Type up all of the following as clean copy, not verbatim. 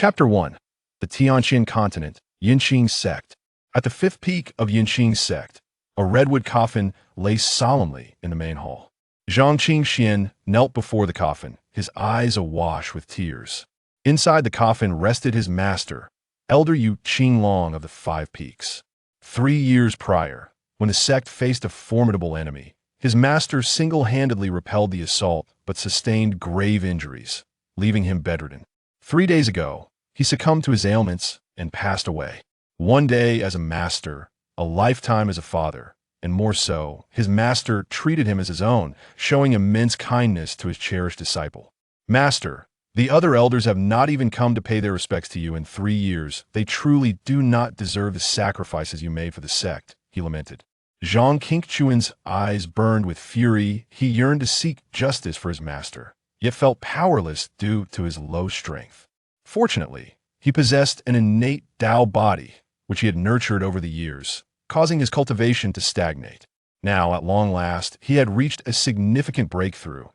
Chapter 1. The Tianqian Continent, Yinqing Sect. At the fifth peak of Yinqing Sect, a redwood coffin lay solemnly in the main hall. Zhang Qingxian knelt before the coffin, his eyes awash with tears. Inside the coffin rested his master, Elder Yu Qinglong of the Five Peaks. 3 years prior, when the sect faced a formidable enemy, his master single-handedly repelled the assault but sustained grave injuries, leaving him bedridden. 3 days ago, he succumbed to his ailments and passed away. 1 day as a master, a lifetime as a father, and more so, his master treated him as his own, showing immense kindness to his cherished disciple. Master, the other elders have not even come to pay their respects to you in 3 years. They truly do not deserve the sacrifices you made for the sect, he lamented. Zhang Qingchuan's eyes burned with fury. He yearned to seek justice for his master, yet felt powerless due to his low strength. Fortunately, he possessed an innate Dao body, which he had nurtured over the years, causing his cultivation to stagnate. Now, at long last, he had reached a significant breakthrough,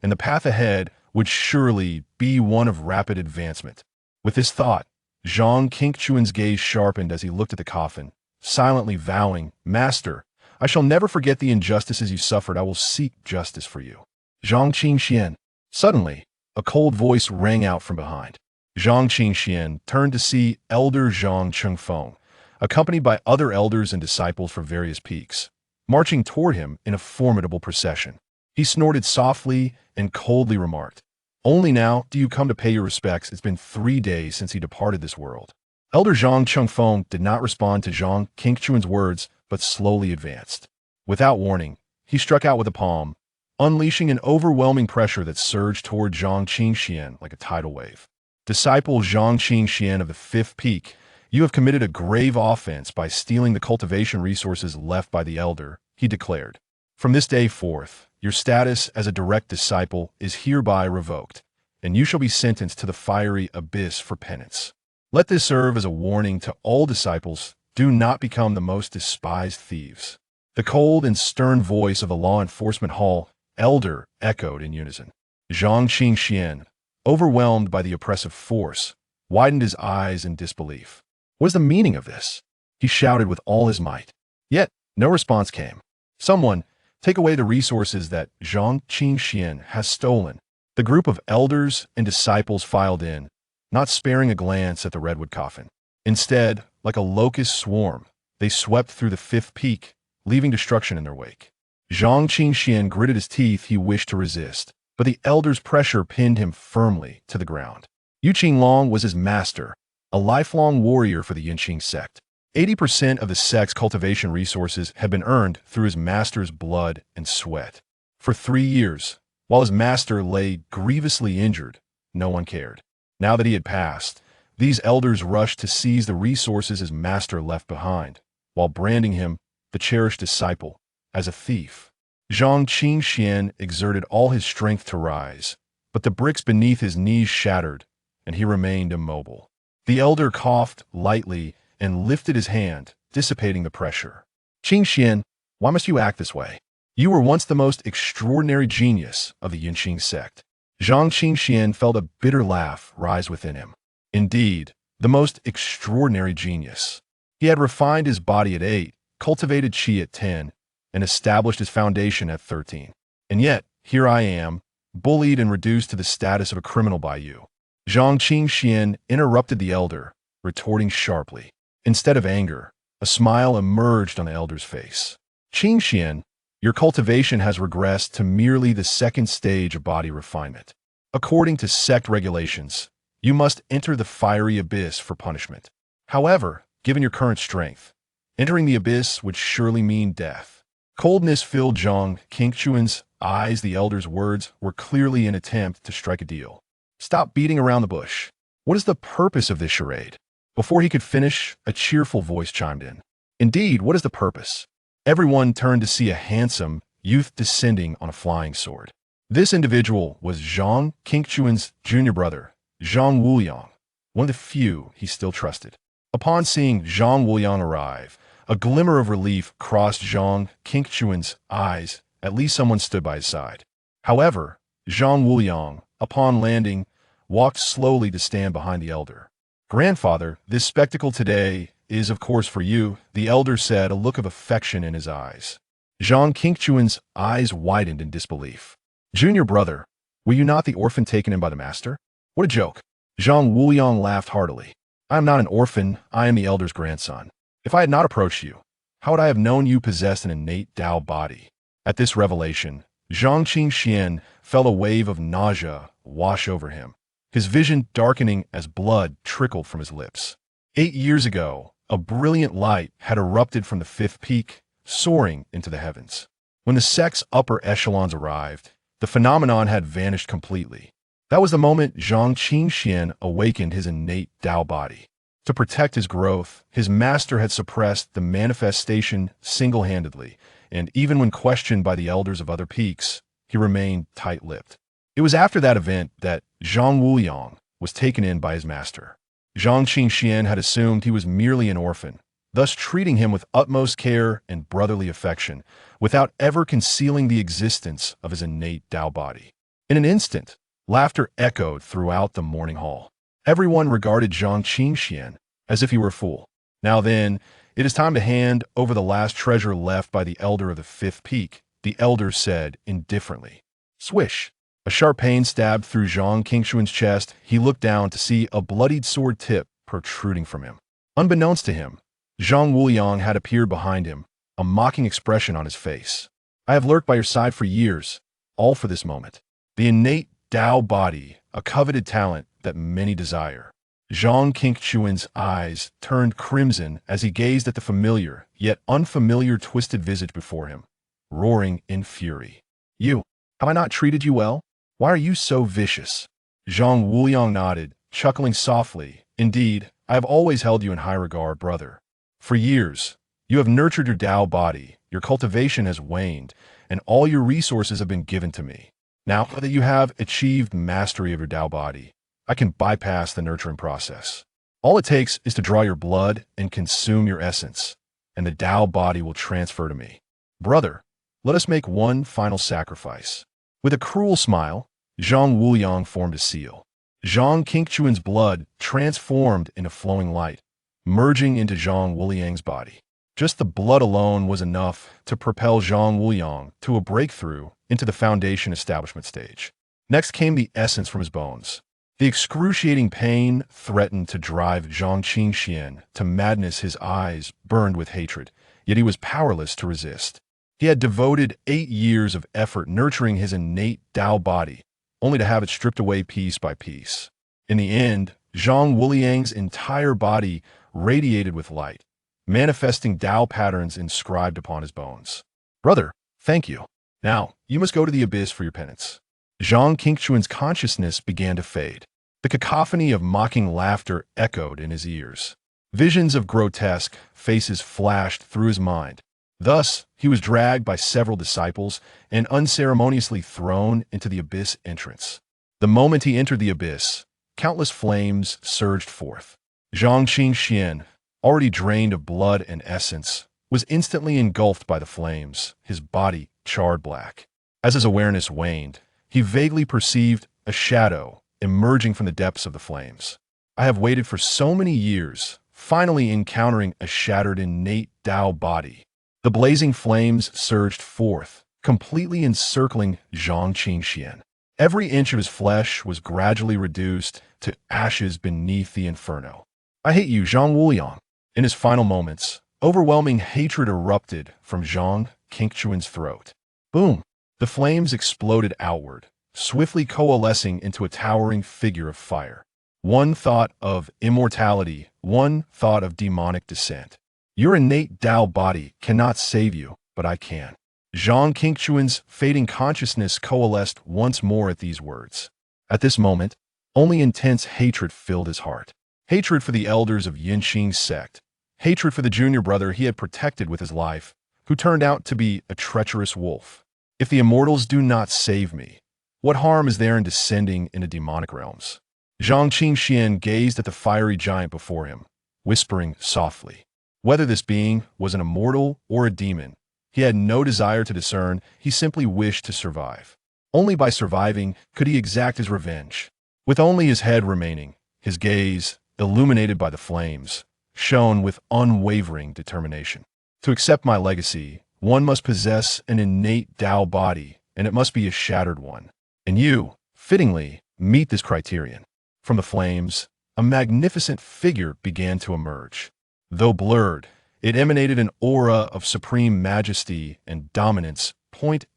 and the path ahead would surely be one of rapid advancement. With this thought, Zhang Qingchuan's gaze sharpened as he looked at the coffin, silently vowing, "Master, I shall never forget the injustices you suffered. I will seek justice for you." Zhang Qingxian. Suddenly, a cold voice rang out from behind. Zhang Qingxian turned to see Elder Zhang Chengfeng, accompanied by other elders and disciples from various peaks, marching toward him in a formidable procession. He snorted softly and coldly remarked, "Only now do you come to pay your respects. It's been 3 days since he departed this world." Elder Zhang Chengfeng did not respond to Zhang Qingchuan's words, but slowly advanced. Without warning, he struck out with a palm, unleashing an overwhelming pressure that surged toward Zhang Qingxian like a tidal wave. Disciple Zhang Qingxian of the fifth peak, you have committed a grave offense by stealing the cultivation resources left by the elder, he declared. From this day forth, your status as a direct disciple is hereby revoked, and you shall be sentenced to the fiery abyss for penance. Let this serve as a warning to all disciples. Do not become the most despised thieves. The cold and stern voice of the law enforcement hall elder echoed in unison. Zhang Qingxian, overwhelmed by the oppressive force, widened his eyes in disbelief. What is the meaning of this? He shouted with all his might. Yet, no response came. Someone, take away the resources that Zhang Qingxian has stolen. The group of elders and disciples filed in, not sparing a glance at the redwood coffin. Instead, like a locust swarm, they swept through the fifth peak, leaving destruction in their wake. Zhang Qingxian gritted his teeth. He wished to resist, but the elder's pressure pinned him firmly to the ground. Yu Qinglong was his master, a lifelong warrior for the Yinqing sect. 80% of the sect's cultivation resources had been earned through his master's blood and sweat. For 3 years, while his master lay grievously injured, no one cared. Now that he had passed, these elders rushed to seize the resources his master left behind, while branding him, the cherished disciple, as a thief. Zhang Qingxian exerted all his strength to rise, but the bricks beneath his knees shattered, and he remained immobile. The elder coughed lightly and lifted his hand, dissipating the pressure. "Qingxian, why must you act this way? You were once the most extraordinary genius of the Yinqing sect." Zhang Qingxian felt a bitter laugh rise within him. Indeed, the most extraordinary genius. He had refined his body at 8, cultivated qi at 10, and established his foundation at 13. And yet, here I am, bullied and reduced to the status of a criminal by you. Zhang Qingxian interrupted the elder, retorting sharply. Instead of anger, a smile emerged on the elder's face. "Qingxian, your cultivation has regressed to merely the second stage of body refinement. According to sect regulations, you must enter the fiery abyss for punishment. However, given your current strength, entering the abyss would surely mean death." Coldness filled Zhang Qingchuan's eyes. The elder's words were clearly an attempt to strike a deal. "Stop beating around the bush. What is the purpose of this charade?" Before he could finish, a cheerful voice chimed in. "Indeed, what is the purpose?" Everyone turned to see a handsome youth descending on a flying sword. This individual was Zhang Qingchuan's junior brother, Zhang Wuliang, one of the few he still trusted. Upon seeing Zhang Wuliang arrive, a glimmer of relief crossed Zhang Qingchuan's eyes. At least someone stood by his side. However, Zhang Wuliang, upon landing, walked slowly to stand behind the elder. Grandfather, this spectacle today is, of course, for you, the elder said, a look of affection in his eyes. Zhang Qingchuan's eyes widened in disbelief. Junior brother, were you not the orphan taken in by the master? What a joke. Zhang Wuliang laughed heartily. I am not an orphan, I am the elder's grandson. If I had not approached you, how would I have known you possessed an innate Tao body? At this revelation, Zhang Qingxian felt a wave of nausea wash over him, his vision darkening as blood trickled from his lips. 8 years ago, a brilliant light had erupted from the fifth peak, soaring into the heavens. When the sect's upper echelons arrived, the phenomenon had vanished completely. That was the moment Zhang Qingxian awakened his innate Tao body. To protect his growth, his master had suppressed the manifestation single-handedly, and even when questioned by the elders of other peaks, he remained tight-lipped. It was after that event that Zhang Wuliang was taken in by his master. Zhang Qingxian had assumed he was merely an orphan, thus treating him with utmost care and brotherly affection, without ever concealing the existence of his innate Tao body. In an instant, laughter echoed throughout the morning hall. Everyone regarded Zhang Qingxian as if he were a fool. Now then, it is time to hand over the last treasure left by the elder of the fifth peak, the elder said indifferently. Swish! A sharp pain stabbed through Zhang Qingchuan's chest. He looked down to see a bloodied sword tip protruding from him. Unbeknownst to him, Zhang Wuliang had appeared behind him, a mocking expression on his face. I have lurked by your side for years, all for this moment. The innate Tao body, a coveted talent that many desire. Zhang Qingchuan's eyes turned crimson as he gazed at the familiar, yet unfamiliar twisted visage before him, roaring in fury. You, have I not treated you well? Why are you so vicious? Zhang Wuliang nodded, chuckling softly. Indeed, I have always held you in high regard, brother. For years, you have nurtured your Tao body, your cultivation has waned, and all your resources have been given to me. Now that you have achieved mastery of your Tao body, I can bypass the nurturing process. All it takes is to draw your blood and consume your essence, and the Tao body will transfer to me. Brother, let us make one final sacrifice. With a cruel smile, Zhang Wuliang formed a seal. Zhang Qingchuan's blood transformed into flowing light, merging into Zhang Wuliang's body. Just the blood alone was enough to propel Zhang Wuliang to a breakthrough into the foundation establishment stage. Next came the essence from his bones. The excruciating pain threatened to drive Zhang Qingxian to madness. His eyes burned with hatred, yet he was powerless to resist. He had devoted 8 years of effort nurturing his innate Tao body, only to have it stripped away piece by piece. In the end, Zhang Wuliang's entire body radiated with light, manifesting Tao patterns inscribed upon his bones. Brother, thank you. Now, you must go to the abyss for your penance. Zhang Qingchuan's consciousness began to fade. The cacophony of mocking laughter echoed in his ears. Visions of grotesque faces flashed through his mind. Thus, he was dragged by several disciples and unceremoniously thrown into the abyss entrance. The moment he entered the abyss, countless flames surged forth. Zhang Qingxian, already drained of blood and essence, was instantly engulfed by the flames, his body charred black. As his awareness waned, he vaguely perceived a shadow emerging from the depths of the flames. I have waited for so many years, finally encountering a shattered innate Tao body. The blazing flames surged forth, completely encircling Zhang Qingxian. Every inch of his flesh was gradually reduced to ashes beneath the inferno. I hate you, Zhang Wuliang. In his final moments, overwhelming hatred erupted from Zhang Qingchuan's throat. Boom! The flames exploded outward, swiftly coalescing into a towering figure of fire. One thought of immortality, one thought of demonic descent. Your innate Tao body cannot save you, but I can. Zhang Qingchuan's fading consciousness coalesced once more at these words. At this moment, only intense hatred filled his heart. Hatred for the elders of Yinxing's sect. Hatred for the junior brother he had protected with his life, who turned out to be a treacherous wolf. If the immortals do not save me, what harm is there in descending into demonic realms? Zhang Qingxian gazed at the fiery giant before him, whispering softly. Whether this being was an immortal or a demon, he had no desire to discern, he simply wished to survive. Only by surviving could he exact his revenge. With only his head remaining, his gaze illuminated by the flames, shone with unwavering determination. To accept my legacy, one must possess an innate Tao body, and it must be a shattered one. And you, fittingly, meet this criterion. From the flames, a magnificent figure began to emerge. Though blurred, it emanated an aura of supreme majesty and dominance.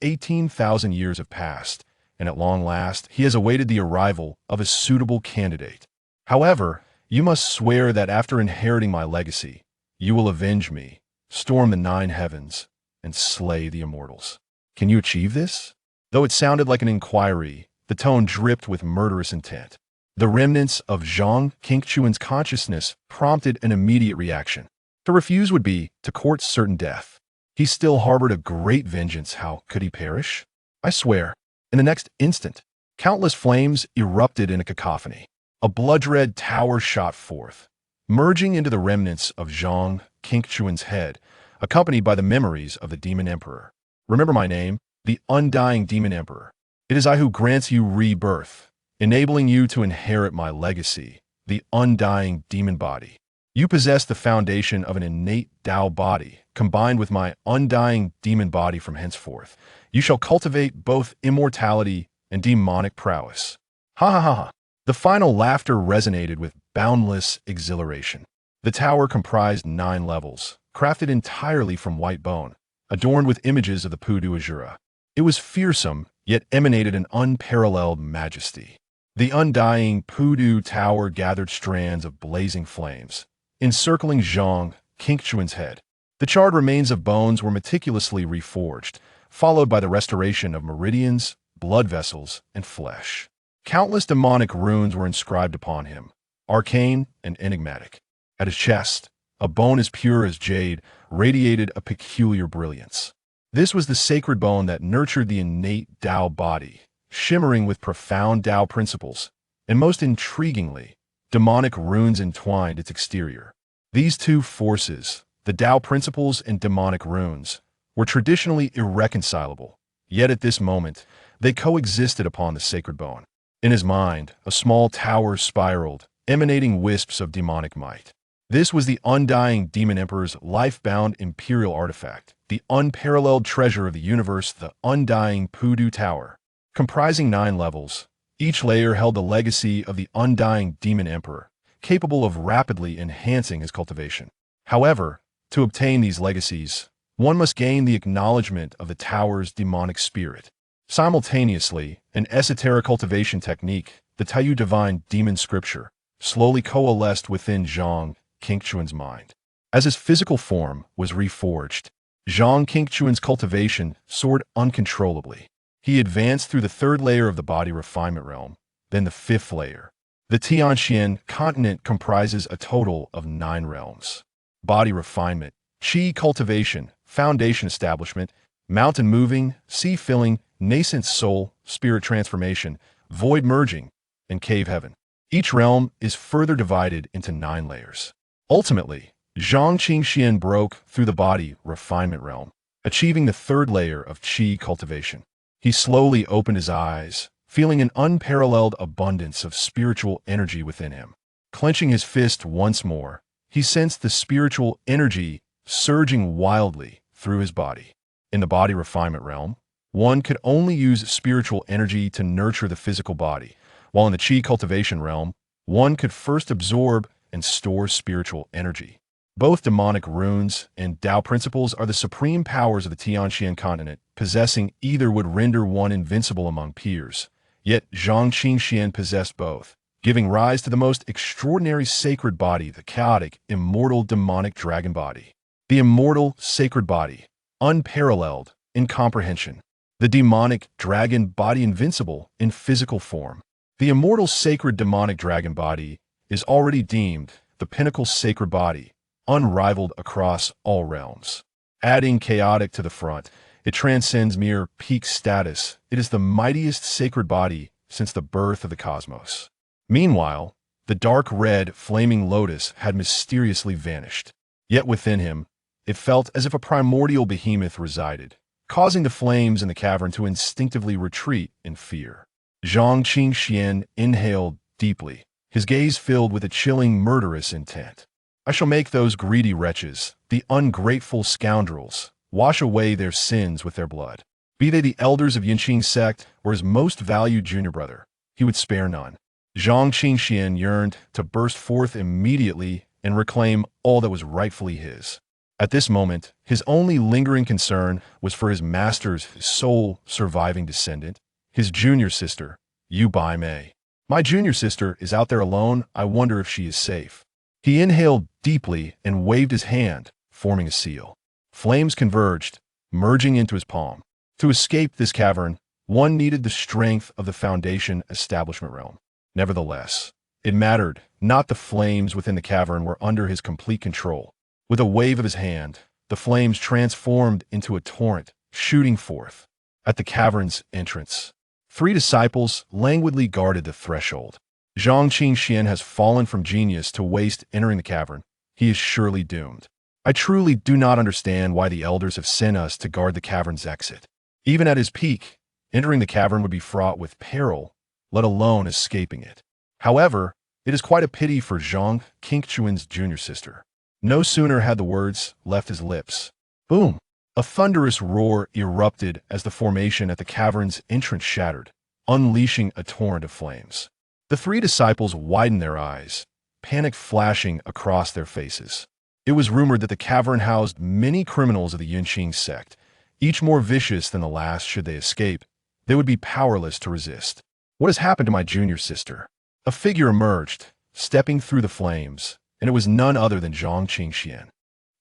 18,000 years have passed, and at long last, he has awaited the arrival of a suitable candidate. However, you must swear that after inheriting my legacy, you will avenge me, storm the 9 heavens, and slay the immortals. Can you achieve this? Though it sounded like an inquiry, the tone dripped with murderous intent. The remnants of Zhang Qingquan's consciousness prompted an immediate reaction. To refuse would be to court certain death. He still harbored a great vengeance. How could he perish? I swear. In the next instant, countless flames erupted in a cacophony. A blood-red tower shot forth, merging into the remnants of Zhang Qingquan's head, accompanied by the memories of the Demon Emperor. Remember my name, the Undying Demon Emperor. It is I who grants you rebirth, enabling you to inherit my legacy, the Undying Demon Body. You possess the foundation of an innate Tao body, combined with my Undying Demon Body. From henceforth, you shall cultivate both immortality and demonic prowess. Ha ha ha ha. The final laughter resonated with boundless exhilaration. The tower comprised 9 levels, crafted entirely from white bone, adorned with images of the Pudu Azura. It was fearsome, yet emanated an unparalleled majesty. The undying Pudu Tower gathered strands of blazing flames, encircling Zhang Qingquan's head. The charred remains of bones were meticulously reforged, followed by the restoration of meridians, blood vessels, and flesh. Countless demonic runes were inscribed upon him, arcane and enigmatic. At his chest, a bone as pure as jade radiated a peculiar brilliance. This was the sacred bone that nurtured the innate Tao body, shimmering with profound Tao principles, and most intriguingly, demonic runes entwined its exterior. These two forces, the Tao principles and demonic runes, were traditionally irreconcilable, yet at this moment, they coexisted upon the sacred bone. In his mind, a small tower spiraled, emanating wisps of demonic might. This was the Undying Demon Emperor's life-bound imperial artifact, the unparalleled treasure of the universe, the Undying Pudu Tower. Comprising 9 levels, each layer held the legacy of the Undying Demon Emperor, capable of rapidly enhancing his cultivation. However, to obtain these legacies, one must gain the acknowledgement of the tower's demonic spirit. Simultaneously, an esoteric cultivation technique, the Taiyu Divine Demon Scripture, slowly coalesced within Zhang Qingquan's mind. As his physical form was reforged, Zhang Qingquan's cultivation soared uncontrollably. He advanced through the 3rd layer of the body refinement realm, then the 5th layer. The Tianxian continent comprises a total of 9 realms. Body refinement, qi cultivation, foundation establishment, mountain moving, sea filling, nascent soul, spirit transformation, void merging, and cave heaven. Each realm is further divided into 9 layers. Ultimately, Zhang Qingxian broke through the body refinement realm, achieving the 3rd layer of qi cultivation. He slowly opened his eyes, feeling an unparalleled abundance of spiritual energy within him. Clenching his fist once more, he sensed the spiritual energy surging wildly through his body. In the body refinement realm, one could only use spiritual energy to nurture the physical body, while in the qi cultivation realm, one could first absorb and store spiritual energy. Both demonic runes and Tao principles are the supreme powers of the Tianxian continent. Possessing either would render one invincible among peers. Yet Zhang Qingxian possessed both, giving rise to the most extraordinary sacred body, the chaotic, immortal demonic dragon body. The immortal sacred body, unparalleled in comprehension. The demonic dragon body, invincible in physical form. The immortal sacred demonic dragon body is already deemed the pinnacle sacred body, unrivaled across all realms. Adding chaotic to the front, it transcends mere peak status. It is the mightiest sacred body since the birth of the cosmos. Meanwhile, the dark red flaming lotus had mysteriously vanished. Yet within him, it felt as if a primordial behemoth resided, causing the flames in the cavern to instinctively retreat in fear. Zhang Qingxian inhaled deeply, his gaze filled with a chilling, murderous intent. I shall make those greedy wretches, the ungrateful scoundrels, wash away their sins with their blood. Be they the elders of Yunqing sect or his most valued junior brother, he would spare none. Zhang Qingxian yearned to burst forth immediately and reclaim all that was rightfully his. At this moment, his only lingering concern was for his master's sole surviving descendant, his junior sister, Yu Bai Mei. My junior sister is out there alone. I wonder if she is safe. He inhaled deeply and waved his hand, forming a seal. Flames converged, merging into his palm. To escape this cavern, one needed the strength of the Foundation establishment realm. Nevertheless, it mattered. Not the flames within the cavern were under his complete control. With a wave of his hand, the flames transformed into a torrent, shooting forth. At the cavern's entrance, 3 disciples languidly guarded the threshold. Zhang Qingxian has fallen from genius to waste entering the cavern. He is surely doomed. I truly do not understand why the elders have sent us to guard the cavern's exit. Even at his peak, entering the cavern would be fraught with peril, let alone escaping it. However, it is quite a pity for Zhang Qingxian's junior sister. No sooner had the words left his lips. Boom! A thunderous roar erupted as the formation at the cavern's entrance shattered, unleashing a torrent of flames. The 3 disciples widened their eyes, panic flashing across their faces. It was rumored that the cavern housed many criminals of the Yunqing sect, each more vicious than the last. Should they escape, they would be powerless to resist. What has happened to my junior sister? A figure emerged, stepping through the flames, and it was none other than Zhang Qingxian.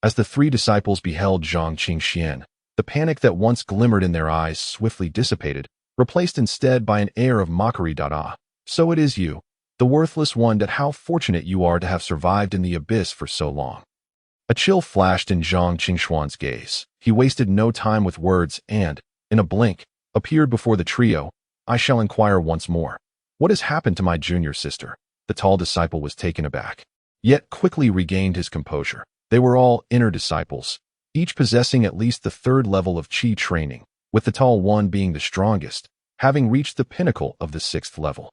As the 3 disciples beheld Zhang Qingxian, the panic that once glimmered in their eyes swiftly dissipated, replaced instead by an air of mockery. So it is you, the worthless one. That how fortunate you are to have survived in the abyss for so long. A chill flashed in Zhang Qingxian's gaze. He wasted no time with words and, in a blink, appeared before the trio. I shall inquire once more. What has happened to my junior sister? The tall disciple was taken aback, yet quickly regained his composure. They were all inner disciples, each possessing at least the 3rd level of qi training, with the tall one being the strongest, having reached the pinnacle of the 6th level.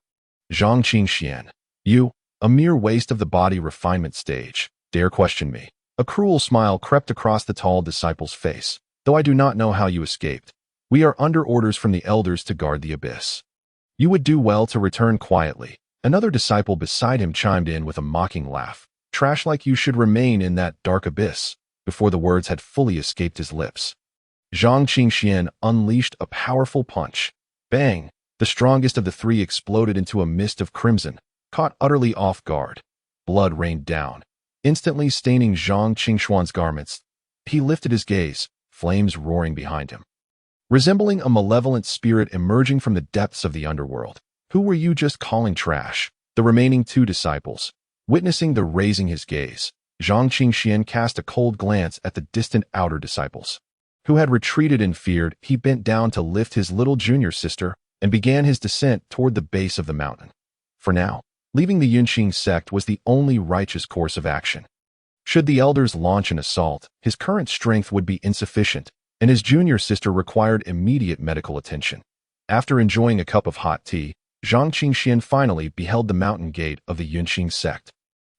Zhang Qingxian, you, a mere waste of the body refinement stage, dare question me? A cruel smile crept across the tall disciple's face. Though I do not know how you escaped, we are under orders from the elders to guard the abyss. You would do well to return quietly. Another disciple beside him chimed in with a mocking laugh. Trash like you should remain in that dark abyss. Before the words had fully escaped his lips, Zhang Qingxian unleashed a powerful punch. Bang! The strongest of the 3 exploded into a mist of crimson, caught utterly off guard. Blood rained down, instantly staining Zhang Qingxian's garments. He lifted his gaze, flames roaring behind him. Resembling a malevolent spirit emerging from the depths of the underworld. Who were you just calling trash? The remaining 2 disciples, witnessing the raising his gaze, Zhang Qingxian cast a cold glance at the distant outer disciples, who had retreated in fear. He bent down to lift his little junior sister and began his descent toward the base of the mountain. For now, leaving the Yunqing sect was the only righteous course of action. Should the elders launch an assault, his current strength would be insufficient, and his junior sister required immediate medical attention. After enjoying a cup of hot tea, Zhang Qingxian finally beheld the mountain gate of the Yunqing sect.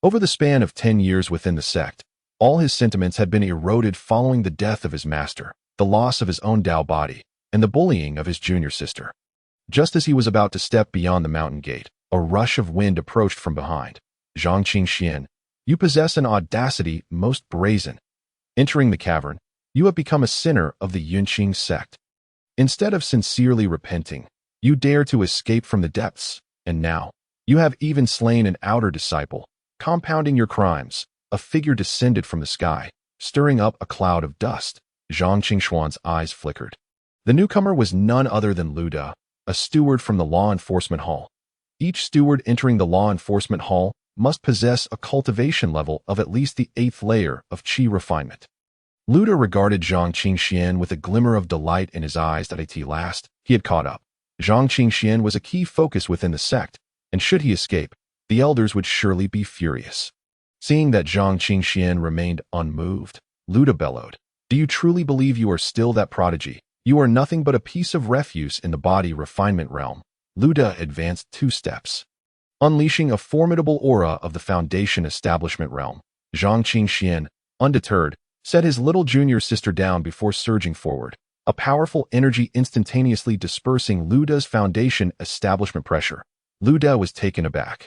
Over the span of 10 years within the sect, all his sentiments had been eroded following the death of his master, the loss of his own Dao body, and the bullying of his junior sister. Just as he was about to step beyond the mountain gate, a rush of wind approached from behind. Zhang Qingxian, you possess an audacity most brazen. Entering the cavern, you have become a sinner of the Yunqing sect. Instead of sincerely repenting, you dare to escape from the depths, and now, you have even slain an outer disciple. Compounding your crimes, a figure descended from the sky, stirring up a cloud of dust. Zhang Qingxian's eyes flickered. The newcomer was none other than Lu De, a steward from the law enforcement hall. Each steward entering the law enforcement hall must possess a cultivation level of at least the 8th layer of qi refinement. Lu De regarded Zhang Qingxian with a glimmer of delight in his eyes. At last, he had caught up. Zhang Qingxian was a key focus within the sect, and should he escape, the elders would surely be furious. Seeing that Zhang Qingxian remained unmoved, Lu De bellowed, do you truly believe you are still that prodigy? You are nothing but a piece of refuse in the body refinement realm. Lu De advanced 2 steps. unleashing a formidable aura of the Foundation establishment realm. Zhang Qingxian, undeterred, set his little junior sister down before surging forward, a powerful energy instantaneously dispersing Lu De's Foundation establishment pressure. Lu De was taken aback.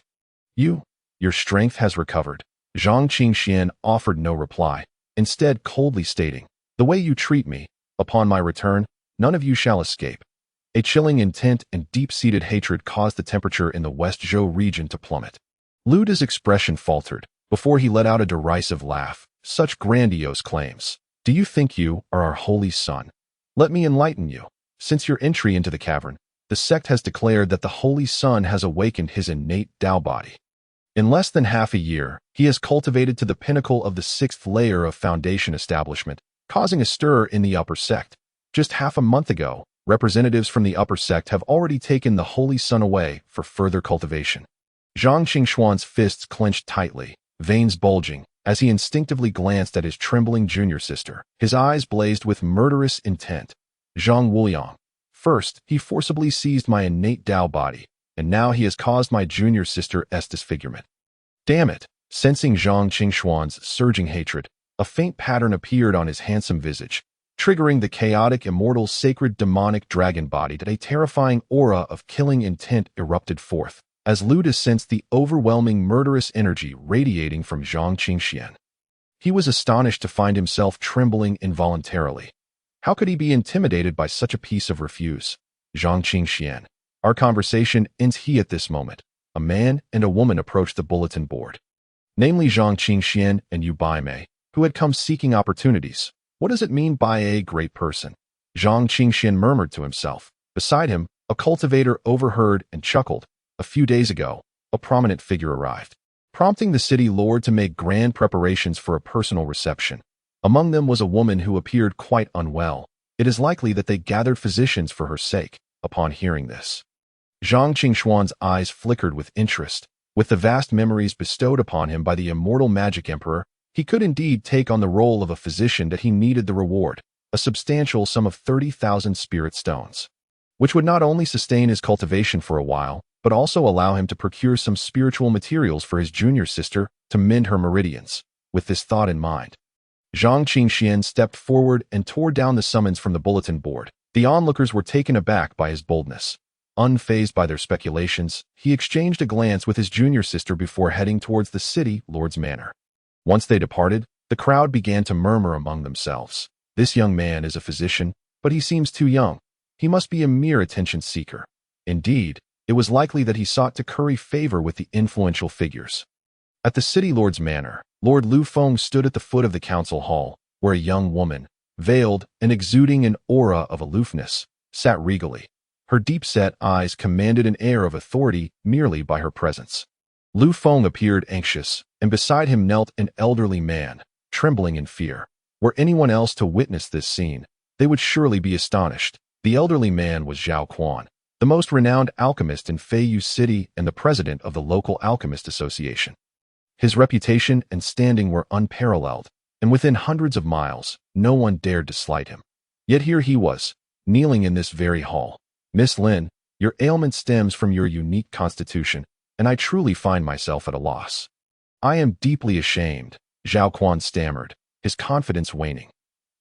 Your strength has recovered. Zhang Qingxian offered no reply, instead coldly stating, "The way you treat me, upon my return, none of you shall escape." A chilling intent and deep-seated hatred caused the temperature in the West Zhou region to plummet. Lu De's expression faltered before he let out a derisive laugh. Such grandiose claims. Do you think you are our holy son? Let me enlighten you. Since your entry into the cavern, the sect has declared that the holy son has awakened his innate Dao body. In less than half a year, he has cultivated to the pinnacle of the 6th layer of Foundation establishment, causing a stir in the upper sect. Just half a month ago, representatives from the upper sect have already taken the holy son away for further cultivation. Zhang Qingxuan's fists clenched tightly, veins bulging, as he instinctively glanced at his trembling junior sister. His eyes blazed with murderous intent. Zhang Wuliang. First, he forcibly seized my innate Dao body, and now he has caused my junior sister's disfigurement. Damn it! Sensing Zhang Qingxuan's surging hatred, a faint pattern appeared on his handsome visage, triggering the chaotic immortal sacred demonic dragon body that a terrifying aura of killing intent erupted forth, as Lu De sensed the overwhelming murderous energy radiating from Zhang Qingxian. He was astonished to find himself trembling involuntarily. How could he be intimidated by such a piece of refuse? Zhang Qingxian. Our conversation ends he at this moment. A man and a woman approached the bulletin board. Namely Zhang Qingxian and Yu Baimei, who had come seeking opportunities. What does it mean by a great person? Zhang Qingxian murmured to himself. Beside him, a cultivator overheard and chuckled. A few days ago, a prominent figure arrived, prompting the city lord to make grand preparations for a personal reception. Among them was a woman who appeared quite unwell. It is likely that they gathered physicians for her sake. Upon hearing this, Zhang Qingxuan's eyes flickered with interest. With the vast memories bestowed upon him by the immortal magic emperor, he could indeed take on the role of a physician that he needed the reward, a substantial sum of 30,000 spirit stones, which would not only sustain his cultivation for a while, but also allow him to procure some spiritual materials for his junior sister to mend her meridians. With this thought in mind, Zhang Qingxian stepped forward and tore down the summons from the bulletin board. The onlookers were taken aback by his boldness. Unfazed by their speculations, he exchanged a glance with his junior sister before heading towards the city lord's manor. Once they departed, the crowd began to murmur among themselves. This young man is a physician, but he seems too young. He must be a mere attention seeker. Indeed, it was likely that he sought to curry favor with the influential figures. At the city lord's manor, Lord Lu Feng stood at the foot of the council hall, where a young woman, veiled and exuding an aura of aloofness, sat regally. Her deep-set eyes commanded an air of authority merely by her presence. Lu Feng appeared anxious, and beside him knelt an elderly man, trembling in fear. Were anyone else to witness this scene, they would surely be astonished. The elderly man was Zhao Quan, the most renowned alchemist in Feiyu City and the president of the local alchemist association. His reputation and standing were unparalleled, and within hundreds of miles, no one dared to slight him. Yet here he was, kneeling in this very hall. Miss Lin, your ailment stems from your unique constitution, and I truly find myself at a loss. I am deeply ashamed, Zhao Quan stammered, his confidence waning.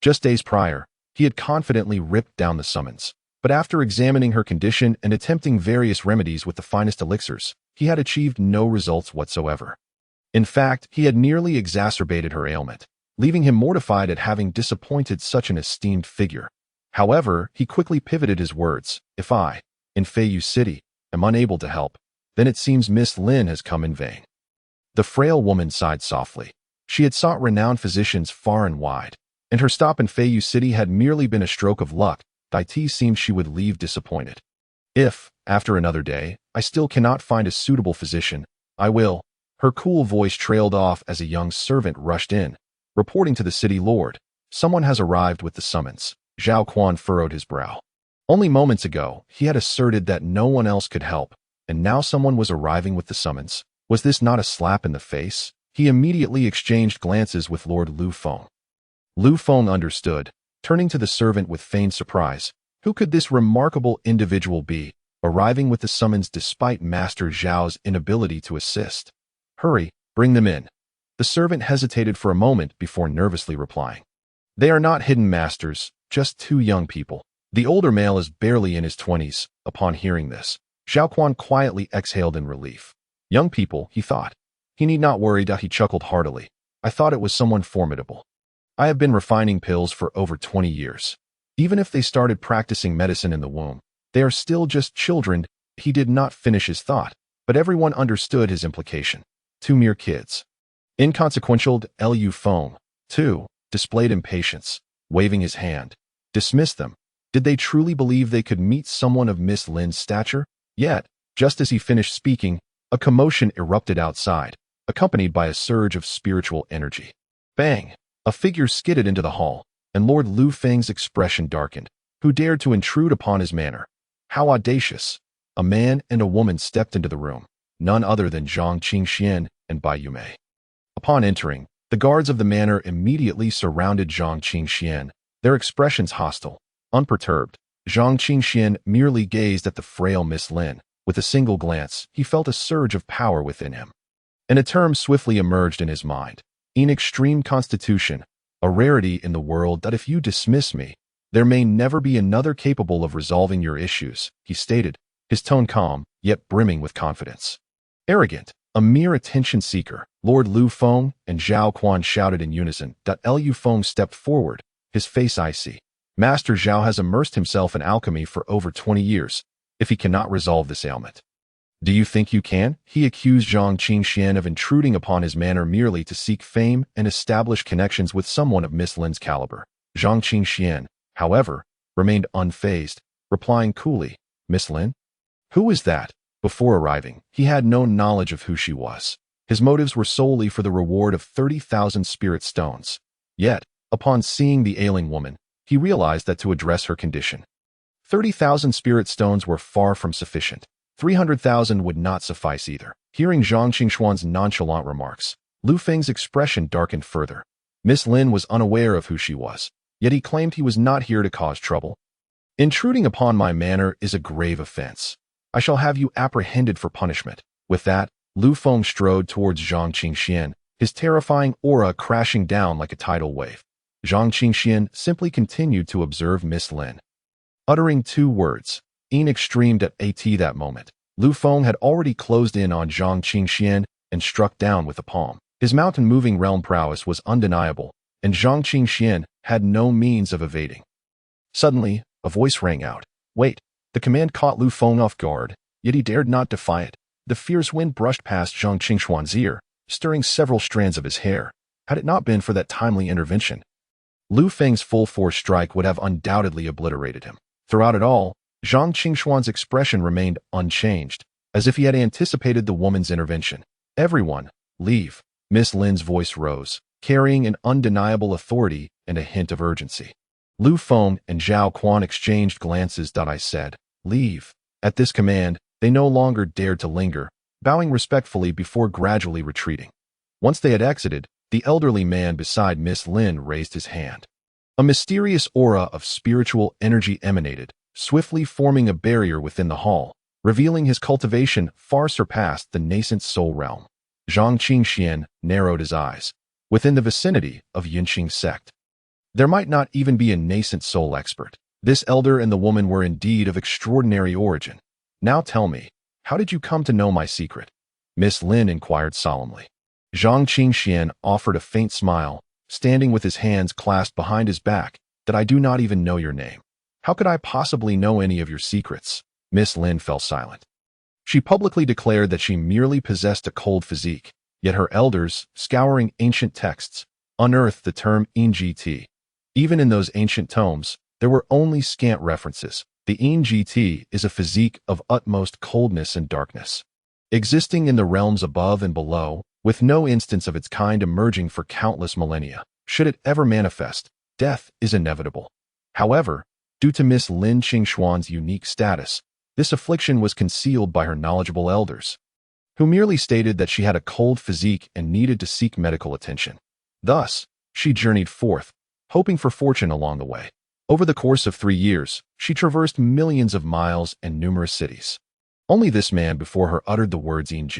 Just days prior, he had confidently ripped down the summons. But after examining her condition and attempting various remedies with the finest elixirs, he had achieved no results whatsoever. In fact, he had nearly exacerbated her ailment, leaving him mortified at having disappointed such an esteemed figure. However, he quickly pivoted his words. If I, in Feiyu City, am unable to help, then it seems Miss Lin has come in vain. The frail woman sighed softly. She had sought renowned physicians far and wide, and her stop in Feiyu City had merely been a stroke of luck. It seemed she would leave disappointed. If, after another day, I still cannot find a suitable physician, I will. Her cool voice trailed off as a young servant rushed in, reporting to the city lord. Someone has arrived with the summons. Zhao Quan furrowed his brow. Only moments ago, he had asserted that no one else could help, and now someone was arriving with the summons. Was this not a slap in the face? He immediately exchanged glances with Lord Lu Feng. Lu Feng understood, turning to the servant with feigned surprise. Who could this remarkable individual be? arriving with the summons despite Master Zhao's inability to assist. "Hurry, bring them in." The servant hesitated for a moment before nervously replying. "They are not hidden masters, just two young people." The older male is barely in his 20s. Upon hearing this, Zhao Quan quietly exhaled in relief. Young people, he thought. He need not worry. He chuckled heartily. "I thought it was someone formidable. I have been refining pills for over 20 years. Even if they started practicing medicine in the womb, they are still just children." He did not finish his thought, but everyone understood his implication. Two mere kids. Inconsequential. Lu Feng, too, displayed impatience, waving his hand. Dismiss them. Did they truly believe they could meet someone of Miss Lin's stature? Yet, just as he finished speaking, a commotion erupted outside, accompanied by a surge of spiritual energy. Bang! A figure skidded into the hall, and Lord Lu Feng's expression darkened. Who dared to intrude upon his manor? How audacious! A man and a woman stepped into the room, none other than Zhang Qingxian and Bai Yumei. Upon entering, the guards of the manor immediately surrounded Zhang Qingxian, their expressions hostile. Unperturbed, Zhang Qingxian merely gazed at the frail Miss Lin. With a single glance, he felt a surge of power within him. And a term swiftly emerged in his mind. "In extreme constitution, a rarity in the world that if you dismiss me, there may never be another capable of resolving your issues," he stated, his tone calm, yet brimming with confidence. "Arrogant, a mere attention seeker," Lord Lu Feng and Zhao Quan shouted in unison. Lu Feng stepped forward, his face icy. "Master Zhao has immersed himself in alchemy for over 20 years. If he cannot resolve this ailment, do you think you can?" He accused Zhang Qingxian of intruding upon his manor merely to seek fame and establish connections with someone of Miss Lin's caliber. Zhang Qingxian, however, remained unfazed, replying coolly, "Miss Lin? Who is that?" Before arriving, he had no knowledge of who she was. His motives were solely for the reward of 30,000 spirit stones. Yet, upon seeing the ailing woman, he realized that to address her condition, 30,000 spirit stones were far from sufficient. 300,000 would not suffice either. Hearing Zhang Qingxuan's nonchalant remarks, Lu Feng's expression darkened further. Miss Lin was unaware of who she was, yet he claimed he was not here to cause trouble. "Intruding upon my manor is a grave offense. I shall have you apprehended for punishment." With that, Lu Feng strode towards Zhang Qingxian, his terrifying aura crashing down like a tidal wave. Zhang Qingxian simply continued to observe Miss Lin. Uttering two words, "in extreme" at that moment, Lu Feng had already closed in on Zhang Qingxian and struck down with a palm. His mountain-moving realm prowess was undeniable, and Zhang Qingxian had no means of evading. Suddenly, a voice rang out. "Wait!" The command caught Lu Feng off guard, yet he dared not defy it. The fierce wind brushed past Zhang Qingxuan's ear, stirring several strands of his hair. Had it not been for that timely intervention, Lu Feng's full-force strike would have undoubtedly obliterated him. Throughout it all, Zhang Qingxuan's expression remained unchanged, as if he had anticipated the woman's intervention. "Everyone, leave." Miss Lin's voice rose, carrying an undeniable authority and a hint of urgency. Lu Feng and Zhao Quan exchanged glances. "I said, leave." At this command, they no longer dared to linger, bowing respectfully before gradually retreating. Once they had exited, the elderly man beside Miss Lin raised his hand. A mysterious aura of spiritual energy emanated, swiftly forming a barrier within the hall, revealing his cultivation far surpassed the nascent soul realm. Zhang Qingxian narrowed his eyes. Within the vicinity of Yinqing sect, there might not even be a nascent soul expert. This elder and the woman were indeed of extraordinary origin. "Now tell me, how did you come to know my secret?" Miss Lin inquired solemnly. Zhang Qingxian offered a faint smile, standing with his hands clasped behind his back. "I do not even know your name. How could I possibly know any of your secrets?" Miss Lin fell silent. She publicly declared that she merely possessed a cold physique, yet her elders, scouring ancient texts, unearthed the term NGT. Even in those ancient tomes, there were only scant references. The NGT is a physique of utmost coldness and darkness, existing in the realms above and below, with no instance of its kind emerging for countless millennia. Should it ever manifest, death is inevitable. However, due to Miss Lin Qingxuan's unique status, this affliction was concealed by her knowledgeable elders, who merely stated that she had a cold physique and needed to seek medical attention. Thus, she journeyed forth, hoping for fortune along the way. Over the course of 3 years, she traversed millions of miles and numerous cities. Only this man before her uttered the words Ing.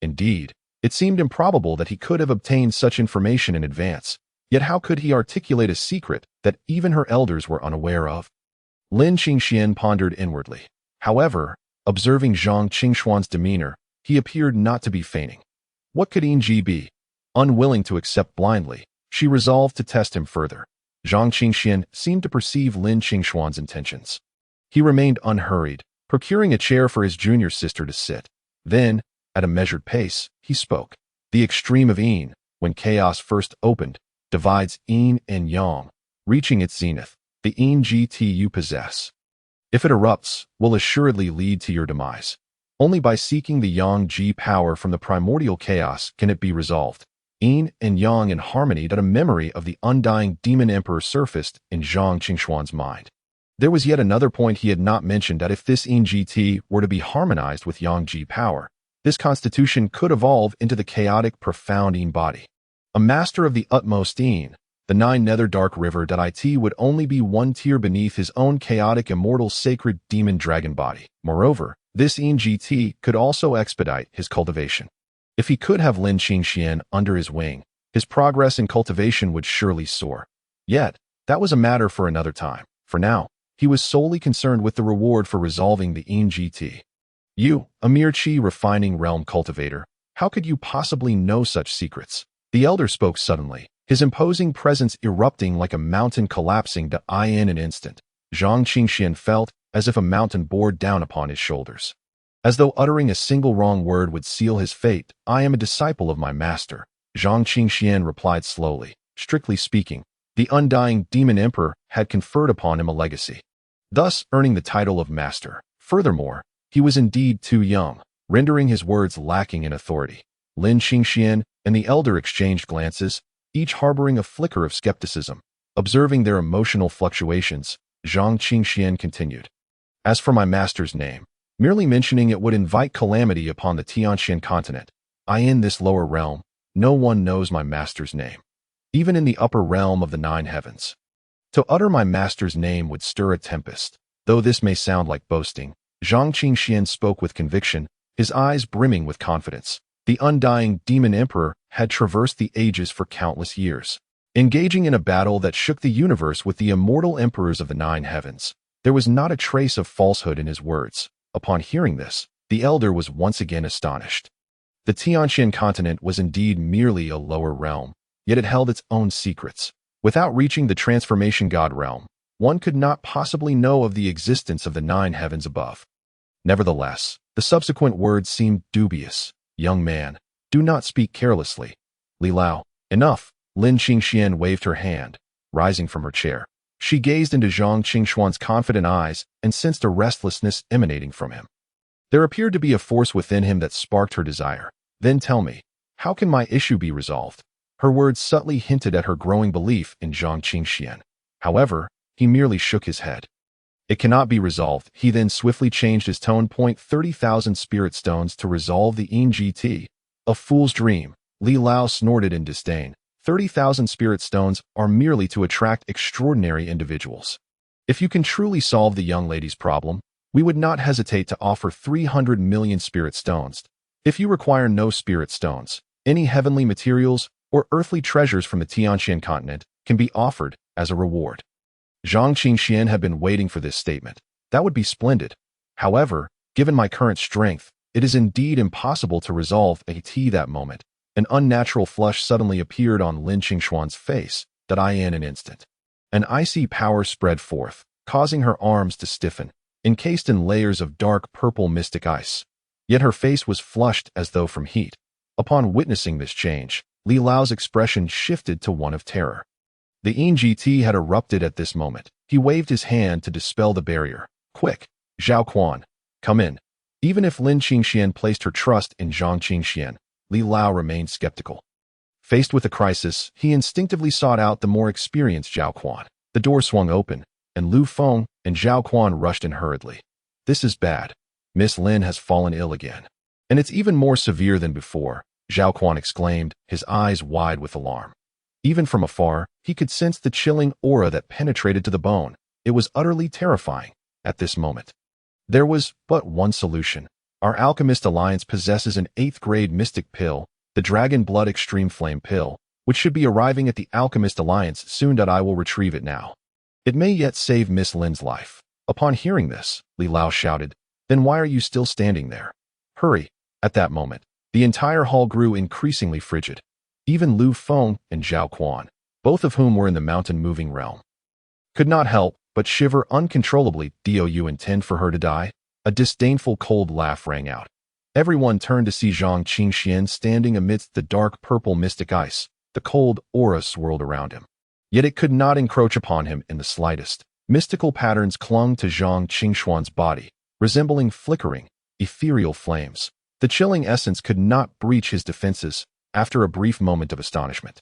Indeed, it seemed improbable that he could have obtained such information in advance, yet how could he articulate a secret that even her elders were unaware of? Lin Qingxian pondered inwardly. However, observing Zhang Qingxuan's demeanor, he appeared not to be feigning. What could Ing be? Unwilling to accept blindly, she resolved to test him further. Zhang Qingxian seemed to perceive Lin Qingxuan's intentions. He remained unhurried, procuring a chair for his junior sister to sit. Then, at a measured pace, he spoke. The extreme of Yin, when chaos first opened, divides Yin and Yang, reaching its zenith. The Yin you possess, if it erupts, will assuredly lead to your demise. Only by seeking the Yang power from the primordial chaos can it be resolved. Yin and Yang in harmony, that a memory of the undying demon emperor surfaced in Zhang Qingxuan's mind. There was yet another point he had not mentioned, that if this Yin were to be harmonized with Yang power, this constitution could evolve into the chaotic, profound Yin body. A master of the utmost Yin, the nine nether dark river it would only be one tier beneath his own chaotic, immortal, sacred demon dragon body. Moreover, this Yin could also expedite his cultivation. If he could have Lin Qingxian under his wing, his progress in cultivation would surely soar. Yet, that was a matter for another time. For now, he was solely concerned with the reward for resolving the Yin. You, a mere Qi refining realm cultivator, how could you possibly know such secrets? The elder spoke suddenly, his imposing presence erupting like a mountain collapsing to in an instant. Zhang Qingxian felt as if a mountain bore down upon his shoulders. As though uttering a single wrong word would seal his fate. I am a disciple of my master, Zhang Qingxian replied slowly. Strictly speaking, the undying demon emperor had conferred upon him a legacy, thus earning the title of master. Furthermore, he was indeed too young, rendering his words lacking in authority. Lin Qingxian and the elder exchanged glances, each harboring a flicker of skepticism. Observing their emotional fluctuations, Zhang Qingxian continued. As for my master's name, merely mentioning it would invite calamity upon the Tianqian continent. In this lower realm, no one knows my master's name, even in the upper realm of the 9 heavens. To utter my master's name would stir a tempest. Though this may sound like boasting, Zhang Qingxian spoke with conviction, his eyes brimming with confidence. The undying demon emperor had traversed the ages for countless years, engaging in a battle that shook the universe with the immortal emperors of the 9 heavens. There was not a trace of falsehood in his words. Upon hearing this, the elder was once again astonished. The Tianqian continent was indeed merely a lower realm, yet it held its own secrets. Without reaching the transformation god realm, one could not possibly know of the existence of the 9 heavens above. Nevertheless, the subsequent words seemed dubious. Young man, do not speak carelessly. Li Lao, enough. Lin Qingxian waved her hand, rising from her chair. She gazed into Zhang Qingxuan's confident eyes and sensed a restlessness emanating from him. There appeared to be a force within him that sparked her desire. Then tell me, how can my issue be resolved? Her words subtly hinted at her growing belief in Zhang Qingxian. However, he merely shook his head. It cannot be resolved. He then swiftly changed his tone. 30,000 spirit stones to resolve the Yin. A fool's dream. Li Lao snorted in disdain. 30,000 spirit stones are merely to attract extraordinary individuals. If you can truly solve the young lady's problem, we would not hesitate to offer 300 million spirit stones. If you require no spirit stones, any heavenly materials or earthly treasures from the Tianqian continent can be offered as a reward. Zhang Qingxian had been waiting for this statement. That would be splendid. However, given my current strength, it is indeed impossible to resolve that moment. An unnatural flush suddenly appeared on Lin Qingxuan's face, in an instant. An icy power spread forth, causing her arms to stiffen, encased in layers of dark purple mystic ice. Yet her face was flushed as though from heat. Upon witnessing this change, Li Lao's expression shifted to one of terror. The Yin had erupted at this moment. He waved his hand to dispel the barrier. Quick, Zhao Quan, come in. Even if Lin Qingxian placed her trust in Zhang Qingxian, Li Lao remained skeptical. Faced with a crisis, he instinctively sought out the more experienced Zhao Quan. The door swung open, and Lu Feng and Zhao Quan rushed in hurriedly. This is bad. Miss Lin has fallen ill again. And it's even more severe than before, Zhao Quan exclaimed, his eyes wide with alarm. Even from afar, he could sense the chilling aura that penetrated to the bone. It was utterly terrifying at this moment. There was but one solution. Our Alchemist Alliance possesses an 8th-grade mystic pill, the Dragon Blood Extreme Flame Pill, which should be arriving at the Alchemist Alliance soon. I will retrieve it now. It may yet save Miss Lin's life. Upon hearing this, Li Lao shouted, "Then why are you still standing there? Hurry!" At that moment, the entire hall grew increasingly frigid. Even Lu Feng and Zhao Quan, both of whom were in the mountain-moving realm, could not help but shiver uncontrollably. "Do you intend for her to die?" A disdainful cold laugh rang out. Everyone turned to see Zhang Qingxian standing amidst the dark purple mystic ice. The cold aura swirled around him. Yet it could not encroach upon him in the slightest. Mystical patterns clung to Zhang Qingxuan's body, resembling flickering, ethereal flames. The chilling essence could not breach his defenses. After a brief moment of astonishment,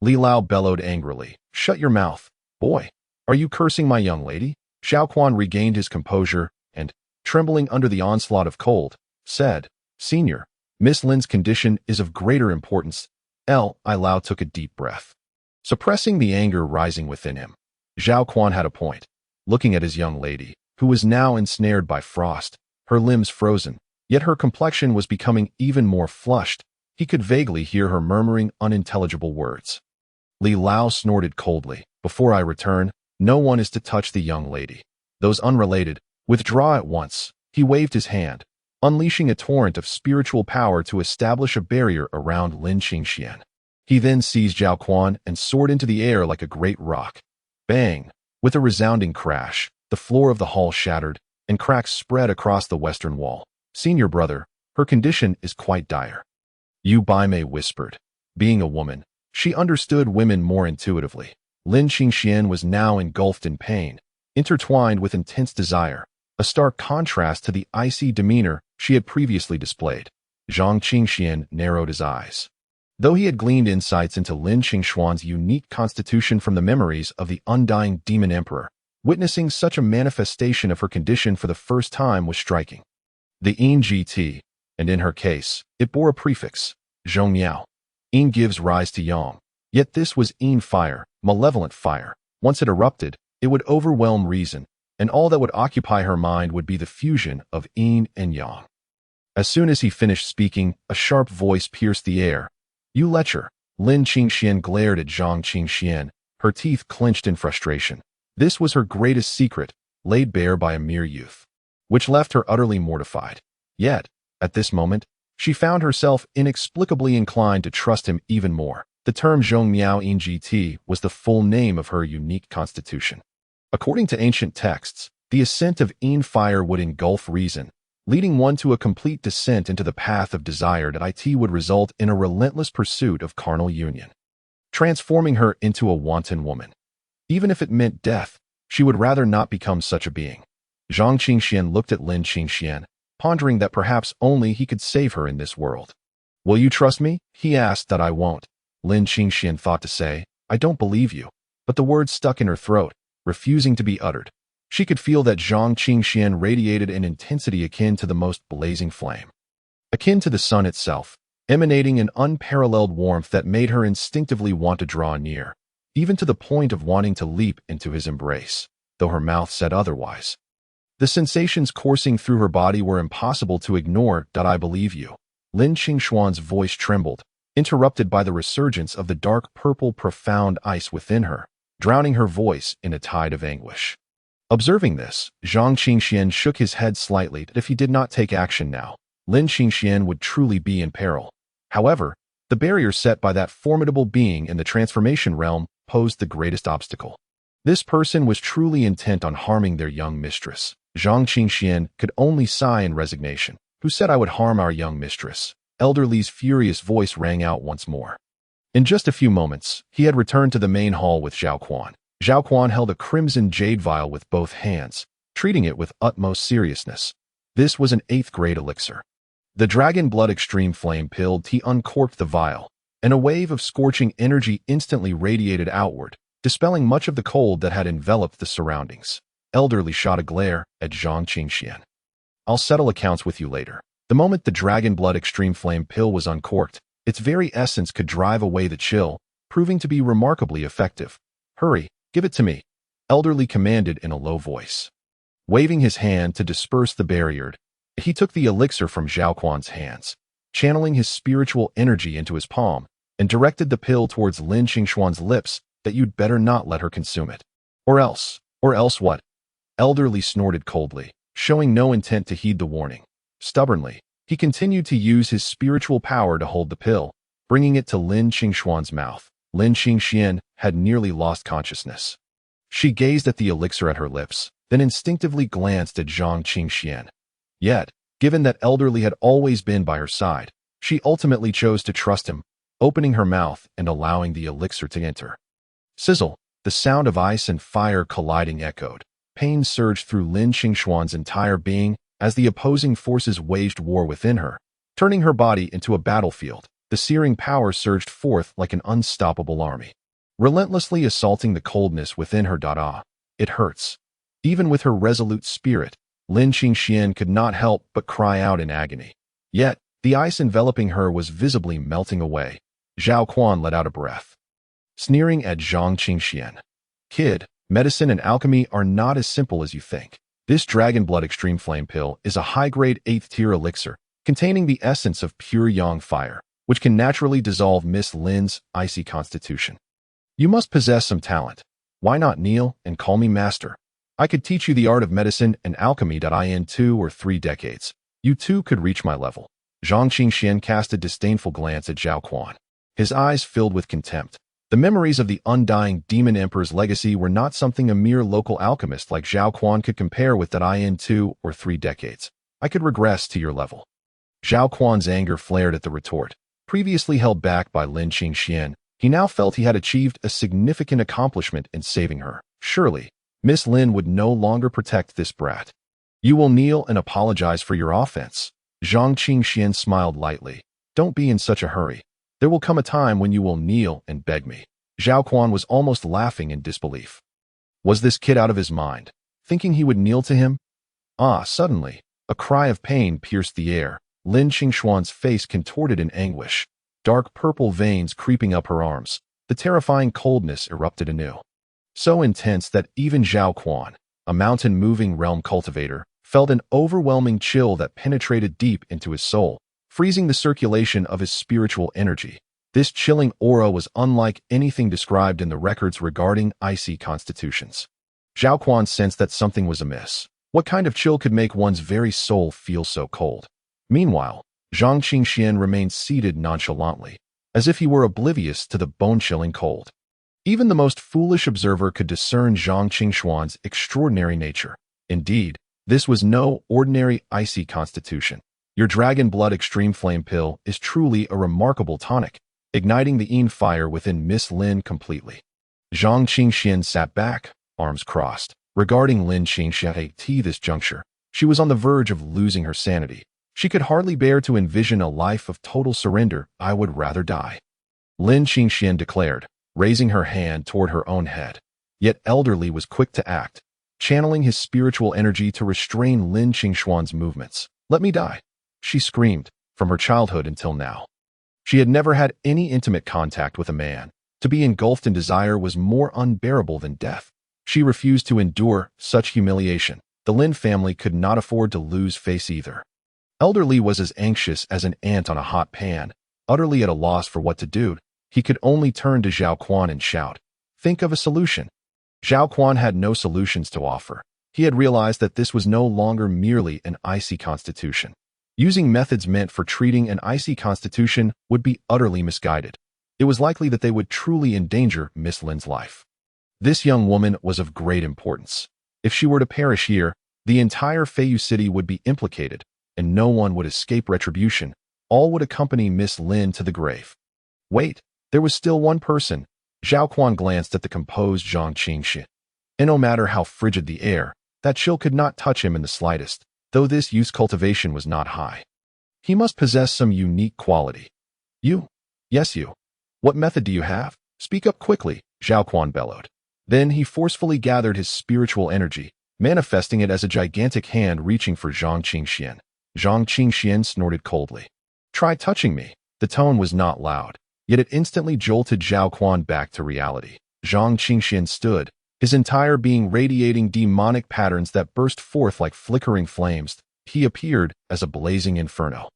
Li Lao bellowed angrily, "Shut your mouth, boy! Are you cursing my young lady?" Zhao Quan regained his composure and, trembling under the onslaught of cold, said, "Senior, Miss Lin's condition is of greater importance." Li Lao took a deep breath, suppressing the anger rising within him. Zhao Quan had a point. Looking at his young lady, who was now ensnared by frost, her limbs frozen, yet her complexion was becoming even more flushed, he could vaguely hear her murmuring unintelligible words. Li Lao snorted coldly, "Before I return, no one is to touch the young lady. Those unrelated, withdraw at once." He waved his hand, unleashing a torrent of spiritual power to establish a barrier around Lin Qingxian. He then seized Zhao Quan and soared into the air like a great rock. Bang! With a resounding crash, the floor of the hall shattered, and cracks spread across the western wall. "Senior brother, her condition is quite dire," Yu Baimei whispered. Being a woman, she understood women more intuitively. Lin Qingxian was now engulfed in pain, intertwined with intense desire, a stark contrast to the icy demeanor she had previously displayed. Zhang Qingxian narrowed his eyes. Though he had gleaned insights into Lin Qingxuan's unique constitution from the memories of the undying demon emperor, witnessing such a manifestation of her condition for the first time was striking. The Yin GT, and in her case, it bore a prefix, Zhongyao. Yin gives rise to Yang. Yet this was Yin fire, malevolent fire. Once it erupted, it would overwhelm reason, and all that would occupy her mind would be the fusion of Yin and Yang. As soon as he finished speaking, a sharp voice pierced the air. "You lecher!" Lin Qingxian glared at Zhang Qingxian, her teeth clenched in frustration. This was her greatest secret, laid bare by a mere youth, which left her utterly mortified. Yet, at this moment, she found herself inexplicably inclined to trust him even more. The term Zhongmiao Yin GT was the full name of her unique constitution. According to ancient texts, the ascent of Yin fire would engulf reason, leading one to a complete descent into the path of desire that would result in a relentless pursuit of carnal union, transforming her into a wanton woman. Even if it meant death, she would rather not become such a being. Zhang Qingxian looked at Lin Qingxian, pondering that perhaps only he could save her in this world. "Will you trust me?" he asked. "That I won't," Lin Qingxian thought to say. "I don't believe you," but the words stuck in her throat, refusing to be uttered. She could feel that Zhang Qingxian radiated an intensity akin to the most blazing flame, akin to the sun itself, emanating an unparalleled warmth that made her instinctively want to draw near, even to the point of wanting to leap into his embrace, though her mouth said otherwise. The sensations coursing through her body were impossible to ignore. "I believe you." Lin Qingxuan's voice trembled, interrupted by the resurgence of the dark purple profound ice within her, drowning her voice in a tide of anguish. Observing this, Zhang Qingxian shook his head slightly that if he did not take action now, Lin Qingxian would truly be in peril. However, the barrier set by that formidable being in the transformation realm posed the greatest obstacle. This person was truly intent on harming their young mistress. Zhang Qingxian could only sigh in resignation. "Who said I would harm our young mistress?" Elder Li's furious voice rang out once more. In just a few moments, he had returned to the main hall with Zhao Quan. Zhao Quan held a crimson jade vial with both hands, treating it with utmost seriousness. This was an 8th-grade elixir. The Dragon Blood Extreme Flame Pill. He uncorked the vial, and a wave of scorching energy instantly radiated outward, dispelling much of the cold that had enveloped the surroundings. Elder Li shot a glare at Zhang Qingxian. "I'll settle accounts with you later." The moment the Dragon Blood Extreme Flame Pill was uncorked, its very essence could drive away the chill, proving to be remarkably effective. "Hurry, give it to me," Elderly commanded in a low voice. Waving his hand to disperse the barrier, he took the elixir from Zhao Quan's hands, channeling his spiritual energy into his palm, and directed the pill towards Lin Qingshuan's lips that you'd better not let her consume it. Or else what? Elderly snorted coldly, showing no intent to heed the warning. Stubbornly, he continued to use his spiritual power to hold the pill, bringing it to Lin Qingshuan's mouth. Lin Qingxian had nearly lost consciousness. She gazed at the elixir at her lips, then instinctively glanced at Zhang Qingxian. Yet, given that Elderly had always been by her side, she ultimately chose to trust him, opening her mouth and allowing the elixir to enter. Sizzle, the sound of ice and fire colliding echoed. Pain surged through Lin Qingshuan's entire being as the opposing forces waged war within her, turning her body into a battlefield. The searing power surged forth like an unstoppable army, relentlessly assaulting the coldness within her. It hurts. Even with her resolute spirit, Lin Qingxian could not help but cry out in agony. Yet, the ice enveloping her was visibly melting away. Zhao Quan let out a breath, sneering at Zhang Qingxian. "Kid, medicine and alchemy are not as simple as you think. This Dragon Blood Extreme Flame Pill is a high-grade 8th-tier elixir containing the essence of pure yang fire, which can naturally dissolve Miss Lin's icy constitution. You must possess some talent. Why not kneel and call me master? I could teach you the art of medicine and alchemy. In 2 or 3 decades, you too could reach my level." Zhang Qingxian cast a disdainful glance at Zhao Quan. His eyes filled with contempt. The memories of the undying Demon Emperor's legacy were not something a mere local alchemist like Zhao Quan could compare with. In 2 or 3 decades, I could regress to your level. Zhao Quan's anger flared at the retort. Previously held back by Lin Qingxian, he now felt he had achieved a significant accomplishment in saving her. Surely, Miss Lin would no longer protect this brat. "You will kneel and apologize for your offense." Zhang Qingxian smiled lightly. "Don't be in such a hurry. There will come a time when you will kneel and beg me." Zhao Quan was almost laughing in disbelief. Was this kid out of his mind, thinking he would kneel to him? Suddenly, a cry of pain pierced the air. Lin Qingshuan's face contorted in anguish, dark purple veins creeping up her arms. The terrifying coldness erupted anew, so intense that even Zhao Quan, a mountain-moving realm cultivator, felt an overwhelming chill that penetrated deep into his soul, freezing the circulation of his spiritual energy. This chilling aura was unlike anything described in the records regarding icy constitutions. Zhao Quan sensed that something was amiss. What kind of chill could make one's very soul feel so cold? Meanwhile, Zhang Qingxian remained seated nonchalantly, as if he were oblivious to the bone-chilling cold. Even the most foolish observer could discern Zhang Qingshuan's extraordinary nature. Indeed, this was no ordinary icy constitution. Your Dragon Blood Extreme Flame Pill is truly a remarkable tonic, igniting the Yin fire within Miss Lin completely. Zhang Qingxian sat back, arms crossed, regarding Lin Qingxian. At this juncture, she was on the verge of losing her sanity. She could hardly bear to envision a life of total surrender. "I would rather die," Lin Qingxian declared, raising her hand toward her own head. Yet Elderly was quick to act, channeling his spiritual energy to restrain Lin Qingshuan's movements. "Let me die," she screamed. From her childhood until now, she had never had any intimate contact with a man. To be engulfed in desire was more unbearable than death. She refused to endure such humiliation. The Lin family could not afford to lose face either. Elderly was as anxious as an ant on a hot pan, utterly at a loss for what to do. He could only turn to Zhao Quan and shout, "Think of a solution." Zhao Quan had no solutions to offer. He had realized that this was no longer merely an icy constitution. Using methods meant for treating an icy constitution would be utterly misguided. It was likely that they would truly endanger Miss Lin's life. This young woman was of great importance. If she were to perish here, the entire Feiyu city would be implicated, and no one would escape retribution. All would accompany Miss Lin to the grave. Wait, there was still one person. Zhao Quan glanced at the composed Zhang Qingxian. And no matter how frigid the air, that chill could not touch him in the slightest, though this youth's cultivation was not high. He must possess some unique quality. "You? Yes, you. What method do you have? Speak up quickly," Zhao Quan bellowed. Then he forcefully gathered his spiritual energy, manifesting it as a gigantic hand reaching for Zhang Qingxian. Zhang Qingxian snorted coldly. "Try touching me." The tone was not loud, yet it instantly jolted Zhao Quan back to reality. Zhang Qingxian stood, his entire being radiating demonic patterns that burst forth like flickering flames. He appeared as a blazing inferno,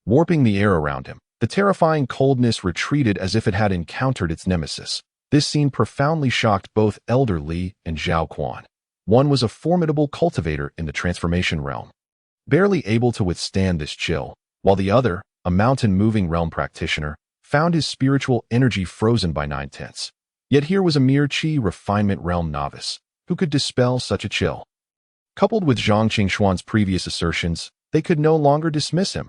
warping the air around him. The terrifying coldness retreated as if it had encountered its nemesis. This scene profoundly shocked both Elder Li and Zhao Quan. One was a formidable cultivator in the transformation realm, barely able to withstand this chill, while the other, a mountain-moving realm practitioner, found his spiritual energy frozen by 9/10. Yet here was a mere Qi refinement realm novice, who could dispel such a chill. Coupled with Zhang Qingxuan's previous assertions, they could no longer dismiss him.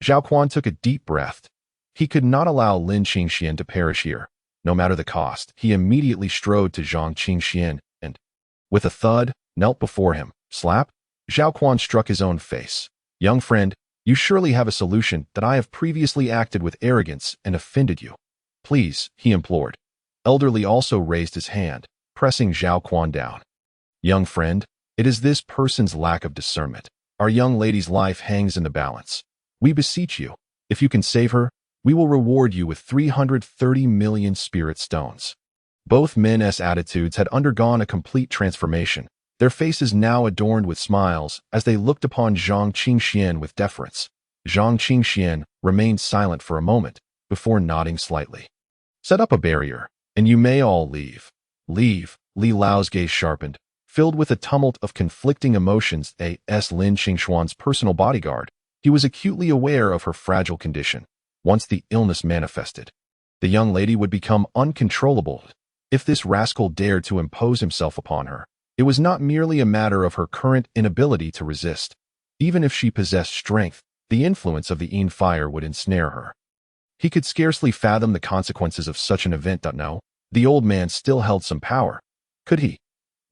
Zhao Quan took a deep breath. He could not allow Lin Qingxian to perish here, no matter the cost. He immediately strode to Zhang Qingxian and, with a thud, knelt before him. Slap! Zhao Quan struck his own face. Young friend, you surely have a solution that I have previously acted with arrogance and offended you. Please, he implored. Elderly also raised his hand, pressing Zhao Quan down. Young friend, it is this person's lack of discernment. Our young lady's life hangs in the balance. We beseech you, if you can save her, we will reward you with 330 million spirit stones. Both men's attitudes had undergone a complete transformation, their faces now adorned with smiles as they looked upon Zhang Qingxian with deference. Zhang Qingxian remained silent for a moment, before nodding slightly. Set up a barrier, and you may all leave. Leave, Li Lao's gaze sharpened, filled with a tumult of conflicting emotions. As Lin Qingxuan's personal bodyguard, he was acutely aware of her fragile condition. Once the illness manifested, the young lady would become uncontrollable. If this rascal dared to impose himself upon her, it was not merely a matter of her current inability to resist. Even if she possessed strength, the influence of the Yin fire would ensnare her. He could scarcely fathom the consequences of such an event. No, the old man still held some power. Could he?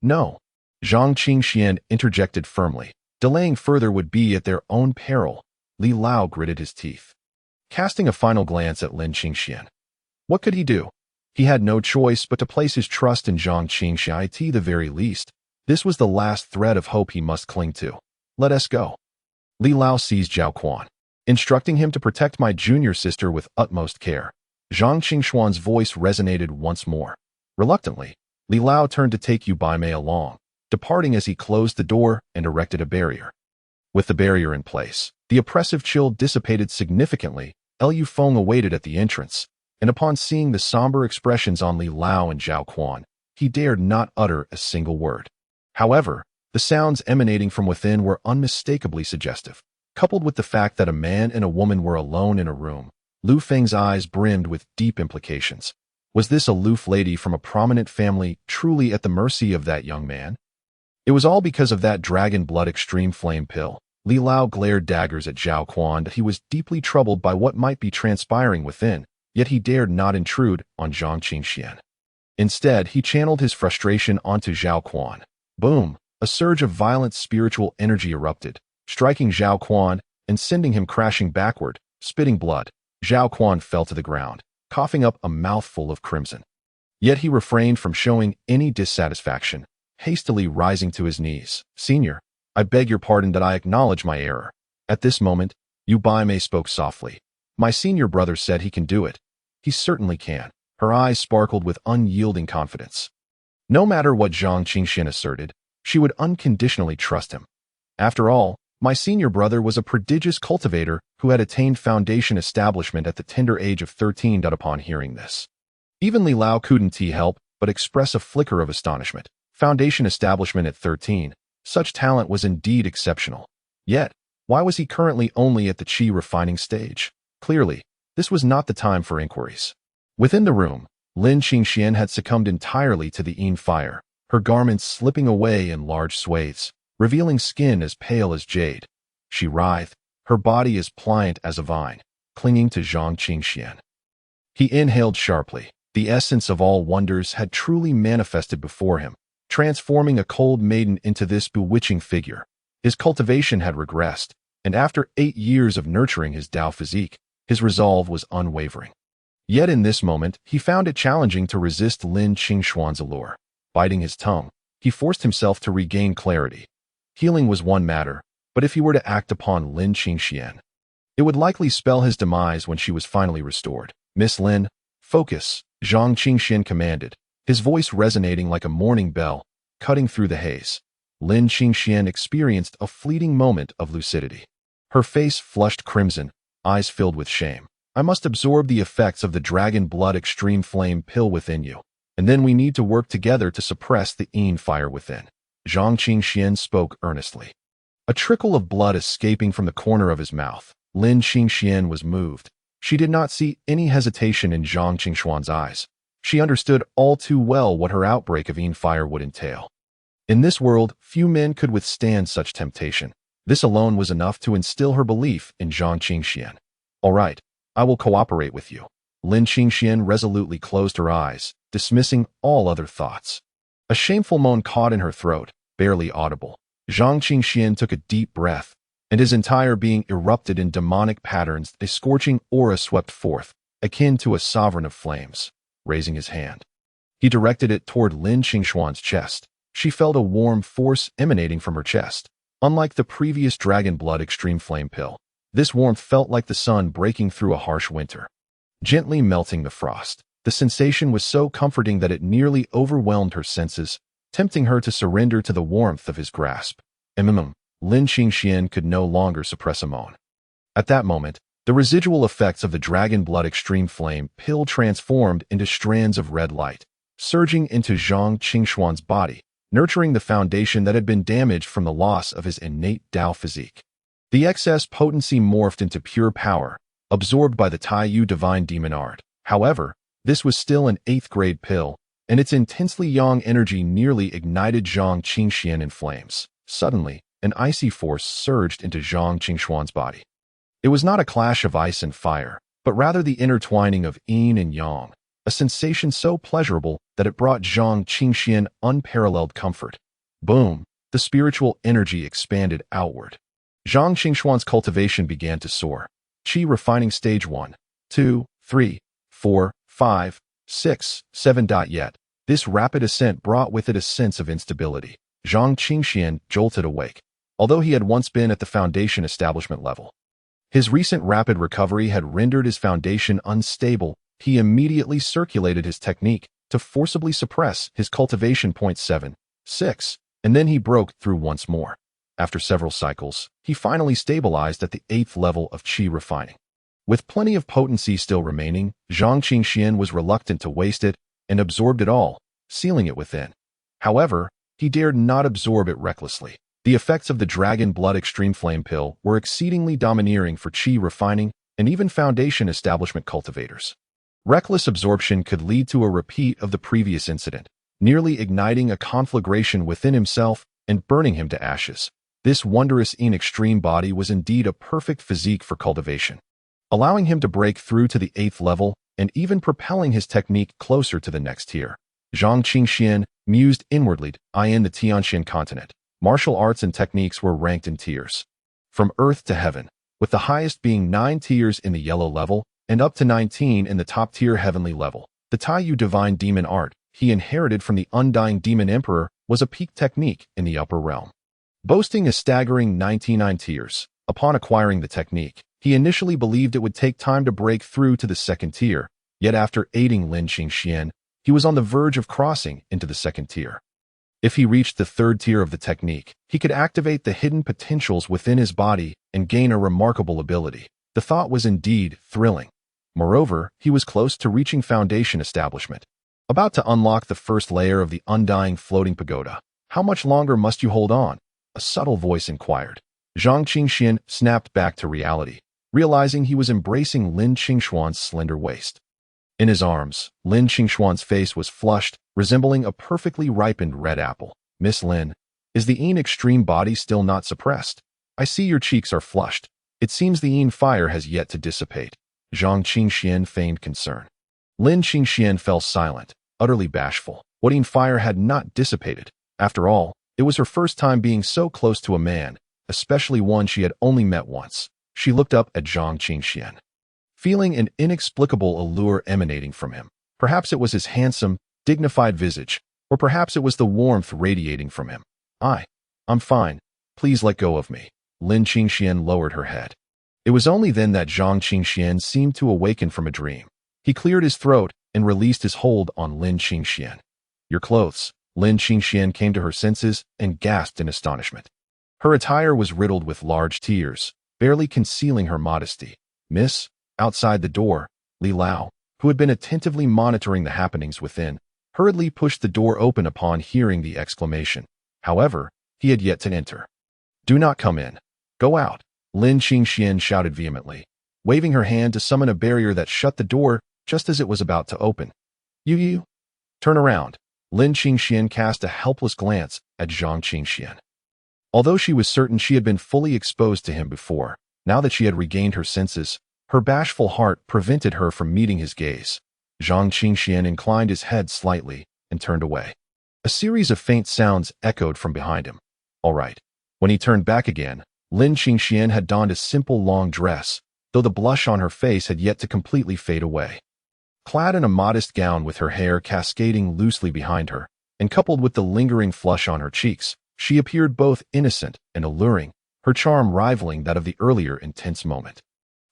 No. Zhang Qingxian interjected firmly. Delaying further would be at their own peril. Li Lao gritted his teeth, casting a final glance at Lin Qingxian. What could he do? He had no choice but to place his trust in Zhang Qingxian at the very least. This was the last thread of hope he must cling to. Let us go. Li Lao seized Zhao Quan, instructing him to protect my junior sister with utmost care. Zhang Qingxuan's voice resonated once more. Reluctantly, Li Lao turned to take Yu Baimei along, departing as he closed the door and erected a barrier. With the barrier in place, the oppressive chill dissipated significantly. Liu Feng awaited at the entrance, and upon seeing the somber expressions on Li Lao and Zhao Quan, he dared not utter a single word. However, the sounds emanating from within were unmistakably suggestive. Coupled with the fact that a man and a woman were alone in a room, Lu Feng's eyes brimmed with deep implications. Was this aloof lady from a prominent family truly at the mercy of that young man? It was all because of that dragon blood extreme flame pill. Li Lao glared daggers at Zhao Quan. He was deeply troubled by what might be transpiring within, yet he dared not intrude on Zhang Qingxian. Instead, he channeled his frustration onto Zhao Quan. Boom! A surge of violent spiritual energy erupted, striking Zhao Quan and sending him crashing backward, spitting blood. Zhao Quan fell to the ground, coughing up a mouthful of crimson. Yet he refrained from showing any dissatisfaction, hastily rising to his knees. Senior, I beg your pardon that I acknowledge my error. At this moment, Yu Baimei spoke softly. My senior brother said he can do it. He certainly can. Her eyes sparkled with unyielding confidence. No matter what Zhang Qingxian asserted, she would unconditionally trust him. After all, my senior brother was a prodigious cultivator who had attained foundation establishment at the tender age of 13. Upon hearing this, even Li Lao couldn't help but express a flicker of astonishment. Foundation establishment at 13. Such talent was indeed exceptional. Yet, why was he currently only at the Qi refining stage? Clearly, this was not the time for inquiries. Within the room, Lin Qingxian had succumbed entirely to the Yin fire, her garments slipping away in large swathes, revealing skin as pale as jade. She writhed, her body as pliant as a vine, clinging to Zhang Qingxian. He inhaled sharply. The essence of all wonders had truly manifested before him, transforming a cold maiden into this bewitching figure. His cultivation had regressed, and after 8 years of nurturing his Dao physique, his resolve was unwavering. Yet in this moment, he found it challenging to resist Lin Qingxuan's allure. Biting his tongue, he forced himself to regain clarity. Healing was one matter, but if he were to act upon Lin Qingxian, it would likely spell his demise when she was finally restored. Miss Lin, focus, Zhang Qingxian commanded, his voice resonating like a morning bell, cutting through the haze. Lin Qingxian experienced a fleeting moment of lucidity. Her face flushed crimson, eyes filled with shame. I must absorb the effects of the dragon blood extreme flame pill within you, and then we need to work together to suppress the Yin fire within. Zhang Qingxian spoke earnestly. A trickle of blood escaping from the corner of his mouth. Lin Qingxian was moved. She did not see any hesitation in Zhang Qingxuan's eyes. She understood all too well what her outbreak of Yin fire would entail. In this world, few men could withstand such temptation. This alone was enough to instill her belief in Zhang Qingxian. All right, I will cooperate with you. Lin Qingxian resolutely closed her eyes, dismissing all other thoughts. A shameful moan caught in her throat, barely audible. Zhang Qingxian took a deep breath, and his entire being erupted in demonic patterns. A scorching aura swept forth, akin to a sovereign of flames. Raising his hand, he directed it toward Lin Qingxuan's chest. She felt a warm force emanating from her chest. Unlike the previous dragon blood extreme flame pill, this warmth felt like the sun breaking through a harsh winter, gently melting the frost. The sensation was so comforting that it nearly overwhelmed her senses, tempting her to surrender to the warmth of his grasp. Lin Qingxian could no longer suppress a moan. At that moment, the residual effects of the dragon blood extreme flame pill transformed into strands of red light, surging into Zhang Qingxuan's body, nurturing the foundation that had been damaged from the loss of his innate Dao physique. The excess potency morphed into pure power, absorbed by the Taiyu divine demon art. However, this was still an 8th-grade pill, and its intensely yang energy nearly ignited Zhang Qingxian in flames. Suddenly, an icy force surged into Zhang Qingxuan's body. It was not a clash of ice and fire, but rather the intertwining of yin and yang, a sensation so pleasurable that it brought Zhang Qingxian unparalleled comfort. Boom! The spiritual energy expanded outward. Zhang Qingxuan's cultivation began to soar. Qi refining stage 1, 2, 3, 4, 5, 6, 7. Yet, this rapid ascent brought with it a sense of instability. Zhang Qingxian jolted awake, although he had once been at the foundation establishment level. His recent rapid recovery had rendered his foundation unstable. He immediately circulated his technique to forcibly suppress his cultivation. 7, 6, and then he broke through once more. After several cycles, he finally stabilized at the 8th level of Qi refining. With plenty of potency still remaining, Zhang Qingxian was reluctant to waste it and absorbed it all, sealing it within. However, he dared not absorb it recklessly. The effects of the dragon blood extreme flame pill were exceedingly domineering for Qi refining and even foundation establishment cultivators. Reckless absorption could lead to a repeat of the previous incident, nearly igniting a conflagration within himself and burning him to ashes. This wondrous in extreme body was indeed a perfect physique for cultivation, allowing him to break through to the 8th level and even propelling his technique closer to the next tier. Zhang Qingxian mused inwardly. In the Tianxian continent, martial arts and techniques were ranked in tiers, from earth to heaven, with the highest being 9 tiers in the yellow level and up to 19 in the top tier heavenly level. The Taiyu divine demon art he inherited from the undying demon emperor was a peak technique in the upper realm, boasting a staggering 99 tiers. Upon acquiring the technique, he initially believed it would take time to break through to the 2nd tier, yet after aiding Lin Qingxian, he was on the verge of crossing into the 2nd tier. If he reached the 3rd tier of the technique, he could activate the hidden potentials within his body and gain a remarkable ability. The thought was indeed thrilling. Moreover, he was close to reaching foundation establishment, about to unlock the first layer of the undying floating pagoda. How much longer must you hold on? A subtle voice inquired. Zhang Qingxian snapped back to reality, realizing he was embracing Lin Qingxuan's slender waist. In his arms, Lin Qingxuan's face was flushed, resembling a perfectly ripened red apple. Miss Lin, is the Yin extreme body still not suppressed? I see your cheeks are flushed. It seems the Yin fire has yet to dissipate. Zhang Qingxian feigned concern. Lin Qingxian fell silent, utterly bashful. What Yin fire had not dissipated? After all, it was her first time being so close to a man, especially one she had only met once. She looked up at Zhang Qingxian, feeling an inexplicable allure emanating from him. Perhaps it was his handsome, dignified visage, or perhaps it was the warmth radiating from him. I'm fine. Please let go of me. Lin Qingxian lowered her head. It was only then that Zhang Qingxian seemed to awaken from a dream. He cleared his throat and released his hold on Lin Qingxian. Your clothes. Lin Qingxian came to her senses and gasped in astonishment. Her attire was riddled with large tears, barely concealing her modesty. Miss, outside the door, Li Lao, who had been attentively monitoring the happenings within, hurriedly pushed the door open upon hearing the exclamation. However, he had yet to enter. Do not come in. Go out, Lin Qingxian shouted vehemently, waving her hand to summon a barrier that shut the door just as it was about to open. You. Turn around. Lin Qingxian cast a helpless glance at Zhang Qingxian. Although she was certain she had been fully exposed to him before, now that she had regained her senses, her bashful heart prevented her from meeting his gaze. Zhang Qingxian inclined his head slightly and turned away. A series of faint sounds echoed from behind him. All right. When he turned back again, Lin Qingxian had donned a simple long dress, though the blush on her face had yet to completely fade away. Clad in a modest gown with her hair cascading loosely behind her, and coupled with the lingering flush on her cheeks, she appeared both innocent and alluring, her charm rivaling that of the earlier intense moment.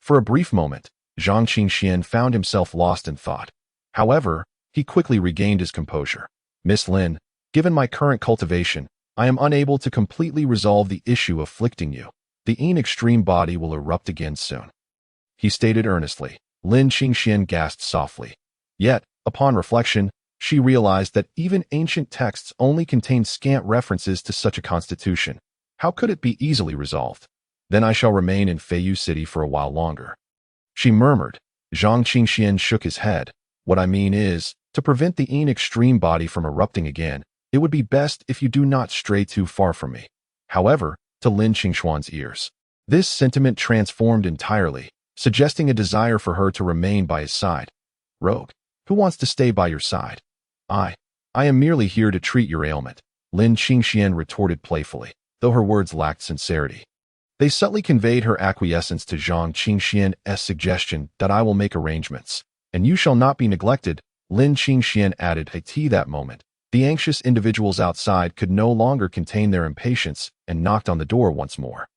For a brief moment, Zhang Qingxian found himself lost in thought. However, he quickly regained his composure. Miss Lin, given my current cultivation, I am unable to completely resolve the issue afflicting you. The extreme body will erupt again soon, he stated earnestly. Lin Qingxian gasped softly. Yet, upon reflection, she realized that even ancient texts only contained scant references to such a constitution. How could it be easily resolved? Then I shall remain in Feiyu City for a while longer, she murmured. Zhang Qingxian shook his head. What I mean is, to prevent the extreme body from erupting again, it would be best if you do not stray too far from me. However, to Lin Qingxuan's ears, this sentiment transformed entirely, suggesting a desire for her to remain by his side. Rogue, who wants to stay by your side? I am merely here to treat your ailment, Lin Qingxian retorted playfully, though her words lacked sincerity. They subtly conveyed her acquiescence to Zhang Qingxian's suggestion that I will make arrangements, and you shall not be neglected, Lin Qingxian added. At that moment, the anxious individuals outside could no longer contain their impatience and knocked on the door once more.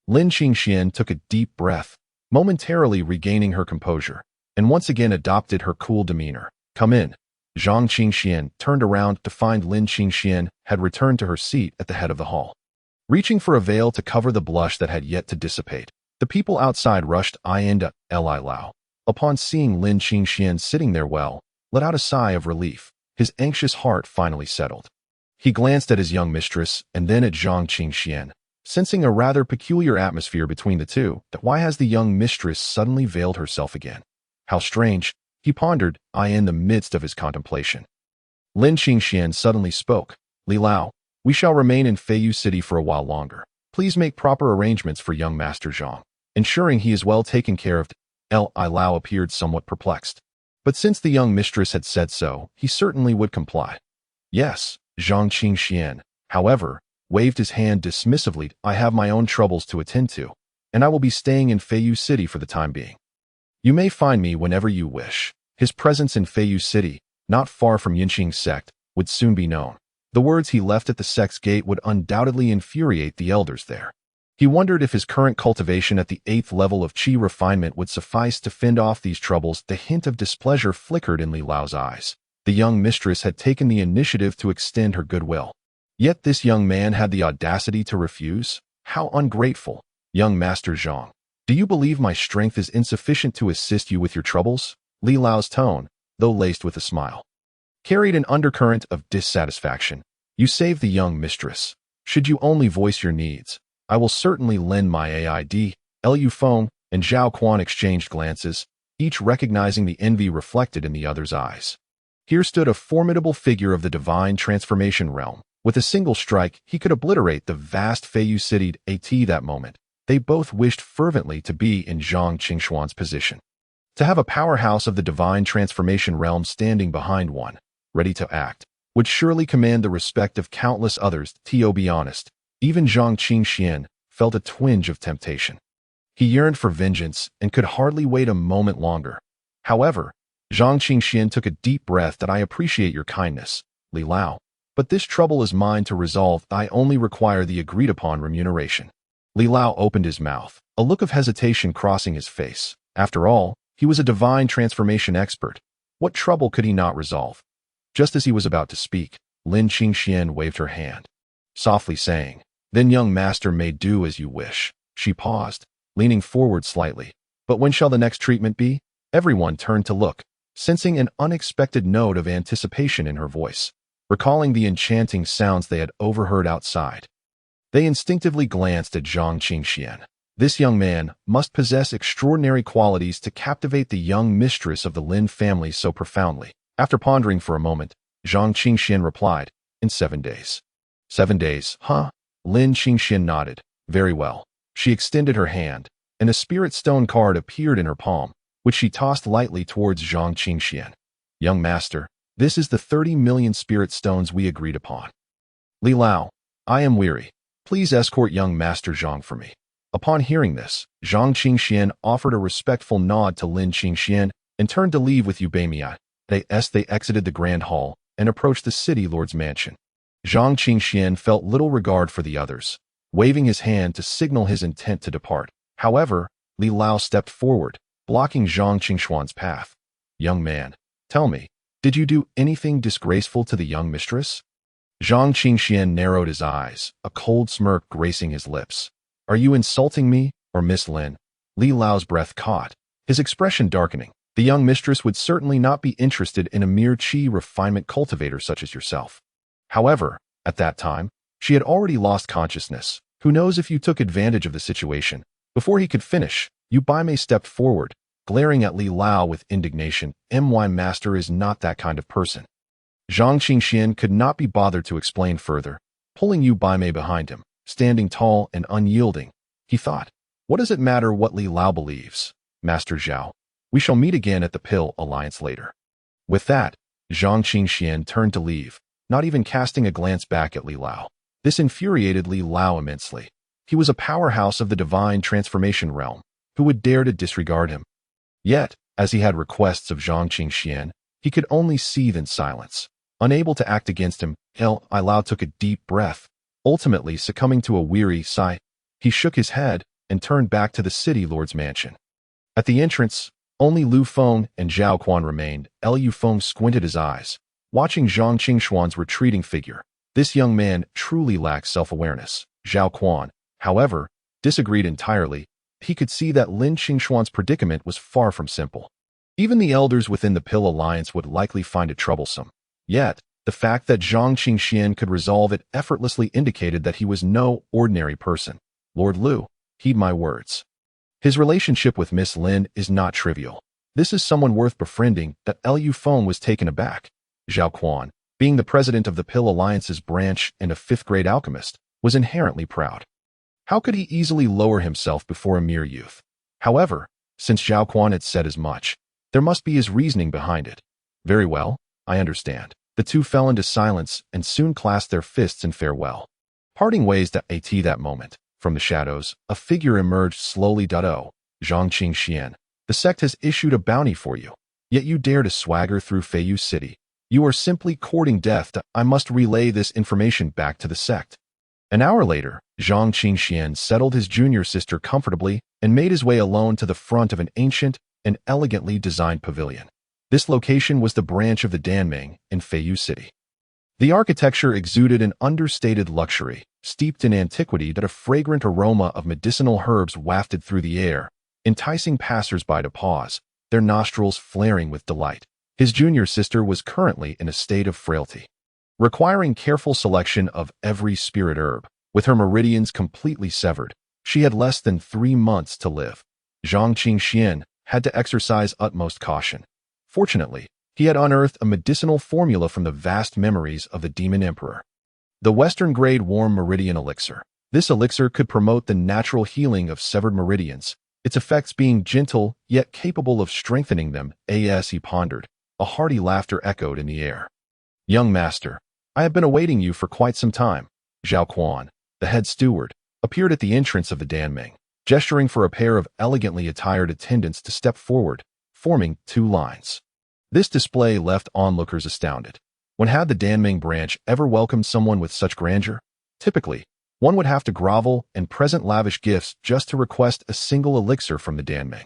Lin Qingxian took a deep breath, momentarily regaining her composure, and once again adopted her cool demeanor. Come in. Zhang Qingxian turned around to find Lin Qingxian had returned to her seat at the head of the hall. Reaching for a veil to cover the blush that had yet to dissipate, the people outside rushed into Li Lao. Upon seeing Lin Qingxian sitting there let out a sigh of relief. His anxious heart finally settled. He glanced at his young mistress and then at Zhang Qingxian, sensing a rather peculiar atmosphere between the two. Why has the young mistress suddenly veiled herself again? How strange, he pondered, in the midst of his contemplation. Lin Qingxian suddenly spoke. Li Lao, we shall remain in Feiyu City for a while longer. Please make proper arrangements for young Master Zhang, ensuring he is well taken care of. Li Lao appeared somewhat perplexed. But since the young mistress had said so, he certainly would comply. Yes, Zhang Qingxian, however, waved his hand dismissively. I have my own troubles to attend to, and I will be staying in Feiyu City for the time being. You may find me whenever you wish. His presence in Feiyu City, not far from Yinqing's sect, would soon be known. The words he left at the sect's gate would undoubtedly infuriate the elders there. He wondered if his current cultivation at the 8th level of qi refinement would suffice to fend off these troubles. The hint of displeasure flickered in Li Lao's eyes. The young mistress had taken the initiative to extend her goodwill. Yet this young man had the audacity to refuse? How ungrateful. Young Master Zhang, do you believe my strength is insufficient to assist you with your troubles? Li Lao's tone, though laced with a smile, carried an undercurrent of dissatisfaction. You saved the young mistress. Should you only voice your needs, I will certainly lend my aid. Liu Feng and Zhao Quan exchanged glances, each recognizing the envy reflected in the other's eyes. Here stood a formidable figure of the divine transformation realm. With a single strike, he could obliterate the vast Feiyu City. At that moment, they both wished fervently to be in Zhang Qingxuan's position. To have a powerhouse of the divine transformation realm standing behind one, ready to act, would surely command the respect of countless others. To be honest, even Zhang Qingxian felt a twinge of temptation. He yearned for vengeance and could hardly wait a moment longer. However, Zhang Qingxian took a deep breath. I appreciate your kindness, Li Lao, but this trouble is mine to resolve. I only require the agreed-upon remuneration. Li Lao opened his mouth, a look of hesitation crossing his face. After all, He was a divine transformation expert. What trouble could he not resolve? Just as he was about to speak, Lin Qingxian waved her hand, softly saying, "Then young master may do as you wish." She paused, leaning forward slightly. "But when shall the next treatment be?" Everyone turned to look, sensing an unexpected note of anticipation in her voice, recalling the enchanting sounds they had overheard outside. They instinctively glanced at Zhang Qingxian. This young man must possess extraordinary qualities to captivate the young mistress of the Lin family so profoundly. After pondering for a moment, Zhang Qingxian replied, "In 7 days." 7 days, huh? Lin Qingxian nodded. "Very well." She extended her hand, and a spirit stone card appeared in her palm, which she tossed lightly towards Zhang Qingxian. "Young master, this is the 30 million spirit stones we agreed upon." "Li Lao, I am weary. Please escort young master Zhang for me." Upon hearing this, Zhang Qingxian offered a respectful nod to Lin Qingxian and turned to leave with Ubamiya. They exited the grand hall and approached the city lord's mansion. Zhang Qingxian felt little regard for the others, waving his hand to signal his intent to depart. However, Li Lao stepped forward, blocking Zhang Qingxuan's path. "Young man, tell me, did you do anything disgraceful to the young mistress?" Zhang Qingxian narrowed his eyes, a cold smirk gracing his lips. "Are you insulting me, or Miss Lin?" Li Lao's breath caught, his expression darkening. "The young mistress would certainly not be interested in a mere qi refinement cultivator such as yourself." However, at that time, she had already lost consciousness. Who knows if you took advantage of the situation? Before he could finish, Ubaime stepped forward, glaring at Li Lao with indignation. "My master is not that kind of person." Zhang Qingxian could not be bothered to explain further, pulling Ubaime behind him. Standing tall and unyielding, he thought, "What does it matter what Li Lao believes? Master Zhao, we shall meet again at the Pill Alliance later." With that, Zhang Qingxian turned to leave, not even casting a glance back at Li Lao. This infuriated Li Lao immensely. He was a powerhouse of the divine transformation realm. Who would dare to disregard him? Yet, as he had requests of Zhang Qingxian, he could only seethe in silence. Unable to act against him, Li Lao took a deep breath. Ultimately succumbing to a weary sigh, he shook his head and turned back to the city lord's mansion. At the entrance, only Lu Feng and Zhao Quan remained. Lu Feng squinted his eyes, watching Zhang Qingxuan's retreating figure. This young man truly lacked self-awareness. Zhao Quan, however, disagreed entirely. He could see that Lin Qingxuan's predicament was far from simple. Even the elders within the Pill Alliance would likely find it troublesome. Yet, the fact that Zhang Qingxian could resolve it effortlessly indicated that he was no ordinary person. "Lord Lu, heed my words. His relationship with Miss Lin is not trivial. This is someone worth befriending." That Lu Feng was taken aback. Zhao Quan, being the president of the Pill Alliance's branch and a fifth-grade alchemist, was inherently proud. How could he easily lower himself before a mere youth? However, since Zhao Quan had said as much, there must be his reasoning behind it. "Very well, I understand." The two fell into silence and soon clasped their fists in farewell. Parting ways at that moment. From the shadows, a figure emerged slowly. "Oh, Zhang Qingxian, the sect has issued a bounty for you, yet you dare to swagger through Feiyu City. You are simply courting death. I must relay this information back to the sect." An hour later, Zhang Qingxian settled his junior sister comfortably and made his way alone to the front of an ancient and elegantly designed pavilion. This location was the branch of the Danming in Feiyu City. The architecture exuded an understated luxury, steeped in antiquity. That a fragrant aroma of medicinal herbs wafted through the air, enticing passers-by to pause, their nostrils flaring with delight. His junior sister was currently in a state of frailty, requiring careful selection of every spirit herb. With her meridians completely severed, she had less than 3 months to live. Zhang Qingxian had to exercise utmost caution. Fortunately, he had unearthed a medicinal formula from the vast memories of the Demon Emperor. The Western-grade warm meridian elixir. This elixir could promote the natural healing of severed meridians, its effects being gentle yet capable of strengthening them. As he pondered, a hearty laughter echoed in the air. "Young master, I have been awaiting you for quite some time." Zhao Quan, the head steward, appeared at the entrance of the Danming, gesturing for a pair of elegantly attired attendants to step forward, forming 2 lines. This display left onlookers astounded. When had the Danming branch ever welcomed someone with such grandeur? Typically, one would have to grovel and present lavish gifts just to request a single elixir from the Danming.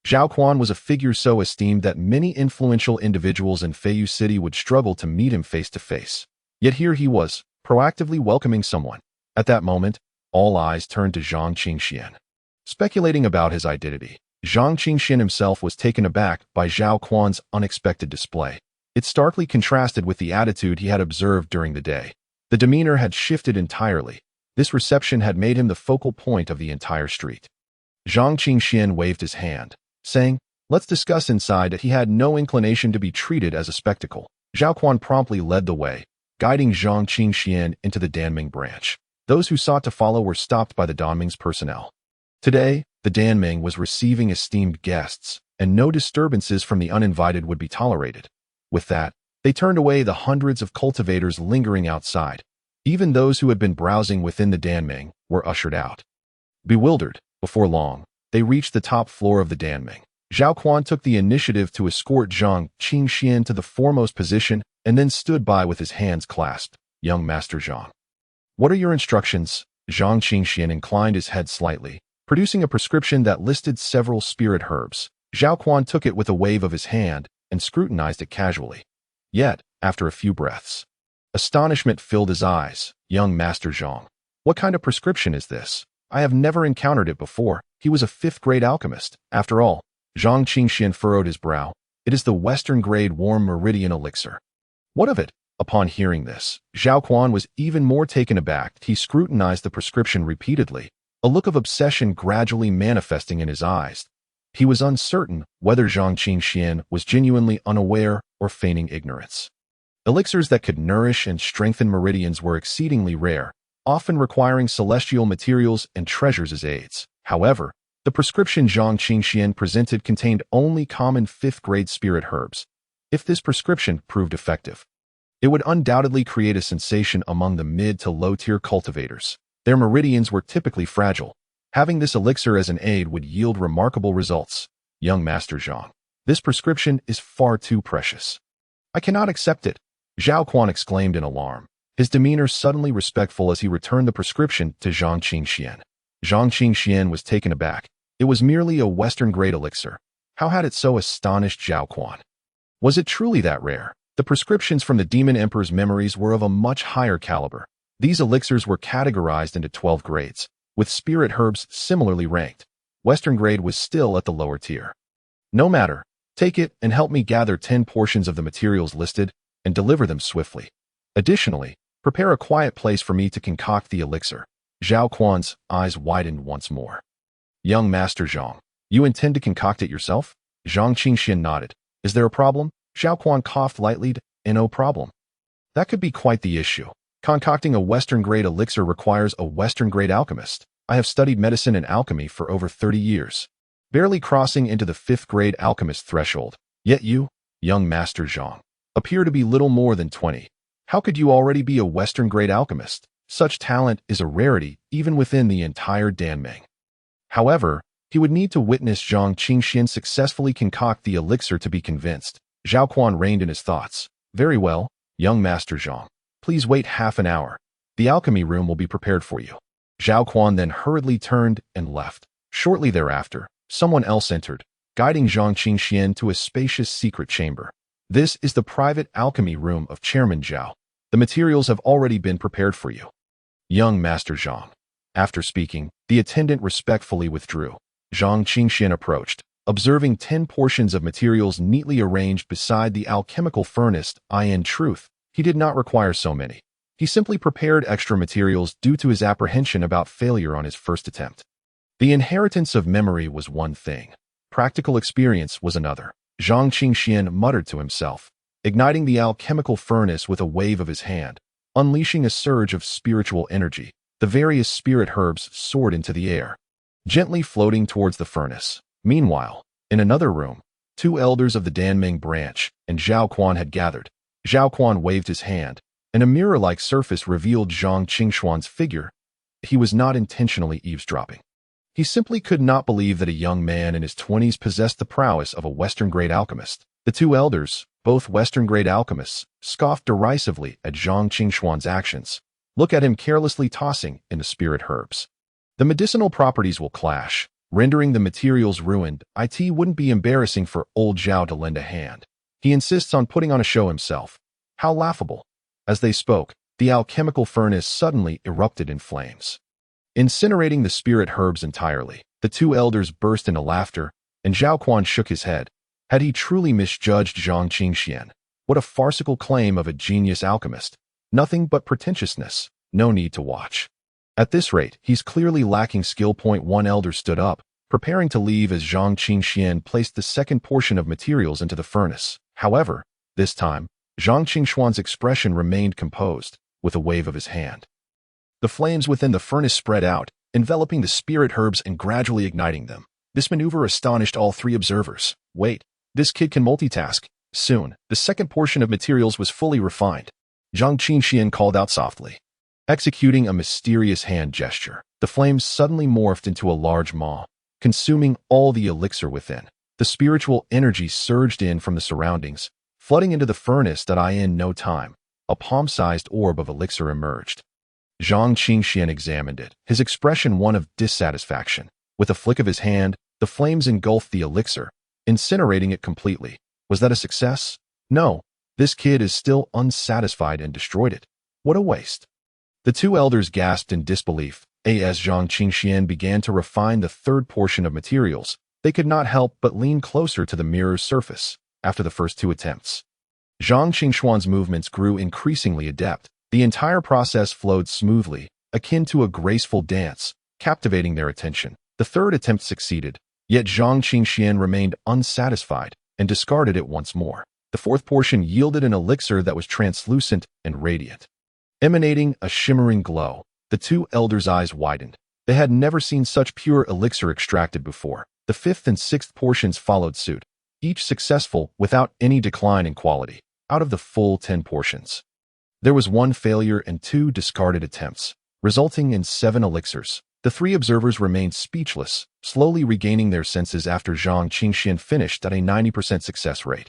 Zhao Quan was a figure so esteemed that many influential individuals in Feiyu City would struggle to meet him face to face. Yet here he was, proactively welcoming someone. At that moment, all eyes turned to Zhang Qingxian. Speculating about his identity, Zhang Qingxian himself was taken aback by Zhao Quan's unexpected display. It starkly contrasted with the attitude he had observed during the day. The demeanor had shifted entirely. This reception had made him the focal point of the entire street. Zhang Qingxian waved his hand, saying, "Let's discuss inside." He had no inclination to be treated as a spectacle. Zhao Quan promptly led the way, guiding Zhang Qingxian into the Danming branch. Those who sought to follow were stopped by the Danming's personnel. Today, the Danming was receiving esteemed guests, and no disturbances from the uninvited would be tolerated. With that, they turned away the hundreds of cultivators lingering outside. Even those who had been browsing within the Danming were ushered out. Bewildered, before long, they reached the top floor of the Danming. Zhao Quan took the initiative to escort Zhang Qingxian to the foremost position and then stood by with his hands clasped. "Young Master Zhang, what are your instructions?" Zhang Qingxian inclined his head slightly, producing a prescription that listed several spirit herbs. Zhao Quan took it with a wave of his hand and scrutinized it casually. Yet, after a few breaths, astonishment filled his eyes. "Young Master Zhang, what kind of prescription is this? I have never encountered it before." He was a fifth-grade alchemist. After all, Zhang Qingxian furrowed his brow. "It is the Western-grade warm meridian elixir." "What of it?" Upon hearing this, Zhao Quan was even more taken aback. He scrutinized the prescription repeatedly, a look of obsession gradually manifesting in his eyes. He was uncertain whether Zhang Qingxian was genuinely unaware or feigning ignorance. Elixirs that could nourish and strengthen meridians were exceedingly rare, often requiring celestial materials and treasures as aids. However, the prescription Zhang Qingxian presented contained only common fifth-grade spirit herbs. If this prescription proved effective, it would undoubtedly create a sensation among the mid to low-tier cultivators. Their meridians were typically fragile. Having this elixir as an aid would yield remarkable results. "Young Master Zhang, this prescription is far too precious. I cannot accept it," Zhao Quan exclaimed in alarm, his demeanor suddenly respectful as he returned the prescription to Zhang Qingxian. Zhang Qingxian was taken aback. It was merely a Western-grade elixir. How had it so astonished Zhao Quan? Was it truly that rare? The prescriptions from the Demon Emperor's memories were of a much higher caliber. These elixirs were categorized into 12 grades, with spirit herbs similarly ranked. Western grade was still at the lower tier. "No matter. Take it and help me gather 10 portions of the materials listed and deliver them swiftly. Additionally, prepare a quiet place for me to concoct the elixir." Zhao Quan's eyes widened once more. "Young Master Zhang, you intend to concoct it yourself?" Zhang Qingxian nodded. "Is there a problem?" Zhao Quan coughed lightly. "No problem. That could be quite the issue. Concocting a Western-grade elixir requires a Western-grade alchemist. I have studied medicine and alchemy for over 30 years, barely crossing into the 5th-grade alchemist threshold. Yet you, young Master Zhang, appear to be little more than 20. How could you already be a Western-grade alchemist? Such talent is a rarity even within the entire Danming." However, he would need to witness Zhang Qingxian successfully concoct the elixir to be convinced. Zhao Quan reined in his thoughts. "Very well, young Master Zhang. Please wait half an hour. The alchemy room will be prepared for you." Zhao Quan then hurriedly turned and left. Shortly thereafter, someone else entered, guiding Zhang Qingxian to a spacious secret chamber. "This is the private alchemy room of Chairman Zhao. The materials have already been prepared for you." "Young Master Zhang." After speaking, the attendant respectfully withdrew. Zhang Qingxian approached, observing 10 portions of materials neatly arranged beside the alchemical furnace. In truth, he did not require so many. He simply prepared extra materials due to his apprehension about failure on his first attempt. The inheritance of memory was one thing. Practical experience was another. Zhang Qingxian muttered to himself, igniting the alchemical furnace with a wave of his hand, unleashing a surge of spiritual energy. The various spirit herbs soared into the air, gently floating towards the furnace. Meanwhile, in another room, 2 elders of the Danming branch and Zhao Quan had gathered. Zhao Quan waved his hand, and a mirror-like surface revealed Zhang Qingxuan's figure. He was not intentionally eavesdropping. He simply could not believe that a young man in his 20s possessed the prowess of a Western-grade alchemist. The 2 elders, both Western-grade alchemists, scoffed derisively at Zhang Qingxuan's actions. "Look at him carelessly tossing in the spirit herbs. The medicinal properties will clash. rendering the materials ruined. It wouldn't be embarrassing for old Zhao to lend a hand. He insists on putting on a show himself. How laughable. As they spoke, the alchemical furnace suddenly erupted in flames, incinerating the spirit herbs entirely. The two elders burst into laughter, and Zhao Quan shook his head. Had he truly misjudged Zhang Qingxian? What a farcical claim of a genius alchemist. Nothing but pretentiousness. No need to watch. At this rate, he's clearly lacking skill. One elder stood up, preparing to leave as Zhang Qingxian placed the second portion of materials into the furnace. However, this time, Zhang Qingshuan's expression remained composed, with a wave of his hand. The flames within the furnace spread out, enveloping the spirit herbs and gradually igniting them. This maneuver astonished all three observers. Wait, this kid can multitask. Soon, the second portion of materials was fully refined. Zhang Qingxian called out softly. Executing a mysterious hand gesture, the flames suddenly morphed into a large maw, consuming all the elixir within. The spiritual energy surged in from the surroundings, flooding into the furnace. In no time, a palm-sized orb of elixir emerged. Zhang Qingxian examined it, his expression one of dissatisfaction. With a flick of his hand, the flames engulfed the elixir, incinerating it completely. Was that a success? No. This kid is still unsatisfied and destroyed it. What a waste. The two elders gasped in disbelief. As Zhang Qingxian began to refine the third portion of materials, they could not help but lean closer to the mirror's surface. After the first two attempts, Zhang Qingshuan's movements grew increasingly adept. The entire process flowed smoothly, akin to a graceful dance, captivating their attention. The third attempt succeeded, yet Zhang Qingxian remained unsatisfied and discarded it once more. The fourth portion yielded an elixir that was translucent and radiant, emanating a shimmering glow. The two elders' eyes widened. They had never seen such pure elixir extracted before. The fifth and sixth portions followed suit, each successful without any decline in quality. Out of the full 10 portions, there was one failure and 2 discarded attempts, resulting in 7 elixirs. The three observers remained speechless, slowly regaining their senses after Zhang Qingxian finished at a 90% success rate.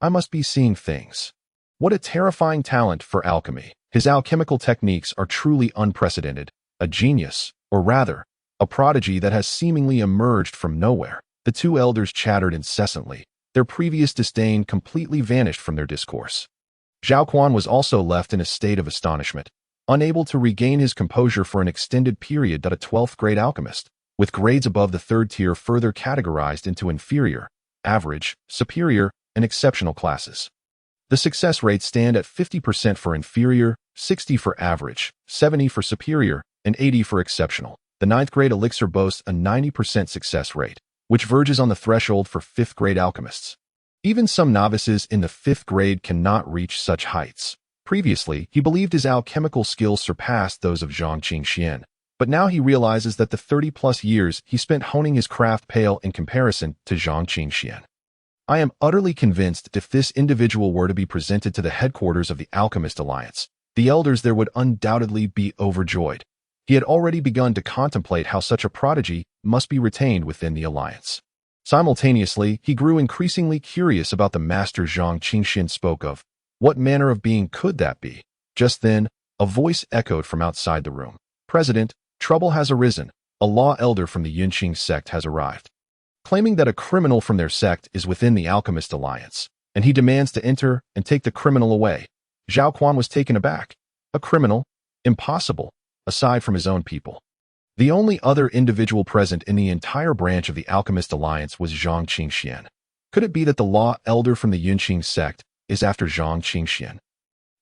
I must be seeing things. What a terrifying talent for alchemy. His alchemical techniques are truly unprecedented. A genius, or rather, a prodigy that has seemingly emerged from nowhere. The two elders chattered incessantly. Their previous disdain completely vanished from their discourse. Zhao Quan was also left in a state of astonishment, unable to regain his composure for an extended period. A 12th grade alchemist, with grades above the third tier further categorized into inferior, average, superior, and exceptional classes. The success rates stand at 50% for inferior, 60% for average, 70% for superior, and 80% for exceptional. The 9th grade elixir boasts a 90% success rate, which verges on the threshold for 5th grade alchemists. Even some novices in the 5th grade cannot reach such heights. Previously, he believed his alchemical skills surpassed those of Zhang Qingxian, but now he realizes that the 30-plus years he spent honing his craft pale in comparison to Zhang Qingxian. I am utterly convinced that if this individual were to be presented to the headquarters of the Alchemist Alliance, the elders there would undoubtedly be overjoyed. He had already begun to contemplate how such a prodigy must be retained within the alliance. Simultaneously, he grew increasingly curious about the master Zhang Qingxian spoke of. What manner of being could that be? Just then, a voice echoed from outside the room. President, trouble has arisen. A law elder from the Yunqing sect has arrived, claiming that a criminal from their sect is within the Alchemist Alliance, and he demands to enter and take the criminal away. Zhao Quan was taken aback. A criminal? Impossible, aside from his own people. The only other individual present in the entire branch of the Alchemist Alliance was Zhang Qingxian. Could it be that the law elder from the Yunqing sect is after Zhang Qingxian?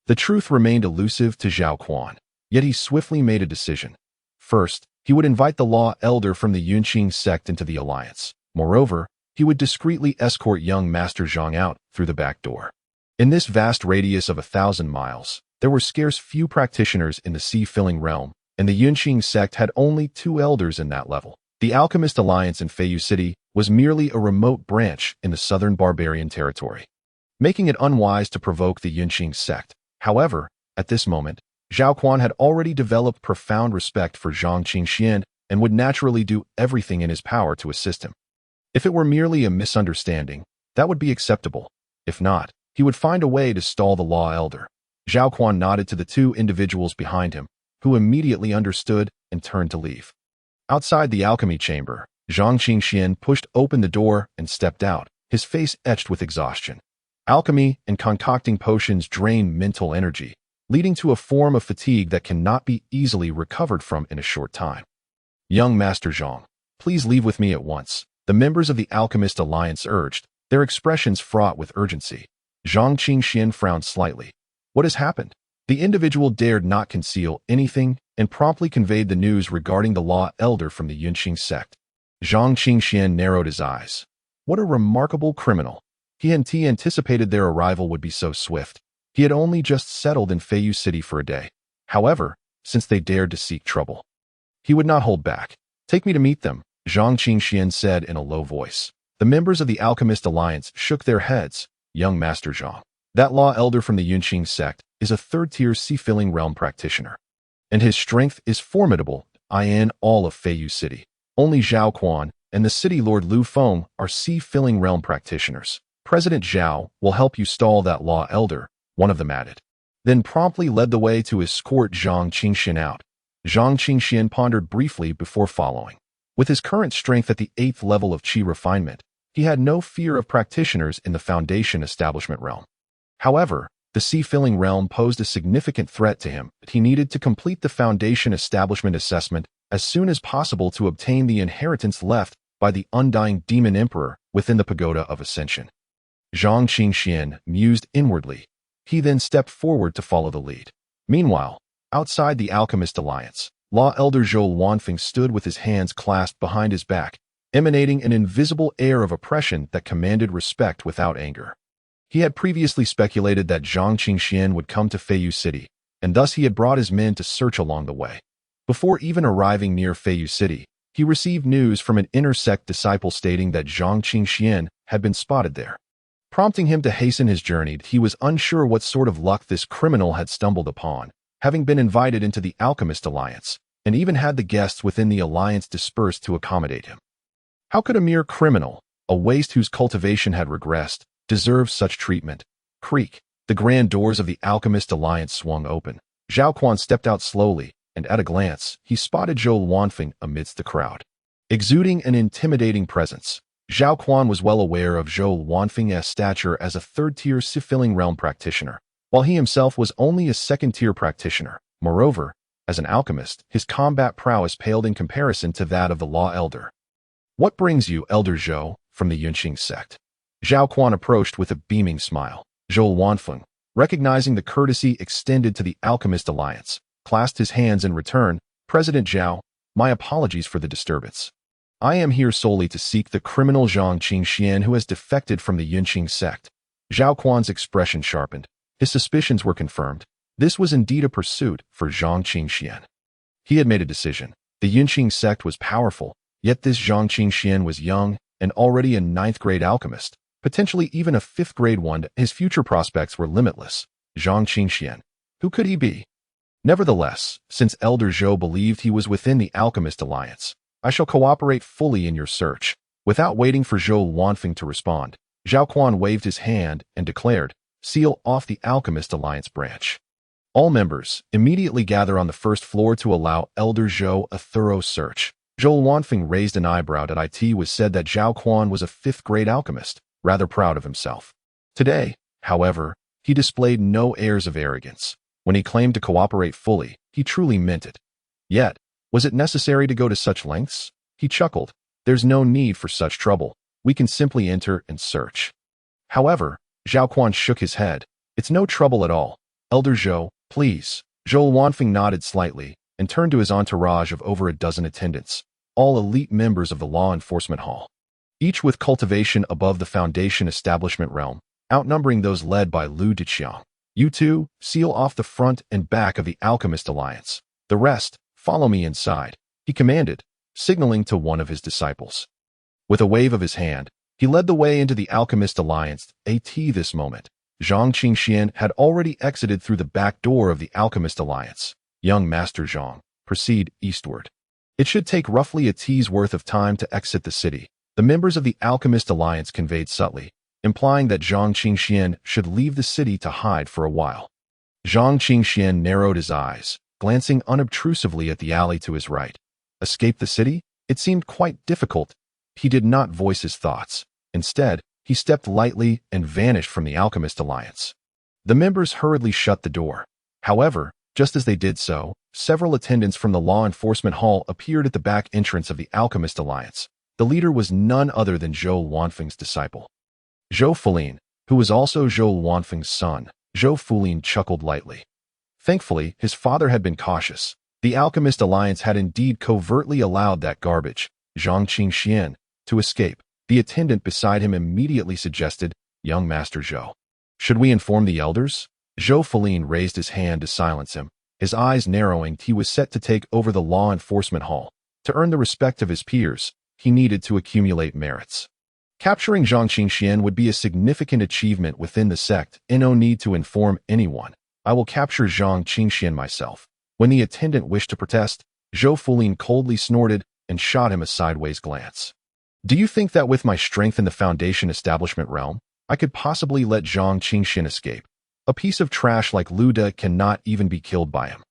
The truth remained elusive to Zhao Quan, yet he swiftly made a decision. First, he would invite the law elder from the Yunqing sect into the alliance. Moreover, he would discreetly escort young Master Zhang out through the back door. In this vast radius of 1,000 miles, there were scarce few practitioners in the sea-filling realm, and the Yunqing sect had only 2 elders in that level. The Alchemist Alliance in Feiyu City was merely a remote branch in the southern barbarian territory, making it unwise to provoke the Yunqing sect. However, at this moment, Zhao Quan had already developed profound respect for Zhang Qingxian and would naturally do everything in his power to assist him. If it were merely a misunderstanding, that would be acceptable. If not, he would find a way to stall the law elder. Zhao Quan nodded to the 2 individuals behind him, who immediately understood and turned to leave. Outside the alchemy chamber, Zhang Qingxian pushed open the door and stepped out, his face etched with exhaustion. Alchemy and concocting potions drain mental energy, leading to a form of fatigue that cannot be easily recovered from in a short time. Young Master Zhang, please leave with me at once, the members of the Alchemist Alliance urged, their expressions fraught with urgency. Zhang Qingxian frowned slightly. What has happened? The individual dared not conceal anything and promptly conveyed the news regarding the Law Elder from the Yunqing sect. Zhang Qingxian narrowed his eyes. What a remarkable criminal. He hadn't anticipated their arrival would be so swift. He had only just settled in Feiyu City for a day. However, since they dared to seek trouble, he would not hold back. Take me to meet them, Zhang Qingxian said in a low voice. The members of the Alchemist Alliance shook their heads. Young Master Zhang, that Law Elder from the Yunqing sect is a third-tier sea-filling realm practitioner, and his strength is formidable in all of Feiyu City. Only Zhao Quan and the city lord Lu Feng are sea-filling realm practitioners. President Zhao will help you stall that Law Elder, one of them added. Then promptly led the way to escort Zhang Qingxian out. Zhang Qingxian pondered briefly before following. With his current strength at the 8th level of qi refinement, he had no fear of practitioners in the Foundation establishment realm. However, the sea-filling realm posed a significant threat to him. He needed to complete the Foundation establishment assessment as soon as possible to obtain the inheritance left by the undying demon emperor within the Pagoda of Ascension. Zhang Qingxian mused inwardly. He then stepped forward to follow the lead. Meanwhile, outside the Alchemist Alliance, Law Elder Zhou Wanfeng stood with his hands clasped behind his back, emanating an invisible air of oppression that commanded respect without anger. He had previously speculated that Zhang Qingxian would come to Feiyu City, and thus he had brought his men to search along the way. Before even arriving near Feiyu City, he received news from an inner sect disciple stating that Zhang Qingxian had been spotted there. Prompting him to hasten his journey, he was unsure what sort of luck this criminal had stumbled upon, having been invited into the Alchemist Alliance, and even had the guests within the alliance dispersed to accommodate him. How could a mere criminal, a waste whose cultivation had regressed, deserve such treatment? Creak. The grand doors of the Alchemist Alliance swung open. Zhao Quan stepped out slowly, and at a glance, he spotted Zhou Wanfeng amidst the crowd. Exuding an intimidating presence, Zhao Quan was well aware of Zhou Wanfeng's stature as a third-tier sea-filling realm practitioner, while he himself was only a second-tier practitioner. Moreover, as an alchemist, his combat prowess paled in comparison to that of the Law Elder. What brings you, Elder Zhou, from the Yunqing sect? Zhao Quan approached with a beaming smile. Zhou Wanfeng, recognizing the courtesy extended to the Alchemist Alliance, clasped his hands in return. President Zhao, my apologies for the disturbance. I am here solely to seek the criminal Zhang Qingxian who has defected from the Yunqing sect. Zhao Quan's expression sharpened. His suspicions were confirmed. This was indeed a pursuit for Zhang Qingxian. He had made a decision. The Yunqing sect was powerful, yet this Zhang Qingxian was young and already a 9th-grade alchemist, potentially even a 5th-grade one. His future prospects were limitless. Zhang Qingxian. Who could he be? Nevertheless, since Elder Zhou believed he was within the Alchemist Alliance, I shall cooperate fully in your search. Without waiting for Zhou Wanfeng to respond, Zhao Quan waved his hand and declared, seal off the Alchemist Alliance branch. All members immediately gather on the first floor to allow Elder Zhou a thorough search. Zhou Wanfeng raised an eyebrow. It was said that Zhao Quan was a 5th-grade alchemist, rather proud of himself. Today, however, he displayed no airs of arrogance. When he claimed to cooperate fully, he truly meant it. Yet, was it necessary to go to such lengths? He chuckled. There's no need for such trouble. We can simply enter and search. However, Zhao Quan shook his head. It's no trouble at all. Elder Zhou, please. Zhou Wanfeng nodded slightly and turned to his entourage of over a dozen attendants, all elite members of the Law Enforcement Hall, each with cultivation above the Foundation establishment realm, outnumbering those led by Lu Diqiang. You two, seal off the front and back of the Alchemist Alliance. The rest, follow me inside, he commanded, signaling to one of his disciples. With a wave of his hand, he led the way into the Alchemist Alliance. At this moment, Zhang Qingxian had already exited through the back door of the Alchemist Alliance. Young Master Zhang, proceed eastward. It should take roughly a T's worth of time to exit the city. The members of the Alchemist Alliance conveyed subtly, implying that Zhang Qingxian should leave the city to hide for a while. Zhang Qingxian narrowed his eyes, glancing unobtrusively at the alley to his right. Escape the city? It seemed quite difficult. He did not voice his thoughts. Instead, he stepped lightly and vanished from the Alchemist Alliance. The members hurriedly shut the door. However, just as they did so, several attendants from the law enforcement hall appeared at the back entrance of the Alchemist Alliance. The leader was none other than Zhou Wanfeng's disciple, Zhou Fulin, who was also Zhou Wanfeng's son. Zhou Fulin chuckled lightly. Thankfully, his father had been cautious. The Alchemist Alliance had indeed covertly allowed that garbage, Zhang Qingxian, to escape. The attendant beside him immediately suggested, "Young Master Zhou, should we inform the elders?" Zhou Fulin raised his hand to silence him. His eyes narrowing, he was set to take over the law enforcement hall. To earn the respect of his peers, he needed to accumulate merits. Capturing Zhang Qingxian would be a significant achievement within the sect, and no need to inform anyone. I will capture Zhang Qingxian myself. When the attendant wished to protest, Zhou Fulin coldly snorted and shot him a sideways glance. Do you think that with my strength in the Foundation establishment realm, I could possibly let Zhang Qingxian escape? A piece of trash like Lu De cannot even be killed by him.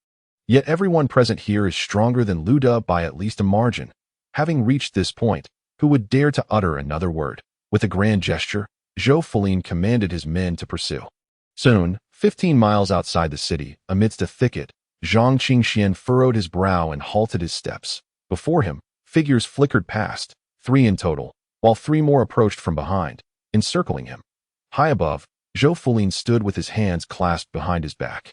Yet everyone present here is stronger than Lu De by at least a margin. Having reached this point, who would dare to utter another word? With a grand gesture, Zhou Fulin commanded his men to pursue. Soon, 15 miles outside the city, amidst a thicket, Zhang Qingxian furrowed his brow and halted his steps. Before him, figures flickered past, 3 in total, while 3 more approached from behind, encircling him. High above, Zhou Fulin stood with his hands clasped behind his back.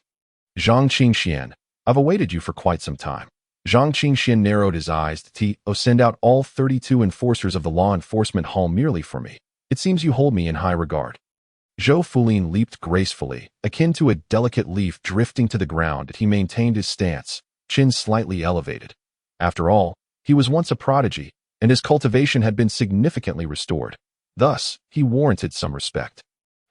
Zhang Qingxian, I've awaited you for quite some time. Zhang Qingxian narrowed his eyes to send out all 32 enforcers of the law enforcement hall merely for me. It seems you hold me in high regard. Zhou Fulin leaped gracefully, akin to a delicate leaf drifting to the ground. He maintained his stance, chin slightly elevated. After all, he was once a prodigy, and his cultivation had been significantly restored. Thus, he warranted some respect.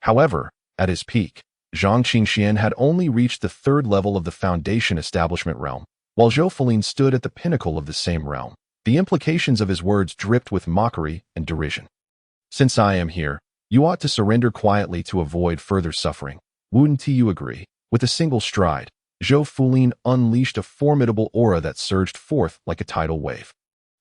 However, at his peak, Zhang Qingxian had only reached the 3rd level of the Foundation establishment realm, while Zhou Fulin stood at the pinnacle of the same realm. The implications of his words dripped with mockery and derision. Since I am here, you ought to surrender quietly to avoid further suffering. Wouldn't you agree? With a single stride, Zhou Fulin unleashed a formidable aura that surged forth like a tidal wave.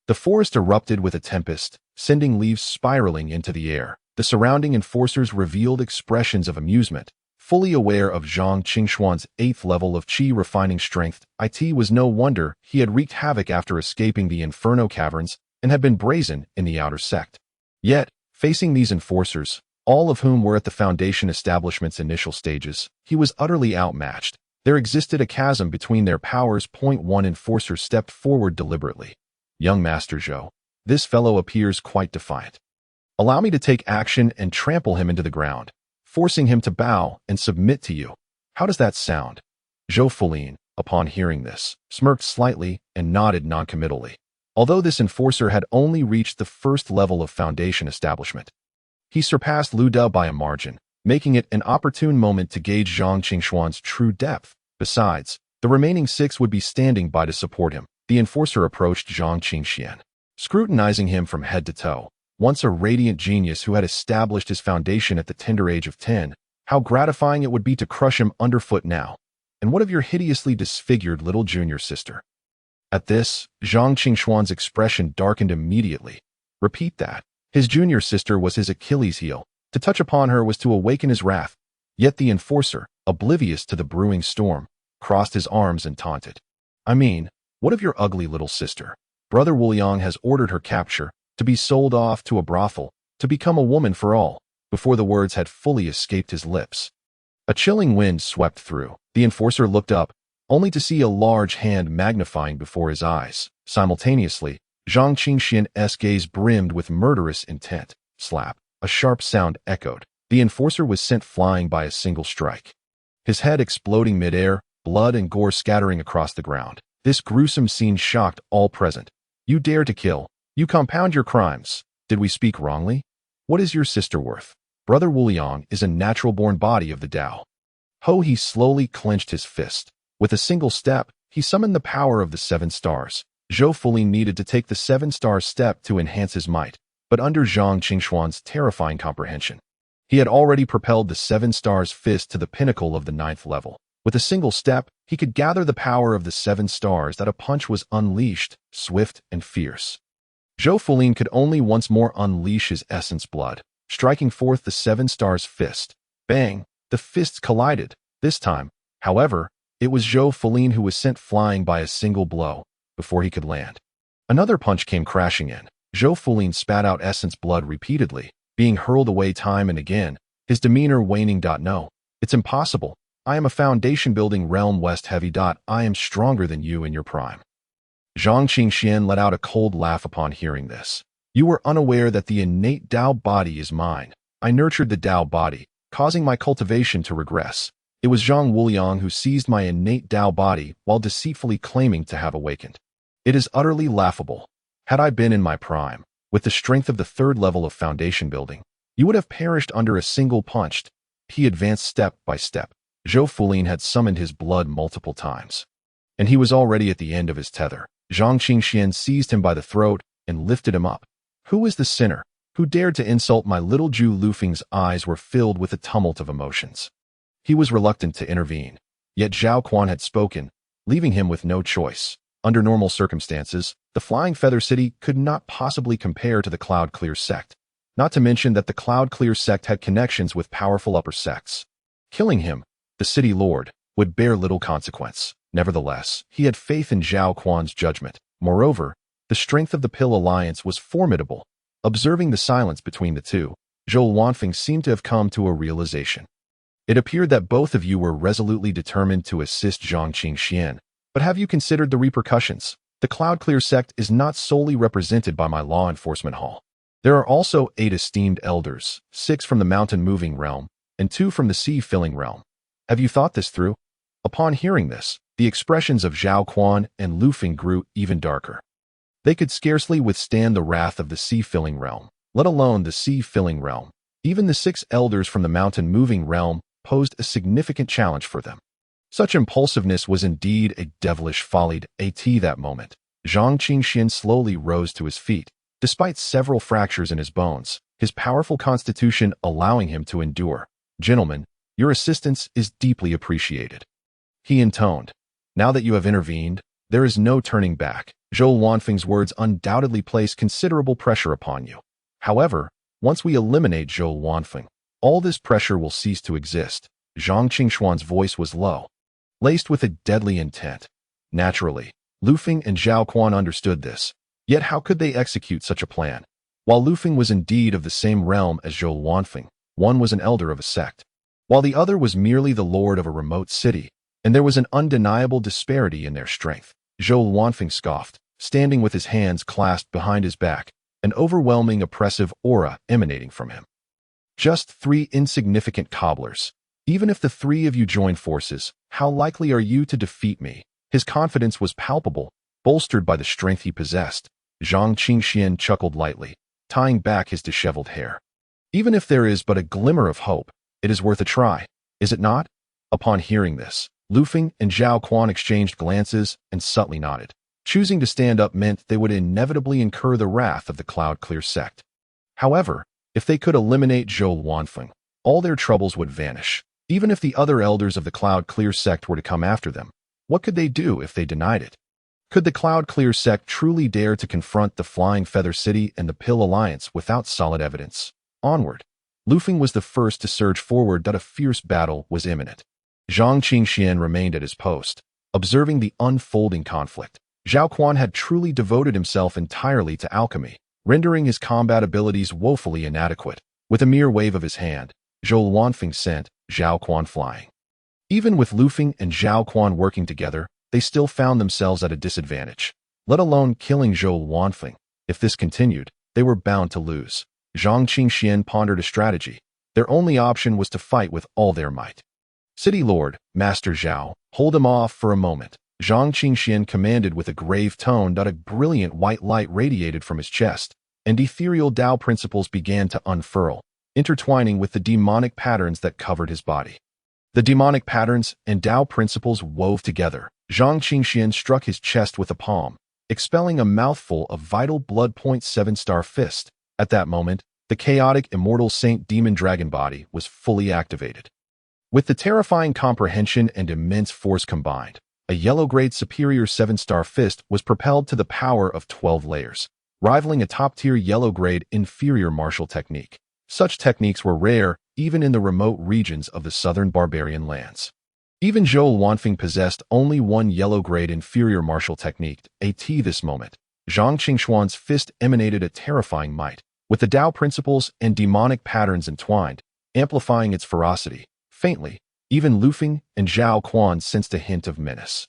The forest erupted with a tempest, sending leaves spiraling into the air. The surrounding enforcers revealed expressions of amusement. Fully aware of Zhang Qingxian's 8th level of qi refining strength, it was no wonder he had wreaked havoc after escaping the Inferno caverns and had been brazen in the outer sect. Yet, facing these enforcers, all of whom were at the Foundation establishment's initial stages, he was utterly outmatched. There existed a chasm between their powers. One enforcer stepped forward deliberately. Young Master Zhou, this fellow appears quite defiant. Allow me to take action and trample him into the ground, forcing him to bow and submit to you. How does that sound? Zhou Fulin, upon hearing this, smirked slightly and nodded noncommittally. Although this enforcer had only reached the 1st level of Foundation establishment, he surpassed Lu De by a margin, making it an opportune moment to gauge Zhang Qingxian's true depth. Besides, the remaining 6 would be standing by to support him. The enforcer approached Zhang Qingxian, scrutinizing him from head to toe. Once a radiant genius who had established his foundation at the tender age of 10, how gratifying it would be to crush him underfoot now. And what of your hideously disfigured little junior sister? At this, Zhang Qingxian's expression darkened immediately. Repeat that. His junior sister was his Achilles heel. To touch upon her was to awaken his wrath. Yet the enforcer, oblivious to the brewing storm, crossed his arms and taunted. I mean, what of your ugly little sister? Brother Wuliang has ordered her capture, to be sold off to a brothel, to become a woman for all. Before the words had fully escaped his lips, a chilling wind swept through. The enforcer looked up, only to see a large hand magnifying before his eyes. Simultaneously, Zhang Qingxian's gaze brimmed with murderous intent. Slap. A sharp sound echoed. The enforcer was sent flying by a single strike, his head exploding midair, blood and gore scattering across the ground. This gruesome scene shocked all present. You dare to kill. You compound your crimes. Did we speak wrongly? What is your sister worth? Brother Wuliang is a natural-born body of the Tao. He slowly clenched his fist. With a single step, he summoned the power of the 7 stars. Zhou Fulin needed to take the 7-star step to enhance his might, but under Zhang Qingxian's terrifying comprehension, he had already propelled the 7 stars fist to the pinnacle of the 9th level. With a single step, he could gather the power of the 7 stars that a punch was unleashed, swift and fierce. Zhou Fulin could only once more unleash his essence blood, striking forth the 7 stars fist. Bang! The fists collided. This time, however, it was Zhou Fulin who was sent flying by a single blow before he could land. Another punch came crashing in. Zhou Fulin spat out essence blood repeatedly, being hurled away time and again, his demeanor waning. No, it's impossible. I am a foundation-building realm West Heavy. I am stronger than you in your prime. Zhang Qingxian let out a cold laugh upon hearing this. You were unaware that the innate Dao body is mine. I nurtured the Dao body, causing my cultivation to regress. It was Zhang Wuliang who seized my innate Dao body while deceitfully claiming to have awakened. It is utterly laughable. Had I been in my prime, with the strength of the 3rd level of foundation building, you would have perished under a single punch. He advanced step by step. Zhou Fulin had summoned his blood multiple times, and he was already at the end of his tether. Zhang Qingxian seized him by the throat and lifted him up. Who is the sinner who dared to insult my little Zhu Lufeng's eyes were filled with a tumult of emotions. He was reluctant to intervene, yet Zhao Quan had spoken, leaving him with no choice. Under normal circumstances, the Flying Feather City could not possibly compare to the Cloud Clear sect, not to mention that the Cloud Clear sect had connections with powerful upper sects. Killing him, the city lord, would bear little consequence. Nevertheless, he had faith in Zhao Quan's judgment. Moreover, the strength of the Pill Alliance was formidable. Observing the silence between the two, Zhou Wanfeng seemed to have come to a realization. It appeared that both of you were resolutely determined to assist Zhang Qingxian, but have you considered the repercussions? The Cloud Clear sect is not solely represented by my law enforcement hall. There are also 8 esteemed elders, 6 from the mountain-moving realm, and 2 from the sea-filling realm. Have you thought this through? Upon hearing this, the expressions of Zhao Quan and Lu Feng grew even darker. They could scarcely withstand the wrath of the sea-filling realm, let alone the sea-filling realm. Even the 6 elders from the mountain-moving realm posed a significant challenge for them. Such impulsiveness was indeed a devilish folly. At that moment, Zhang Qingxian slowly rose to his feet, despite several fractures in his bones, his powerful constitution allowing him to endure. Gentlemen, your assistance is deeply appreciated. He intoned. Now that you have intervened, there is no turning back. Zhou Wanfeng's words undoubtedly place considerable pressure upon you. However, once we eliminate Zhou Wanfeng, all this pressure will cease to exist. Zhang Qingxuan's voice was low, laced with a deadly intent. Naturally, Lu Feng and Zhao Quan understood this. Yet how could they execute such a plan? While Lu Feng was indeed of the same realm as Zhou Wanfeng, one was an elder of a sect, while the other was merely the lord of a remote city, and there was an undeniable disparity in their strength. Zhou Wanfeng scoffed, standing with his hands clasped behind his back, an overwhelming oppressive aura emanating from him. Just 3 insignificant cobblers. Even if the 3 of you join forces, how likely are you to defeat me? His confidence was palpable, bolstered by the strength he possessed. Zhang Qingxian chuckled lightly, tying back his disheveled hair. Even if there is but a glimmer of hope, it is worth a try, is it not? Upon hearing this, Lu Feng and Zhao Quan exchanged glances and subtly nodded. Choosing to stand up meant they would inevitably incur the wrath of the Cloud Clear sect. However, if they could eliminate Zhou Wanfeng, all their troubles would vanish. Even if the other elders of the Cloud Clear sect were to come after them, what could they do if they denied it? Could the Cloud Clear sect truly dare to confront the Flying Feather City and the Pill Alliance without solid evidence? Onward. Lu Feng was the first to surge forward that a fierce battle was imminent. Zhang Qingxian remained at his post, observing the unfolding conflict. Zhao Quan had truly devoted himself entirely to alchemy, rendering his combat abilities woefully inadequate. With a mere wave of his hand, Zhou Wanfeng sent Zhao Quan flying. Even with Lu Feng and Zhao Quan working together, they still found themselves at a disadvantage, let alone killing Zhou Wanfeng. If this continued, they were bound to lose. Zhang Qingxian pondered a strategy. Their only option was to fight with all their might. City Lord, Master Zhao, hold him off for a moment. Zhang Qingxian commanded with a grave tone. A brilliant white light radiated from his chest, and ethereal Dao principles began to unfurl, intertwining with the demonic patterns that covered his body. The demonic patterns and Dao principles wove together. Zhang Qingxian struck his chest with a palm, expelling a mouthful of vital blood. 7-star fist. At that moment, the chaotic Immortal Saint Demon Dragon body was fully activated. With the terrifying comprehension and immense force combined, a yellow-grade superior 7-star fist was propelled to the power of 12 layers. rivaling a top-tier yellow-grade inferior martial technique. Such techniques were rare even in the remote regions of the southern barbarian lands. Even Zhou Wanfeng possessed only one yellow-grade inferior martial technique, at this moment. Zhang Qingxuan's fist emanated a terrifying might, with the Tao principles and demonic patterns entwined, amplifying its ferocity. Faintly, even Lufeng and Zhao Quan sensed a hint of menace.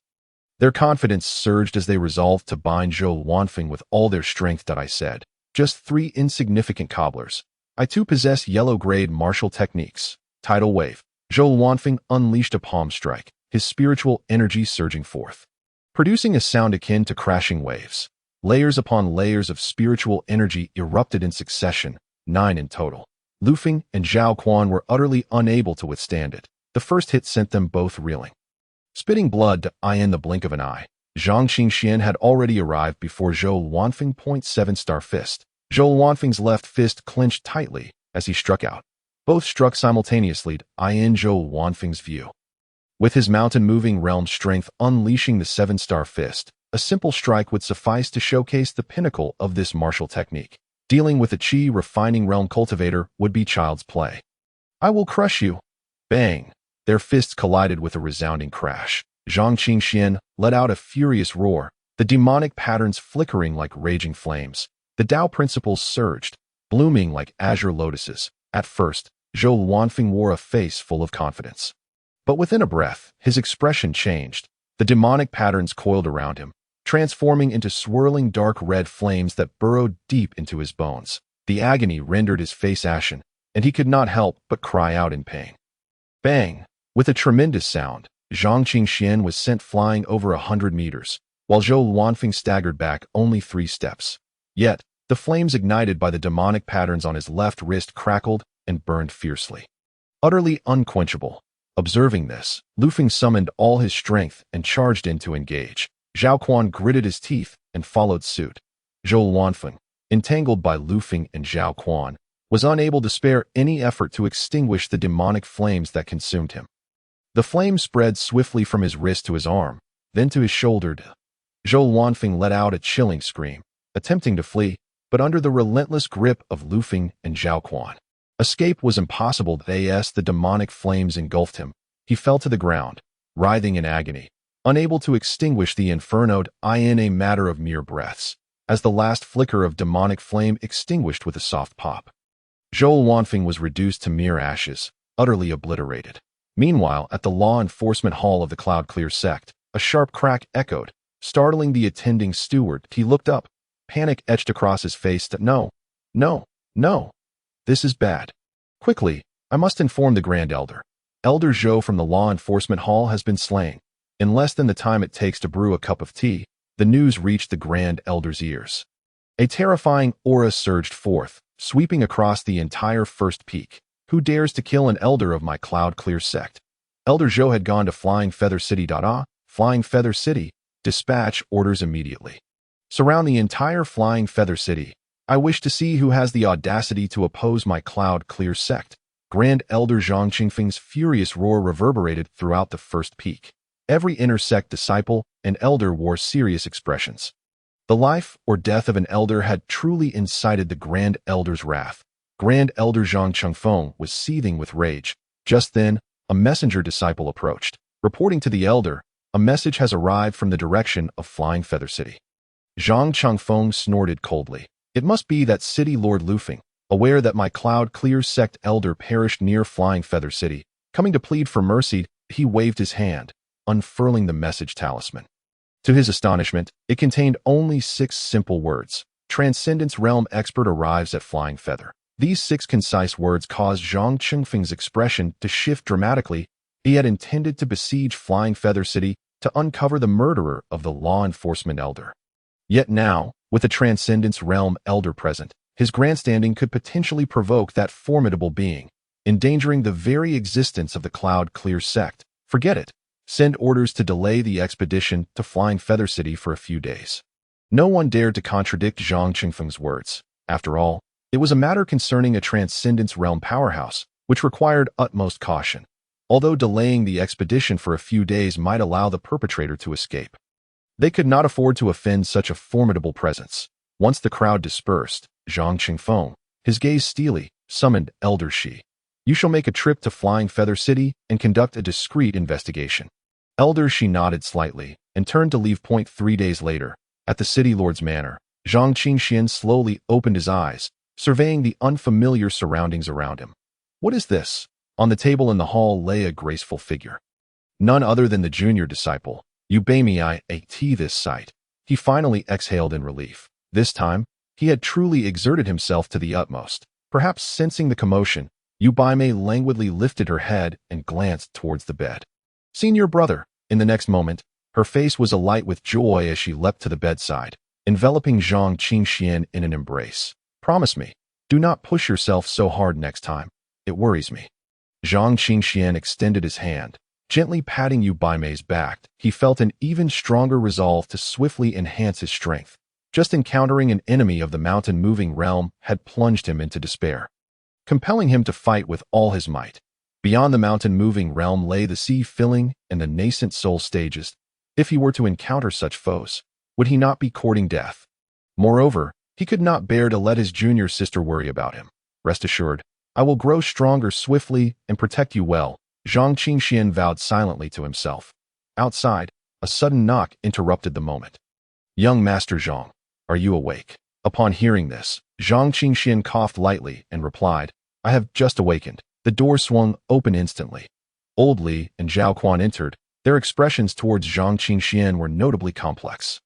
Their confidence surged as they resolved to bind Zhou Wanfeng with all their strength. I said, just 3 insignificant cobblers. I too possess yellow-grade martial techniques. Tidal wave. Zhou Wanfeng unleashed a palm strike, his spiritual energy surging forth, producing a sound akin to crashing waves. Layers upon layers of spiritual energy erupted in succession, 9 in total. Lufeng and Zhao Quan were utterly unable to withstand it. The first hit sent them both reeling, spitting blood in the blink of an eye. Zhang Qingxian had already arrived before Zhou Wanfeng. 7-star fist. Zhou Wanfeng's left fist clenched tightly as he struck out. Both struck simultaneously in Zhou Wanfeng's view. With his mountain-moving realm strength unleashing the 7-star fist, a simple strike would suffice to showcase the pinnacle of this martial technique. Dealing with a chi-refining realm cultivator would be child's play. I will crush you. Bang! Their fists collided with a resounding crash. Zhang Qingxian let out a furious roar, the demonic patterns flickering like raging flames. The Tao principles surged, blooming like azure lotuses. At first, Zhou Wanfeng wore a face full of confidence. But within a breath, his expression changed. The demonic patterns coiled around him, transforming into swirling dark red flames that burrowed deep into his bones. The agony rendered his face ashen, and he could not help but cry out in pain. Bang! With a tremendous sound, Zhang Qingxian was sent flying over 100 meters, while Zhou Wanfeng staggered back only 3 steps. Yet, the flames ignited by the demonic patterns on his left wrist crackled and burned fiercely, utterly unquenchable. Observing this, Lufeng summoned all his strength and charged in to engage. Zhao Quan gritted his teeth and followed suit. Zhou Wanfeng, entangled by Lufeng and Zhao Quan, was unable to spare any effort to extinguish the demonic flames that consumed him. The flames spread swiftly from his wrist to his arm, then to his shoulder. Zhou Wanfeng let out a chilling scream, attempting to flee, but under the relentless grip of Lufeng and Zhao Quan, escape was impossible. As the demonic flames engulfed him, he fell to the ground, writhing in agony, unable to extinguish the inferno in a matter of mere breaths, as the last flicker of demonic flame extinguished with a soft pop. Zhou Wanfeng was reduced to mere ashes, utterly obliterated. Meanwhile, at the law enforcement hall of the Cloud Clear sect, a sharp crack echoed, startling the attending steward. He looked up, panic etched across his face. No, no, no. This is bad. Quickly, I must inform the Grand Elder. Elder Zhou from the law enforcement hall has been slain. In less than the time it takes to brew a cup of tea, the news reached the Grand Elder's ears. A terrifying aura surged forth, sweeping across the entire first peak. Who dares to kill an elder of my Cloud Clear sect? Elder Zhou had gone to Flying Feather City. Flying Feather City, dispatch orders immediately. Surround the entire Flying Feather City. I wish to see who has the audacity to oppose my Cloud Clear sect. Grand Elder Zhang Qingfeng's furious roar reverberated throughout the first peak. Every inner-sect disciple and elder wore serious expressions. The life or death of an elder had truly incited the Grand Elder's wrath. Grand Elder Zhang Qingfeng was seething with rage. Just then, a messenger disciple approached, reporting to the elder, a message has arrived from the direction of Flying Feather City. Zhang Qingfeng snorted coldly. It must be that city lord Lufeng, aware that my Cloud Clear sect elder perished near Flying Feather City. Coming to plead for mercy, he waved his hand, unfurling the message talisman. To his astonishment, it contained only 6 simple words. Transcendence Realm Expert arrives at Flying Feather. These 6 concise words caused Zhang Qingfeng's expression to shift dramatically. He had intended to besiege Flying Feather City to uncover the murderer of the law enforcement elder. Yet now, with the Transcendence Realm Elder present, his grandstanding could potentially provoke that formidable being, endangering the very existence of the Cloud Clear sect. Forget it. Send orders to delay the expedition to Flying Feather City for a few days. No one dared to contradict Zhang Qingfeng's words. After all, it was a matter concerning a Transcendence Realm powerhouse, which required utmost caution, although delaying the expedition for a few days might allow the perpetrator to escape. They could not afford to offend such a formidable presence. Once the crowd dispersed, Zhang Qingfeng, his gaze steely, summoned Elder Shi. You shall make a trip to Flying Feather City and conduct a discreet investigation. Elder Shi nodded slightly and turned to leave. 3 days later, at the city lord's manor, Zhang Qingxian slowly opened his eyes, surveying the unfamiliar surroundings around him. What is this? On the table in the hall lay a graceful figure. None other than the junior disciple, Ubamei at this sight. He finally exhaled in relief. This time, he had truly exerted himself to the utmost. Perhaps sensing the commotion, Ubamei languidly lifted her head and glanced towards the bed. Senior brother. In the next moment, her face was alight with joy as she leapt to the bedside, enveloping Zhang Qingxian in an embrace. Promise me, do not push yourself so hard next time. It worries me. Zhang Qingxian extended his hand, gently patting Ubamei's back. He felt an even stronger resolve to swiftly enhance his strength. Just encountering an enemy of the mountain-moving realm had plunged him into despair, compelling him to fight with all his might. Beyond the mountain-moving realm lay the sea-filling and the nascent soul stages. If he were to encounter such foes, would he not be courting death? Moreover, he could not bear to let his junior sister worry about him. Rest assured, I will grow stronger swiftly and protect you well, Zhang Qingxian vowed silently to himself. Outside, a sudden knock interrupted the moment. Young Master Zhang, are you awake? Upon hearing this, Zhang Qingxian coughed lightly and replied, I have just awakened. The door swung open instantly. Old Li and Zhao Quan entered. Their expressions towards Zhang Qingxian were notably complex.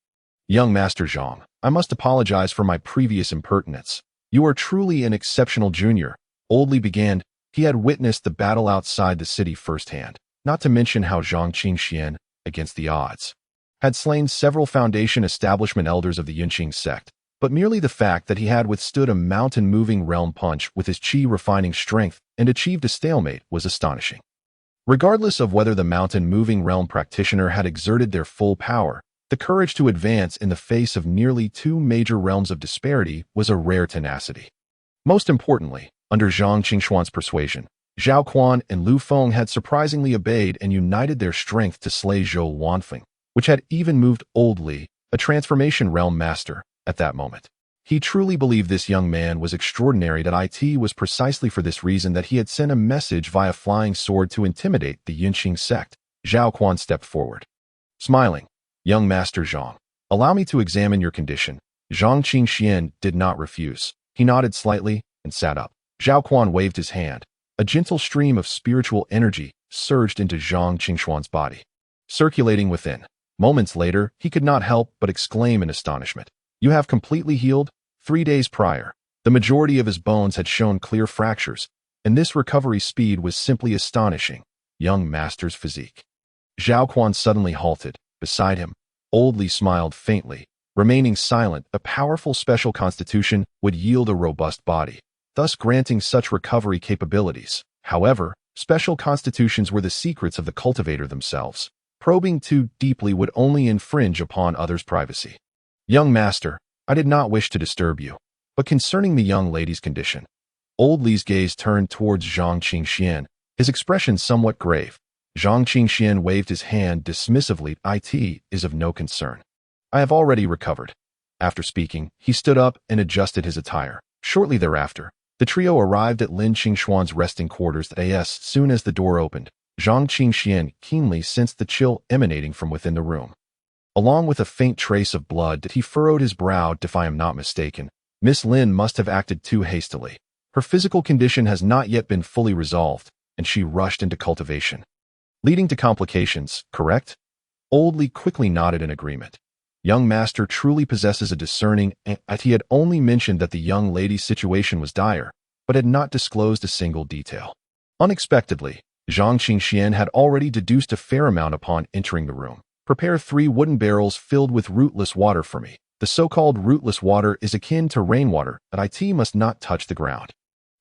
Young Master Zhang, I must apologize for my previous impertinence. You are truly an exceptional junior. Old Li began. He had witnessed the battle outside the city firsthand, not to mention how Zhang Qingxian, against the odds, had slain several Foundation establishment elders of the Yunqing sect. But merely the fact that he had withstood a mountain-moving realm punch with his chi-refining strength and achieved a stalemate was astonishing. Regardless of whether the mountain-moving realm practitioner had exerted their full power, the courage to advance in the face of nearly 2 major realms of disparity was a rare tenacity. Most importantly, under Zhang Qingxuan's persuasion, Zhao Quan and Lu Feng had surprisingly obeyed and united their strength to slay Zhou Wanfeng, which had even moved Old Li, a transformation realm master, at that moment. He truly believed this young man was extraordinary. That it was precisely for this reason that he had sent a message via flying sword to intimidate the Yunqing sect. Zhao Quan stepped forward. Smiling, young Master Zhang, allow me to examine your condition. Zhang Qingxian did not refuse. He nodded slightly and sat up. Zhao Quan waved his hand. A gentle stream of spiritual energy surged into Zhang Qingxuan's body, circulating within. Moments later, he could not help but exclaim in astonishment. You have completely healed? 3 days prior, the majority of his bones had shown clear fractures, and this recovery speed was simply astonishing. Young Master's physique. Zhao Quan suddenly halted. Beside him, Old Li smiled faintly. Remaining silent, a powerful special constitution would yield a robust body, thus granting such recovery capabilities. However, special constitutions were the secrets of the cultivator themselves. Probing too deeply would only infringe upon others' privacy. Young Master, I did not wish to disturb you, but concerning the young lady's condition. Old Li's gaze turned towards Zhang Qingxian, his expression somewhat grave. Zhang Qingxian waved his hand dismissively. It is of no concern. I have already recovered. After speaking, he stood up and adjusted his attire. Shortly thereafter, the trio arrived at Lin Qingxuan's resting quarters. As soon as the door opened, Zhang Qingxian keenly sensed the chill emanating from within the room. Along with a faint trace of blood, he furrowed his brow. If I am not mistaken, Miss Lin must have acted too hastily. Her physical condition has not yet been fully resolved, and she rushed into cultivation, leading to complications, correct? Old Li quickly nodded in agreement. Young Master truly possesses a discerning eye. He had only mentioned that the young lady's situation was dire, but had not disclosed a single detail. Unexpectedly, Zhang Qingxian had already deduced a fair amount upon entering the room. Prepare 3 wooden barrels filled with rootless water for me. The so-called rootless water is akin to rainwater, but it must not touch the ground.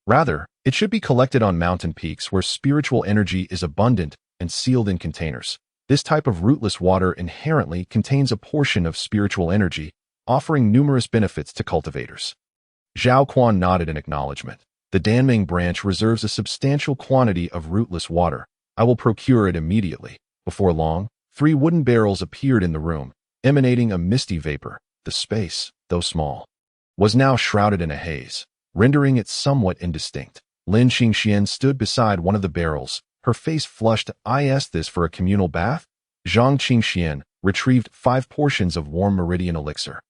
Rather, it should be collected on mountain peaks where spiritual energy is abundant and sealed in containers. This type of rootless water inherently contains a portion of spiritual energy, offering numerous benefits to cultivators. Zhao Quan nodded in acknowledgement. The Danming branch reserves a substantial quantity of rootless water. I will procure it immediately. Before long, 3 wooden barrels appeared in the room, emanating a misty vapor. The space, though small, was now shrouded in a haze, rendering it somewhat indistinct. Lin Qingxian stood beside one of the barrels, her face flushed. Is this for a communal bath? Zhang Qingxian retrieved 5 portions of warm meridian elixir.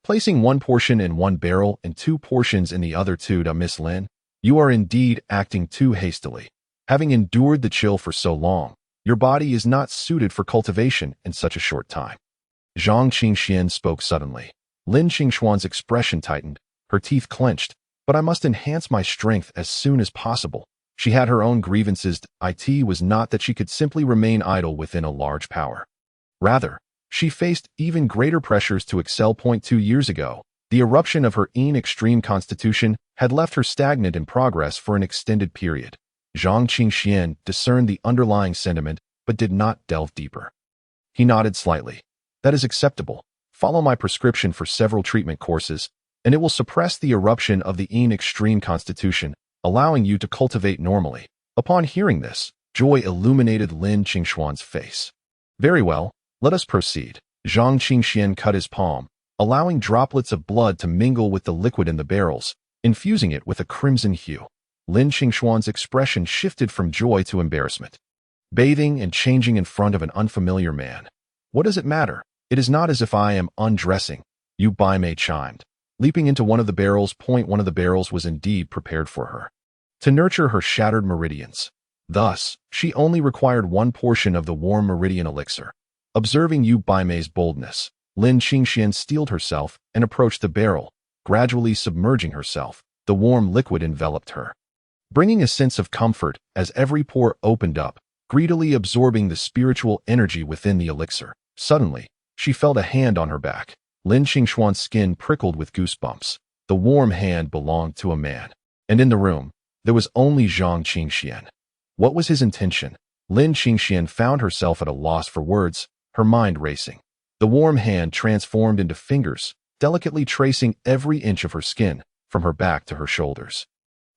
Placing 1 portion in one barrel and 2 portions in the other two. Miss Lin, you are indeed acting too hastily. Having endured the chill for so long, your body is not suited for cultivation in such a short time. Zhang Qingxian spoke suddenly. Lin Qingxuan's expression tightened, her teeth clenched. But I must enhance my strength as soon as possible. She had her own grievances. It was not that she could simply remain idle within a large power. Rather, she faced even greater pressures to excel. 2 years ago, the eruption of her extreme constitution had left her stagnant in progress for an extended period. Zhang Qingxian discerned the underlying sentiment, but did not delve deeper. He nodded slightly. That is acceptable. Follow my prescription for several treatment courses, and it will suppress the eruption of the extreme constitution, allowing you to cultivate normally. Upon hearing this, joy illuminated Lin Qingxuan's face. Very well, let us proceed. Zhang Qingxian cut his palm, allowing droplets of blood to mingle with the liquid in the barrels, infusing it with a crimson hue. Lin Qingxuan's expression shifted from joy to embarrassment. Bathing and changing in front of an unfamiliar man. What does it matter? It is not as if I am undressing, Yu Baimei chimed. Leaping into one of the barrels. One of the barrels was indeed prepared for her, to nurture her shattered meridians. Thus, she only required 1 portion of the warm meridian elixir. Observing Yu Baimei's boldness, Lin Qingxian steeled herself and approached the barrel, gradually submerging herself. The warm liquid enveloped her, bringing a sense of comfort as every pore opened up, greedily absorbing the spiritual energy within the elixir. Suddenly, she felt a hand on her back. Lin Qingxuan's skin prickled with goosebumps. The warm hand belonged to a man. And in the room, there was only Zhang Qingxian. What was his intention? Lin Qingxian found herself at a loss for words, her mind racing. The warm hand transformed into fingers, delicately tracing every inch of her skin, from her back to her shoulders,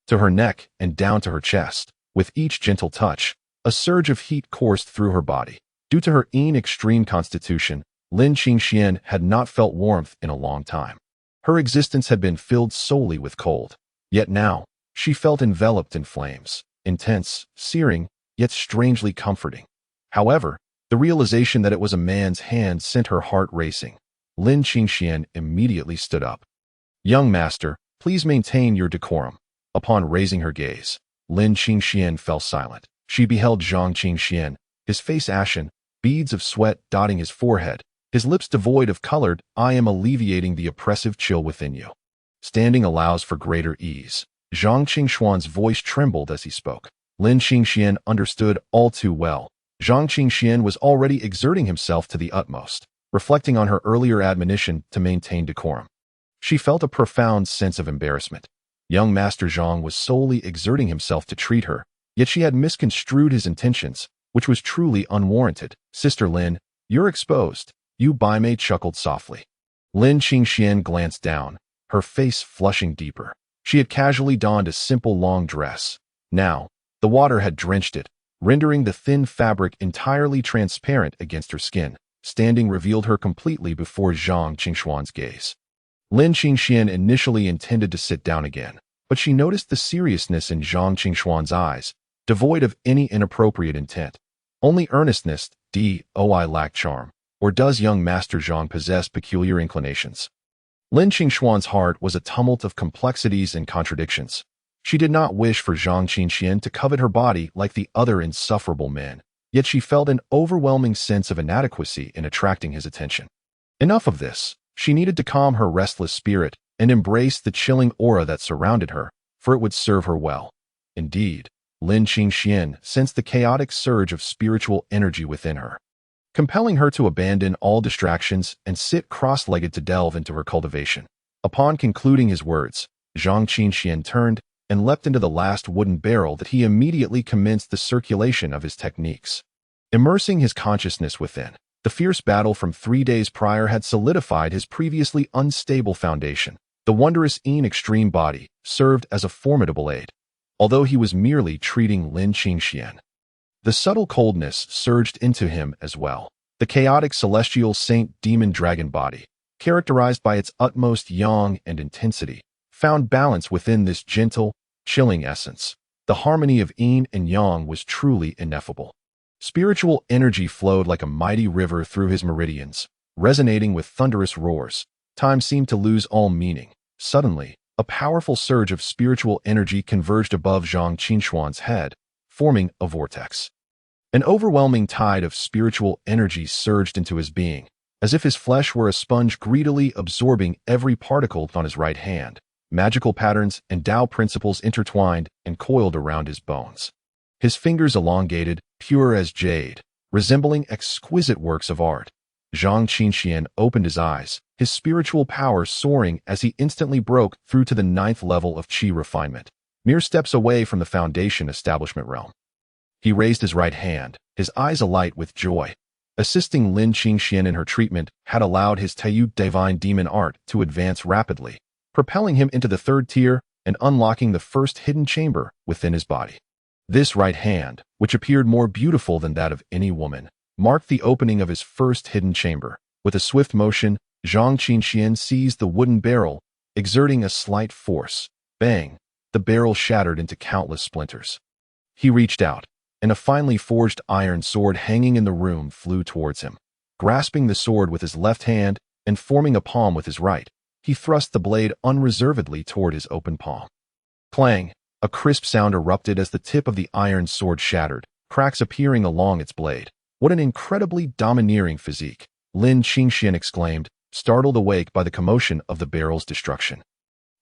to her neck and down to her chest. With each gentle touch, a surge of heat coursed through her body. Due to her extreme constitution, Lin Qingxian had not felt warmth in a long time. Her existence had been filled solely with cold. Yet now, she felt enveloped in flames, intense, searing, yet strangely comforting. However, the realization that it was a man's hand sent her heart racing. Lin Qingxian immediately stood up. Young master, please maintain your decorum. Upon raising her gaze, Lin Qingxian fell silent. She beheld Zhang Qingxian, his face ashen, beads of sweat dotting his forehead, his lips devoid of color. I am alleviating the oppressive chill within you. Standing allows for greater ease. Zhang Qingxuan's voice trembled as he spoke. Lin Qingxian understood all too well. Zhang Qingxian was already exerting himself to the utmost, reflecting on her earlier admonition to maintain decorum. She felt a profound sense of embarrassment. Young Master Zhang was solely exerting himself to treat her, yet she had misconstrued his intentions, which was truly unwarranted. Sister Lin, you're exposed. Yu Baimei chuckled softly. Lin Qingxian glanced down, her face flushing deeper. She had casually donned a simple long dress. Now, the water had drenched it, rendering the thin fabric entirely transparent against her skin. Standing revealed her completely before Zhang Qingxuan's gaze. Lin Qingxian initially intended to sit down again, but she noticed the seriousness in Zhang Qingxuan's eyes, devoid of any inappropriate intent. Only earnestness. I lack charm. Or does young Master Zhang possess peculiar inclinations? Lin Qingxuan's heart was a tumult of complexities and contradictions. She did not wish for Zhang Qingxian to covet her body like the other insufferable men, yet she felt an overwhelming sense of inadequacy in attracting his attention. Enough of this. She needed to calm her restless spirit and embrace the chilling aura that surrounded her, for it would serve her well. Indeed, Lin Qingxian sensed the chaotic surge of spiritual energy within her, compelling her to abandon all distractions and sit cross-legged to delve into her cultivation. Upon concluding his words, Zhang Qingxian turned and leapt into the last wooden barrel that he immediately commenced the circulation of his techniques. Immersing his consciousness within, the fierce battle from 3 days prior had solidified his previously unstable foundation. The wondrous extreme body served as a formidable aid, although he was merely treating Lin Qingxian. The subtle coldness surged into him as well. The chaotic celestial saint demon dragon body, characterized by its utmost yang and intensity, found balance within this gentle, chilling essence. The harmony of yin and yang was truly ineffable. Spiritual energy flowed like a mighty river through his meridians, resonating with thunderous roars. Time seemed to lose all meaning. Suddenly, a powerful surge of spiritual energy converged above Zhang Qinshuan's head, forming a vortex. An overwhelming tide of spiritual energy surged into his being, as if his flesh were a sponge greedily absorbing every particle on his right hand. Magical patterns and Tao principles intertwined and coiled around his bones. His fingers elongated, pure as jade, resembling exquisite works of art. Zhang Qinshian opened his eyes, his spiritual power soaring as he instantly broke through to the 9th level of qi refinement, mere steps away from the foundation establishment realm. He raised his right hand, his eyes alight with joy. Assisting Lin Qingxian in her treatment had allowed his Taiyu divine demon art to advance rapidly, propelling him into the 3rd tier and unlocking the first hidden chamber within his body. This right hand, which appeared more beautiful than that of any woman, marked the opening of his first hidden chamber. With a swift motion, Zhang Qinshian seized the wooden barrel, exerting a slight force. Bang! The barrel shattered into countless splinters. He reached out, and a finely forged iron sword hanging in the room flew towards him. Grasping the sword with his left hand and forming a palm with his right, he thrust the blade unreservedly toward his open palm. Clang! A crisp sound erupted as the tip of the iron sword shattered, cracks appearing along its blade. What an incredibly domineering physique! Lin Qingxian exclaimed, startled awake by the commotion of the barrel's destruction.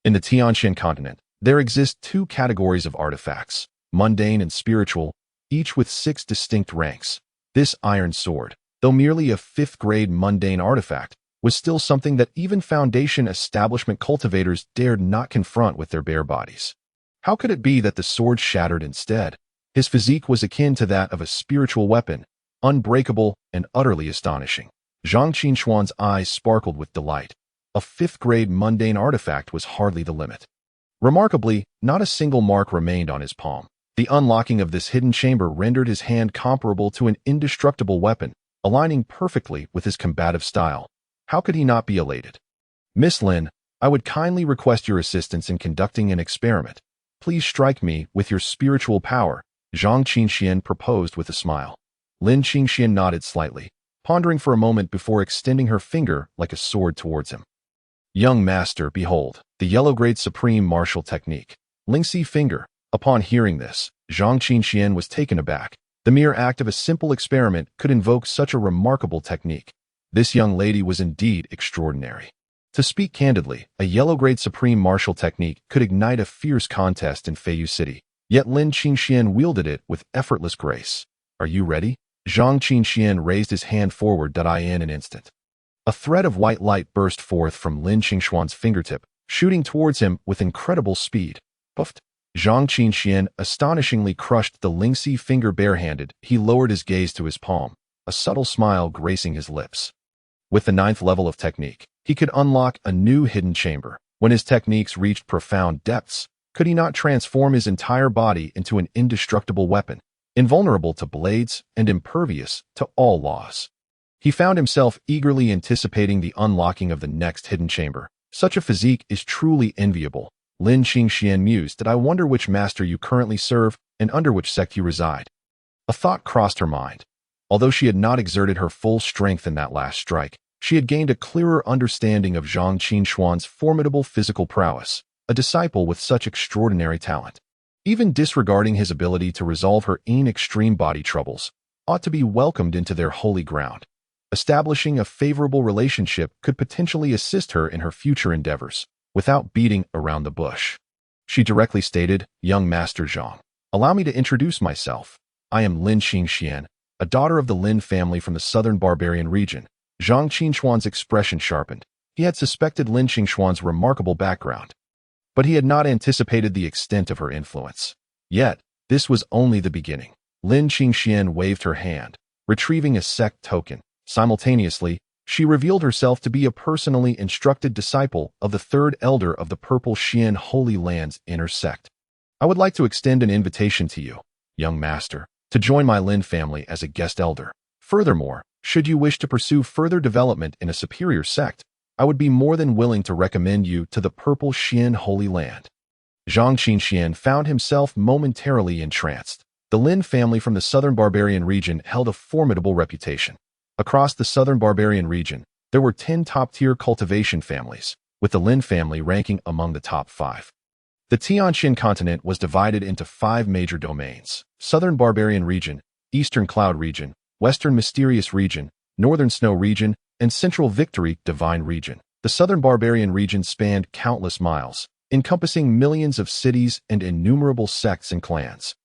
In the Tianxian continent, there exist 2 categories of artifacts, mundane and spiritual, each with 6 distinct ranks. This iron sword, though merely a 5th-grade mundane artifact, was still something that even Foundation establishment cultivators dared not confront with their bare bodies. How could it be that the sword shattered instead? His physique was akin to that of a spiritual weapon, unbreakable and utterly astonishing. Zhang Qinshuan's eyes sparkled with delight. A 5th-grade mundane artifact was hardly the limit. Remarkably, not a single mark remained on his palm. The unlocking of this hidden chamber rendered his hand comparable to an indestructible weapon, aligning perfectly with his combative style. How could he not be elated? Miss Lin, I would kindly request your assistance in conducting an experiment. Please strike me with your spiritual power, Zhang Qinshian proposed with a smile. Lin Qingxian nodded slightly, pondering for a moment before extending her finger like a sword towards him. Young master, behold, the yellow-grade supreme martial technique. Lingxi finger. Upon hearing this, Zhang Qinshian was taken aback. The mere act of a simple experiment could invoke such a remarkable technique. This young lady was indeed extraordinary. To speak candidly, a yellow-grade supreme martial technique could ignite a fierce contest in Feiyu City, yet Lin Qingxian wielded it with effortless grace. Are you ready? Zhang Qinshian raised his hand forward. In an instant, a thread of white light burst forth from Lin Qingshuan's fingertip, shooting towards him with incredible speed. Puffed! Zhang Qinshian astonishingly crushed the Lingxi finger barehanded. He lowered his gaze to his palm, a subtle smile gracing his lips. With the 9th level of technique, he could unlock a new hidden chamber. When his techniques reached profound depths, could he not transform his entire body into an indestructible weapon, invulnerable to blades and impervious to all laws? He found himself eagerly anticipating the unlocking of the next hidden chamber. Such a physique is truly enviable. Lin Qingxian mused. I wonder which master you currently serve and under which sect you reside. A thought crossed her mind. Although she had not exerted her full strength in that last strike, she had gained a clearer understanding of Zhang Qinshuan's formidable physical prowess, a disciple with such extraordinary talent. Even disregarding his ability to resolve her own extreme body troubles, ought to be welcomed into their holy ground. Establishing a favorable relationship could potentially assist her in her future endeavors, without beating around the bush. She directly stated, Young Master Zhang, allow me to introduce myself. I am Lin Qingxian, a daughter of the Lin family from the southern barbarian region. Zhang Qinshuan's expression sharpened. He had suspected Lin Qingshuan's remarkable background, but he had not anticipated the extent of her influence. Yet, this was only the beginning. Lin Qingxian waved her hand, retrieving a sect token. Simultaneously, she revealed herself to be a personally instructed disciple of the 3rd elder of the Purple Xian Holy Land's inner sect. I would like to extend an invitation to you, young master, to join my Lin family as a guest elder. Furthermore, should you wish to pursue further development in a superior sect, I would be more than willing to recommend you to the Purple Xian Holy Land. Zhang Qingxian found himself momentarily entranced. The Lin family from the southern barbarian region held a formidable reputation. Across the southern barbarian region, there were 10 top-tier cultivation families, with the Lin family ranking among the top 5. The Tianqian continent was divided into 5 major domains: Southern Barbarian Region, Eastern Cloud Region, Western Mysterious Region, Northern Snow Region, and Central Victory Divine Region. The Southern Barbarian Region spanned countless miles, encompassing millions of cities and innumerable sects and clans.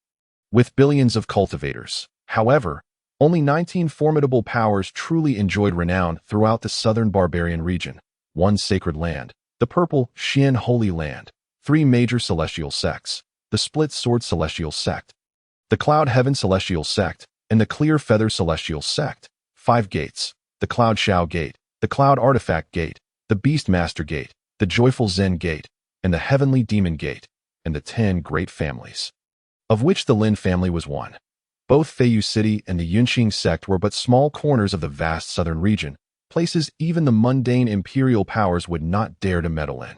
With billions of cultivators, however, only 19 formidable powers truly enjoyed renown throughout the Southern Barbarian Region: 1 sacred land, the Purple Xian Holy Land; 3 major celestial sects: the Split Sword Celestial Sect, the Cloud Heaven Celestial Sect, and the Clear Feather Celestial Sect; 5 gates: the Cloud Shao Gate, the Cloud Artifact Gate, the Beastmaster Gate, the Joyful Zen Gate, and the Heavenly Demon Gate; and the 10 great families, of which the Lin family was one. Both Feiyu City and the Yunqing sect were but small corners of the vast southern region, places even the mundane imperial powers would not dare to meddle in.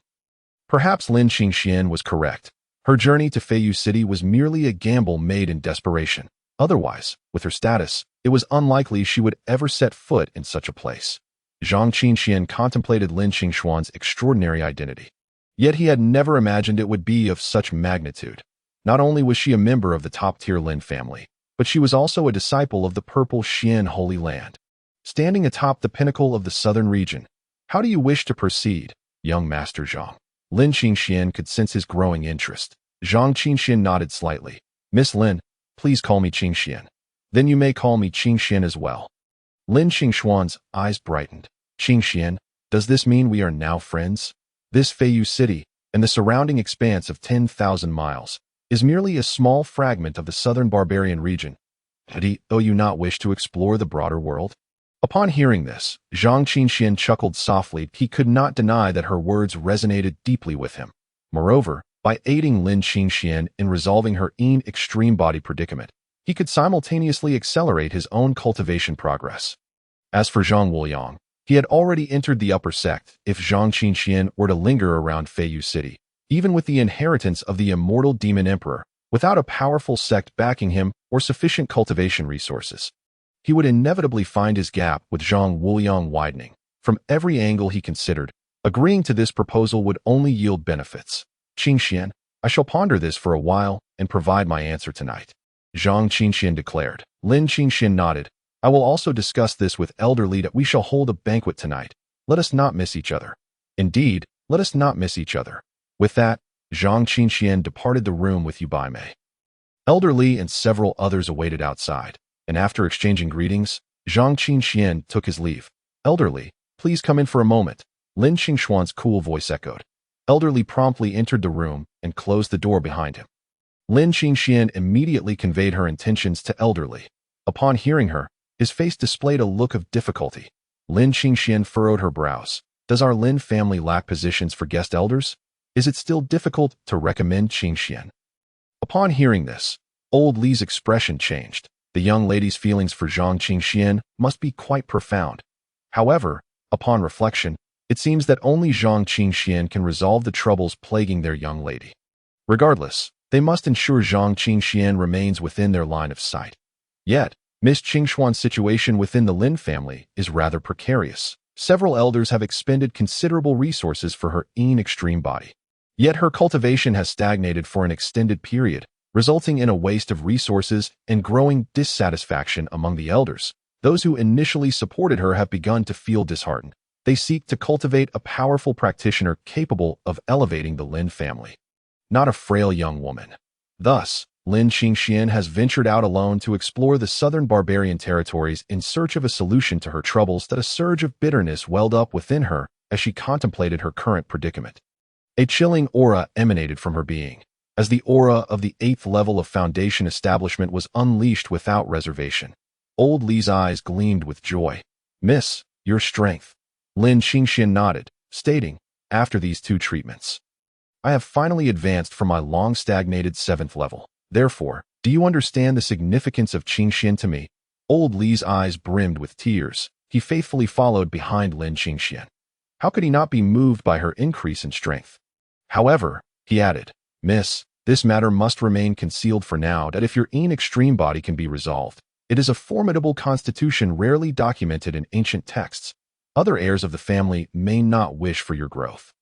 Perhaps Lin Qingxian was correct. Her journey to Feiyu City was merely a gamble made in desperation. Otherwise, with her status, it was unlikely she would ever set foot in such a place. Zhang Qingxian contemplated Lin Qingxuan's extraordinary identity. Yet he had never imagined it would be of such magnitude. Not only was she a member of the top-tier Lin family, but she was also a disciple of the Purple Xian Holy Land. Standing atop the pinnacle of the southern region, how do you wish to proceed, young Master Zhang? Lin Qingxian could sense his growing interest. Zhang Qingxian nodded slightly. Miss Lin, please call me Qingxian. Then you may call me Qingxian as well. Lin Qingxuan's eyes brightened. Qingxian, does this mean we are now friends? This Feiyu City, and the surrounding expanse of 10,000 miles, is merely a small fragment of the southern barbarian region. Do you not wish to explore the broader world? Upon hearing this, Zhang Qingxian chuckled softly. He could not deny that her words resonated deeply with him. Moreover, by aiding Lin Qingxian in resolving her own extreme body predicament, he could simultaneously accelerate his own cultivation progress. As for Zhang Wuliang, he had already entered the upper sect. If Zhang Qingxian were to linger around Feiyu City, even with the inheritance of the immortal demon emperor, without a powerful sect backing him or sufficient cultivation resources, he would inevitably find his gap with Zhang Wuliang widening. From every angle he considered, agreeing to this proposal would only yield benefits. Qingxian, I shall ponder this for a while and provide my answer tonight, Zhang Qingxian declared. Lin Qingxian nodded. I will also discuss this with Elder Li. That we shall hold a banquet tonight. Let us not miss each other. Indeed, let us not miss each other. With that, Zhang Qingxian departed the room with Yubai Mei. Elder Li and several others awaited outside, and after exchanging greetings, Zhang Qingxian took his leave. Elder Li, please come in for a moment, Lin Qingxuan's cool voice echoed. Elder Li promptly entered the room and closed the door behind him. Lin Qingxian immediately conveyed her intentions to Elder Li. Upon hearing her, his face displayed a look of difficulty. Lin Qingxian furrowed her brows. Does our Lin family lack positions for guest elders? Is it still difficult to recommend Qingxian? Upon hearing this, old Li's expression changed. The young lady's feelings for Zhang Qingxian must be quite profound. However, upon reflection, it seems that only Zhang Qingxian can resolve the troubles plaguing their young lady. Regardless, they must ensure Zhang Qingxian remains within their line of sight. Yet, Miss Qingxuan's situation within the Lin family is rather precarious. Several elders have expended considerable resources for her own extreme body. Yet her cultivation has stagnated for an extended period, resulting in a waste of resources and growing dissatisfaction among the elders. Those who initially supported her have begun to feel disheartened. They seek to cultivate a powerful practitioner capable of elevating the Lin family, not a frail young woman. Thus, Lin Qingxian has ventured out alone to explore the southern barbarian territories in search of a solution to her troubles. That a surge of bitterness welled up within her as she contemplated her current predicament. A chilling aura emanated from her being, as the aura of the 8th level of Foundation establishment was unleashed without reservation. Old Li's eyes gleamed with joy. Miss, your strength. Lin Qingxian nodded, stating, after these 2 treatments, I have finally advanced from my long-stagnated 7th level. Therefore, do you understand the significance of Qingxian to me? Old Li's eyes brimmed with tears. He faithfully followed behind Lin Qingxian. How could he not be moved by her increase in strength? However, he added, Miss, this matter must remain concealed for now, that if your extreme body can be resolved. It is a formidable constitution rarely documented in ancient texts. Other heirs of the family may not wish for your growth.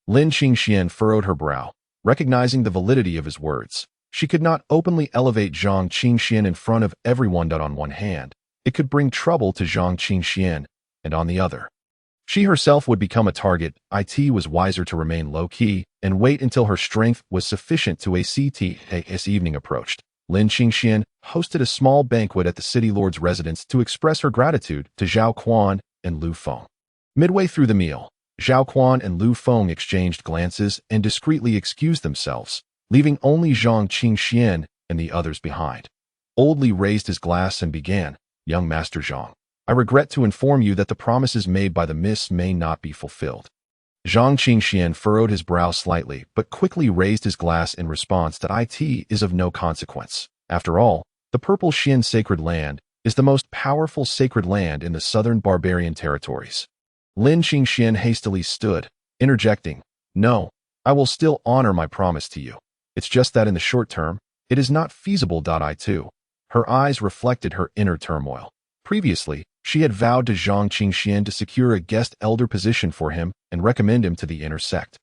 Lin Qingxian furrowed her brow, recognizing the validity of his words. She could not openly elevate Zhang Qingxian in front of everyone. On one hand, it could bring trouble to Zhang Qingxian, and on the other, she herself would become a target. It was wiser to remain low-key and wait until her strength was sufficient to ACT. As evening approached, Lin Qingxian hosted a small banquet at the city lord's residence to express her gratitude to Zhao Quan and Lu Feng. Midway through the meal, Zhao Quan and Lu Feng exchanged glances and discreetly excused themselves, leaving only Zhang Qingxian and the others behind. Old Li raised his glass and began, Young Master Zhang, I regret to inform you that the promises made by the miss may not be fulfilled. Zhang Qingxian furrowed his brow slightly, but quickly raised his glass in response that it is of no consequence. After all, the Purple Xian Sacred Land is the most powerful sacred land in the southern barbarian territories. Lin Qingxian hastily stood, interjecting, No, I will still honor my promise to you. It's just that in the short term, it is not feasible. Her eyes reflected her inner turmoil. Previously, she had vowed to Zhang Qingxian to secure a guest elder position for him and recommend him to the inner sect.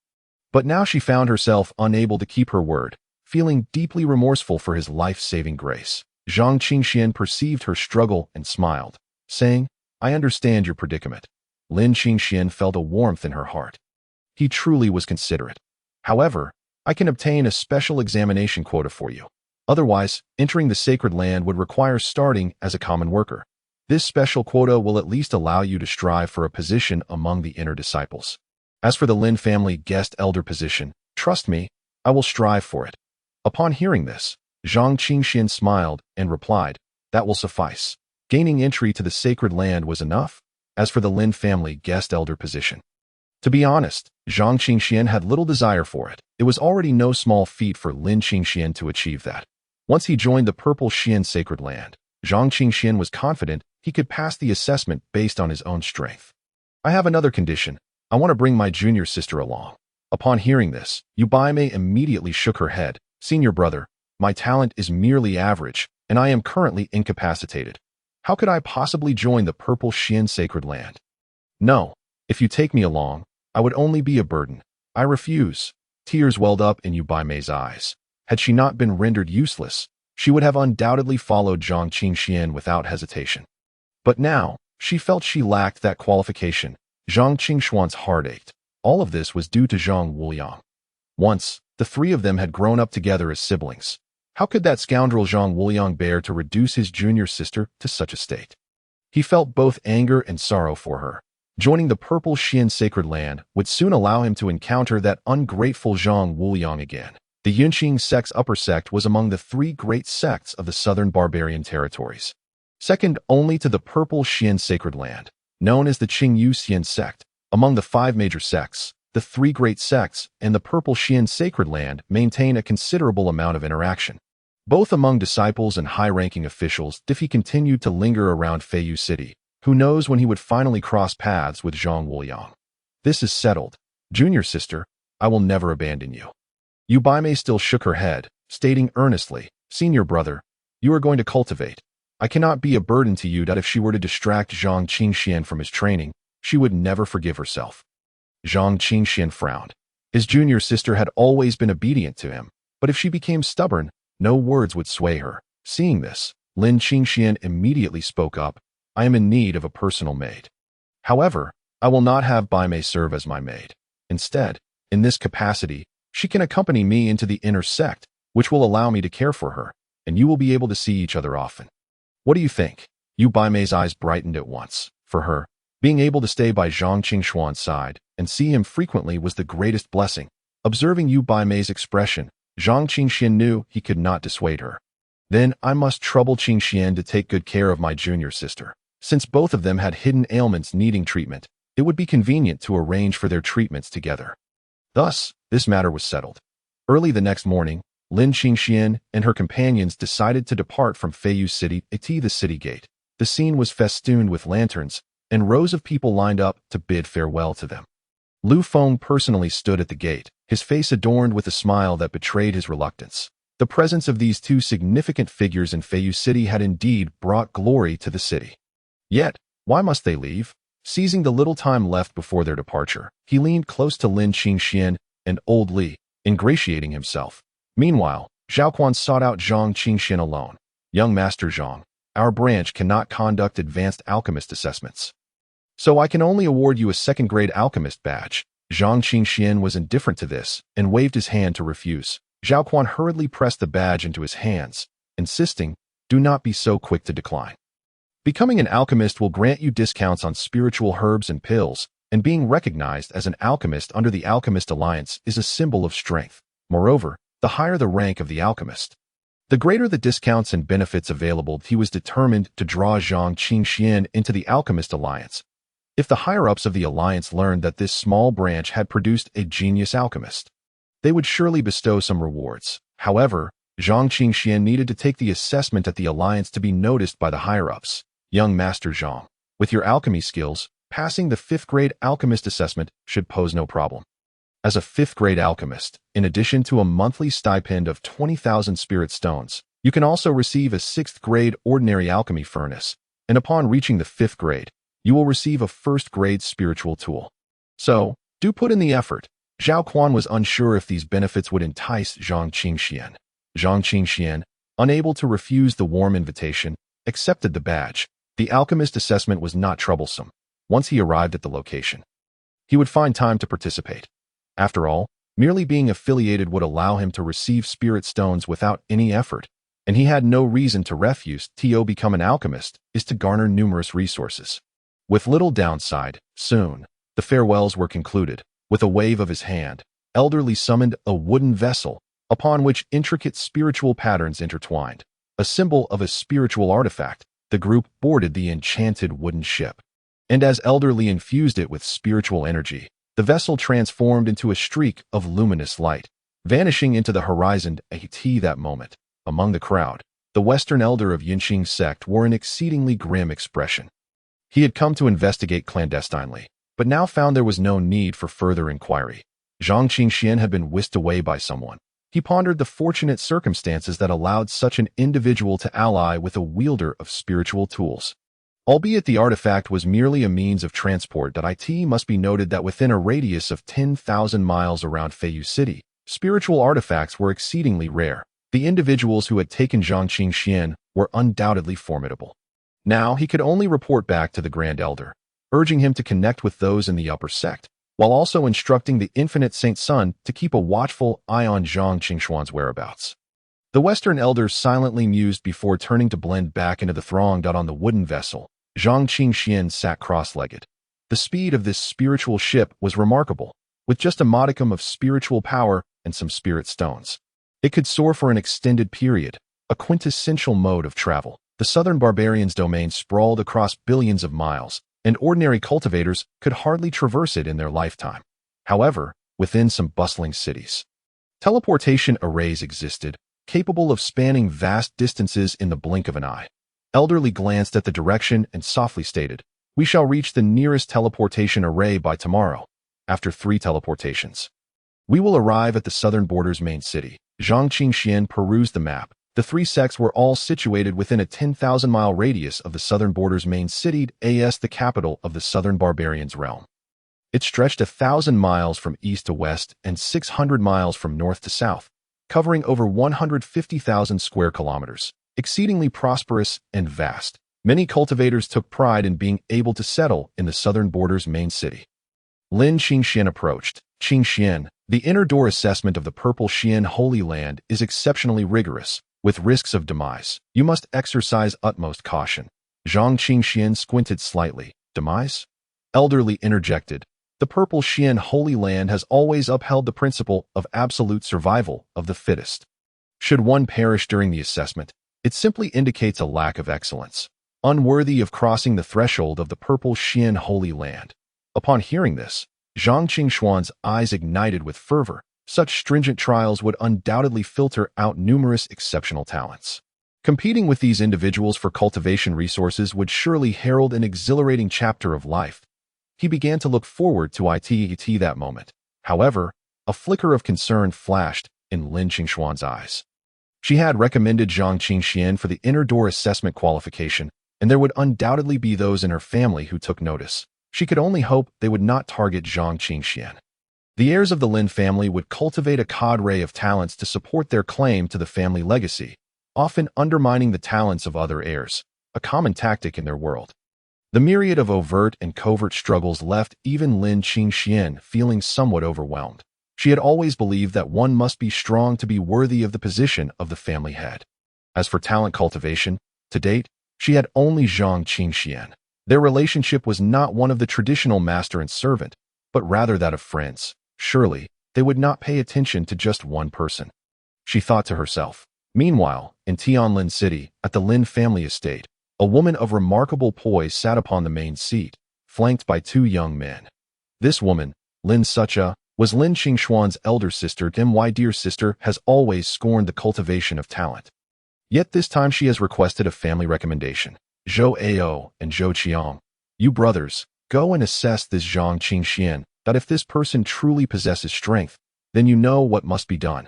But now she found herself unable to keep her word, feeling deeply remorseful for his life-saving grace. Zhang Qingxian perceived her struggle and smiled, saying, I understand your predicament. Lin Qingxian felt a warmth in her heart. He truly was considerate. However, I can obtain a special examination quota for you. Otherwise, entering the sacred land would require starting as a common worker. This special quota will at least allow you to strive for a position among the inner disciples. As for the Lin family guest elder position, trust me, I will strive for it. Upon hearing this, Zhang Qingxian smiled and replied, That will suffice. Gaining entry to the sacred land was enough. As for the Lin family guest elder position, to be honest, Zhang Qingxian had little desire for it. It was already no small feat for Lin Qingxian to achieve that. Once he joined the Purple Xian Sacred Land, Zhang Qingxian was confident he could pass the assessment based on his own strength. I have another condition. I want to bring my junior sister along. Upon hearing this, Yubaime immediately shook her head. Senior brother, my talent is merely average, and I am currently incapacitated. How could I possibly join the Purple Xian Sacred Land? No, if you take me along, I would only be a burden. I refuse. Tears welled up in Yubaime's eyes. Had she not been rendered useless, she would have undoubtedly followed Zhang Qingxian without hesitation. But now, she felt she lacked that qualification. Zhang Qingxuan's heart ached. All of this was due to Zhang Wuliang. Once, the three of them had grown up together as siblings. How could that scoundrel Zhang Wuliang bear to reduce his junior sister to such a state? He felt both anger and sorrow for her. Joining the Purple Xian Sacred Land would soon allow him to encounter that ungrateful Zhang Wuliang again. The Yunqing sect's upper sect was among the three great sects of the southern barbarian territories, second only to the Purple Xian Sacred Land, known as the Qingyu Xian sect. Among the five major sects, the three great sects and the Purple Xian Sacred Land maintain a considerable amount of interaction, both among disciples and high-ranking officials. If he continued to linger around Feiyu City, who knows when he would finally cross paths with Zhang Wuliang. This is settled. Junior sister, I will never abandon you. Yubaime still shook her head, stating earnestly, Senior brother, you are going to cultivate. I cannot be a burden to you. That if she were to distract Zhang Qingxian from his training, she would never forgive herself. Zhang Qingxian frowned. His junior sister had always been obedient to him, but if she became stubborn, no words would sway her. Seeing this, Lin Qingxian immediately spoke up, I am in need of a personal maid. However, I will not have Baimei serve as my maid. Instead, in this capacity, she can accompany me into the inner sect, which will allow me to care for her, and you will be able to see each other often. What do you think? Baimei's eyes brightened at once. For her, being able to stay by Zhang Qingxuan's side and see him frequently was the greatest blessing. Observing Baimei's expression, Zhang Qingxian knew he could not dissuade her. Then I must trouble Qingxian to take good care of my junior sister. Since both of them had hidden ailments needing treatment, it would be convenient to arrange for their treatments together. Thus, this matter was settled. Early the next morning, Lin Qingxian and her companions decided to depart from Feiyu City to the city gate. The scene was festooned with lanterns, and rows of people lined up to bid farewell to them. Lu Feng personally stood at the gate, his face adorned with a smile that betrayed his reluctance. The presence of these two significant figures in Feiyu City had indeed brought glory to the city. Yet, why must they leave? Seizing the little time left before their departure, he leaned close to Lin Qingxian and old Li, ingratiating himself. Meanwhile, Zhao Quan sought out Zhang Qingxian alone. Young Master Zhang, our branch cannot conduct advanced alchemist assessments, so I can only award you a second-grade alchemist badge. Zhang Qingxian was indifferent to this and waved his hand to refuse. Zhao Quan hurriedly pressed the badge into his hands, insisting, "Do not be so quick to decline. Becoming an alchemist will grant you discounts on spiritual herbs and pills, and being recognized as an alchemist under the Alchemist Alliance is a symbol of strength. Moreover, the higher the rank of the alchemist, the greater the discounts and benefits available." He was determined to draw Zhang Qingxian into the Alchemist Alliance. If the higher-ups of the Alliance learned that this small branch had produced a genius alchemist, they would surely bestow some rewards. However, Zhang Qingxian needed to take the assessment at the Alliance to be noticed by the higher-ups. Young Master Zhang, with your alchemy skills, passing the 5th-grade alchemist assessment should pose no problem. As a 5th-grade alchemist, in addition to a monthly stipend of 20,000 spirit stones, you can also receive a 6th-grade ordinary alchemy furnace, and upon reaching the 5th grade, you will receive a 1st-grade spiritual tool. So, do put in the effort. Zhao Quan was unsure if these benefits would entice Zhang Qingxian. Zhang Qingxian, unable to refuse the warm invitation, accepted the badge. The alchemist assessment was not troublesome. Once he arrived at the location, he would find time to participate. After all, merely being affiliated would allow him to receive spirit stones without any effort, and he had no reason to refuse. To become an alchemist is to garner numerous resources. With little downside, soon, the farewells were concluded. With a wave of his hand, Elderly summoned a wooden vessel, upon which intricate spiritual patterns intertwined. A symbol of a spiritual artifact, the group boarded the enchanted wooden ship. And as Elderly infused it with spiritual energy, the vessel transformed into a streak of luminous light, vanishing into the horizon. At that moment, among the crowd, the Western elder of Yinqing sect wore an exceedingly grim expression. He had come to investigate clandestinely, but now found there was no need for further inquiry. Zhang Qingxian had been whisked away by someone. He pondered the fortunate circumstances that allowed such an individual to ally with a wielder of spiritual tools. Albeit the artifact was merely a means of transport. It must be noted that within a radius of 10,000 miles around Feiyu City, spiritual artifacts were exceedingly rare. The individuals who had taken Zhang Qingxian were undoubtedly formidable. Now he could only report back to the Grand Elder, urging him to connect with those in the upper sect, while also instructing the Infinite Saint Sun to keep a watchful eye on Zhang Qingxuan's whereabouts. The Western Elder silently mused before turning to blend back into the throng. On the wooden vessel, Zhang Qingxian sat cross-legged. The speed of this spiritual ship was remarkable. With just a modicum of spiritual power and some spirit stones, it could soar for an extended period, a quintessential mode of travel. The southern barbarians' domain sprawled across billions of miles, and ordinary cultivators could hardly traverse it in their lifetime. However, within some bustling cities, teleportation arrays existed, capable of spanning vast distances in the blink of an eye. Elderly glanced at the direction and softly stated, "We shall reach the nearest teleportation array by tomorrow. After 3 teleportations, we will arrive at the southern border's main city." Zhang Qingxian perused the map. The 3 sects were all situated within a 10,000-mile radius of the southern border's main city, as the capital of the southern barbarians' realm. It stretched 1,000 miles from east to west and 600 miles from north to south, covering over 150,000 square kilometers, exceedingly prosperous and vast. Many cultivators took pride in being able to settle in the southern border's main city. Lin Qingxian approached. "Qingxian, the inner door assessment of the Purple Xian Holy Land is exceptionally rigorous, with risks of demise. You must exercise utmost caution." Zhang Qingxian squinted slightly. "Demise?" Elderly interjected. "The Purple Xian Holy Land has always upheld the principle of absolute survival of the fittest. Should one perish during the assessment, it simply indicates a lack of excellence, unworthy of crossing the threshold of the Purple Xian Holy Land." Upon hearing this, Zhang Qingxuan's eyes ignited with fervor. Such stringent trials would undoubtedly filter out numerous exceptional talents. Competing with these individuals for cultivation resources would surely herald an exhilarating chapter of life. He began to look forward to it that moment. However, a flicker of concern flashed in Lin Qingxuan's eyes. She had recommended Zhang Qingxian for the inner door assessment qualification, and there would undoubtedly be those in her family who took notice. She could only hope they would not target Zhang Qingxian. The heirs of the Lin family would cultivate a cadre of talents to support their claim to the family legacy, often undermining the talents of other heirs, a common tactic in their world. The myriad of overt and covert struggles left even Lin Qingxian feeling somewhat overwhelmed. She had always believed that one must be strong to be worthy of the position of the family head. As for talent cultivation, to date, she had only Zhang Qingxian. Their relationship was not one of the traditional master and servant, but rather that of friends. Surely, they would not pay attention to just one person. She thought to herself. Meanwhile, in Tianlin City, at the Lin family estate, a woman of remarkable poise sat upon the main seat, flanked by two young men. This woman, Lin Sucha, was Lin Qingxuan's elder sister. My dear sister has always scorned the cultivation of talent. Yet this time she has requested a family recommendation. Zhou Ao and Zhou Qiang, you brothers, go and assess this Zhang Qingxian, that if this person truly possesses strength, then you know what must be done.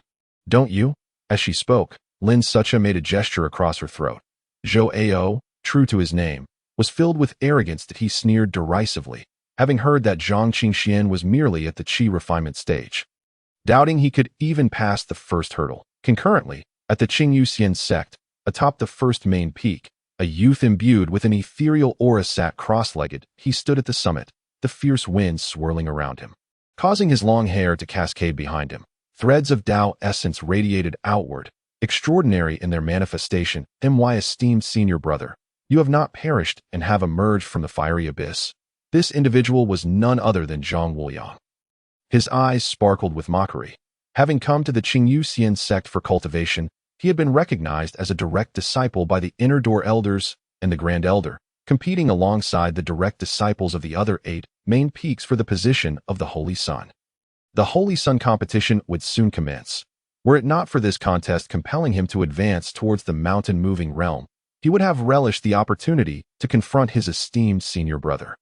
Don't you? As she spoke, Lin Sucha made a gesture across her throat. Zhou Ao, true to his name, was filled with arrogance that he sneered derisively, having heard that Zhang Qingxian was merely at the qi refinement stage. Doubting he could even pass the first hurdle. Concurrently, at the Qingyuxian sect, atop the first main peak, a youth imbued with an ethereal aura sat cross-legged. He stood at the summit, the fierce wind swirling around him, causing his long hair to cascade behind him. Threads of Dao essence radiated outward, extraordinary in their manifestation. My esteemed senior brother, you have not perished and have emerged from the fiery abyss. This individual was none other than Zhang Wuliang. His eyes sparkled with mockery. Having come to the Qingyuxian sect for cultivation, he had been recognized as a direct disciple by the Inner Door Elders and the Grand Elder, competing alongside the direct disciples of the other 8 main peaks for the position of the Holy Sun. The Holy Sun competition would soon commence. Were it not for this contest compelling him to advance towards the mountain-moving realm, he would have relished the opportunity to confront his esteemed senior brother.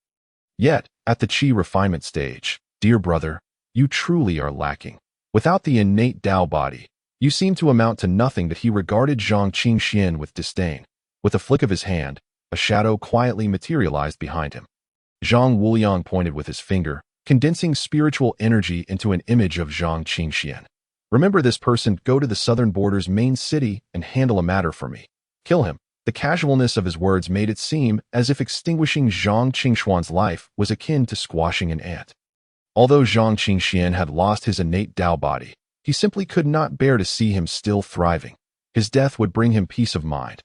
Yet, at the qi refinement stage, dear brother, you truly are lacking. Without the innate Dao body, you seem to amount to nothing. That he regarded Zhang Qingxian with disdain. With a flick of his hand, a shadow quietly materialized behind him. Zhang Wuliang pointed with his finger, condensing spiritual energy into an image of Zhang Qingxian. Remember this person, go to the southern border's main city and handle a matter for me. Kill him. The casualness of his words made it seem as if extinguishing Zhang Qingxuan's life was akin to squashing an ant. Although Zhang Qingxian had lost his innate Dao body, he simply could not bear to see him still thriving. His death would bring him peace of mind,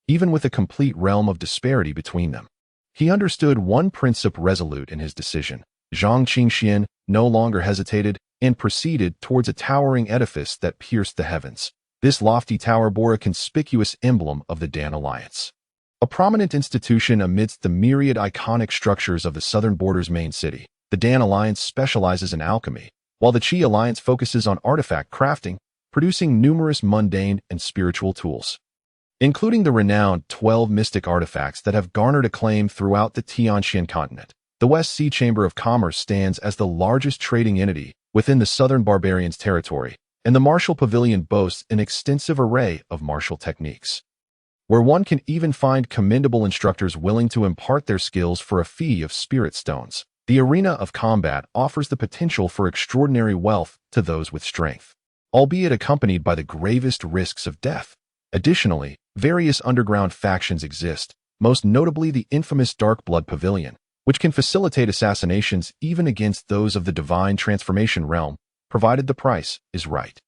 even with a complete realm of disparity between them. He understood one principle resolute in his decision. Zhang Qingxian no longer hesitated and proceeded towards a towering edifice that pierced the heavens. This lofty tower bore a conspicuous emblem of the Dan Alliance, a prominent institution amidst the myriad iconic structures of the southern border's main city. The Dan Alliance specializes in alchemy, while the Qi Alliance focuses on artifact crafting, producing numerous mundane and spiritual tools, including the renowned 12 mystic artifacts that have garnered acclaim throughout the Tianxian continent. The West Sea Chamber of Commerce stands as the largest trading entity within the Southern Barbarians' territory, and the Martial Pavilion boasts an extensive array of martial techniques, where one can even find commendable instructors willing to impart their skills for a fee of spirit stones. The arena of combat offers the potential for extraordinary wealth to those with strength, albeit accompanied by the gravest risks of death. Additionally, various underground factions exist, most notably the infamous Dark Blood Pavilion, which can facilitate assassinations even against those of the divine transformation realm, provided the price is right.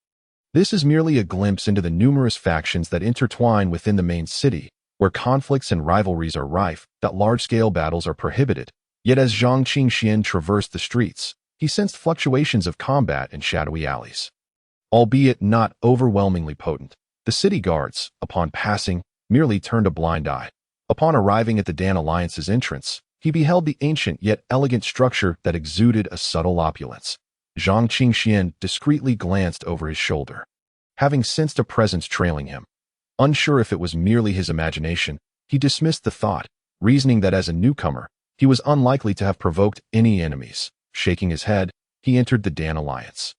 This is merely a glimpse into the numerous factions that intertwine within the main city, where conflicts and rivalries are rife, that large-scale battles are prohibited. Yet as Zhang Qingxian traversed the streets, he sensed fluctuations of combat in shadowy alleys. Albeit not overwhelmingly potent, the city guards, upon passing, merely turned a blind eye. Upon arriving at the Dan Alliance's entrance, he beheld the ancient yet elegant structure that exuded a subtle opulence. Zhang Qingxian discreetly glanced over his shoulder, having sensed a presence trailing him. Unsure if it was merely his imagination, he dismissed the thought, reasoning that as a newcomer, He was unlikely to have provoked any enemies. Shaking his head, he entered the Dan Alliance.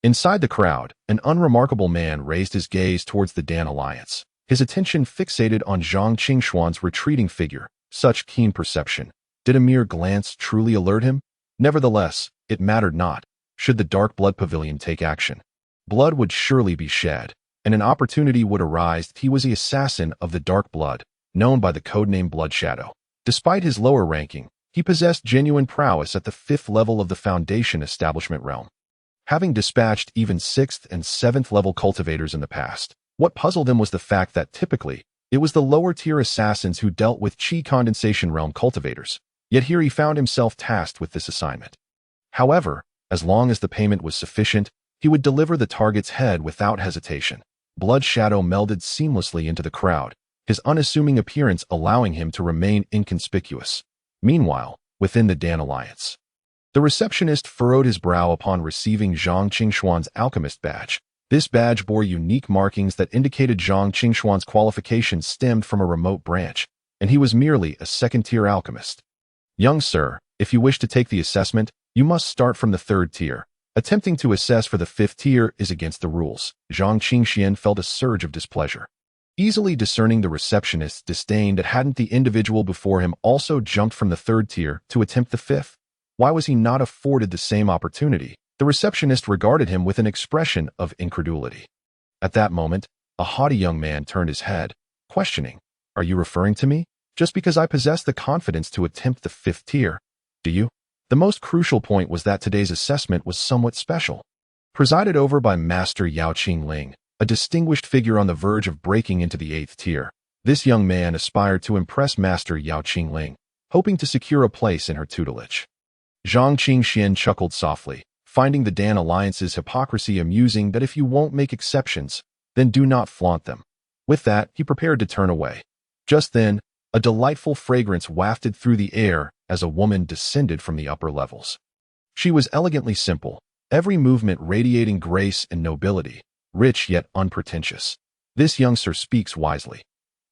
Inside the crowd, an unremarkable man raised his gaze towards the Dan Alliance, his attention fixated on Zhang Qingxuan's retreating figure. Such keen perception. Did a mere glance truly alert him? Nevertheless, it mattered not. Should the Dark Blood Pavilion take action, blood would surely be shed, and an opportunity would arise. He was the assassin of the Dark Blood, known by the codename Blood Shadow. Despite his lower ranking, he possessed genuine prowess at the 5th level of the Foundation establishment realm. Having dispatched even 6th and 7th level cultivators in the past, what puzzled him was the fact that typically, it was the lower-tier assassins who dealt with Qi Condensation Realm cultivators, yet here he found himself tasked with this assignment. However, as long as the payment was sufficient, he would deliver the target's head without hesitation. Blood Shadow melded seamlessly into the crowd, his unassuming appearance allowing him to remain inconspicuous. Meanwhile, within the Dan Alliance, the receptionist furrowed his brow upon receiving Zhang Qingxuan's alchemist badge. This badge bore unique markings that indicated Zhang Qingxuan's qualifications stemmed from a remote branch, and he was merely a second-tier alchemist. Young sir, if you wish to take the assessment, you must start from the 3rd tier. Attempting to assess for the 5th tier is against the rules. Zhang Qingxian felt a surge of displeasure. Easily discerning the receptionist's disdain that hadn't the individual before him also jumped from the 3rd tier to attempt the 5th. Why was he not afforded the same opportunity? The receptionist regarded him with an expression of incredulity. At that moment, a haughty young man turned his head, questioning, "Are you referring to me? Just because I possess the confidence to attempt the 5th tier, do you?" The most crucial point was that today's assessment was somewhat special. Presided over by Master Yao Qingling, a distinguished figure on the verge of breaking into the 8th tier, this young man aspired to impress Master Yao Qingling, hoping to secure a place in her tutelage. Zhang Qingxian chuckled softly, finding the Dan Alliance's hypocrisy amusing that if you won't make exceptions, then do not flaunt them. With that, he prepared to turn away. Just then, a delightful fragrance wafted through the air as a woman descended from the upper levels. She was elegantly simple, every movement radiating grace and nobility, rich yet unpretentious. This youngster speaks wisely.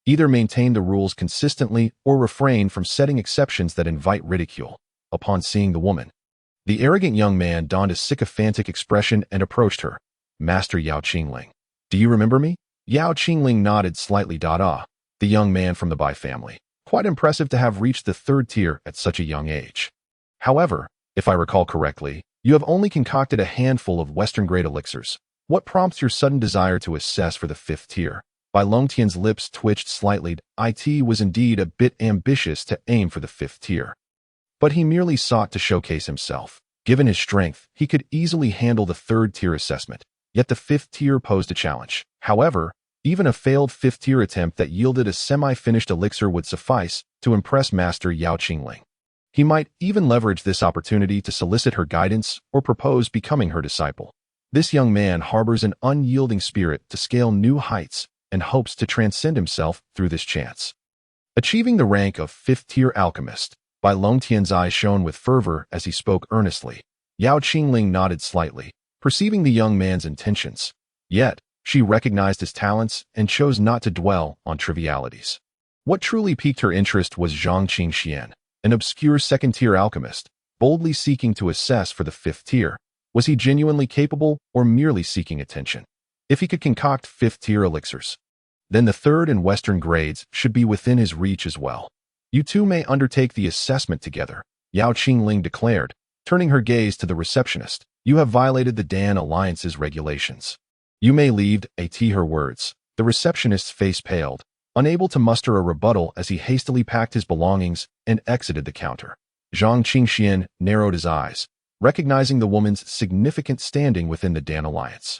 Either maintain the rules consistently or refrain from setting exceptions that invite ridicule. Upon seeing the woman, the arrogant young man donned a sycophantic expression and approached her. "Master Yao Qingling, do you remember me?" Yao Qingling nodded slightly. The young man from the Bai family. Quite impressive to have reached the 3rd tier at such a young age. However, if I recall correctly, you have only concocted a handful of Western-grade elixirs. What prompts your sudden desire to assess for the 5th tier? Bai Longtian's lips twitched slightly. It was indeed a bit ambitious to aim for the 5th tier. But he merely sought to showcase himself. Given his strength, he could easily handle the 3rd tier assessment, yet the 5th tier posed a challenge. However, even a failed 5th tier attempt that yielded a semi-finished elixir would suffice to impress Master Yao Qingling. He might even leverage this opportunity to solicit her guidance or propose becoming her disciple. This young man harbors an unyielding spirit to scale new heights and hopes to transcend himself through this chance. Achieving the rank of 5th tier alchemist, Bai Longtian's eyes shone with fervor as he spoke earnestly. Yao Qingling nodded slightly, perceiving the young man's intentions. Yet, she recognized his talents and chose not to dwell on trivialities. What truly piqued her interest was Zhang Qingxian, an obscure 2nd tier alchemist, boldly seeking to assess for the 5th tier. Was he genuinely capable or merely seeking attention? If he could concoct 5th tier elixirs, then the 3rd and Western grades should be within his reach as well. You two may undertake the assessment together, Yao Qingling declared, turning her gaze to the receptionist. You have violated the Dan Alliance's regulations. You may leave, her words. The receptionist's face paled, unable to muster a rebuttal as he hastily packed his belongings and exited the counter. Zhang Qingxian narrowed his eyes, recognizing the woman's significant standing within the Dan Alliance.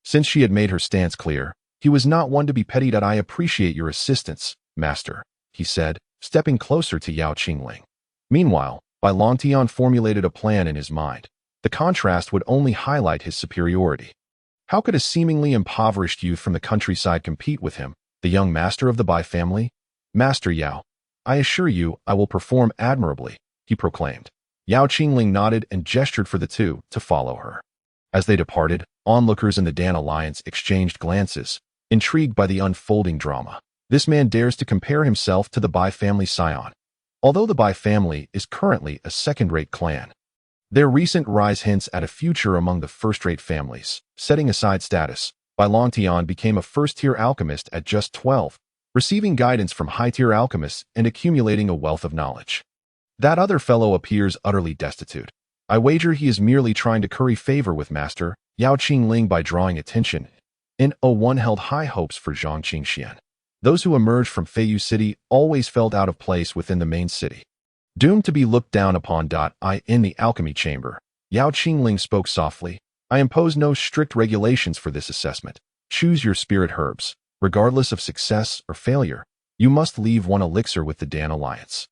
Since she had made her stance clear, he was not one to be petty. "I appreciate your assistance, master," he said, stepping closer to Yao Qingling. Meanwhile, Bai Longtian formulated a plan in his mind. The contrast would only highlight his superiority. How could a seemingly impoverished youth from the countryside compete with him, the young master of the Bai family? "Master Yao, I assure you I will perform admirably," he proclaimed. Yao Qingling nodded and gestured for the two to follow her. As they departed, onlookers in the Dan Alliance exchanged glances, intrigued by the unfolding drama. This man dares to compare himself to the Bai family scion. although the Bai family is currently a second-rate clan. Their recent rise hints at a future among the first-rate families. Setting aside status, Bai Longtian became a first-tier alchemist at just 12, receiving guidance from high-tier alchemists and accumulating a wealth of knowledge. That other fellow appears utterly destitute. I wager he is merely trying to curry favor with Master Yao Qingling by drawing attention. In one held high hopes for Zhang Qingxian. Those who emerged from Feiyu City always felt out of place within the main city, doomed to be looked down upon. In the alchemy chamber, Yao Qingling spoke softly. I impose no strict regulations for this assessment. Choose your spirit herbs. Regardless of success or failure, you must leave one elixir with the Dan Alliance.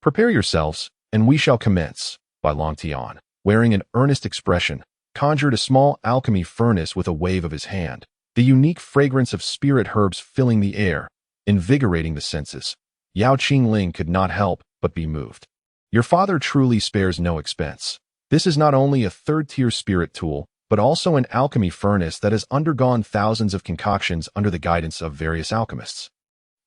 Prepare yourselves, and we shall commence. Bai Longtian, wearing an earnest expression, conjured a small alchemy furnace with a wave of his hand, the unique fragrance of spirit herbs filling the air, invigorating the senses. Yao Qingling could not help but be moved. Your father truly spares no expense. This is not only a third-tier spirit tool, but also an alchemy furnace that has undergone thousands of concoctions under the guidance of various alchemists.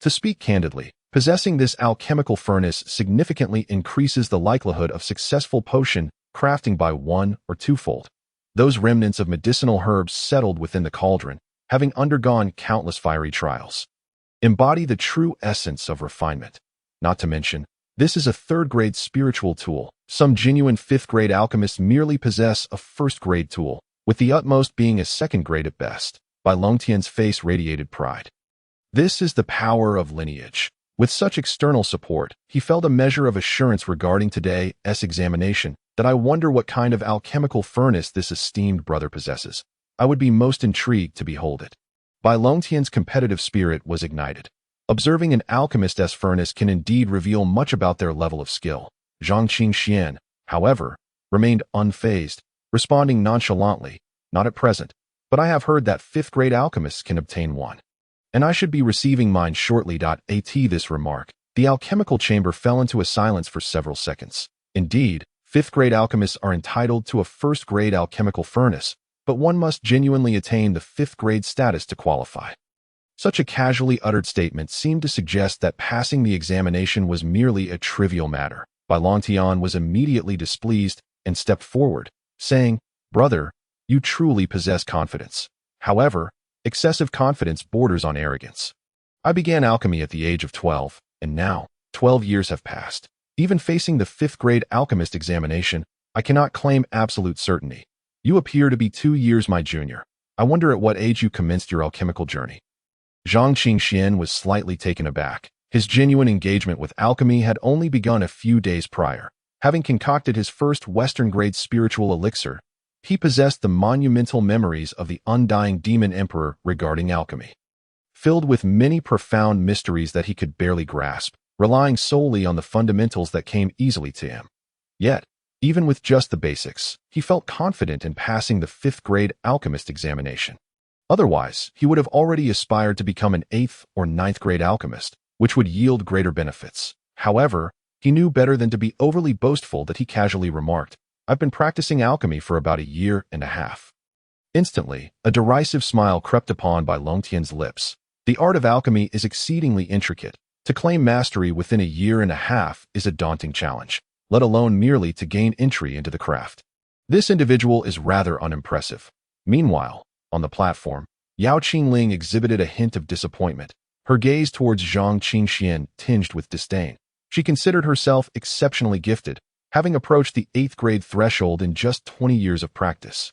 To speak candidly, possessing this alchemical furnace significantly increases the likelihood of successful potion crafting by 1 or 2-fold. Those remnants of medicinal herbs settled within the cauldron, having undergone countless fiery trials, embody the true essence of refinement. Not to mention, this is a third-grade spiritual tool. Some genuine fifth-grade alchemists merely possess a first-grade tool, with the utmost being a second-grade at best. Bai Longtian's face radiated pride. This is the power of lineage. With such external support, he felt a measure of assurance regarding today's examination, that I wonder what kind of alchemical furnace this esteemed brother possesses. I would be most intrigued to behold it. Bai Longtian's competitive spirit was ignited. Observing an alchemist's furnace can indeed reveal much about their level of skill. Zhang Qingxian, however, remained unfazed, responding nonchalantly, not at present, but I have heard that fifth-grade alchemists can obtain one. And I should be receiving mine shortly. At this remark, the alchemical chamber fell into a silence for several seconds. Indeed, fifth-grade alchemists are entitled to a first-grade alchemical furnace, but one must genuinely attain the fifth-grade status to qualify. Such a casually uttered statement seemed to suggest that passing the examination was merely a trivial matter. Bai Longtian was immediately displeased and stepped forward, saying, "Brother, you truly possess confidence. However, excessive confidence borders on arrogance. I began alchemy at the age of 12, and now, 12 years have passed. Even facing the fifth-grade alchemist examination, I cannot claim absolute certainty. You appear to be 2 years my junior. I wonder at what age you commenced your alchemical journey." Zhang Qingxian was slightly taken aback. His genuine engagement with alchemy had only begun a few days prior. Having concocted his first Western-grade spiritual elixir, he possessed the monumental memories of the undying demon emperor regarding alchemy. Filled with many profound mysteries that he could barely grasp, relying solely on the fundamentals that came easily to him. Yet, even with just the basics, he felt confident in passing the fifth-grade alchemist examination. Otherwise, he would have already aspired to become an 8th or 9th-grade alchemist, which would yield greater benefits. However, he knew better than to be overly boastful. That he casually remarked, "I've been practicing alchemy for about a year and a half." Instantly, a derisive smile crept upon Bai Longtian's lips. The art of alchemy is exceedingly intricate. To claim mastery within a year and a half is a daunting challenge, let alone merely to gain entry into the craft. This individual is rather unimpressive. Meanwhile, on the platform, Yao Qingling exhibited a hint of disappointment, her gaze towards Zhang Qingxian tinged with disdain. She considered herself exceptionally gifted, having approached the 8th-grade threshold in just 20 years of practice.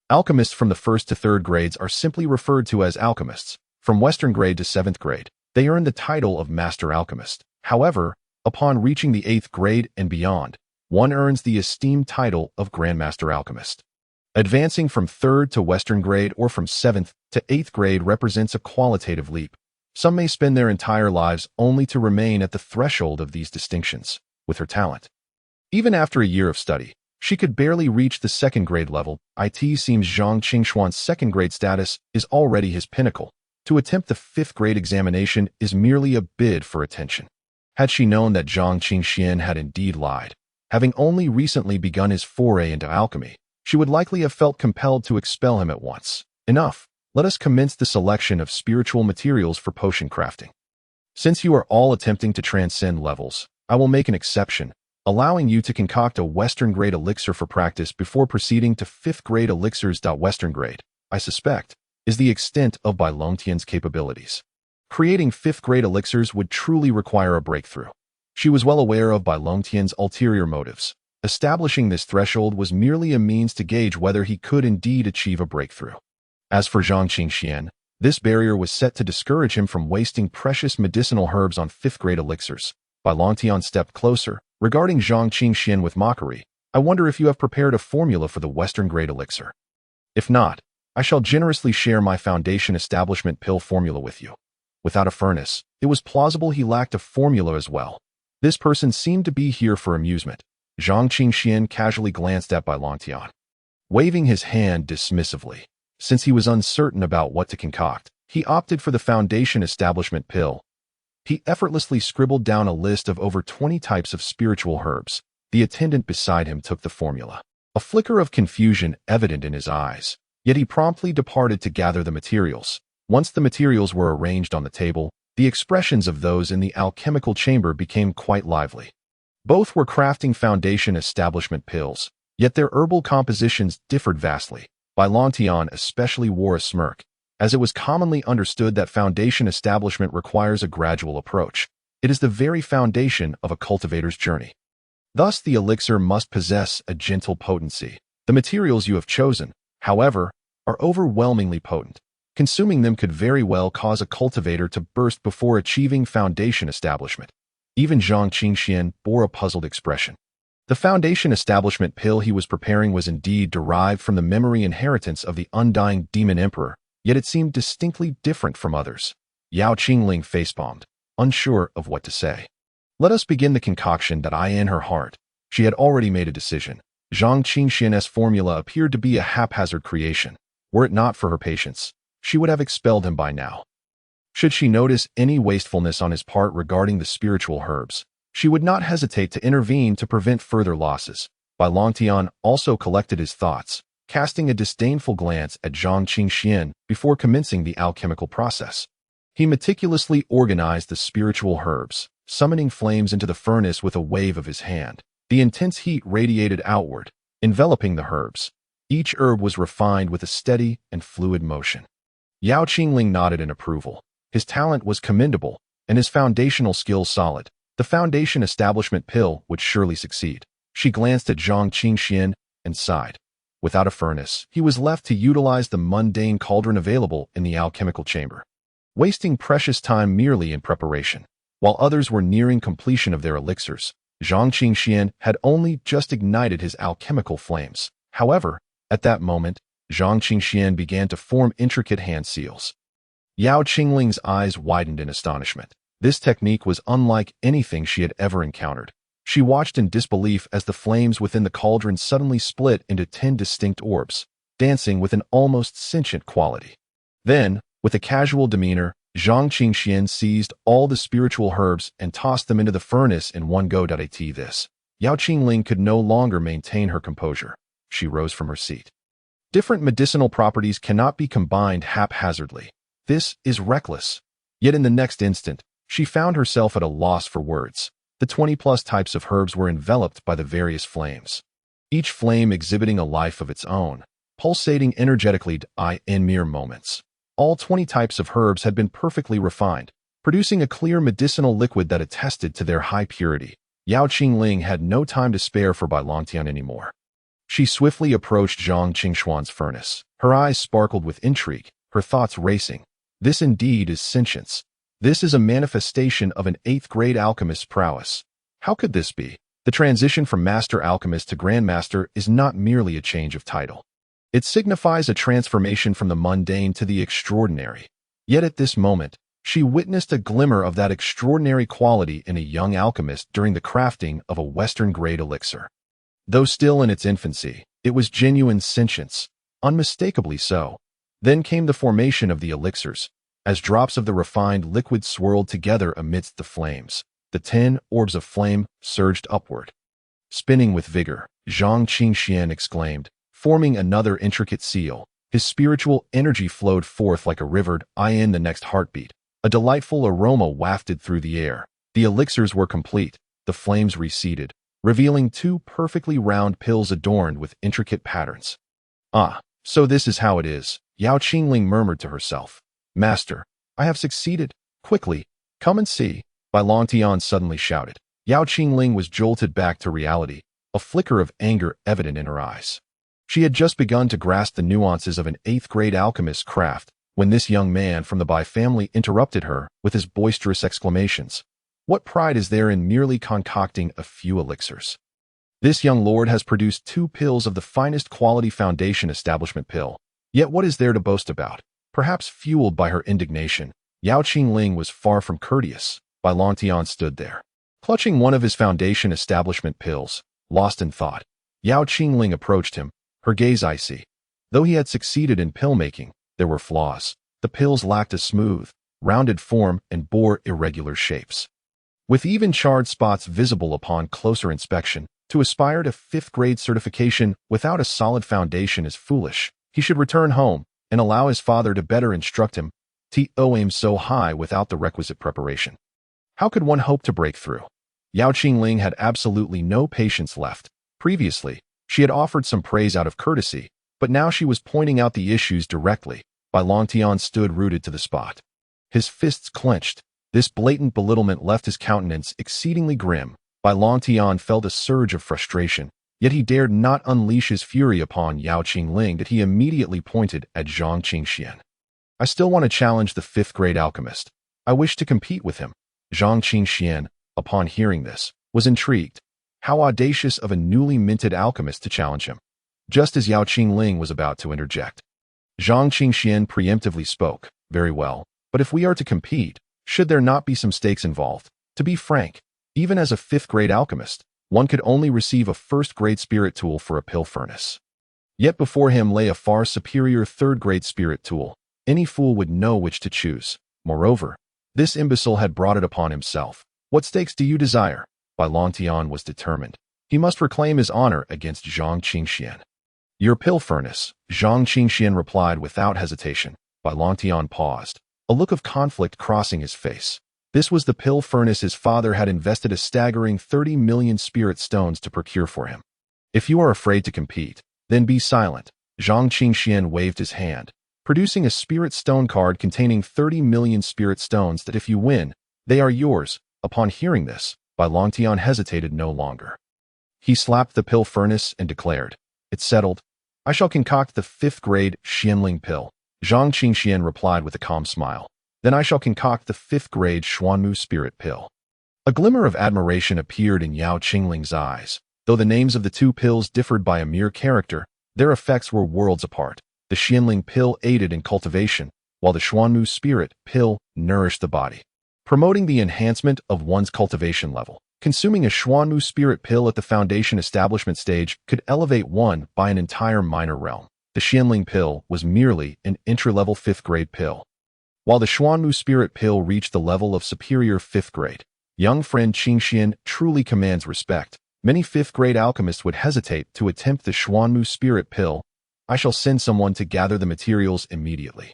Alchemists from the 1st to 3rd grades are simply referred to as alchemists. From Western grade to 7th grade, they earn the title of Master Alchemist. However, upon reaching the 8th grade and beyond, one earns the esteemed title of Grandmaster Alchemist. Advancing from 3rd to Western grade or from 7th to 8th grade represents a qualitative leap. Some may spend their entire lives only to remain at the threshold of these distinctions. With her talent, even after a year of study, she could barely reach the 2nd grade level. It seems Zhang Qingxuan's 2nd grade status is already his pinnacle. To attempt the 5th grade examination is merely a bid for attention. Had she known that Zhang Qingxian had indeed lied, having only recently begun his foray into alchemy, she would likely have felt compelled to expel him at once. Enough. Let us commence the selection of spiritual materials for potion crafting. Since you are all attempting to transcend levels, I will make an exception, allowing you to concoct a Western-grade elixir for practice before proceeding to 5th-grade elixirs. Western grade, I suspect, is the extent of Bai Longtian's capabilities. Creating 5th-grade elixirs would truly require a breakthrough. She was well aware of Bai Longtian's ulterior motives. Establishing this threshold was merely a means to gauge whether he could indeed achieve a breakthrough. As for Zhang Qingxian, this barrier was set to discourage him from wasting precious medicinal herbs on 5th-grade elixirs. Bai Longtian stepped closer, regarding Zhang Qingxian with mockery. I wonder if you have prepared a formula for the Western-grade elixir. If not, I shall generously share my foundation establishment pill formula with you. Without a furnace, it was plausible he lacked a formula as well. This person seemed to be here for amusement. Zhang Qingxian casually glanced at Bai Longtian, waving his hand dismissively. Since he was uncertain about what to concoct, he opted for the foundation establishment pill. He effortlessly scribbled down a list of over 20 types of spiritual herbs. The attendant beside him took the formula, a flicker of confusion evident in his eyes, yet he promptly departed to gather the materials. Once the materials were arranged on the table, the expressions of those in the alchemical chamber became quite lively. Both were crafting foundation establishment pills, yet their herbal compositions differed vastly. Bai Longtian especially wore a smirk, as it was commonly understood that foundation establishment requires a gradual approach. It is the very foundation of a cultivator's journey. Thus, the elixir must possess a gentle potency. The materials you have chosen, however, are overwhelmingly potent. Consuming them could very well cause a cultivator to burst before achieving foundation establishment. Even Zhang Qingxian bore a puzzled expression. The foundation establishment pill he was preparing was indeed derived from the memory inheritance of the undying demon emperor, yet it seemed distinctly different from others. Yao Qingling facepalmed, unsure of what to say. Let us begin the concoction. In her heart, she had already made a decision. Zhang Qingxian's formula appeared to be a haphazard creation. Were it not for her patience, she would have expelled him by now. Should she notice any wastefulness on his part regarding the spiritual herbs, she would not hesitate to intervene to prevent further losses. Bai Longtian also collected his thoughts, casting a disdainful glance at Zhang Qingxian before commencing the alchemical process. He meticulously organized the spiritual herbs, summoning flames into the furnace with a wave of his hand. The intense heat radiated outward, enveloping the herbs. Each herb was refined with a steady and fluid motion. Yao Qingling nodded in approval. His talent was commendable, and his foundational skills solid. The foundation establishment pill would surely succeed. She glanced at Zhang Qingxian and sighed. Without a furnace, he was left to utilize the mundane cauldron available in the alchemical chamber, wasting precious time merely in preparation. While others were nearing completion of their elixirs, Zhang Qingxian had only just ignited his alchemical flames. However, at that moment, Zhang Qingxian began to form intricate hand seals. Yao Qingling's eyes widened in astonishment. This technique was unlike anything she had ever encountered. She watched in disbelief as the flames within the cauldron suddenly split into 10 distinct orbs, dancing with an almost sentient quality. Then, with a casual demeanor, Zhang Qingxian seized all the spiritual herbs and tossed them into the furnace in one go. This. Yao Qingling could no longer maintain her composure. She rose from her seat. Different medicinal properties cannot be combined haphazardly. This is reckless. Yet in the next instant, she found herself at a loss for words. The 20-plus types of herbs were enveloped by the various flames, each flame exhibiting a life of its own, pulsating energetically in mere moments. All 20 types of herbs had been perfectly refined, producing a clear medicinal liquid that attested to their high purity. Yao Qingling had no time to spare for Bai Longtian anymore. She swiftly approached Zhang Qingxuan's furnace. Her eyes sparkled with intrigue, her thoughts racing. This indeed is sentience. This is a manifestation of an 8th-grade alchemist's prowess. How could this be? The transition from master alchemist to grandmaster is not merely a change of title. It signifies a transformation from the mundane to the extraordinary. Yet at this moment, she witnessed a glimmer of that extraordinary quality in a young alchemist during the crafting of a Western-grade elixir. Though still in its infancy, it was genuine sentience, unmistakably so. Then came the formation of the elixirs. As drops of the refined liquid swirled together amidst the flames, the 10 orbs of flame surged upward. Spinning with vigor, Zhang Qingxian exclaimed, forming another intricate seal. His spiritual energy flowed forth like a river. In the next heartbeat, a delightful aroma wafted through the air. The elixirs were complete. the flames receded, revealing two perfectly round pills adorned with intricate patterns. "Ah, so this is how it is," Yao Qingling murmured to herself. "Master, I have succeeded. Quickly, come and see," Bai Longtian suddenly shouted. Yao Qingling was jolted back to reality, a flicker of anger evident in her eyes. She had just begun to grasp the nuances of an 8th-grade alchemist's craft when this young man from the Bai family interrupted her with his boisterous exclamations. What pride is there in merely concocting a few elixirs? This young lord has produced 2 pills of the finest quality foundation establishment pill. Yet what is there to boast about? Perhaps fueled by her indignation, Yao Qingling was far from courteous. Bai Longtian stood there, clutching one of his foundation establishment pills, lost in thought. Yao Qingling approached him, her gaze icy. Though he had succeeded in pill-making, there were flaws. The pills lacked a smooth, rounded form and bore irregular shapes, with even charred spots visible upon closer inspection. To aspire to 5th-grade certification without a solid foundation is foolish. He should return home and allow his father to better instruct him. To aim so high without the requisite preparation, how could one hope to break through? Yao Qingling had absolutely no patience left. Previously, she had offered some praise out of courtesy, but now she was pointing out the issues directly. Bai Longtian stood rooted to the spot, his fists clenched. This blatant belittlement left his countenance exceedingly grim. Bai Longtian felt a surge of frustration, yet he dared not unleash his fury upon Yao Qingling that he immediately pointed at Zhang Qingxian. "I still want to challenge the 5th-grade alchemist. I wish to compete with him." Zhang Qingxian, upon hearing this, was intrigued. How audacious of a newly minted alchemist to challenge him. Just as Yao Qingling was about to interject, Zhang Qingxian preemptively spoke. "Very well, but if we are to compete, should there not be some stakes involved? To be frank, even as a 5th-grade alchemist, one could only receive a 1st-grade spirit tool for a pill furnace. Yet before him lay a far superior 3rd-grade spirit tool. Any fool would know which to choose. Moreover, this imbecile had brought it upon himself. What stakes do you desire?" Bai Longtian was determined. He must reclaim his honor against Zhang Qingxian. "Your pill furnace," Zhang Qingxian replied without hesitation. Bai Longtian paused, a look of conflict crossing his face. This was the pill furnace his father had invested a staggering 30 million spirit stones to procure for him. "If you are afraid to compete, then be silent." Zhang Qingxian waved his hand, producing a spirit stone card containing 30 million spirit stones that if you win, they are yours. Upon hearing this, Bai Longtian hesitated no longer. He slapped the pill furnace and declared, "It's settled. I shall concoct the 5th-grade Xianling pill." Zhang Qingxian replied with a calm smile. "Then I shall concoct the 5th-grade Xuanmu spirit pill." A glimmer of admiration appeared in Yao Qingling's eyes. Though the names of the 2 pills differed by a mere character, their effects were worlds apart. The Xianling pill aided in cultivation, while the Xuanmu spirit pill nourished the body, promoting the enhancement of one's cultivation level. Consuming a Xuanmu spirit pill at the foundation establishment stage could elevate one by an entire minor realm. The Xianling pill was merely an entry-level 5th-grade pill, while the Xuanmu spirit pill reached the level of superior 5th grade. Young friend Qingxian truly commands respect. Many 5th-grade alchemists would hesitate to attempt the Xuanmu spirit pill. "I shall send someone to gather the materials immediately."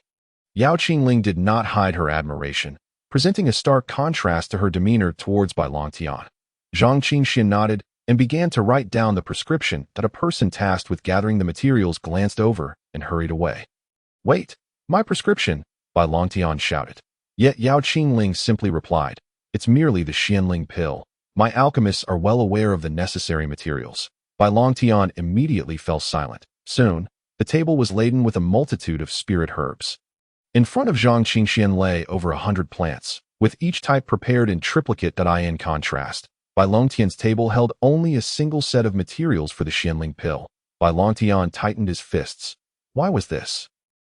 Yao Qingling did not hide her admiration, presenting a stark contrast to her demeanor towards Bai Longtian. Zhang Qingxian nodded and began to write down the prescription that a person tasked with gathering the materials glanced over and hurried away. "Wait, my prescription!" Bai Longtian shouted. Yet Yao Qingling simply replied, "It's merely the Xianling pill. My alchemists are well aware of the necessary materials." Bai Longtian immediately fell silent. Soon, the table was laden with a multitude of spirit herbs. In front of Zhang Qingxian lay over 100 plants, with each type prepared in triplicate. In contrast, Bai Longtian's table held only a single set of materials for the Xianling pill. Bai Longtian tightened his fists. Why was this?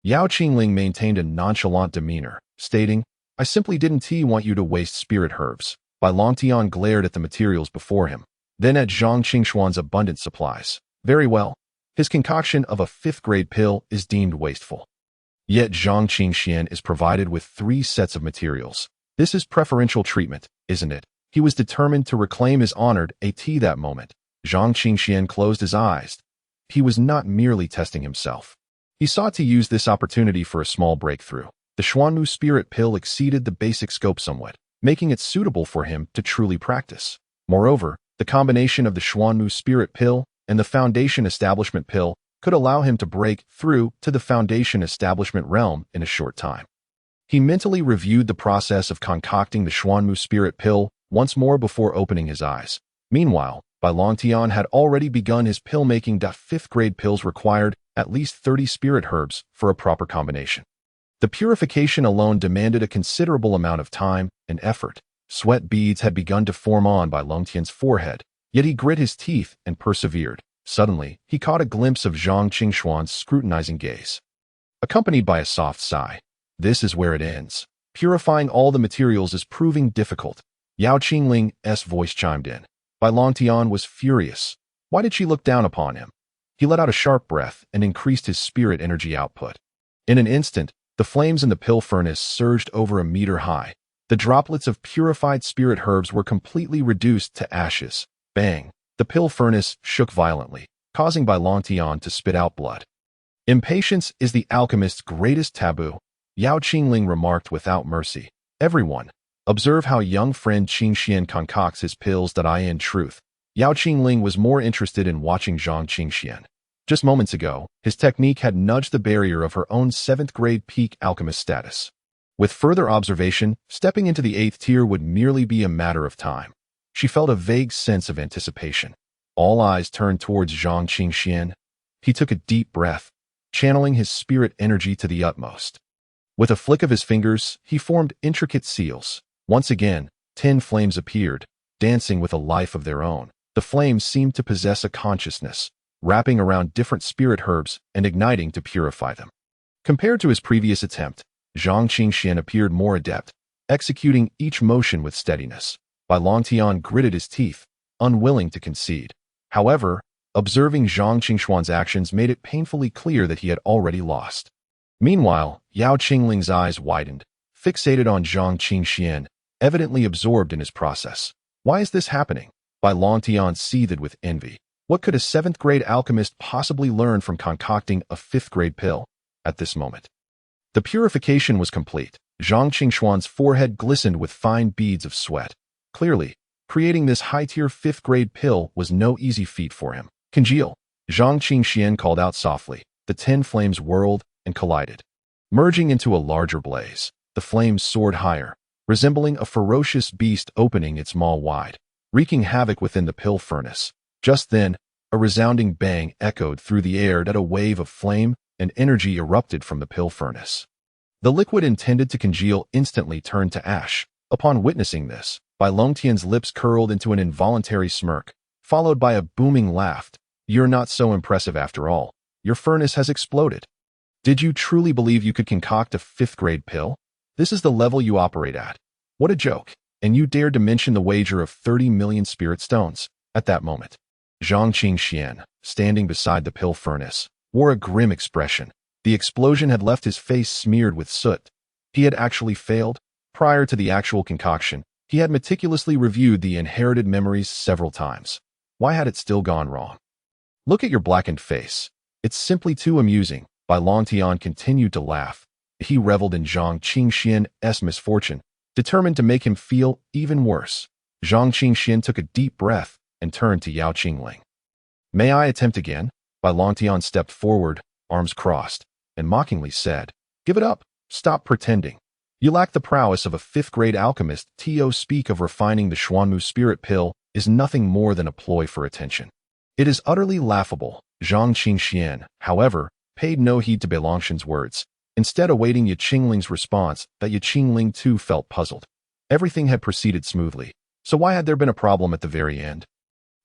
Yao Qingling maintained a nonchalant demeanor, stating, "I simply didn't want you to waste spirit herbs." Bai Longtian glared at the materials before him, then at Zhang Qingxuan's abundant supplies. "Very well. His concoction of a 5th-grade pill is deemed wasteful. Yet Zhang Qingxian is provided with 3 sets of materials. This is preferential treatment, isn't it?" He was determined to reclaim his honor at that moment. Zhang Qingxian closed his eyes. He was not merely testing himself. He sought to use this opportunity for a small breakthrough. The Xuanmu spirit pill exceeded the basic scope somewhat, making it suitable for him to truly practice. Moreover, the combination of the Xuanmu Spirit Pill and the Foundation Establishment Pill could allow him to break through to the Foundation Establishment realm in a short time. He mentally reviewed the process of concocting the Xuanmu Spirit Pill once more before opening his eyes. Meanwhile, Bai Longtian had already begun his pill-making. 5th-grade pills required at least 30 spirit herbs for a proper combination. The purification alone demanded a considerable amount of time and effort. Sweat beads had begun to form on Bai Longtian's forehead, yet he grit his teeth and persevered. Suddenly, he caught a glimpse of Zhang Qingxuan's scrutinizing gaze, accompanied by a soft sigh. This is where it ends. Purifying all the materials is proving difficult. Yao Qingling's voice chimed in. Bai Longtian was furious. Why did she look down upon him? He let out a sharp breath and increased his spirit energy output. In an instant, the flames in the pill furnace surged over a meter high. The droplets of purified spirit herbs were completely reduced to ashes. Bang! The pill furnace shook violently, causing Bai Longtian to spit out blood. Impatience is the alchemist's greatest taboo, Yao Qingling remarked without mercy. Everyone, observe how young friend Qingxian concocts his pills. In truth, Yao Qingling was more interested in watching Zhang Qingxian. Just moments ago, his technique had nudged the barrier of her own 7th-grade peak alchemist status. With further observation, stepping into the 8th tier would merely be a matter of time. She felt a vague sense of anticipation. All eyes turned towards Zhang Qingxian. He took a deep breath, channeling his spirit energy to the utmost. With a flick of his fingers, he formed intricate seals. Once again, 10 flames appeared, dancing with a life of their own. The flames seemed to possess a consciousness, wrapping around different spirit herbs and igniting to purify them. Compared to his previous attempt, Zhang Qingxian appeared more adept, executing each motion with steadiness. Bai Longtian gritted his teeth, unwilling to concede. However, observing Zhang Qingxuan's actions made it painfully clear that he had already lost. Meanwhile, Yao Qingling's eyes widened, fixated on Zhang Qingxian, evidently absorbed in his process. Why is this happening? Bai Longtian seethed with envy. What could a 7th-grade alchemist possibly learn from concocting a 5th-grade pill at this moment? The purification was complete. Zhang Qingxuan's forehead glistened with fine beads of sweat. Clearly, creating this high-tier 5th-grade pill was no easy feat for him. Congeal! Zhang Qingxian called out softly. The 10 flames whirled and collided. Merging into a larger blaze, the flames soared higher, resembling a ferocious beast opening its maw wide, wreaking havoc within the pill furnace. Just then, a resounding bang echoed through the air that a wave of flame and energy erupted from the pill furnace. The liquid intended to congeal instantly turned to ash. Upon witnessing this, Bai Longtian's lips curled into an involuntary smirk, followed by a booming laugh. You're not so impressive after all. Your furnace has exploded. Did you truly believe you could concoct a 5th-grade pill? This is the level you operate at. What a joke. And you dared to mention the wager of 30 million spirit stones. At that moment, Zhang Qingxian, standing beside the pill furnace, wore a grim expression. The explosion had left his face smeared with soot. He had actually failed. Prior to the actual concoction, he had meticulously reviewed the inherited memories several times. Why had it still gone wrong? Look at your blackened face. It's simply too amusing. Bai Longtian continued to laugh. He reveled in Zhang Qingxian's misfortune, determined to make him feel even worse. Zhang Qingxian took a deep breath and turned to Yao Qingling. May I attempt again? Bai Longtian stepped forward, arms crossed, and mockingly said, Give it up. Stop pretending. You lack the prowess of a 5th-grade alchemist. To speak of refining the Xuanmu spirit pill is nothing more than a ploy for attention. It is utterly laughable. Zhang Qingxian, however, paid no heed to Bai Longtian's words, instead awaiting Yao Qingling's response. That Yao Qingling too felt puzzled. Everything had proceeded smoothly, so why had there been a problem at the very end?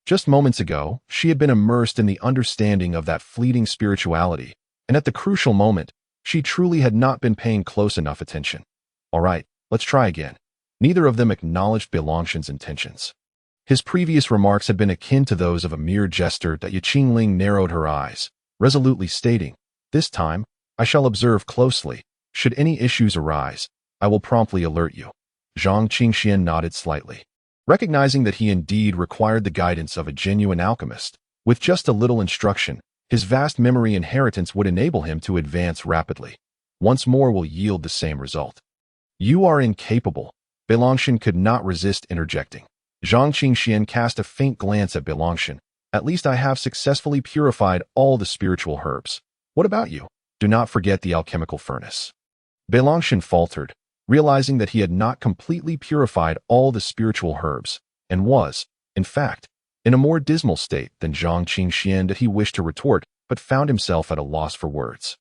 Just moments ago, she had been immersed in the understanding of that fleeting spirituality, and at the crucial moment, she truly had not been paying close enough attention. All right, let's try again. Neither of them acknowledged Bai Longtian's intentions. His previous remarks had been akin to those of a mere jester. That Yao Qingling narrowed her eyes, resolutely stating, This time, I shall observe closely. Should any issues arise, I will promptly alert you. Zhang Qingxian nodded slightly, recognizing that he indeed required the guidance of a genuine alchemist. With just a little instruction, his vast memory inheritance would enable him to advance rapidly. Once more will yield the same result. You are incapable. Bai Longtian could not resist interjecting. Zhang Qingxian cast a faint glance at Beilongshan. At least I have successfully purified all the spiritual herbs. What about you? Do not forget the alchemical furnace. Beilongshan faltered, realizing that he had not completely purified all the spiritual herbs, and was, in fact, in a more dismal state than Zhang Qingxian that he wished to retort, but found himself at a loss for words.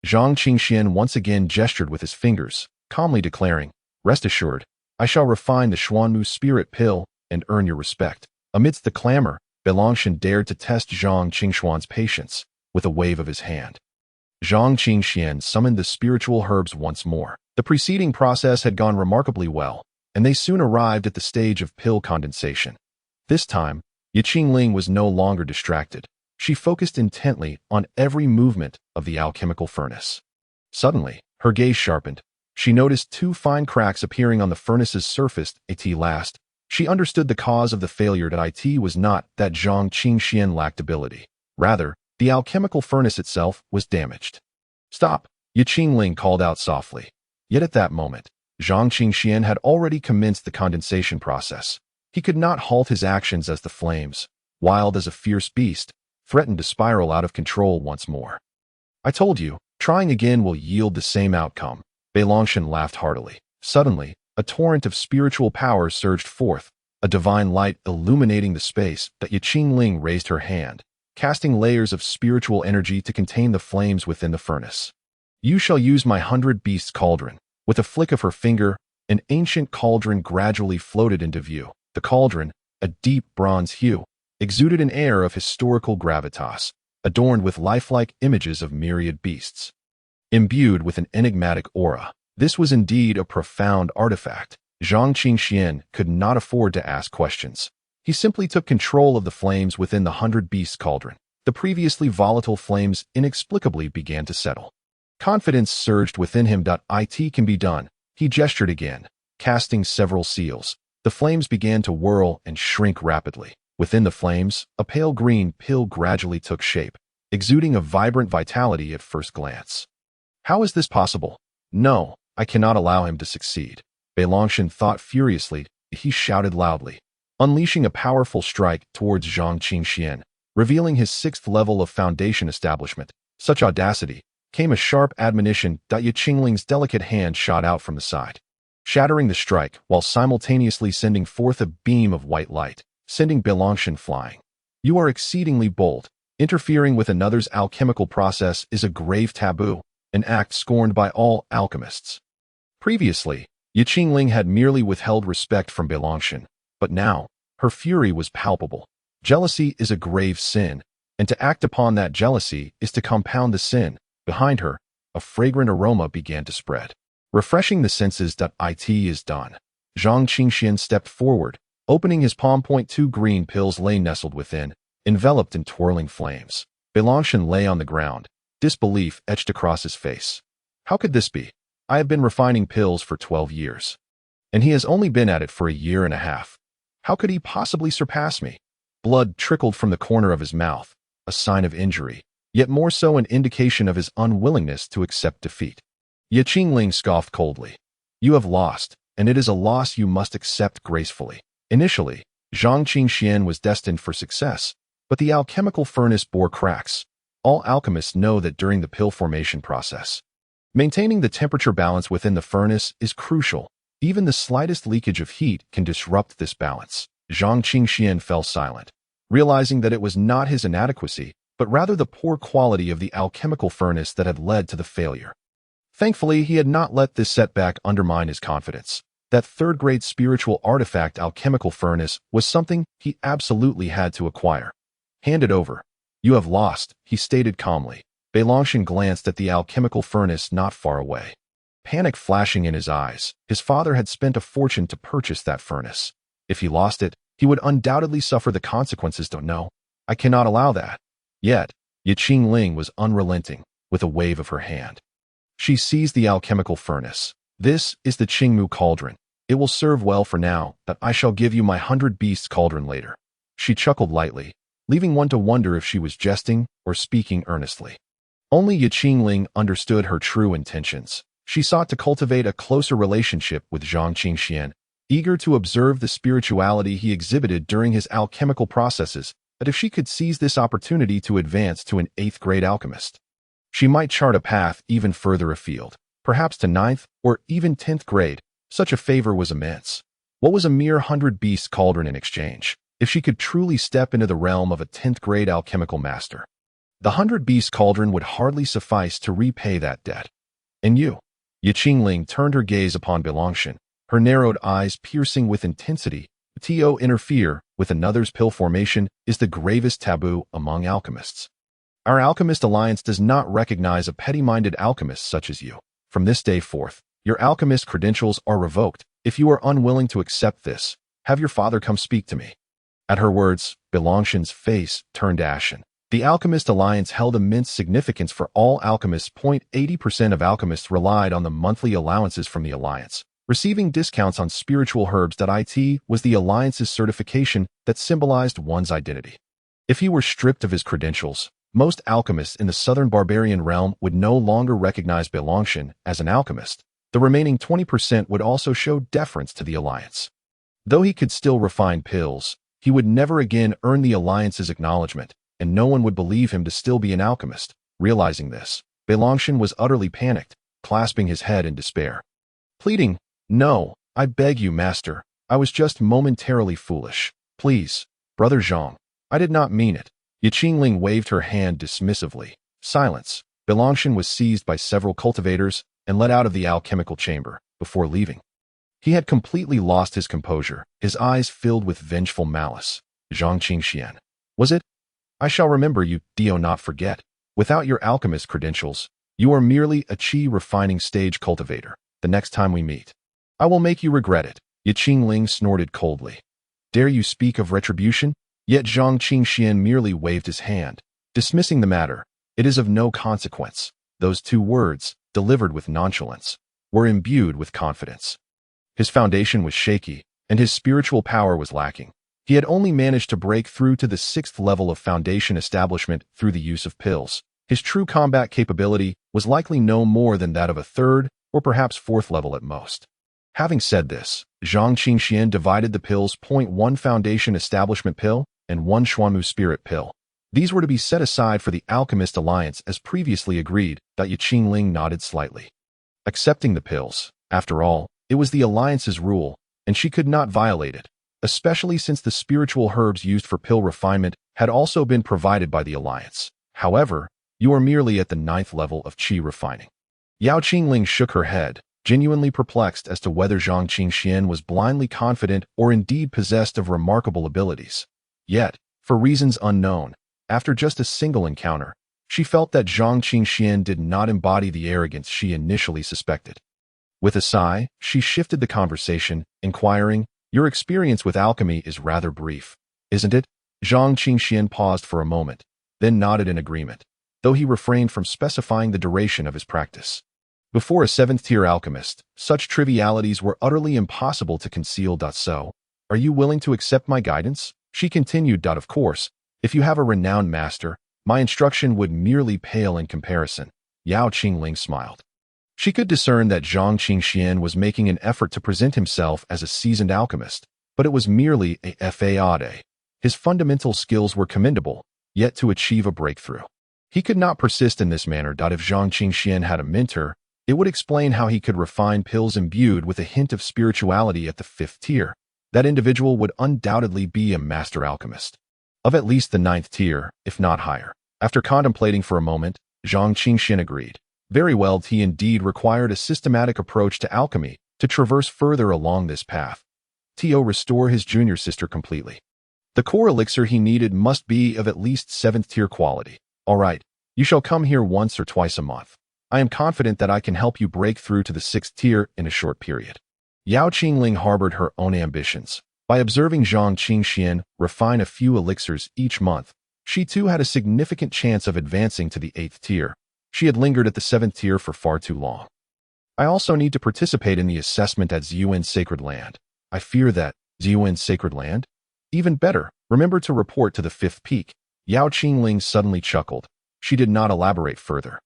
Zhang Qingxian once again gestured with his fingers, calmly declaring, "Rest assured, I shall refine the Xuanmu spirit pill and earn your respect." Amidst the clamor, Beilongshan dared to test Zhang Qingxuan's patience with a wave of his hand. Zhang Qingxian summoned the spiritual herbs once more. The preceding process had gone remarkably well, and they soon arrived at the stage of pill condensation. This time, Ye Qingling was no longer distracted. She focused intently on every movement of the alchemical furnace. Suddenly, her gaze sharpened. She noticed two fine cracks appearing on the furnace's surface. At last, she understood the cause of the failure. That it was not that Zhang Qingxian lacked ability. Rather, the alchemical furnace itself was damaged. "Stop!" Ye Qingling called out softly. Yet at that moment, Zhang Qingxian had already commenced the condensation process. He could not halt his actions as the flames, wild as a fierce beast, threatened to spiral out of control once more. "I told you, trying again will yield the same outcome." Beilongshan laughed heartily. Suddenly, a torrent of spiritual power surged forth, a divine light illuminating the space. That Ye Qingling raised her hand, casting layers of spiritual energy to contain the flames within the furnace. "You shall use my 100 beasts cauldron." With a flick of her finger, an ancient cauldron gradually floated into view. The cauldron, a deep bronze hue, exuded an air of historical gravitas, adorned with lifelike images of myriad beasts. Imbued with an enigmatic aura, this was indeed a profound artifact. Zhang Qingxian could not afford to ask questions. He simply took control of the flames within the 100 beasts cauldron. The previously volatile flames inexplicably began to settle. Confidence surged within him. "It can be done." He gestured again, casting several seals. The flames began to whirl and shrink rapidly. Within the flames, a pale green pill gradually took shape, exuding a vibrant vitality at first glance. "How is this possible? No, I cannot allow him to succeed." Beilongshan thought furiously. He shouted loudly, unleashing a powerful strike towards Zhang Qingxian, revealing his 6th level of foundation establishment. Such audacity! Came a sharp admonition. Ye Qingling's delicate hand shot out from the side, shattering the strike while simultaneously sending forth a beam of white light, sending Beilongshan flying. "You are exceedingly bold. Interfering with another's alchemical process is a grave taboo, an act scorned by all alchemists." Previously, Ye Qingling had merely withheld respect from Beilongshan, but now, her fury was palpable. Jealousy is a grave sin, and to act upon that jealousy is to compound the sin. Behind her, a fragrant aroma began to spread, refreshing the senses. "It is done." Zhang Qingxian stepped forward, opening his palm. 2 green pills lay nestled within, enveloped in twirling flames. Beilongshan lay on the ground, disbelief etched across his face. "How could this be? I have been refining pills for 12 years, and he has only been at it for a year and a half. How could he possibly surpass me?" Blood trickled from the corner of his mouth, a sign of injury, yet more so an indication of his unwillingness to accept defeat. Ye Qingling scoffed coldly. "You have lost, and it is a loss you must accept gracefully." Initially, Zhang Qingxian was destined for success, but the alchemical furnace bore cracks. All alchemists know that during the pill formation process, maintaining the temperature balance within the furnace is crucial. Even the slightest leakage of heat can disrupt this balance. Zhang Qingxian fell silent, realizing that it was not his inadequacy, but rather the poor quality of the alchemical furnace that had led to the failure. Thankfully, he had not let this setback undermine his confidence. That third-grade spiritual artifact alchemical furnace was something he absolutely had to acquire. "Hand it over." "You have lost," he stated calmly. Beilongshan glanced at the alchemical furnace not far away, panic flashing in his eyes. His father had spent a fortune to purchase that furnace. If he lost it, he would undoubtedly suffer the consequences. "No, I cannot allow that." Yet, Ye Qingling was unrelenting, with a wave of her hand. She seized the alchemical furnace. "This is the Qingmu cauldron. It will serve well for now, but I shall give you my 100 beasts cauldron later." She chuckled lightly, leaving one to wonder if she was jesting or speaking earnestly. Only Ye Qingling understood her true intentions. She sought to cultivate a closer relationship with Zhang Qingxian, eager to observe the spirituality he exhibited during his alchemical processes, that if she could seize this opportunity to advance to an 8th-grade alchemist, she might chart a path even further afield, perhaps to 9th or even 10th grade. Such a favor was immense. What was a mere 100-beast cauldron in exchange, if she could truly step into the realm of a 10th-grade alchemical master? The 100-beast cauldron would hardly suffice to repay that debt. And you? Ye Qingling turned her gaze upon Bilongshan, her narrowed eyes piercing with intensity. To interfere with another's pill formation is the gravest taboo among alchemists. Our alchemist alliance does not recognize a petty-minded alchemist such as you. From this day forth, your alchemist credentials are revoked. If you are unwilling to accept this, have your father come speak to me. At her words, Bilongshan's face turned ashen. The Alchemist Alliance held immense significance for all alchemists. 80% of alchemists relied on the monthly allowances from the Alliance. Receiving discounts on spiritual herbs. It was the Alliance's certification that symbolized one's identity. If he were stripped of his credentials, most alchemists in the southern barbarian realm would no longer recognize Bilongshan as an alchemist. The remaining 20% would also show deference to the Alliance. Though he could still refine pills, he would never again earn the Alliance's acknowledgement, and no one would believe him to still be an alchemist. Realizing this, Bilongshan was utterly panicked, clasping his head in despair, pleading, "No, I beg you, master. I was just momentarily foolish. Please, brother Zhang, I did not mean it." Ye Qingling waved her hand dismissively. Silence. Bilongshan was seized by several cultivators and led out of the alchemical chamber. Before leaving, he had completely lost his composure, his eyes filled with vengeful malice. Zhang Qingxian. Was it? I shall remember you, do not forget. Without your alchemist credentials, you are merely a qi refining stage cultivator. The next time we meet, I will make you regret it. Ye Qingling snorted coldly. Dare you speak of retribution? Yet Zhang Qingxian merely waved his hand, dismissing the matter. It is of no consequence. Those 2 words, delivered with nonchalance, were imbued with confidence. His foundation was shaky, and his spiritual power was lacking. He had only managed to break through to the 6th level of foundation establishment through the use of pills. His true combat capability was likely no more than that of a 3rd or perhaps 4th level at most. Having said this, Zhang Qingxian divided the pills. 1 foundation establishment pill and 1 Xuanmu spirit pill. These were to be set aside for the Alchemist Alliance as previously agreed. Ye Qingling nodded slightly. Accepting the pills, after all, it was the Alliance's rule, and she could not violate it, especially since the spiritual herbs used for pill refinement had also been provided by the Alliance. However, you are merely at the 9th level of qi refining. Yao Qingling shook her head, genuinely perplexed as to whether Zhang Qingxian was blindly confident or indeed possessed of remarkable abilities. Yet, for reasons unknown, after just a single encounter, she felt that Zhang Qingxian did not embody the arrogance she initially suspected. With a sigh, she shifted the conversation, inquiring, "Your experience with alchemy is rather brief, isn't it?" Zhang Qingxian paused for a moment, then nodded in agreement, though he refrained from specifying the duration of his practice. Before a 7th-tier alchemist, such trivialities were utterly impossible to conceal. So, are you willing to accept my guidance? She continued. Of course, if you have a renowned master, my instruction would merely pale in comparison. Yao Qingling smiled. She could discern that Zhang Qingxian was making an effort to present himself as a seasoned alchemist, but it was merely a fade. His fundamental skills were commendable, yet to achieve a breakthrough, he could not persist in this manner. If Zhang Qingxian had a mentor, it would explain how he could refine pills imbued with a hint of spirituality at the 5th tier. That individual would undoubtedly be a master alchemist of at least the 9th tier, if not higher. After contemplating for a moment, Zhang Qingxian agreed. Very well, he indeed required a systematic approach to alchemy to traverse further along this path. To restore his junior sister completely. The core elixir he needed must be of at least 7th tier quality. All right, you shall come here once or twice a month. I am confident that I can help you break through to the 6th tier in a short period. Yao Qingling harbored her own ambitions. By observing Zhang Qingxian refine a few elixirs each month, she too had a significant chance of advancing to the 8th tier. She had lingered at the 7th tier for far too long. I also need to participate in the assessment at Ziyuan's Sacred Land. I fear that Ziyuan's Sacred Land? Even better, remember to report to the 5th peak. Yao Qingling suddenly chuckled. She did not elaborate further,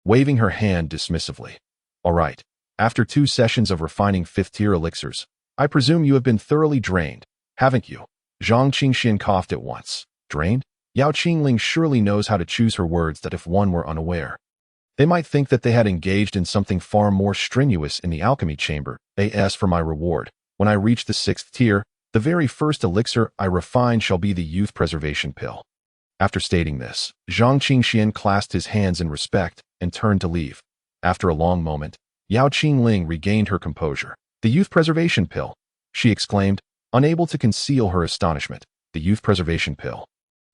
waving her hand dismissively. All right. After 2 sessions of refining 5th tier elixirs, I presume you have been thoroughly drained, haven't you? Zhang Qingxian coughed at once. Drained? Yao Qingling surely knows how to choose her words that if one were unaware. They might think that they had engaged in something far more strenuous in the alchemy chamber. As for my reward, when I reach the 6th tier, the very first elixir I refine shall be the youth preservation pill. After stating this, Zhang Qingxian clasped his hands in respect and turned to leave. After a long moment, Yao Qingling regained her composure. The youth preservation pill, she exclaimed, unable to conceal her astonishment. The youth preservation pill.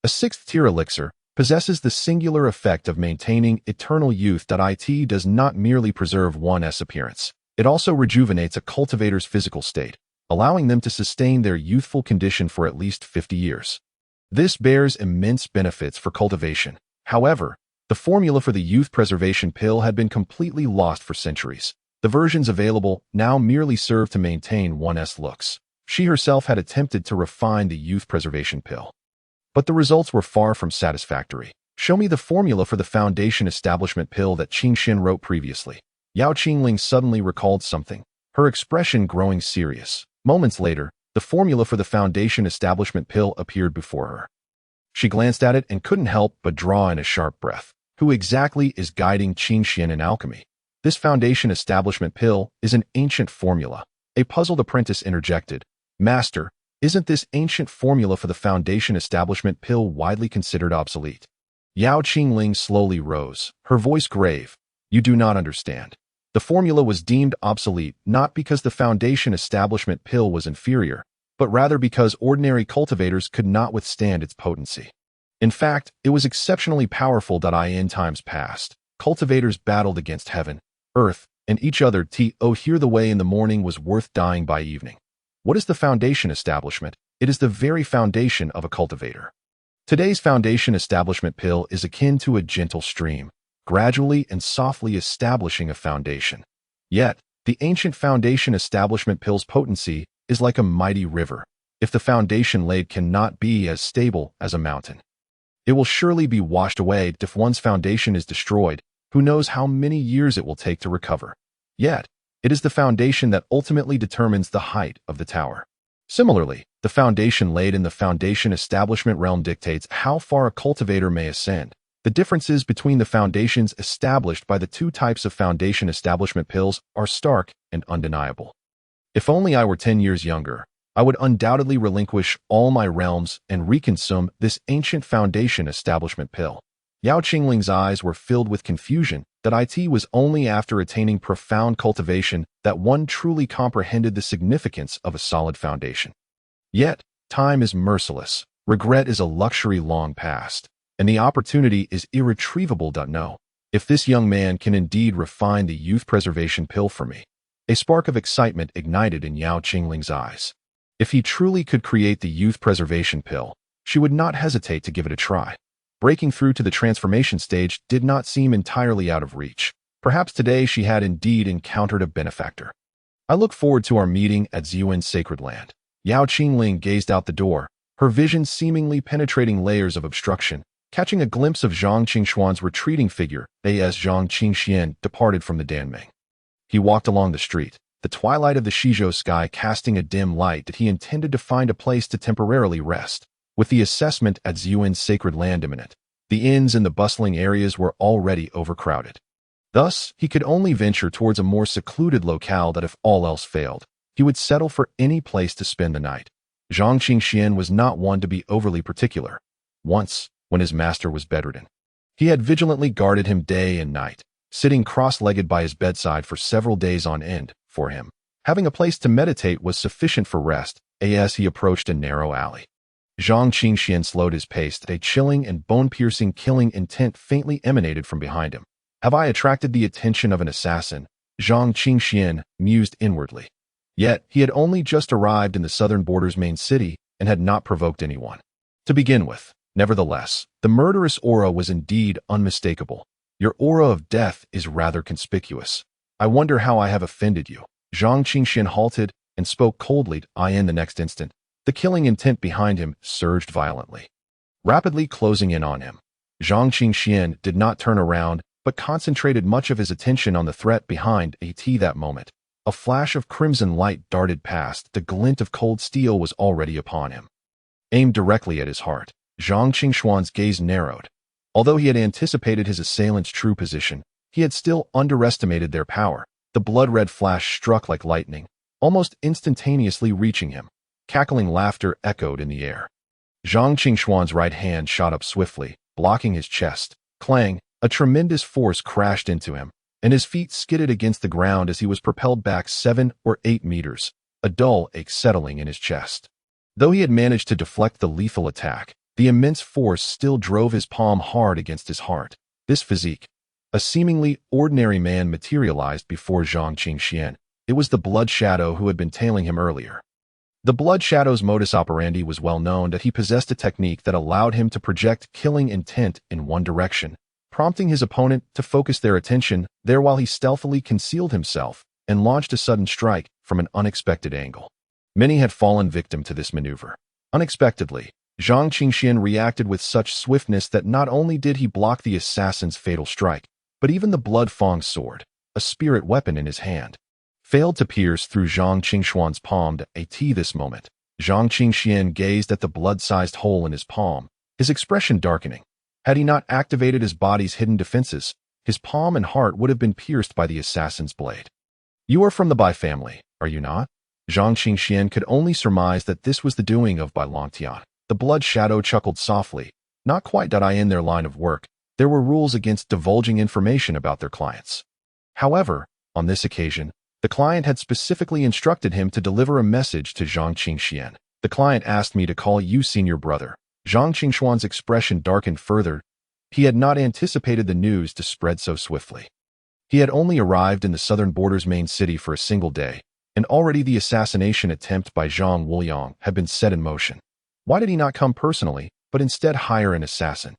A 6th tier elixir possesses the singular effect of maintaining eternal youth. It does not merely preserve one's appearance. It also rejuvenates a cultivator's physical state, allowing them to sustain their youthful condition for at least 50 years. This bears immense benefits for cultivation. However, the formula for the youth preservation pill had been completely lost for centuries. The versions available now merely serve to maintain one's looks. She herself had attempted to refine the youth preservation pill, but the results were far from satisfactory. Show me the formula for the foundation establishment pill that Qingxian wrote previously. Yao Qingling suddenly recalled something, her expression growing serious. Moments later, the formula for the foundation establishment pill appeared before her. She glanced at it and couldn't help but draw in a sharp breath. Who exactly is guiding Qingxian in alchemy? This foundation establishment pill is an ancient formula. A puzzled apprentice interjected. Master, isn't this ancient formula for the foundation establishment pill widely considered obsolete? Yao Qingling slowly rose, her voice grave. You do not understand. The formula was deemed obsolete not because the foundation establishment pill was inferior, but rather because ordinary cultivators could not withstand its potency. In fact, it was exceptionally powerful. In times past, cultivators battled against heaven, earth, and each other. Here the way in the morning was worth dying by evening. What is the foundation establishment? It is the very foundation of a cultivator. Today's foundation establishment pill is akin to a gentle stream, gradually and softly establishing a foundation. Yet, the ancient foundation establishment pill's potency is like a mighty river. If the foundation laid cannot be as stable as a mountain, it will surely be washed away. If one's foundation is destroyed, who knows how many years it will take to recover. Yet, it is the foundation that ultimately determines the height of the tower. Similarly, the foundation laid in the foundation establishment realm dictates how far a cultivator may ascend. The differences between the foundations established by the two types of foundation establishment pills are stark and undeniable. If only I were 10 years younger, I would undoubtedly relinquish all my realms and reconsume this ancient foundation establishment pill. Yao Qingling's eyes were filled with confusion. It was only after attaining profound cultivation that one truly comprehended the significance of a solid foundation. Yet, time is merciless, regret is a luxury long past, and the opportunity is irretrievable. No, if this young man can indeed refine the youth preservation pill for me. A spark of excitement ignited in Yao Qingling's eyes. If he truly could create the youth preservation pill, she would not hesitate to give it a try. Breaking through to the transformation stage did not seem entirely out of reach. Perhaps today she had indeed encountered a benefactor. I look forward to our meeting at Ziyuan's sacred land. Yao Qingling gazed out the door, her vision seemingly penetrating layers of obstruction, catching a glimpse of Zhang Qingshuan's retreating figure as Zhang Qingxian departed from the Danming. He walked along the street, the twilight of the Shizhou sky casting a dim light that he intended to find a place to temporarily rest. With the assessment at Ziyuan's sacred land imminent, the inns in the bustling areas were already overcrowded. Thus, he could only venture towards a more secluded locale that if all else failed, he would settle for any place to spend the night. Zhang Qingxian was not one to be overly particular. Once, when his master was bedridden, he had vigilantly guarded him day and night, sitting cross-legged by his bedside for several days on end. For him, having a place to meditate was sufficient for rest. As he approached a narrow alley, Zhang Qingxian slowed his pace. A chilling and bone-piercing killing intent faintly emanated from behind him. Have I attracted the attention of an assassin? Zhang Qingxian mused inwardly. Yet, he had only just arrived in the southern border's main city and had not provoked anyone. To begin with, nevertheless, the murderous aura was indeed unmistakable. Your aura of death is rather conspicuous. I wonder how I have offended you. Zhang Qingxian halted and spoke coldly. In the next instant, the killing intent behind him surged violently, rapidly closing in on him. Zhang Qingxian did not turn around, but concentrated much of his attention on the threat behind that moment. A flash of crimson light darted past. The glint of cold steel was already upon him. Aimed directly at his heart, Zhang Qingxuan's gaze narrowed. Although he had anticipated his assailant's true position, he had still underestimated their power. The blood-red flash struck like lightning, almost instantaneously reaching him. Cackling laughter echoed in the air. Zhang Qingxuan's right hand shot up swiftly, blocking his chest. Clang! A tremendous force crashed into him, and his feet skidded against the ground as he was propelled back 7 or 8 meters, a dull ache settling in his chest. Though he had managed to deflect the lethal attack, the immense force still drove his palm hard against his heart. This physique, a seemingly ordinary man, materialized before Zhang Qingxian. It was the Blood Shadow who had been tailing him earlier. The Blood Shadow's modus operandi was well known that he possessed a technique that allowed him to project killing intent in one direction, prompting his opponent to focus their attention there while he stealthily concealed himself and launched a sudden strike from an unexpected angle. Many had fallen victim to this maneuver. Unexpectedly, Zhang Qingxian reacted with such swiftness that not only did he block the assassin's fatal strike, but even the Blood Fang's sword, a spirit weapon in his hand, failed to pierce through Zhang Qingxuan's palm. This moment, Zhang Qingxian gazed at the blood-sized hole in his palm, his expression darkening. Had he not activated his body's hidden defenses, his palm and heart would have been pierced by the assassin's blade. "You are from the Bai family, are you not?" Zhang Qingxian could only surmise that this was the doing of Bai Longtian. The Blood Shadow chuckled softly. Not quite. In their line of work, there were rules against divulging information about their clients. However, on this occasion, the client had specifically instructed him to deliver a message to Zhang Qingxian. "The client asked me to call you senior brother." Zhang Qingxuan's expression darkened further. He had not anticipated the news to spread so swiftly. He had only arrived in the southern border's main city for a single day, and already the assassination attempt by Zhang Wuliang had been set in motion. Why did he not come personally, but instead hire an assassin?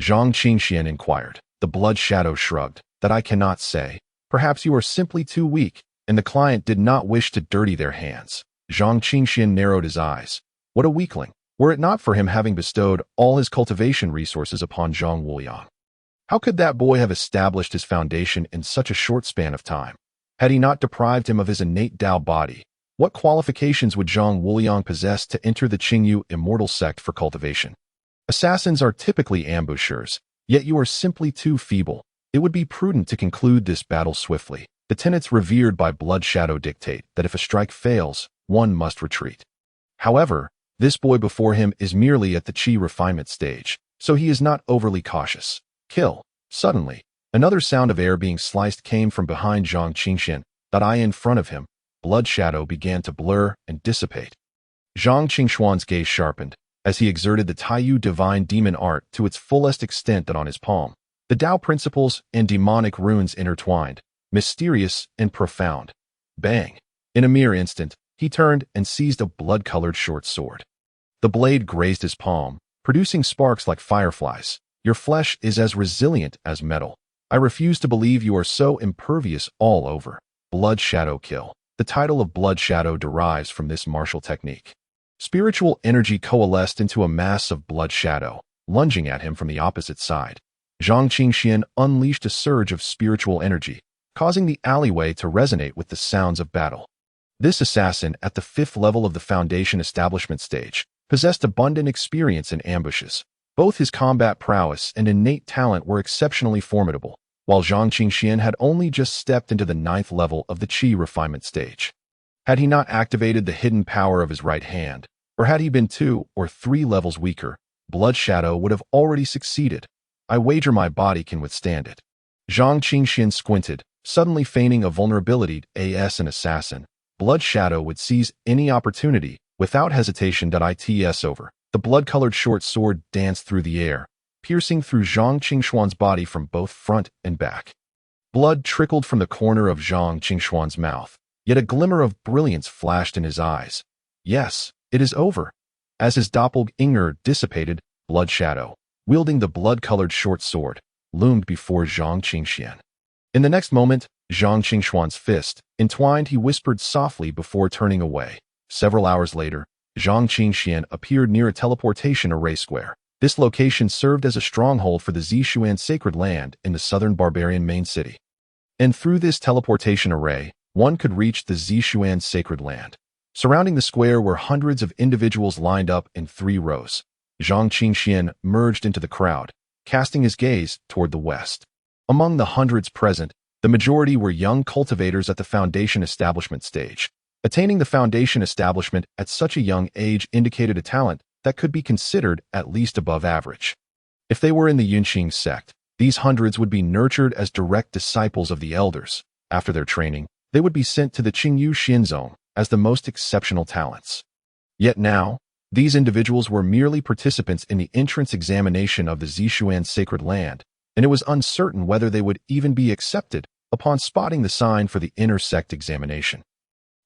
Zhang Qingxian inquired. The Blood Shadow shrugged. "That I cannot say. Perhaps you are simply too weak," and the client did not wish to dirty their hands. Zhang Qingxian narrowed his eyes. What a weakling! Were it not for him having bestowed all his cultivation resources upon Zhang Wuliang. How could that boy have established his foundation in such a short span of time? Had he not deprived him of his innate Dao body? What qualifications would Zhang Wuliang possess to enter the Qingyu Immortal sect for cultivation? Assassins are typically ambushers, yet you are simply too feeble. It would be prudent to conclude this battle swiftly. The tenets revered by Blood Shadow dictate that if a strike fails, one must retreat. However, this boy before him is merely at the Qi refinement stage, so he is not overly cautious. Kill. Suddenly, another sound of air being sliced came from behind Zhang Qingxian. In front of him, Blood Shadow began to blur and dissipate. Zhang Qingxuan's gaze sharpened as he exerted the Taiyu divine demon art to its fullest extent on his palm. The Dao principles and demonic runes intertwined, mysterious and profound. Bang! In a mere instant, he turned and seized a blood-colored short sword. The blade grazed his palm, producing sparks like fireflies. "Your flesh is as resilient as metal. I refuse to believe you are so impervious all over." Blood Shadow kill. The title of Blood Shadow derives from this martial technique. Spiritual energy coalesced into a mass of Blood Shadow, lunging at him from the opposite side. Zhang Qingxian unleashed a surge of spiritual energy, causing the alleyway to resonate with the sounds of battle. This assassin, at the 5th level of the Foundation establishment stage, possessed abundant experience in ambushes. Both his combat prowess and innate talent were exceptionally formidable, while Zhang Qingxian had only just stepped into the 9th level of the Qi refinement stage. Had he not activated the hidden power of his right hand, or had he been 2 or 3 levels weaker, Blood Shadow would have already succeeded. I wager my body can withstand it. Zhang Qingxian squinted, suddenly feigning a vulnerability. As an assassin, Blood Shadow would seize any opportunity, without hesitation. Its over. The blood-colored short sword danced through the air, piercing through Zhang Qingxuan's body from both front and back. Blood trickled from the corner of Zhang Qingxuan's mouth, yet a glimmer of brilliance flashed in his eyes. Yes, it is over. As his doppelganger dissipated, Blood Shadow, wielding the blood-colored short sword, loomed before Zhang Qingxian. In the next moment, Zhang Qingxuan's fist entwined. He whispered softly before turning away. Several hours later, Zhang Qingxian appeared near a teleportation array square. This location served as a stronghold for the Zishuan sacred land in the southern barbarian main city. And through this teleportation array, one could reach the Zishuan sacred land. Surrounding the square were hundreds of individuals lined up in 3 rows. Zhang Qingxian merged into the crowd, casting his gaze toward the west. Among the hundreds present, the majority were young cultivators at the foundation establishment stage. Attaining the foundation establishment at such a young age indicated a talent that could be considered at least above average. If they were in the Yunqing sect, these hundreds would be nurtured as direct disciples of the elders. After their training, they would be sent to the Qingyu Xinzong as the most exceptional talents. Yet now, these individuals were merely participants in the entrance examination of the Zishuan sacred land, and it was uncertain whether they would even be accepted upon spotting the sign for the inner sect examination.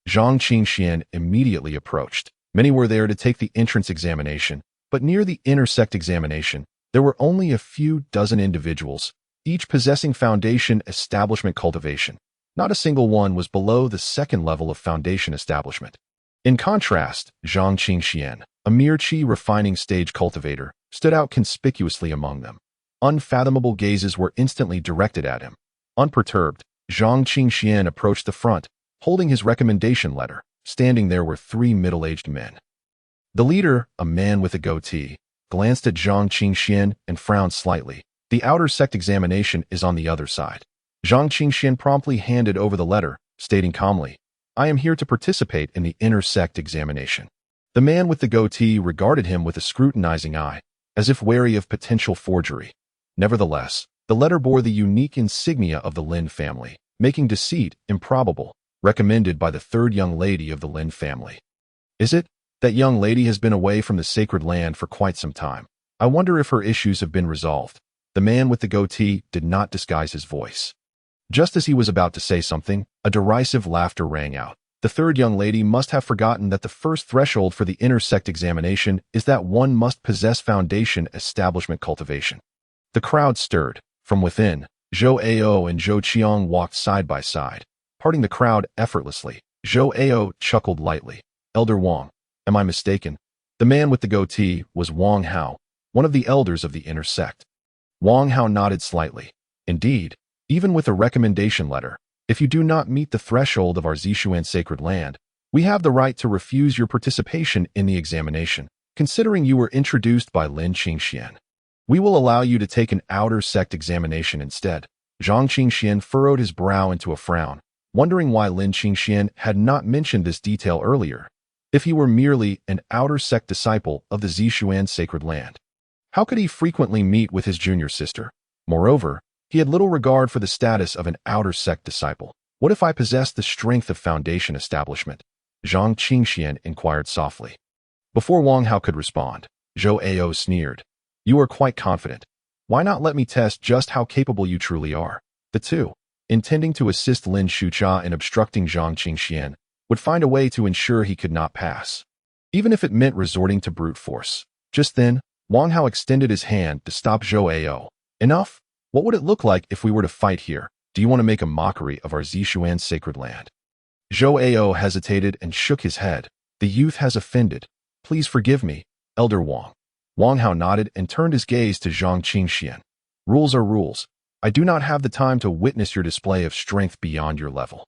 Zhang Qingxian immediately approached. Many were there to take the entrance examination, but near the inner sect examination, there were only a few dozen individuals, each possessing foundation establishment cultivation. Not a single one was below the second level of foundation establishment. In contrast, Zhang Qingxian, a mere qi refining stage cultivator, stood out conspicuously among them. Unfathomable gazes were instantly directed at him. Unperturbed, Zhang Qingxian approached the front, holding his recommendation letter. Standing there were 3 middle-aged men. The leader, a man with a goatee, glanced at Zhang Qingxian and frowned slightly. The outer sect examination is on the other side. Zhang Qingxian promptly handed over the letter, stating calmly, "I am here to participate in the inner sect examination." The man with the goatee regarded him with a scrutinizing eye, as if wary of potential forgery. Nevertheless, the letter bore the unique insignia of the Lin family, making deceit improbable, recommended by the 3rd young lady of the Lin family. Is it? That young lady has been away from the sacred land for quite some time. I wonder if her issues have been resolved. The man with the goatee did not disguise his voice. Just as he was about to say something, a derisive laughter rang out. The 3rd young lady must have forgotten that the first threshold for the inner sect examination is that one must possess foundation establishment cultivation. The crowd stirred. From within, Zhou Ao and Zhou Qiang walked side by side, parting the crowd effortlessly. Zhou Ao chuckled lightly. "Elder Wang, am I mistaken?" The man with the goatee was Wang Hao, one of the elders of the inner sect. Wang Hao nodded slightly. "Indeed, even with a recommendation letter, if you do not meet the threshold of our Zishuan sacred land, we have the right to refuse your participation in the examination, considering you were introduced by Lin Qingxian. We will allow you to take an outer sect examination instead." Zhang Qingxian furrowed his brow into a frown, wondering why Lin Qingxian had not mentioned this detail earlier. If he were merely an outer sect disciple of the Zishuan sacred land, how could he frequently meet with his junior sister? Moreover, he had little regard for the status of an outer sect disciple. What if I possessed the strength of foundation establishment? Zhang Qingxian inquired softly. Before Wang Hao could respond, Zhou Ao sneered. "You are quite confident. Why not let me test just how capable you truly are?" The 2, intending to assist Lin Shucha in obstructing Zhang Qingxian, would find a way to ensure he could not pass, even if it meant resorting to brute force. Just then, Wang Hao extended his hand to stop Zhou Ao. "Enough? What would it look like if we were to fight here? Do you want to make a mockery of our Zishuan sacred land?" Zhou Ao hesitated and shook his head. "The youth has offended. Please forgive me, Elder Wang." Wang Hao nodded and turned his gaze to Zhang Qingxian. "Rules are rules. I do not have the time to witness your display of strength beyond your level.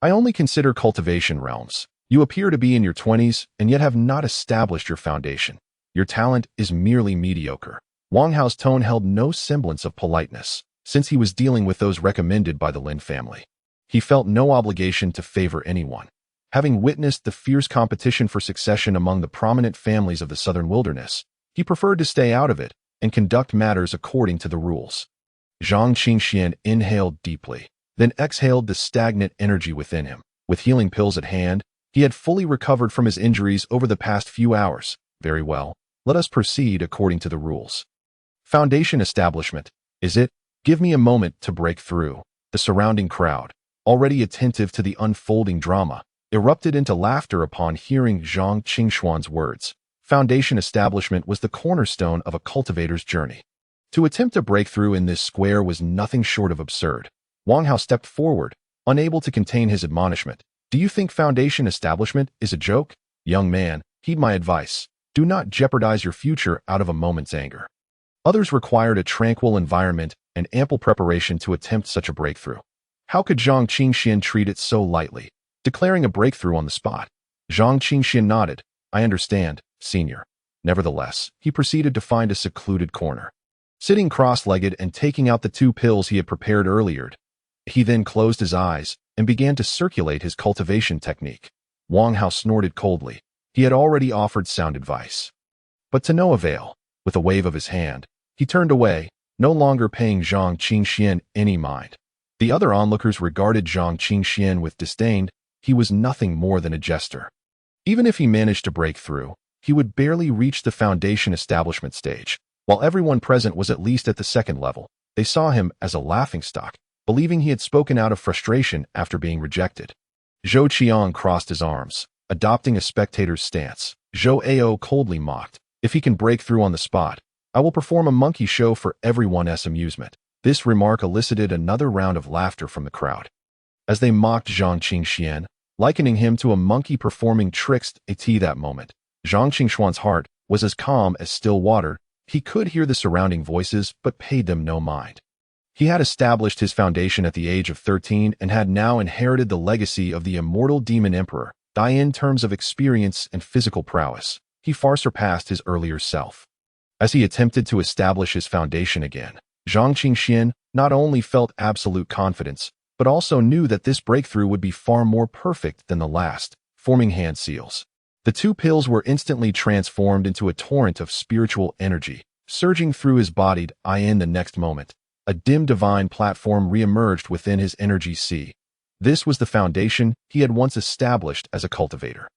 I only consider cultivation realms. You appear to be in your 20s and yet have not established your foundation. Your talent is merely mediocre." Wang Hao's tone held no semblance of politeness, since he was dealing with those recommended by the Lin family. He felt no obligation to favor anyone. Having witnessed the fierce competition for succession among the prominent families of the southern wilderness, he preferred to stay out of it and conduct matters according to the rules. Zhang Qingxian inhaled deeply, then exhaled the stagnant energy within him. With healing pills at hand, he had fully recovered from his injuries over the past few hours. "Very well, let us proceed according to the rules. Foundation establishment, is it? Give me a moment to break through." The surrounding crowd, already attentive to the unfolding drama, erupted into laughter upon hearing Zhang Qingxuan's words. Foundation establishment was the cornerstone of a cultivator's journey. To attempt a breakthrough in this square was nothing short of absurd. Wang Hao stepped forward, unable to contain his admonishment. "Do you think foundation establishment is a joke? Young man, heed my advice. Do not jeopardize your future out of a moment's anger." Others required a tranquil environment and ample preparation to attempt such a breakthrough. How could Zhang Qingxian treat it so lightly, declaring a breakthrough on the spot? Zhang Qingxian nodded. I understand, senior. Nevertheless, he proceeded to find a secluded corner. Sitting cross-legged and taking out the 2 pills he had prepared earlier, he then closed his eyes and began to circulate his cultivation technique. Wang Hao snorted coldly. He had already offered sound advice, but to no avail. With a wave of his hand, he turned away, no longer paying Zhang Qingxian any mind. The other onlookers regarded Zhang Qingxian with disdain. He was nothing more than a jester. Even if he managed to break through, he would barely reach the foundation establishment stage. While everyone present was at least at the 2nd level, they saw him as a laughingstock, believing he had spoken out of frustration after being rejected. Zhou Qiang crossed his arms, adopting a spectator's stance. Zhou Ao coldly mocked. If he can break through on the spot, I will perform a monkey show for everyone's amusement. This remark elicited another round of laughter from the crowd. As they mocked Zhang Qingxian, likening him to a monkey performing tricks at that moment, Zhang Qingxuan's heart was as calm as still water. He could hear the surrounding voices but paid them no mind. He had established his foundation at the age of 13 and had now inherited the legacy of the immortal demon emperor. In terms of experience and physical prowess, he far surpassed his earlier self. As he attempted to establish his foundation again, Zhang Qingxian not only felt absolute confidence, but also knew that this breakthrough would be far more perfect than the last, forming hand seals. The 2 pills were instantly transformed into a torrent of spiritual energy, surging through his body. In the next moment, a dim divine platform re-emerged within his energy sea. This was the foundation he had once established as a cultivator.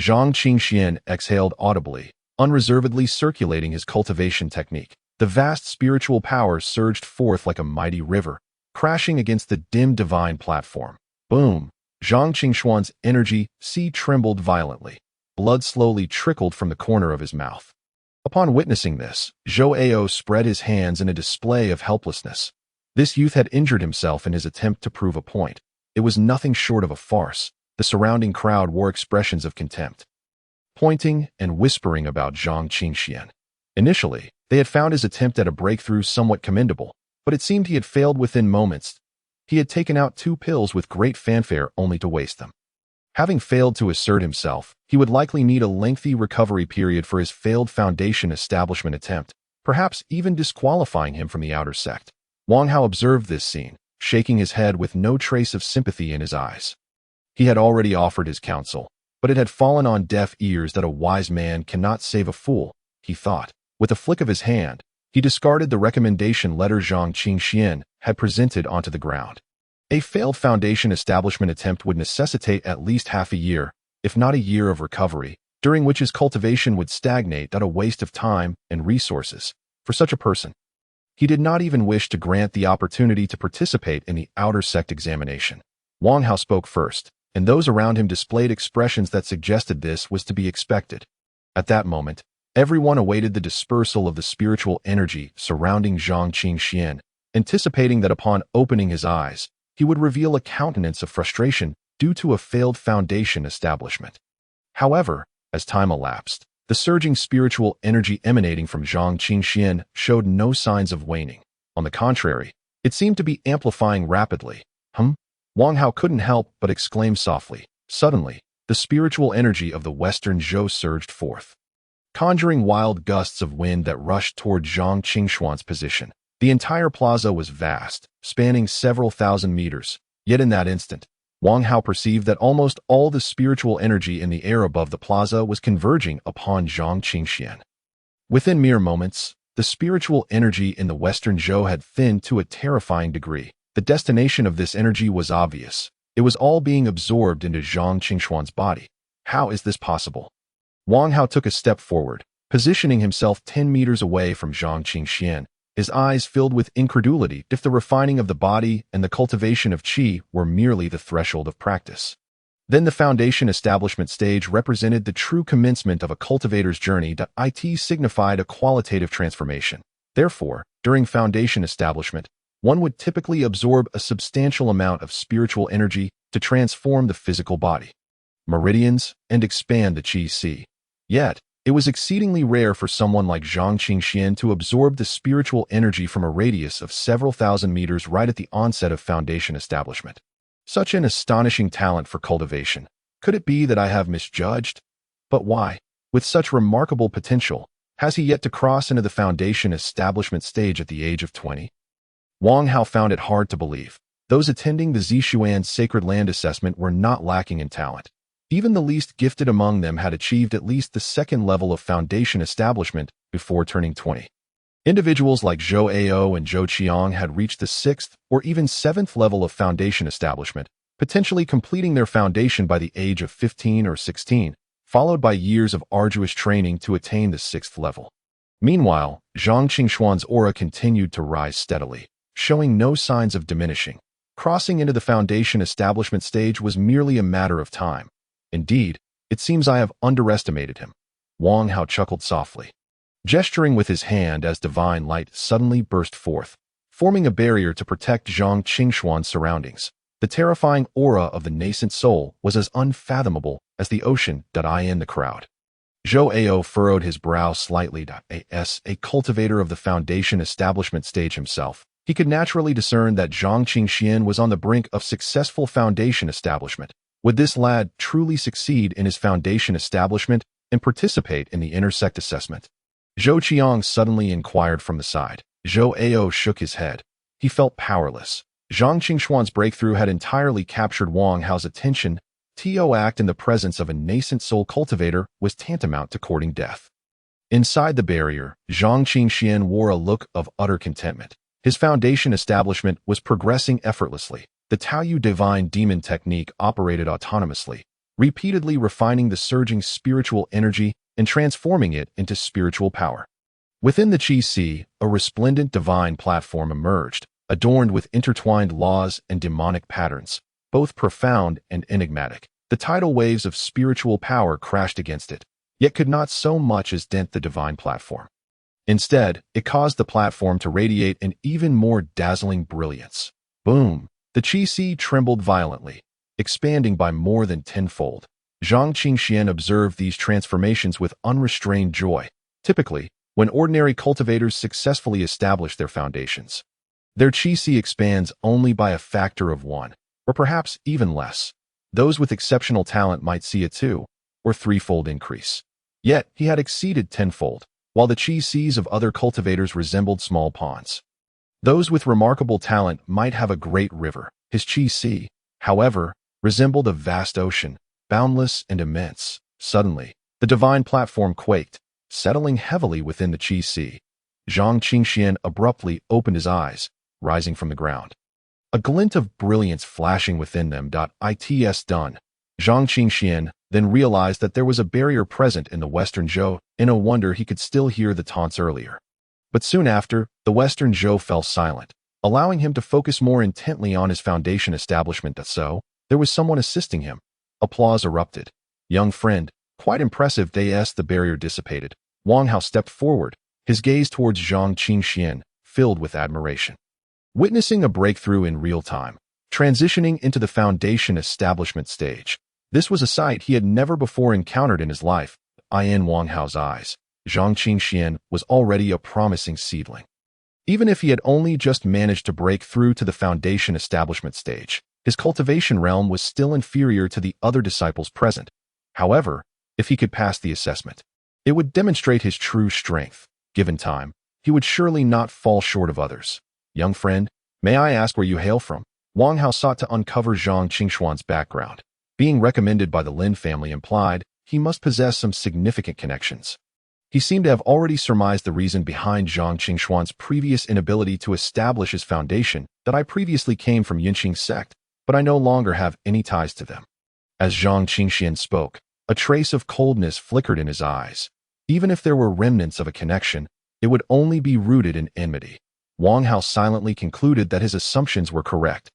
Zhang Qingxian exhaled audibly, unreservedly circulating his cultivation technique. The vast spiritual power surged forth like a mighty river, crashing against the dim divine platform. Boom! Zhang Qingxuan's energy sea trembled violently. Blood slowly trickled from the corner of his mouth. Upon witnessing this, Zhou Ao spread his hands in a display of helplessness. This youth had injured himself in his attempt to prove a point. It was nothing short of a farce. The surrounding crowd wore expressions of contempt, pointing and whispering about Zhang Qingxian. Initially, they had found his attempt at a breakthrough somewhat commendable, but it seemed he had failed within moments. He had taken out 2 pills with great fanfare only to waste them. Having failed to assert himself, he would likely need a lengthy recovery period for his failed foundation establishment attempt, perhaps even disqualifying him from the outer sect. Wang Hao observed this scene, shaking his head with no trace of sympathy in his eyes. He had already offered his counsel, but it had fallen on deaf ears that a wise man cannot save a fool, he thought. With a flick of his hand, he discarded the recommendation letter Zhang Qingxian had presented onto the ground. A failed foundation establishment attempt would necessitate at least half a year, if not a year of recovery, during which his cultivation would stagnate, a waste of time and resources for such a person. He did not even wish to grant the opportunity to participate in the outer sect examination. Wang Hao spoke first, and those around him displayed expressions that suggested this was to be expected. At that moment, everyone awaited the dispersal of the spiritual energy surrounding Zhang Qingxian, anticipating that upon opening his eyes, he would reveal a countenance of frustration due to a failed foundation establishment. However, as time elapsed, the surging spiritual energy emanating from Zhang Qingxian showed no signs of waning. On the contrary, it seemed to be amplifying rapidly. Wang Hao couldn't help but exclaim softly. Suddenly, the spiritual energy of the Western Zhou surged forth, conjuring wild gusts of wind that rushed toward Zhang Qingxuan's position. The entire plaza was vast, spanning several thousand meters. Yet in that instant, Wang Hao perceived that almost all the spiritual energy in the air above the plaza was converging upon Zhang Qingxian. Within mere moments, the spiritual energy in the Western Zhou had thinned to a terrifying degree. The destination of this energy was obvious. It was all being absorbed into Zhang Qingxuan's body. How is this possible? Wang Hao took a step forward, positioning himself 10 meters away from Zhang Qingxian, his eyes filled with incredulity if the refining of the body and the cultivation of qi were merely the threshold of practice. Then the foundation establishment stage represented the true commencement of a cultivator's journey. It signified a qualitative transformation. Therefore, during foundation establishment, one would typically absorb a substantial amount of spiritual energy to transform the physical body, meridians, and expand the qi. Yet, It was exceedingly rare for someone like Zhang Qingxian to absorb the spiritual energy from a radius of several thousand meters right at the onset of Foundation establishment. Such an astonishing talent for cultivation. Could it be that I have misjudged? But why? With such remarkable potential, has he yet to cross into the Foundation establishment stage at the age of 20? Wang Hao found it hard to believe. Those attending the Zishuan Sacred Land Assessment were not lacking in talent. Even the least gifted among them had achieved at least the second level of Foundation establishment before turning 20. Individuals like Zhou Ao and Zhou Qiang had reached the 6th or even 7th level of Foundation establishment, potentially completing their foundation by the age of 15 or 16, followed by years of arduous training to attain the 6th level. Meanwhile, Zhang Qingxuan's aura continued to rise steadily, showing no signs of diminishing. Crossing into the Foundation establishment stage was merely a matter of time. Indeed, it seems I have underestimated him. Wang Hao chuckled softly, gesturing with his hand as divine light suddenly burst forth, forming a barrier to protect Zhang Qingxuan's surroundings. The terrifying aura of the nascent soul was as unfathomable as the ocean in the crowd. Zhou Ao furrowed his brow slightly. As a cultivator of the Foundation establishment stage himself, he could naturally discern that Zhang Qingxian was on the brink of successful Foundation establishment. Would this lad truly succeed in his Foundation establishment and participate in the intersect assessment? Zhou Qiang suddenly inquired from the side. Zhou Ao shook his head. He felt powerless. Zhang Qingxuan's breakthrough had entirely captured Wang Hao's attention. To act in the presence of a nascent soul cultivator was tantamount to courting death. Inside the barrier, Zhang Qingxian wore a look of utter contentment. His Foundation establishment was progressing effortlessly. The Taoyu divine demon technique operated autonomously, repeatedly refining the surging spiritual energy and transforming it into spiritual power. Within the Qi Si, a resplendent divine platform emerged, adorned with intertwined laws and demonic patterns, both profound and enigmatic. The tidal waves of spiritual power crashed against it, yet could not so much as dent the divine platform. Instead, it caused the platform to radiate an even more dazzling brilliance. Boom! The Qi Si trembled violently, expanding by more than tenfold. Zhang Qingxian observed these transformations with unrestrained joy. Typically, when ordinary cultivators successfully establish their foundations, their Qi Si expands only by a factor of 1, or perhaps even less. Those with exceptional talent might see a 2- or 3-fold increase. Yet, he had exceeded tenfold, while the Qi Sis of other cultivators resembled small ponds. Those with remarkable talent might have a great river. His Qi Si, however, resembled a vast ocean, boundless and immense. Suddenly, the divine platform quaked, settling heavily within the Qi Si. Zhang Qingxian abruptly opened his eyes, rising from the ground. A glint of brilliance flashing within them. It's done. Zhang Qingxian then realized that there was a barrier present in the Western Zhou. In a wonder he could still hear the taunts earlier. But soon after, the Western Zhou fell silent, allowing him to focus more intently on his Foundation establishment. So, there was someone assisting him. Applause erupted. Young friend, quite impressive. The barrier dissipated. Wang Hao stepped forward, his gaze towards Zhang Qingxian, filled with admiration. Witnessing a breakthrough in real time, transitioning into the Foundation establishment stage. This was a sight he had never before encountered in his life. In Wang Hao's eyes, Zhang Qingxian was already a promising seedling. Even if he had only just managed to break through to the Foundation establishment stage, his cultivation realm was still inferior to the other disciples present. However, if he could pass the assessment, it would demonstrate his true strength. Given time, he would surely not fall short of others. Young friend, may I ask where you hail from? Wang Hao sought to uncover Zhang Qingxuan's background. Being recommended by the Lin family implied he must possess some significant connections. He seemed to have already surmised the reason behind Zhang Qingxuan's previous inability to establish his foundation. That I previously came from Yinqing's sect, but I no longer have any ties to them. As Zhang Qingxian spoke, a trace of coldness flickered in his eyes. Even if there were remnants of a connection, it would only be rooted in enmity. Wang Hao silently concluded that his assumptions were correct.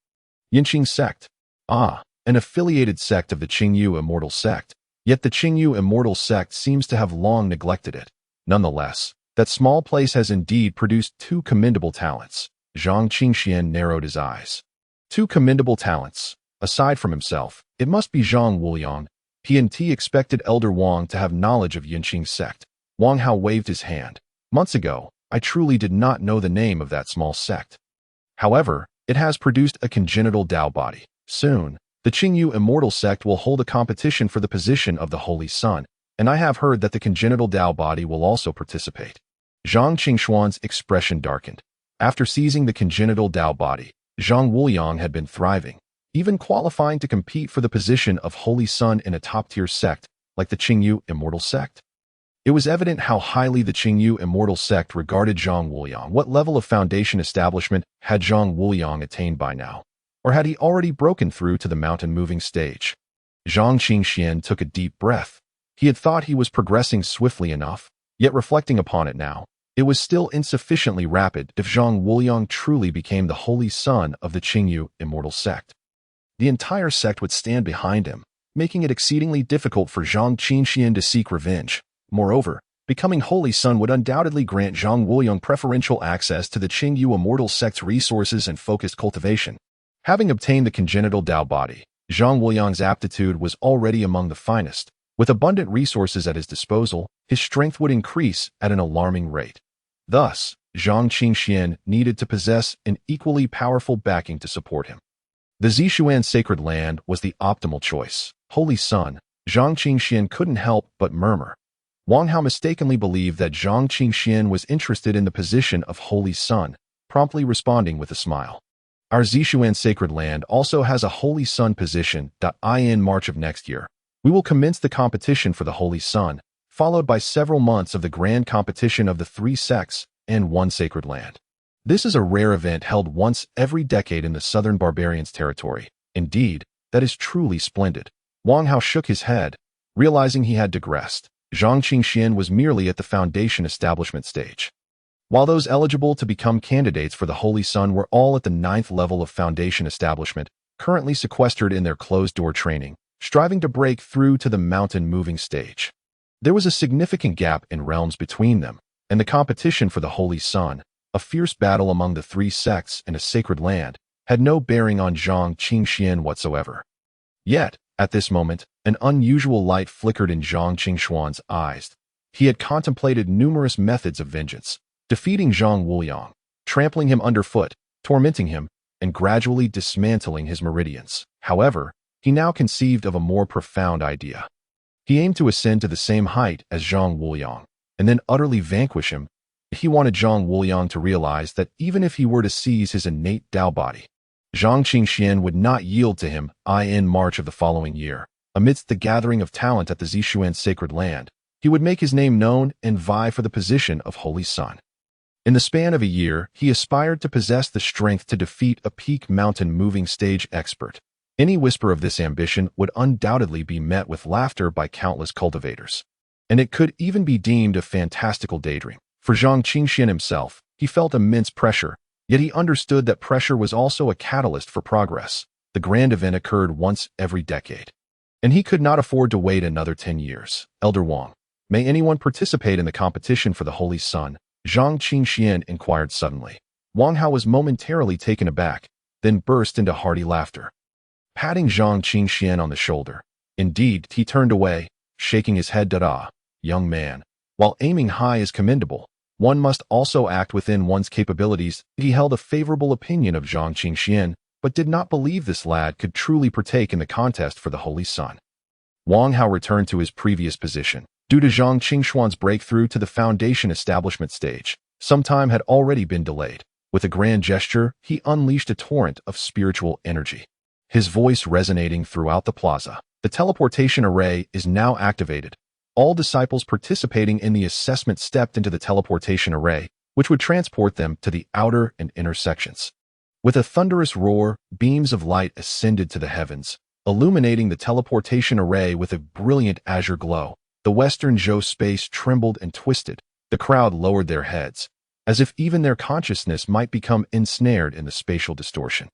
Yinqing sect. An affiliated sect of the Qingyu Immortal sect. Yet the Qingyu Immortal sect seems to have long neglected it. Nonetheless, that small place has indeed produced 2 commendable talents. Zhang Qingxian narrowed his eyes. 2 commendable talents. Aside from himself, it must be Zhang Wuliang. He expected Elder Wang to have knowledge of Yunqing's sect. Wang Hao waved his hand. Months ago, I truly did not know the name of that small sect. However, it has produced a congenital Dao body. Soon, the Qingyu Immortal sect will hold a competition for the position of the Holy Sun, and I have heard that the congenital Dao body will also participate. Zhang Qingshuan's expression darkened. After seizing the congenital Dao body, Zhang Wuliang had been thriving, even qualifying to compete for the position of Holy Sun in a top-tier sect like the Qingyu Immortal sect. It was evident how highly the Qingyu Immortal sect regarded Zhang Wuliang. What level of foundation establishment had Zhang Wuliang attained by now? Or had he already broken through to the mountain-moving stage? Zhang Qingxian took a deep breath. He had thought he was progressing swiftly enough, yet reflecting upon it now, it was still insufficiently rapid if Zhang Wuliang truly became the Holy Sun of the Qingyu Immortal sect. The entire sect would stand behind him, making it exceedingly difficult for Zhang Qingxian to seek revenge. Moreover, becoming Holy Sun would undoubtedly grant Zhang Wuliang preferential access to the Qingyu Immortal sect's resources and focused cultivation. Having obtained the congenital Dao body, Zhang Wuliang's aptitude was already among the finest. With abundant resources at his disposal, his strength would increase at an alarming rate. Thus, Zhang Qingxian needed to possess an equally powerful backing to support him. The Zishuan Sacred Land was the optimal choice. Holy Sun, Zhang Qingxian couldn't help but murmur. Wang Hao mistakenly believed that Zhang Qingxian was interested in the position of Holy Sun, promptly responding with a smile. Our Zishuan Sacred Land also has a Holy Sun position. In March of next year, we will commence the competition for the Holy Sun, followed by several months of the grand competition of the 3 sects and 1 sacred land. This is a rare event held once every decade in the southern barbarians' territory. Indeed, that is truly splendid. Wang Hao shook his head, realizing he had digressed. Zhang Qingxian was merely at the foundation establishment stage. While those eligible to become candidates for the Holy Sun were all at the 9th level of foundation establishment, currently sequestered in their closed-door training, striving to break through to the mountain-moving stage. There was a significant gap in realms between them, and the competition for the Holy Sun, a fierce battle among the 3 sects in a sacred land, had no bearing on Zhang Qingxian whatsoever. Yet, at this moment, an unusual light flickered in Zhang Qingshuan's eyes. He had contemplated numerous methods of vengeance, defeating Zhang Wuliang, trampling him underfoot, tormenting him, and gradually dismantling his meridians. However, he now conceived of a more profound idea. He aimed to ascend to the same height as Zhang Wuliang, and then utterly vanquish him. He wanted Zhang Wuliang to realize that even if he were to seize his innate Dao body, Zhang Qingxian would not yield to him. In March of the following year, amidst the gathering of talent at the Zishuan Sacred Land, he would make his name known and vie for the position of Holy Sun. In the span of a year, he aspired to possess the strength to defeat a peak mountain-moving stage expert. Any whisper of this ambition would undoubtedly be met with laughter by countless cultivators. And it could even be deemed a fantastical daydream. For Zhang Qingxian himself, he felt immense pressure, yet he understood that pressure was also a catalyst for progress. The grand event occurred once every decade, and he could not afford to wait another 10 years. Elder Wang, may anyone participate in the competition for the Holy Sun? Zhang Qingxian inquired suddenly. Wang Hao was momentarily taken aback, then burst into hearty laughter. Patting Zhang Qingxian on the shoulder. Indeed, he turned away, shaking his head. Young man, while aiming high is commendable, one must also act within one's capabilities. He held a favorable opinion of Zhang Qingxian, but did not believe this lad could truly partake in the contest for the Holy Sun. Wang Hao returned to his previous position. Due to Zhang Qingshuan's breakthrough to the foundation establishment stage, some time had already been delayed. With a grand gesture, he unleashed a torrent of spiritual energy, his voice resonating throughout the plaza. The teleportation array is now activated. All disciples participating in the assessment stepped into the teleportation array, which would transport them to the outer and inner sections. With a thunderous roar, beams of light ascended to the heavens, illuminating the teleportation array with a brilliant azure glow. The Western Zhou space trembled and twisted. The crowd lowered their heads, as if even their consciousness might become ensnared in the spatial distortion.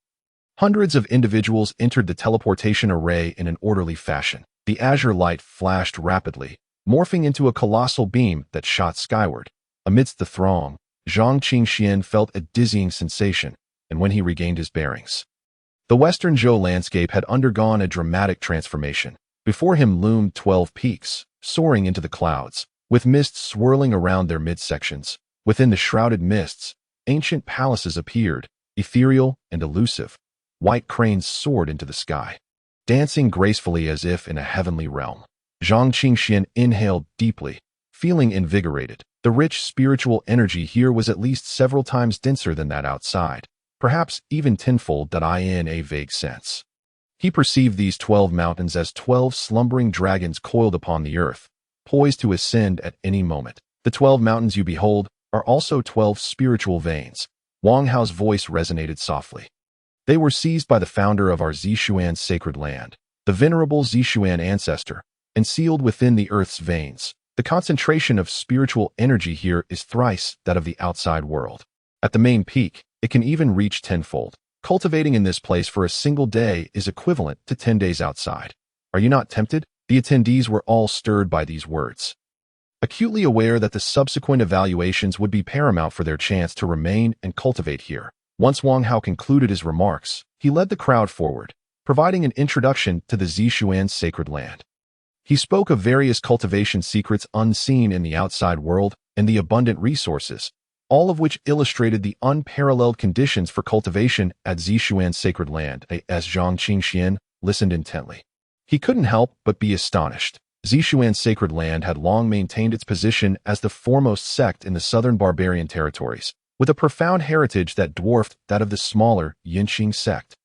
Hundreds of individuals entered the teleportation array in an orderly fashion. The azure light flashed rapidly, morphing into a colossal beam that shot skyward. Amidst the throng, Zhang Qingxian felt a dizzying sensation, and when he regained his bearings, the Western Zhou landscape had undergone a dramatic transformation. Before him loomed 12 peaks, soaring into the clouds, with mists swirling around their midsections. Within the shrouded mists, ancient palaces appeared, ethereal and elusive. White cranes soared into the sky, dancing gracefully as if in a heavenly realm. Zhang Qingxian inhaled deeply, feeling invigorated. The rich spiritual energy here was at least several times denser than that outside, perhaps even tenfold that in a vague sense. He perceived these 12 mountains as 12 slumbering dragons coiled upon the earth, poised to ascend at any moment. The 12 mountains you behold are also 12 spiritual veins. Wang Hao's voice resonated softly. They were seized by the founder of our Zishuan sacred land, the venerable Zishuan ancestor, and sealed within the earth's veins. The concentration of spiritual energy here is thrice that of the outside world. At the main peak, it can even reach tenfold. Cultivating in this place for a single day is equivalent to 10 days outside. Are you not tempted? The attendees were all stirred by these words, acutely aware that the subsequent evaluations would be paramount for their chance to remain and cultivate here. Once Wang Hao concluded his remarks, he led the crowd forward, providing an introduction to the Zishuan sacred land. He spoke of various cultivation secrets unseen in the outside world and the abundant resources, all of which illustrated the unparalleled conditions for cultivation at Zishuan sacred land. As Zhang Qingxian listened intently, he couldn't help but be astonished. Zishuan sacred land had long maintained its position as the foremost sect in the southern barbarian territories, with a profound heritage that dwarfed that of the smaller Yinqing sect.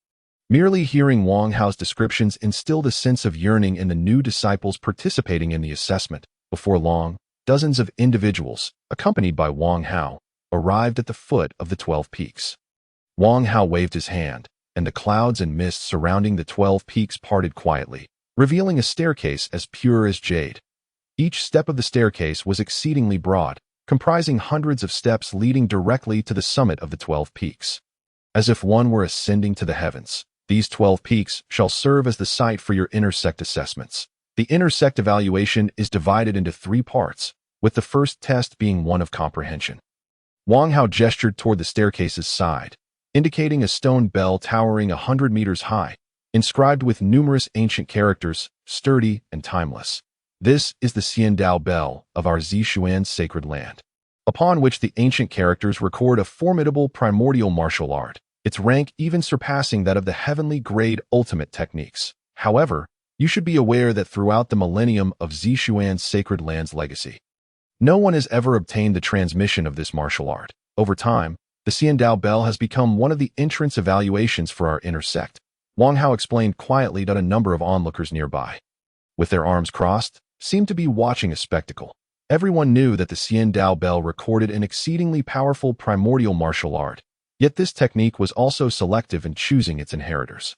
Merely hearing Wang Hao's descriptions instilled a sense of yearning in the new disciples participating in the assessment. Before long, dozens of individuals, accompanied by Wang Hao, arrived at the foot of the 12 peaks. Wang Hao waved his hand, and the clouds and mists surrounding the 12 peaks parted quietly, revealing a staircase as pure as jade. Each step of the staircase was exceedingly broad, comprising hundreds of steps leading directly to the summit of the 12 peaks. As if one were ascending to the heavens, these 12 peaks shall serve as the site for your inner sect assessments. The inner sect evaluation is divided into 3 parts, with the first test being one of comprehension. Wang Hao gestured toward the staircase's side, indicating a stone bell towering 100 meters high, inscribed with numerous ancient characters, sturdy and timeless. This is the Xiandao bell of our Zishuan sacred land, upon which the ancient characters record a formidable primordial martial art, its rank even surpassing that of the heavenly grade ultimate techniques. However, you should be aware that throughout the millennium of Zishuan's sacred land's legacy, no one has ever obtained the transmission of this martial art. Over time, the Xiandao bell has become one of the entrance evaluations for our inner sect. Wang Hao explained quietly that a number of onlookers nearby, with their arms crossed, seemed to be watching a spectacle. Everyone knew that the Xiandao bell recorded an exceedingly powerful primordial martial art, yet this technique was also selective in choosing its inheritors.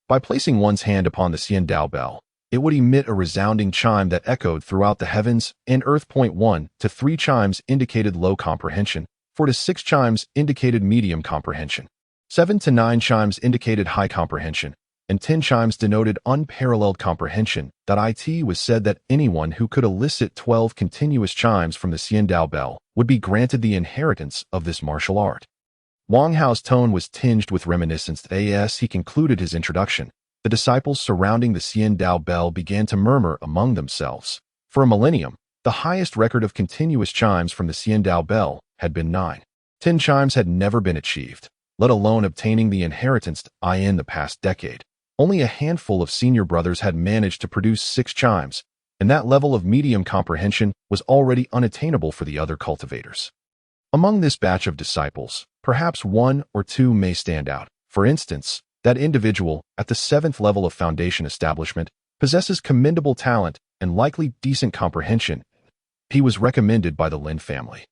By placing one's hand upon the Xiandao bell, it would emit a resounding chime that echoed throughout the heavens and earth. 1 to 3 chimes indicated low comprehension, 4 to 6 chimes indicated medium comprehension, 7 to 9 chimes indicated high comprehension, and 10 chimes denoted unparalleled comprehension. It was said that anyone who could elicit 12 continuous chimes from the Xiandao bell would be granted the inheritance of this martial art. Wang Hao's tone was tinged with reminiscence. As he concluded his introduction, the disciples surrounding the Xiandao bell began to murmur among themselves. For a millennium, the highest record of continuous chimes from the Xiandao bell had been 9. 10 chimes had never been achieved, let alone obtaining the inheritance. In the past decade, only a handful of senior brothers had managed to produce 6 chimes, and that level of medium comprehension was already unattainable for the other cultivators. Among this batch of disciples, perhaps 1 or 2 may stand out. For instance, that individual, at the 7th level of foundation establishment, possesses commendable talent and likely decent comprehension. He was recommended by the Lin family.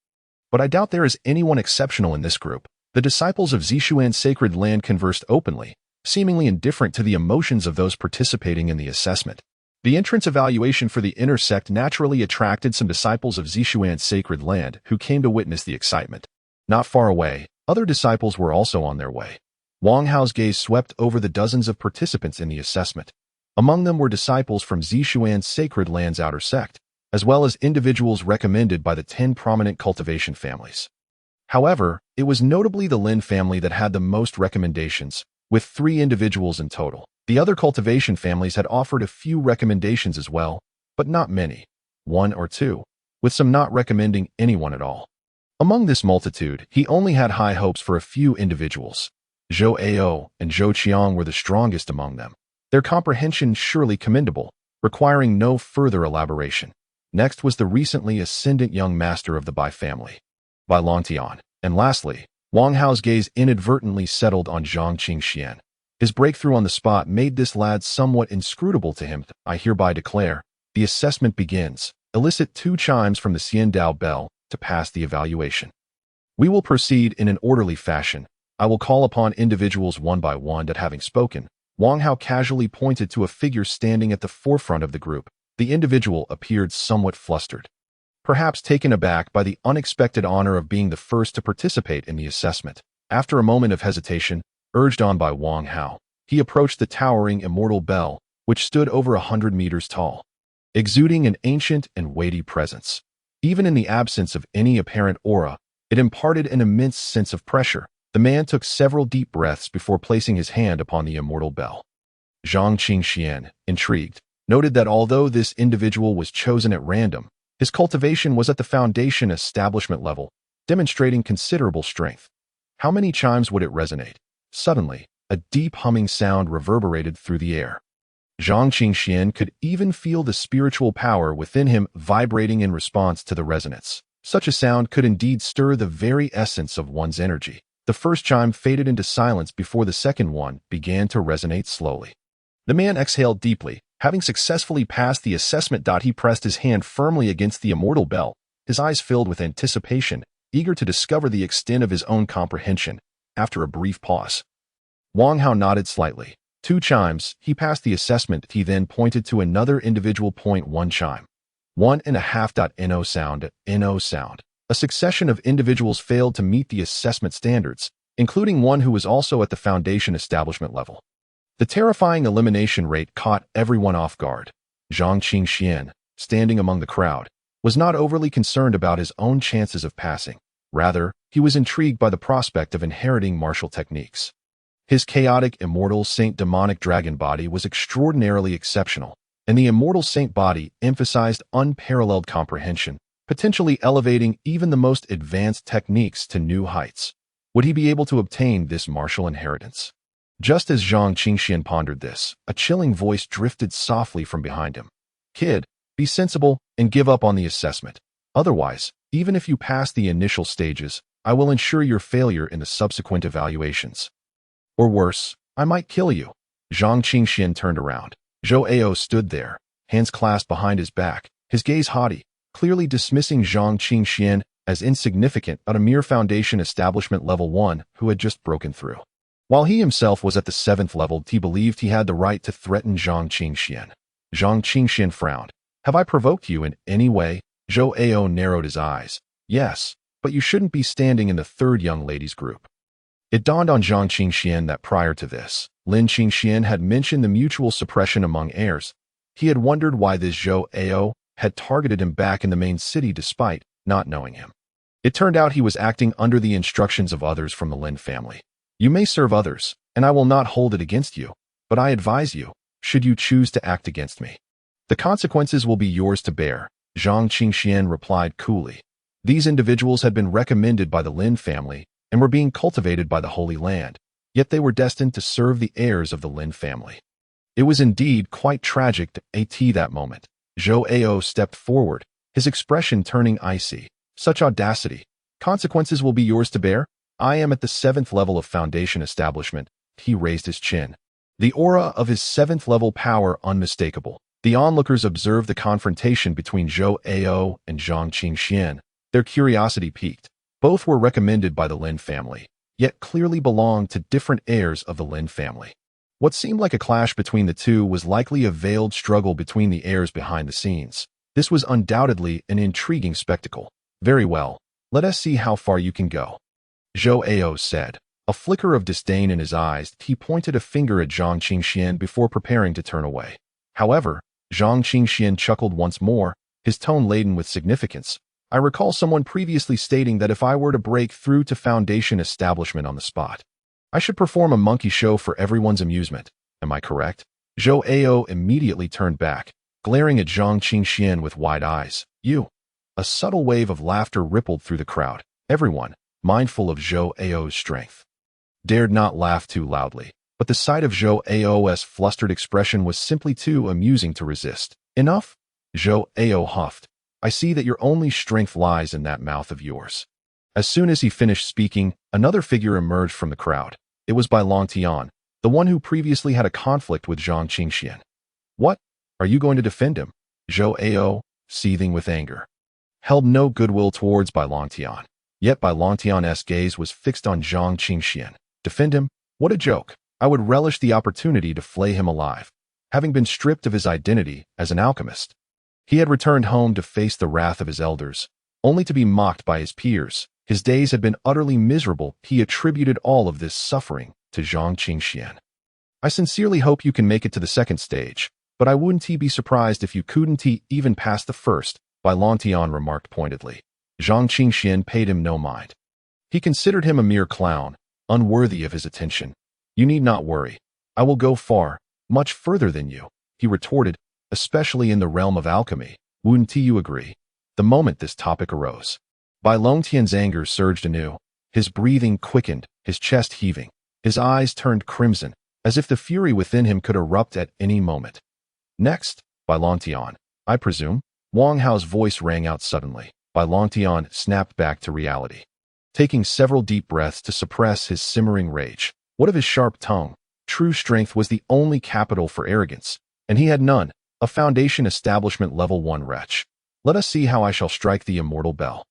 But I doubt there is anyone exceptional in this group. The disciples of Zishuan's sacred land conversed openly, seemingly indifferent to the emotions of those participating in the assessment. The entrance evaluation for the inner sect naturally attracted some disciples of Zishuan's sacred land who came to witness the excitement. Not far away, other disciples were also on their way. Wang Hao's gaze swept over the dozens of participants in the assessment. Among them were disciples from Zishuan's sacred land's outer sect, as well as individuals recommended by the 10 prominent cultivation families. However, it was notably the Lin family that had the most recommendations, with 3 individuals in total. The other cultivation families had offered a few recommendations as well, but not many, one or two, with some not recommending anyone at all. Among this multitude, he only had high hopes for a few individuals. Zhou Ao and Zhou Qiang were the strongest among them, their comprehension surely commendable, requiring no further elaboration. Next was the recently ascendant young master of the Bai family, Bai Longtian, and lastly, Wang Hao's gaze inadvertently settled on Zhang Qingxian. His breakthrough on the spot made this lad somewhat inscrutable to him. I hereby declare, the assessment begins. Elicit 2 chimes from the Xian Dao bell to pass the evaluation. We will proceed in an orderly fashion. I will call upon individuals one by one. That having spoken, Wang Hao casually pointed to a figure standing at the forefront of the group. The individual appeared somewhat flustered, perhaps taken aback by the unexpected honor of being the first to participate in the assessment. After a moment of hesitation, urged on by Wang Hao, he approached the towering Immortal bell, which stood over 100 meters tall, exuding an ancient and weighty presence. Even in the absence of any apparent aura, it imparted an immense sense of pressure. The man took several deep breaths before placing his hand upon the Immortal bell. Zhang Qingxian, intrigued, noted that although this individual was chosen at random, his cultivation was at the foundation establishment level, demonstrating considerable strength. How many chimes would it resonate? Suddenly, a deep humming sound reverberated through the air. Zhang Qingxian could even feel the spiritual power within him vibrating in response to the resonance. Such a sound could indeed stir the very essence of one's energy. The first chime faded into silence before the second one began to resonate slowly. The man exhaled deeply, having successfully passed the assessment. He pressed his hand firmly against the Immortal bell, his eyes filled with anticipation, eager to discover the extent of his own comprehension. After a brief pause, Wang Hao nodded slightly. 2 chimes, he passed the assessment. He then pointed to another individual. 1 chime. 1.5. No sound. No sound. A succession of individuals failed to meet the assessment standards, including one who was also at the foundation establishment level. The terrifying elimination rate caught everyone off guard. Zhang Qingxian, standing among the crowd, was not overly concerned about his own chances of passing. Rather, he was intrigued by the prospect of inheriting martial techniques. His chaotic Immortal Saint demonic dragon body was extraordinarily exceptional, and the Immortal Saint body emphasized unparalleled comprehension, potentially elevating even the most advanced techniques to new heights. Would he be able to obtain this martial inheritance? Just as Zhang Qingxian pondered this, a chilling voice drifted softly from behind him. Kid, be sensible and give up on the assessment. Otherwise, even if you pass the initial stages, I will ensure your failure in the subsequent evaluations. Or worse, I might kill you. Zhang Qingxian turned around. Zhou Ao stood there, hands clasped behind his back, his gaze haughty, clearly dismissing Zhang Qingxian as insignificant at a mere foundation establishment level 1 who had just broken through. While he himself was at the 7th level, he believed he had the right to threaten Zhang Qingxian. Zhang Qingxian frowned. Have I provoked you in any way? Zhou Ao narrowed his eyes. Yes, but you shouldn't be standing in the 3rd young ladies group. It dawned on Zhang Qingxian that prior to this, Lin Qingxian had mentioned the mutual suppression among heirs. He had wondered why this Zhou Ao had targeted him back in the main city despite not knowing him. It turned out he was acting under the instructions of others from the Lin family. You may serve others, and I will not hold it against you, but I advise you, should you choose to act against me, the consequences will be yours to bear, Zhang Qingxian replied coolly. These individuals had been recommended by the Lin family and were being cultivated by the Holy Land, yet they were destined to serve the heirs of the Lin family. It was indeed quite tragic to that moment. Zhou Ao stepped forward, his expression turning icy. Such audacity. Consequences will be yours to bear? I am at the 7th level of foundation establishment. He raised his chin. The aura of his 7th level power unmistakable. The onlookers observed the confrontation between Zhou Ao and Zhang Qingxian. Their curiosity piqued. Both were recommended by the Lin family, yet clearly belonged to different heirs of the Lin family. What seemed like a clash between the two was likely a veiled struggle between the heirs behind the scenes. This was undoubtedly an intriguing spectacle. Very well, let us see how far you can go, Zhou Ao said. A flicker of disdain in his eyes, he pointed a finger at Zhang Qingxian before preparing to turn away. However, Zhang Qingxian chuckled once more, his tone laden with significance. I recall someone previously stating that if I were to break through to foundation establishment on the spot, I should perform a monkey show for everyone's amusement. Am I correct? Zhou Ao immediately turned back, glaring at Zhang Qingxian with wide eyes. You. A subtle wave of laughter rippled through the crowd. Everyone, mindful of Zhou Ao's strength, dared not laugh too loudly, but the sight of Zhou Ao's flustered expression was simply too amusing to resist. Enough? Zhou Ao huffed. I see that your only strength lies in that mouth of yours. As soon as he finished speaking, another figure emerged from the crowd. It was Bai Longtian, the one who previously had a conflict with Zhang Qingxian. What? Are you going to defend him? Zhou Ao, seething with anger, held no goodwill towards Bai Longtian. Yet Bai Longtian's gaze was fixed on Zhang Qingxian. Defend him? What a joke. I would relish the opportunity to flay him alive. Having been stripped of his identity as an alchemist, he had returned home to face the wrath of his elders, only to be mocked by his peers. His days had been utterly miserable. He attributed all of this suffering to Zhang Qingxian. I sincerely hope you can make it to the second stage, but I wouldn't be surprised if you couldn't even pass the first, Bai Longtian remarked pointedly. Zhang Qingxian paid him no mind. He considered him a mere clown, unworthy of his attention. You need not worry. I will go far, much further than you, he retorted, especially in the realm of alchemy. Wouldn't you agree? The moment this topic arose, Bai Longtian's anger surged anew. His breathing quickened, his chest heaving. His eyes turned crimson, as if the fury within him could erupt at any moment. Next, Bai Longtian, I presume? Wang Hao's voice rang out suddenly. Bai Longtian snapped back to reality, taking several deep breaths to suppress his simmering rage. What of his sharp tongue? True strength was the only capital for arrogance, and he had none, a foundation establishment level 1 wretch. Let us see how I shall strike the immortal bell.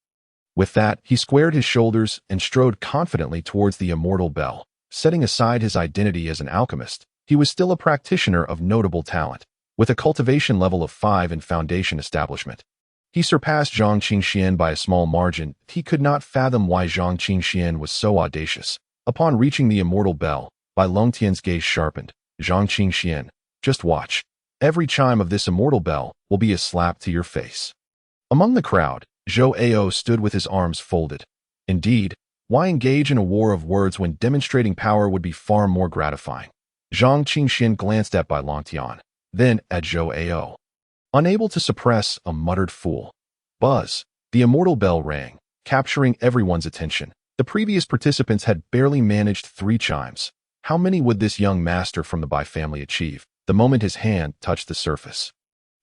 With that, he squared his shoulders and strode confidently towards the immortal bell. Setting aside his identity as an alchemist, he was still a practitioner of notable talent, with a cultivation level of 5 in foundation establishment. He surpassed Zhang Qingxian by a small margin. He could not fathom why Zhang Qingxian was so audacious. Upon reaching the immortal bell, Bai Longtian's gaze sharpened. Zhang Qingxian, just watch. Every chime of this immortal bell will be a slap to your face. Among the crowd, Zhou Ao stood with his arms folded. Indeed, why engage in a war of words when demonstrating power would be far more gratifying? Zhang Qingxian glanced at Bai Longtian, then at Zhou Ao. Unable to suppress a muttered fool. Buzz. The immortal bell rang, capturing everyone's attention. The previous participants had barely managed 3 chimes. How many would this young master from the Bai family achieve the moment his hand touched the surface?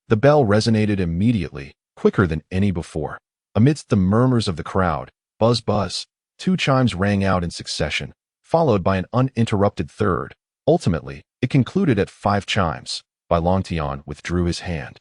The bell resonated immediately, quicker than any before. Amidst the murmurs of the crowd, buzz buzz, 2 chimes rang out in succession, followed by an uninterrupted third. Ultimately, it concluded at 5 chimes. Bai Longtian withdrew his hand,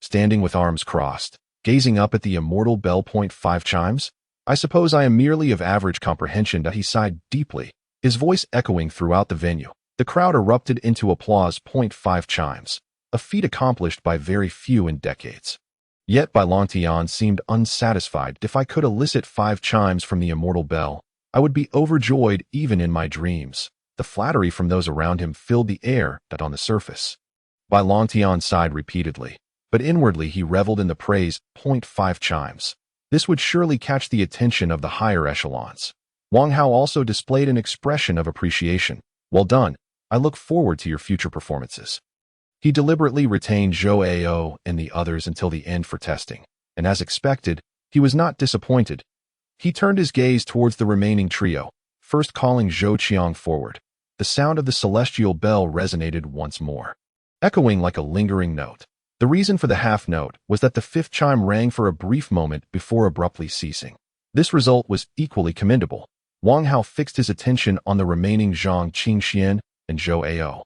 standing with arms crossed, gazing up at the immortal bell. 5 chimes? I suppose I am merely of average comprehension. He sighed deeply, his voice echoing throughout the venue. The crowd erupted into applause. 5 chimes, a feat accomplished by very few in decades. Yet Bai Longtian seemed unsatisfied. If I could elicit 5 chimes from the immortal bell, I would be overjoyed even in my dreams. The flattery from those around him filled the air that on the surface. Bai Longtian sighed repeatedly, but inwardly he reveled in the praise. 5 chimes. This would surely catch the attention of the higher echelons. Wang Hao also displayed an expression of appreciation. Well done. I look forward to your future performances. He deliberately retained Zhou Ao and the others until the end for testing, and as expected, he was not disappointed. He turned his gaze towards the remaining trio, first calling Zhou Qiang forward. The sound of the celestial bell resonated once more, echoing like a lingering note. The reason for the half note was that the 5th chime rang for a brief moment before abruptly ceasing. This result was equally commendable. Wang Hao fixed his attention on the remaining Zhang Qingxian and Zhou Ao.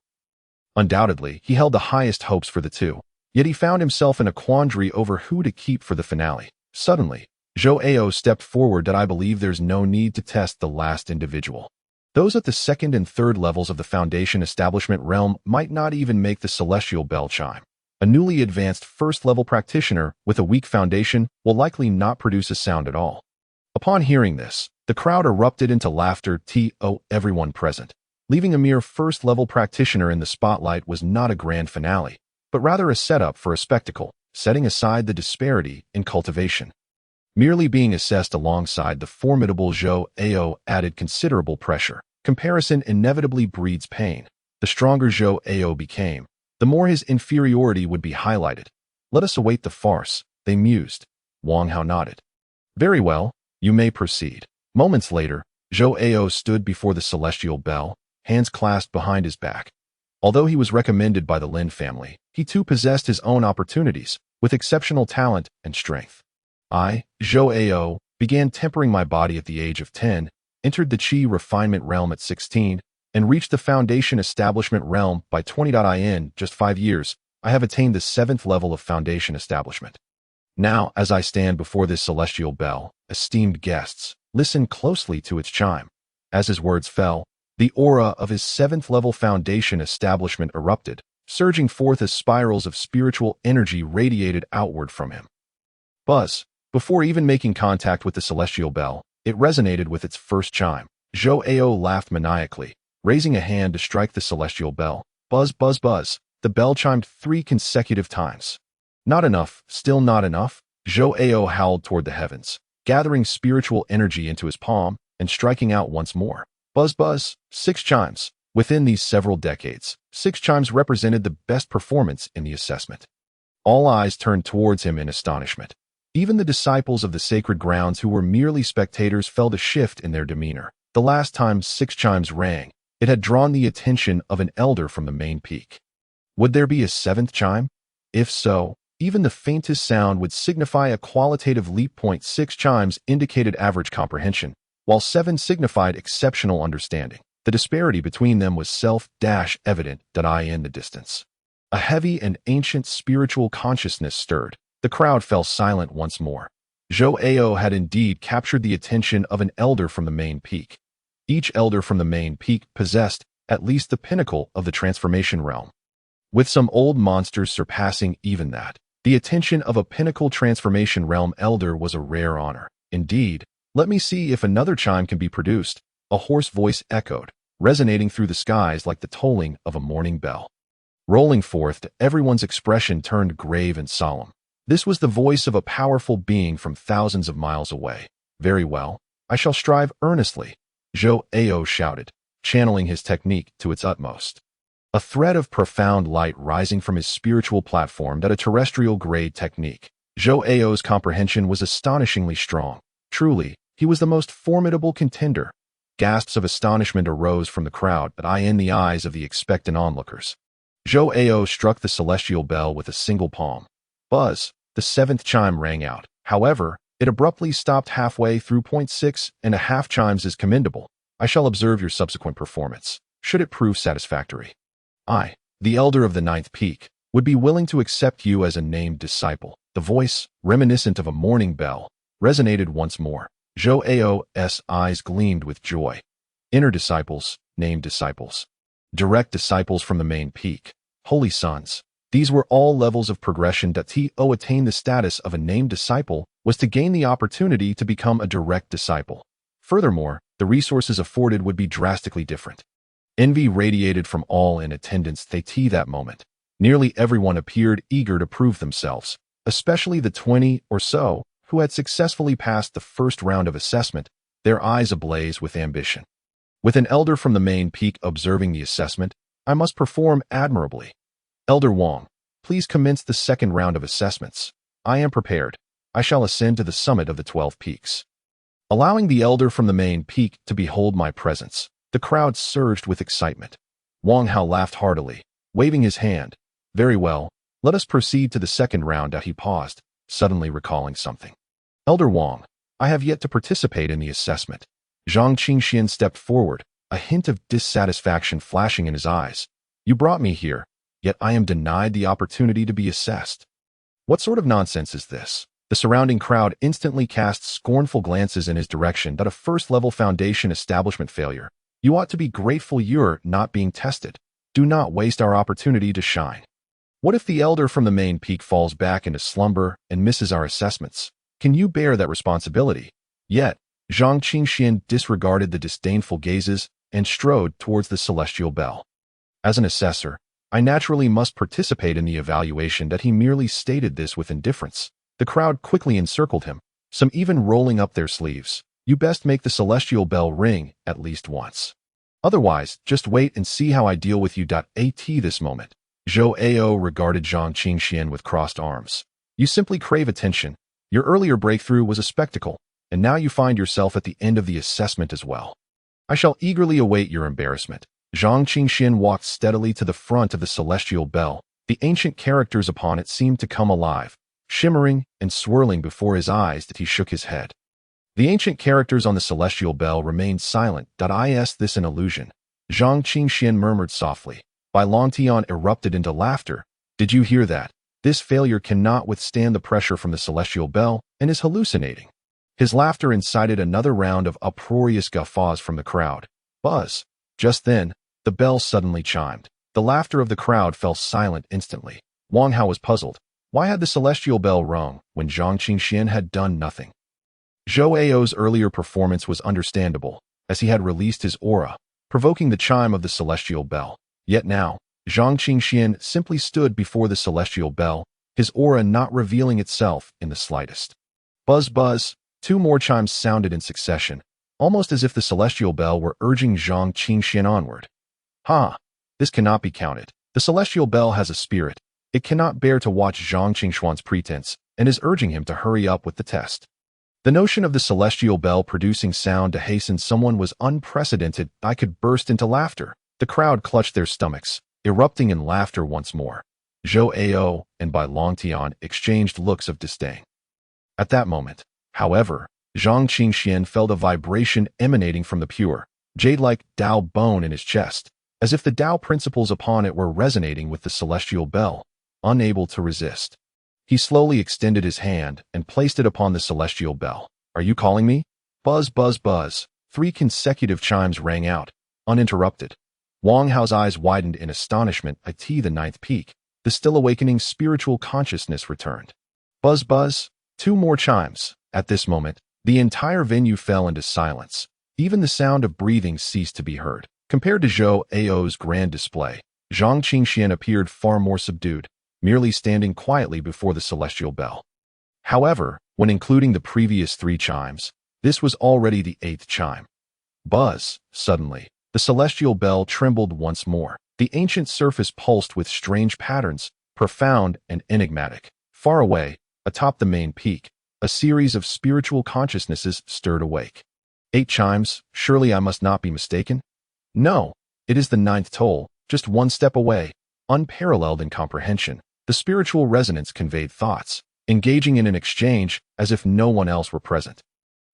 Undoubtedly, he held the highest hopes for the two, yet he found himself in a quandary over who to keep for the finale. Suddenly, Zhou Ao stepped forward. I believe there's no need to test the last individual. Those at the 2nd and 3rd levels of the foundation establishment realm might not even make the celestial bell chime. A newly advanced 1st-level practitioner with a weak foundation will likely not produce a sound at all. Upon hearing this, the crowd erupted into laughter. Everyone present, leaving a mere 1st-level practitioner in the spotlight, was not a grand finale, but rather a setup for a spectacle, setting aside the disparity in cultivation. Merely being assessed alongside the formidable Zhou Ao added considerable pressure. Comparison inevitably breeds pain. The stronger Zhou Ao became, the more his inferiority would be highlighted. Let us await the farce, they mused. Wang Hao nodded. Very well, you may proceed. Moments later, Zhou Ao stood before the celestial bell, hands clasped behind his back. Although he was recommended by the Lin family, he too possessed his own opportunities, with exceptional talent and strength. I, Zhou Ao, began tempering my body at the age of 10, entered the Qi refinement realm at 16, and reached the foundation establishment realm by 20. In just 5 years, I have attained the 7th level of foundation establishment. Now, as I stand before this celestial bell, esteemed guests, listen closely to its chime. As his words fell, the aura of his 7th level foundation establishment erupted, surging forth as spirals of spiritual energy radiated outward from him. Buzz. Before even making contact with the celestial bell, it resonated with its first chime. Zhou Ao laughed maniacally, raising a hand to strike the celestial bell. Buzz, buzz, buzz. The bell chimed 3 consecutive times. Not enough, still not enough. Zhou Ao howled toward the heavens, gathering spiritual energy into his palm and striking out once more. Buzz, buzz. 6 chimes. Within these several decades, 6 chimes represented the best performance in the assessment. All eyes turned towards him in astonishment. Even the disciples of the sacred grounds who were merely spectators felt a shift in their demeanor. The last time 6 chimes rang, it had drawn the attention of an elder from the main peak. Would there be a 7th chime? If so, even the faintest sound would signify a qualitative leap. 6 chimes indicated average comprehension, while 7 signified exceptional understanding. The disparity between them was self-evident in the distance. A heavy and ancient spiritual consciousness stirred. The crowd fell silent once more. Zhou Ao had indeed captured the attention of an elder from the main peak. Each elder from the main peak possessed at least the pinnacle of the transformation realm, with some old monsters surpassing even that. The attention of a pinnacle transformation realm elder was a rare honor. Indeed, let me see if another chime can be produced, a hoarse voice echoed, resonating through the skies like the tolling of a morning bell. Rolling forth, everyone's expression turned grave and solemn. This was the voice of a powerful being from thousands of miles away. Very well, I shall strive earnestly, Zhou Ao shouted, channeling his technique to its utmost. A thread of profound light rising from his spiritual platform that a terrestrial-grade technique. Zhou Ao's comprehension was astonishingly strong. Truly, he was the most formidable contender. Gasps of astonishment arose from the crowd in the eyes of the expectant onlookers. Zhou Ao struck the celestial bell with a single palm. Buzz, the 7th chime rang out. However, it abruptly stopped halfway through. 6.5 chimes is commendable. I shall observe your subsequent performance, should it prove satisfactory. I, the elder of the 9th peak, would be willing to accept you as a named disciple. The voice, reminiscent of a morning bell, resonated once more. Zhou Ao's eyes gleamed with joy. Inner disciples, named disciples. Direct disciples from the main peak. Holy sons. These were all levels of progression that to attain the status of a named disciple was to gain the opportunity to become a direct disciple. Furthermore, the resources afforded would be drastically different. Envy radiated from all in attendance that moment. Nearly everyone appeared eager to prove themselves, especially the 20 or so who had successfully passed the first round of assessment, their eyes ablaze with ambition. With an elder from the main peak observing the assessment, I must perform admirably. Elder Wang, please commence the 2nd round of assessments. I am prepared. I shall ascend to the summit of the 12 peaks. Allowing the elder from the main peak to behold my presence, the crowd surged with excitement. Wang Hao laughed heartily, waving his hand. Very well, let us proceed to the 2nd round. He paused, suddenly recalling something. Elder Wang, I have yet to participate in the assessment. Zhang Qingxian stepped forward, a hint of dissatisfaction flashing in his eyes. You brought me here, yet I am denied the opportunity to be assessed. What sort of nonsense is this? The surrounding crowd instantly cast scornful glances in his direction. A first-level foundation establishment failure. You ought to be grateful you're not being tested. Do not waste our opportunity to shine. What if the elder from the main peak falls back into slumber and misses our assessments? Can you bear that responsibility? Yet, Zhang Qingxian disregarded the disdainful gazes and strode towards the celestial bell. As an assessor, I naturally must participate in the evaluation. He merely stated this with indifference. The crowd quickly encircled him, some even rolling up their sleeves. You best make the celestial bell ring at least once. Otherwise, just wait and see how I deal with you. At this moment, Zhou Ao regarded Zhang Qingxian with crossed arms. You simply crave attention. Your earlier breakthrough was a spectacle, and now you find yourself at the end of the assessment as well. I shall eagerly await your embarrassment. Zhang Qingxian walked steadily to the front of the celestial bell. The ancient characters upon it seemed to come alive, shimmering and swirling before his eyes that he shook his head. The ancient characters on the celestial bell remained silent. Is this an illusion? Zhang Qingxian murmured softly. Bai Longtian erupted into laughter. Did you hear that? This failure cannot withstand the pressure from the celestial bell and is hallucinating. His laughter incited another round of uproarious guffaws from the crowd. Buzz. Just then, the bell suddenly chimed. The laughter of the crowd fell silent instantly. Wang Hao was puzzled. Why had the celestial bell rung when Zhang Qingxian had done nothing? Zhou Ao's earlier performance was understandable, as he had released his aura, provoking the chime of the celestial bell. Yet now, Zhang Qingxian simply stood before the celestial bell, his aura not revealing itself in the slightest. Buzz buzz, 2 more chimes sounded in succession, almost as if the celestial bell were urging Zhang Qingxian onward. This cannot be counted. The celestial bell has a spirit. It cannot bear to watch Zhang Qingxian's pretense and is urging him to hurry up with the test. The notion of the celestial bell producing sound to hasten someone was unprecedented. I could burst into laughter. The crowd clutched their stomachs, erupting in laughter once more. Zhou Ao and Bai Longtian exchanged looks of disdain. At that moment, however, Zhang Qingxian felt a vibration emanating from the pure, jade-like Dao bone in his chest, as if the Dao principles upon it were resonating with the celestial bell, unable to resist. He slowly extended his hand and placed it upon the celestial bell. Are you calling me? Buzz, buzz, buzz. 3 consecutive chimes rang out, uninterrupted. Wang Hao's eyes widened in astonishment. The 9th peak. The still awakening spiritual consciousness returned. Buzz, buzz. 2 more chimes. At this moment, the entire venue fell into silence. Even the sound of breathing ceased to be heard. Compared to Zhou Ao's grand display, Zhang Qingxian appeared far more subdued, merely standing quietly before the celestial bell. However, when including the previous 3 chimes, this was already the 8th chime. Buzz, suddenly, the celestial bell trembled once more. The ancient surface pulsed with strange patterns, profound and enigmatic. Far away, atop the main peak, a series of spiritual consciousnesses stirred awake. 8 chimes, surely I must not be mistaken? No, it is the 9th toll, just 1 step away, unparalleled in comprehension. The spiritual resonance conveyed thoughts, engaging in an exchange as if no one else were present.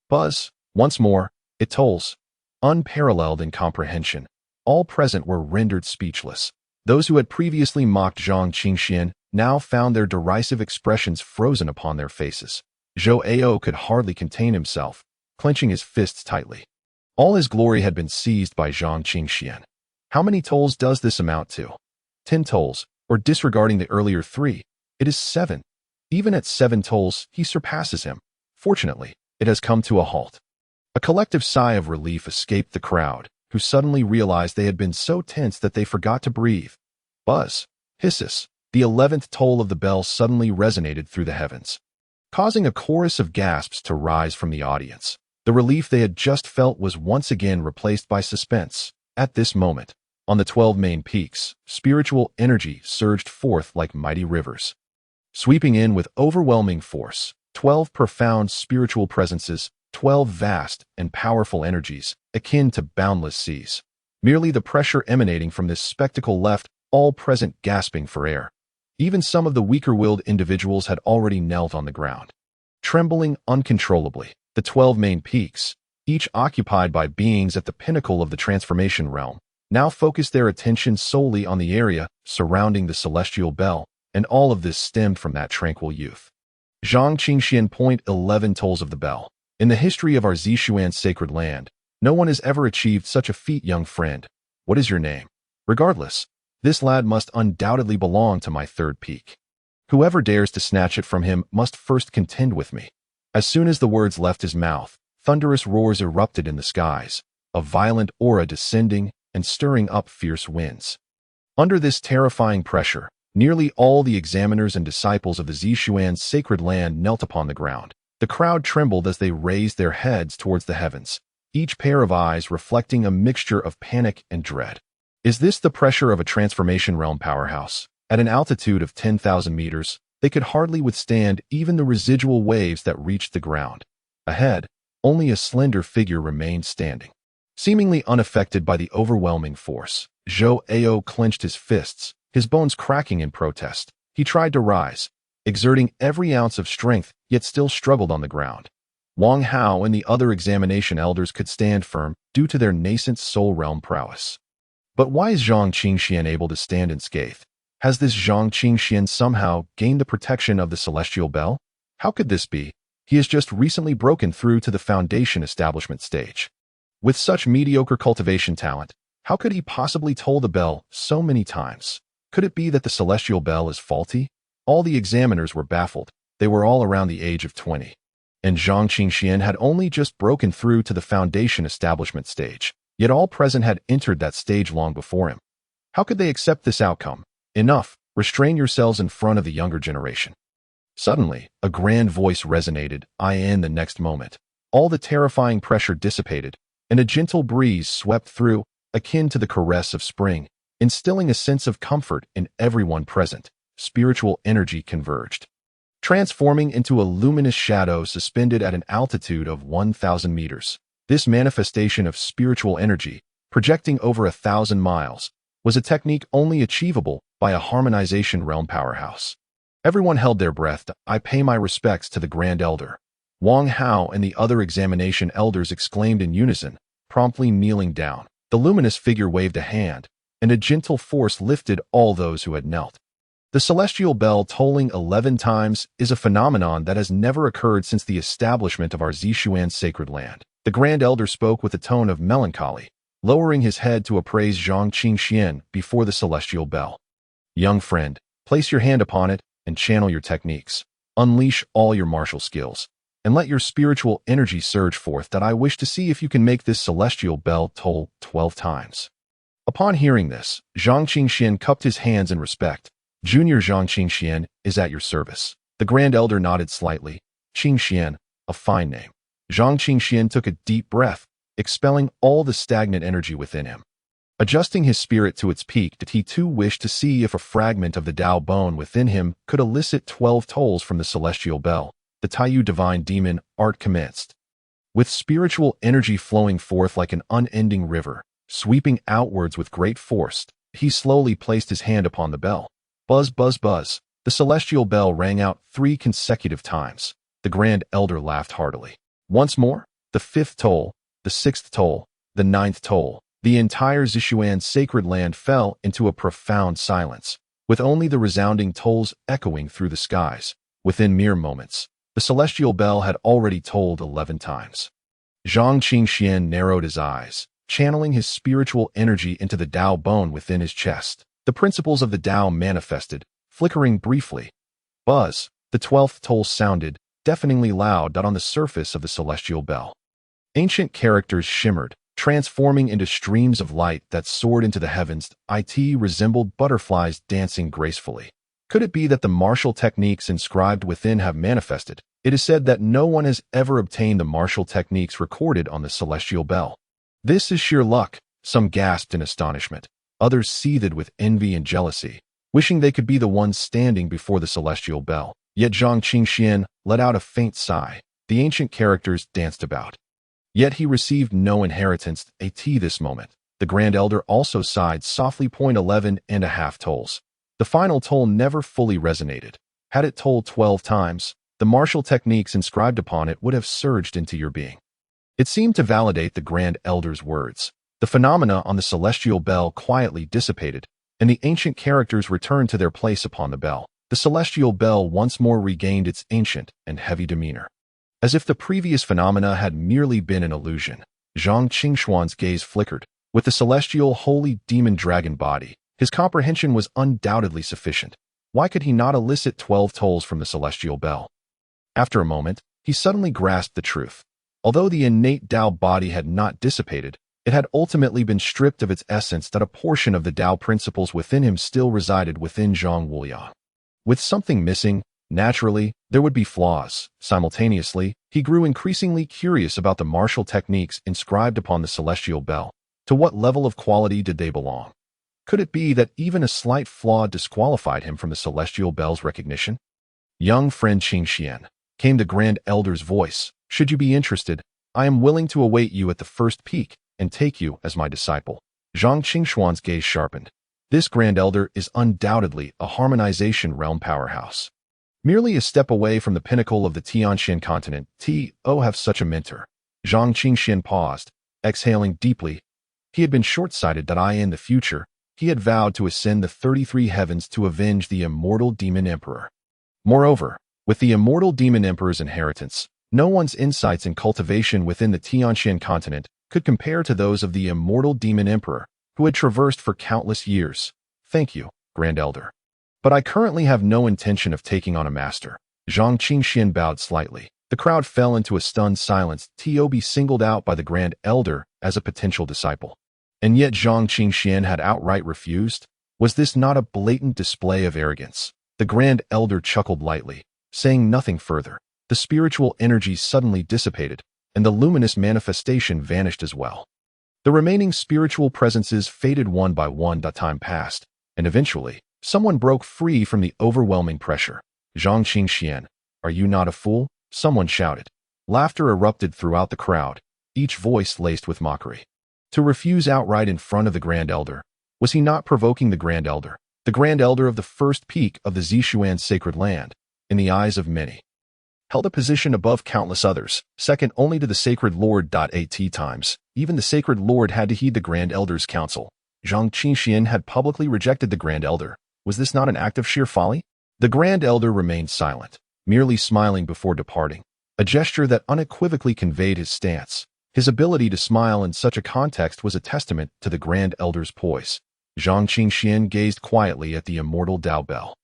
Buzz, once more, it tolls. Unparalleled in comprehension. All present were rendered speechless. Those who had previously mocked Zhang Qingxian now found their derisive expressions frozen upon their faces. Zhou Ao could hardly contain himself, clenching his fists tightly. All his glory had been seized by Zhang Qingxian. How many tolls does this amount to? 10 tolls, or disregarding the earlier 3, it is 7. Even at 7 tolls, he surpasses him. Fortunately, it has come to a halt. A collective sigh of relief escaped the crowd, who suddenly realized they had been so tense that they forgot to breathe. Buzz, hisses, the 11th toll of the bell suddenly resonated through the heavens, causing a chorus of gasps to rise from the audience. The relief they had just felt was once again replaced by suspense. At this moment, on the 12 main peaks, spiritual energy surged forth like mighty rivers. Sweeping in with overwhelming force, 12 profound spiritual presences, 12 vast and powerful energies, akin to boundless seas. Merely the pressure emanating from this spectacle left all present gasping for air. Even some of the weaker-willed individuals had already knelt on the ground, trembling uncontrollably. The 12 main peaks, each occupied by beings at the pinnacle of the transformation realm, now focused their attention solely on the area surrounding the celestial bell, and all of this stemmed from that tranquil youth. Zhang Qingxian. 11 tolls of the bell. In the history of our Zishuan sacred land, no one has ever achieved such a feat, young friend. What is your name? Regardless, this lad must undoubtedly belong to my 3rd peak. Whoever dares to snatch it from him must first contend with me. As soon as the words left his mouth, thunderous roars erupted in the skies, a violent aura descending and stirring up fierce winds. Under this terrifying pressure, nearly all the examiners and disciples of the Zishuan sacred land knelt upon the ground. The crowd trembled as they raised their heads towards the heavens, each pair of eyes reflecting a mixture of panic and dread. Is this the pressure of a transformation realm powerhouse? At an altitude of 10,000 meters, they could hardly withstand even the residual waves that reached the ground. Ahead, only a slender figure remained standing. Seemingly unaffected by the overwhelming force, Zhou Ao clenched his fists, his bones cracking in protest. He tried to rise, exerting every ounce of strength, yet still struggled on the ground. Wang Hao and the other examination elders could stand firm due to their nascent soul realm prowess. But why is Zhang Qingxian able to stand unscathed? Has this Zhang Qingxian somehow gained the protection of the Celestial Bell? How could this be? He has just recently broken through to the foundation establishment stage. With such mediocre cultivation talent, how could he possibly toll the bell so many times? Could it be that the Celestial Bell is faulty? All the examiners were baffled. They were all around the age of 20. And Zhang Qingxian had only just broken through to the foundation establishment stage, yet all present had entered that stage long before him. How could they accept this outcome? Enough, restrain yourselves in front of the younger generation. Suddenly, a grand voice resonated, in the next moment. All the terrifying pressure dissipated, and a gentle breeze swept through, akin to the caress of spring, instilling a sense of comfort in everyone present. Spiritual energy converged, transforming into a luminous shadow suspended at an altitude of 1,000 meters. This manifestation of spiritual energy, projecting over 1,000 miles, was a technique only achievable by a harmonization realm powerhouse. Everyone held their breath. I pay my respects to the Grand Elder. Wang Hao and the other examination elders exclaimed in unison, promptly kneeling down. The luminous figure waved a hand, and a gentle force lifted all those who had knelt. The celestial bell tolling 11 times is a phenomenon that has never occurred since the establishment of our Zishuan sacred land. The Grand Elder spoke with a tone of melancholy, lowering his head to appraise Zhang Qingxian before the celestial bell. Young friend, place your hand upon it and channel your techniques. Unleash all your martial skills, and let your spiritual energy surge forth that I wish to see if you can make this celestial bell toll 12 times. Upon hearing this, Zhang Qingxian cupped his hands in respect. Junior Zhang Qingxian is at your service. The Grand Elder nodded slightly. Qingxian, a fine name. Zhang Qingxian took a deep breath, expelling all the stagnant energy within him. Adjusting his spirit to its peak, did he too wish to see if a fragment of the Dao bone within him could elicit 12 tolls from the celestial bell. The Taiyu divine demon art commenced. With spiritual energy flowing forth like an unending river, sweeping outwards with great force, he slowly placed his hand upon the bell. Buzz, buzz, buzz. The celestial bell rang out 3 consecutive times. The Grand Elder laughed heartily. Once more, the 5th toll, the 6th toll, the 9th toll. The entire Zishuan sacred land fell into a profound silence, with only the resounding tolls echoing through the skies. Within mere moments, the celestial bell had already tolled 11 times. Zhang Qingxian narrowed his eyes, channeling his spiritual energy into the Dao bone within his chest. The principles of the Dao manifested, flickering briefly. Buzz, the 12th toll sounded, deafeningly loud on the surface of the celestial bell. Ancient characters shimmered, transforming into streams of light that soared into the heavens. It resembled butterflies dancing gracefully. Could it be that the martial techniques inscribed within have manifested? It is said that no one has ever obtained the martial techniques recorded on the celestial bell. This is sheer luck, some gasped in astonishment. Others seethed with envy and jealousy, wishing they could be the ones standing before the celestial bell. Yet Zhang Qingxian let out a faint sigh. The ancient characters danced about. Yet he received no inheritance at this moment. The Grand Elder also sighed softly. 11 and a half tolls. The final toll never fully resonated. Had it tolled 12 times, the martial techniques inscribed upon it would have surged into your being. It seemed to validate the Grand Elder's words. The phenomena on the celestial bell quietly dissipated, and the ancient characters returned to their place upon the bell. The celestial bell once more regained its ancient and heavy demeanor. As if the previous phenomena had merely been an illusion, Zhang Qingxuan's gaze flickered. With the celestial holy demon dragon body, his comprehension was undoubtedly sufficient. Why could he not elicit 12 tolls from the celestial bell? After a moment, he suddenly grasped the truth. Although the innate Dao body had not dissipated, it had ultimately been stripped of its essence, that a portion of the Dao principles within him still resided within Zhang Wuliang. With something missing, naturally, There would be flaws. Simultaneously, he grew increasingly curious about the martial techniques inscribed upon the celestial bell. To what level of quality did they belong? Could it be that even a slight flaw disqualified him from the celestial bell's recognition? Young friend Qing Xian, came the Grand Elder's voice. Should you be interested, I am willing to await you at the first peak and take you as my disciple. Zhang Qingshuan's gaze sharpened. This Grand Elder is undoubtedly a harmonization realm powerhouse. Merely a step away from the pinnacle of the Tianxian continent, have such a mentor. Zhang Qingxian paused, exhaling deeply. He had been short-sighted that in the future, he had vowed to ascend the 33 heavens to avenge the immortal demon emperor. Moreover, with the immortal demon emperor's inheritance, no one's insights and cultivation within the Tianxian continent could compare to those of the immortal demon emperor, who had traversed for countless years. Thank you, Grand Elder. But I currently have no intention of taking on a master. Zhang Qingxian bowed slightly. The crowd fell into a stunned silence. Be singled out by the Grand Elder as a potential disciple. And yet Zhang Qingxian had outright refused? Was this not a blatant display of arrogance? The Grand Elder chuckled lightly, saying nothing further. The spiritual energy suddenly dissipated, and the luminous manifestation vanished as well. The remaining spiritual presences faded one by one. Time passed, and eventually, someone broke free from the overwhelming pressure. Zhang Qingxian, are you not a fool? Someone shouted. Laughter erupted throughout the crowd, each voice laced with mockery. To refuse outright in front of the Grand Elder, was he not provoking the Grand Elder of the first peak of the Zishuan sacred land, in the eyes of many? Held a position above countless others, second only to the Sacred Lord. At times, even the Sacred Lord had to heed the Grand Elder's counsel. Zhang Qingxian had publicly rejected the Grand Elder. Was this not an act of sheer folly? The Grand Elder remained silent, merely smiling before departing, a gesture that unequivocally conveyed his stance. His ability to smile in such a context was a testament to the Grand Elder's poise. Zhang Qingxian gazed quietly at the immortal Dao bell.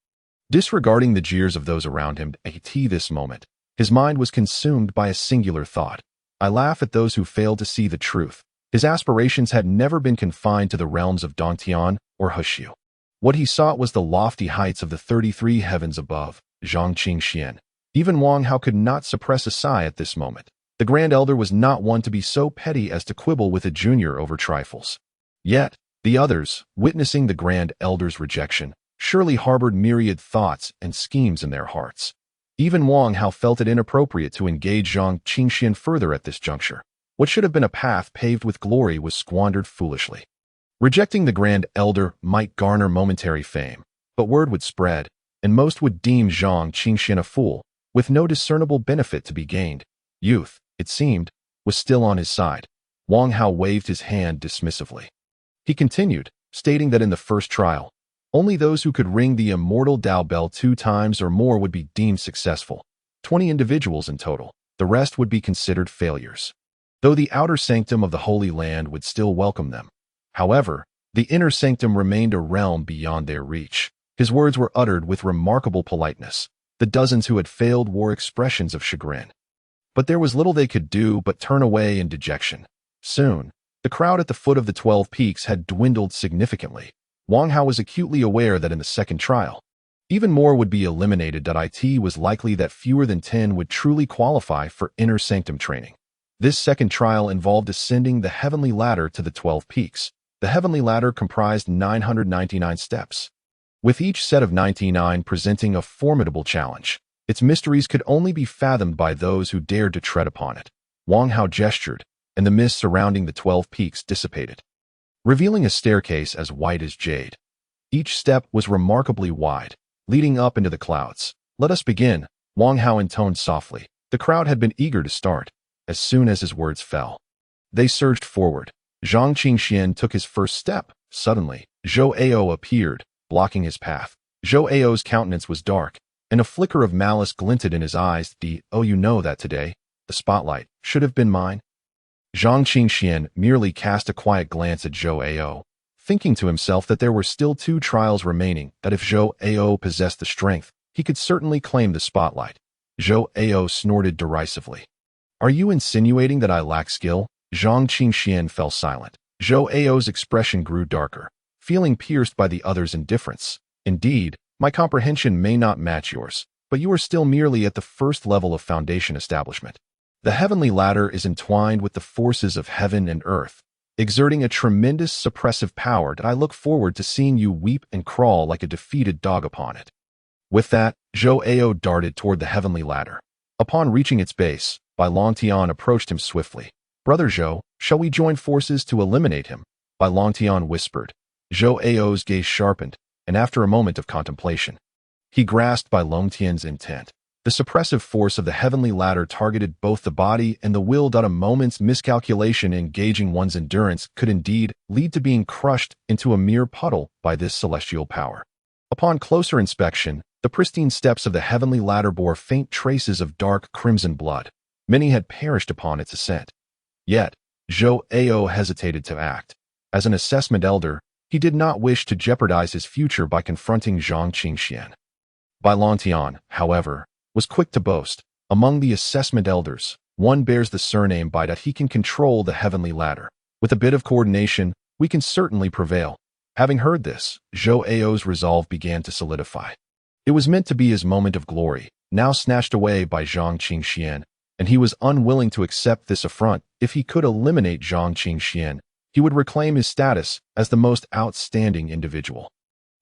Disregarding the jeers of those around him at this moment, his mind was consumed by a singular thought. I laugh at those who fail to see the truth. His aspirations had never been confined to the realms of Dongtian or Hushu. What he sought was the lofty heights of the 33 heavens above. Zhang Qingxian. Even Wang Hao could not suppress a sigh at this moment. The Grand Elder was not one to be so petty as to quibble with a junior over trifles. Yet, the others, witnessing the Grand Elder's rejection, surely harbored myriad thoughts and schemes in their hearts. Even Wang Hao felt it inappropriate to engage Zhang Qingxian further at this juncture. What should have been a path paved with glory was squandered foolishly. Rejecting the Grand Elder might garner momentary fame, but word would spread, and most would deem Zhang Qingxian a fool, with no discernible benefit to be gained. Youth, it seemed, was still on his side. Wang Hao waved his hand dismissively. He continued, stating that in the first trial, only those who could ring the immortal Dao bell 2 times or more would be deemed successful. 20 individuals in total. The rest would be considered failures. Though the outer sanctum of the Holy Land would still welcome them. However, the inner sanctum remained a realm beyond their reach. His words were uttered with remarkable politeness. The dozens who had failed wore expressions of chagrin. But there was little they could do but turn away in dejection. Soon, the crowd at the foot of the 12 peaks had dwindled significantly. Wang Hao was acutely aware that in the second trial, even more would be eliminated. It was likely that fewer than 10 would truly qualify for inner sanctum training. This second trial involved ascending the heavenly ladder to the 12 peaks. The heavenly ladder comprised 999 steps, with each set of 99 presenting a formidable challenge. Its mysteries could only be fathomed by those who dared to tread upon it. Wang Hao gestured, and the mist surrounding the 12 peaks dissipated, revealing a staircase as white as jade. Each step was remarkably wide, leading up into the clouds. Let us begin, Wang Hao intoned softly. The crowd had been eager to start. As soon as his words fell, they surged forward. Zhang Qingxian took his first step. Suddenly, Zhou Ao appeared, blocking his path. Zhou Ao's countenance was dark, and a flicker of malice glinted in his eyes. You know that today, the spotlight should have been mine. Zhang Qingxian merely cast a quiet glance at Zhou Ao, thinking to himself that there were still 2 trials remaining, that if Zhou Ao possessed the strength, he could certainly claim the spotlight. Zhou Ao snorted derisively. Are you insinuating that I lack skill? Zhang Qingxian fell silent. Zhou Ao's expression grew darker, feeling pierced by the other's indifference. Indeed, my comprehension may not match yours. but you are still merely at the first level of foundation establishment. The heavenly ladder is entwined with the forces of heaven and earth, exerting a tremendous suppressive power that I look forward to seeing you weep and crawl like a defeated dog upon it." With that, Zhou Ao darted toward the heavenly ladder. Upon reaching its base, Bai Longtian approached him swiftly. "Brother Zhou, shall we join forces to eliminate him?" Bai Longtian whispered. Zhou Ao's gaze sharpened, and after a moment of contemplation, he grasped Bai Longtian's intent. The suppressive force of the heavenly ladder targeted both the body and the will. A moment's miscalculation in gauging one's endurance could indeed lead to being crushed into a mere puddle by this celestial power. Upon closer inspection, the pristine steps of the heavenly ladder bore faint traces of dark crimson blood. Many had perished upon its ascent. Yet, Zhou Ao hesitated to act. As an assessment elder, he did not wish to jeopardize his future by confronting Zhang Qingxian. Bai Longtian, however, was quick to boast. "Among the assessment elders, one bears the surname Bai that he can control the heavenly ladder. With a bit of coordination, we can certainly prevail." Having heard this, Zhou Ao's resolve began to solidify. It was meant to be his moment of glory, now snatched away by Zhang Qingxian, and he was unwilling to accept this affront. If he could eliminate Zhang Qingxian, he would reclaim his status as the most outstanding individual.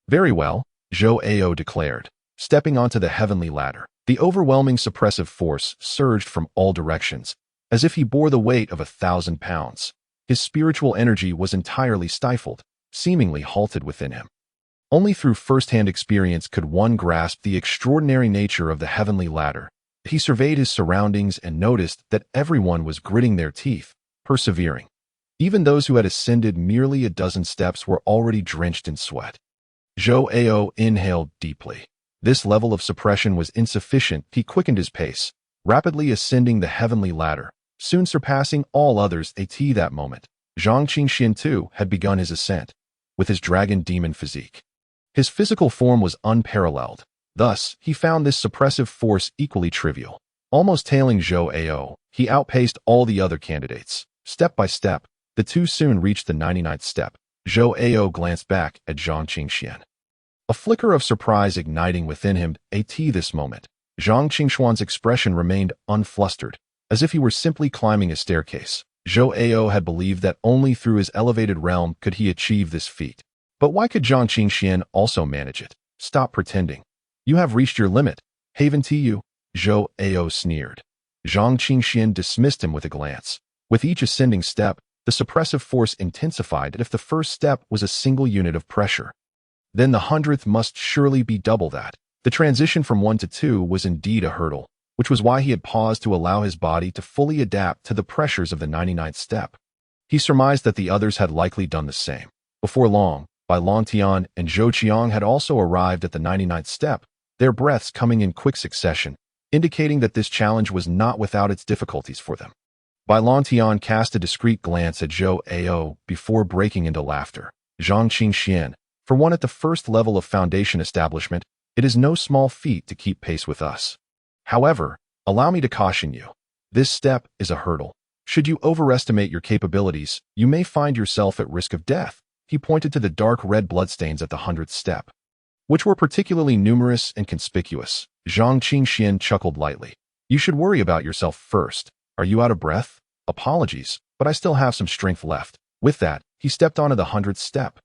"Very well," Zhou Ao declared, stepping onto the heavenly ladder. The overwhelming suppressive force surged from all directions, as if he bore the weight of 1,000 pounds. His spiritual energy was entirely stifled, seemingly halted within him. Only through first-hand experience could one grasp the extraordinary nature of the heavenly ladder. He surveyed his surroundings and noticed that everyone was gritting their teeth, persevering. Even those who had ascended merely a dozen steps were already drenched in sweat. Zhou Ao inhaled deeply. This level of suppression was insufficient. He quickened his pace, rapidly ascending the heavenly ladder, soon surpassing all others. At that moment, Zhang Qingxian too had begun his ascent, with his dragon demon physique. His physical form was unparalleled. Thus, he found this suppressive force equally trivial. Almost tailing Zhou Ao, he outpaced all the other candidates. Step by step, the two soon reached the 99th step. Zhou Ao glanced back at Zhang Qingxian, a flicker of surprise igniting within him. At this moment, Zhang Qingxuan's expression remained unflustered, as if he were simply climbing a staircase. Zhou Ao had believed that only through his elevated realm could he achieve this feat. But why could Zhang Qingxian also manage it? "Stop pretending. You have reached your limit, haven't you?" Zhou Ao sneered. Zhang Qingxian dismissed him with a glance. With each ascending step, the suppressive force intensified. If the first step was a single unit of pressure, then the 100th must surely be double that. The transition from 1 to 2 was indeed a hurdle, which was why he had paused to allow his body to fully adapt to the pressures of the 99th step. He surmised that the others had likely done the same. Before long, Bai Longtian and Zhou Qiang had also arrived at the 99th step, their breaths coming in quick succession, indicating that this challenge was not without its difficulties for them. Bai Longtian cast a discreet glance at Zhou Ao before breaking into laughter. "Zhang Qingxian, for one at the first level of foundation establishment, it is no small feat to keep pace with us. However, allow me to caution you. This step is a hurdle. Should you overestimate your capabilities, you may find yourself at risk of death." He pointed to the dark red bloodstains at the 100th step, which were particularly numerous and conspicuous. Zhang Qingxian chuckled lightly. "You should worry about yourself first. Are you out of breath? Apologies, but I still have some strength left." With that, he stepped onto the 100th step.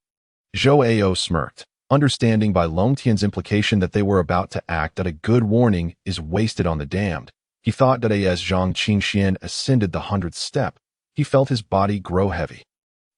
Zhou Ao smirked, understanding Bai Longtian's implication that they were about to act that a good warning is wasted on the damned. He thought that as Zhang Qingxian ascended the 100th step, he felt his body grow heavy,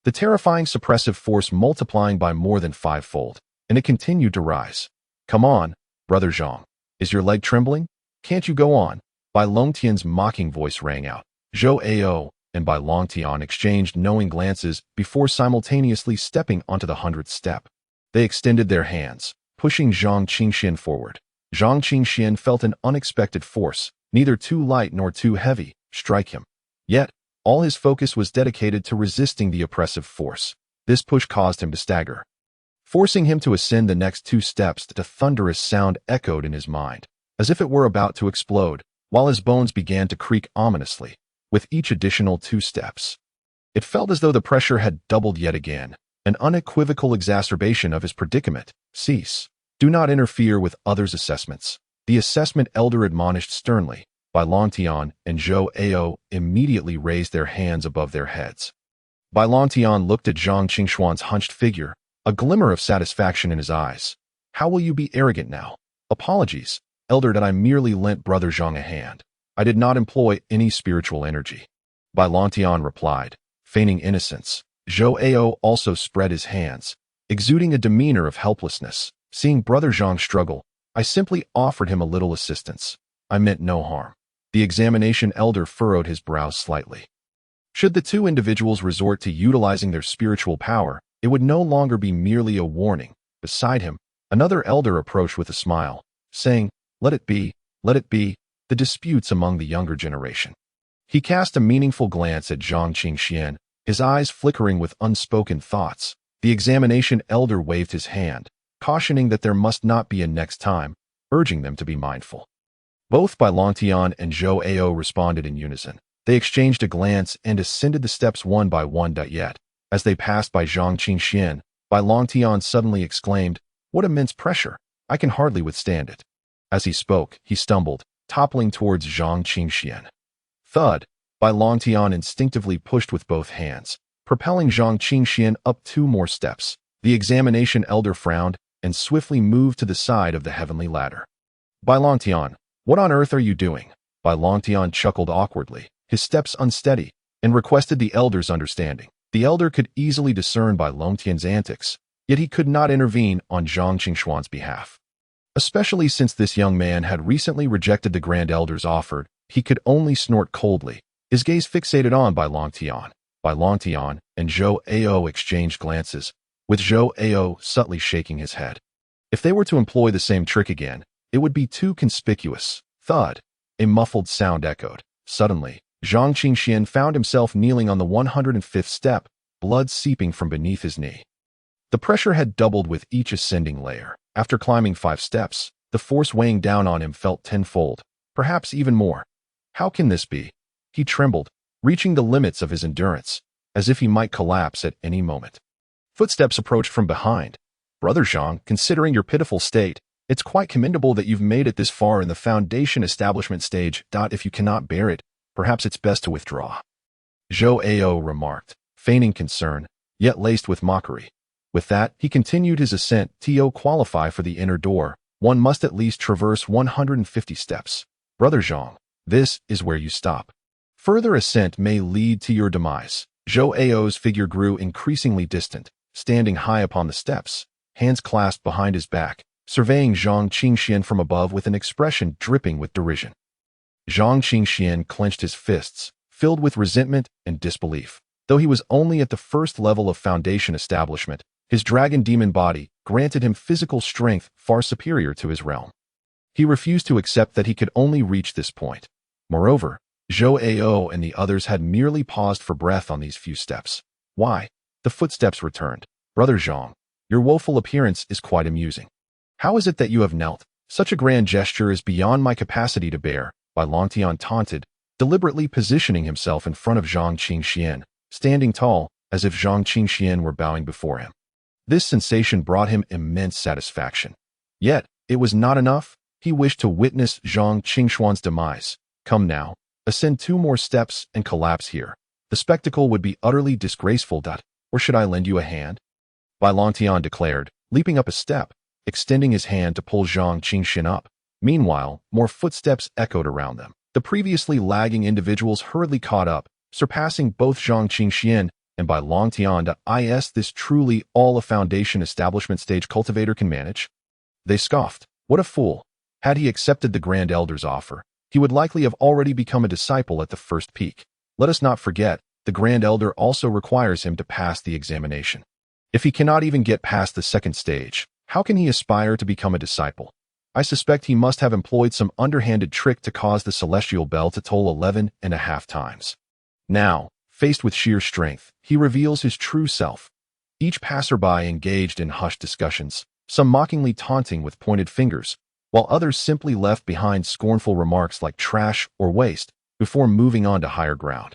the terrifying suppressive force multiplying by more than 5-fold, and it continued to rise. "Come on, brother Zhang. Is your leg trembling? Can't you go on?" Bai Longtian's mocking voice rang out. Zhou Ao and Bai Longtian exchanged knowing glances before simultaneously stepping onto the 100th step. They extended their hands, pushing Zhang Qingxian forward. Zhang Qingxian felt an unexpected force, neither too light nor too heavy, strike him. Yet, all his focus was dedicated to resisting the oppressive force. This push caused him to stagger, forcing him to ascend the next 2 steps. That a thunderous sound echoed in his mind, as if it were about to explode, while his bones began to creak ominously with each additional 2 steps. It felt as though the pressure had doubled yet again, an unequivocal exacerbation of his predicament. "Cease. Do not interfere with others' assessments." The assessment elder admonished sternly. Bai Longtian and Zhou Ao immediately raised their hands above their heads. Bai Longtian looked at Zhang Qingxuan's hunched figure, a glimmer of satisfaction in his eyes. How will you be arrogant now? Apologies, elder, that I merely lent Brother Zhang a hand. I did not employ any spiritual energy. Bai Longtian replied, feigning innocence. Zhou Ao also spread his hands, exuding a demeanor of helplessness. Seeing Brother Zhang struggle, I simply offered him a little assistance. I meant no harm. The examination elder furrowed his brows slightly. Should the two individuals resort to utilizing their spiritual power, it would no longer be merely a warning. Beside him, another elder approached with a smile, saying, let it be, the disputes among the younger generation. He cast a meaningful glance at Zhang Qingxian, his eyes flickering with unspoken thoughts. The examination elder waved his hand, cautioning that there must not be a next time, urging them to be mindful. Both Bai Longtian and Zhou Ao responded in unison. They exchanged a glance and ascended the steps one by one. Yet, as they passed by Zhang Qingxian, Bai Longtian suddenly exclaimed, what immense pressure! I can hardly withstand it. As he spoke, he stumbled, toppling towards Zhang Qingxian. Thud! Bai Longtian instinctively pushed with both hands, propelling Zhang Qingxian up 2 more steps. The examination elder frowned and swiftly moved to the side of the heavenly ladder. Bai Longtian, what on earth are you doing? Bai Longtian chuckled awkwardly, his steps unsteady, and requested the elder's understanding. The elder could easily discern Bai Longtian's antics, yet he could not intervene on Zhang Qingxuan's behalf. Especially since this young man had recently rejected the Grand Elder's offer, he could only snort coldly, his gaze fixated on Bai Longtian. Bai Longtian and Zhou Ao exchanged glances, with Zhou Ao subtly shaking his head. If they were to employ the same trick again, it would be too conspicuous. Thud! A muffled sound echoed. Suddenly, Zhang Qingxian found himself kneeling on the 105th step, blood seeping from beneath his knee. The pressure had doubled with each ascending layer. After climbing 5 steps, the force weighing down on him felt tenfold, perhaps even more. How can this be? He trembled, reaching the limits of his endurance, as if he might collapse at any moment. Footsteps approached from behind. Brother Zhang, considering your pitiful state, it's quite commendable that you've made it this far in the foundation establishment stage. If you cannot bear it, perhaps it's best to withdraw. Zhou Ao remarked, feigning concern, yet laced with mockery. With that, he continued his ascent. To qualify for the inner door, one must at least traverse 150 steps. Brother Zhang, this is where you stop. Further ascent may lead to your demise. Zhou Ao's figure grew increasingly distant, standing high upon the steps, hands clasped behind his back, surveying Zhang Qingxian from above with an expression dripping with derision. Zhang Qingxian clenched his fists, filled with resentment and disbelief. Though he was only at the first level of foundation establishment, his dragon demon body granted him physical strength far superior to his realm. He refused to accept that he could only reach this point. Moreover, Zhou Ao and the others had merely paused for breath on these few steps. Why? The footsteps returned. Brother Zhang, your woeful appearance is quite amusing. How is it that you have knelt? Such a grand gesture is beyond my capacity to bear. Bai Longtian taunted, deliberately positioning himself in front of Zhang Qingxian, standing tall, as if Zhang Qingxian were bowing before him. This sensation brought him immense satisfaction. Yet, it was not enough. He wished to witness Zhang Qingxuan's demise. Come now, ascend 2 more steps and collapse here. The spectacle would be utterly disgraceful. Or should I lend you a hand? Bai Longtian declared, leaping up a step, extending his hand to pull Zhang Qingxian up. Meanwhile, more footsteps echoed around them. The previously lagging individuals hurriedly caught up, surpassing both Zhang Qingxian and Bai Longtian. Is this truly all a foundation establishment stage cultivator can manage? They scoffed. What a fool! Had he accepted the Grand Elder's offer, he would likely have already become a disciple at the first peak. Let us not forget, the Grand Elder also requires him to pass the examination. If he cannot even get past the second stage, how can he aspire to become a disciple? I suspect he must have employed some underhanded trick to cause the celestial bell to toll 11.5 times. Now, faced with sheer strength, he reveals his true self. Each passerby engaged in hushed discussions, some mockingly taunting with pointed fingers, while others simply left behind scornful remarks like trash or waste before moving on to higher ground.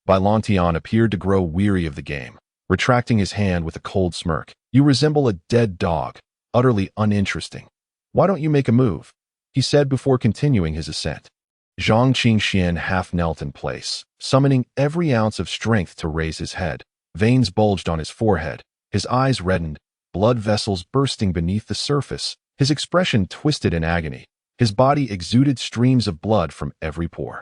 Bai Longtian appeared to grow weary of the game, retracting his hand with a cold smirk. You resemble a dead dog, utterly uninteresting. Why don't you make a move? he said before continuing his ascent. Zhang Qingxian half knelt in place, summoning every ounce of strength to raise his head. Veins bulged on his forehead, his eyes reddened, blood vessels bursting beneath the surface, his expression twisted in agony. His body exuded streams of blood from every pore.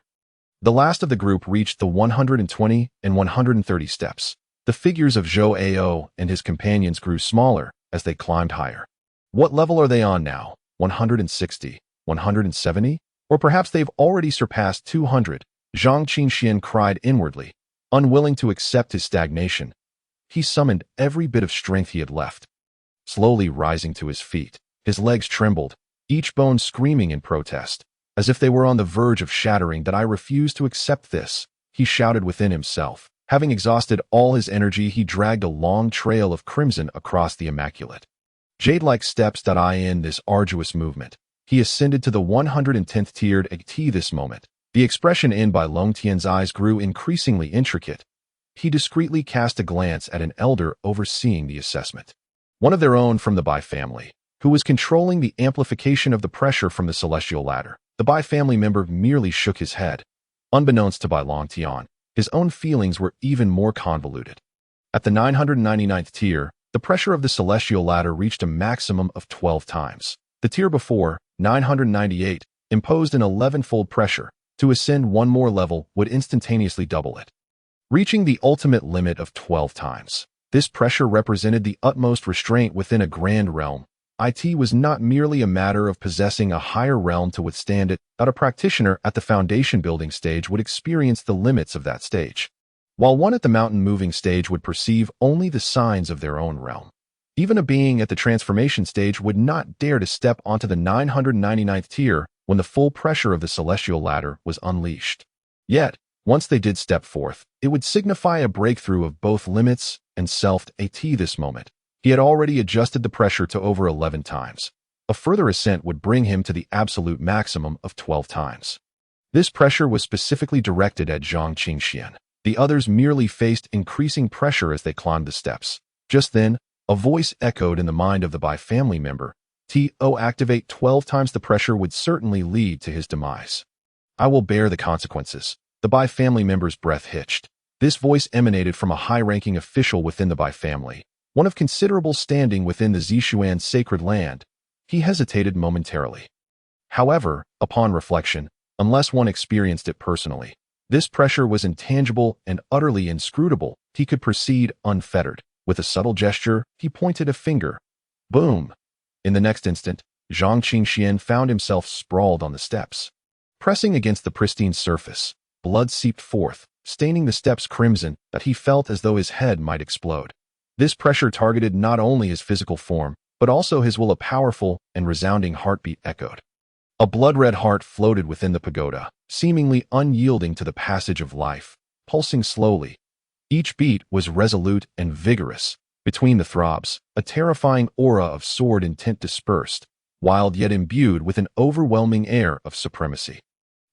The last of the group reached the 120 and 130 steps. The figures of Zhou Ao and his companions grew smaller as they climbed higher. What level are they on now? 160? 170? Or perhaps they've already surpassed 200? Zhang Qingxian cried inwardly, unwilling to accept his stagnation. He summoned every bit of strength he had left. Slowly rising to his feet, his legs trembled, each bone screaming in protest. As if they were on the verge of shattering. That I refuse to accept this, he shouted within himself. Having exhausted all his energy, he dragged a long trail of crimson across the immaculate, jade-like steps that I in this arduous movement. He ascended to the 110th tiered at this moment. The expression in Bai Longtian's eyes grew increasingly intricate. He discreetly cast a glance at an elder overseeing the assessment. One of their own from the Bai family, who was controlling the amplification of the pressure from the celestial ladder. The Bai family member merely shook his head. Unbeknownst to Bai Longtian, his own feelings were even more convoluted. At the 999th tier, the pressure of the celestial ladder reached a maximum of 12 times. The tier before, 998, imposed an 11-fold pressure. To ascend one more level would instantaneously double it, reaching the ultimate limit of 12 times. This pressure represented the utmost restraint within a grand realm. It was not merely a matter of possessing a higher realm to withstand it, but a practitioner at the foundation building stage would experience the limits of that stage, while one at the mountain moving stage would perceive only the signs of their own realm. Even a being at the transformation stage would not dare to step onto the 999th tier when the full pressure of the celestial ladder was unleashed. Yet, once they did step forth, it would signify a breakthrough of both limits and self. At this moment, he had already adjusted the pressure to over 11 times. A further ascent would bring him to the absolute maximum of 12 times. This pressure was specifically directed at Zhang Qingxian. The others merely faced increasing pressure as they climbed the steps. Just then, a voice echoed in the mind of the Bai family member. Activate 12 times the pressure would certainly lead to his demise. I will bear the consequences. The Bai family member's breath hitched. This voice emanated from a high-ranking official within the Bai family, one of considerable standing within the Zishuan sacred land. He hesitated momentarily. However, upon reflection, unless one experienced it personally, this pressure was intangible and utterly inscrutable. He could proceed unfettered. With a subtle gesture, he pointed a finger. Boom! In the next instant, Zhang Qingxian found himself sprawled on the steps. Pressing against the pristine surface, blood seeped forth, staining the steps crimson that he felt as though his head might explode. This pressure targeted not only his physical form, but also his will. A powerful and resounding heartbeat echoed. A blood-red heart floated within the pagoda, seemingly unyielding to the passage of life, pulsing slowly. Each beat was resolute and vigorous. Between the throbs, a terrifying aura of sword intent dispersed, wild yet imbued with an overwhelming air of supremacy.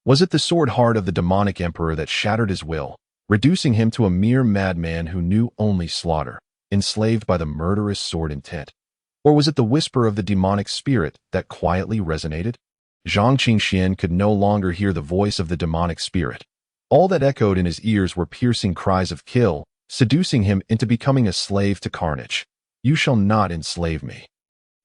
Was it the sword heart of the demonic emperor that shattered his will, reducing him to a mere madman who knew only slaughter, enslaved by the murderous sword intent? Or was it the whisper of the demonic spirit that quietly resonated? Zhang Qingxian could no longer hear the voice of the demonic spirit. All that echoed in his ears were piercing cries of kill, seducing him into becoming a slave to carnage. You shall not enslave me.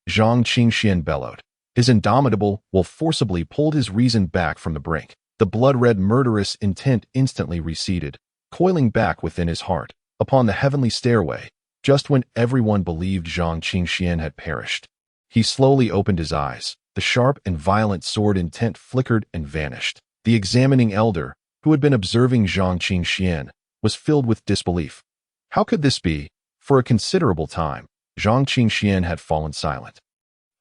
Zhang Qingxian bellowed. His indomitable will forcibly pulled his reason back from the brink. The blood-red murderous intent instantly receded, coiling back within his heart, upon the heavenly stairway, just when everyone believed Zhang Qingxian had perished. He slowly opened his eyes. The sharp and violent sword intent flickered and vanished. The examining elder, who had been observing Zhang Qingxian, was filled with disbelief. How could this be? For a considerable time, Zhang Qingxian had fallen silent.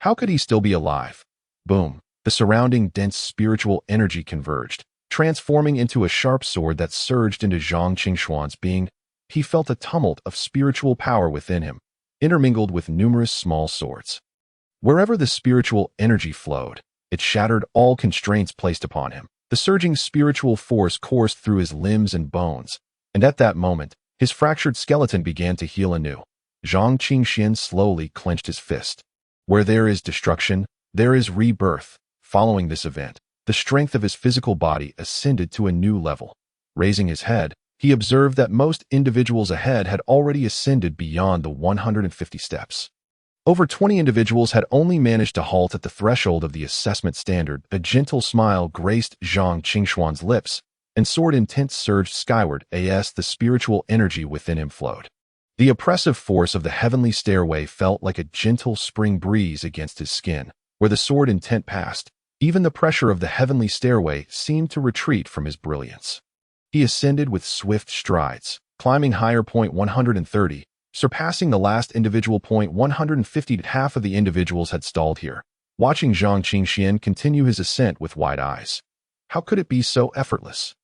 How could he still be alive? Boom! The surrounding dense spiritual energy converged, transforming into a sharp sword that surged into Zhang Qingxuan's being. He felt a tumult of spiritual power within him, intermingled with numerous small swords. Wherever the spiritual energy flowed, it shattered all constraints placed upon him. The surging spiritual force coursed through his limbs and bones, and at that moment, his fractured skeleton began to heal anew. Zhang Qingxian slowly clenched his fist. Where there is destruction, there is rebirth. Following this event, the strength of his physical body ascended to a new level. Raising his head, he observed that most individuals ahead had already ascended beyond the 150 steps. Over 20 individuals had only managed to halt at the threshold of the assessment standard. A gentle smile graced Zhang Qingxuan's lips, and sword intent surged skyward as the spiritual energy within him flowed. The oppressive force of the heavenly stairway felt like a gentle spring breeze against his skin. Where the sword intent passed, even the pressure of the heavenly stairway seemed to retreat from his brilliance. He ascended with swift strides, climbing higher. 130, surpassing the last individual. 150. Half of the individuals had stalled here, watching Zhang Qingxian continue his ascent with wide eyes. How could it be so effortless?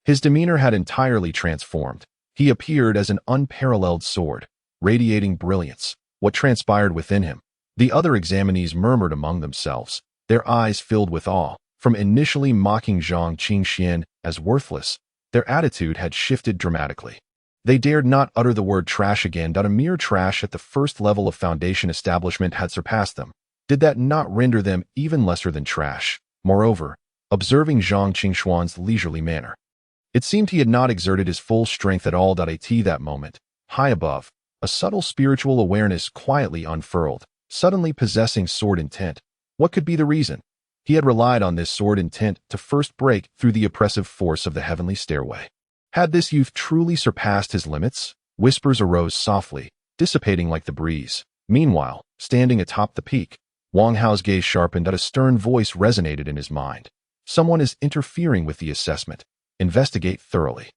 His demeanor had entirely transformed. He appeared as an unparalleled sword, radiating brilliance. What transpired within him? The other examinees murmured among themselves, their eyes filled with awe. From initially mocking Zhang Qingxian as worthless, their attitude had shifted dramatically. They dared not utter the word trash again. A mere trash at the first level of foundation establishment had surpassed them. Did that not render them even lesser than trash? Moreover, observing Zhang Qingxuan's leisurely manner, it seemed he had not exerted his full strength at all. At that moment, high above, a subtle spiritual awareness quietly unfurled, suddenly possessing sword intent. What could be the reason? He had relied on this sword intent to first break through the oppressive force of the heavenly stairway. Had this youth truly surpassed his limits? Whispers arose softly, dissipating like the breeze. Meanwhile, standing atop the peak, Wang Hao's gaze sharpened. A stern voice resonated in his mind. Someone is interfering with the assessment. Investigate thoroughly.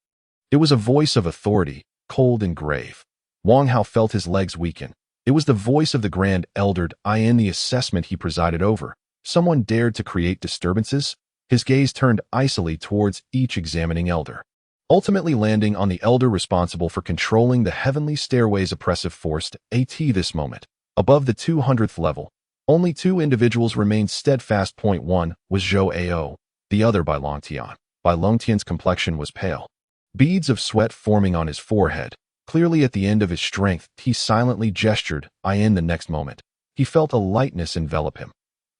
It was a voice of authority, cold and grave. Wang Hao felt his legs weaken. It was the voice of the Grand Elder in the assessment he presided over. Someone dared to create disturbances? His gaze turned icily towards each examining elder, ultimately landing on the elder responsible for controlling the heavenly stairway's oppressive force. At this moment, above the 200th level, only two individuals remained steadfast. One was Zhou Ao, the other Bai Longtian. Bai Longtian's complexion was pale, beads of sweat forming on his forehead. Clearly at the end of his strength, he silently gestured. In the next moment, he felt a lightness envelop him.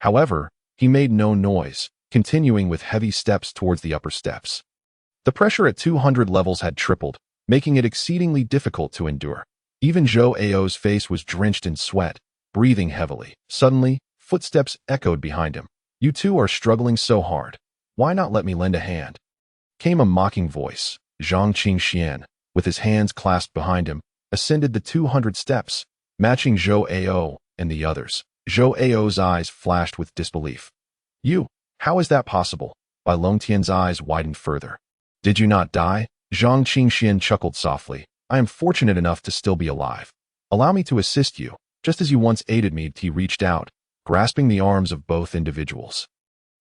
However, he made no noise, continuing with heavy steps towards the upper steps. The pressure at 200 levels had tripled, making it exceedingly difficult to endure. Even Zhou Ao's face was drenched in sweat, breathing heavily. Suddenly, footsteps echoed behind him. You two are struggling so hard. Why not let me lend a hand? Came a mocking voice. Zhang Qingxian, with his hands clasped behind him, ascended the 200 steps, matching Zhou Ao and the others. Zhou Ao's eyes flashed with disbelief. You, how is that possible? Bai Longtian's eyes widened further. Did you not die? Zhang Qingxian chuckled softly. I am fortunate enough to still be alive. Allow me to assist you, just as you once aided me. He reached out, grasping the arms of both individuals.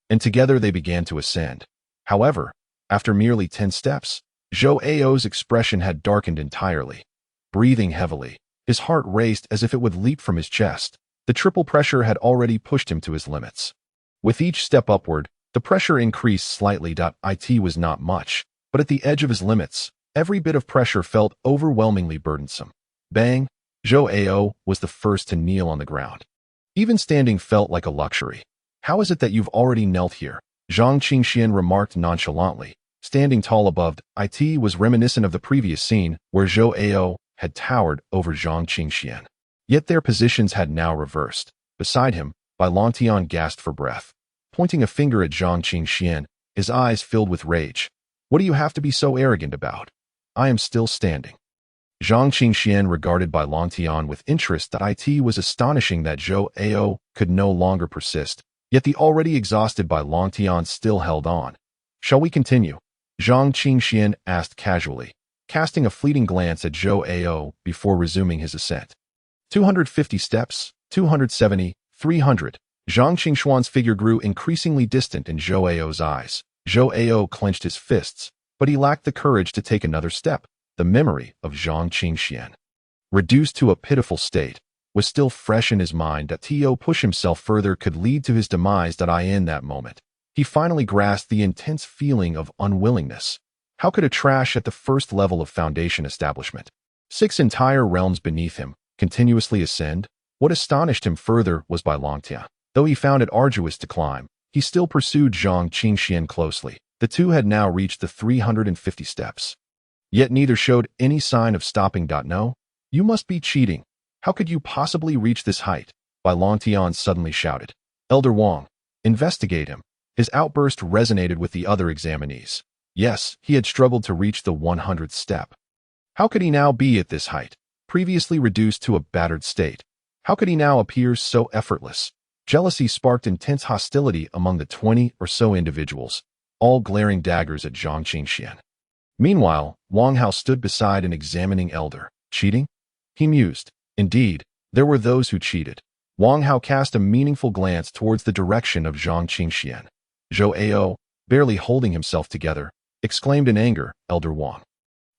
And together they began to ascend. However, after merely 10 steps, Zhou Ao's expression had darkened entirely. Breathing heavily, his heart raced as if it would leap from his chest. The triple pressure had already pushed him to his limits. With each step upward, the pressure increased slightly. It was not much, but at the edge of his limits, every bit of pressure felt overwhelmingly burdensome. Bang! Zhou Ao was the first to kneel on the ground. Even standing felt like a luxury. How is it that you've already knelt here? Zhang Qingxian remarked nonchalantly. Standing tall above it was reminiscent of the previous scene where Zhou Ao had towered over Zhang Qingxian. Yet their positions had now reversed. Beside him, Bai Longtian gasped for breath. Pointing a finger at Zhang Qingxian, his eyes filled with rage. What do you have to be so arrogant about? I am still standing. Zhang Qingxian regarded Bai Longtian with interest. It was astonishing that Zhou Ao could no longer persist, yet the already exhausted Bai Longtian still held on. Shall we continue? Zhang Qingxian asked casually, casting a fleeting glance at Zhou Ao before resuming his ascent. 250 steps, 270, 300. Zhang Qingxuan's figure grew increasingly distant in Zhou Ao's eyes. Zhou Ao clenched his fists, but he lacked the courage to take another step. The memory of Zhang Qingxian, reduced to a pitiful state, was still fresh in his mind. That to push himself further could lead to his demise. In that moment, he finally grasped the intense feeling of unwillingness. How could a trash at the first level of foundation establishment, 6 entire realms beneath him, continuously ascend? What astonished him further was Bai Longtian. Though he found it arduous to climb, he still pursued Zhang Qingxian closely. The two had now reached the 350 steps. Yet neither showed any sign of stopping. No, you must be cheating. How could you possibly reach this height? Bai Longtian suddenly shouted. Elder Wang, investigate him. His outburst resonated with the other examinees. Yes, he had struggled to reach the 100th step. How could he now be at this height, previously reduced to a battered state? How could he now appear so effortless? Jealousy sparked intense hostility among the 20 or so individuals, all glaring daggers at Zhang Qingxian. Meanwhile, Wang Hao stood beside an examining elder. Cheating? He mused. Indeed, there were those who cheated. Wang Hao cast a meaningful glance towards the direction of Zhang Qingxian. Zhou Ao, barely holding himself together, exclaimed in anger, Elder Wang.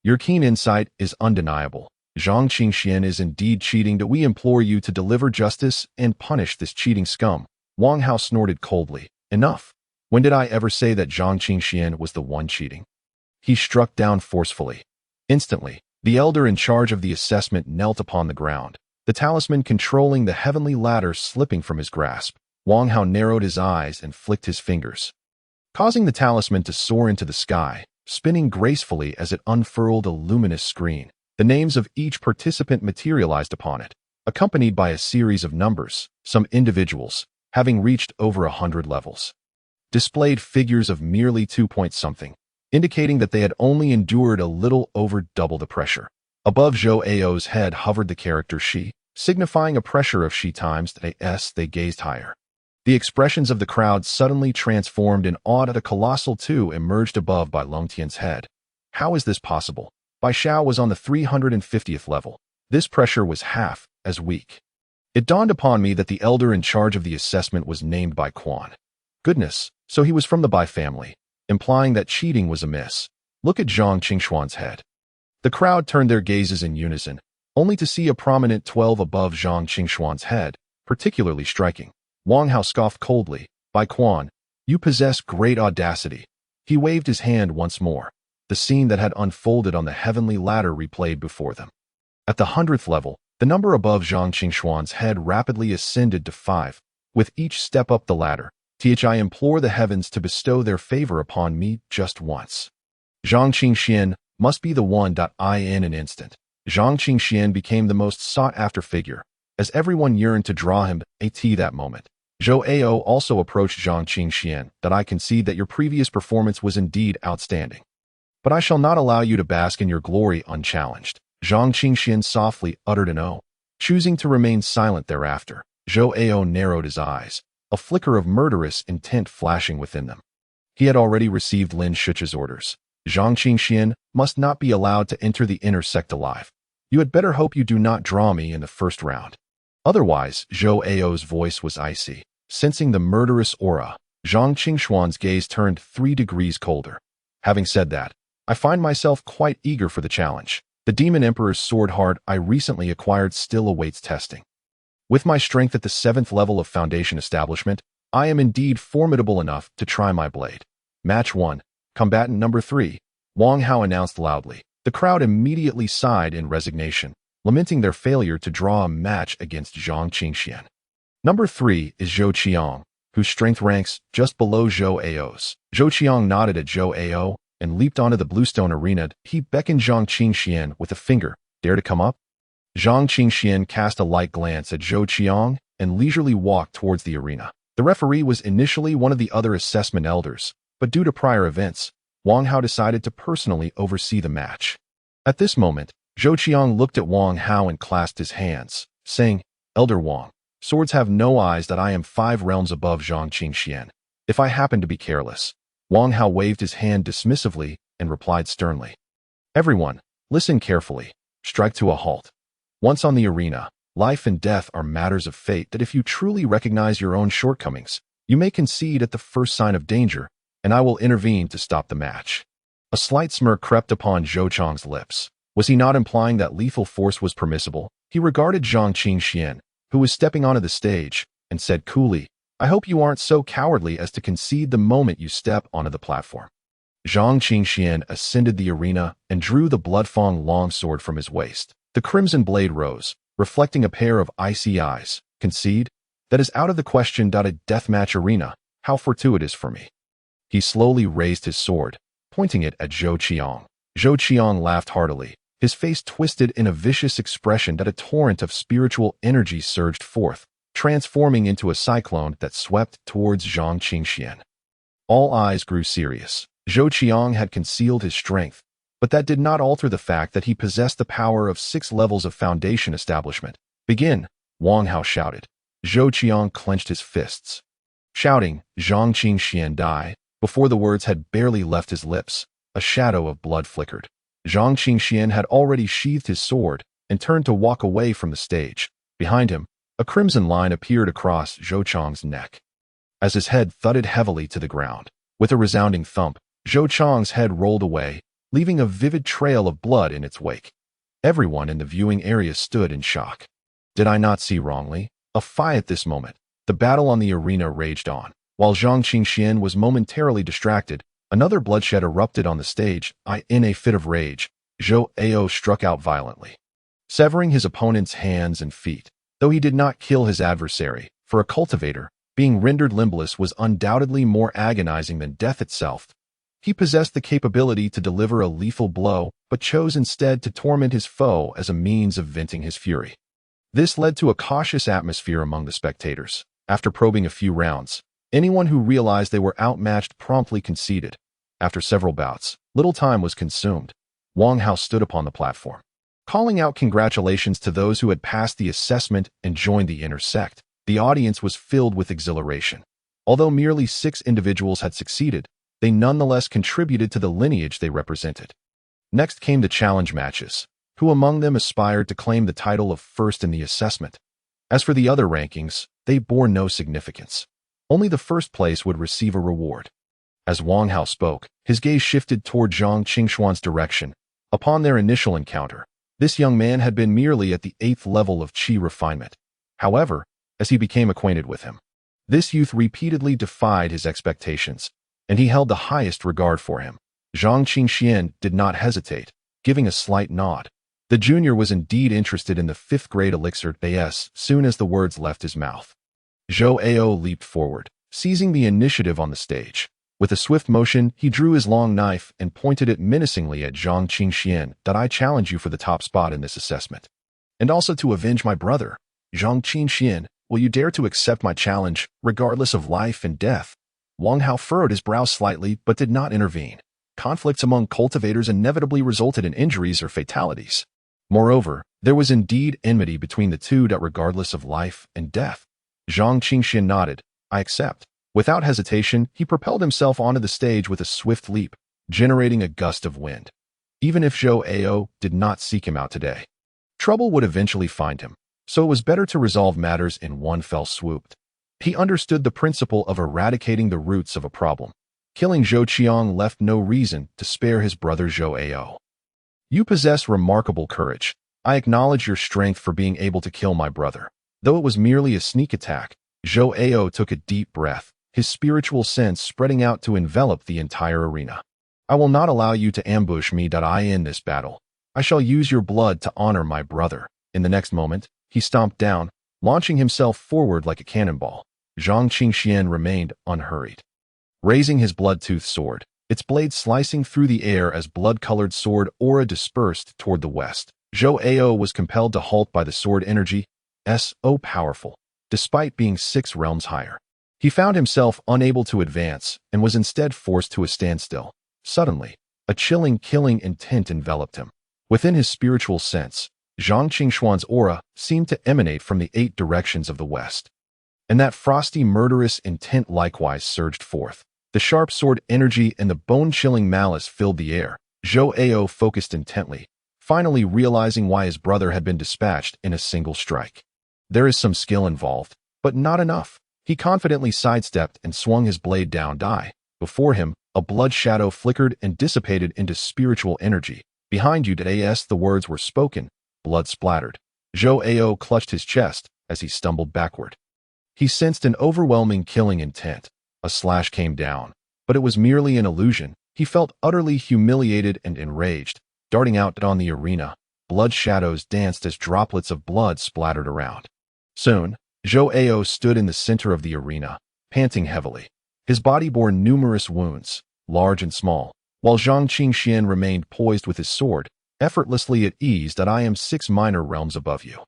Your keen insight is undeniable. Zhang Qingxian is indeed cheating. We implore you to deliver justice and punish this cheating scum. Wang Hao snorted coldly. Enough. When did I ever say that Zhang Qingxian was the one cheating? He struck down forcefully. Instantly, the elder in charge of the assessment knelt upon the ground, the talisman controlling the heavenly ladder slipping from his grasp. Wang Hao narrowed his eyes and flicked his fingers, causing the talisman to soar into the sky, spinning gracefully as it unfurled a luminous screen. The names of each participant materialized upon it, accompanied by a series of numbers. Some individuals, having reached over 100 levels, displayed figures of merely 2-point-something, indicating that they had only endured a little over double the pressure. Above Zhou Ao's head hovered the character Shi, signifying a pressure of Shi times a S. They gazed higher. The expressions of the crowd suddenly transformed in awe at a colossal two emerged above Bai Longtian's head. How is this possible? Bai Xiao was on the 350th level. This pressure was half as weak. It dawned upon me that the elder in charge of the assessment was named Bai Quan. Goodness, so he was from the Bai family, implying that cheating was amiss. Look at Zhang Qingxuan's head. The crowd turned their gazes in unison, only to see a prominent 12 above Zhang Qingxuan's head, particularly striking. Wang Hao scoffed coldly. Bai Quan, you possess great audacity. He waved his hand once more. The scene that had unfolded on the heavenly ladder replayed before them. At the 100th level, the number above Zhang Qingxuan's head rapidly ascended to 5. With each step up the ladder, I implore the heavens to bestow their favor upon me just once. Zhang Qingxian must be the one. In an instant, Zhang Qingxian became the most sought-after figure, as everyone yearned to draw him that moment. Zhou Ao also approached Zhang Qingxian. I concede that your previous performance was indeed outstanding. But I shall not allow you to bask in your glory unchallenged. Zhang Qingxian softly uttered an O, choosing to remain silent thereafter. Zhou Ao narrowed his eyes, a flicker of murderous intent flashing within them. He had already received Lin Shich's orders. Zhang Qingxian must not be allowed to enter the inner sect alive. You had better hope you do not draw me in the first round. Otherwise, Zhou Ao's voice was icy. Sensing the murderous aura, Zhang Qingxuan's gaze turned 3 degrees colder. Having said that, I find myself quite eager for the challenge. The Demon Emperor's sword heart I recently acquired still awaits testing. With my strength at the 7th level of Foundation Establishment, I am indeed formidable enough to try my blade. Match 1. Combatant number 3. Wang Hao announced loudly. The crowd immediately sighed in resignation, lamenting their failure to draw a match against Zhang Qingxian. Number 3 is Zhou Qiang, whose strength ranks just below Zhou Ao's. Zhou Qiang nodded at Zhou Ao and leaped onto the bluestone arena. He beckoned Zhang Qingxian with a finger. Dare to come up? Zhang Qingxian cast a light glance at Zhou Qiang and leisurely walked towards the arena. The referee was initially one of the other assessment elders, but due to prior events, Wang Hao decided to personally oversee the match. At this moment, Zhou Qiang looked at Wang Hao and clasped his hands, saying, Elder Wang, swords have no eyes. I am 5 realms above Zhang Qingxian. If I happen to be careless. Wang Hao waved his hand dismissively and replied sternly. Everyone, listen carefully. Strike to a halt. Once on the arena, life and death are matters of fate. If you truly recognize your own shortcomings, you may concede at the first sign of danger, and I will intervene to stop the match. A slight smirk crept upon Zhou Qiang's lips. Was he not implying that lethal force was permissible? He regarded Zhang Qingxian, who was stepping onto the stage, and said coolly, I hope you aren't so cowardly as to concede the moment you step onto the platform. Zhang Qingxian ascended the arena and drew the Bloodfang longsword from his waist. The crimson blade rose, reflecting a pair of icy eyes. Concede? That is out of the question. A deathmatch arena. How fortuitous for me. He slowly raised his sword, pointing it at Zhou Qiang. Zhou Qiang laughed heartily, his face twisted in a vicious expression that a torrent of spiritual energy surged forth, transforming into a cyclone that swept towards Zhang Qingxian. All eyes grew serious. Zhou Qiang had concealed his strength, but that did not alter the fact that he possessed the power of 6 levels of foundation establishment. Begin, Wang Hao shouted. Zhou Qiang clenched his fists. Shouting, Zhang Qingxian die, before the words had barely left his lips, a shadow of blood flickered. Zhang Qingxian had already sheathed his sword and turned to walk away from the stage. Behind him, a crimson line appeared across Zhou Qiang's neck. As his head thudded heavily to the ground, with a resounding thump, Zhou Qiang's head rolled away, leaving a vivid trail of blood in its wake. Everyone in the viewing area stood in shock. Did I not see wrongly? A fight at this moment. The battle on the arena raged on. While Zhang Qingxian was momentarily distracted, another bloodshed erupted on the stage. In a fit of rage, Zhou Ao struck out violently, severing his opponent's hands and feet. Though he did not kill his adversary, for a cultivator, being rendered limbless was undoubtedly more agonizing than death itself. He possessed the capability to deliver a lethal blow, but chose instead to torment his foe as a means of venting his fury. This led to a cautious atmosphere among the spectators. After probing a few rounds, anyone who realized they were outmatched promptly conceded. After several bouts, little time was consumed. Wang Hao stood upon the platform, calling out congratulations to those who had passed the assessment and joined the inner sect. The audience was filled with exhilaration. Although merely 6 individuals had succeeded, they nonetheless contributed to the lineage they represented. Next came the challenge matches. Who among them aspired to claim the title of first in the assessment? As for the other rankings, they bore no significance. Only the first place would receive a reward. As Wang Hao spoke, his gaze shifted toward Zhang Qingxuan's direction. Upon their initial encounter, this young man had been merely at the 8th level of qi refinement. However, as he became acquainted with him, this youth repeatedly defied his expectations, and he held the highest regard for him. Zhang Qingxian did not hesitate, giving a slight nod. The junior was indeed interested in the 5th grade elixir as soon as the words left his mouth. Zhou Ao leaped forward, seizing the initiative on the stage. With a swift motion, he drew his long knife and pointed it menacingly at Zhang Qingxian. I challenge you for the top spot in this assessment, and also to avenge my brother. Zhang Qingxian, will you dare to accept my challenge, regardless of life and death? Wang Hao furrowed his brow slightly but did not intervene. Conflicts among cultivators inevitably resulted in injuries or fatalities. Moreover, there was indeed enmity between the two regardless of life and death. Zhang Qingxian nodded. I accept. Without hesitation, he propelled himself onto the stage with a swift leap, generating a gust of wind. Even if Zhou Ao did not seek him out today, trouble would eventually find him, so it was better to resolve matters in one fell swoop. He understood the principle of eradicating the roots of a problem. Killing Zhou Qiang left no reason to spare his brother Zhou Ao. You possess remarkable courage. I acknowledge your strength for being able to kill my brother. Though it was merely a sneak attack, Zhou Ao took a deep breath, his spiritual sense spreading out to envelop the entire arena. I will not allow you to ambush me. I end this battle. I shall use your blood to honor my brother. In the next moment, he stomped down, launching himself forward like a cannonball. Zhang Qingxian remained unhurried, raising his blood-toothed sword, its blade slicing through the air as blood-colored sword aura dispersed toward the west. Zhou Ao was compelled to halt by the sword energy, so powerful, despite being 6 realms higher. He found himself unable to advance and was instead forced to a standstill. Suddenly, a chilling, killing intent enveloped him. Within his spiritual sense, Zhang Qingxuan's aura seemed to emanate from the 8 directions of the west. And that frosty, murderous intent likewise surged forth. The sharp sword energy and the bone-chilling malice filled the air. Zhou Ao focused intently, finally realizing why his brother had been dispatched in a single strike. There is some skill involved, but not enough. He confidently sidestepped and swung his blade down. Before him, a blood shadow flickered and dissipated into spiritual energy. Behind you, the words were spoken. Blood splattered. Zhou Ao clutched his chest as he stumbled backward. He sensed an overwhelming killing intent. A slash came down, but it was merely an illusion. He felt utterly humiliated and enraged. Darting out on the arena, blood shadows danced as droplets of blood splattered around. Soon, Zhou Ao stood in the center of the arena, panting heavily. His body bore numerous wounds, large and small, while Zhang Qingxian remained poised with his sword, effortlessly at ease. That I am 6 minor realms above you.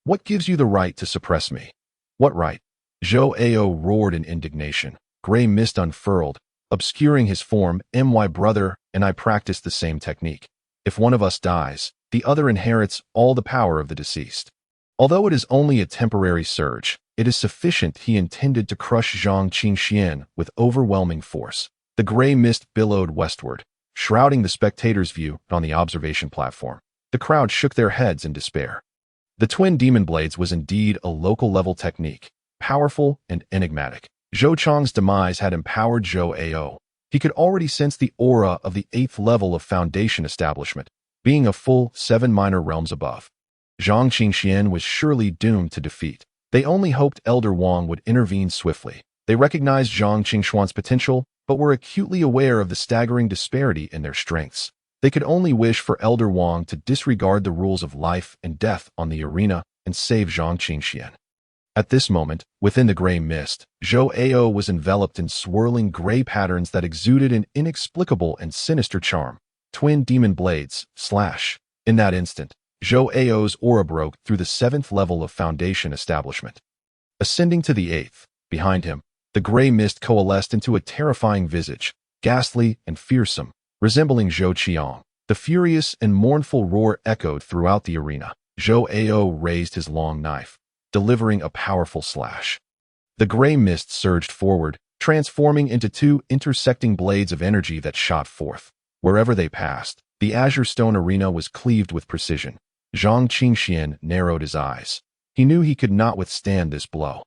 What gives you the right to suppress me? What right? Zhou Ao roared in indignation. Gray mist unfurled, obscuring his form. My brother and I practice the same technique. If one of us dies, the other inherits all the power of the deceased. Although it is only a temporary surge, it is sufficient. He intended to crush Zhang Qingxian with overwhelming force. The gray mist billowed westward, shrouding the spectators' view on the observation platform. The crowd shook their heads in despair. The twin demon blades was indeed a local-level technique, powerful and enigmatic. Zhou Chang's demise had empowered Zhou Ao. He could already sense the aura of the 8th level of foundation establishment, being a full 7 minor realms above. Zhang Qingxian was surely doomed to defeat. They only hoped Elder Wang would intervene swiftly. They recognized Zhang Qingxuan's potential, but were acutely aware of the staggering disparity in their strengths. They could only wish for Elder Wang to disregard the rules of life and death on the arena and save Zhang Qingxian. At this moment, within the gray mist, Zhou Ao was enveloped in swirling gray patterns that exuded an inexplicable and sinister charm. Twin demon blades, slash. In that instant, Zhou Ao's aura broke through the 7th level of foundation establishment. Ascending to the 8th, behind him, the gray mist coalesced into a terrifying visage, ghastly and fearsome, resembling Zhou Qiang. The furious and mournful roar echoed throughout the arena. Zhou Ao raised his long knife, delivering a powerful slash. The gray mist surged forward, transforming into 2 intersecting blades of energy that shot forth. Wherever they passed, the azure stone arena was cleaved with precision. Zhang Qingxian narrowed his eyes. He knew he could not withstand this blow.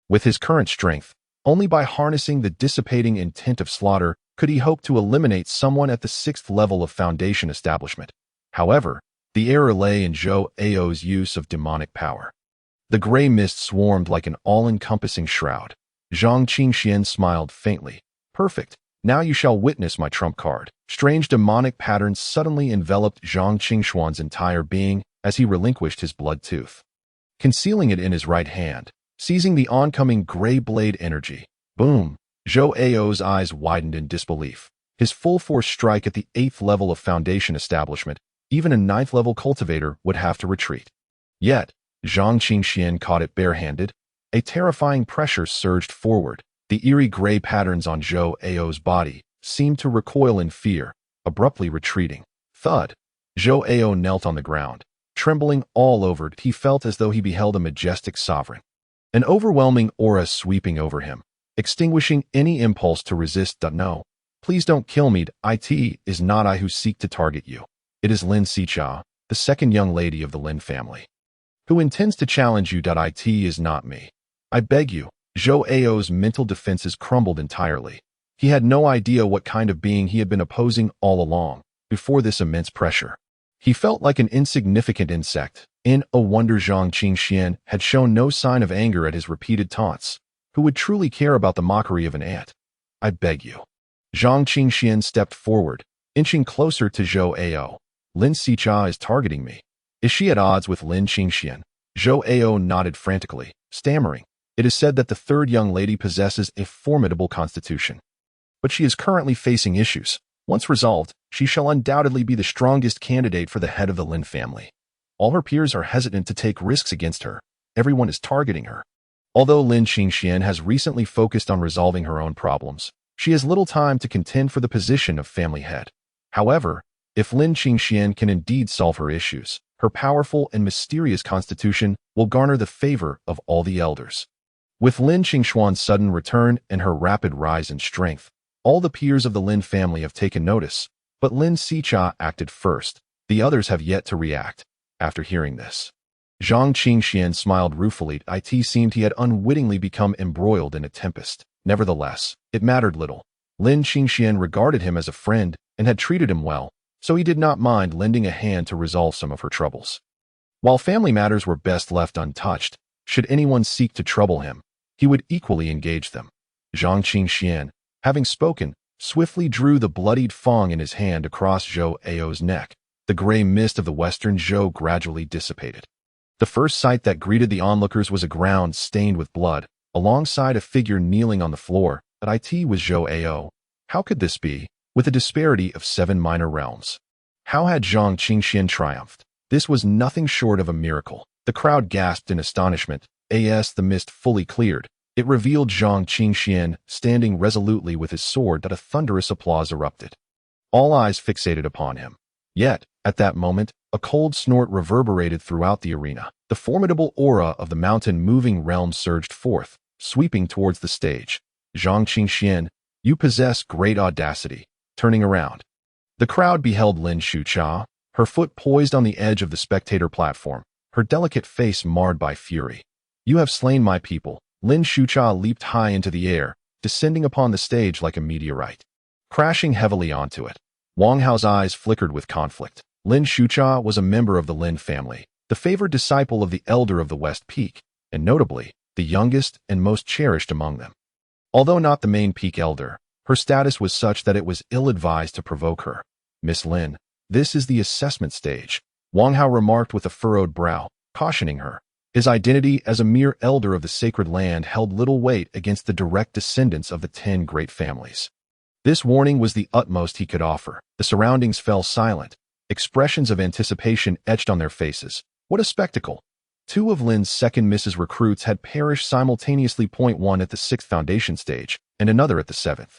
With his current strength, only by harnessing the dissipating intent of slaughter could he hope to eliminate someone at the 6th level of foundation establishment. However, the error lay in Zhou Ao's use of demonic power. The gray mist swarmed like an all-encompassing shroud. Zhang Qingxian smiled faintly. Perfect. Now you shall witness my trump card. Strange demonic patterns suddenly enveloped Zhang Qingxuan's entire being as he relinquished his blood tooth. Concealing it in his right hand, seizing the oncoming gray blade energy. Boom! Zhou Ao's eyes widened in disbelief. His full-force strike at the 8th level of foundation establishment, even a 9th level cultivator would have to retreat. Yet, Zhang Qingxian caught it barehanded. A terrifying pressure surged forward. The eerie gray patterns on Zhou Ao's body seemed to recoil in fear, abruptly retreating. Thud! Zhou Ao knelt on the ground. Trembling all over, he felt as though he beheld a majestic sovereign. An overwhelming aura sweeping over him, extinguishing any impulse to resist. No, please don't kill me. It is not I who seek to target you. It is Lin Xijia, the 2nd young lady of the Lin family, who intends to challenge you. It is not me. I beg you. Zhou Ao's mental defenses crumbled entirely. He had no idea what kind of being he had been opposing all along, before this immense pressure. He felt like an insignificant insect. In a wonder Zhang Qingxian had shown no sign of anger at his repeated taunts. Who would truly care about the mockery of an ant? I beg you. Zhang Qingxian stepped forward, inching closer to Zhou Ao. Lin Xijia is targeting me. Is she at odds with Lin Qingxian? Zhou Ao nodded frantically, stammering. It is said that the 3rd young lady possesses a formidable constitution. But she is currently facing issues. Once resolved, she shall undoubtedly be the strongest candidate for the head of the Lin family. All her peers are hesitant to take risks against her. Everyone is targeting her. Although Lin Qingxian has recently focused on resolving her own problems, she has little time to contend for the position of family head. However, if Lin Qingxian can indeed solve her issues, her powerful and mysterious constitution will garner the favor of all the elders. With Lin Qingxuan's sudden return and her rapid rise in strength, all the peers of the Lin family have taken notice, but Lin Xijia acted first. The others have yet to react. After hearing this, Zhang Qingxian smiled ruefully. It seemed he had unwittingly become embroiled in a tempest. Nevertheless, it mattered little. Lin Qingxian regarded him as a friend and had treated him well, so he did not mind lending a hand to resolve some of her troubles. While family matters were best left untouched, should anyone seek to trouble him, he would equally engage them. Zhang Qingxian, having spoken, swiftly drew the bloodied fang in his hand across Zhou Ao's neck. The gray mist of the western Zhou gradually dissipated. The first sight that greeted the onlookers was a ground stained with blood, alongside a figure kneeling on the floor, But it was Zhou Ao. How could this be, with a disparity of 7 minor realms? How had Zhang Qingxian triumphed? This was nothing short of a miracle. The crowd gasped in astonishment. As the mist fully cleared, it revealed Zhang Qingxian standing resolutely with his sword that a thunderous applause erupted. All eyes fixated upon him. Yet, at that moment, a cold snort reverberated throughout the arena. The formidable aura of the mountain-moving realm surged forth, sweeping towards the stage. Zhang Qingxian, you possess great audacity. Turning around, the crowd beheld Lin Shucha, her foot poised on the edge of the spectator platform, her delicate face marred by fury. You have slain my people. Lin Shucha leaped high into the air, descending upon the stage like a meteorite, crashing heavily onto it. Wang Hao's eyes flickered with conflict. Lin Shucha was a member of the Lin family, the favored disciple of the elder of the West Peak, and notably, the youngest and most cherished among them. Although not the main peak elder, her status was such that it was ill-advised to provoke her. Miss Lin, this is the assessment stage, Wang Hao remarked with a furrowed brow, cautioning her. His identity as a mere elder of the sacred land held little weight against the direct descendants of the 10 great families. This warning was the utmost he could offer. The surroundings fell silent, expressions of anticipation etched on their faces. What a spectacle! 2 of Lin's second Mrs. recruits had perished simultaneously. One at the 6th foundation stage, and another at the 7th.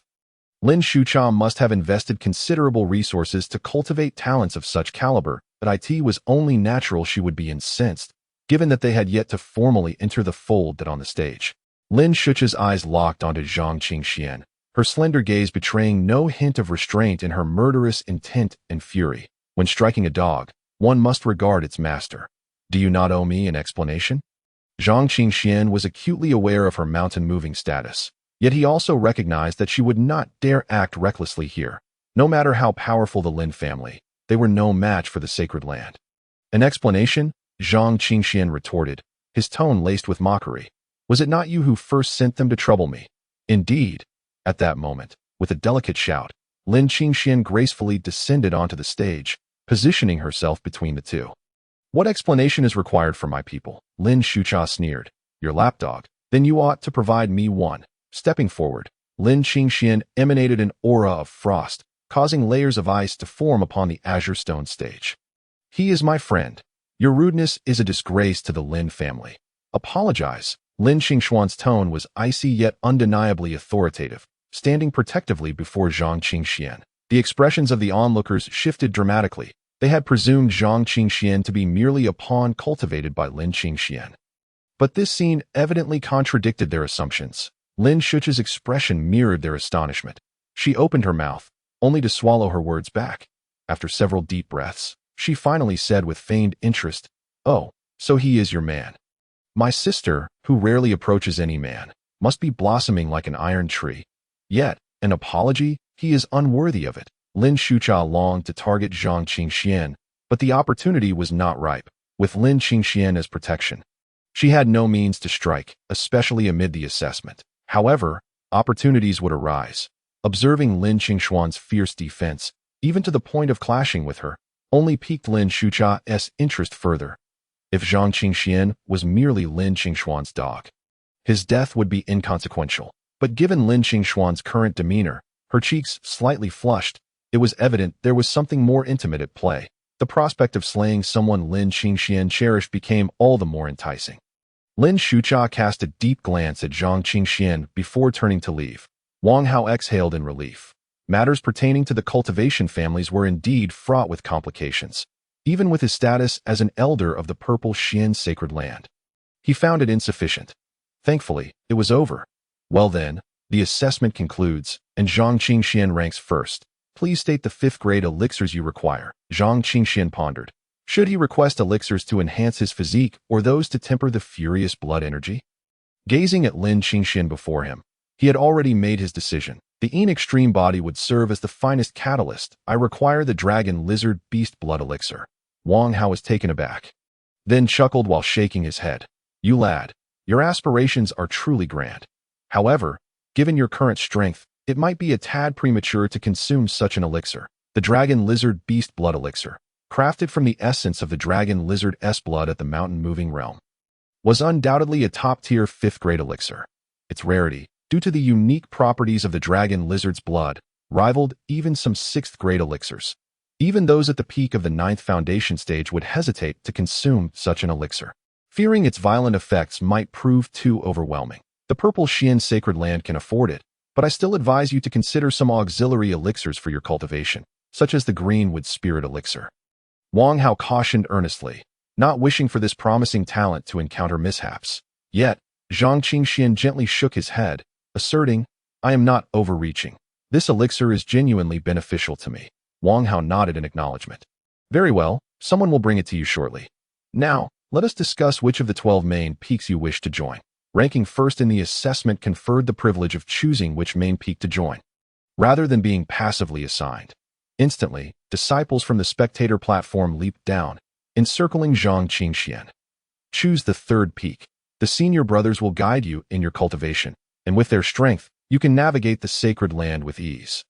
Lin Shucha must have invested considerable resources to cultivate talents of such caliber, but it was only natural she would be incensed, given that they had yet to formally enter the fold that on the stage. Lin Shucha's eyes locked onto Zhang Qingxian, her slender gaze betraying no hint of restraint in her murderous intent and fury. When striking a dog, one must regard its master. Do you not owe me an explanation? Zhang Qingxian was acutely aware of her mountain-moving status, yet he also recognized that she would not dare act recklessly here. No matter how powerful the Lin family, they were no match for the sacred land. An explanation? Zhang Qingxian retorted, his tone laced with mockery. Was it not you who first sent them to trouble me? Indeed. At that moment, with a delicate shout, Lin Qingxian gracefully descended onto the stage, positioning herself between the two. What explanation is required for my people? Lin Shucha sneered. Your lapdog. Then you ought to provide me one. Stepping forward, Lin Qingxian emanated an aura of frost, causing layers of ice to form upon the azure stone stage. He is my friend. Your rudeness is a disgrace to the Lin family. Apologize. Lin Qingxuan's tone was icy yet undeniably authoritative, standing protectively before Zhang Qingxian. The expressions of the onlookers shifted dramatically. They had presumed Zhang Qingxian to be merely a pawn cultivated by Lin Qingxian. But this scene evidently contradicted their assumptions. Lin Shucha's expression mirrored their astonishment. She opened her mouth, only to swallow her words back. After several deep breaths, she finally said with feigned interest, "Oh, so he is your man. My sister, who rarely approaches any man, must be blossoming like an iron tree. Yet, an apology? He is unworthy of it." Lin Shucha longed to target Zhang Qingxian, but the opportunity was not ripe. With Lin Qingxian as protection, she had no means to strike, especially amid the assessment. However, opportunities would arise. Observing Lin Qingxuan's fierce defense, even to the point of clashing with her, only piqued Lin Shucha's interest further. If Zhang Qingxian was merely Lin Qingxuan's dog, his death would be inconsequential. But given Lin Qingxuan's current demeanor, her cheeks slightly flushed, it was evident there was something more intimate at play. The prospect of slaying someone Lin Qingxian cherished became all the more enticing. Lin Shucha cast a deep glance at Zhang Qingxian before turning to leave. Wang Hao exhaled in relief. Matters pertaining to the cultivation families were indeed fraught with complications, even with his status as an elder of the Purple Xian sacred land. He found it insufficient. Thankfully, it was over. Well then, the assessment concludes, and Zhang Qingxian ranks first. Please state the 5th grade elixirs you require. Zhang Qingxian pondered. Should he request elixirs to enhance his physique or those to temper the furious blood energy? Gazing at Lin Qingxian before him, he had already made his decision. The En Extreme body would serve as the finest catalyst. I require the Dragon Lizard Beast Blood Elixir. Wang Hao was taken aback, then chuckled while shaking his head. You lad, your aspirations are truly grand. However, given your current strength, it might be a tad premature to consume such an elixir. The Dragon Lizard Beast Blood Elixir, crafted from the essence of the Dragon Lizard's blood at the mountain-moving realm, was undoubtedly a top-tier 5th grade elixir. Its rarity, due to the unique properties of the dragon lizard's blood, rivaled even some 6th-grade elixirs. Even those at the peak of the 9th foundation stage would hesitate to consume such an elixir, fearing its violent effects might prove too overwhelming. The purple Xian sacred land can afford it, but I still advise you to consider some auxiliary elixirs for your cultivation, such as the greenwood spirit elixir. Wang Hao cautioned earnestly, not wishing for this promising talent to encounter mishaps. Yet, Zhang Qingxian gently shook his head, asserting, I am not overreaching. This elixir is genuinely beneficial to me. Wang Hao nodded in acknowledgement. Very well, someone will bring it to you shortly. Now, let us discuss which of the 12 main peaks you wish to join. Ranking first in the assessment conferred the privilege of choosing which main peak to join, rather than being passively assigned. Instantly, disciples from the spectator platform leaped down, encircling Zhang Qingxian. Choose the 3rd peak. The senior brothers will guide you in your cultivation, and with their strength, you can navigate the sacred land with ease.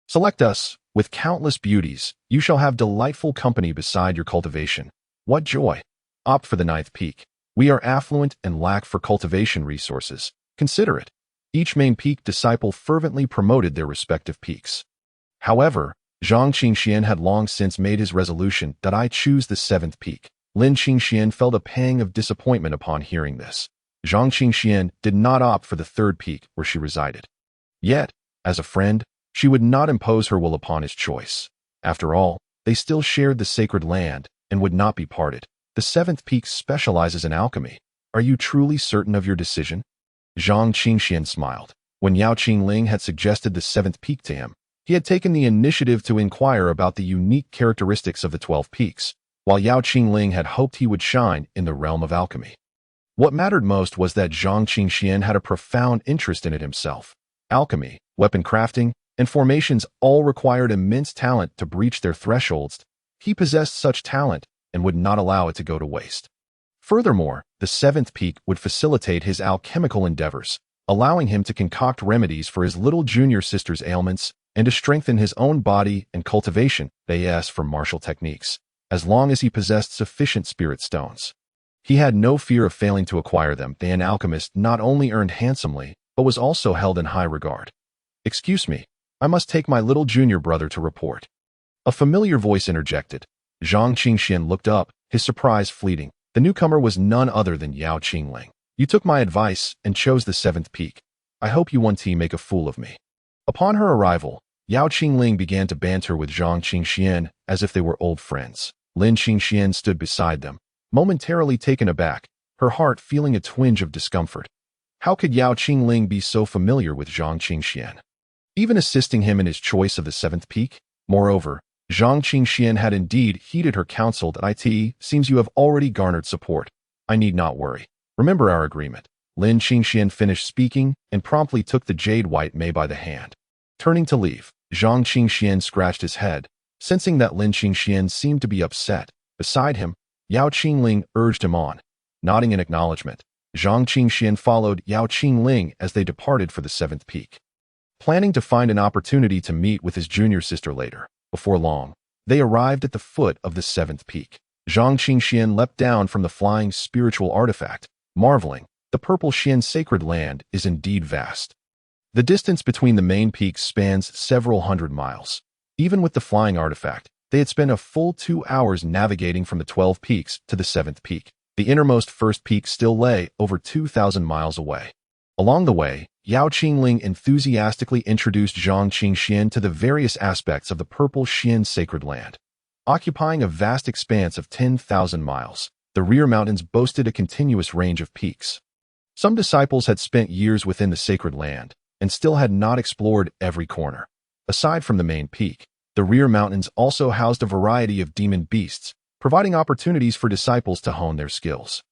Select us. With countless beauties, you shall have delightful company beside your cultivation. What joy! Opt for the 9th peak. We are affluent and lack for cultivation resources. Consider it. Each main peak disciple fervently promoted their respective peaks. However, Zhang Qingxian had long since made his resolution that I choose the 7th peak. Lin Qingxian felt a pang of disappointment upon hearing this. Zhang Qingxian did not opt for the 3rd peak where she resided. Yet, as a friend, she would not impose her will upon his choice. After all, they still shared the sacred land and would not be parted. The 7th peak specializes in alchemy. Are you truly certain of your decision? Zhang Qingxian smiled. When Yao Qingling had suggested the 7th peak to him, he had taken the initiative to inquire about the unique characteristics of the 12 peaks, while Yao Qingling had hoped he would shine in the realm of alchemy. What mattered most was that Zhang Qingxian had a profound interest in it himself. Alchemy, weapon crafting, and formations all required immense talent to breach their thresholds. He possessed such talent and would not allow it to go to waste. Furthermore, the 7th peak would facilitate his alchemical endeavors, allowing him to concoct remedies for his little junior sister's ailments and to strengthen his own body and cultivation, as for martial techniques, as long as he possessed sufficient spirit stones. He had no fear of failing to acquire them. An alchemist not only earned handsomely, but was also held in high regard. Excuse me, I must take my little junior brother to report. A familiar voice interjected. Zhang Qingxian looked up, his surprise fleeting. The newcomer was none other than Yao Qingling. You took my advice and chose the 7th peak. I hope you won't make a fool of me. Upon her arrival, Yao Qingling began to banter with Zhang Qingxian as if they were old friends. Lin Qingxian stood beside them, momentarily taken aback, her heart feeling a twinge of discomfort. How could Yao Qingling be so familiar with Zhang Qingxian, even assisting him in his choice of the 7th peak? Moreover, Zhang Qingxian had indeed heeded her counsel that it seems you have already garnered support. I need not worry. Remember our agreement. Lin Qingxian finished speaking and promptly took the jade white Mei by the hand. Turning to leave, Zhang Qingxian scratched his head, sensing that Lin Qingxian seemed to be upset. Beside him, Yao Qingling urged him on. Nodding in acknowledgement, Zhang Qingxian followed Yao Qingling as they departed for the 7th peak. Planning to find an opportunity to meet with his junior sister later, before long, they arrived at the foot of the 7th peak. Zhang Qingxian leapt down from the flying spiritual artifact, marveling, the purple Xian sacred land is indeed vast. The distance between the main peaks spans several hundred miles. Even with the flying artifact, they had spent a full 2 hours navigating from the 12 peaks to the 7th peak. The innermost 1st peak still lay over 2,000 miles away. Along the way, Yao Qingling enthusiastically introduced Zhang Qingxian to the various aspects of the purple Xian sacred land. Occupying a vast expanse of 10,000 miles, the rear mountains boasted a continuous range of peaks. Some disciples had spent years within the sacred land and still had not explored every corner. Aside from the main peak, the rear mountains also housed a variety of demon beasts, providing opportunities for disciples to hone their skills.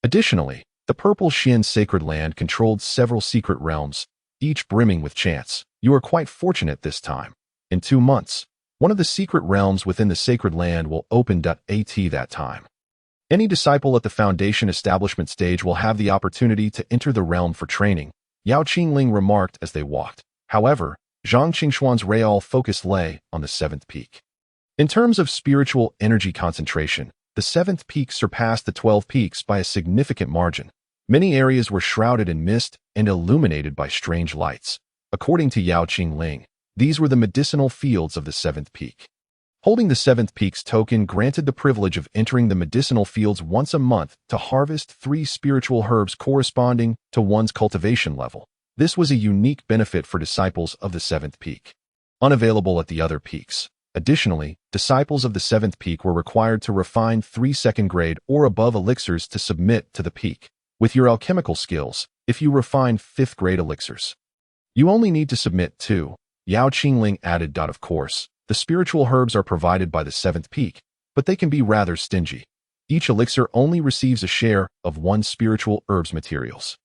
Additionally, the purple Xian sacred land controlled several secret realms, each brimming with chance. You are quite fortunate this time. In 2 months, one of the secret realms within the sacred land will open. At that time, any disciple at the foundation establishment stage will have the opportunity to enter the realm for training, Yao Qingling remarked as they walked. However, Zhang Qingxuan's real focus lay on the 7th peak. In terms of spiritual energy concentration, the 7th peak surpassed the 12 peaks by a significant margin. Many areas were shrouded in mist and illuminated by strange lights. According to Yao Qingling, these were the medicinal fields of the seventh peak. Holding the seventh peak's token granted the privilege of entering the medicinal fields once a month to harvest 3 spiritual herbs corresponding to one's cultivation level. This was a unique benefit for disciples of the seventh peak, unavailable at the other peaks. Additionally, disciples of the seventh peak were required to refine 3 second-grade or above elixirs to submit to the peak. With your alchemical skills, if you refine 5th-grade elixirs, you only need to submit 2. Yao Qingling added. Of course, the spiritual herbs are provided by the seventh peak, but they can be rather stingy. Each elixir only receives a share of 1 spiritual herb's materials.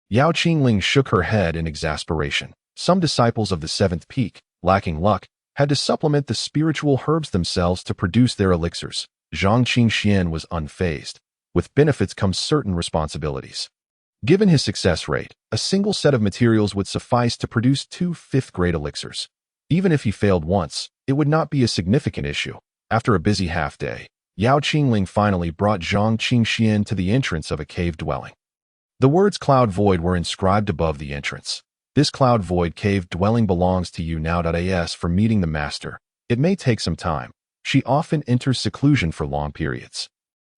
Yao Qingling shook her head in exasperation. Some disciples of the seventh peak, lacking luck, had to supplement the spiritual herbs themselves to produce their elixirs. Zhang Qingxian was unfazed. With benefits comes certain responsibilities. Given his success rate, a single set of materials would suffice to produce 2 5th-grade elixirs. Even if he failed once, it would not be a significant issue. After a busy half-day, Yao Qingling finally brought Zhang Qingxian to the entrance of a cave dwelling. The words Cloud Void were inscribed above the entrance. This Cloud Void cave dwelling belongs to you now. As for meeting the master, it may take some time. She often enters seclusion for long periods,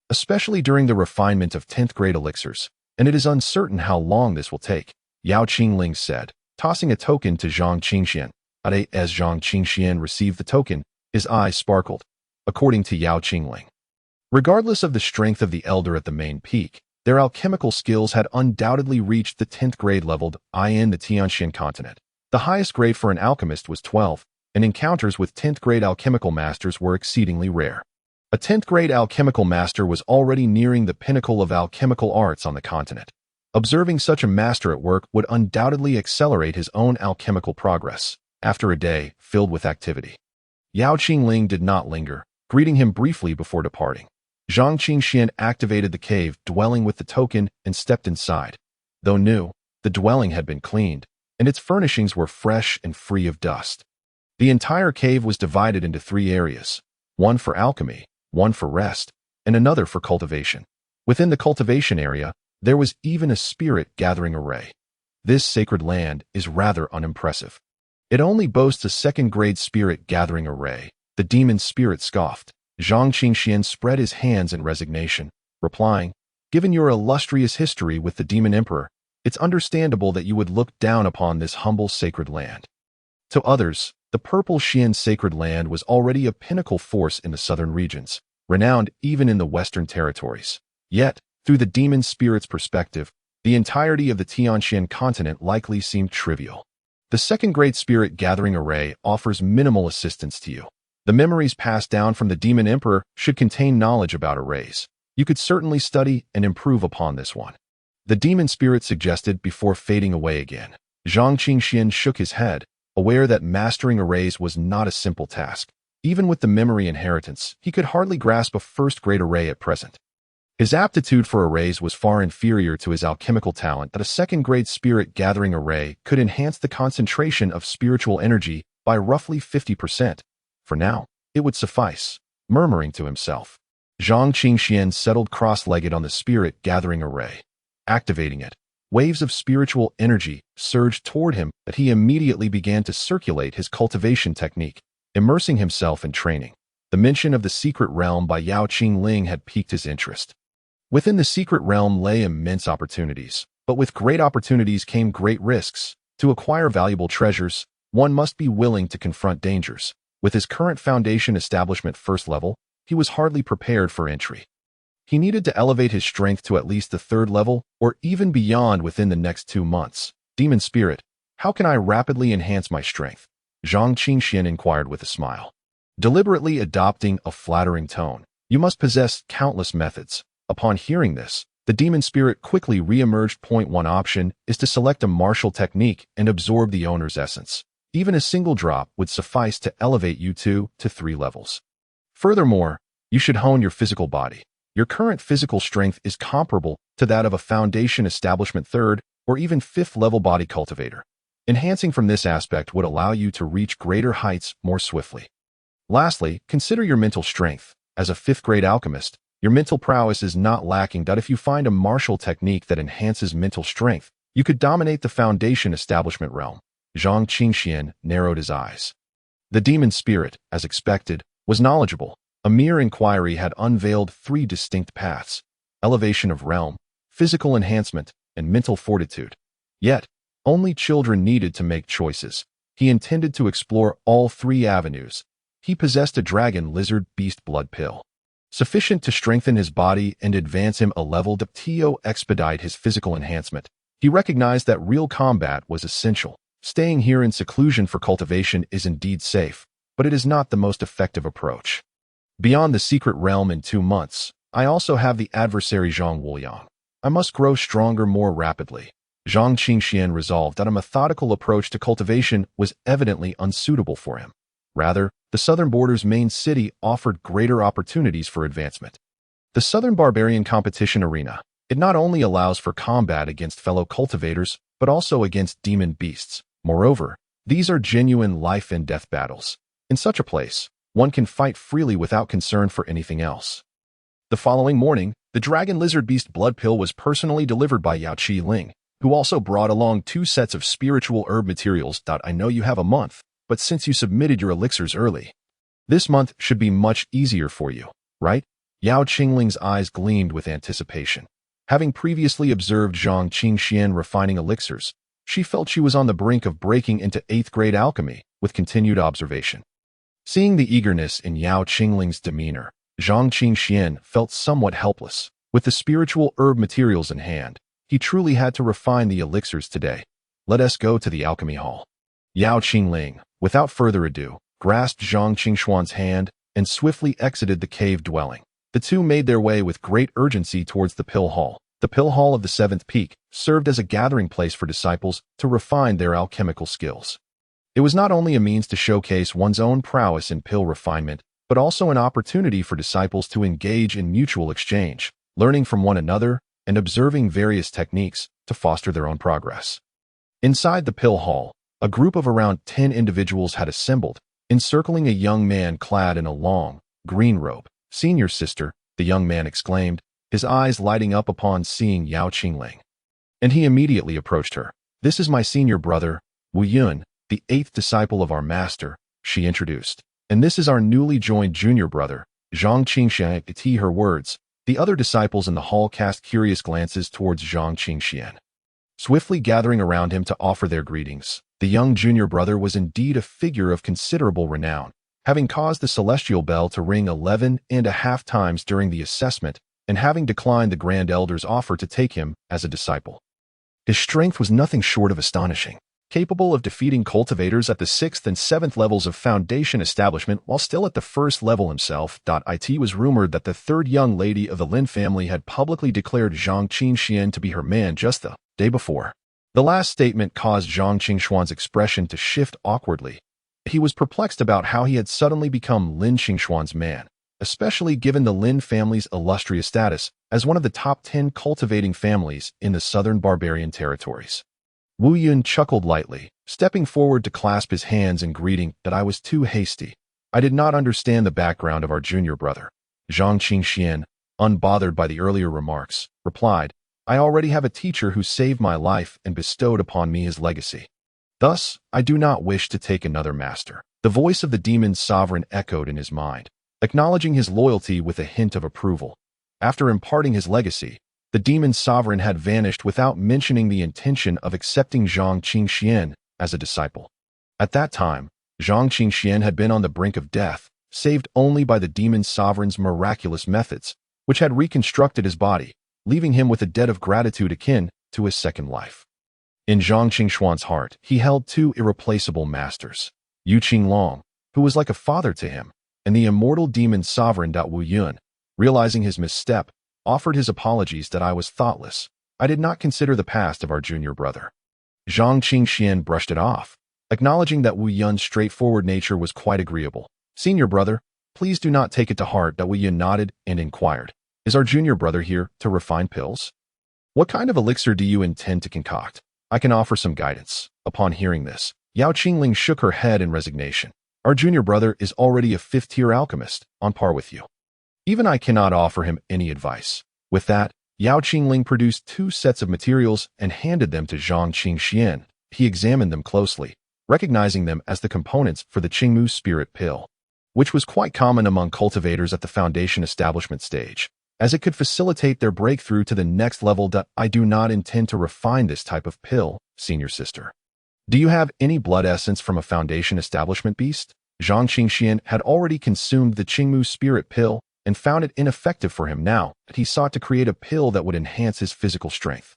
especially during the refinement of 10th-grade elixirs, and it is uncertain how long this will take, Yao Qingling said, tossing a token to Zhang Qingxian. As Zhang Qingxian received the token, his eyes sparkled. According to Yao Qingling, regardless of the strength of the elder at the main peak, their alchemical skills had undoubtedly reached the 10th grade leveled in the Tianxian continent. The highest grade for an alchemist was 12, and encounters with 10th grade alchemical masters were exceedingly rare. A 10th grade alchemical master was already nearing the pinnacle of alchemical arts on the continent. Observing such a master at work would undoubtedly accelerate his own alchemical progress. After a day filled with activity, Yao Qingling did not linger, greeting him briefly before departing. Zhang Qingxian activated the cave dwelling with the token and stepped inside. Though new, the dwelling had been cleaned, and its furnishings were fresh and free of dust. The entire cave was divided into 3 areas, one for alchemy, one for rest, and another for cultivation. Within the cultivation area, there was even a spirit gathering array. This sacred land is rather unimpressive. It only boasts a 2nd-grade spirit gathering array. The demon spirit scoffed. Zhang Qingxian spread his hands in resignation, replying, "Given your illustrious history with the demon emperor, it's understandable that you would look down upon this humble sacred land." To others, the Purple Xian sacred land was already a pinnacle force in the southern regions, renowned even in the western territories. Yet, through the demon spirit's perspective, the entirety of the Tianxian continent likely seemed trivial. The 2nd-grade spirit gathering array offers minimal assistance to you. The memories passed down from the demon emperor should contain knowledge about arrays. You could certainly study and improve upon this one, the demon spirit suggested before fading away again. Zhang Qingxian shook his head, aware that mastering arrays was not a simple task. Even with the memory inheritance, he could hardly grasp a 1st-grade array at present. His aptitude for arrays was far inferior to his alchemical talent. That a 2nd-grade spirit gathering array could enhance the concentration of spiritual energy by roughly 50%. For now, it would suffice. Murmuring to himself, Zhang Qingxian settled cross-legged on the spirit gathering array. Activating it, waves of spiritual energy surged toward him that he immediately began to circulate his cultivation technique, immersing himself in training. The mention of the secret realm by Yao Qingling had piqued his interest. Within the secret realm lay immense opportunities, but with great opportunities came great risks. To acquire valuable treasures, one must be willing to confront dangers. With his current foundation establishment 1st level, he was hardly prepared for entry. He needed to elevate his strength to at least the 3rd level, or even beyond within the next 2 months. Demon Spirit, how can I rapidly enhance my strength? Zhang Qingxian inquired with a smile, deliberately adopting a flattering tone. You must possess countless methods. Upon hearing this, the demon spirit quickly re-emerged. Point 1 option is to select a martial technique and absorb the owner's essence. Even a single drop would suffice to elevate you 2 to 3 levels. Furthermore, you should hone your physical body. Your current physical strength is comparable to that of a foundation establishment 3rd or even 5th level body cultivator. Enhancing from this aspect would allow you to reach greater heights more swiftly. Lastly, consider your mental strength. As a 5th grade alchemist, Your mental prowess is not lacking. If you find a martial technique that enhances mental strength, you could dominate the foundation establishment realm. Zhang Qingxian narrowed his eyes. The demon spirit, as expected, was knowledgeable. A mere inquiry had unveiled 3 distinct paths: elevation of realm, physical enhancement, and mental fortitude. Yet, only children needed to make choices. He intended to explore all 3 avenues. He possessed a dragon lizard beast blood pill, sufficient to strengthen his body and advance him a level to expedite his physical enhancement. He recognized that real combat was essential. Staying here in seclusion for cultivation is indeed safe, but it is not the most effective approach. Beyond the secret realm in 2 months, I also have the adversary Zhang Wuliang. I must grow stronger more rapidly. Zhang Qingxian resolved that a methodical approach to cultivation was evidently unsuitable for him. Rather, the southern border's main city offered greater opportunities for advancement. The Southern Barbarian Competition Arena. It not only allows for combat against fellow cultivators, but also against demon beasts. Moreover, these are genuine life and death battles. In such a place, one can fight freely without concern for anything else. The following morning, the dragon lizard beast blood pill was personally delivered by Yao Qi Ling, who also brought along 2 sets of spiritual herb materials. I know you have a month, but since you submitted your elixirs early, this month should be much easier for you, right? Yao Qingling's eyes gleamed with anticipation. Having previously observed Zhang Qingxian refining elixirs, she felt she was on the brink of breaking into 8th grade alchemy with continued observation. Seeing the eagerness in Yao Qingling's demeanor, Zhang Qingxian felt somewhat helpless. With the spiritual herb materials in hand, he truly had to refine the elixirs today. Let us go to the alchemy hall. Yao Qingling, without further ado, grasped Zhang Qingxuan's hand and swiftly exited the cave dwelling. The 2 made their way with great urgency towards the pill hall. The pill hall of the 7th peak served as a gathering place for disciples to refine their alchemical skills. It was not only a means to showcase one's own prowess in pill refinement, but also an opportunity for disciples to engage in mutual exchange, learning from one another and observing various techniques to foster their own progress. Inside the pill hall, a group of around 10 individuals had assembled, encircling a young man clad in a long, green robe. "Senior sister," the young man exclaimed, his eyes lighting up upon seeing Yao Qingling. And he immediately approached her. "This is my senior brother, Wu Yun, the 8th disciple of our master," she introduced. "And this is our newly joined junior brother, Zhang Qingxian." To her words, the other disciples in the hall cast curious glances towards Zhang Qingxian, swiftly gathering around him to offer their greetings. The young junior brother was indeed a figure of considerable renown, having caused the celestial bell to ring 11.5 times during the assessment and having declined the Grand Elder's offer to take him as a disciple. His strength was nothing short of astonishing, capable of defeating cultivators at the 6th and 7th levels of foundation establishment while still at the 1st level himself. It was rumored that the 3rd young lady of the Lin family had publicly declared Zhang Qingxian to be her man just the day before. The last statement caused Zhang Qingxuan's expression to shift awkwardly. He was perplexed about how he had suddenly become Lin Qingxuan's man, especially given the Lin family's illustrious status as one of the top 10 cultivating families in the southern barbarian territories. Wu Yun chuckled lightly, stepping forward to clasp his hands in greeting. "That I was too hasty. I did not understand the background of our junior brother." Zhang Qingxian, unbothered by the earlier remarks, replied, "I already have a teacher who saved my life and bestowed upon me his legacy. Thus, I do not wish to take another master." The voice of the demon sovereign echoed in his mind, acknowledging his loyalty with a hint of approval. After imparting his legacy, the demon sovereign had vanished without mentioning the intention of accepting Zhang Qingxian as a disciple. At that time, Zhang Qingxian had been on the brink of death, saved only by the demon sovereign's miraculous methods, which had reconstructed his body, leaving him with a debt of gratitude akin to his second life. In Zhang Qingxuan's heart, he held 2 irreplaceable masters, Yu Qinglong, who was like a father to him, and the immortal demon sovereign Wu Yun. Realizing his misstep, offered his apologies. "That I was thoughtless. I did not consider the past of our junior brother." Zhang Qingxian brushed it off, acknowledging that Wu Yun's straightforward nature was quite agreeable. "Senior brother, please do not take it to heart." Wu Yun nodded and inquired, "Is our junior brother here to refine pills? What kind of elixir do you intend to concoct? I can offer some guidance." Upon hearing this, Yao Qingling shook her head in resignation. "Our junior brother is already a 5th-tier alchemist, on par with you. Even I cannot offer him any advice." With that, Yao Qingling produced 2 sets of materials and handed them to Zhang Qingxian. He examined them closely, recognizing them as the components for the Qingmu spirit pill, which was quite common among cultivators at the foundation establishment stage, as it could facilitate their breakthrough to the next level. "I do not intend to refine this type of pill, senior sister. Do you have any blood essence from a foundation establishment beast?" Zhang Qingxian had already consumed the Qingmu spirit pill and found it ineffective for him now that he sought to create a pill that would enhance his physical strength,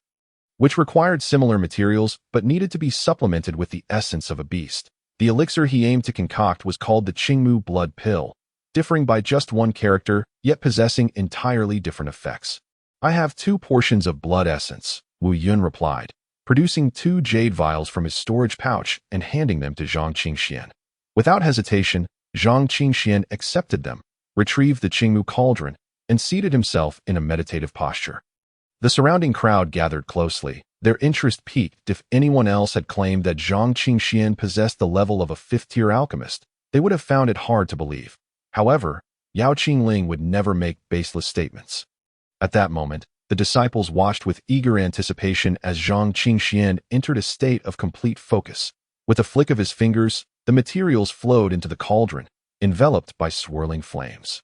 which required similar materials but needed to be supplemented with the essence of a beast. The elixir he aimed to concoct was called the Qingmu blood pill, differing by just one character, yet possessing entirely different effects. "I have 2 portions of blood essence," Wu Yun replied, producing 2 jade vials from his storage pouch and handing them to Zhang Qingxian. Without hesitation, Zhang Qingxian accepted them, retrieved the Qingmu cauldron, and seated himself in a meditative posture. The surrounding crowd gathered closely, their interest piqued. If anyone else had claimed that Zhang Qingxian possessed the level of a 5th-tier alchemist, they would have found it hard to believe. However, Yao Qingling would never make baseless statements. At that moment, the disciples watched with eager anticipation as Zhang Qingxian entered a state of complete focus. With a flick of his fingers, the materials flowed into the cauldron, enveloped by swirling flames.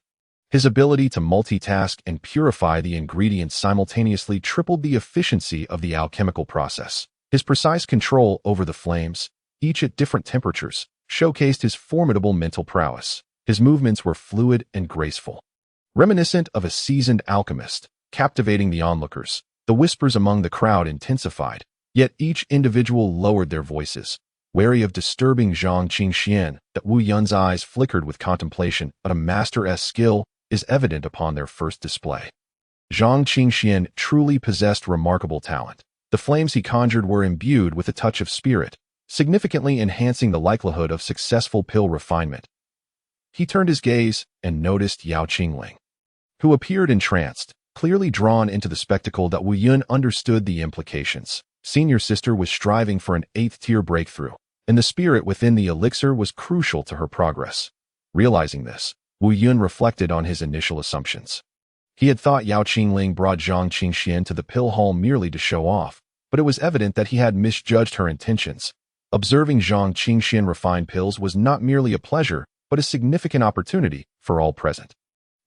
His ability to multitask and purify the ingredients simultaneously tripled the efficiency of the alchemical process. His precise control over the flames, each at different temperatures, showcased his formidable mental prowess. His movements were fluid and graceful, reminiscent of a seasoned alchemist, captivating the onlookers. The whispers among the crowd intensified, yet each individual lowered their voices, wary of disturbing Zhang Qingxian. That Wu Yun's eyes flickered with contemplation, but a master's skill is evident upon their first display. Zhang Qingxian truly possessed remarkable talent. The flames he conjured were imbued with a touch of spirit, significantly enhancing the likelihood of successful pill refinement. He turned his gaze and noticed Yao Qingling, who appeared entranced, clearly drawn into the spectacle. That Wu Yun understood the implications. Senior sister was striving for an 8th-tier breakthrough, and the spirit within the elixir was crucial to her progress. Realizing this, Wu Yun reflected on his initial assumptions. He had thought Yao Qingling brought Zhang Qingxian to the pill hall merely to show off, but it was evident that he had misjudged her intentions. Observing Zhang Qingxian refine pills was not merely a pleasure, but a significant opportunity for all present.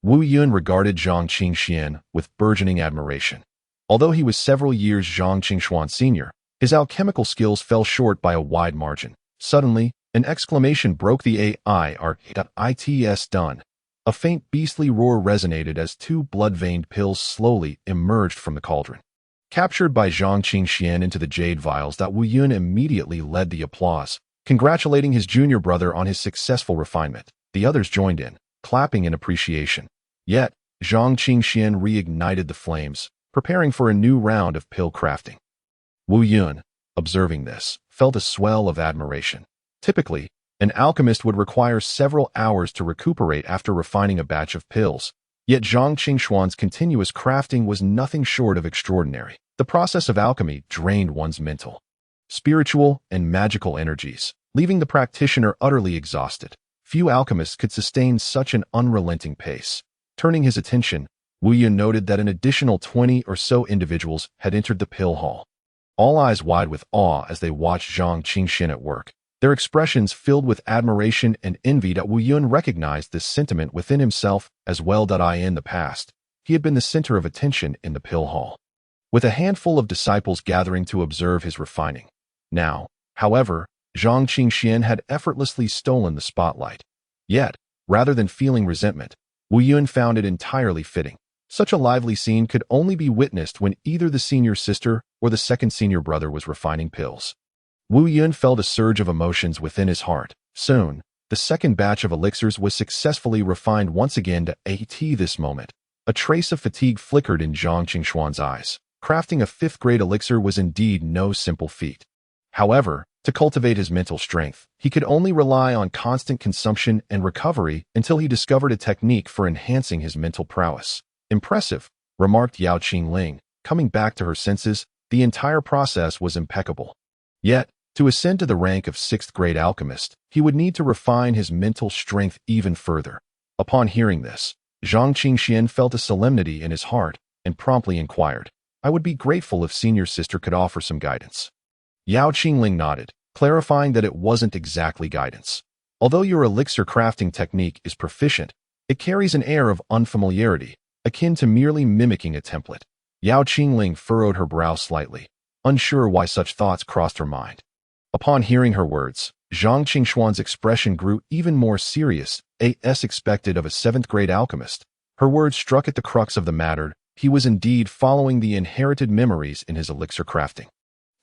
Wu Yun regarded Zhang Qingxian with burgeoning admiration. Although he was several years Zhang Qingxuan senior, his alchemical skills fell short by a wide margin. Suddenly, an exclamation broke the air. "It's done." A faint beastly roar resonated as 2 blood-veined pills slowly emerged from the cauldron. Captured by Zhang Qingxian into the jade vials, Wu Yun immediately led the applause, congratulating his junior brother on his successful refinement. The others joined in, clapping in appreciation. Yet, Zhang Qingxian reignited the flames, preparing for a new round of pill crafting. Wu Yun, observing this, felt a swell of admiration. Typically, an alchemist would require several hours to recuperate after refining a batch of pills, yet Zhang Qingxuan's continuous crafting was nothing short of extraordinary. The process of alchemy drained one's mental, spiritual, and magical energies, leaving the practitioner utterly exhausted. Few alchemists could sustain such an unrelenting pace. Turning his attention, Wu Yun noted that an additional 20 or so individuals had entered the pill hall, all eyes wide with awe as they watched Zhang Qingxian at work. Their expressions filled with admiration and envy. Wu Yun recognized this sentiment within himself as well. In the past, he had been the center of attention in the pill hall, with a handful of disciples gathering to observe his refining. Now, however, Zhang Qingxian had effortlessly stolen the spotlight. Yet, rather than feeling resentment, Wu Yun found it entirely fitting. Such a lively scene could only be witnessed when either the senior sister or the second senior brother was refining pills. Wu Yun felt a surge of emotions within his heart. Soon, the second batch of elixirs was successfully refined once again. This moment, a trace of fatigue flickered in Zhang Qingxuan's eyes. Crafting a 5th-grade elixir was indeed no simple feat. However, to cultivate his mental strength, he could only rely on constant consumption and recovery until he discovered a technique for enhancing his mental prowess. "Impressive," remarked Yao Qingling. Coming back to her senses, the entire process was impeccable. Yet, to ascend to the rank of 6th-grade alchemist, he would need to refine his mental strength even further. Upon hearing this, Zhang Qingxian felt a solemnity in his heart and promptly inquired, "I would be grateful if senior sister could offer some guidance." Yao Qingling nodded, clarifying that it wasn't exactly guidance. Although your elixir crafting technique is proficient, it carries an air of unfamiliarity, akin to merely mimicking a template. Yao Qingling furrowed her brow slightly, unsure why such thoughts crossed her mind. Upon hearing her words, Zhang Qingshuan's expression grew even more serious, as expected of a seventh-grade alchemist. Her words struck at the crux of the matter. He was indeed following the inherited memories in his elixir crafting.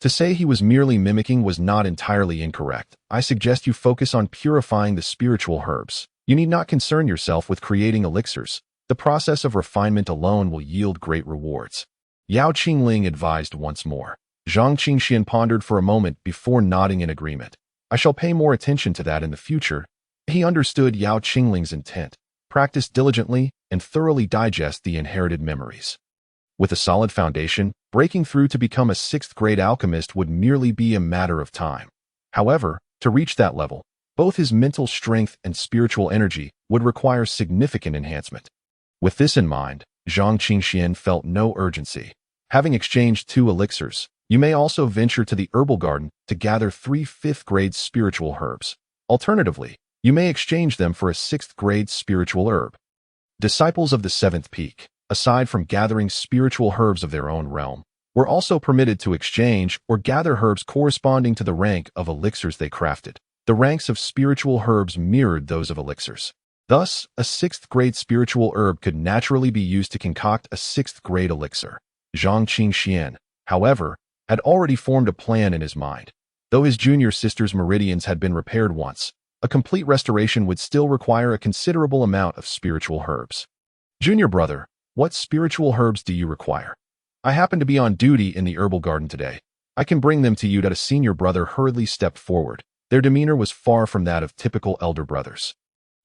To say he was merely mimicking was not entirely incorrect. I suggest you focus on purifying the spiritual herbs. You need not concern yourself with creating elixirs. The process of refinement alone will yield great rewards. Yao Qingling advised once more. Zhang Qingxian pondered for a moment before nodding in agreement. I shall pay more attention to that in the future. He understood Yao Qingling's intent. Practice diligently and thoroughly digest the inherited memories. With a solid foundation, breaking through to become a sixth-grade alchemist would merely be a matter of time. However, to reach that level, both his mental strength and spiritual energy would require significant enhancement. With this in mind, Zhang Qingxian felt no urgency. Having exchanged 2 elixirs, you may also venture to the herbal garden to gather 3 fifth-grade spiritual herbs. Alternatively, you may exchange them for a 6th-grade spiritual herb. Disciples of the 7th peak, aside from gathering spiritual herbs of their own realm, were also permitted to exchange or gather herbs corresponding to the rank of elixirs they crafted. The ranks of spiritual herbs mirrored those of elixirs. Thus, a 6th-grade spiritual herb could naturally be used to concoct a 6th-grade elixir. Zhang Qingxian, however, had already formed a plan in his mind. Though his junior sister's meridians had been repaired once, a complete restoration would still require a considerable amount of spiritual herbs. Junior brother, what spiritual herbs do you require? I happen to be on duty in the herbal garden today. I can bring them to you. That a senior brother hurriedly stepped forward. Their demeanor was far from that of typical elder brothers.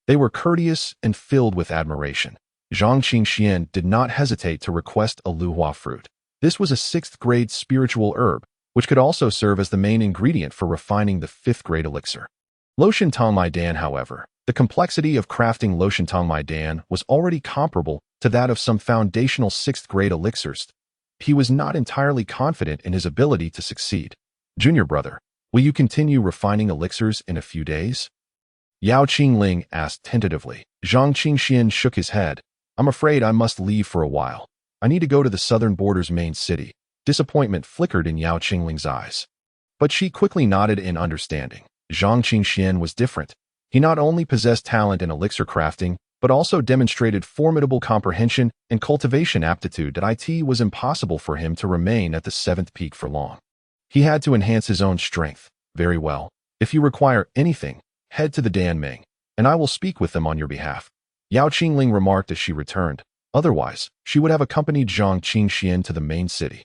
They were courteous and filled with admiration. Zhang Qingxian did not hesitate to request a luhua fruit. This was a 6th-grade spiritual herb, which could also serve as the main ingredient for refining the 5th-grade elixir. Lotion Tong Mai Dan, however, the complexity of crafting Lotion Tong Mai Dan was already comparable to that of some foundational 6th-grade elixirs. He was not entirely confident in his ability to succeed. Junior brother, will you continue refining elixirs in a few days? Yao Qingling asked tentatively. Zhang Qingxian shook his head. I'm afraid I must leave for a while. I need to go to the southern border's main city. Disappointment flickered in Yao Qingling's eyes. But she quickly nodded in understanding. Zhang Qingxian was different. He not only possessed talent in elixir crafting, but also demonstrated formidable comprehension and cultivation aptitude that it was impossible for him to remain at the 7th peak for long. He had to enhance his own strength. Very well. If you require anything, head to the Danming, and I will speak with them on your behalf. Yao Qingling remarked as she returned. Otherwise, she would have accompanied Zhang Qingxian to the main city.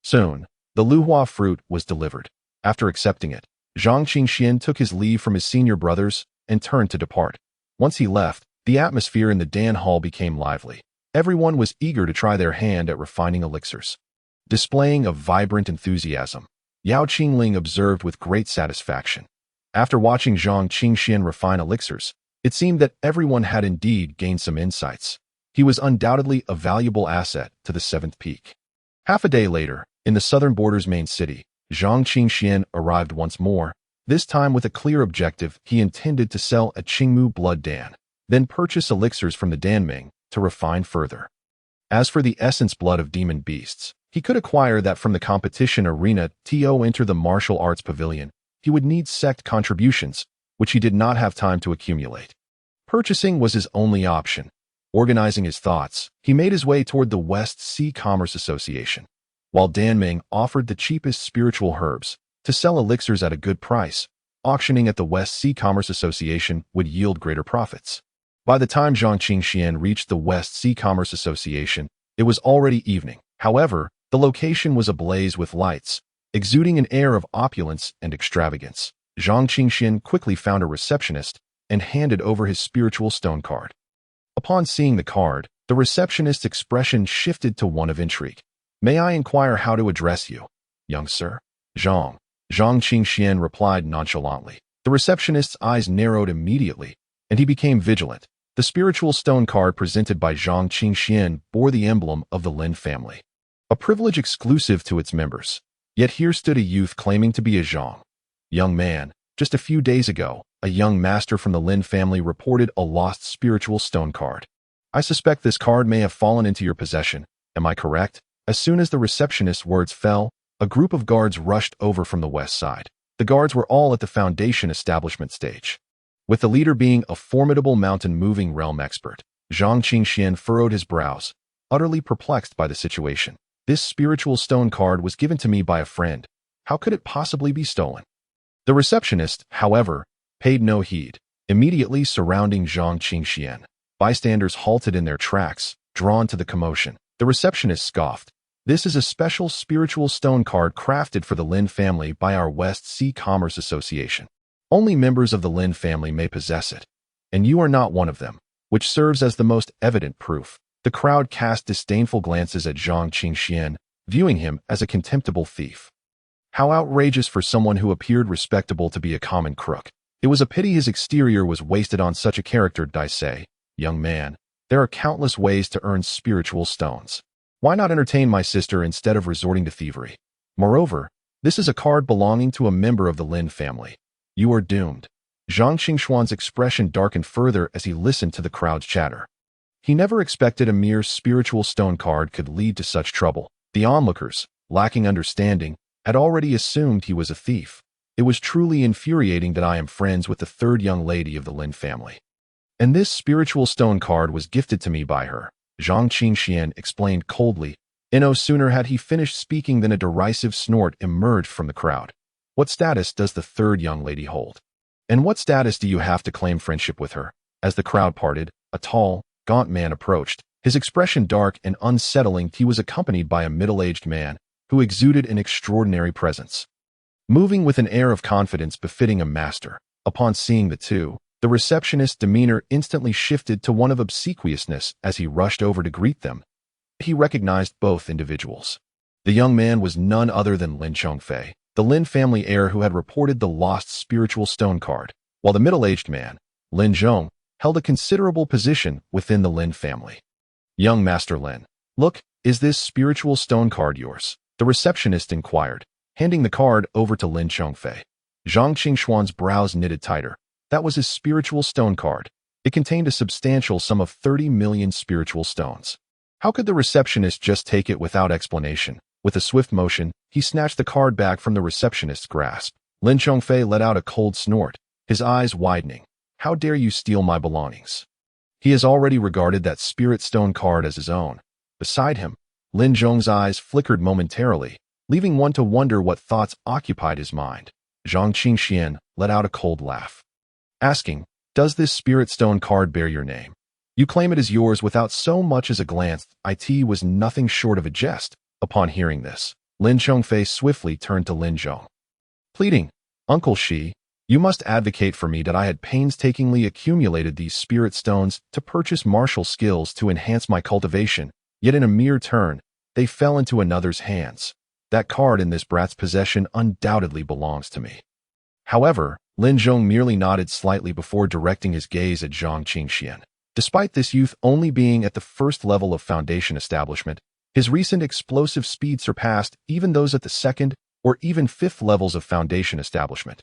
Soon, the luhua fruit was delivered. After accepting it, Zhang Qingxian took his leave from his senior brothers and turned to depart. Once he left, the atmosphere in the Dan Hall became lively. Everyone was eager to try their hand at refining elixirs. Displaying a vibrant enthusiasm, Yao Qingling observed with great satisfaction. After watching Zhang Qingxian refine elixirs, it seemed that everyone had indeed gained some insights. He was undoubtedly a valuable asset to the 7th peak. Half a day later, in the southern border's main city, Zhang Qingxian arrived once more, this time with a clear objective. He intended to sell a Qingmu blood Dan, then purchase elixirs from the Danming to refine further. As for the essence blood of demon beasts, he could acquire that from the competition arena. To enter the martial arts pavilion, he would need sect contributions, which he did not have time to accumulate. Purchasing was his only option. Organizing his thoughts, he made his way toward the West Sea Commerce Association. While Danming offered the cheapest spiritual herbs to sell elixirs at a good price, auctioning at the West Sea Commerce Association would yield greater profits. By the time Zhang Qingxian reached the West Sea Commerce Association, it was already evening. However, the location was ablaze with lights, exuding an air of opulence and extravagance. Zhang Qingxian quickly found a receptionist and handed over his spiritual stone card. Upon seeing the card, the receptionist's expression shifted to one of intrigue. May I inquire how to address you, young sir? Zhang Qingxian replied nonchalantly. The receptionist's eyes narrowed immediately, and he became vigilant. The spiritual stone card presented by Zhang Qingxian bore the emblem of the Lin family, a privilege exclusive to its members. Yet here stood a youth claiming to be a Zhang. Young man, just a few days ago, a young master from the Lin family reported a lost spiritual stone card. I suspect this card may have fallen into your possession. Am I correct? As soon as the receptionist's words fell, a group of guards rushed over from the west side. The guards were all at the foundation establishment stage, with the leader being a formidable mountain-moving realm expert. Zhang Qingxian furrowed his brows, utterly perplexed by the situation. This spiritual stone card was given to me by a friend. How could it possibly be stolen? The receptionist, however, paid no heed. Immediately surrounding Zhang Qingxian, bystanders halted in their tracks, drawn to the commotion. The receptionist scoffed. This is a special spiritual stone card crafted for the Lin family by our West Sea Commerce Association. Only members of the Lin family may possess it, and you are not one of them, which serves as the most evident proof. The crowd cast disdainful glances at Zhang Qingxian, viewing him as a contemptible thief. How outrageous for someone who appeared respectable to be a common crook. It was a pity his exterior was wasted on such a character. I say, young man, there are countless ways to earn spiritual stones. Why not entertain my sister instead of resorting to thievery? Moreover, this is a card belonging to a member of the Lin family. You are doomed. Zhang Qingxuan's expression darkened further as he listened to the crowd's chatter. He never expected a mere spiritual stone card could lead to such trouble. The onlookers, lacking understanding, had already assumed he was a thief. It was truly infuriating that I am friends with the third young lady of the Lin family, and this spiritual stone card was gifted to me by her, Zhang Qingxian explained coldly. No sooner had he finished speaking than a derisive snort emerged from the crowd. What status does the third young lady hold? And what status do you have to claim friendship with her? As the crowd parted, a tall, gaunt man approached. His expression dark and unsettling. He was accompanied by a middle-aged man who exuded an extraordinary presence, moving with an air of confidence befitting a master. Upon seeing the two, the receptionist's demeanor instantly shifted to one of obsequiousness as he rushed over to greet them. He recognized both individuals. The young man was none other than Lin Chongfei, the Lin family heir who had reported the lost spiritual stone card, while the middle-aged man, Lin Zhong, held a considerable position within the Lin family. Young Master Lin, look, is this spiritual stone card yours? The receptionist inquired, handing the card over to Lin Chongfei. Zhang Qingxuan's brows knitted tighter. That was his spiritual stone card. It contained a substantial sum of 30 million spiritual stones. How could the receptionist just take it without explanation? With a swift motion, he snatched the card back from the receptionist's grasp. Lin Chongfei let out a cold snort, his eyes widening. How dare you steal my belongings? He has already regarded that spirit stone card as his own. Beside him, Lin Zhong's eyes flickered momentarily, leaving one to wonder what thoughts occupied his mind. Zhang Qingxian let out a cold laugh, asking, does this spirit stone card bear your name? You claim it is yours without so much as a glance. It was nothing short of a jest. Upon hearing this, Lin Chongfei swiftly turned to Lin Zhong, pleading, Uncle Shi, you must advocate for me that I had painstakingly accumulated these spirit stones to purchase martial skills to enhance my cultivation, yet in a mere turn, they fell into another's hands. That card in this brat's possession undoubtedly belongs to me. However, Lin Zhong merely nodded slightly before directing his gaze at Zhang Qingxian. Despite this youth only being at the first level of foundation establishment, his recent explosive speed surpassed even those at the second or even fifth levels of foundation establishment.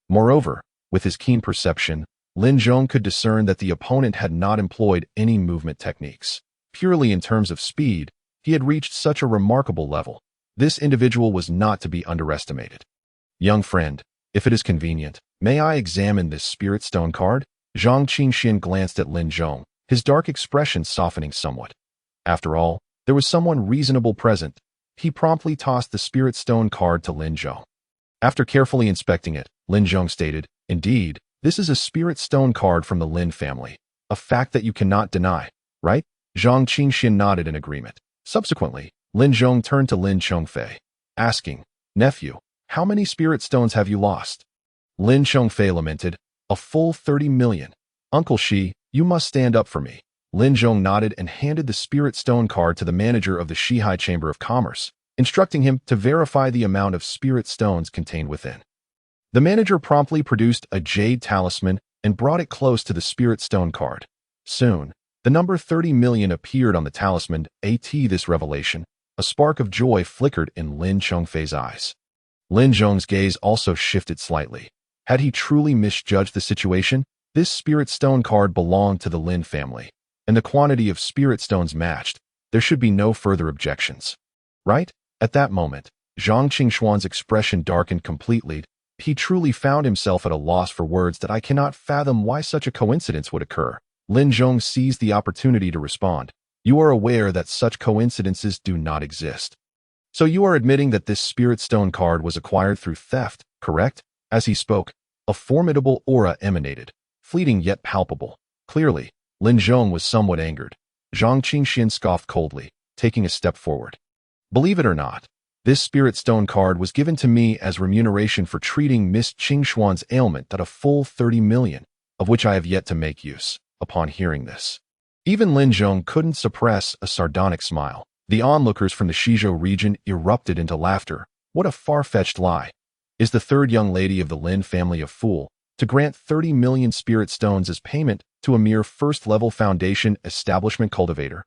Moreover, with his keen perception, Lin Zhong could discern that the opponent had not employed any movement techniques. Purely in terms of speed, he had reached such a remarkable level. This individual was not to be underestimated. Young friend, if it is convenient, may I examine this spirit stone card? Zhang Qingxian glanced at Lin Zhong, his dark expression softening somewhat. After all, there was someone reasonable present. He promptly tossed the spirit stone card to Lin Zhong. After carefully inspecting it, Lin Zhong stated, indeed, this is a spirit stone card from the Lin family, a fact that you cannot deny, right? Zhang Qingxian nodded in agreement. Subsequently, Lin Zhong turned to Lin Chongfei, asking, nephew, how many spirit stones have you lost? Lin Chongfei lamented, a full 30 million. Uncle Shi, you must stand up for me. Lin Zhong nodded and handed the spirit stone card to the manager of the Shihai Chamber of Commerce, instructing him to verify the amount of spirit stones contained within. The manager promptly produced a jade talisman and brought it close to the spirit stone card. Soon, the number 30 million appeared on the talisman. This revelation, a spark of joy flickered in Lin Chongfei's eyes. Lin Zhong's gaze also shifted slightly. Had he truly misjudged the situation? This spirit stone card belonged to the Lin family, and the quantity of spirit stones matched. There should be no further objections. Right? At that moment, Zhang Qingxuan's expression darkened completely. He truly found himself at a loss for words. That I cannot fathom why such a coincidence would occur. Lin Zhong seized the opportunity to respond. You are aware that such coincidences do not exist. So you are admitting that this spirit stone card was acquired through theft, correct? As he spoke, a formidable aura emanated, fleeting yet palpable. Clearly, Lin Zhong was somewhat angered. Zhang Qingxian scoffed coldly, taking a step forward. Believe it or not, this spirit stone card was given to me as remuneration for treating Miss Qingxuan's ailment at a full 30 million, of which I have yet to make use. Upon hearing this, even Lin Zhong couldn't suppress a sardonic smile. The onlookers from the Shizhou region erupted into laughter. What a far-fetched lie. Is the third young lady of the Lin family a fool to grant 30 million spirit stones as payment to a mere first-level foundation establishment cultivator?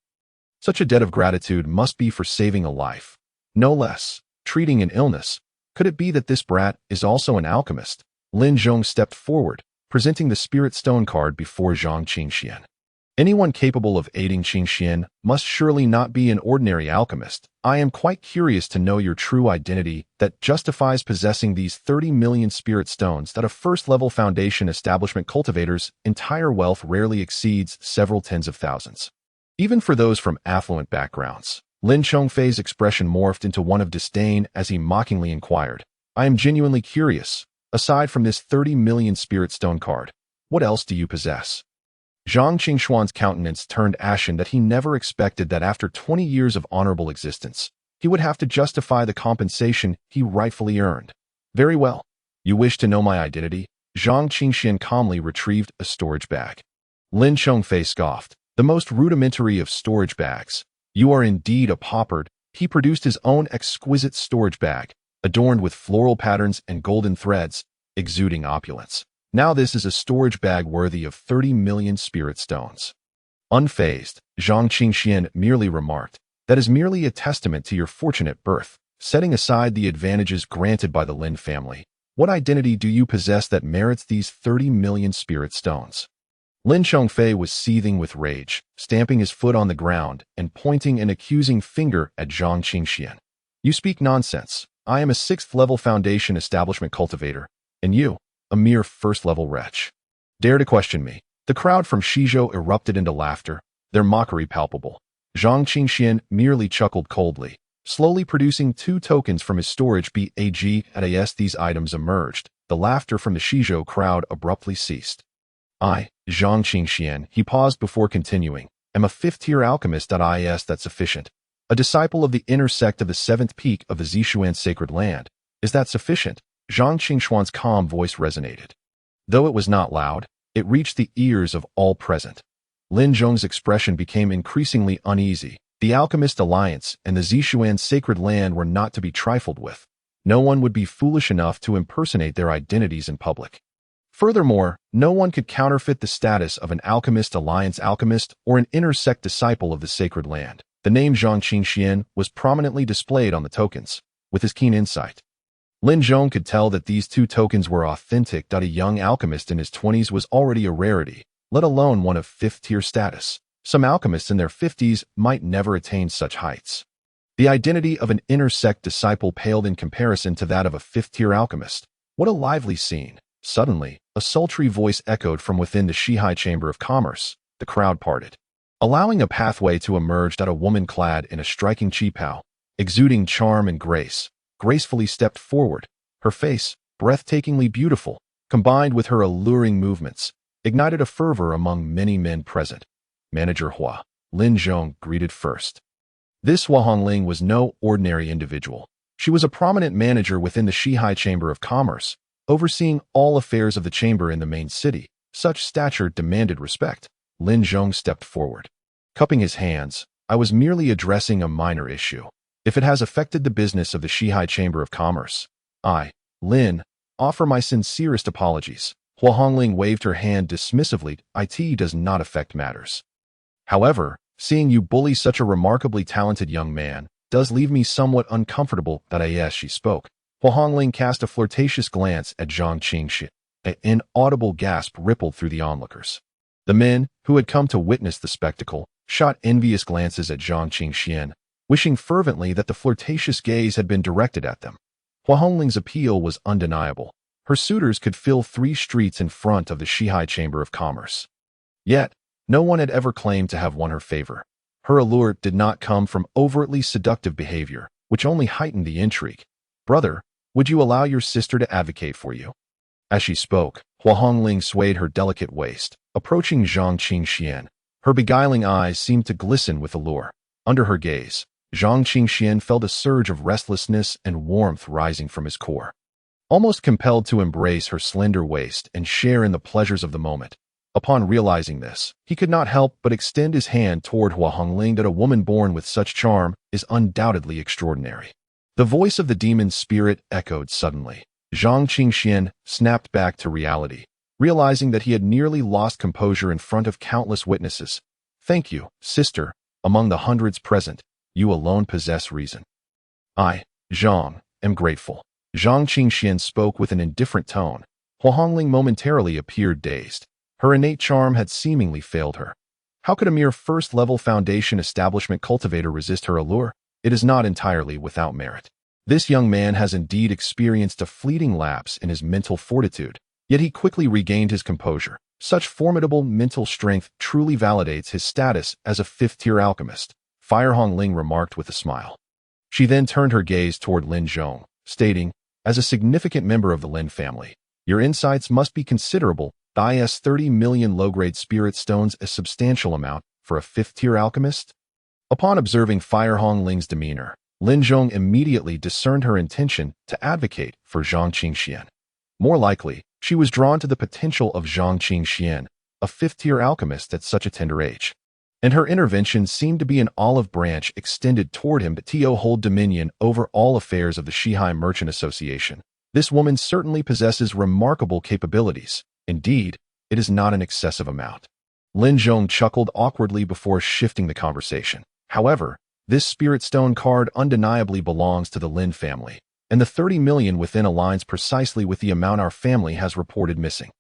Such a debt of gratitude must be for saving a life, no less, treating an illness. Could it be that this brat is also an alchemist? Lin Zhong stepped forward, presenting the spirit stone card before Zhang Qingxian. Anyone capable of aiding Qingxian must surely not be an ordinary alchemist. I am quite curious to know your true identity that justifies possessing these 30 million spirit stones that a first-level foundation establishment cultivator's entire wealth rarely exceeds several tens of thousands. Even for those from affluent backgrounds. Lin Chongfei's expression morphed into one of disdain as he mockingly inquired. I am genuinely curious. Aside from this 30 million spirit stone card, what else do you possess? Zhang Qingxuan's countenance turned ashen that he never expected that after 20 years of honorable existence, he would have to justify the compensation he rightfully earned. Very well. You wish to know my identity? Zhang Qingxian calmly retrieved a storage bag. Lin Chongfei scoffed. The most rudimentary of storage bags. You are indeed a pauper. He produced his own exquisite storage bag, adorned with floral patterns and golden threads, exuding opulence. Now this is a storage bag worthy of 30 million spirit stones. Unfazed, Zhang Qingxian merely remarked, that is merely a testament to your fortunate birth. Setting aside the advantages granted by the Lin family, what identity do you possess that merits these 30 million spirit stones? Lin Chongfei was seething with rage, stamping his foot on the ground and pointing an accusing finger at Zhang Qingxian. You speak nonsense. I am a 6th-level foundation establishment cultivator, and you, a mere first-level wretch. Dare to question me? The crowd from Shizhou erupted into laughter, their mockery palpable. Zhang Qingxian merely chuckled coldly, slowly producing 2 tokens from his storage bag. As these items emerged, the laughter from the Shizhou crowd abruptly ceased. I, Zhang Qingxian, he paused before continuing, am a 5th-tier alchemist. That's sufficient. A disciple of the inner sect of the 7th peak of the Zishuan sacred land. Is that sufficient? Zhang Qingxuan's calm voice resonated. Though it was not loud, it reached the ears of all present. Lin Zhong's expression became increasingly uneasy. The Alchemist Alliance and the Zishuan sacred land were not to be trifled with. No one would be foolish enough to impersonate their identities in public. Furthermore, no one could counterfeit the status of an Alchemist Alliance alchemist or an inner sect disciple of the sacred land. The name Zhang Qingxian was prominently displayed on the tokens. With his keen insight, Lin Zhong could tell that these 2 tokens were authentic. A young alchemist in his 20s was already a rarity, let alone one of 5th-tier status. Some alchemists in their 50s might never attain such heights. The identity of an inner sect disciple paled in comparison to that of a 5th-tier alchemist. What a lively scene. Suddenly, a sultry voice echoed from within the Shihai Chamber of Commerce. The crowd parted, allowing a pathway to emerge. A woman clad in a striking qipao, exuding charm and grace, gracefully stepped forward. Her face, breathtakingly beautiful, combined with her alluring movements, ignited a fervor among many men present. Manager Hua, Lin Zhong greeted first. This Hua Hongling was no ordinary individual. She was a prominent manager within the Shihai Chamber of Commerce, overseeing all affairs of the chamber in the main city. Such stature demanded respect. Lin Zhong stepped forward, cupping his hands. I was merely addressing a minor issue. If it has affected the business of the Shihai Chamber of Commerce, I, Lin, offer my sincerest apologies. Hua Hongling waved her hand dismissively. It does not affect matters. However, seeing you bully such a remarkably talented young man does leave me somewhat uncomfortable. Yes, she spoke. Hua Hongling cast a flirtatious glance at Zhang Qingxi. An inaudible gasp rippled through the onlookers. The men, who had come to witness the spectacle, shot envious glances at Zhang Qingxian, wishing fervently that the flirtatious gaze had been directed at them. Hua Hongling's appeal was undeniable. Her suitors could fill 3 streets in front of the Shihai Chamber of Commerce. Yet, no one had ever claimed to have won her favor. Her allure did not come from overtly seductive behavior, which only heightened the intrigue. Brother, would you allow your sister to advocate for you? As she spoke, Hua Hongling swayed her delicate waist, approaching Zhang Qingxian. Her beguiling eyes seemed to glisten with allure. Under her gaze, Zhang Qingxian felt a surge of restlessness and warmth rising from his core. Almost compelled to embrace her slender waist and share in the pleasures of the moment. Upon realizing this, he could not help but extend his hand toward Hua Hongling. That a woman born with such charm is undoubtedly extraordinary. The voice of the demon spirit echoed suddenly. Zhang Qingxian snapped back to reality, realizing that he had nearly lost composure in front of countless witnesses. Thank you, sister. Among the hundreds present, you alone possess reason. I, Zhang, am grateful. Zhang Qingxian spoke with an indifferent tone. Hua Hongling momentarily appeared dazed. Her innate charm had seemingly failed her. How could a mere first-level foundation establishment cultivator resist her allure? It is not entirely without merit. This young man has indeed experienced a fleeting lapse in his mental fortitude, yet he quickly regained his composure. Such formidable mental strength truly validates his status as a 5th-tier alchemist, Fire Hongling remarked with a smile. She then turned her gaze toward Lin Zhong, stating, as a significant member of the Lin family, your insights must be considerable. 30 million low-grade spirit stones, a substantial amount for a 5th-tier alchemist? Upon observing Fire Hongling's demeanor, Lin Zhong immediately discerned her intention to advocate for Zhang Qingxian. More likely, she was drawn to the potential of Zhang Qingxian, a 5th-tier alchemist at such a tender age. And her intervention seemed to be an olive branch extended toward him to hold dominion over all affairs of the Shihai Merchant Association. This woman certainly possesses remarkable capabilities. Indeed, it is not an excessive amount. Lin Zhong chuckled awkwardly before shifting the conversation. However, this spirit stone card undeniably belongs to the Lin family, and the 30 million within aligns precisely with the amount our family has reported missing.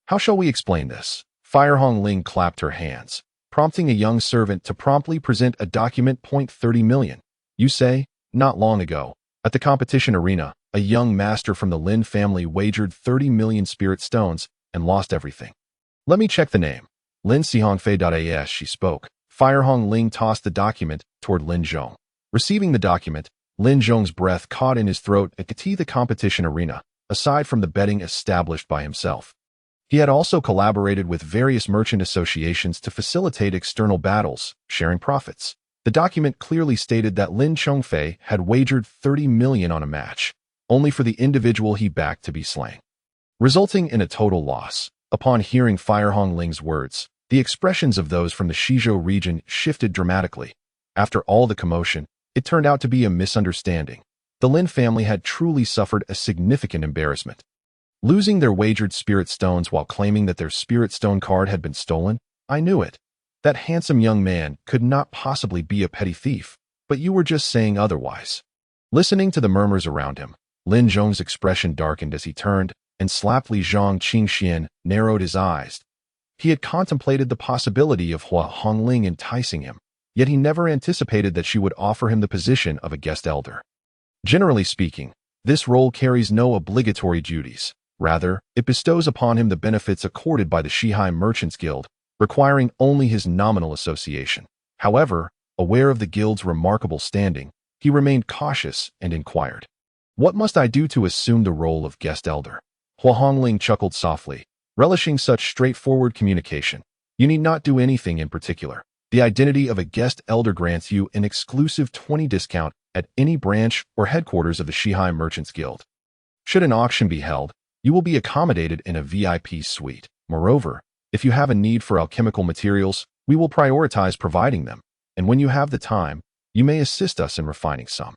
How shall we explain this? Fire Hongling clapped her hands, prompting a young servant to promptly present a document. 30 million. You say? Not long ago, at the competition arena, a young master from the Lin family wagered 30 million spirit stones and lost everything. Let me check the name. Lin Sihongfei.as, she spoke. Fire Hongling tossed the document toward Lin Zhong. Receiving the document, Lin Zhong's breath caught in his throat at the competition arena, aside from the betting established by himself. He had also collaborated with various merchant associations to facilitate external battles, sharing profits. The document clearly stated that Lin Chongfei had wagered 30 million on a match, only for the individual he backed to be slain, resulting in a total loss. Upon hearing Fire Hongling's words, the expressions of those from the Shizhou region shifted dramatically. After all the commotion, it turned out to be a misunderstanding. The Lin family had truly suffered a significant embarrassment. Losing their wagered spirit stones while claiming that their spirit stone card had been stolen, I knew it. That handsome young man could not possibly be a petty thief, but you were just saying otherwise. Listening to the murmurs around him, Lin Zhong's expression darkened as he turned and slappedly Zhang Qingxian narrowed his eyes. He had contemplated the possibility of Hua Hongling enticing him, yet he never anticipated that she would offer him the position of a guest elder. Generally speaking, this role carries no obligatory duties. Rather, it bestows upon him the benefits accorded by the Shihai Merchants Guild, requiring only his nominal association. However, aware of the guild's remarkable standing, he remained cautious and inquired, "What must I do to assume the role of guest elder?" Hua Hongling chuckled softly, relishing such straightforward communication. "You need not do anything in particular. The identity of a guest elder grants you an exclusive 20% discount at any branch or headquarters of the Shihai Merchants Guild. Should an auction be held, you will be accommodated in a VIP suite. Moreover, if you have a need for alchemical materials, we will prioritize providing them, and when you have the time, you may assist us in refining some.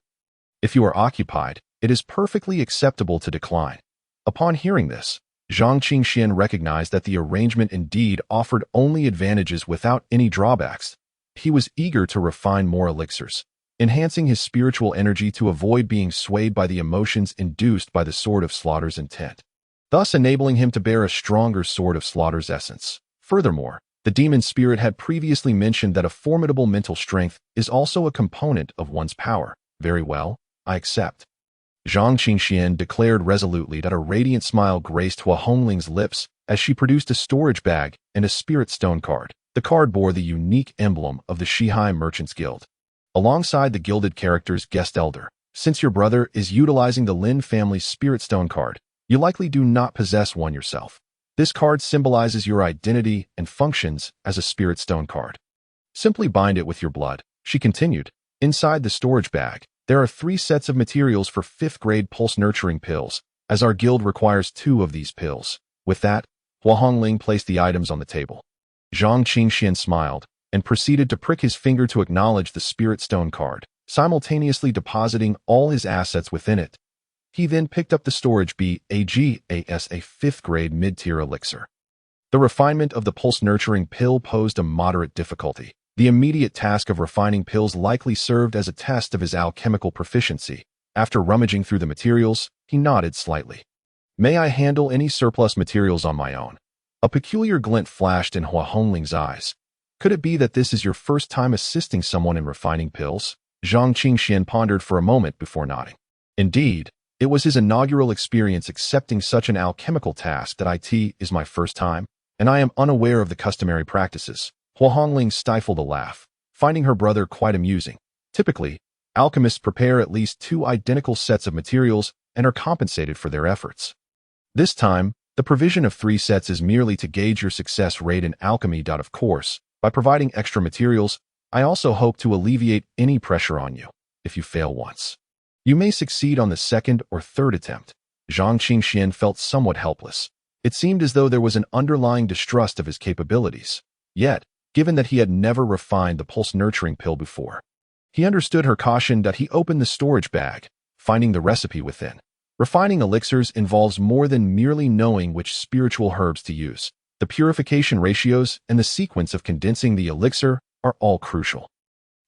If you are occupied, it is perfectly acceptable to decline." Upon hearing this, Zhang Qingxian recognized that the arrangement indeed offered only advantages without any drawbacks. He was eager to refine more elixirs, enhancing his spiritual energy to avoid being swayed by the emotions induced by the Sword of Slaughter's intent, thus enabling him to bear a stronger Sword of Slaughter's essence. Furthermore, the demon spirit had previously mentioned that a formidable mental strength is also a component of one's power. Very well, I accept. Zhang Qingxian declared resolutely that a radiant smile graced Hua Hongling's lips as she produced a storage bag and a spirit stone card. The card bore the unique emblem of the Shihai Merchants Guild, alongside the gilded characters Guest Elder. Since your brother is utilizing the Lin family's spirit stone card, you likely do not possess one yourself. This card symbolizes your identity and functions as a spirit stone card. Simply bind it with your blood, she continued. Inside the storage bag, there are 3 sets of materials for 5th grade pulse nurturing pills, as our guild requires 2 of these pills. With that, Hua Hongling placed the items on the table. Zhang Qingxian smiled and proceeded to prick his finger to acknowledge the spirit stone card, simultaneously depositing all his assets within it. He then picked up the storage bag as a 5th grade mid-tier elixir. The refinement of the pulse nurturing pill posed a moderate difficulty. The immediate task of refining pills likely served as a test of his alchemical proficiency. After rummaging through the materials, he nodded slightly. May I handle any surplus materials on my own? A peculiar glint flashed in Hua Hongling's eyes. Could it be that this is your first time assisting someone in refining pills? Zhang Qingxian pondered for a moment before nodding. Indeed, it was his inaugural experience accepting such an alchemical task. That it is my first time, and I am unaware of the customary practices. Hua Hongling stifled a laugh, finding her brother quite amusing. Typically, alchemists prepare at least 2 identical sets of materials and are compensated for their efforts. This time, the provision of 3 sets is merely to gauge your success rate in alchemy. Of course, by providing extra materials, I also hope to alleviate any pressure on you. If you fail once, you may succeed on the 2nd or 3rd attempt. Zhang Qingxian felt somewhat helpless. It seemed as though there was an underlying distrust of his capabilities. Yet, given that he had never refined the pulse nurturing pill before, he understood her caution. He opened the storage bag, finding the recipe within. Refining elixirs involves more than merely knowing which spiritual herbs to use. The purification ratios and the sequence of condensing the elixir are all crucial.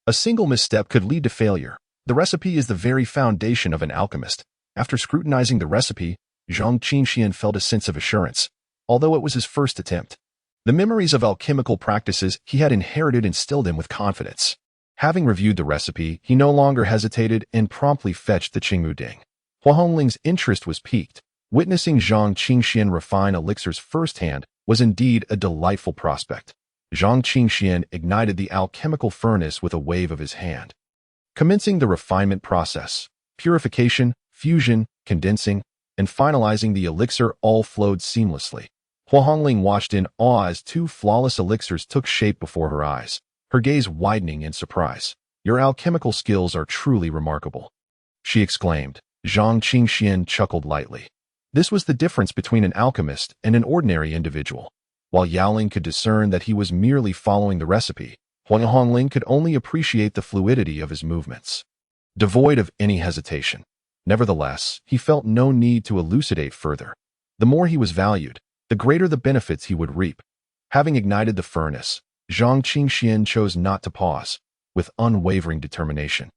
A single misstep could lead to failure. The recipe is the very foundation of an alchemist. After scrutinizing the recipe, Zhang Qingxian felt a sense of assurance, although it was his first attempt. The memories of alchemical practices he had inherited instilled him with confidence. Having reviewed the recipe, he no longer hesitated and promptly fetched the Qingmu Ding. Hua Hongling's interest was piqued. Witnessing Zhang Qingxian refine elixirs firsthand was indeed a delightful prospect. Zhang Qingxian ignited the alchemical furnace with a wave of his hand, commencing the refinement process. Purification, fusion, condensing, and finalizing the elixir all flowed seamlessly. Hua Hongling watched in awe as 2 flawless elixirs took shape before her eyes, her gaze widening in surprise. Your alchemical skills are truly remarkable, she exclaimed. Zhang Qingxian chuckled lightly. This was the difference between an alchemist and an ordinary individual. While Yaoling could discern that he was merely following the recipe, Hua Hongling could only appreciate the fluidity of his movements, devoid of any hesitation. Nevertheless, he felt no need to elucidate further. The more he was valued, the greater the benefits he would reap. Having ignited the furnace, Zhang Qingxian chose not to pause. With unwavering determination,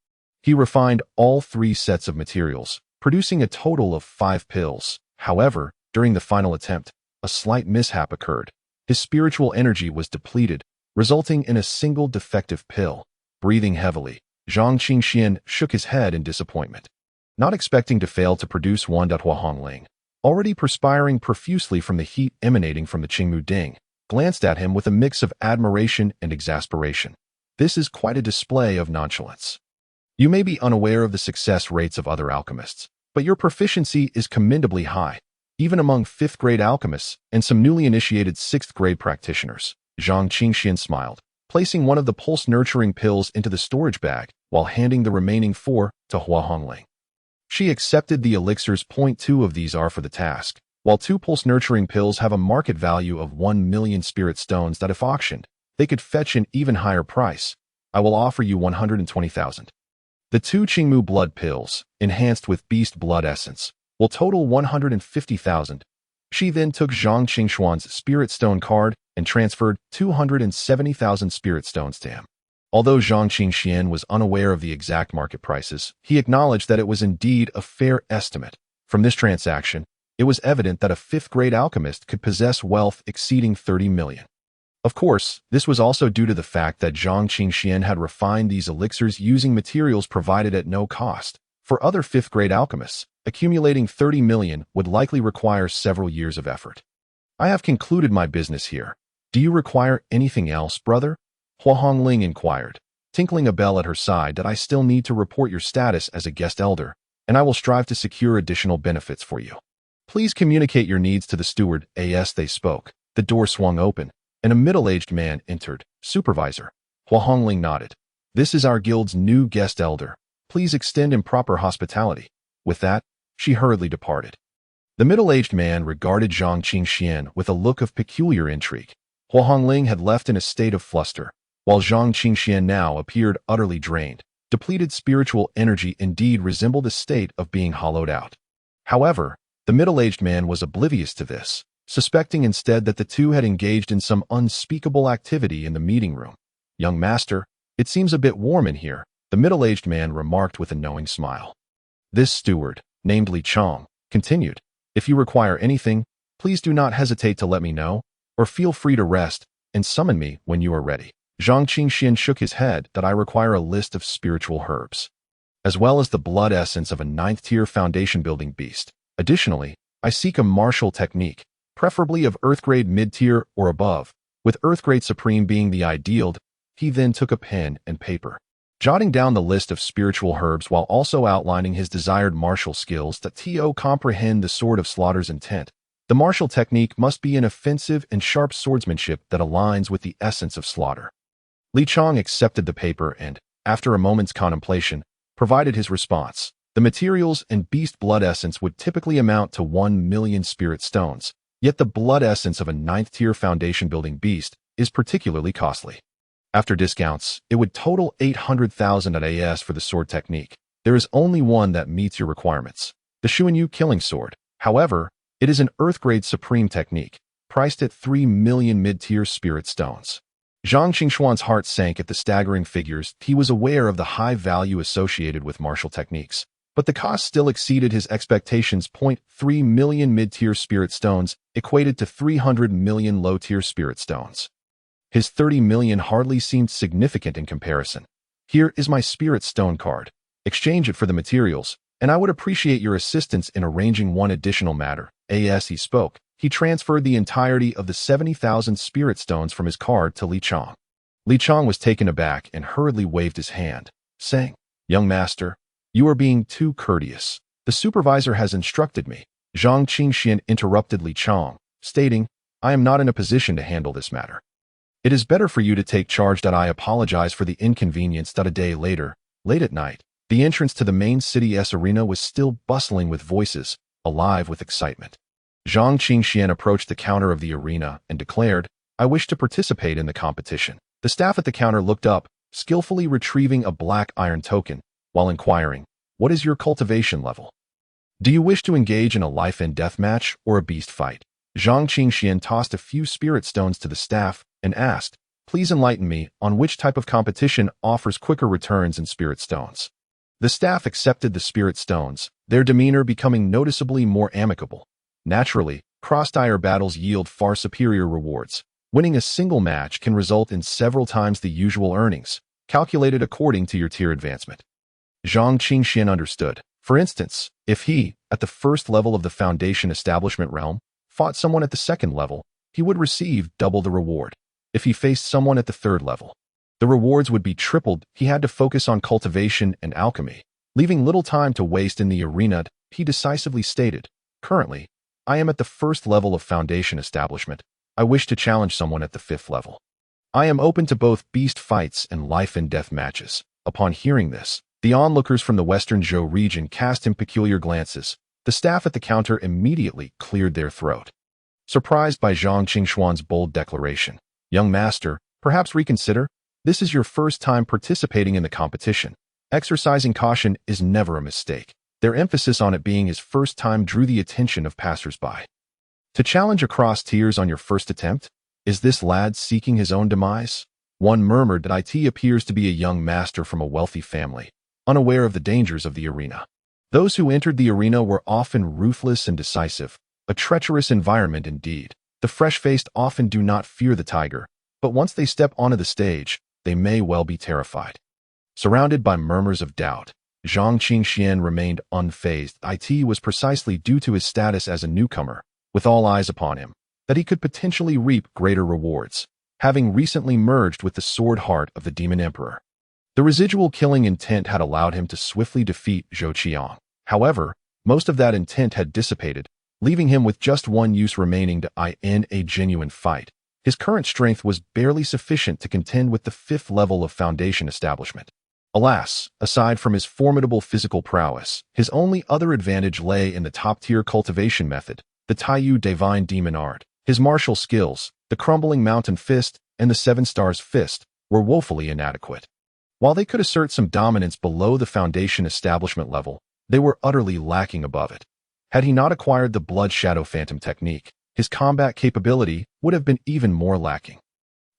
he refined all 3 sets of materials, producing a total of 5 pills. However, during the final attempt, a slight mishap occurred. His spiritual energy was depleted, resulting in a single defective pill. Breathing heavily, Zhang Qingxian shook his head in disappointment. Not expecting to fail to produce one, Hua Hongling, already perspiring profusely from the heat emanating from the Qingmu Ding, glanced at him with a mix of admiration and exasperation. This is quite a display of nonchalance. You may be unaware of the success rates of other alchemists, but your proficiency is commendably high, even among 5th grade alchemists and some newly initiated 6th grade practitioners. Zhang Qingxian smiled, placing one of the pulse nurturing pills into the storage bag while handing the remaining 4 to Hua Hongling. She accepted the elixirs. 2 of these are for the task, while 2 pulse nurturing pills have a market value of 1 million spirit stones. If auctioned, they could fetch an even higher price. I will offer you 120,000. The 2 Qingmu blood pills, enhanced with beast blood essence, will total 150,000. She then took Zhang Qingxuan's spirit stone card and transferred 270,000 spirit stones to him. Although Zhang Qingxian was unaware of the exact market prices, he acknowledged that it was indeed a fair estimate. From this transaction, it was evident that a fifth-grade alchemist could possess wealth exceeding 30 million. Of course, this was also due to the fact that Zhang Qingxian had refined these elixirs using materials provided at no cost. For other fifth-grade alchemists, accumulating 30 million would likely require several years of effort. I have concluded my business here. Do you require anything else, brother? Hua Hongling inquired, tinkling a bell at her side. That I still need to report your status as a guest elder, and I will strive to secure additional benefits for you. Please communicate your needs to the steward. As they spoke, the door swung open, and a middle-aged man entered. Supervisor. Hua Hongling nodded. This is our guild's new guest elder. Please extend him proper hospitality. With that, she hurriedly departed. The middle-aged man regarded Zhang Qingxian with a look of peculiar intrigue. Hua Hongling had left in a state of fluster, while Zhang Qingxian now appeared utterly drained. Depleted spiritual energy indeed resembled a state of being hollowed out. However, the middle-aged man was oblivious to this, suspecting instead that the two had engaged in some unspeakable activity in the meeting room. Young master, it seems a bit warm in here, the middle-aged man remarked with a knowing smile. This steward, named Li Chong, continued, if you require anything, please do not hesitate to let me know, or feel free to rest and summon me when you are ready. Zhang Qingxian shook his head. That I require a list of spiritual herbs, as well as the blood essence of a 9th-tier foundation-building beast. Additionally, I seek a martial technique, preferably of Earth-grade mid-tier or above, with Earth-grade supreme being the ideal. He then took a pen and paper, jotting down the list of spiritual herbs while also outlining his desired martial skills that to comprehend the Sword of Slaughter's intent. The martial technique must be an offensive and sharp swordsmanship that aligns with the essence of slaughter. Li Chong accepted the paper and, after a moment's contemplation, provided his response. The materials and beast blood essence would typically amount to 1 million spirit stones, yet the blood essence of a 9th-tier foundation-building beast is particularly costly. After discounts, it would total 800,000 AS for the sword technique. There is only one that meets your requirements, the Xuanyu killing sword. However, it is an Earth-grade supreme technique, priced at 3 million mid-tier spirit stones. Zhang Qingxuan's heart sank at the staggering figures. He was aware of the high value associated with martial techniques, but the cost still exceeded his expectations. 3 million mid-tier spirit stones equated to 300 million low-tier spirit stones. His 30 million hardly seemed significant in comparison. Here is my spirit stone card. Exchange it for the materials, and I would appreciate your assistance in arranging one additional matter. As he spoke, he transferred the entirety of the 70,000 spirit stones from his card to Li Chong. Li Chong was taken aback and hurriedly waved his hand, saying, Young master, you are being too courteous. The supervisor has instructed me. Zhang Qingxian interrupted Li Chong, stating, I am not in a position to handle this matter. It is better for you to take charge. I apologize for the inconvenience. A day later, late at night, the entrance to the main city's arena was still bustling with voices, alive with excitement. Zhang Qingxian approached the counter of the arena and declared, I wish to participate in the competition. The staff at the counter looked up, skillfully retrieving a black iron token, while inquiring, what is your cultivation level? Do you wish to engage in a life and death match or a beast fight? Zhang Qingxian tossed a few spirit stones to the staff and asked, please enlighten me on which type of competition offers quicker returns in spirit stones. The staff accepted the spirit stones, their demeanor becoming noticeably more amicable. Naturally, cross-tier battles yield far superior rewards. Winning a single match can result in several times the usual earnings, calculated according to your tier advancement. Zhang Qingxian understood. For instance, if he, at the first level of the foundation establishment realm, fought someone at the second level, he would receive double the reward. If he faced someone at the third level, the rewards would be tripled. He had to focus on cultivation and alchemy, leaving little time to waste in the arena. He decisively stated, currently, I am at the first level of foundation establishment. I wish to challenge someone at the 5th level. I am open to both beast fights and life and death matches. Upon hearing this, the onlookers from the Western Zhou region cast him peculiar glances. The staff at the counter immediately cleared their throat. Surprised by Zhang Qingxuan's bold declaration, young master, perhaps reconsider? This is your first time participating in the competition. Exercising caution is never a mistake. Their emphasis on it being his first time drew the attention of passers-by. To challenge across tiers on your first attempt? Is this lad seeking his own demise? One murmured that it appears to be a young master from a wealthy family, unaware of the dangers of the arena. Those who entered the arena were often ruthless and decisive, a treacherous environment indeed. The fresh-faced often do not fear the tiger, but once they step onto the stage, they may well be terrified. Surrounded by murmurs of doubt, Zhang Qingxian remained unfazed. It was precisely due to his status as a newcomer, with all eyes upon him, that he could potentially reap greater rewards, having recently merged with the sword heart of the Demon Emperor. The residual killing intent had allowed him to swiftly defeat Zhou Qiang. However, most of that intent had dissipated, leaving him with just one use remaining to in a genuine fight. His current strength was barely sufficient to contend with the 5th level of Foundation establishment. Alas, aside from his formidable physical prowess, his only other advantage lay in the top-tier cultivation method, the Taiyu Divine Demon Art. His martial skills, the Crumbling Mountain Fist and the 7 Stars Fist, were woefully inadequate. While they could assert some dominance below the Foundation establishment level, they were utterly lacking above it. Had he not acquired the Blood Shadow Phantom technique, his combat capability would have been even more lacking.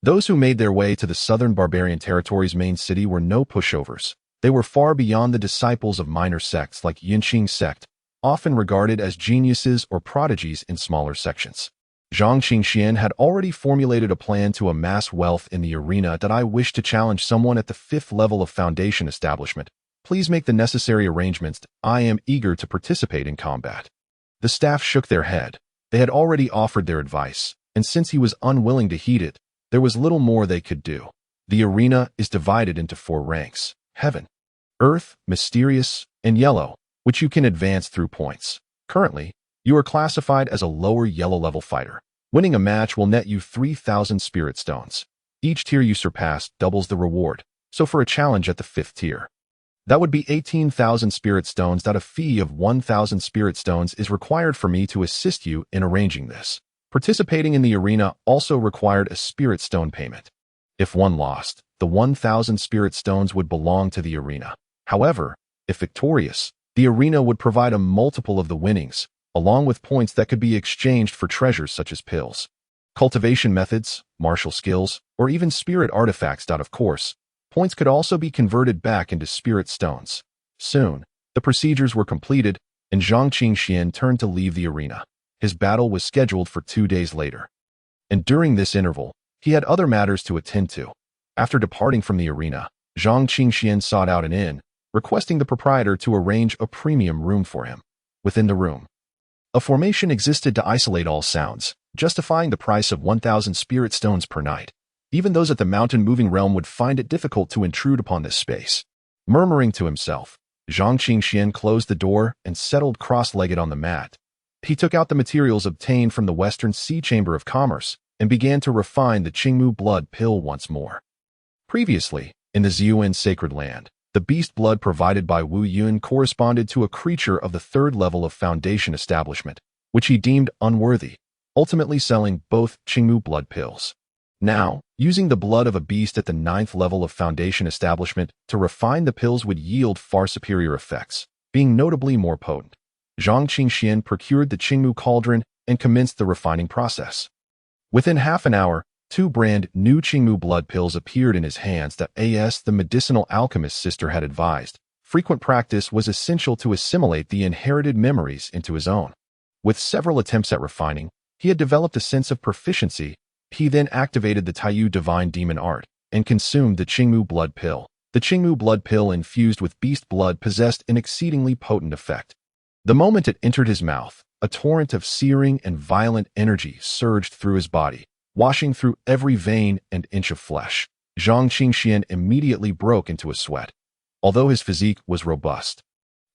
Those who made their way to the southern barbarian territory's main city were no pushovers. They were far beyond the disciples of minor sects like Yinqing sect, often regarded as geniuses or prodigies in smaller sections. Zhang Qingxian had already formulated a plan to amass wealth in the arena. I wish to challenge someone at the 5th level of Foundation establishment. Please make the necessary arrangements. I am eager to participate in combat. The staff shook their head. They had already offered their advice, and since he was unwilling to heed it, there was little more they could do. The arena is divided into 4 ranks: Heaven, Earth, Mysterious, and Yellow, which you can advance through points. Currently, you are classified as a lower yellow level fighter. Winning a match will net you 3,000 spirit stones. Each tier you surpass doubles the reward, so for a challenge at the 5th tier, that would be 18,000 spirit stones. A fee of 1,000 spirit stones is required for me to assist you in arranging this. Participating in the arena also required a spirit stone payment. If one lost, the 1,000 spirit stones would belong to the arena. However, if victorious, the arena would provide a multiple of the winnings, along with points that could be exchanged for treasures such as pills, cultivation methods, martial skills, or even spirit artifacts. Of course, points could also be converted back into spirit stones. Soon, the procedures were completed, and Zhang Qingxian turned to leave the arena. His battle was scheduled for 2 days later. And during this interval, he had other matters to attend to. After departing from the arena, Zhang Qingxian sought out an inn, requesting the proprietor to arrange a premium room for him. Within the room, a formation existed to isolate all sounds, justifying the price of 1,000 spirit stones per night. Even those at the mountain-moving realm would find it difficult to intrude upon this space. Murmuring to himself, Zhang Qingxian closed the door and settled cross-legged on the mat. He took out the materials obtained from the Western Sea Chamber of Commerce and began to refine the Qingmu blood pill once more. Previously, in the Ziyuan sacred land, the beast blood provided by Wu Yun corresponded to a creature of the 3rd level of Foundation establishment, which he deemed unworthy, ultimately selling both Qingmu blood pills. Now, using the blood of a beast at the 9th level of Foundation establishment to refine the pills would yield far superior effects, being notably more potent. Zhang Qingxian procured the Qingmu cauldron and commenced the refining process. Within half an hour, 2 brand new Qingmu blood pills appeared in his hands. The medicinal alchemist's sister had advised. Frequent practice was essential to assimilate the inherited memories into his own. With several attempts at refining, he had developed a sense of proficiency. He then activated the Taiyu Divine Demon Art and consumed the Qingmu blood pill. The Qingmu blood pill infused with beast blood possessed an exceedingly potent effect. The moment it entered his mouth, a torrent of searing and violent energy surged through his body, washing through every vein and inch of flesh. Zhang Qingxian immediately broke into a sweat. Although his physique was robust,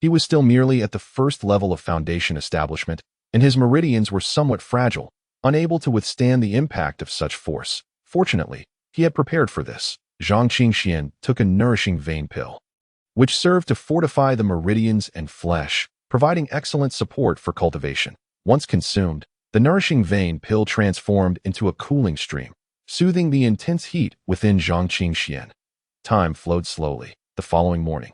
he was still merely at the 1st level of Foundation establishment, and his meridians were somewhat fragile, unable to withstand the impact of such force. Fortunately, he had prepared for this. Zhang Qingxian took a nourishing vein pill, which served to fortify the meridians and flesh, providing excellent support for cultivation. Once consumed, the nourishing vein pill transformed into a cooling stream, soothing the intense heat within Zhang Qingxian. Time flowed slowly. The following morning,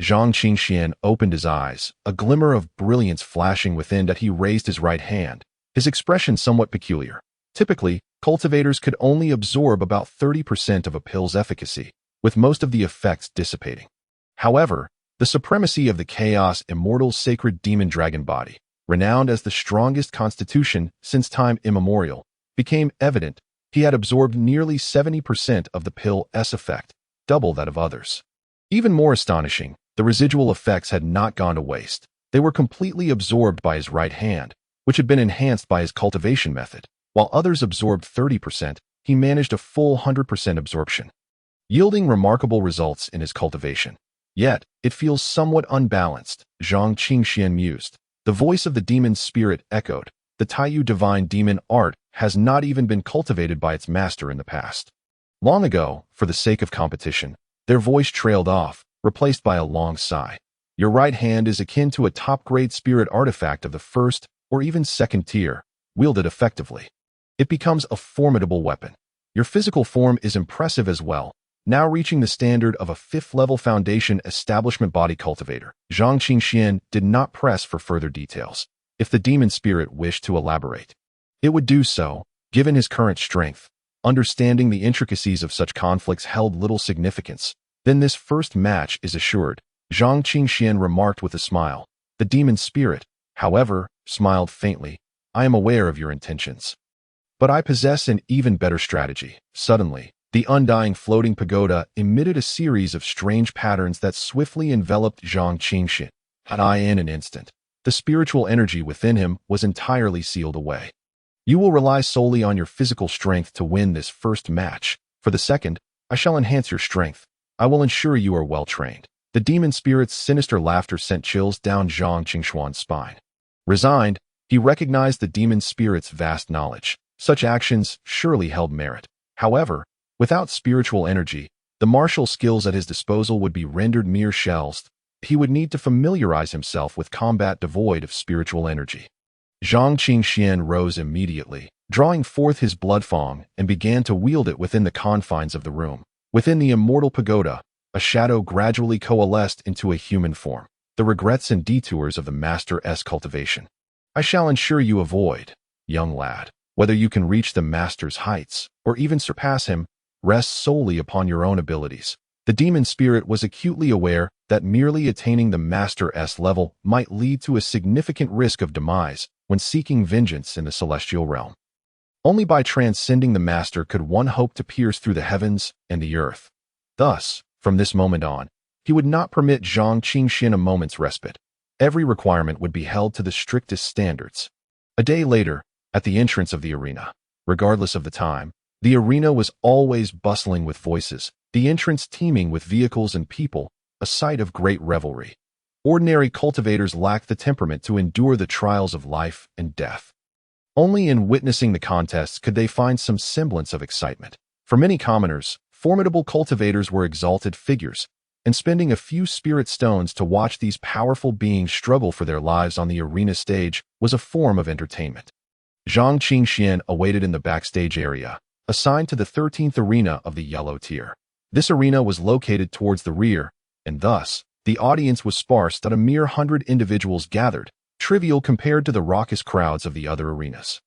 Zhang Qingxian opened his eyes, a glimmer of brilliance flashing within. He raised his right hand, his expression somewhat peculiar. Typically, cultivators could only absorb about 30% of a pill's efficacy, with most of the effects dissipating. However, the supremacy of the Chaos Immortal's sacred demon dragon body, renowned as the strongest constitution since time immemorial, became evident. He had absorbed nearly 70% of the pill's effect, double that of others. Even more astonishing, the residual effects had not gone to waste. They were completely absorbed by his right hand, which had been enhanced by his cultivation method. While others absorbed 30%, he managed a full 100% absorption, yielding remarkable results in his cultivation. Yet, it feels somewhat unbalanced, Zhang Qingxian mused. The voice of the demon spirit echoed. The Taiyu divine demon art has not even been cultivated by its master in the past. Long ago, for the sake of competition, their voice trailed off, replaced by a long sigh. Your right hand is akin to a top-grade spirit artifact of the first or even second tier, wielded effectively. It becomes a formidable weapon. Your physical form is impressive as well, now reaching the standard of a 5th-level foundation establishment body cultivator. Zhang Qingxian did not press for further details. If the demon spirit wished to elaborate, it would do so, given his current strength. Understanding the intricacies of such conflicts held little significance. Then this first match is assured, Zhang Qingxian remarked with a smile. The demon spirit, however, smiled faintly. I am aware of your intentions. But I possess an even better strategy. Suddenly, the undying floating pagoda emitted a series of strange patterns that swiftly enveloped Zhang Qingxian. In an instant, the spiritual energy within him was entirely sealed away. You will rely solely on your physical strength to win this first match. For the second, I shall enhance your strength. I will ensure you are well trained. The demon spirit's sinister laughter sent chills down Zhang Qingxian's spine. Resigned, he recognized the demon spirit's vast knowledge. Such actions surely held merit. However, without spiritual energy, the martial skills at his disposal would be rendered mere shells. He would need to familiarize himself with combat devoid of spiritual energy. Zhang Qingxian rose immediately, drawing forth his bloodfang, and began to wield it within the confines of the room. Within the immortal pagoda, a shadow gradually coalesced into a human form. The regrets and detours of the master's cultivation. I shall ensure you avoid, young lad. Whether you can reach the master's heights, or even surpass him, rests solely upon your own abilities. The demon spirit was acutely aware that merely attaining the master's level might lead to a significant risk of demise when seeking vengeance in the celestial realm. Only by transcending the master could one hope to pierce through the heavens and the earth. Thus, from this moment on, he would not permit Zhang Qingxian a moment's respite. Every requirement would be held to the strictest standards. A day later, at the entrance of the arena, regardless of the time, the arena was always bustling with voices, the entrance teeming with vehicles and people, a sight of great revelry. Ordinary cultivators lacked the temperament to endure the trials of life and death. Only in witnessing the contests could they find some semblance of excitement. For many commoners, formidable cultivators were exalted figures, and spending a few spirit stones to watch these powerful beings struggle for their lives on the arena stage was a form of entertainment. Zhang Qingxian awaited in the backstage area, assigned to the 13th arena of the yellow tier. This arena was located towards the rear, and thus, the audience was sparse at a mere 100 individuals gathered, trivial compared to the raucous crowds of the other arenas.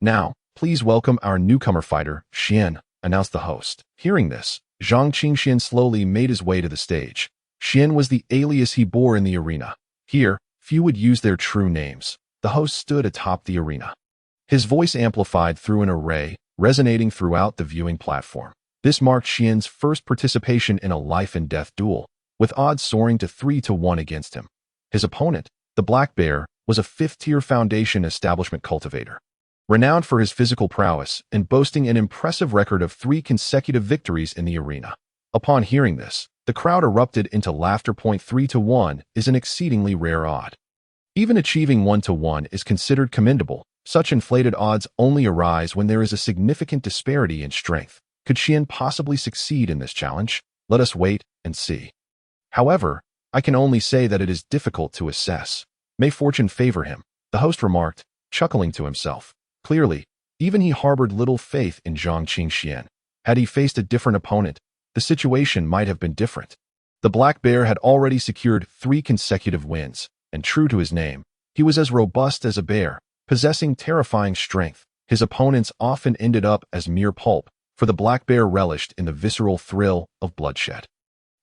Now, please welcome our newcomer fighter, Xian, announced the host. Hearing this, Zhang Qingxian slowly made his way to the stage. Xian was the alias he bore in the arena. Here, few would use their true names. The host stood atop the arena. His voice amplified through an array, resonating throughout the viewing platform. This marked Xian's first participation in a life-and-death duel, with odds soaring to 3-1 against him. His opponent, the Black Bear, was a 5th-tier foundation establishment cultivator. Renowned for his physical prowess and boasting an impressive record of 3 consecutive victories in the arena. Upon hearing this, the crowd erupted into laughter. 3-1 is an exceedingly rare odd. Even achieving 1-1 is considered commendable. Such inflated odds only arise when there is a significant disparity in strength. Could Xian possibly succeed in this challenge? Let us wait and see. However, I can only say that it is difficult to assess. May fortune favor him, the host remarked, chuckling to himself. Clearly, even he harbored little faith in Zhang Qingxian. Had he faced a different opponent, the situation might have been different. The Black Bear had already secured 3 consecutive wins, and true to his name, he was as robust as a bear, Possessing terrifying strength, his opponents often ended up as mere pulp, for the black bear relished in the visceral thrill of bloodshed.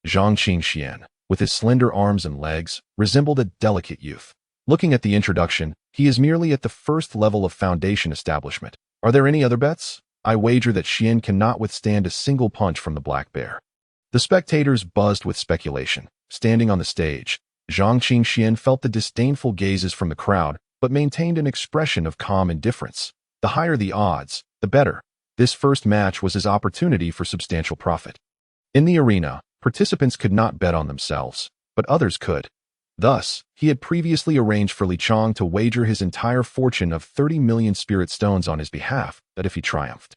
Zhang Qingxian, with his slender arms and legs, resembled a delicate youth. Looking at the introduction, he is merely at the first level of foundation establishment. Are there any other bets? I wager that Xian cannot withstand a single punch from the black bear. The spectators buzzed with speculation. Standing on the stage, Zhang Qingxian felt the disdainful gazes from the crowd, but maintained an expression of calm indifference. The higher the odds, the better. This first match was his opportunity for substantial profit. In the arena, participants could not bet on themselves, but others could. Thus, he had previously arranged for Li Chong to wager his entire fortune of 30 million spirit stones on his behalf, that if he triumphed,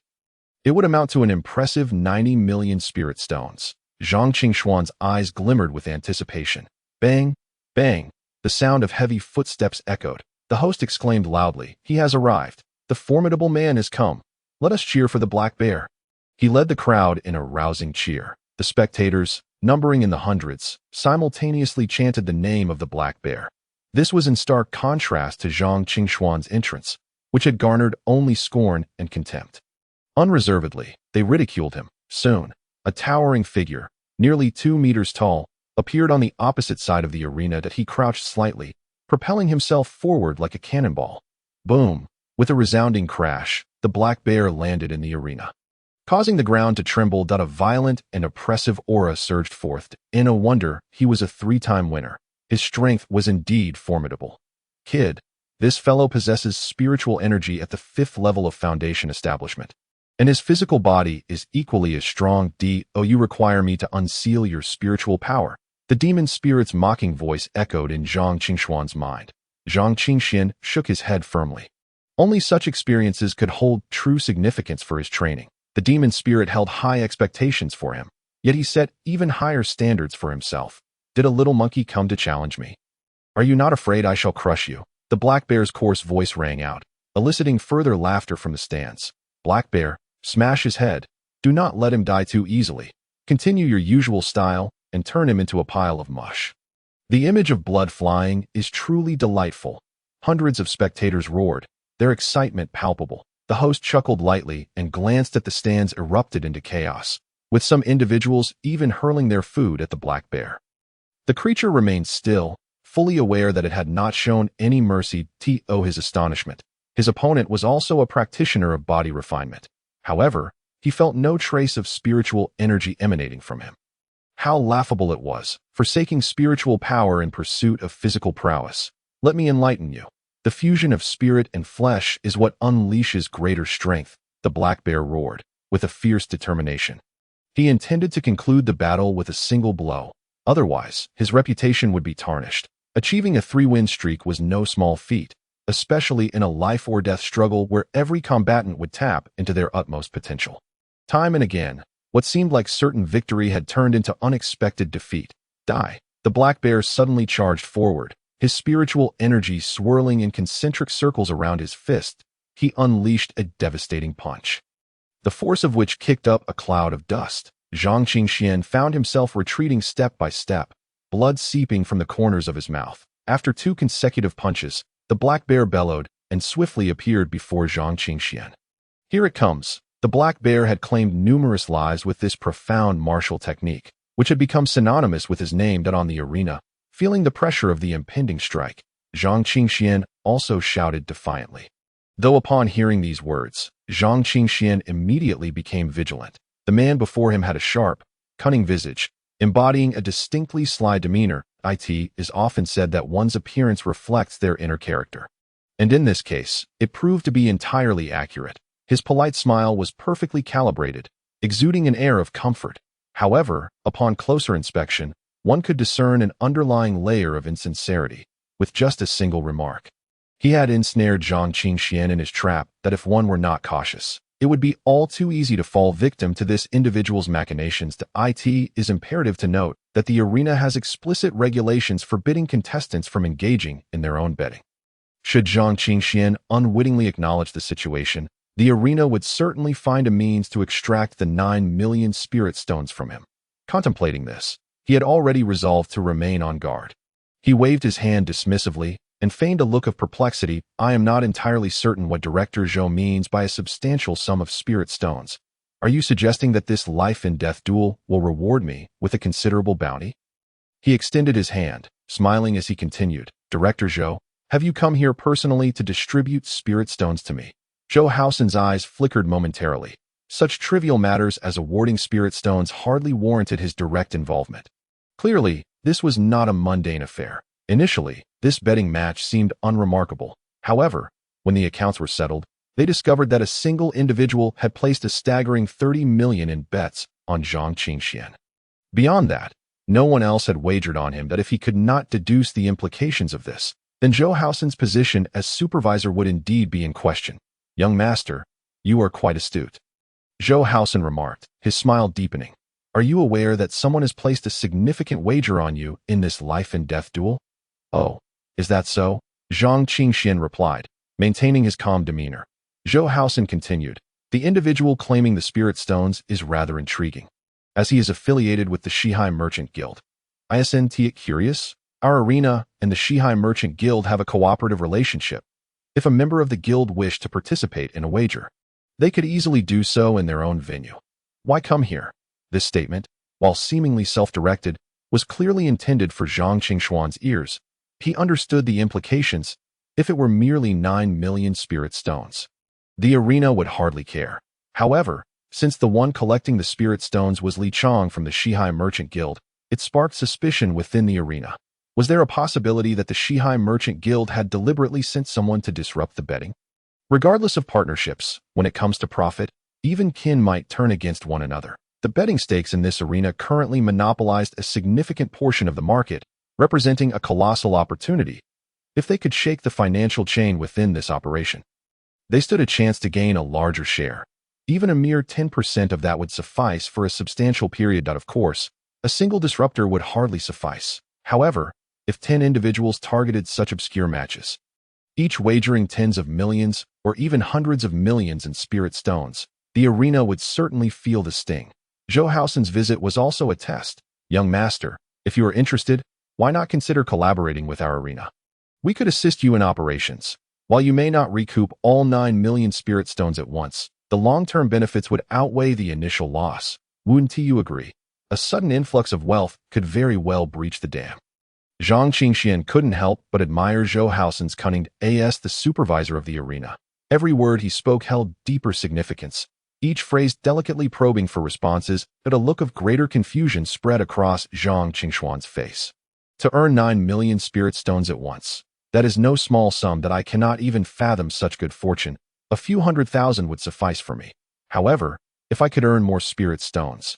it would amount to an impressive 90 million spirit stones. Zhang Qingxuan's eyes glimmered with anticipation. Bang! Bang! The sound of heavy footsteps echoed. The host exclaimed loudly, "He has arrived. The formidable man has come. Let us cheer for the black bear." He led the crowd in a rousing cheer. The spectators, numbering in the hundreds, simultaneously chanted the name of the black bear. This was in stark contrast to Zhang Qingxuan's entrance, which had garnered only scorn and contempt. Unreservedly, they ridiculed him. Soon, a towering figure, nearly 2 meters tall, appeared on the opposite side of the arena that he crouched slightly, propelling himself forward like a cannonball. Boom! With a resounding crash, the black bear landed in the arena, causing the ground to tremble. A violent and oppressive aura surged forth. No wonder he was a 3-time winner. His strength was indeed formidable. Kid, this fellow possesses spiritual energy at the 5th level of foundation establishment, and his physical body is equally as strong. You require me to unseal your spiritual power. The demon spirit's mocking voice echoed in Zhang Qingxuan's mind. Zhang Qingxian shook his head firmly. Only such experiences could hold true significance for his training. The demon spirit held high expectations for him, yet he set even higher standards for himself. Did a little monkey come to challenge me? Are you not afraid I shall crush you? The black bear's coarse voice rang out, eliciting further laughter from the stands. Black bear, smash his head. Do not let him die too easily. Continue your usual style and turn him into a pile of mush. The image of blood flying is truly delightful. Hundreds of spectators roared, their excitement palpable. The host chuckled lightly and glanced at the stands erupted into chaos, with some individuals even hurling their food at the black bear. The creature remained still, fully aware that it had not shown any mercy. To his astonishment, his opponent was also a practitioner of body refinement. However, he felt no trace of spiritual energy emanating from him. How laughable it was, forsaking spiritual power in pursuit of physical prowess. Let me enlighten you. The fusion of spirit and flesh is what unleashes greater strength, the black bear roared, with a fierce determination. He intended to conclude the battle with a single blow. Otherwise, his reputation would be tarnished. Achieving a 3-win streak was no small feat, especially in a life-or-death struggle where every combatant would tap into their utmost potential. Time and again, what seemed like certain victory had turned into unexpected defeat. The black bear suddenly charged forward, his spiritual energy swirling in concentric circles around his fist. He unleashed a devastating punch, the force of which kicked up a cloud of dust. Zhang Qingxian found himself retreating step by step, blood seeping from the corners of his mouth. After 2 consecutive punches, the black bear bellowed and swiftly appeared before Zhang Qingxian. Here it comes. The black bear had claimed numerous lives with this profound martial technique, which had become synonymous with his name on the arena. Feeling the pressure of the impending strike, Zhang Qingxian also shouted defiantly. Though upon hearing these words, Zhang Qingxian immediately became vigilant. The man before him had a sharp, cunning visage, embodying a distinctly sly demeanor. It is often said that one's appearance reflects their inner character. And in this case, it proved to be entirely accurate. His polite smile was perfectly calibrated, exuding an air of comfort. However, upon closer inspection, one could discern an underlying layer of insincerity, with just a single remark. He had ensnared Zhang Qingxian in his trap that if one were not cautious, it would be all too easy to fall victim to this individual's machinations. It is imperative to note that the arena has explicit regulations forbidding contestants from engaging in their own betting. Should Zhang Qingxian unwittingly acknowledge the situation, the arena would certainly find a means to extract the 9 million spirit stones from him. Contemplating this, he had already resolved to remain on guard. He waved his hand dismissively, and feigned a look of perplexity. I am not entirely certain what Director Zhou means by a substantial sum of spirit stones. Are you suggesting that this life-and-death duel will reward me with a considerable bounty? He extended his hand, smiling as he continued. Director Zhou, have you come here personally to distribute spirit stones to me? Zhou Haosen's eyes flickered momentarily. Such trivial matters as awarding spirit stones hardly warranted his direct involvement. Clearly, this was not a mundane affair. Initially, this betting match seemed unremarkable. However, when the accounts were settled, they discovered that a single individual had placed a staggering 30 million in bets on Zhang Qingxian. Beyond that, no one else had wagered on him that if he could not deduce the implications of this, then Zhou Haosen's position as supervisor would indeed be in question. Young master, you are quite astute. Zhou Haosen remarked, his smile deepening. Are you aware that someone has placed a significant wager on you in this life-and-death duel? Oh, is that so? Zhang Qingxian replied, maintaining his calm demeanor. Zhou Haosen continued, the individual claiming the spirit stones is rather intriguing, as he is affiliated with the Shihai Merchant Guild. Isn't it curious? Our arena and the Shihai Merchant Guild have a cooperative relationship. If a member of the guild wished to participate in a wager, they could easily do so in their own venue. Why come here? This statement, while seemingly self-directed, was clearly intended for Zhang Qingxuan's ears. He understood the implications if it were merely 9 million spirit stones. The arena would hardly care. However, since the one collecting the spirit stones was Li Chong from the Shihai Merchant Guild, it sparked suspicion within the arena. Was there a possibility that the Shihai Merchant Guild had deliberately sent someone to disrupt the betting? Regardless of partnerships, when it comes to profit, even kin might turn against one another. The betting stakes in this arena currently monopolized a significant portion of the market, representing a colossal opportunity. If they could shake the financial chain within this operation, they stood a chance to gain a larger share. Even a mere 10% of that would suffice for a substantial period. Of course, a single disruptor would hardly suffice. However, if 10 individuals targeted such obscure matches, each wagering tens of millions or even hundreds of millions in spirit stones, the arena would certainly feel the sting. Zhou Haosen's visit was also a test. Young master, if you are interested, why not consider collaborating with our arena? We could assist you in operations. While you may not recoup all 9 million spirit stones at once, the long-term benefits would outweigh the initial loss. Wouldn't you agree? A sudden influx of wealth could very well breach the dam. Zhang Qingxian couldn't help but admire Zhou Haosen's cunning as the supervisor of the arena. Every word he spoke held deeper significance, each phrase delicately probing for responses, but a look of greater confusion spread across Zhang Qingxuan's face. To earn 9 million spirit stones at once, that is no small sum that I cannot even fathom such good fortune. A few 100,000 would suffice for me. However, if I could earn more spirit stones,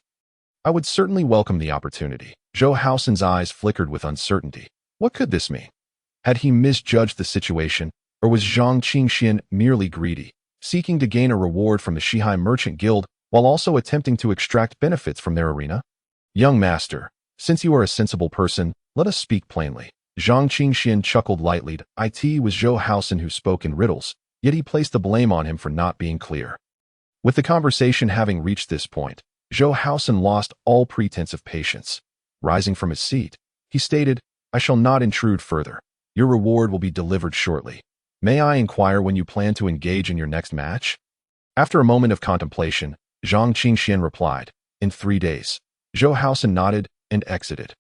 I would certainly welcome the opportunity. Zhou Haosen's eyes flickered with uncertainty. What could this mean? Had he misjudged the situation, or was Zhang Qingxian merely greedy, seeking to gain a reward from the Shihai Merchant Guild while also attempting to extract benefits from their arena? Young master, since you are a sensible person, let us speak plainly. Zhang Qingxian chuckled lightly. It was Zhou Haosen who spoke in riddles, yet he placed the blame on him for not being clear. With the conversation having reached this point, Zhou Haosen lost all pretense of patience. Rising from his seat, he stated, I shall not intrude further. Your reward will be delivered shortly. May I inquire when you plan to engage in your next match? After a moment of contemplation, Zhang Qingxian replied, in 3 days. Zhou Haosen nodded and exited.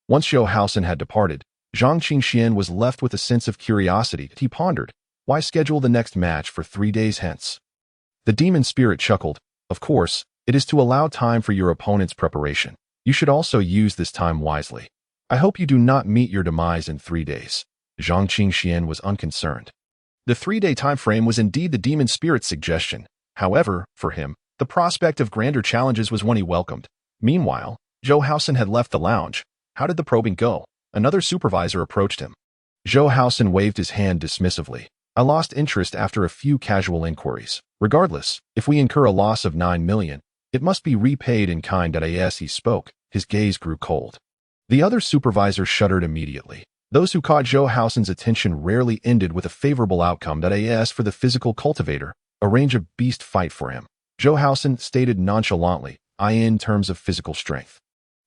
Once Zhou Haosen had departed, Zhang Qingxian was left with a sense of curiosity. He pondered, why schedule the next match for 3 days hence? The demon spirit chuckled, of course, it is to allow time for your opponent's preparation. You should also use this time wisely. I hope you do not meet your demise in 3 days. Zhang Qingxian was unconcerned. The 3-day time frame was indeed the demon spirit's suggestion. However, for him, the prospect of grander challenges was one he welcomed. Meanwhile, Zhou Haosen had left the lounge. How did the probing go? Another supervisor approached him. Zhou Haosen waved his hand dismissively. I lost interest after a few casual inquiries. Regardless, if we incur a loss of 9 million, it must be repaid in kind. As he spoke, his gaze grew cold. The other supervisor shuddered immediately. Those who caught Zhou Haosen's attention rarely ended with a favorable outcome. As for the physical cultivator, arrange a beast fight for him. Zhou Haosen stated nonchalantly, in terms of physical strength.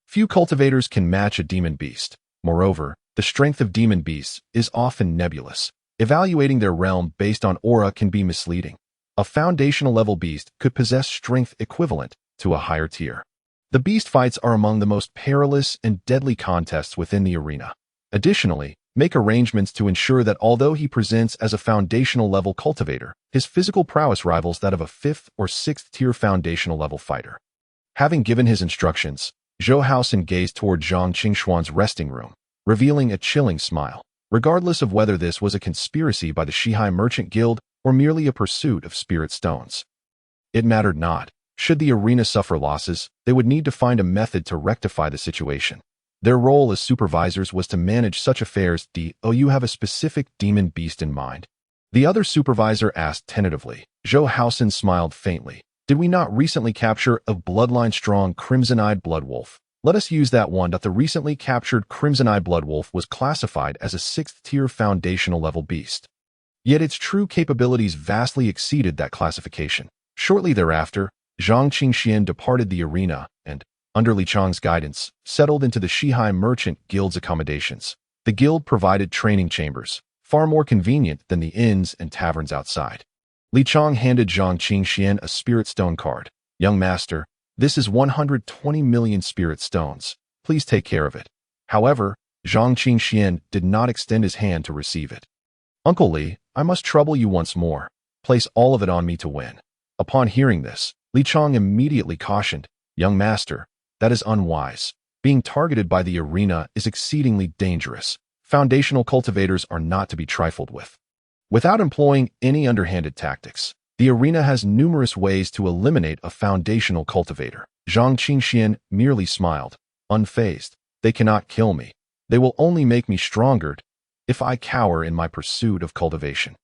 Few cultivators can match a demon beast. Moreover, The strength of demon beasts is often nebulous. Evaluating their realm based on aura can be misleading. A foundational level beast could possess strength equivalent to a higher tier. The beast fights are among the most perilous and deadly contests within the arena. Additionally, make arrangements to ensure that although he presents as a foundational level cultivator, his physical prowess rivals that of a 5th or 6th tier foundational level fighter. Having given his instructions, Zhou Haosen gazed toward Zhang Qingxuan's resting room, revealing a chilling smile. Regardless of whether this was a conspiracy by the Shihai Merchant Guild or merely a pursuit of spirit stones, it mattered not. Should the arena suffer losses, they would need to find a method to rectify the situation. Their role as supervisors was to manage such affairs. Do you have a specific demon beast in mind? The other supervisor asked tentatively. Zhou Haosen smiled faintly. Did we not recently capture a bloodline-strong crimson-eyed bloodwolf? Let us use that one. The recently captured crimson-eyed bloodwolf was classified as a 6th tier foundational level beast. Yet its true capabilities vastly exceeded that classification. Shortly thereafter, Zhang Qingxian departed the arena and, under Li Chang's guidance, settled into the Shihai Merchant Guild's accommodations. The guild provided training chambers, far more convenient than the inns and taverns outside. Li Chang handed Zhang Qingxian a spirit stone card. Young master, this is 120 million spirit stones. Please take care of it. However, Zhang Qingxian did not extend his hand to receive it. Uncle Li, I must trouble you once more. Place all of it on me to win. Upon hearing this, Li Chang immediately cautioned, Young master, that is unwise. Being targeted by the arena is exceedingly dangerous. Foundational cultivators are not to be trifled with. Without employing any underhanded tactics, the arena has numerous ways to eliminate a foundational cultivator. Zhang Qingxian merely smiled, unfazed. They cannot kill me. They will only make me stronger if I cower in my pursuit of cultivation.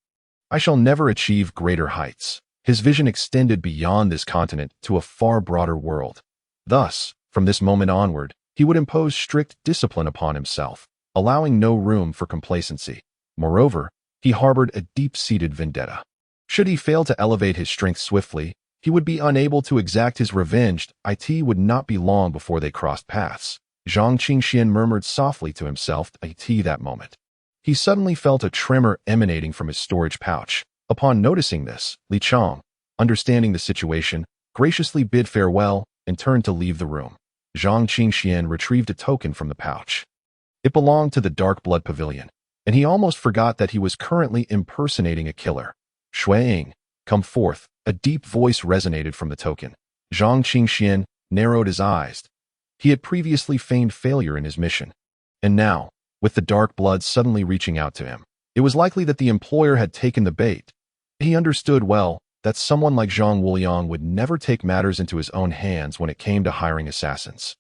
I shall never achieve greater heights. His vision extended beyond this continent to a far broader world. Thus, from this moment onward, he would impose strict discipline upon himself, allowing no room for complacency. Moreover, he harbored a deep-seated vendetta. Should he fail to elevate his strength swiftly, he would be unable to exact his revenge. It would not be long before they crossed paths. Zhang Qingxian murmured softly to himself that moment. He suddenly felt a tremor emanating from his storage pouch. Upon noticing this, Li Chang, understanding the situation, graciously bid farewell and turned to leave the room. Zhang Qingxian retrieved a token from the pouch. It belonged to the Dark Blood Pavilion, and he almost forgot that he was currently impersonating a killer. Shuiying, come forth, a deep voice resonated from the token. Zhang Qingxian narrowed his eyes. He had previously feigned failure in his mission. And now, with the Dark Blood suddenly reaching out to him, it was likely that the employer had taken the bait. He understood well that someone like Zhang Wuliang would never take matters into his own hands when it came to hiring assassins.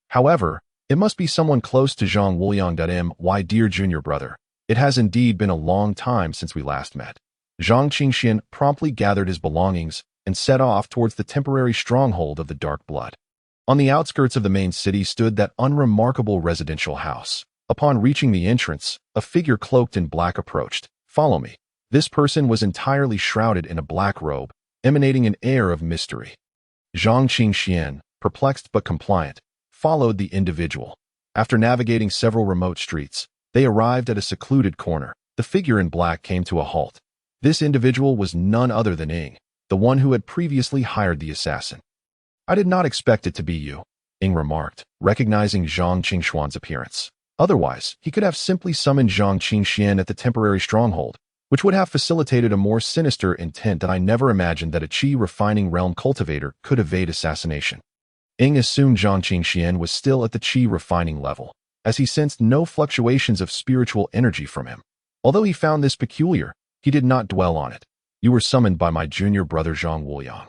However, it must be someone close to Zhang Wuliang. My dear junior brother, it has indeed been a long time since we last met. Zhang Qingxian promptly gathered his belongings and set off towards the temporary stronghold of the Dark Blood. On the outskirts of the main city stood that unremarkable residential house. Upon reaching the entrance, a figure cloaked in black approached. Follow me. This person was entirely shrouded in a black robe, emanating an air of mystery. Zhang Qingxian, perplexed but compliant, followed the individual. After navigating several remote streets, they arrived at a secluded corner. The figure in black came to a halt. This individual was none other than Ying, the one who had previously hired the assassin. I did not expect it to be you, Ying remarked, recognizing Zhang Qingxuan's appearance. Otherwise, he could have simply summoned Zhang Qingxian at the temporary stronghold, which would have facilitated a more sinister intent. I never imagined that a qi refining realm cultivator could evade assassination. Ying assumed Zhang Qingxian was still at the qi refining level, as he sensed no fluctuations of spiritual energy from him. Although he found this peculiar, he did not dwell on it. You were summoned by my junior brother Zhang Wuliang.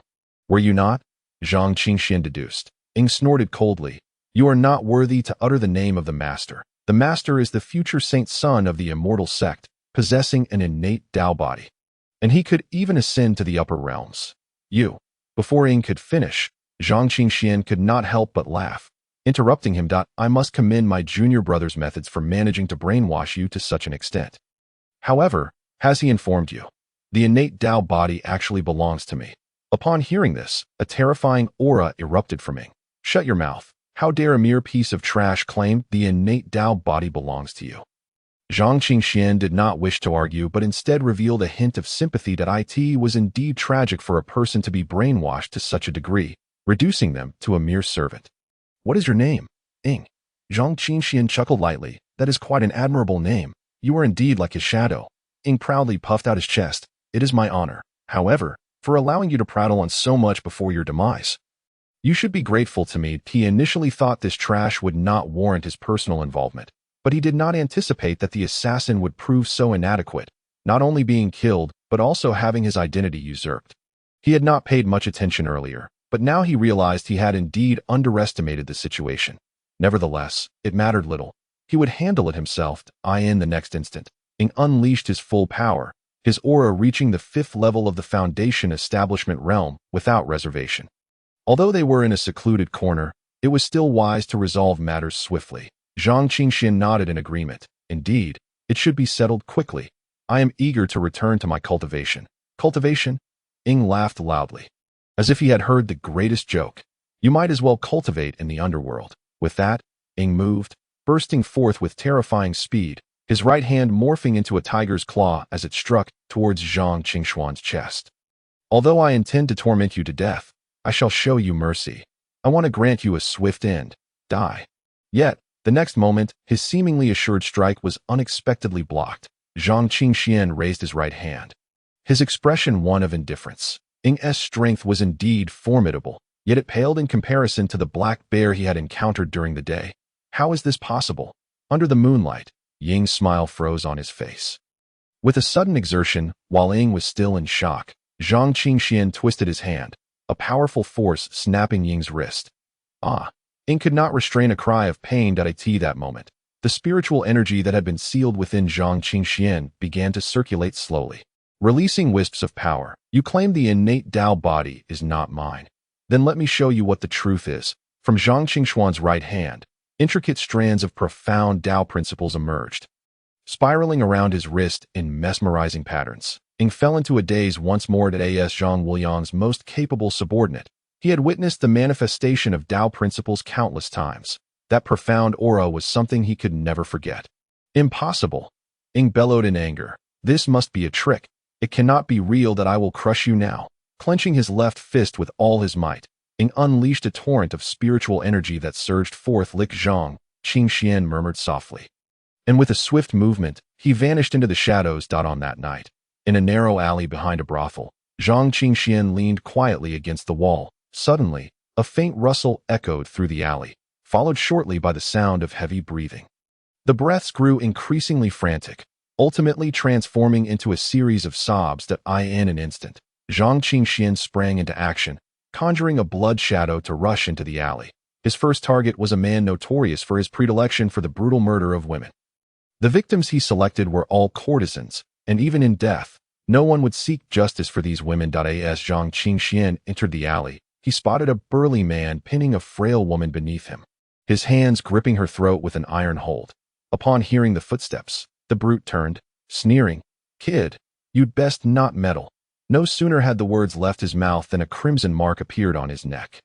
Were you not? Zhang Qingxian deduced. Ying snorted coldly. You are not worthy to utter the name of the master. The master is the future saint son of the Immortal sect, possessing an innate Dao body. And he could even ascend to the upper realms. You. Before Ying could finish, Zhang Qingxian could not help but laugh, interrupting him. I must commend my junior brother's methods for managing to brainwash you to such an extent. However, has he informed you? The innate Dao body actually belongs to me. Upon hearing this, a terrifying aura erupted from Ying. Shut your mouth. How dare a mere piece of trash claim the innate Dao body belongs to you? Zhang Qingxian did not wish to argue, but instead revealed a hint of sympathy that it was indeed tragic for a person to be brainwashed to such a degree, reducing them to a mere servant. What is your name? Ing. Zhang Qingxian chuckled lightly. That is quite an admirable name. You are indeed like his shadow. Ing proudly puffed out his chest. It is my honor, however, for allowing you to prattle on so much before your demise. You should be grateful to me. He initially thought this trash would not warrant his personal involvement, but he did not anticipate that the assassin would prove so inadequate, not only being killed, but also having his identity usurped. He had not paid much attention earlier, but now he realized he had indeed underestimated the situation. Nevertheless, it mattered little. He would handle it himself. In the next instant, Ing unleashed his full power, his aura reaching the 5th level of the Foundation establishment realm without reservation. Although they were in a secluded corner, it was still wise to resolve matters swiftly. Zhang Qingxian nodded in agreement. Indeed, it should be settled quickly. I am eager to return to my cultivation. Cultivation? Ing laughed loudly, as if he had heard the greatest joke. You might as well cultivate in the underworld. With that, Ing moved, bursting forth with terrifying speed, his right hand morphing into a tiger's claw as it struck towards Zhang Qingxian's chest. Although I intend to torment you to death, I shall show you mercy. I want to grant you a swift end. Die. Yet, the next moment, his seemingly assured strike was unexpectedly blocked. Zhang Qingxian raised his right hand, his expression one of indifference. Ing's strength was indeed formidable, yet it paled in comparison to the black bear he had encountered during the day. How is this possible? Under the moonlight, Ying's smile froze on his face. With a sudden exertion, while Ing was still in shock, Zhang Qingxian twisted his hand, a powerful force snapping Ying's wrist. Ing could not restrain a cry of pain at that moment. The spiritual energy that had been sealed within Zhang Qingxian began to circulate slowly, releasing wisps of power. You claim the innate Dao body is not mine. Then let me show you what the truth is. From Zhang Qingxian's right hand, intricate strands of profound Dao principles emerged, spiraling around his wrist in mesmerizing patterns. Ing fell into a daze once more at Zhang Wuliang's most capable subordinate. He had witnessed the manifestation of Dao principles countless times. That profound aura was something he could never forget. Impossible. Ing bellowed in anger. This must be a trick. It cannot be real that I will crush you now. Clenching his left fist with all his might, Ing unleashed a torrent of spiritual energy that surged forth. Lick Zhang Qingxian murmured softly, and with a swift movement, he vanished into the shadows. On that night, in a narrow alley behind a brothel, Zhang Qingxian leaned quietly against the wall. Suddenly, a faint rustle echoed through the alley, followed shortly by the sound of heavy breathing. The breaths grew increasingly frantic, ultimately transforming into a series of sobs that in an instant. Zhang Qingxian sprang into action, conjuring a blood shadow to rush into the alley. His first target was a man notorious for his predilection for the brutal murder of women. The victims he selected were all courtesans, and even in death, no one would seek justice for these women. As Zhang Qingxian entered the alley, he spotted a burly man pinning a frail woman beneath him, his hands gripping her throat with an iron hold. Upon hearing the footsteps, the brute turned, sneering. Kid, you'd best not meddle. No sooner had the words left his mouth than a crimson mark appeared on his neck.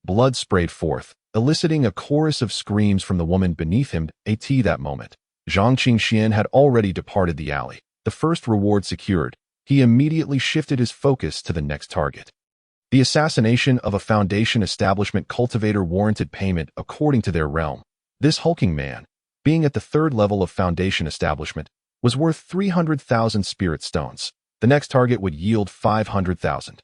Blood sprayed forth, eliciting a chorus of screams from the woman beneath him. At that moment, Zhang Qingxian had already departed the alley. The first reward secured, he immediately shifted his focus to the next target. The assassination of a Foundation establishment cultivator warranted payment according to their realm. This hulking man, being at the 3rd level of Foundation establishment, was worth 300,000 spirit stones. The next target would yield 500,000.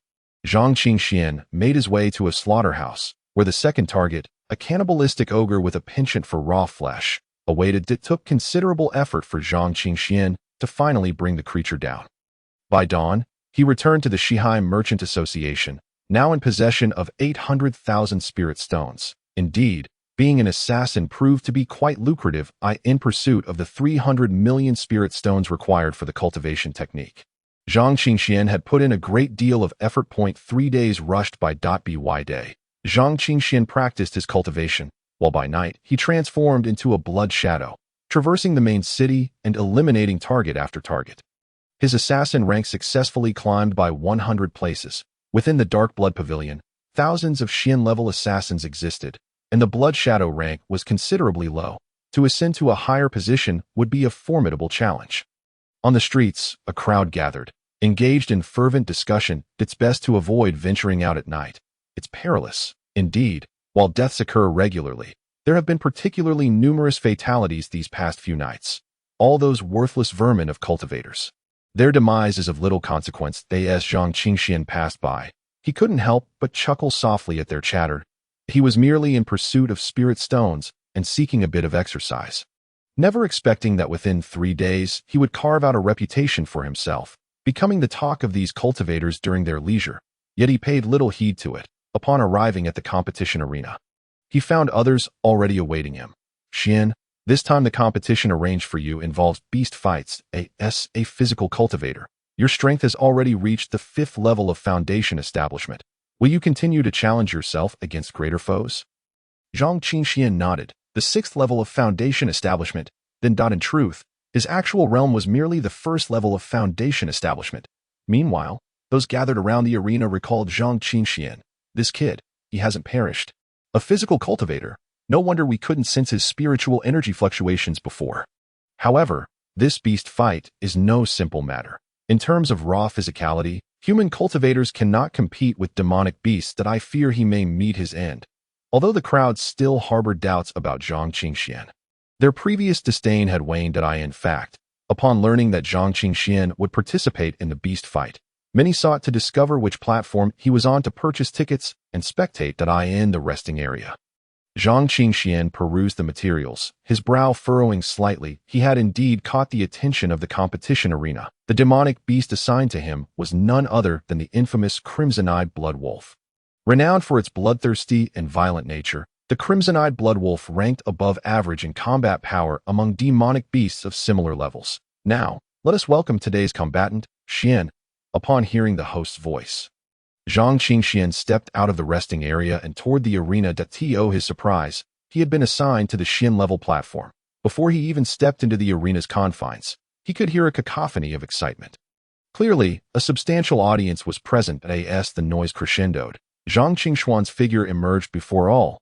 Zhang Qingxian made his way to a slaughterhouse, where the second target, a cannibalistic ogre with a penchant for raw flesh, awaited. It took considerable effort for Zhang Qingxian to finally bring the creature down. By dawn, he returned to the Shihai Merchant Association, now in possession of 800,000 spirit stones. Indeed, being an assassin proved to be quite lucrative. In pursuit of the 300 million spirit stones required for the cultivation technique, Zhang Qingxian had put in a great deal of effort. 3 days rushed by. By day, Zhang Qingxian practiced his cultivation, while by night he transformed into a blood shadow, traversing the main city and eliminating target after target. His assassin rank successfully climbed by 100 places. Within the Dark Blood Pavilion, thousands of Xian-level assassins existed, and the Blood Shadow rank was considerably low. To ascend to a higher position would be a formidable challenge. On the streets, a crowd gathered, engaged in fervent discussion. It's best to avoid venturing out at night. It's perilous. Indeed, while deaths occur regularly, there have been particularly numerous fatalities these past few nights. All those worthless vermin of cultivators. Their demise is of little consequence. As Zhang Qingxian passed by, he couldn't help but chuckle softly at their chatter. He was merely in pursuit of spirit stones and seeking a bit of exercise. Never expecting that within 3 days he would carve out a reputation for himself, becoming the talk of these cultivators during their leisure. Yet he paid little heed to it. Upon arriving at the competition arena, he found others already awaiting him. Xian, this time the competition arranged for you involves beast fights. As a physical cultivator, your strength has already reached the 5th level of foundation establishment. Will you continue to challenge yourself against greater foes? Zhang Qingxian nodded. The 6th level of foundation establishment. Then, in truth, his actual realm was merely the 1st level of foundation establishment. Meanwhile, those gathered around the arena recalled Zhang Qingxian. This kid, he hasn't perished. A physical cultivator. No wonder we couldn't sense his spiritual energy fluctuations before. However, this beast fight is no simple matter. In terms of raw physicality, human cultivators cannot compete with demonic beasts. I fear he may meet his end. Although the crowd still harbored doubts about Zhang Qingxian, their previous disdain had waned. In fact, upon learning that Zhang Qingxian would participate in the beast fight, many sought to discover which platform he was on to purchase tickets and spectate in the resting area. Zhang Qingxian perused the materials, his brow furrowing slightly. He had indeed caught the attention of the competition arena. The demonic beast assigned to him was none other than the infamous crimson-eyed blood wolf. Renowned for its bloodthirsty and violent nature, the crimson-eyed blood wolf ranked above average in combat power among demonic beasts of similar levels. Now, let us welcome today's combatant, Xian. Upon hearing the host's voice, Zhang Qingxian stepped out of the resting area and toward the arena. To his surprise, he had been assigned to the Xian level platform. Before he even stepped into the arena's confines, he could hear a cacophony of excitement. Clearly, a substantial audience was present. As the noise crescendoed, Zhang Qingxuan's figure emerged before all.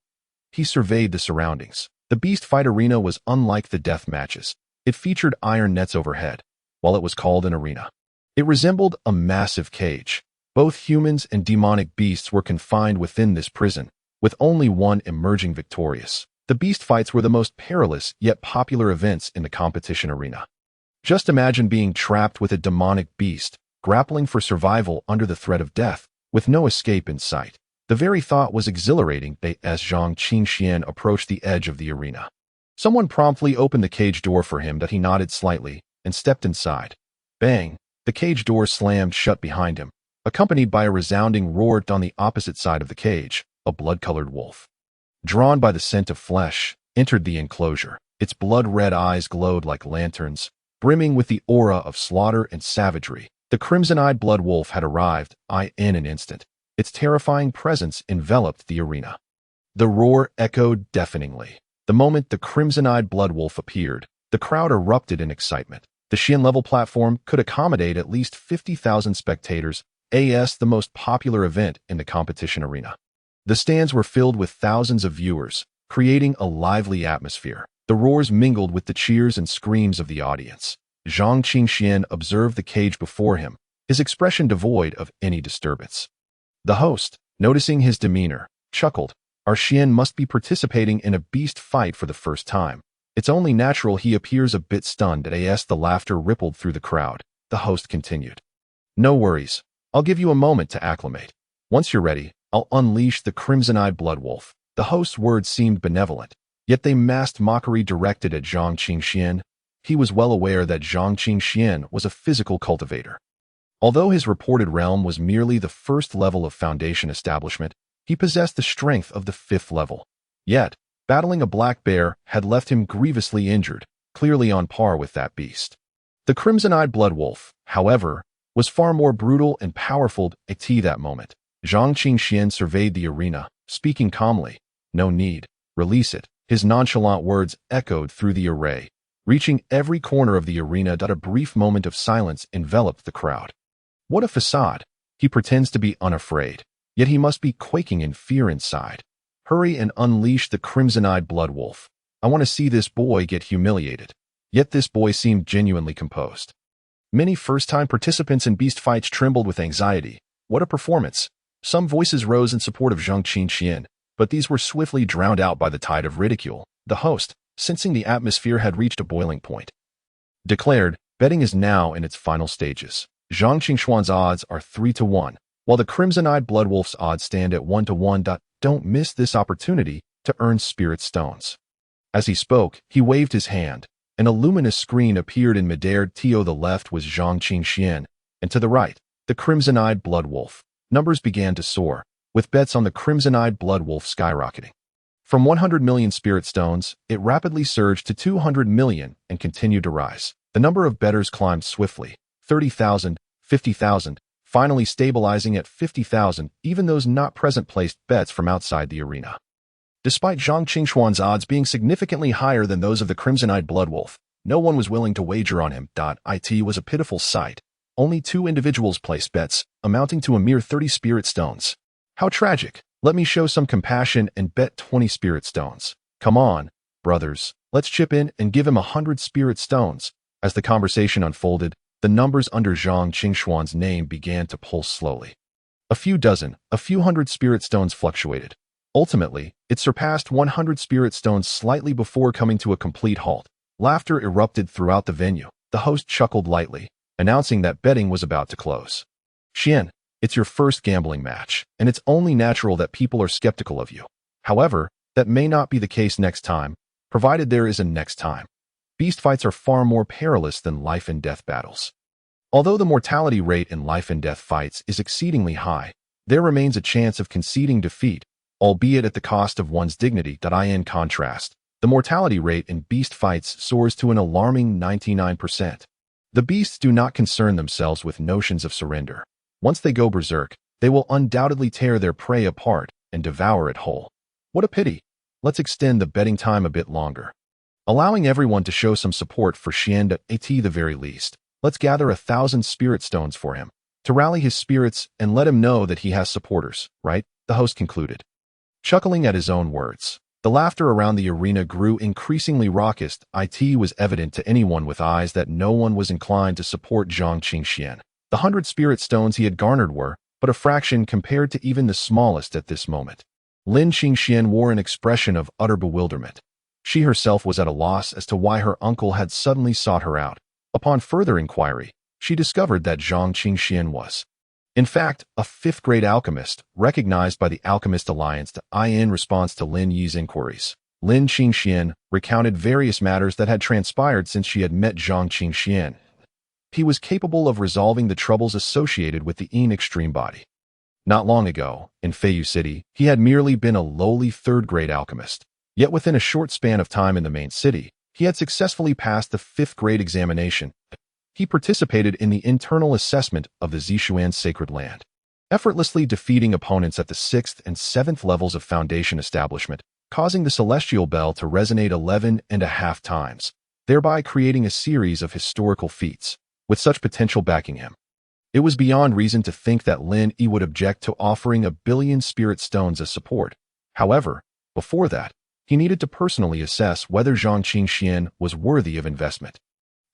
He surveyed the surroundings. The beast fight arena was unlike the death matches. It featured iron nets overhead, while it was called an arena. It resembled a massive cage. Both humans and demonic beasts were confined within this prison, with only one emerging victorious. The beast fights were the most perilous yet popular events in the competition arena. Just imagine being trapped with a demonic beast, grappling for survival under the threat of death, with no escape in sight. The very thought was exhilarating. As Zhang Qingxian approached the edge of the arena, someone promptly opened the cage door for him. He nodded slightly and stepped inside. Bang! The cage door slammed shut behind him, accompanied by a resounding roar. On the opposite side of the cage, a blood-colored wolf, drawn by the scent of flesh, entered the enclosure. Its blood-red eyes glowed like lanterns, brimming with the aura of slaughter and savagery. The crimson-eyed blood wolf had arrived, in an instant. Its terrifying presence enveloped the arena. The roar echoed deafeningly. The moment the crimson-eyed blood wolf appeared, the crowd erupted in excitement. The Xian level platform could accommodate at least 50,000 spectators, the most popular event in the competition arena. The stands were filled with thousands of viewers, creating a lively atmosphere. The roars mingled with the cheers and screams of the audience. Zhang Qingxian observed the cage before him, his expression devoid of any disturbance. The host, noticing his demeanor, chuckled. Our Xian must be participating in a beast fight for the first time. It's only natural he appears a bit stunned. The laughter rippled through the crowd. The host continued. No worries. I'll give you a moment to acclimate. Once you're ready, I'll unleash the crimson-eyed blood wolf. The host's words seemed benevolent, yet they masked mockery directed at Zhang Qingxian. He was well aware that Zhang Qingxian was a physical cultivator. Although his reported realm was merely the 1st level of foundation establishment, he possessed the strength of the 5th level. Yet, battling a black bear had left him grievously injured, clearly on par with that beast. The crimson-eyed blood wolf, however, was far more brutal and powerful. At that moment, Zhang Qingxian surveyed the arena, speaking calmly. No need. Release it. His nonchalant words echoed through the array, reaching every corner of the arena. A brief moment of silence enveloped the crowd. What a facade. He pretends to be unafraid, yet he must be quaking in fear inside. Hurry and unleash the crimson-eyed blood wolf. I want to see this boy get humiliated. Yet this boy seemed genuinely composed. Many first-time participants in beast fights trembled with anxiety. What a performance! Some voices rose in support of Zhang Qingxian, but these were swiftly drowned out by the tide of ridicule. The host, sensing the atmosphere had reached a boiling point, declared, betting is now in its final stages. Zhang Qingxuan's odds are 3-1, while the Crimson-Eyed Bloodwolf's odds stand at 1-1. Don't miss this opportunity to earn spirit stones. As he spoke, he waved his hand, and a luminous screen appeared in midair. To the left was Zhang Qingxian, and to the right, the Crimson-Eyed Bloodwolf. Numbers began to soar, with bets on the Crimson-Eyed Bloodwolf skyrocketing. From 100 million spirit stones, it rapidly surged to 200 million and continued to rise. The number of bettors climbed swiftly, 30,000, 50,000, finally stabilizing at 50,000. Even those not present placed bets from outside the arena. Despite Zhang Qingxuan's odds being significantly higher than those of the Crimson-Eyed Bloodwolf, no one was willing to wager on him. It was a pitiful sight. Only 2 individuals placed bets, amounting to a mere 30 spirit stones. How tragic! Let me show some compassion and bet 20 spirit stones. Come on, brothers, let's chip in and give him 100 spirit stones. As the conversation unfolded, the numbers under Zhang Qingxuan's name began to pulse slowly. A few dozen, a few hundred spirit stones fluctuated. Ultimately, it surpassed 100 spirit stones slightly before coming to a complete halt. Laughter erupted throughout the venue. The host chuckled lightly, announcing that betting was about to close. Xian, it's your first gambling match, and it's only natural that people are skeptical of you. However, that may not be the case next time, provided there is a next time. Beast fights are far more perilous than life and death battles. Although the mortality rate in life and death fights is exceedingly high, there remains a chance of conceding defeat, albeit at the cost of one's dignity. In contrast, the mortality rate in beast fights soars to an alarming 99%. The beasts do not concern themselves with notions of surrender. Once they go berserk, they will undoubtedly tear their prey apart and devour it whole. What a pity! Let's extend the betting time a bit longer, allowing everyone to show some support for Xian at the very least. Let's gather 1,000 spirit stones for him, to rally his spirits and let him know that he has supporters, right? The host concluded, chuckling at his own words. The laughter around the arena grew increasingly raucous. It was evident to anyone with eyes that no one was inclined to support Zhang Qingxian. The 100 spirit stones he had garnered were but a fraction compared to even the smallest at this moment. Lin Qingxian wore an expression of utter bewilderment. She herself was at a loss as to why her uncle had suddenly sought her out. Upon further inquiry, she discovered that Zhang Qingxian was, in fact, a 5th-grade alchemist, recognized by the Alchemist Alliance. In response to Lin Yi's inquiries, Lin Qingxian recounted various matters that had transpired since she had met Zhang Qingxian. He was capable of resolving the troubles associated with the extreme body. Not long ago, in Feiyu City, he had merely been a lowly 3rd-grade alchemist. Yet within a short span of time in the main city, he had successfully passed the 5th-grade examination. He participated in the internal assessment of the Zishuan Sacred Land, effortlessly defeating opponents at the 6th and 7th levels of Foundation establishment, causing the celestial bell to resonate 11.5 times, thereby creating a series of historical feats. With such potential backing him, it was beyond reason to think that Lin Yi would object to offering 1 billion spirit stones as support. However, before that, he needed to personally assess whether Zhang Qingxian was worthy of investment.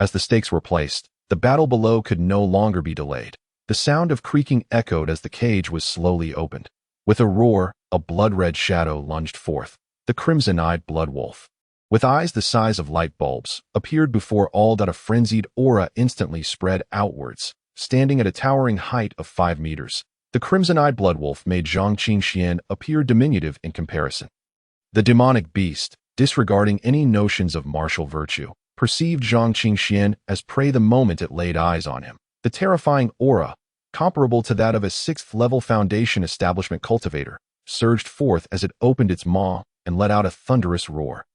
As the stakes were placed, the battle below could no longer be delayed. The sound of creaking echoed as the cage was slowly opened. With a roar, a blood-red shadow lunged forth. The crimson-eyed Bloodwolf, with eyes the size of light bulbs, appeared before all. A frenzied aura instantly spread outwards, standing at a towering height of 5 meters. The crimson-eyed Bloodwolf made Zhang Qingxian appear diminutive in comparison. The demonic beast, disregarding any notions of martial virtue, perceived Zhang Qingxian as prey the moment it laid eyes on him. The terrifying aura, comparable to that of a 6th-level Foundation establishment cultivator, surged forth as it opened its maw and let out a thunderous roar,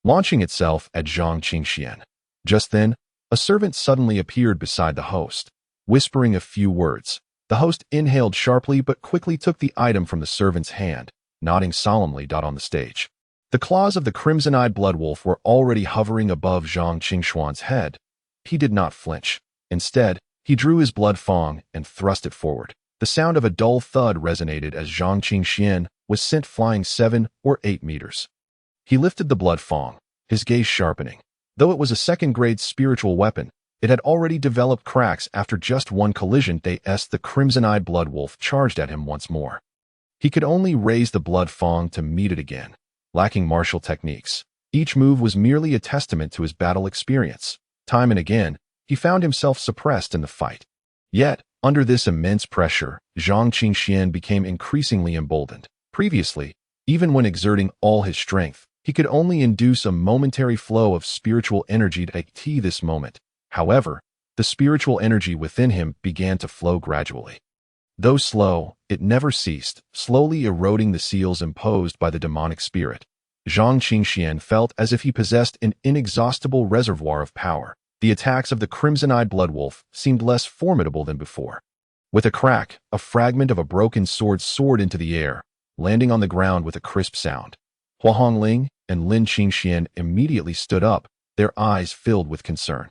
launching itself at Zhang Qingxian. Just then, a servant suddenly appeared beside the host, whispering a few words. The host inhaled sharply but quickly took the item from the servant's hand, nodding solemnly. On the stage, the claws of the crimson-eyed Bloodwolf were already hovering above Zhang Qingxuan's head. He did not flinch. Instead, he drew his blood fang and thrust it forward. The sound of a dull thud resonated as Zhang Qingxian was sent flying 7 or 8 meters. He lifted the blood fang, his gaze sharpening. Though it was a second-grade spiritual weapon, it had already developed cracks after just one collision. Daoist, the crimson-eyed blood wolf, charged at him once more. He could only raise the blood fang to meet it again, lacking martial techniques. Each move was merely a testament to his battle experience. Time and again, he found himself suppressed in the fight. Yet, under this immense pressure, Zhang Qingxian became increasingly emboldened. Previously, even when exerting all his strength, he could only induce a momentary flow of spiritual energy to take this moment. However, the spiritual energy within him began to flow gradually. Though slow, it never ceased, slowly eroding the seals imposed by the demonic spirit. Zhang Qingxian felt as if he possessed an inexhaustible reservoir of power. The attacks of the crimson-eyed blood wolf seemed less formidable than before. With a crack, a fragment of a broken sword soared into the air, landing on the ground with a crisp sound. Hua Hongling and Lin Qingxian immediately stood up, their eyes filled with concern.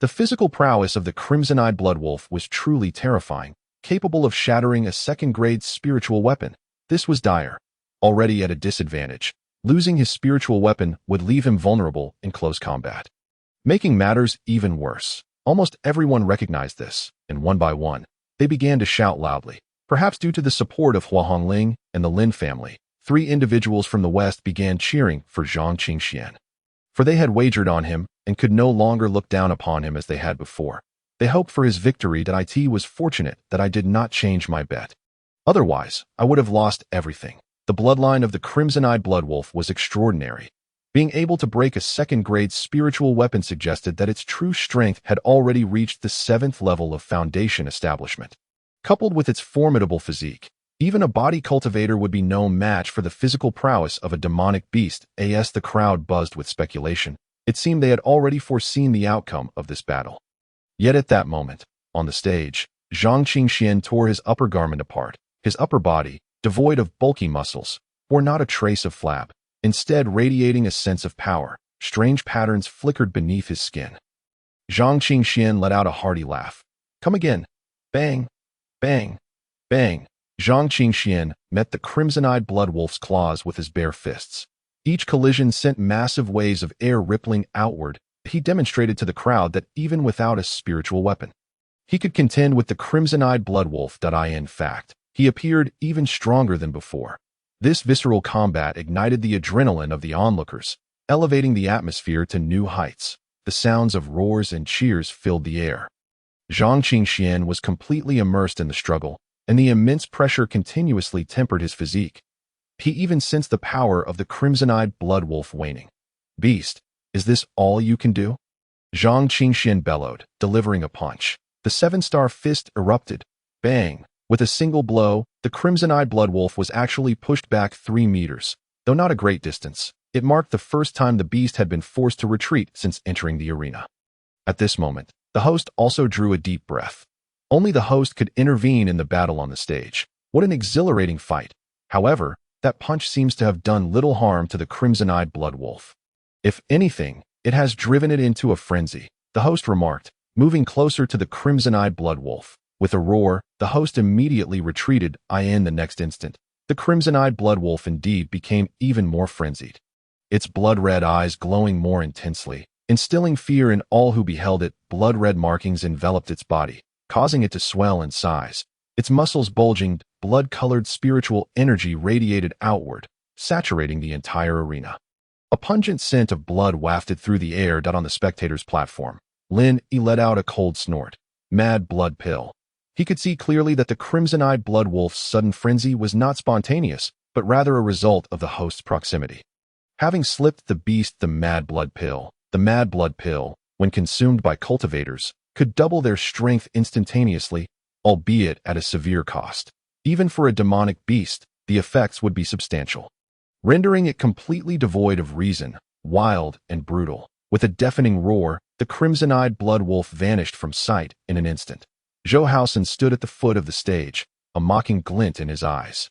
The physical prowess of the crimson-eyed blood wolf was truly terrifying, capable of shattering a second-grade spiritual weapon. This was dire. Already at a disadvantage, losing his spiritual weapon would leave him vulnerable in close combat. Making matters even worse, almost everyone recognized this, and one by one, they began to shout loudly. Perhaps due to the support of Hua Hongling and the Lin family, 3 individuals from the west began cheering for Zhang Qingxian. For they had wagered on him and could no longer look down upon him as they had before. They hoped for his victory. That it was fortunate that I did not change my bet. Otherwise, I would have lost everything. The bloodline of the crimson-eyed blood wolf was extraordinary. Being able to break a second-grade spiritual weapon suggested that its true strength had already reached the 7th level of foundation establishment. Coupled with its formidable physique, even a body cultivator would be no match for the physical prowess of a demonic beast. As the crowd buzzed with speculation, it seemed they had already foreseen the outcome of this battle. Yet at that moment, on the stage, Zhang Qingxian tore his upper garment apart. His upper body, devoid of bulky muscles, bore not a trace of flab, instead radiating a sense of power. Strange patterns flickered beneath his skin. Zhang Qingxian let out a hearty laugh. Come again. Bang, bang, bang. Zhang Qingxian met the crimson-eyed blood wolf's claws with his bare fists. Each collision sent massive waves of air rippling outward. He demonstrated to the crowd that even without a spiritual weapon, he could contend with the crimson-eyed blood wolf. In fact, he appeared even stronger than before. This visceral combat ignited the adrenaline of the onlookers, elevating the atmosphere to new heights. The sounds of roars and cheers filled the air. Zhang Qingxian was completely immersed in the struggle, and the immense pressure continuously tempered his physique. He even sensed the power of the crimson-eyed blood wolf waning. Beast, is this all you can do? Zhang Qingxian bellowed, delivering a punch. The 7-star fist erupted. Bang! With a single blow, the crimson-eyed blood wolf was actually pushed back 3 meters. Though not a great distance, it marked the first time the beast had been forced to retreat since entering the arena. At this moment, the host also drew a deep breath. Only the host could intervene in the battle on the stage. What an exhilarating fight. However, that punch seems to have done little harm to the crimson-eyed blood wolf. If anything, it has driven it into a frenzy, the host remarked, moving closer to the crimson-eyed blood wolf. With a roar, the host immediately retreated. In the next instant, the crimson-eyed blood wolf indeed became even more frenzied. Its blood-red eyes glowing more intensely, instilling fear in all who beheld it. Blood-red markings enveloped its body, causing it to swell in size. Its muscles bulging, blood-colored spiritual energy radiated outward, saturating the entire arena. A pungent scent of blood wafted through the air. On the spectators' platform, Lin Yi let out a cold snort. Mad blood pill. He could see clearly that the crimson-eyed blood wolf's sudden frenzy was not spontaneous, but rather a result of the host's proximity. Having slipped the beast the mad blood pill, when consumed by cultivators, could double their strength instantaneously, albeit at a severe cost. Even for a demonic beast, the effects would be substantial, rendering it completely devoid of reason, wild and brutal. With a deafening roar, the crimson-eyed blood wolf vanished from sight in an instant. Zhou stood at the foot of the stage, a mocking glint in his eyes.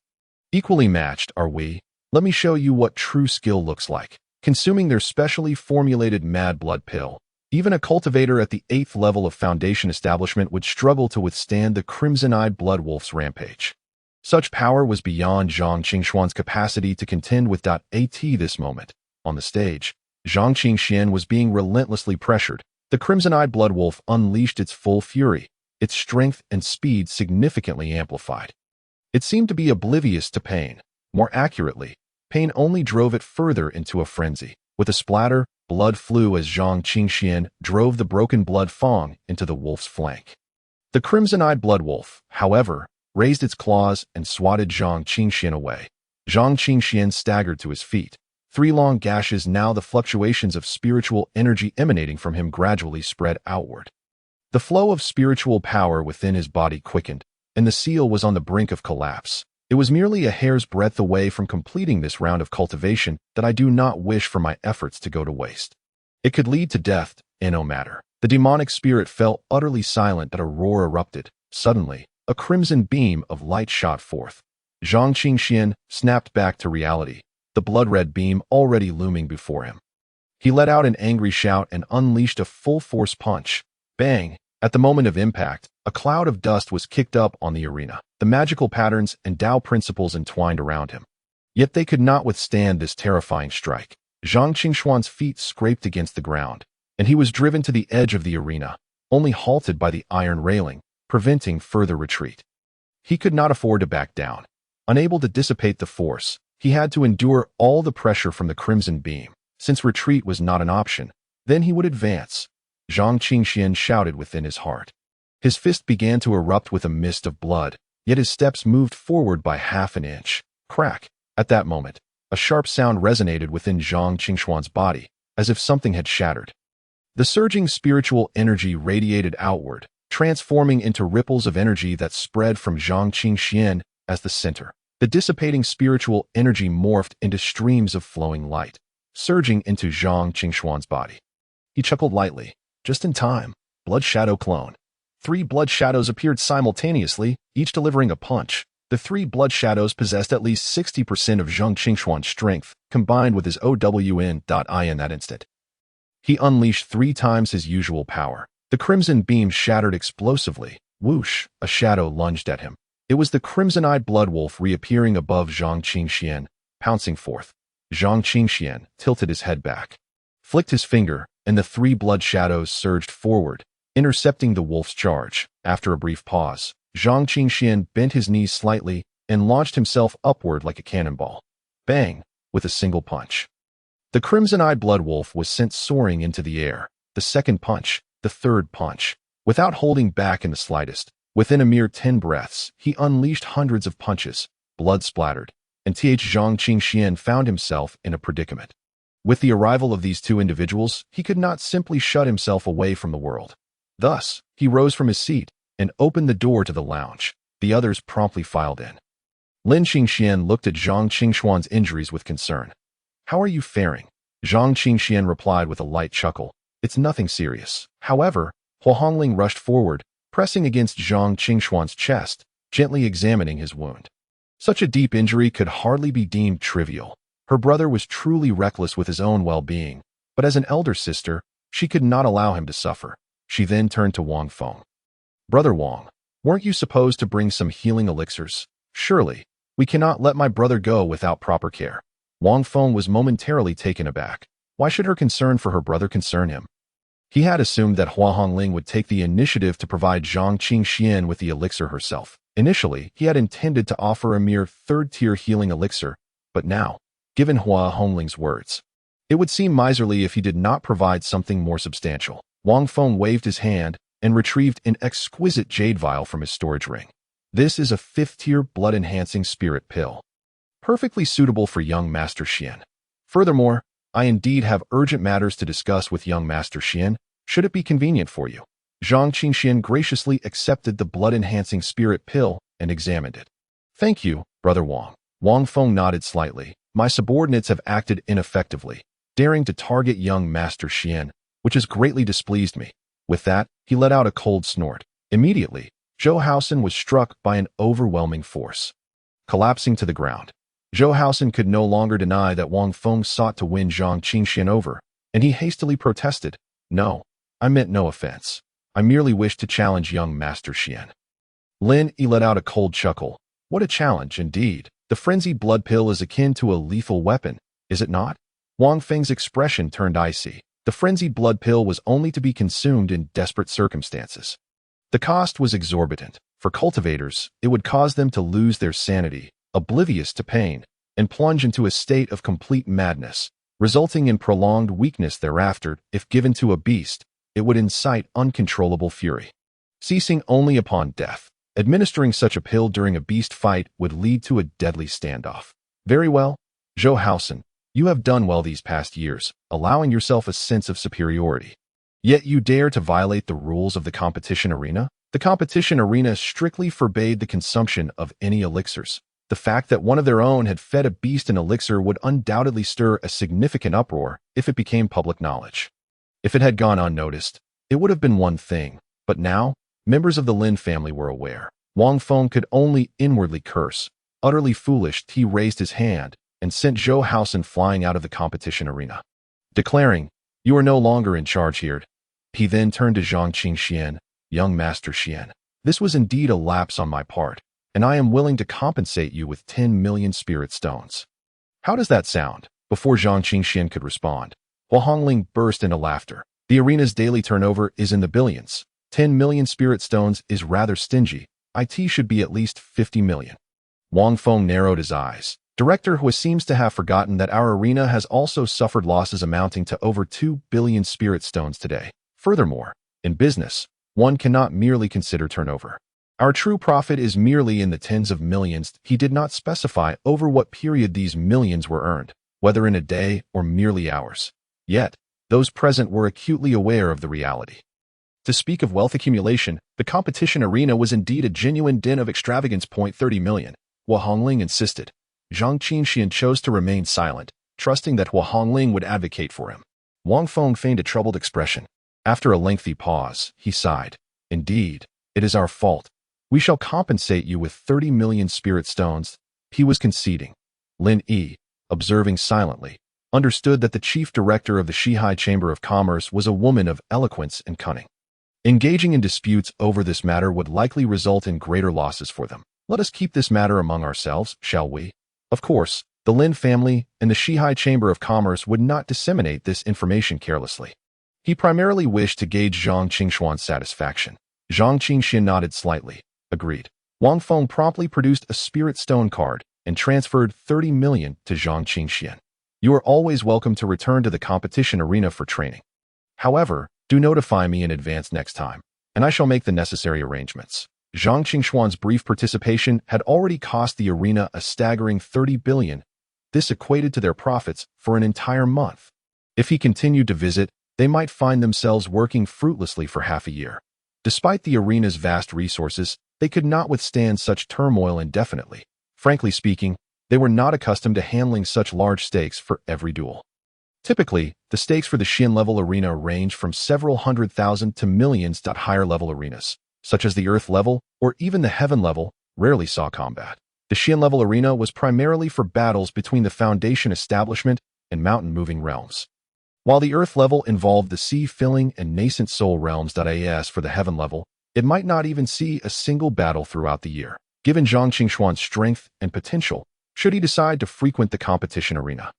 Equally matched, are we? Let me show you what true skill looks like. Consuming their specially formulated mad blood pill, even a cultivator at the 8th level of foundation establishment would struggle to withstand the crimson-eyed blood wolf's rampage. Such power was beyond Zhang Qingxian's capacity to contend with. At this moment, on the stage, Zhang Qingxian was being relentlessly pressured. The crimson-eyed blood wolf unleashed its full fury, its strength and speed significantly amplified. It seemed to be oblivious to pain. More accurately, pain only drove it further into a frenzy. With a splatter, blood flew as Zhang Qingxian drove the broken blood fang into the wolf's flank. The crimson-eyed blood wolf, however, raised its claws and swatted Zhang Qingxian away. Zhang Qingxian staggered to his feet. 3 long gashes, now the fluctuations of spiritual energy emanating from him gradually spread outward. The flow of spiritual power within his body quickened, and the seal was on the brink of collapse. It was merely a hair's breadth away from completing this round of cultivation that I do not wish for my efforts to go to waste. It could lead to death, and no matter. The demonic spirit fell utterly silent that a roar erupted. Suddenly, a crimson beam of light shot forth. Zhang Qingxian snapped back to reality, the blood-red beam already looming before him. He let out an angry shout and unleashed a full-force punch. Bang! At the moment of impact, a cloud of dust was kicked up on the arena. The magical patterns and Dao principles entwined around him. Yet they could not withstand this terrifying strike. Zhang Qingxuan's feet scraped against the ground, and he was driven to the edge of the arena, only halted by the iron railing, preventing further retreat. He could not afford to back down. Unable to dissipate the force, he had to endure all the pressure from the crimson beam. Since retreat was not an option, then he would advance. Zhang Qingxian shouted within his heart. His fist began to erupt with a mist of blood, yet his steps moved forward by half an inch. Crack! At that moment, a sharp sound resonated within Zhang Qingxuan's body, as if something had shattered. The surging spiritual energy radiated outward, transforming into ripples of energy that spread from Zhang Qingxian as the center. The dissipating spiritual energy morphed into streams of flowing light, surging into Zhang Qingxuan's body. He chuckled lightly. Just in time. Blood Shadow Clone. 3 blood shadows appeared simultaneously, each delivering a punch. The 3 blood shadows possessed at least 60% of Zhang Qingxuan's strength, combined with his OWN.I in that instant. He unleashed 3 times his usual power. The crimson beam shattered explosively. Whoosh! A shadow lunged at him. It was the crimson-eyed blood wolf reappearing above Zhang Qingxian, pouncing forth. Zhang Qingxian tilted his head back, flicked his finger, and the 3 blood shadows surged forward, intercepting the wolf's charge. After a brief pause, Zhang Qingxian bent his knees slightly and launched himself upward like a cannonball. Bang! With a single punch. The crimson-eyed blood wolf was sent soaring into the air. The second punch, the third punch. Without holding back in the slightest, within a mere 10 breaths, he unleashed hundreds of punches. Blood splattered, and Zhang Qingxian found himself in a predicament. With the arrival of these 2 individuals, he could not simply shut himself away from the world. Thus, he rose from his seat and opened the door to the lounge. The others promptly filed in. Lin Qingxian looked at Zhang Qingxuan's injuries with concern. "How are you faring?" Zhang Qingxian replied with a light chuckle. "It's nothing serious." However, Hua Hongling rushed forward, pressing against Zhang Qingxuan's chest, gently examining his wound. Such a deep injury could hardly be deemed trivial. Her brother was truly reckless with his own well-being, but as an elder sister, she could not allow him to suffer. She then turned to Wang Feng. "Brother Wang, weren't you supposed to bring some healing elixirs? Surely, we cannot let my brother go without proper care." Wang Feng was momentarily taken aback. Why should her concern for her brother concern him? He had assumed that Hua Hongling would take the initiative to provide Zhang Qingxian with the elixir herself. Initially, he had intended to offer a mere 3rd-tier healing elixir, but now, given Hua Hongling's words, it would seem miserly if he did not provide something more substantial. Wang Feng waved his hand and retrieved an exquisite jade vial from his storage ring. This is a 5th-tier blood-enhancing spirit pill, perfectly suitable for young Master Xian. Furthermore, I indeed have urgent matters to discuss with young Master Xian, should it be convenient for you. Zhang Qingxian graciously accepted the blood-enhancing spirit pill and examined it. "Thank you, Brother Wang." Wang Feng nodded slightly. "My subordinates have acted ineffectively, daring to target young Master Xian, which has greatly displeased me." With that, he let out a cold snort. Immediately, Zhou was struck by an overwhelming force. Collapsing to the ground, Zhou could no longer deny that Wang Feng sought to win Zhang Qingxian over, and he hastily protested, "No, I meant no offense. I merely wished to challenge young Master Xian." Lin Yi let out a cold chuckle. What a challenge, indeed. The frenzied blood pill is akin to a lethal weapon, is it not? Wang Feng's expression turned icy. The frenzied blood pill was only to be consumed in desperate circumstances. The cost was exorbitant. For cultivators, it would cause them to lose their sanity, oblivious to pain, and plunge into a state of complete madness, resulting in prolonged weakness thereafter. If given to a beast, it would incite uncontrollable fury, ceasing only upon death. Administering such a pill during a beast fight would lead to a deadly standoff. Very well, Zhou Haosen, you have done well these past years, allowing yourself a sense of superiority. Yet you dare to violate the rules of the competition arena? The competition arena strictly forbade the consumption of any elixirs. The fact that one of their own had fed a beast an elixir would undoubtedly stir a significant uproar if it became public knowledge. If it had gone unnoticed, it would have been one thing, but now, members of the Lin family were aware. Wang Feng could only inwardly curse. Utterly foolish, he raised his hand and sent Zhou Haosen flying out of the competition arena, declaring, "You are no longer in charge here." He then turned to Zhang Qingxian, "Young Master Xian, this was indeed a lapse on my part, and I am willing to compensate you with 10 million spirit stones." How does that sound? Before Zhang Qingxian could respond, Hua Hongling burst into laughter. The arena's daily turnover is in the billions. 10 million spirit stones is rather stingy. IT should be at least 50 million. Wang Feng narrowed his eyes. Director Hua seems to have forgotten that our arena has also suffered losses amounting to over 2 billion spirit stones today. Furthermore, in business, one cannot merely consider turnover. Our true profit is merely in the tens of millions. He did not specify over what period these millions were earned, whether in a day or merely hours. Yet, those present were acutely aware of the reality. To speak of wealth accumulation, the competition arena was indeed a genuine den of extravagance. 30 million, Hua Hongling insisted. Zhang Qingxian chose to remain silent, trusting that Hua Hongling would advocate for him. Wang Feng feigned a troubled expression. After a lengthy pause, he sighed. "Indeed, it is our fault. We shall compensate you with 30 million spirit stones." He was conceding. Lin Yi, observing silently, understood that the chief director of the Shihai Chamber of Commerce was a woman of eloquence and cunning. Engaging in disputes over this matter would likely result in greater losses for them. Let us keep this matter among ourselves, shall we? Of course, the Lin family and the Shihai Chamber of Commerce would not disseminate this information carelessly. He primarily wished to gauge Zhang Qingshuan's satisfaction. Zhang Qingxian nodded slightly. Agreed. Wang Feng promptly produced a spirit stone card and transferred 30 million to Zhang Qingxian. "You are always welcome to return to the competition arena for training. However, do notify me in advance next time, and I shall make the necessary arrangements." Zhang Qingshuan's brief participation had already cost the arena a staggering 30 billion. This equated to their profits for an entire month. If he continued to visit, they might find themselves working fruitlessly for half a year. Despite the arena's vast resources, they could not withstand such turmoil indefinitely. Frankly speaking, they were not accustomed to handling such large stakes for every duel. Typically, the stakes for the Xin-level arena range from several hundred thousand to millions. Higher-level arenas, such as the Earth level or even the Heaven level, rarely saw combat. The Xin-level arena was primarily for battles between the Foundation establishment and mountain-moving realms, while the Earth level involved the sea-filling and nascent soul realms. As for the Heaven level, it might not even see a single battle throughout the year. Given Zhang Qingshuan's strength and potential, should he decide to frequent the competition arena,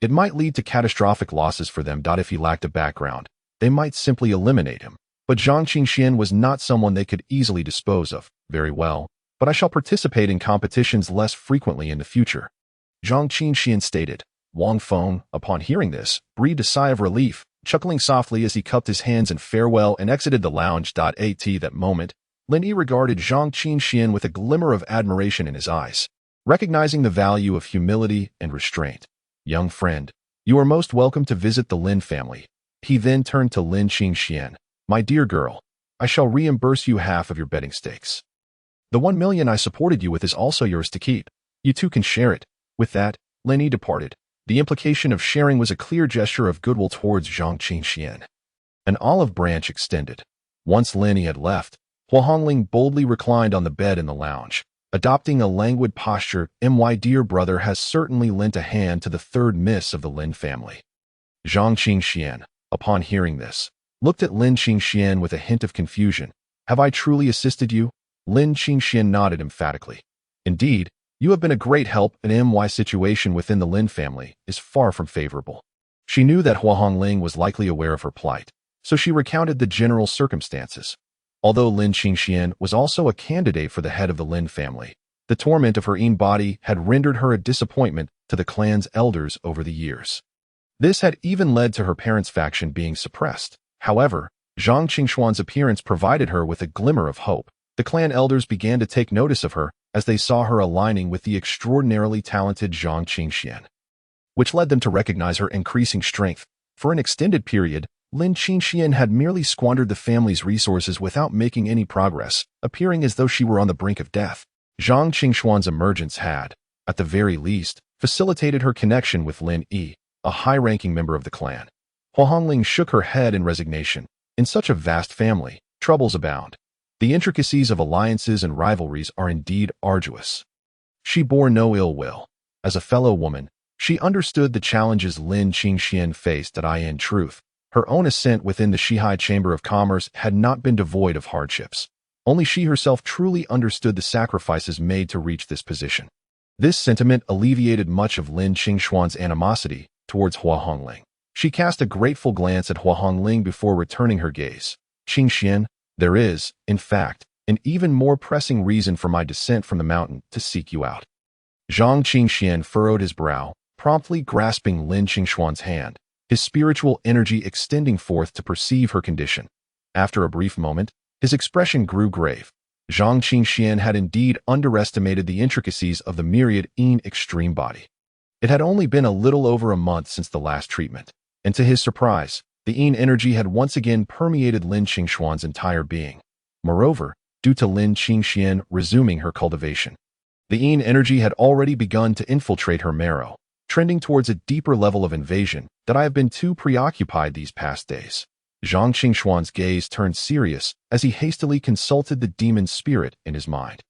it might lead to catastrophic losses for them. If he lacked a background, they might simply eliminate him. But Zhang Qingxian was not someone they could easily dispose of. "Very well, but I shall participate in competitions less frequently in the future," Zhang Qingxian stated. Wang Feng, upon hearing this, breathed a sigh of relief, chuckling softly as he cupped his hands in farewell and exited the lounge. At that moment, Lin Yi regarded Zhang Qingxian with a glimmer of admiration in his eyes, recognizing the value of humility and restraint. "Young friend, you are most welcome to visit the Lin family." He then turned to Lin Qingxian. "My dear girl, I shall reimburse you half of your betting stakes. The 1 million I supported you with is also yours to keep. You two can share it." With that, Lin Yi departed. The implication of sharing was a clear gesture of goodwill towards Zhang Qingxian. An olive branch extended. Once Lin Yi had left, Hua Hongling boldly reclined on the bed in the lounge, adopting a languid posture. "My dear brother has certainly lent a hand to the third miss of the Lin family." Zhang Qingxian, upon hearing this, looked at Lin Qingxian with a hint of confusion. "Have I truly assisted you?" Lin Qingxian nodded emphatically. "Indeed, you have been a great help, and my situation within the Lin family is far from favorable. She knew that Hua Hongling was likely aware of her plight, so she recounted the general circumstances. Although Lin Qingxian was also a candidate for the head of the Lin family, the torment of her own body had rendered her a disappointment to the clan's elders over the years. This had even led to her parents' faction being suppressed. However, Zhang Qingxuan's appearance provided her with a glimmer of hope. The clan elders began to take notice of her as they saw her aligning with the extraordinarily talented Zhang Qingxian, which led them to recognize her increasing strength. For an extended period, Lin Qingxian had merely squandered the family's resources without making any progress, appearing as though she were on the brink of death. Zhang Qingxuan's emergence had, at the very least, facilitated her connection with Lin Yi, a high-ranking member of the clan. Hua Hongling shook her head in resignation. In such a vast family, troubles abound. The intricacies of alliances and rivalries are indeed arduous. She bore no ill will. As a fellow woman, she understood the challenges Lin Qingxian faced. In truth, her own ascent within the Shihai Chamber of Commerce had not been devoid of hardships. Only she herself truly understood the sacrifices made to reach this position. This sentiment alleviated much of Lin Qingxuan's animosity towards Hua Hongling. She cast a grateful glance at Hua Hongling before returning her gaze. Qingxian, there is, in fact, an even more pressing reason for my descent from the mountain to seek you out. Zhang Qingxian furrowed his brow, promptly grasping Lin Qingxuan's hand, his spiritual energy extending forth to perceive her condition. After a brief moment, his expression grew grave. Zhang Qingxian had indeed underestimated the intricacies of the myriad extreme body. It had only been a little over a month since the last treatment, and to his surprise, the energy had once again permeated Lin Qingxuan's entire being. Moreover, due to Lin Qingxian resuming her cultivation, the energy had already begun to infiltrate her marrow, trending towards a deeper level of invasion that I have been too preoccupied these past days. Zhang Qingxuan's gaze turned serious as he hastily consulted the demon spirit in his mind.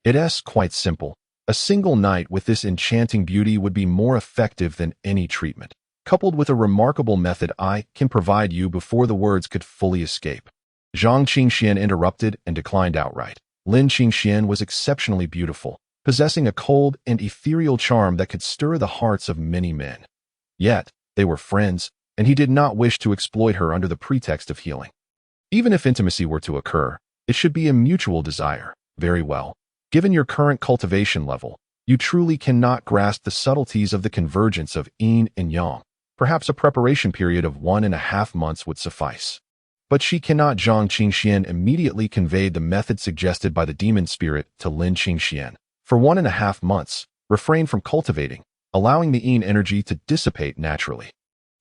It's quite simple. A single night with this enchanting beauty would be more effective than any treatment, coupled with a remarkable method I can provide you before the words could fully escape. Zhang Qingxian interrupted and declined outright. Lin Qingxian was exceptionally beautiful, possessing a cold and ethereal charm that could stir the hearts of many men. Yet, they were friends, and he did not wish to exploit her under the pretext of healing. Even if intimacy were to occur, it should be a mutual desire. Very well. Given your current cultivation level, you truly cannot grasp the subtleties of the convergence of yin and yang. Perhaps a preparation period of 1.5 months would suffice. But she cannot. Zhang Qingxian immediately conveyed the method suggested by the demon spirit to Lin Qingxian. For 1.5 months, refrain from cultivating, allowing the yin energy to dissipate naturally.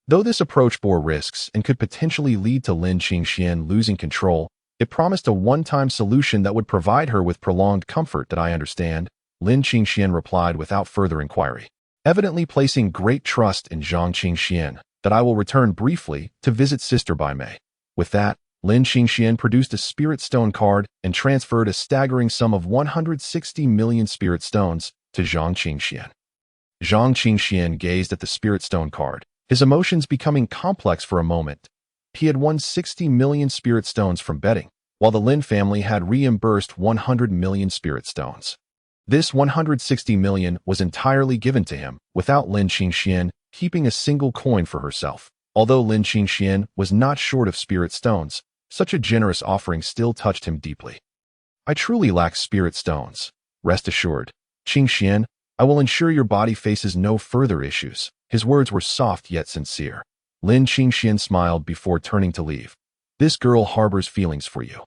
Though this approach bore risks and could potentially lead to Lin Qingxian losing control, it promised a one-time solution that would provide her with prolonged comfort. I understand, Lin Qingxian replied without further inquiry, evidently placing great trust in Zhang Qingxian. That I will return briefly to visit Sister Bai Mei. With that, Lin Qingxian produced a spirit stone card and transferred a staggering sum of 160 million spirit stones to Zhang Qingxian. Zhang Qingxian gazed at the spirit stone card, his emotions becoming complex for a moment. He had won 60 million spirit stones from betting, while the Lin family had reimbursed 100 million spirit stones. This 160 million was entirely given to him, without Lin Qingxian keeping a single coin for herself. Although Lin Qingxian was not short of spirit stones, such a generous offering still touched him deeply. I truly lack spirit stones. Rest assured, Qingxian, I will ensure your body faces no further issues. His words were soft yet sincere. Lin Qingxian smiled before turning to leave. This girl harbors feelings for you,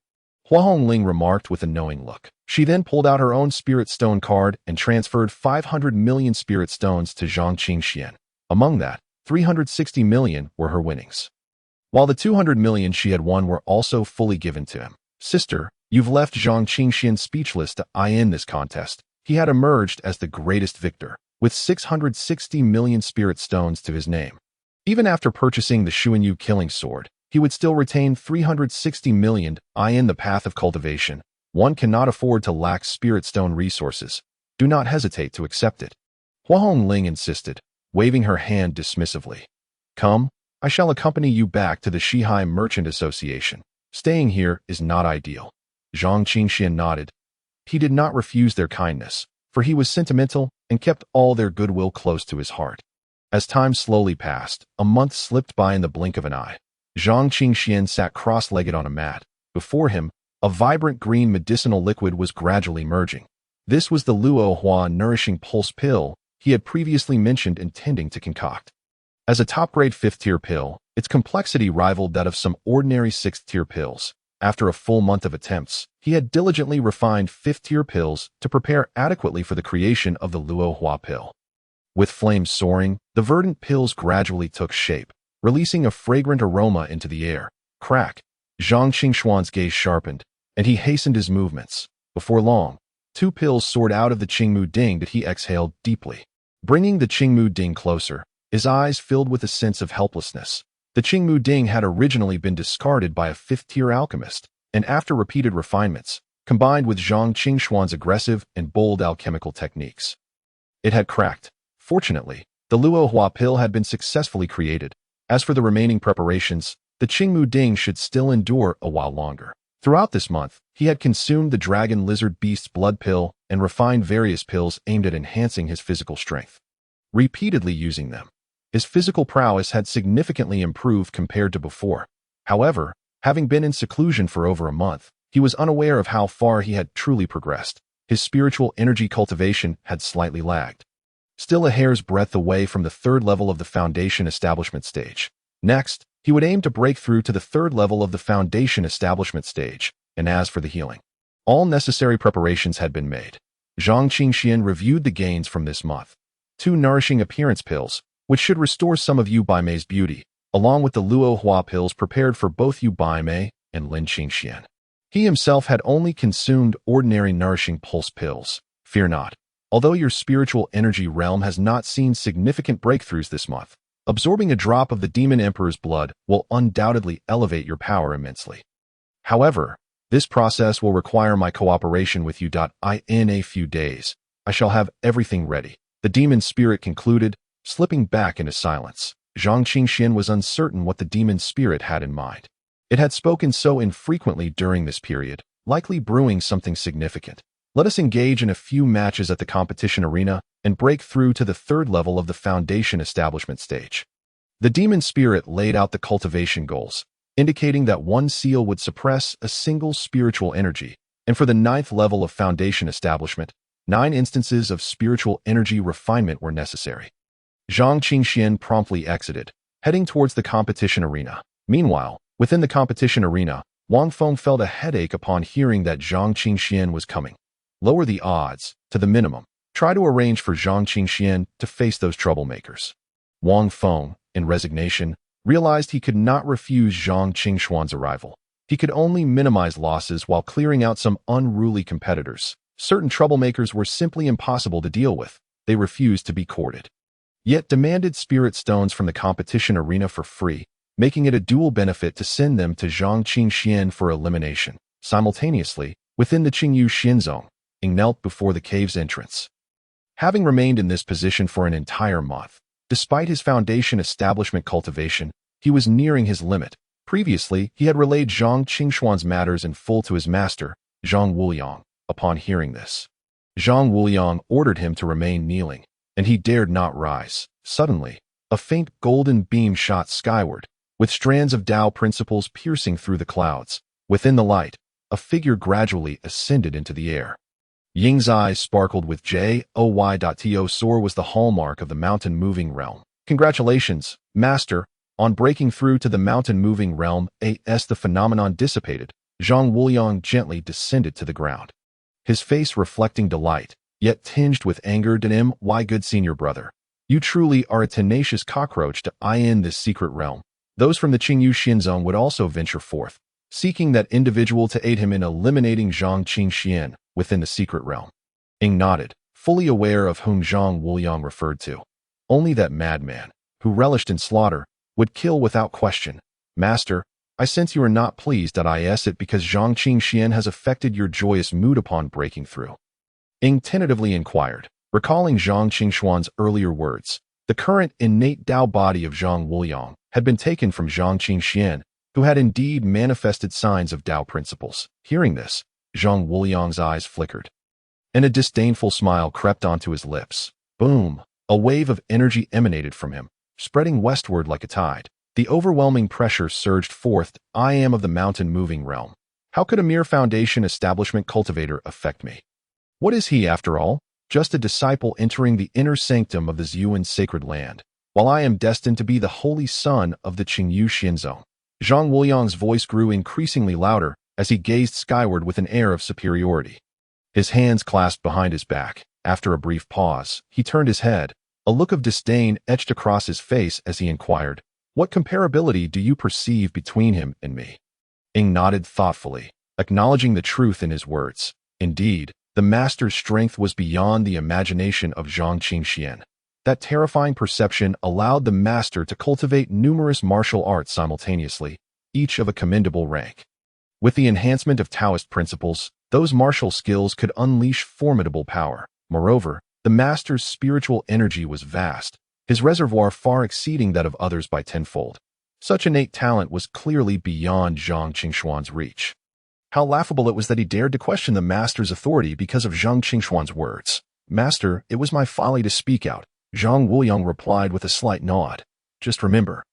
Hua Hongling remarked with a knowing look. She then pulled out her own spirit stone card and transferred 500 million spirit stones to Zhang Qingxian. Among that, 360 million were her winnings, while the 200 million she had won were also fully given to him. Sister, you've left Zhang Qingxian speechless. To end this contest, he had emerged as the greatest victor, with 660 million spirit stones to his name. Even after purchasing the Xuanyu killing sword, he would still retain 360 million. In the path of cultivation, one cannot afford to lack spirit stone resources. Do not hesitate to accept it. Hua Hongling insisted, waving her hand dismissively. Come, I shall accompany you back to the Shihai Merchant Association. Staying here is not ideal. Zhang Qingxian nodded. He did not refuse their kindness, for he was sentimental and kept all their goodwill close to his heart. As time slowly passed, a month slipped by in the blink of an eye. Zhang Qingxian sat cross-legged on a mat. Before him, a vibrant green medicinal liquid was gradually merging. This was the Luo Hua nourishing pulse pill he had previously mentioned intending to concoct. As a top-grade 5th-tier pill, its complexity rivaled that of some ordinary 6th-tier pills. After a full month of attempts, he had diligently refined 5th-tier pills to prepare adequately for the creation of the Luo Hua pill. With flames soaring, the verdant pills gradually took shape, releasing a fragrant aroma into the air. Crack! Zhang Qingxuan's gaze sharpened, and he hastened his movements. Before long, 2 pills soared out of the Qingmu Ding that he exhaled deeply. Bringing the Qingmu Ding closer, his eyes filled with a sense of helplessness. The Qingmu Ding had originally been discarded by a 5th-tier alchemist, and after repeated refinements, combined with Zhang Qingxuan's aggressive and bold alchemical techniques, it had cracked. Fortunately, the Luo Hua pill had been successfully created. As for the remaining preparations, the Qingmu Ding should still endure a while longer. Throughout this month, he had consumed the Dragon Lizard Beast's blood pill and refined various pills aimed at enhancing his physical strength. Repeatedly using them, his physical prowess had significantly improved compared to before. However, having been in seclusion for over a month, he was unaware of how far he had truly progressed. His spiritual energy cultivation had slightly lagged. Still a hair's breadth away from the 3rd level of the Foundation Establishment stage. Next, he would aim to break through to the 3rd level of the Foundation Establishment stage, and as for the healing, all necessary preparations had been made. Zhang Qingxian reviewed the gains from this month. 2 nourishing appearance pills, which should restore some of Yu Baimei's beauty, along with the Luo Hua pills prepared for both Yu Baimei and Lin Qingxian. He himself had only consumed ordinary nourishing pulse pills. Fear not. Although your spiritual energy realm has not seen significant breakthroughs this month, absorbing a drop of the Demon Emperor's blood will undoubtedly elevate your power immensely. However, this process will require my cooperation with you. In a few days, I shall have everything ready. The demon spirit concluded, slipping back into silence. Zhang Qingxian was uncertain what the demon spirit had in mind. It had spoken so infrequently during this period, likely brewing something significant. Let us engage in a few matches at the competition arena and break through to the 3rd level of the Foundation Establishment stage. The demon spirit laid out the cultivation goals, indicating that 1 seal would suppress a single spiritual energy, and for the 9th level of Foundation Establishment, 9 instances of spiritual energy refinement were necessary. Zhang Qingxian promptly exited, heading towards the competition arena. Meanwhile, within the competition arena, Wang Feng felt a headache upon hearing that Zhang Qingxian was coming. Lower the odds to the minimum. Try to arrange for Zhang Qingxian to face those troublemakers. Wang Feng, in resignation, realized he could not refuse Zhang Qingxuan's arrival. He could only minimize losses while clearing out some unruly competitors. Certain troublemakers were simply impossible to deal with. They refused to be courted, yet demanded spirit stones from the competition arena for free, making it a dual benefit to send them to Zhang Qingxian for elimination. Simultaneously, within the Qingyu Xinzong, Ing knelt before the cave's entrance. Having remained in this position for an entire month, despite his Foundation Establishment cultivation, he was nearing his limit. Previously, he had relayed Zhang Qingxuan's matters in full to his master, Zhang Wuliang. Upon hearing this, Zhang Wuliang ordered him to remain kneeling, and he dared not rise. Suddenly, a faint golden beam shot skyward, with strands of Tao principles piercing through the clouds. Within the light, a figure gradually ascended into the air. Ying's eyes sparkled with joy. Soar was the hallmark of the mountain-moving realm. Congratulations, Master, on breaking through to the mountain-moving realm. As the phenomenon dissipated, Zhang Wuliang gently descended to the ground, his face reflecting delight, yet tinged with anger. Why, good senior brother, you truly are a tenacious cockroach to eye in this secret realm. Those from the Qingyu Xinzong would also venture forth, seeking that individual to aid him in eliminating Zhang Qingxian within the secret realm. Ing nodded, fully aware of whom Zhang Wuliang referred to. Only that madman, who relished in slaughter, would kill without question. Master, I sense you are not pleased. Is it because Zhang Qingxian has affected your joyous mood upon breaking through? Ing tentatively inquired, recalling Zhang Qingxuan's earlier words. The current innate Tao body of Zhang Wuliang had been taken from Zhang Qingxian, who had indeed manifested signs of Tao principles. Hearing this, Zhang Wuliang's eyes flickered, and a disdainful smile crept onto his lips. Boom! A wave of energy emanated from him, spreading westward like a tide. The overwhelming pressure surged forth. I am of the mountain-moving realm. How could a mere foundation establishment cultivator affect me? What is he, after all? Just a disciple entering the inner sanctum of the Zhuan sacred land, while I am destined to be the holy son of the Qingyu Xianzong. Zhang Wuliang's voice grew increasingly louder as he gazed skyward with an air of superiority. His hands clasped behind his back. After a brief pause, he turned his head. A look of disdain etched across his face as he inquired, "What comparability do you perceive between him and me?" Ing nodded thoughtfully, acknowledging the truth in his words. Indeed, the master's strength was beyond the imagination of Zhang Qingxian. That terrifying perception allowed the master to cultivate numerous martial arts simultaneously, each of a commendable rank. With the enhancement of Daoist principles, those martial skills could unleash formidable power. Moreover, the master's spiritual energy was vast, his reservoir far exceeding that of others by tenfold. Such innate talent was clearly beyond Zhang Qingxuan's reach. How laughable it was that he dared to question the master's authority because of Zhang Qingxuan's words. "Master, it was my folly to speak out," Zhang Wuliang replied with a slight nod. "Just remember,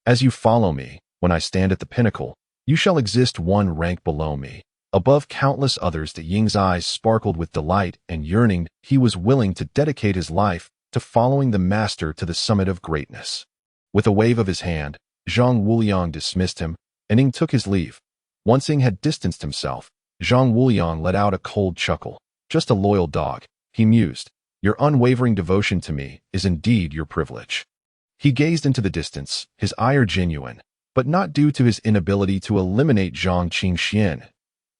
as you follow me, when I stand at the pinnacle, you shall exist one rank below me, above countless others." The Ying's eyes sparkled with delight and yearning. He was willing to dedicate his life to following the master to the summit of greatness. With a wave of his hand, Zhang Wuliang dismissed him, and Ing took his leave. Once Ing had distanced himself, Zhang Wuliang let out a cold chuckle. "Just a loyal dog," he mused. "Your unwavering devotion to me is indeed your privilege." He gazed into the distance, his ire genuine, but not due to his inability to eliminate Zhang Qingxian.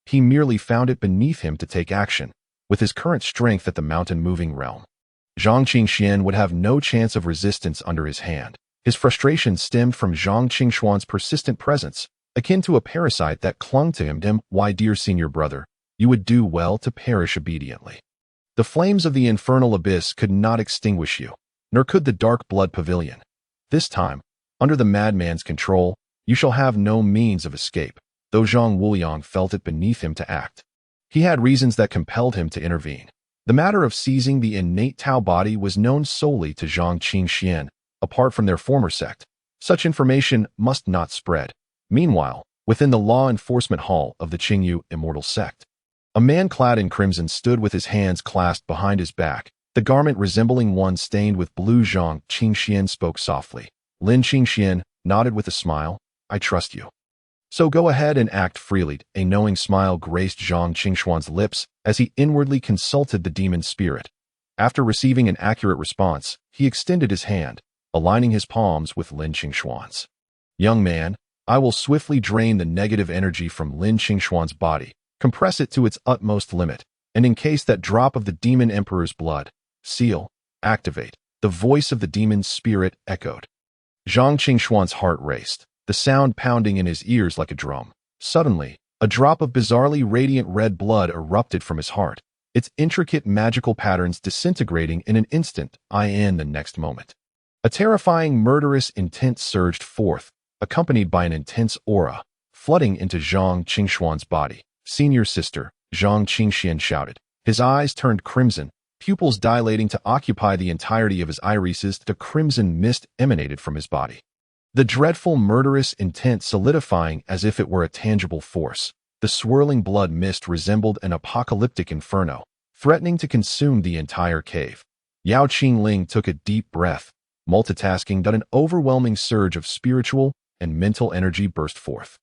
He merely found it beneath him to take action. With his current strength at the mountain-moving realm, Zhang Qingxian would have no chance of resistance under his hand. His frustration stemmed from Zhang Qingxuan's persistent presence, akin to a parasite that clung to him. "Why, dear senior brother, you would do well to perish obediently. The flames of the infernal abyss could not extinguish you, nor could the dark blood pavilion. This time, under the madman's control, you shall have no means of escape." Though Zhang Wuliang felt it beneath him to act, he had reasons that compelled him to intervene. The matter of seizing the innate Tao body was known solely to Zhang Qingxian, apart from their former sect. Such information must not spread. Meanwhile, within the law enforcement hall of the Qingyu Immortal sect, a man clad in crimson stood with his hands clasped behind his back, the garment resembling one stained with blue. Zhang Qingxian spoke softly. Lin Qingxian nodded with a smile. "I trust you. So go ahead and act freely." A knowing smile graced Zhang Qingxuan's lips as he inwardly consulted the demon spirit. After receiving an accurate response, he extended his hand, aligning his palms with Lin Qingxuan's. "Young man, I will swiftly drain the negative energy from Lin Qingxuan's body, compress it to its utmost limit, and encase that drop of the demon emperor's blood. Seal, activate." The voice of the demon spirit echoed. Zhang Qingxuan's heart raced, the sound pounding in his ears like a drum. Suddenly, a drop of bizarrely radiant red blood erupted from his heart, its intricate magical patterns disintegrating in an instant. In the next moment, a terrifying murderous intent surged forth, accompanied by an intense aura, flooding into Zhang Qingxuan's body. "Senior sister," Zhang Qingxian shouted. His eyes turned crimson, pupils dilating to occupy the entirety of his irises. The crimson mist emanated from his body, the dreadful murderous intent solidifying as if it were a tangible force. The swirling blood mist resembled an apocalyptic inferno, threatening to consume the entire cave. Yao Qingling took a deep breath, multitasking. An overwhelming surge of spiritual and mental energy burst forth,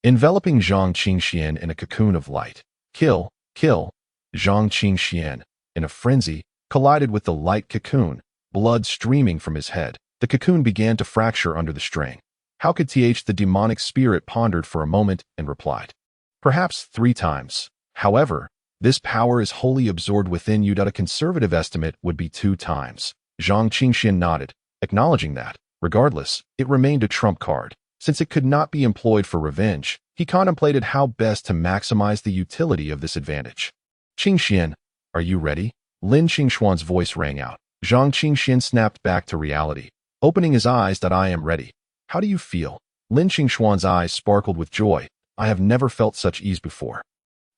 enveloping Zhang Qingxian in a cocoon of light. "Kill, kill!" Zhang Qingxian, in a frenzy, collided with the light cocoon, blood streaming from his head. The cocoon began to fracture under the strain. "How could the demonic spirit pondered for a moment and replied, perhaps 3 times. However, this power is wholly absorbed within you. A conservative estimate would be 2 times. Zhang Qingxian nodded, acknowledging that, regardless, it remained a trump card. Since it could not be employed for revenge, he contemplated how best to maximize the utility of this advantage. "Qingxian, are you ready?" Lin Qingxuan's voice rang out. Zhang Qingxian snapped back to reality, opening his eyes. "I am ready. How do you feel?" Lin Qingxuan's eyes sparkled with joy. "I have never felt such ease before."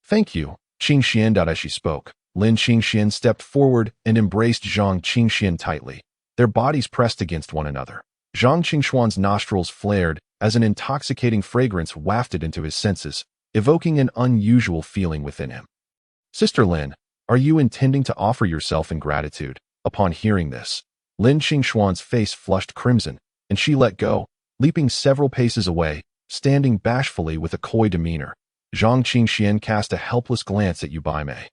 "Thank you," Qingxian. As she spoke, Lin Qingxian stepped forward and embraced Zhang Qingxian tightly, their bodies pressed against one another. Zhang Qingxuan's nostrils flared as an intoxicating fragrance wafted into his senses, evoking an unusual feeling within him. Sister Lin, are you intending to offer yourself in gratitude? Upon hearing this, Lin Qingxuan's face flushed crimson, and she let go, leaping several paces away, standing bashfully with a coy demeanor. Zhang Qingxian cast a helpless glance at Yu Baimei,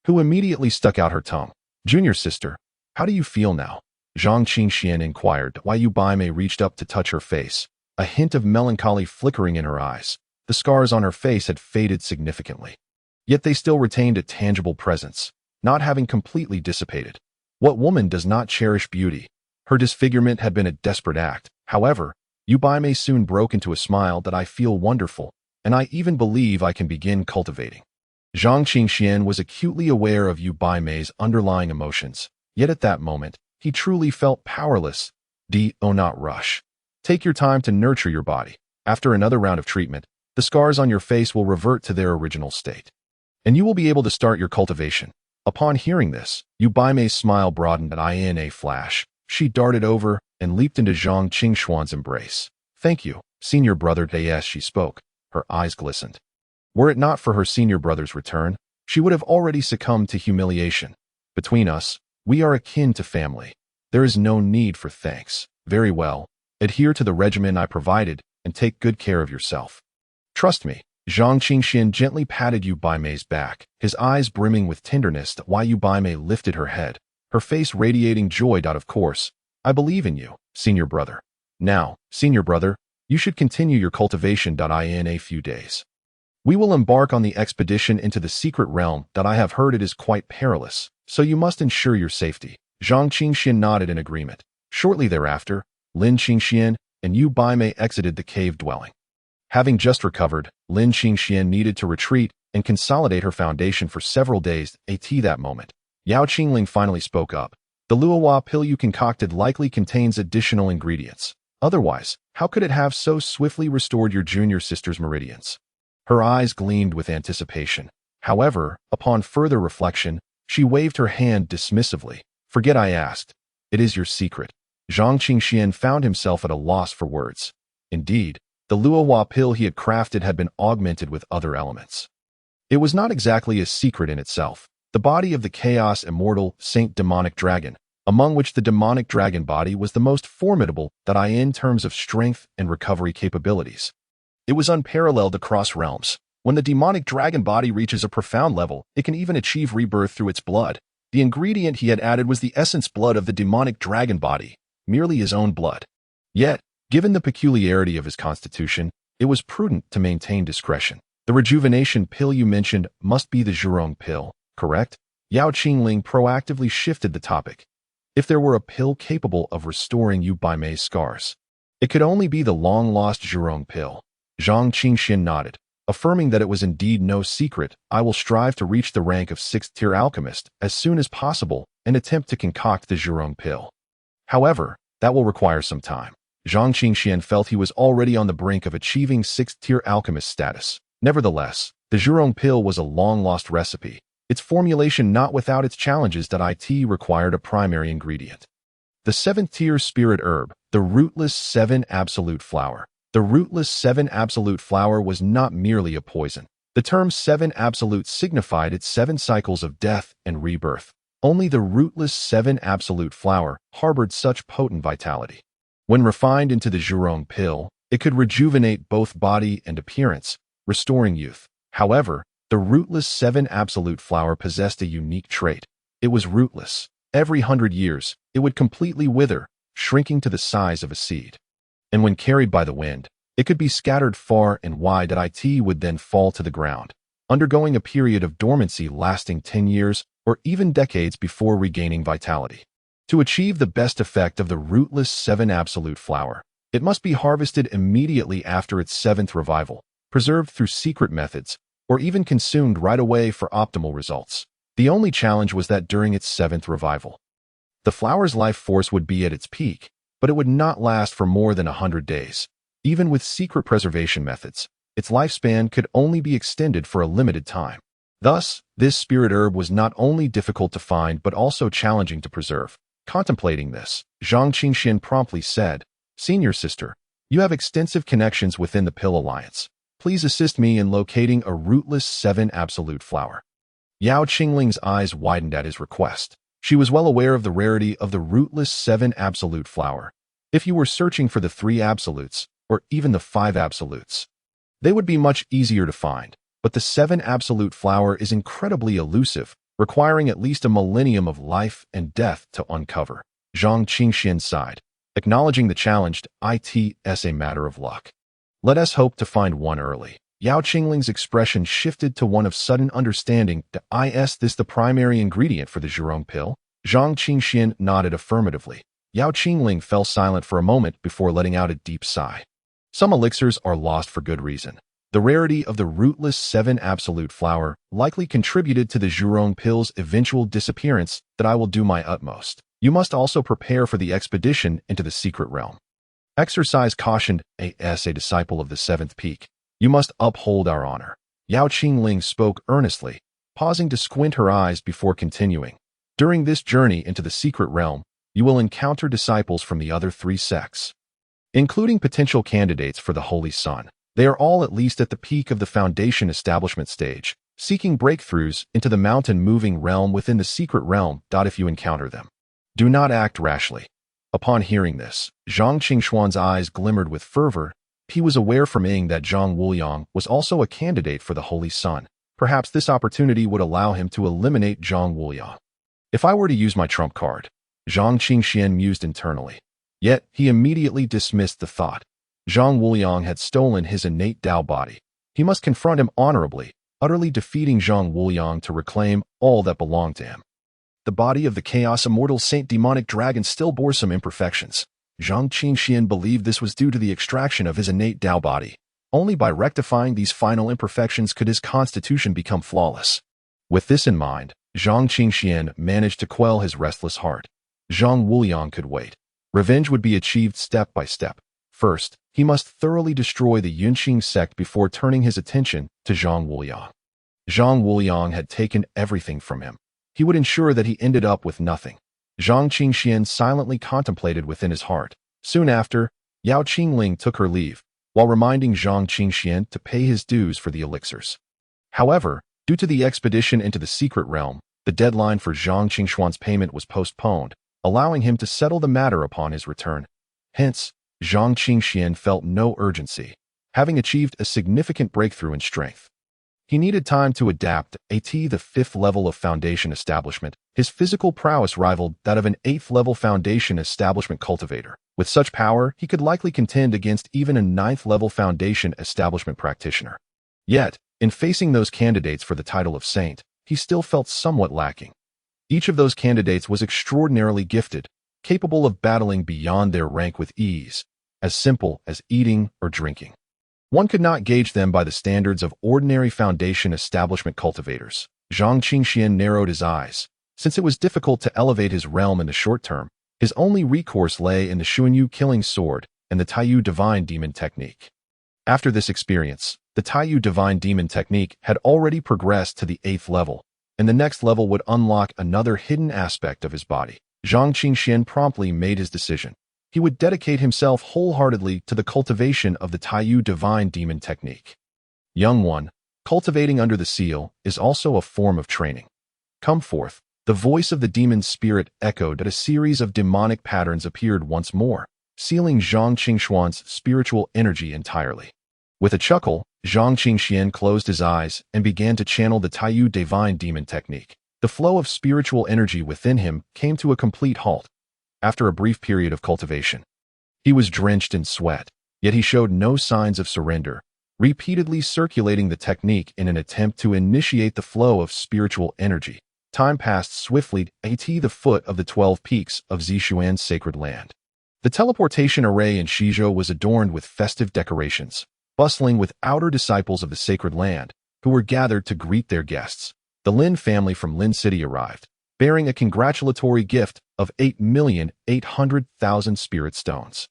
who immediately stuck out her tongue. Junior sister, how do you feel now? Zhang Qingxian inquired, while Yu Baimei reached up to touch her face, a hint of melancholy flickering in her eyes. The scars on her face had faded significantly. Yet they still retained a tangible presence, not having completely dissipated. What woman does not cherish beauty? Her disfigurement had been a desperate act. However, Yu Baimei soon broke into a smile that I feel wonderful, and I even believe I can begin cultivating. Zhang Qingxian was acutely aware of Yu Baimei's underlying emotions, yet at that moment, he truly felt powerless. Do not rush. Take your time to nurture your body. After another round of treatment, the scars on your face will revert to their original state, and you will be able to start your cultivation. Upon hearing this, Yu Baimei's smile broadened in a flash. She darted over and leaped into Zhang Qingxuan's embrace. Thank you, senior brother Daoist, she spoke. Her eyes glistened. Were it not for her senior brother's return, she would have already succumbed to humiliation. Between us, we are akin to family. There is no need for thanks. Very well. Adhere to the regimen I provided and take good care of yourself. Trust me. Zhang Qingxian gently patted Yu Baimei's back, his eyes brimming with tenderness while Yu Baimei lifted her head, her face radiating joy. Of course, I believe in you, senior brother. Now, senior brother, you should continue your cultivation. In a few days, we will embark on the expedition into the secret realm. I have heard it is quite perilous, so you must ensure your safety. Zhang Qingxian nodded in agreement. Shortly thereafter, Lin Qingxian and Yu Baimei exited the cave dwelling. Having just recovered, Lin Qingxian needed to retreat and consolidate her foundation for several days. At that moment, Yao Qingling finally spoke up. The luohua pill you concocted likely contains additional ingredients. Otherwise, how could it have so swiftly restored your junior sister's meridians? Her eyes gleamed with anticipation. However, upon further reflection, she waved her hand dismissively. Forget I asked. It is your secret. Zhang Qingxian found himself at a loss for words. Indeed, the luohua pill he had crafted had been augmented with other elements. It was not exactly a secret in itself. The body of the chaos immortal Saint demonic dragon, among which the demonic dragon body was the most formidable in terms of strength and recovery capabilities. It was unparalleled across realms. When the demonic dragon body reaches a profound level, it can even achieve rebirth through its blood. The ingredient he had added was the essence blood of the demonic dragon body, merely his own blood. Yet, given the peculiarity of his constitution, it was prudent to maintain discretion. The rejuvenation pill you mentioned must be the Zhurong pill, correct? Yao Qingling proactively shifted the topic. If there were a pill capable of restoring Yu Baimei's scars, it could only be the long-lost Zhurong pill. Zhang Qingxian nodded, affirming that it was indeed no secret. I will strive to reach the rank of 6th-tier alchemist as soon as possible and attempt to concoct the Zhurong pill. However, that will require some time. Zhang Qingxian felt he was already on the brink of achieving 6th-tier alchemist status. Nevertheless, the Zhurong pill was a long-lost recipe, its formulation not without its challenges. It required a primary ingredient. The 7th-tier spirit herb, the rootless 7 absolute flower. The rootless 7 absolute flower was not merely a poison. The term 7 absolute signified its 7 cycles of death and rebirth. Only the rootless 7 absolute flower harbored such potent vitality. When refined into the Zhurong pill, it could rejuvenate both body and appearance, restoring youth. However, the rootless 7 absolute flower possessed a unique trait. It was rootless. Every 100 years, it would completely wither, shrinking to the size of a seed. And when carried by the wind, it could be scattered far and wide. It would then fall to the ground, undergoing a period of dormancy lasting 10 years or even decades before regaining vitality. To achieve the best effect of the rootless 7 absolute flower, it must be harvested immediately after its 7th revival, preserved through secret methods, or even consumed right away for optimal results. The only challenge was that during its 7th revival, the flower's life force would be at its peak, but it would not last for more than 100 days. Even with secret preservation methods, its lifespan could only be extended for a limited time. Thus, this spirit herb was not only difficult to find but also challenging to preserve. Contemplating this, Zhang Qingxian promptly said, "Senior sister, you have extensive connections within the Pill Alliance. Please assist me in locating a rootless 7 absolute flower." Yao Qingling's eyes widened at his request. She was well aware of the rarity of the rootless 7 absolute flower. If you were searching for the 3 absolutes, or even the 5 absolutes, they would be much easier to find. But the 7 absolute flower is incredibly elusive, requiring at least a millennium of life and death to uncover. Zhang Qingxian sighed, acknowledging the challenge. It's a matter of luck. Let us hope to find one early. Yao Qingling's expression shifted to one of sudden understanding. Is this the primary ingredient for the Zhurong pill? Zhang Qingxian nodded affirmatively. Yao Qingling fell silent for a moment before letting out a deep sigh. Some elixirs are lost for good reason. The rarity of the rootless 7 absolute flower likely contributed to the Zhurong pill's eventual disappearance. That I will do my utmost. You must also prepare for the expedition into the secret realm. Exercise caution. As a disciple of the 7th peak, you must uphold our honor. Yao Qingling spoke earnestly, pausing to squint her eyes before continuing. During this journey into the secret realm, you will encounter disciples from the other 3 sects, including potential candidates for the Holy Sun. They are all at least at the peak of the Foundation establishment stage, seeking breakthroughs into the mountain-moving realm within the secret realm. If you encounter them, do not act rashly. Upon hearing this, Zhang Qingxuan's eyes glimmered with fervor. He was aware from Ying that Zhang Wuliang was also a candidate for the Holy Sun. Perhaps this opportunity would allow him to eliminate Zhang Wuliang. If I were to use my trump card, Zhang Qingxian mused internally. Yet, he immediately dismissed the thought. Zhang Wuliang had stolen his innate Dao body. He must confront him honorably, utterly defeating Zhang Wuliang to reclaim all that belonged to him. The body of the Chaos Immortal Saint Demonic Dragon still bore some imperfections. Zhang Qingxian believed this was due to the extraction of his innate Dao body. Only by rectifying these final imperfections could his constitution become flawless. With this in mind, Zhang Qingxian managed to quell his restless heart. Zhang Wuliang could wait. Revenge would be achieved step by step. First, he must thoroughly destroy the Yunqing sect before turning his attention to Zhang Wuliang. Zhang Wuliang had taken everything from him. He would ensure that he ended up with nothing. Zhang Qingxian silently contemplated within his heart. Soon after, Yao Qingling took her leave, while reminding Zhang Qingxian to pay his dues for the elixirs. However, due to the expedition into the secret realm, the deadline for Zhang Qingxuan's payment was postponed, allowing him to settle the matter upon his return. Hence, Zhang Qingxian felt no urgency, having achieved a significant breakthrough in strength. He needed time to adapt. At the 5th level of Foundation establishment, his physical prowess rivaled that of an 8th level Foundation establishment cultivator. With such power, he could likely contend against even a 9th level Foundation establishment practitioner. Yet, in facing those candidates for the title of saint, he still felt somewhat lacking. Each of those candidates was extraordinarily gifted, capable of battling beyond their rank with ease, as simple as eating or drinking. One could not gauge them by the standards of ordinary Foundation establishment cultivators. Zhang Qingxian narrowed his eyes. Since it was difficult to elevate his realm in the short term, his only recourse lay in the Xuanyu killing sword and the Taiyu divine demon technique. After this experience, the Taiyu divine demon technique had already progressed to the 8th level, and the next level would unlock another hidden aspect of his body. Zhang Qingxian promptly made his decision. He would dedicate himself wholeheartedly to the cultivation of the Taiyu divine demon technique. Young one, cultivating under the seal is also a form of training. Come forth. The voice of the demon spirit echoed as a series of demonic patterns appeared once more, sealing Zhang Qingxuan's spiritual energy entirely. With a chuckle, Zhang Qingxian closed his eyes and began to channel the Taiyu divine demon technique. The flow of spiritual energy within him came to a complete halt. After a brief period of cultivation, he was drenched in sweat, yet he showed no signs of surrender, repeatedly circulating the technique in an attempt to initiate the flow of spiritual energy. Time passed swiftly at the foot of the 12 peaks of Zishuan's sacred land. The teleportation array in Shizhou was adorned with festive decorations, bustling with outer disciples of the sacred land, who were gathered to greet their guests. The Lin family from Lin City arrived, bearing a congratulatory gift of 8,800,000 spirit stones.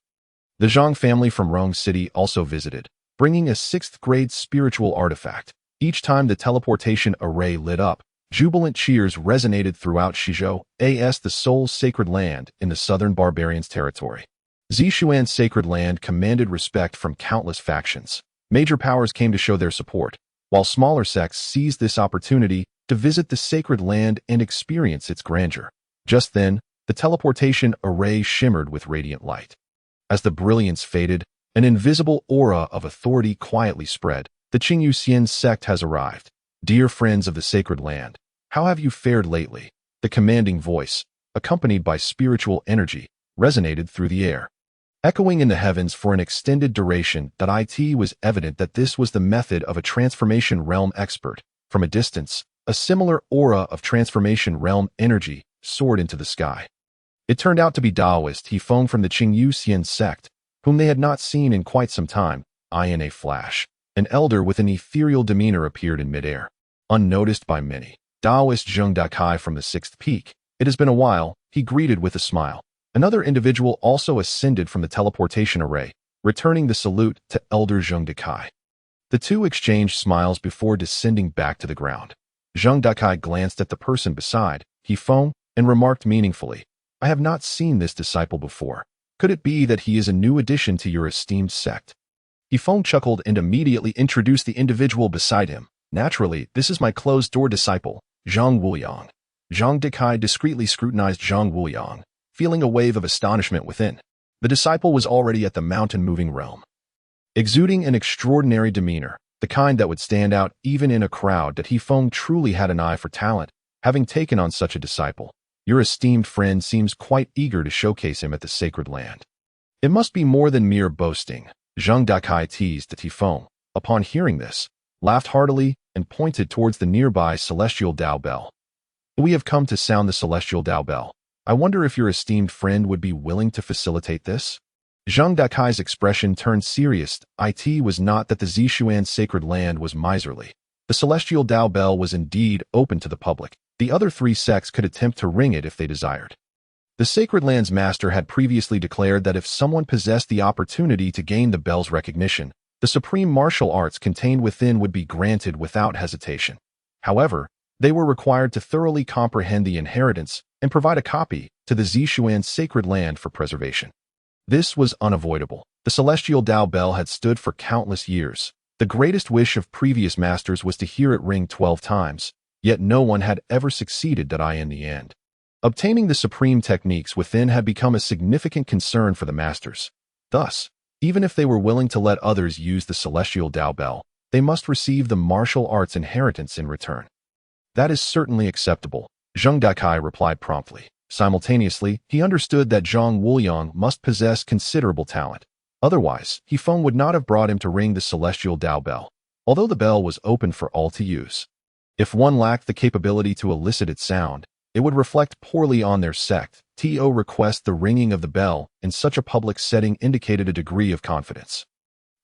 The Zhang family from Rong City also visited, bringing a 6th-grade spiritual artifact. Each time the teleportation array lit up, jubilant cheers resonated throughout Shizhou, as the soul's sacred land in the southern barbarians' territory. Zishuan's sacred land commanded respect from countless factions. Major powers came to show their support, while smaller sects seized this opportunity to visit the sacred land and experience its grandeur. Just then, the teleportation array shimmered with radiant light. As the brilliance faded, an invisible aura of authority quietly spread. The Qingyu Xian sect has arrived. Dear friends of the sacred land, how have you fared lately? The commanding voice, accompanied by spiritual energy, resonated through the air. Echoing in the heavens for an extended duration, it was evident that this was the method of a transformation realm expert. From a distance, a similar aura of transformation realm energy soared into the sky. It turned out to be Daoist Hefeng from the Qingyu Xian sect, whom they had not seen in quite some time. In a flash, an elder with an ethereal demeanor appeared in midair. Unnoticed by many, Daoist Zheng Dakai from the sixth peak. It has been a while, he greeted with a smile. Another individual also ascended from the teleportation array, returning the salute to Elder Zheng Dakai. The two exchanged smiles before descending back to the ground. Zheng Dakai glanced at the person beside Hefeng and remarked meaningfully, I have not seen this disciple before. Could it be that he is a new addition to your esteemed sect? Hefeng chuckled and immediately introduced the individual beside him. Naturally, this is my closed-door disciple, Zhang Wuliang. Zhang Dakai discreetly scrutinized Zhang Wuliang, feeling a wave of astonishment within. The disciple was already at the mountain-moving realm, exuding an extraordinary demeanor, the kind that would stand out even in a crowd. That Hefeng truly had an eye for talent, having taken on such a disciple. Your esteemed friend seems quite eager to showcase him at the sacred land. It must be more than mere boasting, Zheng Dakai teased at Hefeng. Upon hearing this, laughed heartily and pointed towards the nearby celestial Dao bell. We have come to sound the celestial Dao bell. I wonder if your esteemed friend would be willing to facilitate this? Zheng Dakai's expression turned serious. It was not that the Zishuan sacred land was miserly. The celestial Dao bell was indeed open to the public. The other three sects could attempt to ring it if they desired. The sacred land's master had previously declared that if someone possessed the opportunity to gain the bell's recognition, the supreme martial arts contained within would be granted without hesitation. However, they were required to thoroughly comprehend the inheritance and provide a copy to the Zishuan sacred land for preservation. This was unavoidable. The celestial Dao bell had stood for countless years. The greatest wish of previous masters was to hear it ring 12 times, yet no one had ever succeeded in the end. Obtaining the supreme techniques within had become a significant concern for the masters. Thus, even if they were willing to let others use the celestial Dao bell, they must receive the martial arts inheritance in return. That is certainly acceptable, Zheng Dakai replied promptly. Simultaneously, he understood that Zhang Wuliang must possess considerable talent. Otherwise, Hefeng would not have brought him to ring the celestial Dao bell, although the bell was open for all to use. If one lacked the capability to elicit its sound, it would reflect poorly on their sect. Request the ringing of the bell in such a public setting indicated a degree of confidence.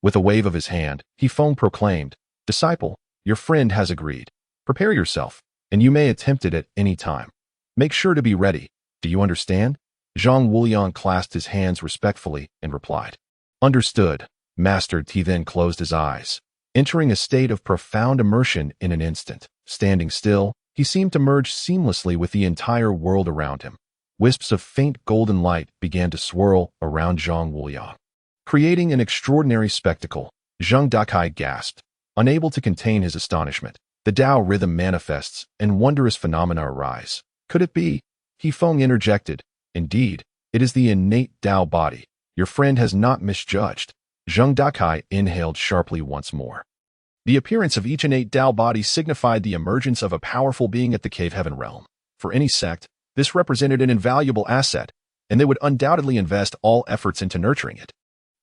With a wave of his hand, Hefeng proclaimed, Disciple, your friend has agreed. Prepare yourself, and you may attempt it at any time. Make sure to be ready. Do you understand? Zhang Wuliang clasped his hands respectfully and replied, Understood. Master T then closed his eyes, entering a state of profound immersion in an instant. Standing still, he seemed to merge seamlessly with the entire world around him. Wisps of faint golden light began to swirl around Zhang Wuliang, creating an extraordinary spectacle. Zheng Dakai gasped, unable to contain his astonishment. The Dao rhythm manifests, and wondrous phenomena arise. Could it be? Hefeng interjected. Indeed, it is the innate Dao body. Your friend has not misjudged. Zheng Dakai inhaled sharply once more. The appearance of each innate Dao body signified the emergence of a powerful being at the cave heaven realm. For any sect, this represented an invaluable asset, and they would undoubtedly invest all efforts into nurturing it.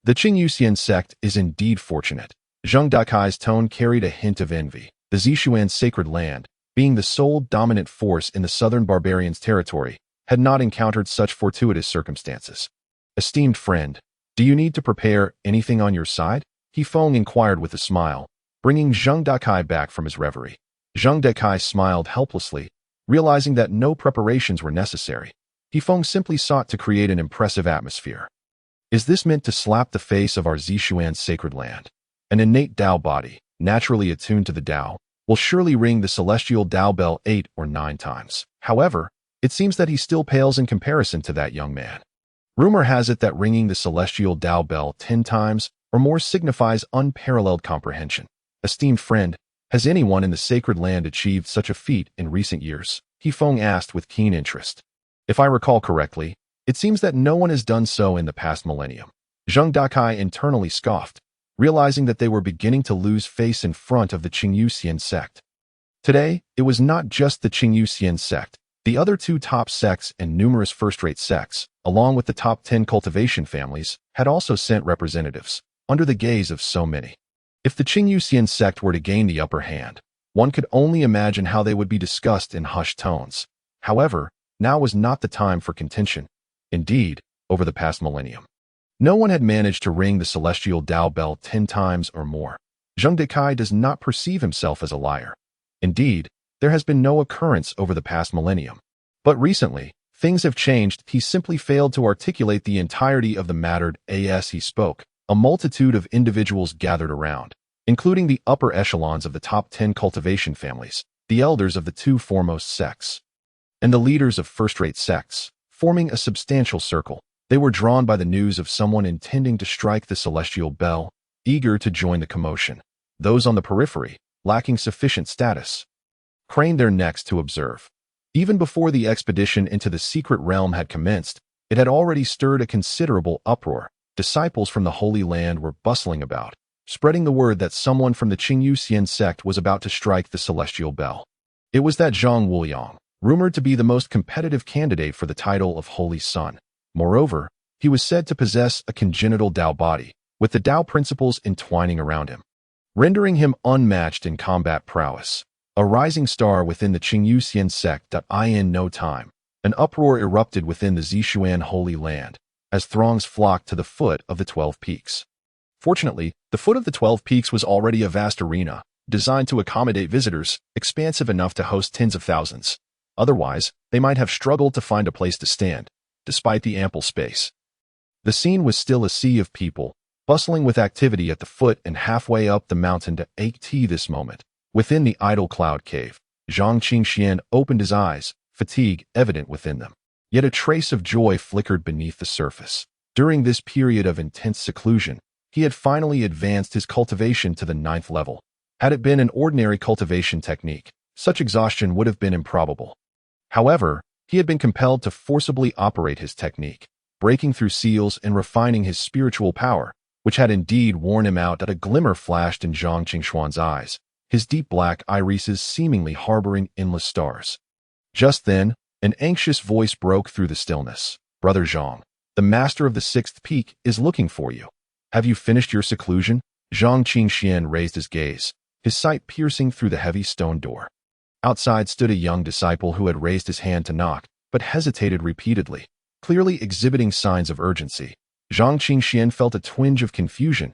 The Qingyu Xian sect is indeed fortunate. Zheng Dakai's tone carried a hint of envy. The Zishuan sacred land, being the sole dominant force in the southern barbarians' territory, had not encountered such fortuitous circumstances. Esteemed friend, do you need to prepare anything on your side? Hefeng inquired with a smile, bringing Zheng Dakai back from his reverie. Zheng Dakai smiled helplessly, realizing that no preparations were necessary. Hefeng simply sought to create an impressive atmosphere. Is this meant to slap the face of our Zishuan sacred land? An innate Dao body, naturally attuned to the Dao, will surely ring the celestial Tao bell 8 or 9 times. However, it seems that he still pales in comparison to that young man. Rumor has it that ringing the celestial Tao bell 10 times or more signifies unparalleled comprehension. Esteemed friend, has anyone in the sacred land achieved such a feat in recent years? He Feng asked with keen interest. If I recall correctly, it seems that no one has done so in the past millennium. Zheng Dakai internally scoffed, realizing that they were beginning to lose face in front of the Qingyu sect. Today, it was not just the Qingyu sect. The other two top sects and numerous first-rate sects, along with the top 10 cultivation families, had also sent representatives, under the gaze of so many. If the Qingyu sect were to gain the upper hand, one could only imagine how they would be discussed in hushed tones. However, now was not the time for contention. Indeed, over the past millennium, no one had managed to ring the celestial Tao bell 10 times or more. Zheng Dekai does not perceive himself as a liar. Indeed, there has been no occurrence over the past millennium. But recently, things have changed. He simply failed to articulate the entirety of the matter as he spoke. A multitude of individuals gathered around, including the upper echelons of the top 10 cultivation families, the elders of the two foremost sects, and the leaders of first-rate sects, forming a substantial circle. They were drawn by the news of someone intending to strike the celestial bell, eager to join the commotion. Those on the periphery, lacking sufficient status, craned their necks to observe. Even before the expedition into the secret realm had commenced, it had already stirred a considerable uproar. Disciples from the Holy Land were bustling about, spreading the word that someone from the Qingyu sect was about to strike the celestial bell. It was that Zhang Wuliang, rumored to be the most competitive candidate for the title of Holy Son. Moreover, he was said to possess a congenital Tao body, with the Tao principles entwining around him, rendering him unmatched in combat prowess. A rising star within the Qingyu sect. In no time, an uproar erupted within the Zishuan Holy Land, as throngs flocked to the foot of the 12 peaks. Fortunately, the foot of the 12 peaks was already a vast arena, designed to accommodate visitors, expansive enough to host tens of thousands. Otherwise, they might have struggled to find a place to stand, despite the ample space. The scene was still a sea of people, bustling with activity at the foot and halfway up the mountain to AT this moment. Within the idol cloud cave, Zhang Qingxian opened his eyes, fatigue evident within them. Yet a trace of joy flickered beneath the surface. During this period of intense seclusion, he had finally advanced his cultivation to the 9th level. Had it been an ordinary cultivation technique, such exhaustion would have been improbable. However, he had been compelled to forcibly operate his technique, breaking through seals and refining his spiritual power, which had indeed worn him out. A glimmer flashed in Zhang Qingshuan's eyes, his deep black irises seemingly harboring endless stars. Just then, an anxious voice broke through the stillness. Brother Zhang, the master of the 6th peak, is looking for you. Have you finished your seclusion? Zhang Qingxian raised his gaze, his sight piercing through the heavy stone door. Outside stood a young disciple who had raised his hand to knock, but hesitated repeatedly, clearly exhibiting signs of urgency. Zhang Qingxian felt a twinge of confusion.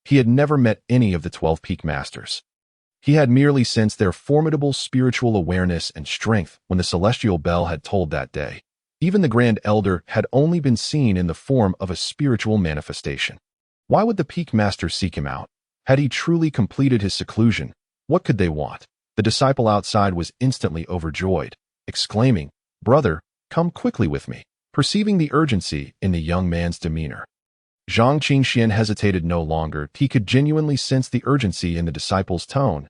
He had never met any of the 12 peak masters. He had merely sensed their formidable spiritual awareness and strength when the celestial bell had tolled that day. Even the Grand Elder had only been seen in the form of a spiritual manifestation. Why would the peak master seek him out? Had he truly completed his seclusion? What could they want? The disciple outside was instantly overjoyed, exclaiming, "Brother, come quickly with me," perceiving the urgency in the young man's demeanor. Zhang Qingxian hesitated no longer. He could genuinely sense the urgency in the disciple's tone.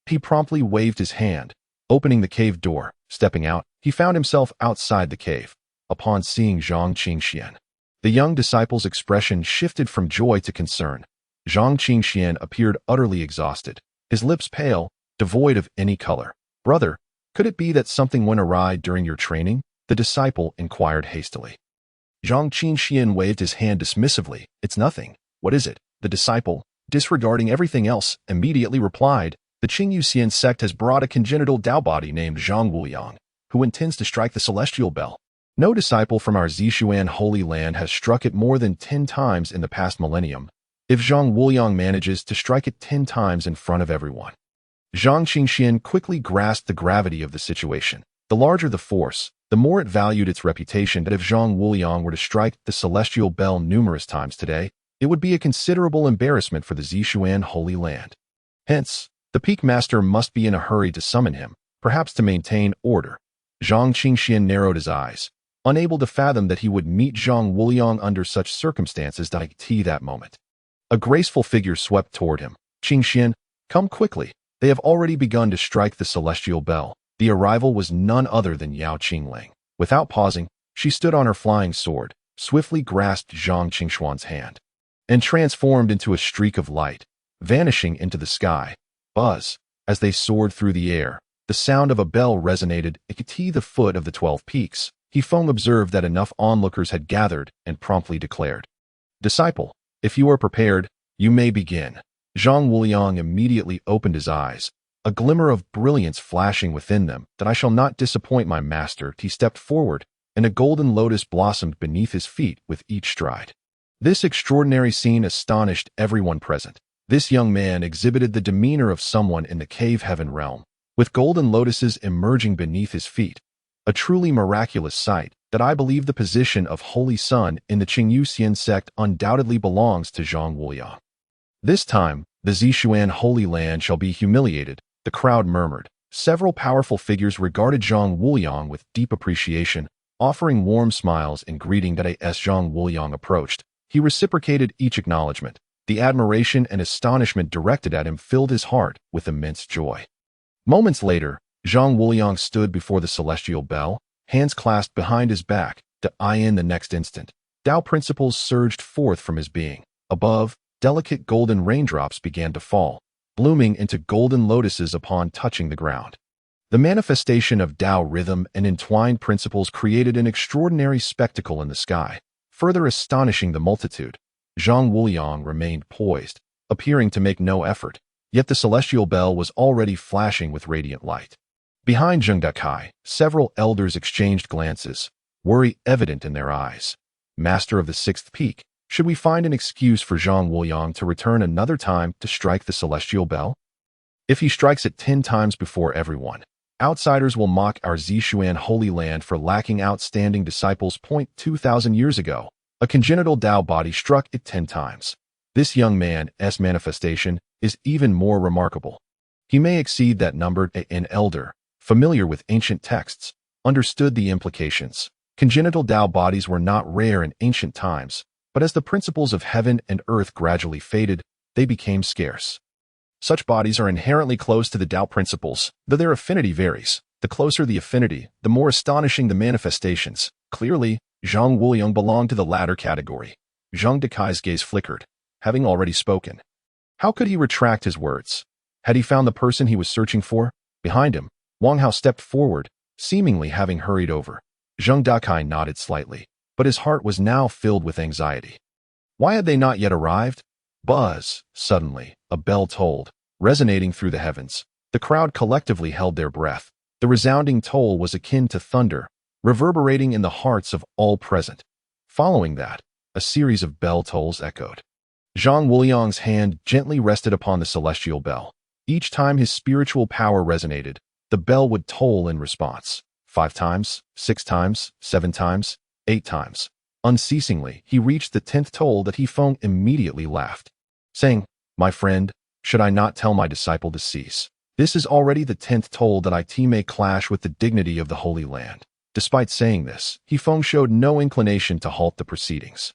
He promptly waved his hand, opening the cave door. Stepping out, he found himself outside the cave. Upon seeing Zhang Qingxian, the young disciple's expression shifted from joy to concern. Zhang Qingxian appeared utterly exhausted, his lips pale, devoid of any color. "Brother, could it be that something went awry during your training?" the disciple inquired hastily. Zhang Qingxian waved his hand dismissively. "It's nothing. What is it?" The disciple, disregarding everything else, immediately replied, "The Qingyu sect has brought a congenital Tao body named Zhang Wuliang, who intends to strike the celestial bell. No disciple from our Zishuan Holy Land has struck it more than 10 times in the past millennium. If Zhang Wuliang manages to strike it 10 times in front of everyone." Zhang Qingxian quickly grasped the gravity of the situation. The larger the force, the more it valued its reputation. That if Zhang Wuliang were to strike the celestial bell numerous times today, it would be a considerable embarrassment for the Zishuan Holy Land. Hence, The peak master must be in a hurry to summon him, perhaps to maintain order. Zhang Qingxian narrowed his eyes, unable to fathom that he would meet Zhang Wuliang under such circumstances that moment. A graceful figure swept toward him. Qingxian, come quickly. They have already begun to strike the celestial bell. The arrival was none other than Yao Qingling. Without pausing, she stood on her flying sword, swiftly grasped Zhang Qingshuan's hand, and transformed into a streak of light, vanishing into the sky. Buzz, as they soared through the air, the sound of a bell resonated at the foot of the 12 peaks. Feng observed that enough onlookers had gathered and promptly declared, "Disciple, if you are prepared, you may begin." Zhang Wuliang immediately opened his eyes, a glimmer of brilliance flashing within them. "That I shall not disappoint my master." He stepped forward, and a golden lotus blossomed beneath his feet with each stride. This extraordinary scene astonished everyone present. This young man exhibited the demeanor of someone in the cave heaven realm, with golden lotuses emerging beneath his feet. A truly miraculous sight. That I believe the position of Holy Sun in the Qingyuxian sect undoubtedly belongs to Zhang Wuliang. This time, the Zishuan Holy Land shall be humiliated, the crowd murmured. Several powerful figures regarded Zhang Wuliang with deep appreciation, offering warm smiles in greeting. That as Zhang Wuliang approached, he reciprocated each acknowledgement. The admiration and astonishment directed at him filled his heart with immense joy. Moments later, Zhang Wuliang stood before the celestial bell, hands clasped behind his back. In the next instant, Tao principles surged forth from his being. Above, delicate golden raindrops began to fall, blooming into golden lotuses upon touching the ground. The manifestation of Tao rhythm and entwined principles created an extraordinary spectacle in the sky, further astonishing the multitude. Zhang Wuliang remained poised, appearing to make no effort, yet the celestial bell was already flashing with radiant light. Behind Zheng Dekai, several elders exchanged glances, worry evident in their eyes. Master of the 6th peak, should we find an excuse for Zhang Wuliang to return another time to strike the celestial bell? If he strikes it 10 times before everyone, outsiders will mock our Zishuan Holy Land for lacking outstanding disciples. 2,000 years ago, a congenital Tao body struck it 10 times. This young man's manifestation is even more remarkable. He may exceed that number. An elder, familiar with ancient texts, understood the implications. Congenital Tao bodies were not rare in ancient times, but as the principles of heaven and earth gradually faded, they became scarce. Such bodies are inherently close to the Tao principles, though their affinity varies. The closer the affinity, the more astonishing the manifestations. Clearly, Zhang Wuliang belonged to the latter category. Zheng Dekai's gaze flickered, having already spoken. How could he retract his words? Had he found the person he was searching for? Behind him, Wang Hao stepped forward, seemingly having hurried over. Zheng Dekai nodded slightly, but his heart was now filled with anxiety. Why had they not yet arrived? Buzz! Suddenly, a bell tolled, resonating through the heavens. The crowd collectively held their breath. The resounding toll was akin to thunder, reverberating in the hearts of all present. Following that, a series of bell tolls echoed. Zhang Wuliang's hand gently rested upon the celestial bell. Each time his spiritual power resonated, the bell would toll in response. 5 times, 6 times, 7 times, 8 times. Unceasingly, he reached the 10th toll. Feng immediately laughed, saying, "My friend, should I not tell my disciple to cease? This is already the 10th toll. It may clash with the dignity of the Holy Land." Despite saying this, Feng showed no inclination to halt the proceedings.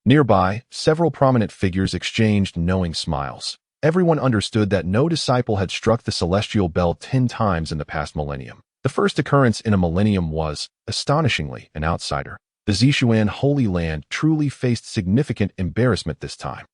Nearby, several prominent figures exchanged knowing smiles. Everyone understood that no disciple had struck the celestial bell 10 times in the past millennium. The first occurrence in a millennium was, astonishingly, an outsider. The Zishuan Holy Land truly faced significant embarrassment this time.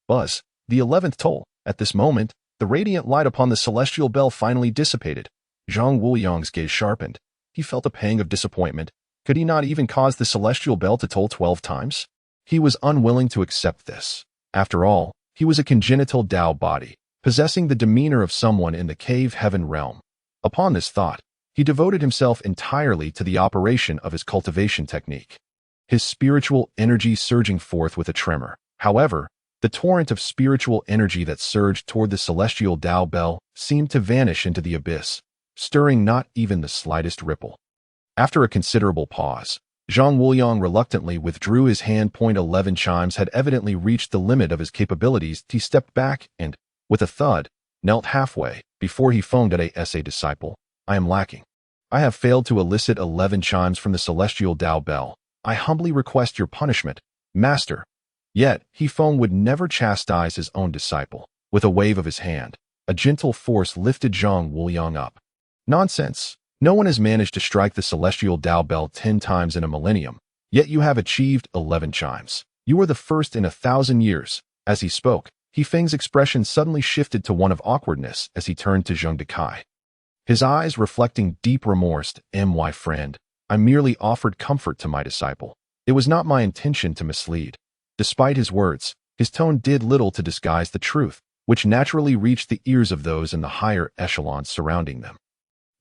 Buzz, the 11th toll. At this moment, the radiant light upon the celestial bell finally dissipated. Zhang Wuliang's gaze sharpened. He felt a pang of disappointment. Could he not even cause the celestial bell to toll 12 times? He was unwilling to accept this. After all, he was a congenital Tao body, possessing the demeanor of someone in the cave heaven realm. Upon this thought, he devoted himself entirely to the operation of his cultivation technique, his spiritual energy surging forth with a tremor. However, the torrent of spiritual energy that surged toward the celestial Tao bell seemed to vanish into the abyss, stirring not even the slightest ripple. After a considerable pause, Zhang Wuliang reluctantly withdrew his hand. 11 chimes had evidently reached the limit of his capabilities. He stepped back and, with a thud, knelt halfway, before he foamed at a disciple. I am lacking. I have failed to elicit 11 chimes from the celestial Tao bell. I humbly request your punishment, Master. Yet, he foamed would never chastise his own disciple. With a wave of his hand, a gentle force lifted Zhang Wuliang up. Nonsense. No one has managed to strike the celestial Tao bell 10 times in a millennium, yet you have achieved 11 chimes. You are the first in 1,000 years. As he spoke, He Feng's expression suddenly shifted to one of awkwardness as he turned to Zhang Dekai. His eyes reflecting deep remorse. My friend, I merely offered comfort to my disciple. It was not my intention to mislead. Despite his words, his tone did little to disguise the truth, which naturally reached the ears of those in the higher echelons surrounding them.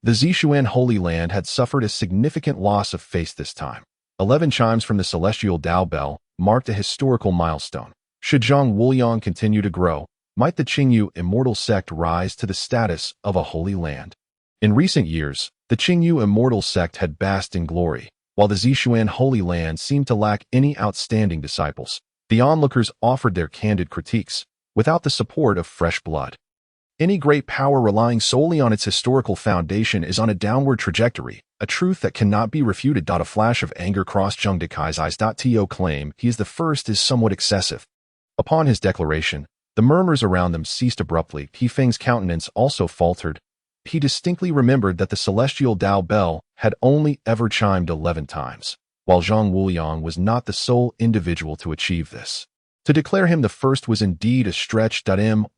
The Zishuan Holy Land had suffered a significant loss of face this time. 11 chimes from the celestial Tao bell marked a historical milestone. Should Zhang Wuliang continue to grow, might the Qingyu Immortal sect rise to the status of a holy land. In recent years, the Qingyu Immortal sect had basked in glory, while the Zishuan Holy Land seemed to lack any outstanding disciples. The onlookers offered their candid critiques, without the support of fresh blood. Any great power relying solely on its historical foundation is on a downward trajectory, a truth that cannot be refuted. A flash of anger crossed Zhang Dekai's eyes. To claim he is the first is somewhat excessive. Upon his declaration, the murmurs around them ceased abruptly. He Feng's countenance also faltered. He distinctly remembered that the celestial Tao bell had only ever chimed 11 times, while Zhang Wuliang was not the sole individual to achieve this. To declare him the first was indeed a stretch.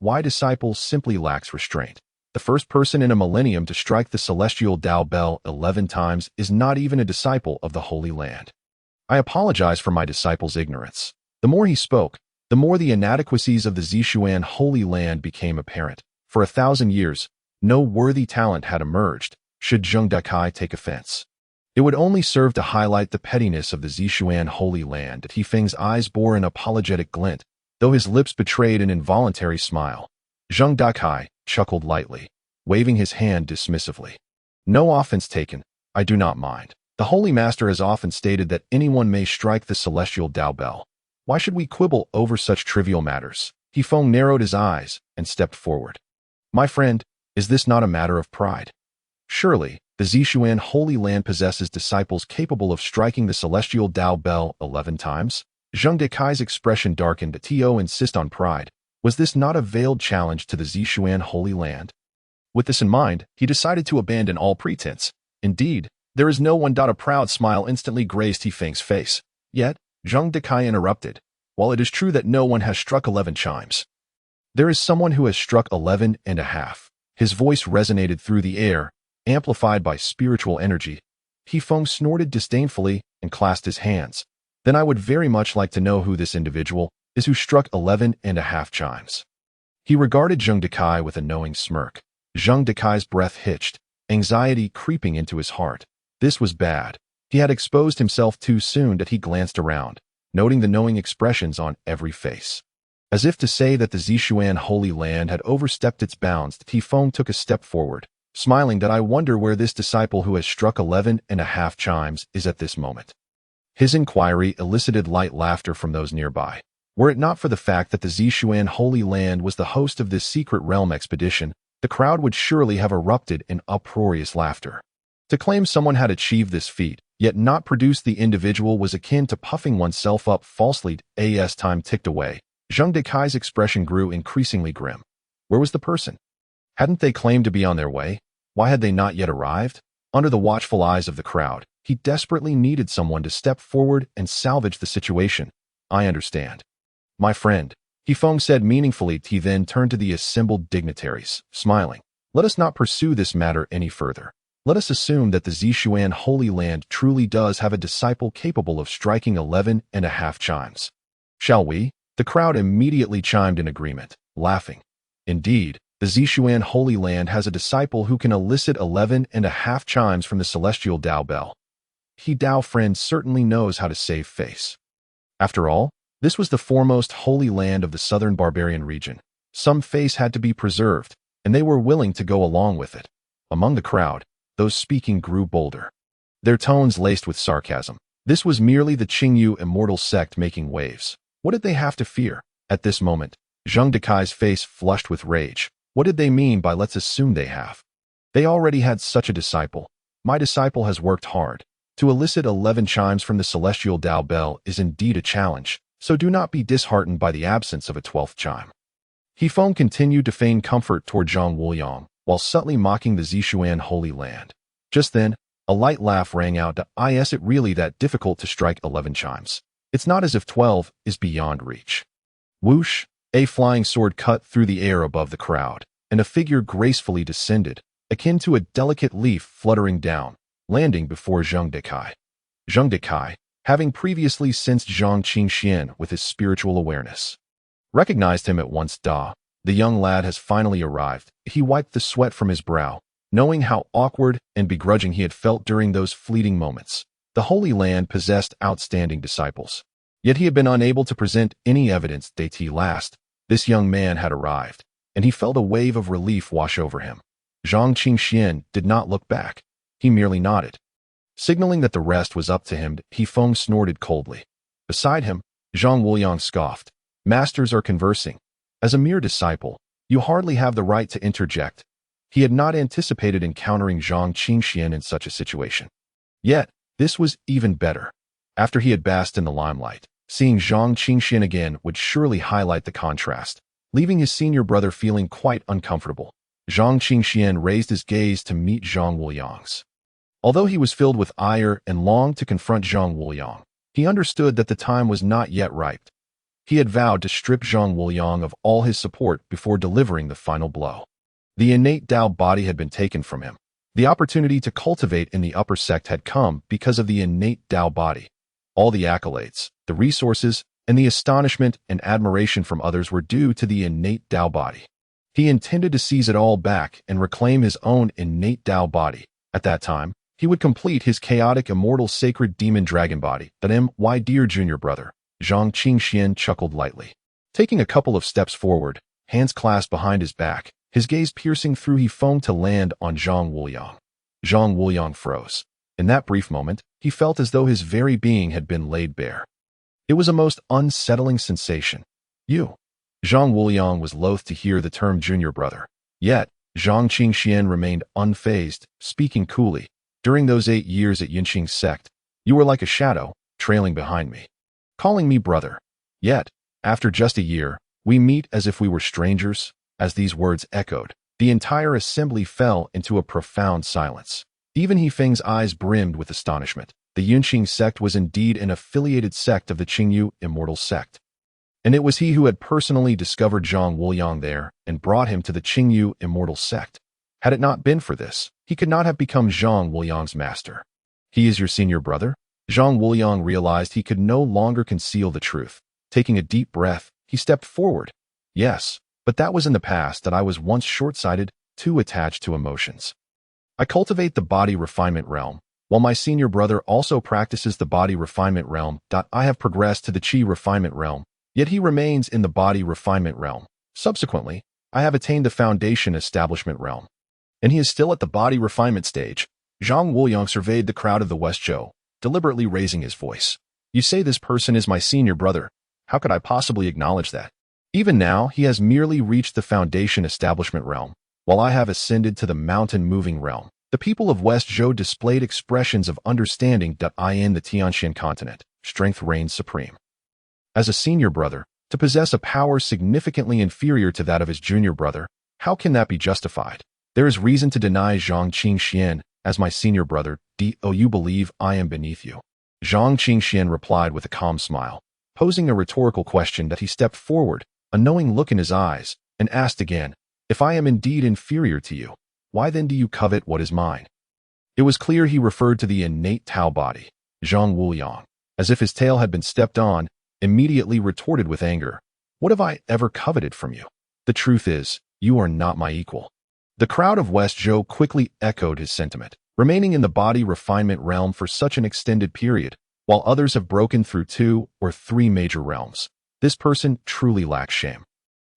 My disciple simply lacks restraint. The first person in a millennium to strike the celestial Tao bell 11 times is not even a disciple of the Holy Land. I apologize for my disciple's ignorance. The more he spoke, the more the inadequacies of the Zishuan Holy Land became apparent. For 1,000 years, no worthy talent had emerged. Should Zhang Dekai take offense, it would only serve to highlight the pettiness of the Zishuan Holy Land. He Feng's eyes bore an apologetic glint, though his lips betrayed an involuntary smile. Zhang Dekai chuckled lightly, waving his hand dismissively. No offense taken, I do not mind. The Holy Master has often stated that anyone may strike the celestial Tao bell. Why should we quibble over such trivial matters? He Feng narrowed his eyes and stepped forward. My friend, is this not a matter of pride? Surely, the Zishuan Holy Land possesses disciples capable of striking the celestial Tao bell 11 times? Zhang Dekai's expression darkened. To insist on pride. Was this not a veiled challenge to the Zishuan Holy Land? With this in mind, he decided to abandon all pretense. Indeed, there is no one. A proud smile instantly graced He Feng's face. Yet, Zhang Dekai interrupted. While it is true that no one has struck 11 chimes, there is someone who has struck 11 and a half. His voice resonated through the air, amplified by spiritual energy. He Feng snorted disdainfully and clasped his hands. Then I would very much like to know who this individual is who struck 11 and a half chimes. He regarded Zhang Dekai with a knowing smirk. Zhang Dekai's breath hitched, anxiety creeping into his heart. This was bad. He had exposed himself too soon. He glanced around, noting the knowing expressions on every face. As if to say that the Zishuan Holy Land had overstepped its bounds, He Feng took a step forward, smiling. I wonder where this disciple who has struck 11 and a half chimes is at this moment. His inquiry elicited light laughter from those nearby. Were it not for the fact that the Zishuan Holy Land was the host of this secret realm expedition, the crowd would surely have erupted in uproarious laughter. To claim someone had achieved this feat, yet not produce the individual, was akin to puffing oneself up falsely. As time ticked away, Zhang Dekai's expression grew increasingly grim. Where was the person? Hadn't they claimed to be on their way? Why had they not yet arrived? Under the watchful eyes of the crowd, he desperately needed someone to step forward and salvage the situation. I understand. My friend, He Feng said meaningfully. He then turned to the assembled dignitaries, smiling. Let us not pursue this matter any further. Let us assume that the Zishuan Holy Land truly does have a disciple capable of striking 11 and a half chimes. Shall we? The crowd immediately chimed in agreement, laughing. Indeed, the Zishuan Holy Land has a disciple who can elicit 11 and a half chimes from the celestial Tao bell. He Dao friend certainly knows how to save face. After all, this was the foremost holy land of the southern barbarian region. Some face had to be preserved, and they were willing to go along with it. Among the crowd, those speaking grew bolder, their tones laced with sarcasm. This was merely the Qingyu Immortal sect making waves. What did they have to fear? At this moment, Zhang Dekai's face flushed with rage. What did they mean by let's assume they have? They already had such a disciple. My disciple has worked hard. To elicit 11 chimes from the celestial Dao bell is indeed a challenge, so do not be disheartened by the absence of a 12th chime. Hefeng continued to feign comfort toward Zhang Wuliang, while subtly mocking the Zishuan Holy Land. Just then, a light laugh rang out. Is it really that difficult to strike 11 chimes? It's not as if 12 is beyond reach. Whoosh! A flying sword cut through the air above the crowd, and a figure gracefully descended, akin to a delicate leaf fluttering down, landing before Zhang Dekai. Zhang Dekai, having previously sensed Zhang Qingxian with his spiritual awareness, recognized him at once. The young lad has finally arrived. He wiped the sweat from his brow, knowing how awkward and begrudging he had felt during those fleeting moments. The Holy Land possessed outstanding disciples, yet he had been unable to present any evidence that last. This young man had arrived, and he felt a wave of relief wash over him. Zhang Qingxian did not look back. He merely nodded, signaling that the rest was up to him. Hefeng snorted coldly. Beside him, Zhang Wuliang scoffed. Masters are conversing. As a mere disciple, you hardly have the right to interject. He had not anticipated encountering Zhang Qingxian in such a situation. Yet, this was even better. After he had basked in the limelight, seeing Zhang Qingxian again would surely highlight the contrast, leaving his senior brother feeling quite uncomfortable. Zhang Qingxian raised his gaze to meet Zhang Wuliang's. Although he was filled with ire and longed to confront Zhang Wuliang, he understood that the time was not yet ripe. He had vowed to strip Zhang Wuliang of all his support before delivering the final blow. The innate Dao body had been taken from him. The opportunity to cultivate in the upper sect had come because of the innate Dao body. All the accolades, the resources, and the astonishment and admiration from others were due to the innate Dao body. He intended to seize it all back and reclaim his own innate Dao body. At that time, he would complete his chaotic immortal sacred demon dragon body. My dear junior brother, Zhang Qingxian chuckled lightly. Taking a couple of steps forward, hands clasped behind his back, his gaze piercing through Hefeng to land on Zhang Wuliang. Zhang Wuliang froze. In that brief moment, he felt as though his very being had been laid bare. It was a most unsettling sensation. You. Zhang Wuliang was loath to hear the term junior brother. Yet, Zhang Qingxian remained unfazed, speaking coolly. During those 8 years at Yinqing's sect, you were like a shadow, trailing behind me, calling me brother. Yet, after just a year, we meet as if we were strangers. As these words echoed, the entire assembly fell into a profound silence. Even Hefeng's eyes brimmed with astonishment. The Yinqing sect was indeed an affiliated sect of the Qingyu Immortal sect. And it was he who had personally discovered Zhang Wuliang there and brought him to the Qingyu Immortal sect. Had it not been for this, he could not have become Zhang Wuliang's master. He is your senior brother? Zhang Wuliang realized he could no longer conceal the truth. Taking a deep breath, he stepped forward. Yes, but that was in the past. That I was once short-sighted, too attached to emotions. I cultivate the body refinement realm, while my senior brother also practices the body refinement realm. I have progressed to the Qi refinement realm, yet he remains in the body refinement realm. Subsequently, I have attained the foundation establishment realm, and he is still at the body refinement stage. Zhang Wuliang surveyed the crowd of the West Zhou, deliberately raising his voice. You say this person is my senior brother. How could I possibly acknowledge that? Even now, he has merely reached the foundation establishment realm, while I have ascended to the mountain-moving realm. The people of West Zhou displayed expressions of understanding. In the Tianxian continent, strength reigns supreme. As a senior brother, to possess a power significantly inferior to that of his junior brother, how can that be justified? There is reason to deny Zhang Qingxian as my senior brother. You believe I am beneath you? Zhang Qingxian replied with a calm smile, posing a rhetorical question. He stepped forward, a knowing look in his eyes, and asked again, if I am indeed inferior to you, why then do you covet what is mine? It was clear he referred to the innate Tao body. Zhang Wuliang, as if his tail had been stepped on, immediately retorted with anger. What have I ever coveted from you? The truth is, you are not my equal. The crowd of West Zhou quickly echoed his sentiment, remaining in the body refinement realm for such an extended period, while others have broken through 2 or 3 major realms. This person truly lacks shame.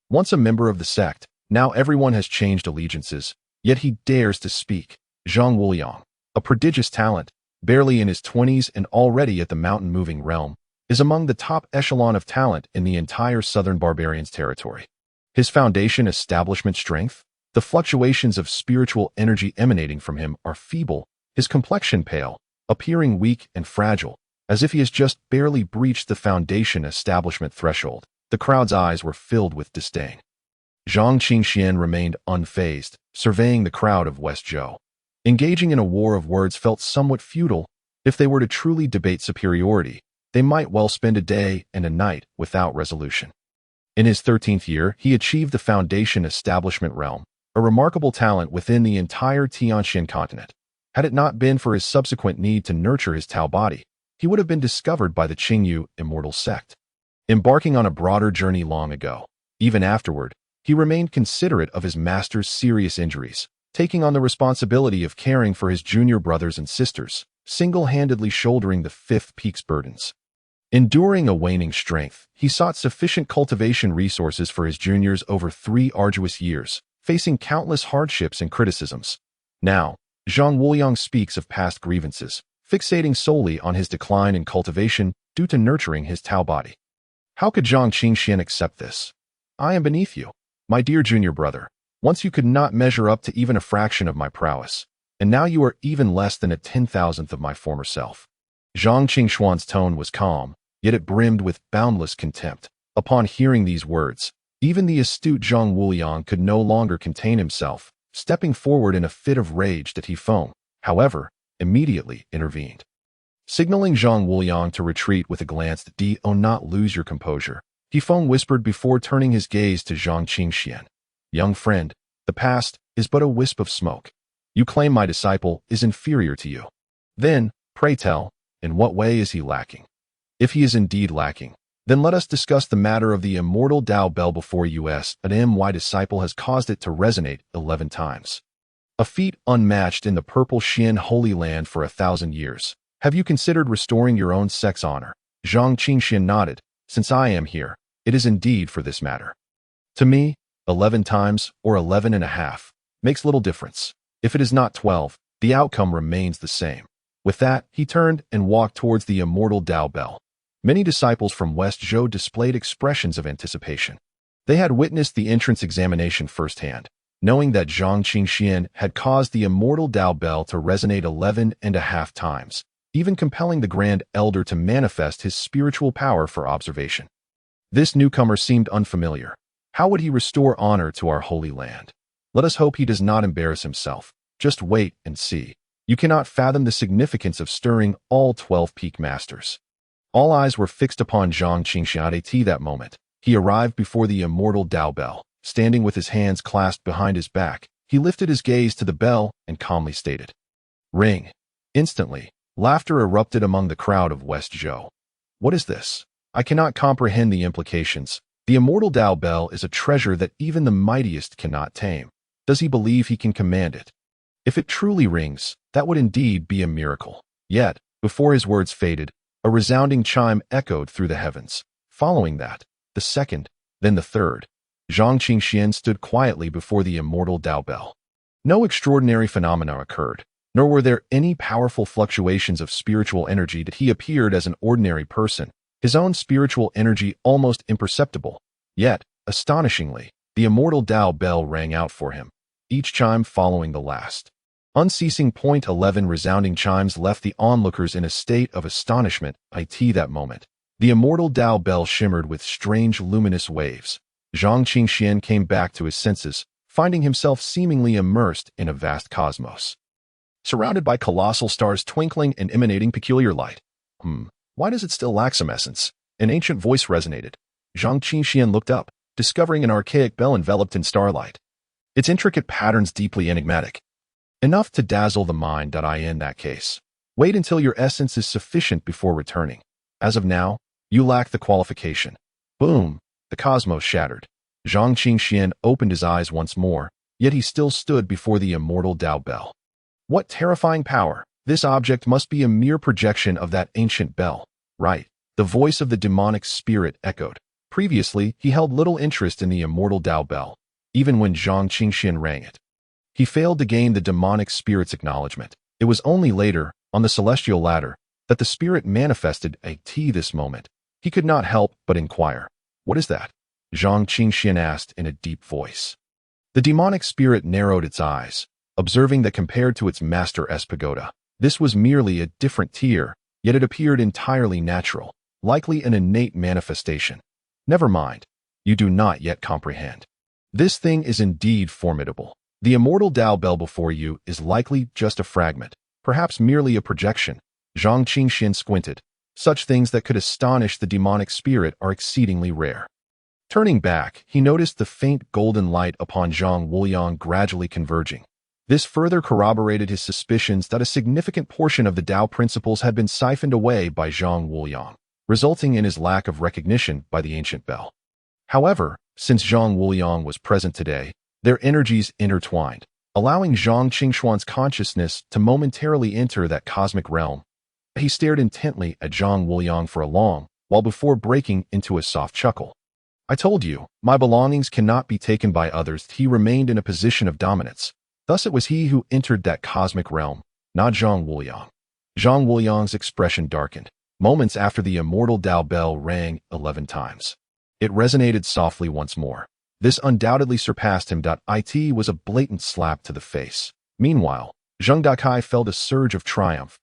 Once a member of the sect, now everyone has changed allegiances, yet he dares to speak. Zhang Wuliang, a prodigious talent, barely in his 20s and already at the mountain-moving realm, is among the top echelon of talent in the entire southern barbarians' territory. His foundation establishment strength? The fluctuations of spiritual energy emanating from him are feeble, his complexion pale, appearing weak and fragile, as if he has just barely breached the foundation establishment threshold. The crowd's eyes were filled with disdain. Zhang Qingxian remained unfazed, surveying the crowd of West Zhou. Engaging in a war of words felt somewhat futile. If they were to truly debate superiority, they might well spend a day and a night without resolution. In his 13th year, he achieved the foundation establishment realm, a remarkable talent within the entire Tianxian continent. Had it not been for his subsequent need to nurture his Tao body, he would have been discovered by the Qingyu Immortal sect. Embarking on a broader journey long ago, even afterward, he remained considerate of his master's serious injuries, taking on the responsibility of caring for his junior brothers and sisters, single-handedly shouldering the fifth peak's burdens. Enduring a waning strength, he sought sufficient cultivation resources for his juniors over 3 arduous years, facing countless hardships and criticisms. Now, Zhang Wuliang speaks of past grievances, fixating solely on his decline in cultivation due to nurturing his Tao body. How could Zhang Qingxian accept this? I am beneath you, my dear junior brother. Once you could not measure up to even a fraction of my prowess, and now you are even less than a 10,000th of my former self. Zhang Qingxuan's tone was calm, yet it brimmed with boundless contempt. Upon hearing these words, even the astute Zhang Wuliang could no longer contain himself, stepping forward in a fit of rage that he foamed, however, immediately intervened. Signaling Zhang Wuliang to retreat with a glance that "Do not lose your composure," he whispered before turning his gaze to Zhang Qingxian. Young friend, the past is but a wisp of smoke. You claim my disciple is inferior to you. Then, pray tell, in what way is he lacking? If he is indeed lacking, then let us discuss the matter of the immortal Dao bell before us. An my disciple has caused it to resonate 11 times. A feat unmatched in the purple Xian Holy Land for 1,000 years. Have you considered restoring your own sect's honor? Zhang Qingxian nodded. Since I am here, it is indeed for this matter. To me, 11 times or 11.5 makes little difference. If it is not 12, the outcome remains the same. With that, he turned and walked towards the immortal Dao bell. Many disciples from West Zhou displayed expressions of anticipation. They had witnessed the entrance examination firsthand, knowing that Zhang Qingxian had caused the immortal Dao bell to resonate 11.5 times, even compelling the Grand Elder to manifest his spiritual power for observation. This newcomer seemed unfamiliar. How would he restore honor to our holy land? Let us hope he does not embarrass himself. Just wait and see. You cannot fathom the significance of stirring all 12 peak masters. All eyes were fixed upon Zhang Qingxian at that moment. He arrived before the immortal Dao bell. Standing with his hands clasped behind his back, he lifted his gaze to the bell and calmly stated, "Ring." Instantly, laughter erupted among the crowd of West Zhou. What is this? I cannot comprehend the implications. The immortal Dao bell is a treasure that even the mightiest cannot tame. Does he believe he can command it? If it truly rings, that would indeed be a miracle. Yet, before his words faded, a resounding chime echoed through the heavens. Following that, the second, then the third. Zhang Qingxian stood quietly before the immortal Dao bell. No extraordinary phenomena occurred, nor were there any powerful fluctuations of spiritual energy that he appeared as an ordinary person, his own spiritual energy almost imperceptible. Yet, astonishingly, the immortal Dao bell rang out for him, each chime following the last. Unceasing .11 resounding chimes left the onlookers in a state of astonishment. At that moment, the immortal Dao bell shimmered with strange luminous waves. Zhang Qingxian came back to his senses, finding himself seemingly immersed in a vast cosmos, surrounded by colossal stars twinkling and emanating peculiar light. Why does it still lack some essence? An ancient voice resonated. Zhang Qingxian looked up, discovering an archaic bell enveloped in starlight. Its intricate patterns deeply enigmatic. Enough to dazzle the mind. In that case, wait until your essence is sufficient before returning. As of now, you lack the qualification. Boom! The cosmos shattered. Zhang Qingxian opened his eyes once more, yet he still stood before the immortal Dao bell. What terrifying power! This object must be a mere projection of that ancient bell. Right. The voice of the demonic spirit echoed. Previously, he held little interest in the immortal Dao bell, even when Zhang Qingxian rang it. He failed to gain the demonic spirit's acknowledgement. It was only later, on the celestial ladder, that the spirit manifested at this moment. He could not help but inquire, "What is that?" Zhang Qingxian asked in a deep voice. The demonic spirit narrowed its eyes, observing that compared to its master Pagoda, this was merely a different tier, yet it appeared entirely natural, likely an innate manifestation. Never mind, you do not yet comprehend. This thing is indeed formidable. The immortal Dao Bell before you is likely just a fragment, perhaps merely a projection. Zhang Qingxian squinted. Such things that could astonish the demonic spirit are exceedingly rare. Turning back, he noticed the faint golden light upon Zhang Wuliang gradually converging. This further corroborated his suspicions that a significant portion of the Dao principles had been siphoned away by Zhang Wuliang, resulting in his lack of recognition by the ancient bell. However, since Zhang Wuliang was present today, their energies intertwined, allowing Zhang Qingxuan's consciousness to momentarily enter that cosmic realm. He stared intently at Zhang Wuliang for a long while before breaking into a soft chuckle. I told you, my belongings cannot be taken by others. He remained in a position of dominance. Thus it was he who entered that cosmic realm, not Zhang Wuliang. Zhang Wuliang's expression darkened. Moments after the immortal Dao Bell rang 11 times. It resonated softly once more. This undoubtedly surpassed him. It was a blatant slap to the face. Meanwhile, Zheng Dakai felt a surge of triumph.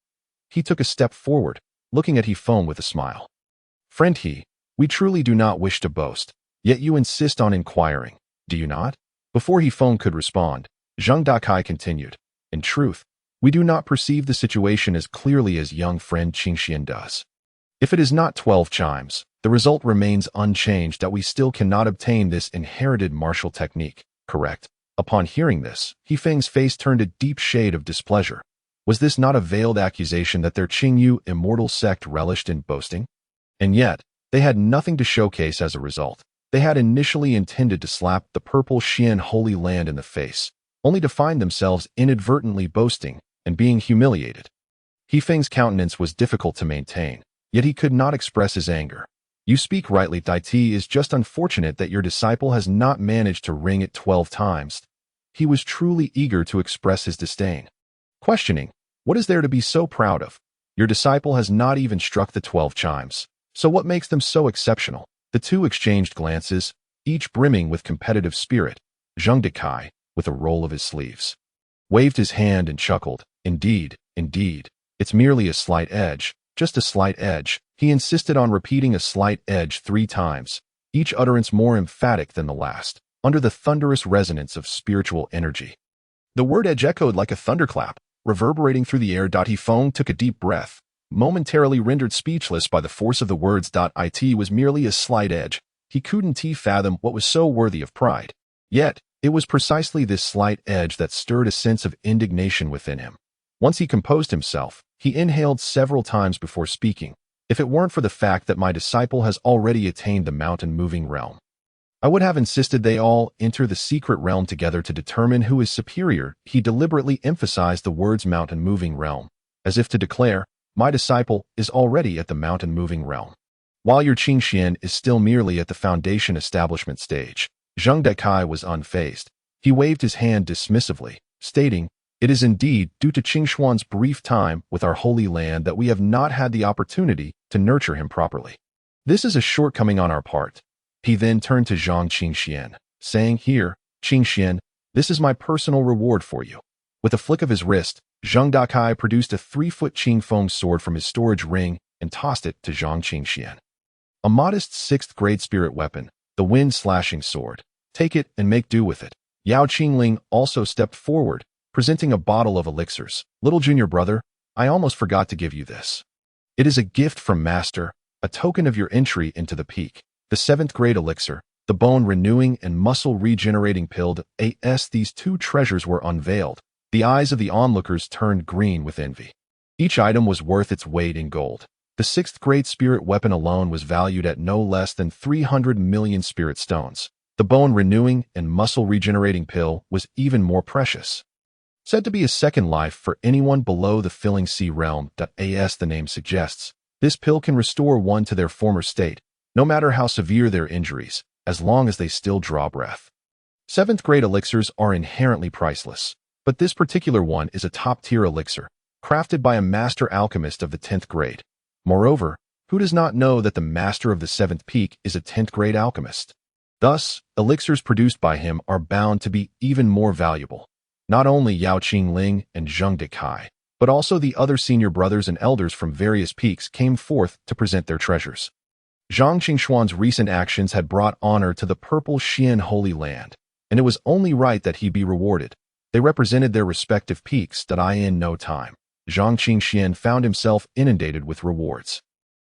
He took a step forward, looking at He-Feng with a smile. Friend He, we truly do not wish to boast, yet you insist on inquiring, do you not? Before He-Feng could respond, Zheng Dakai continued. In truth, we do not perceive the situation as clearly as young friend Qingxian does. If it is not 12 chimes, the result remains unchanged that we still cannot obtain this inherited martial technique, correct? Upon hearing this, He-Feng's face turned a deep shade of displeasure. Was this not a veiled accusation that their Qingyu immortal sect relished in boasting? And yet, they had nothing to showcase as a result. They had initially intended to slap the purple Xian Holy Land in the face, only to find themselves inadvertently boasting and being humiliated. He-Feng's countenance was difficult to maintain, yet he could not express his anger. You speak rightly. It is just unfortunate that your disciple has not managed to ring it 12 times. He was truly eager to express his disdain. Questioning, what is there to be so proud of? Your disciple has not even struck the 12 chimes. So what makes them so exceptional? The two exchanged glances, each brimming with competitive spirit. Zheng Dakai, with a roll of his sleeves, waved his hand and chuckled. Indeed, it's merely a slight edge, just a slight edge. He insisted on repeating a slight edge 3 times, each utterance more emphatic than the last, under the thunderous resonance of spiritual energy. The word edge echoed like a thunderclap, reverberating through the air. He-Feng took a deep breath, momentarily rendered speechless by the force of the words. It was merely a slight edge. He couldn't fathom what was so worthy of pride. Yet, it was precisely this slight edge that stirred a sense of indignation within him. Once he composed himself, he inhaled several times before speaking. If it weren't for the fact that my disciple has already attained the mountain-moving realm, I would have insisted they all enter the secret realm together to determine who is superior. He deliberately emphasized the words mountain-moving realm, as if to declare, my disciple is already at the mountain-moving realm, while your Qingxian is still merely at the foundation establishment stage. Zheng Dakai was unfazed. He waved his hand dismissively, stating, it is indeed due to Qingxuan's brief time with our holy land that we have not had the opportunity to nurture him properly. This is a shortcoming on our part. He then turned to Zhang Qingxian, saying, here, Qingxian, this is my personal reward for you. With a flick of his wrist, Zheng Dakai produced a 3-foot Qingfeng sword from his storage ring and tossed it to Zhang Qingxian. A modest 6th-grade spirit weapon, the wind-slashing sword. Take it and make do with it. Yao Qingling also stepped forward, presenting a bottle of elixirs. Little junior brother, I almost forgot to give you this. It is a gift from Master, a token of your entry into the peak. The 7th-grade elixir, the bone-renewing and muscle-regenerating pill. As these 2 treasures were unveiled, the eyes of the onlookers turned green with envy. Each item was worth its weight in gold. The 6th-grade spirit weapon alone was valued at no less than 300 million spirit stones. The bone-renewing and muscle-regenerating pill was even more precious. Said to be a second life for anyone below the filling sea realm. As the name suggests, this pill can restore one to their former state, no matter how severe their injuries, as long as they still draw breath. 7th-grade elixirs are inherently priceless, but this particular one is a top-tier elixir, crafted by a master alchemist of the 10th grade. Moreover, who does not know that the master of the 7th peak is a 10th-grade alchemist? Thus, elixirs produced by him are bound to be even more valuable. Not only Yao Qingling and Zheng Dekai, but also the other senior brothers and elders from various peaks came forth to present their treasures. Zhang Qingxuan's recent actions had brought honor to the Purple Xian Holy Land, and it was only right that he be rewarded. They represented their respective peaks that in no time. Zhang Qingxian found himself inundated with rewards.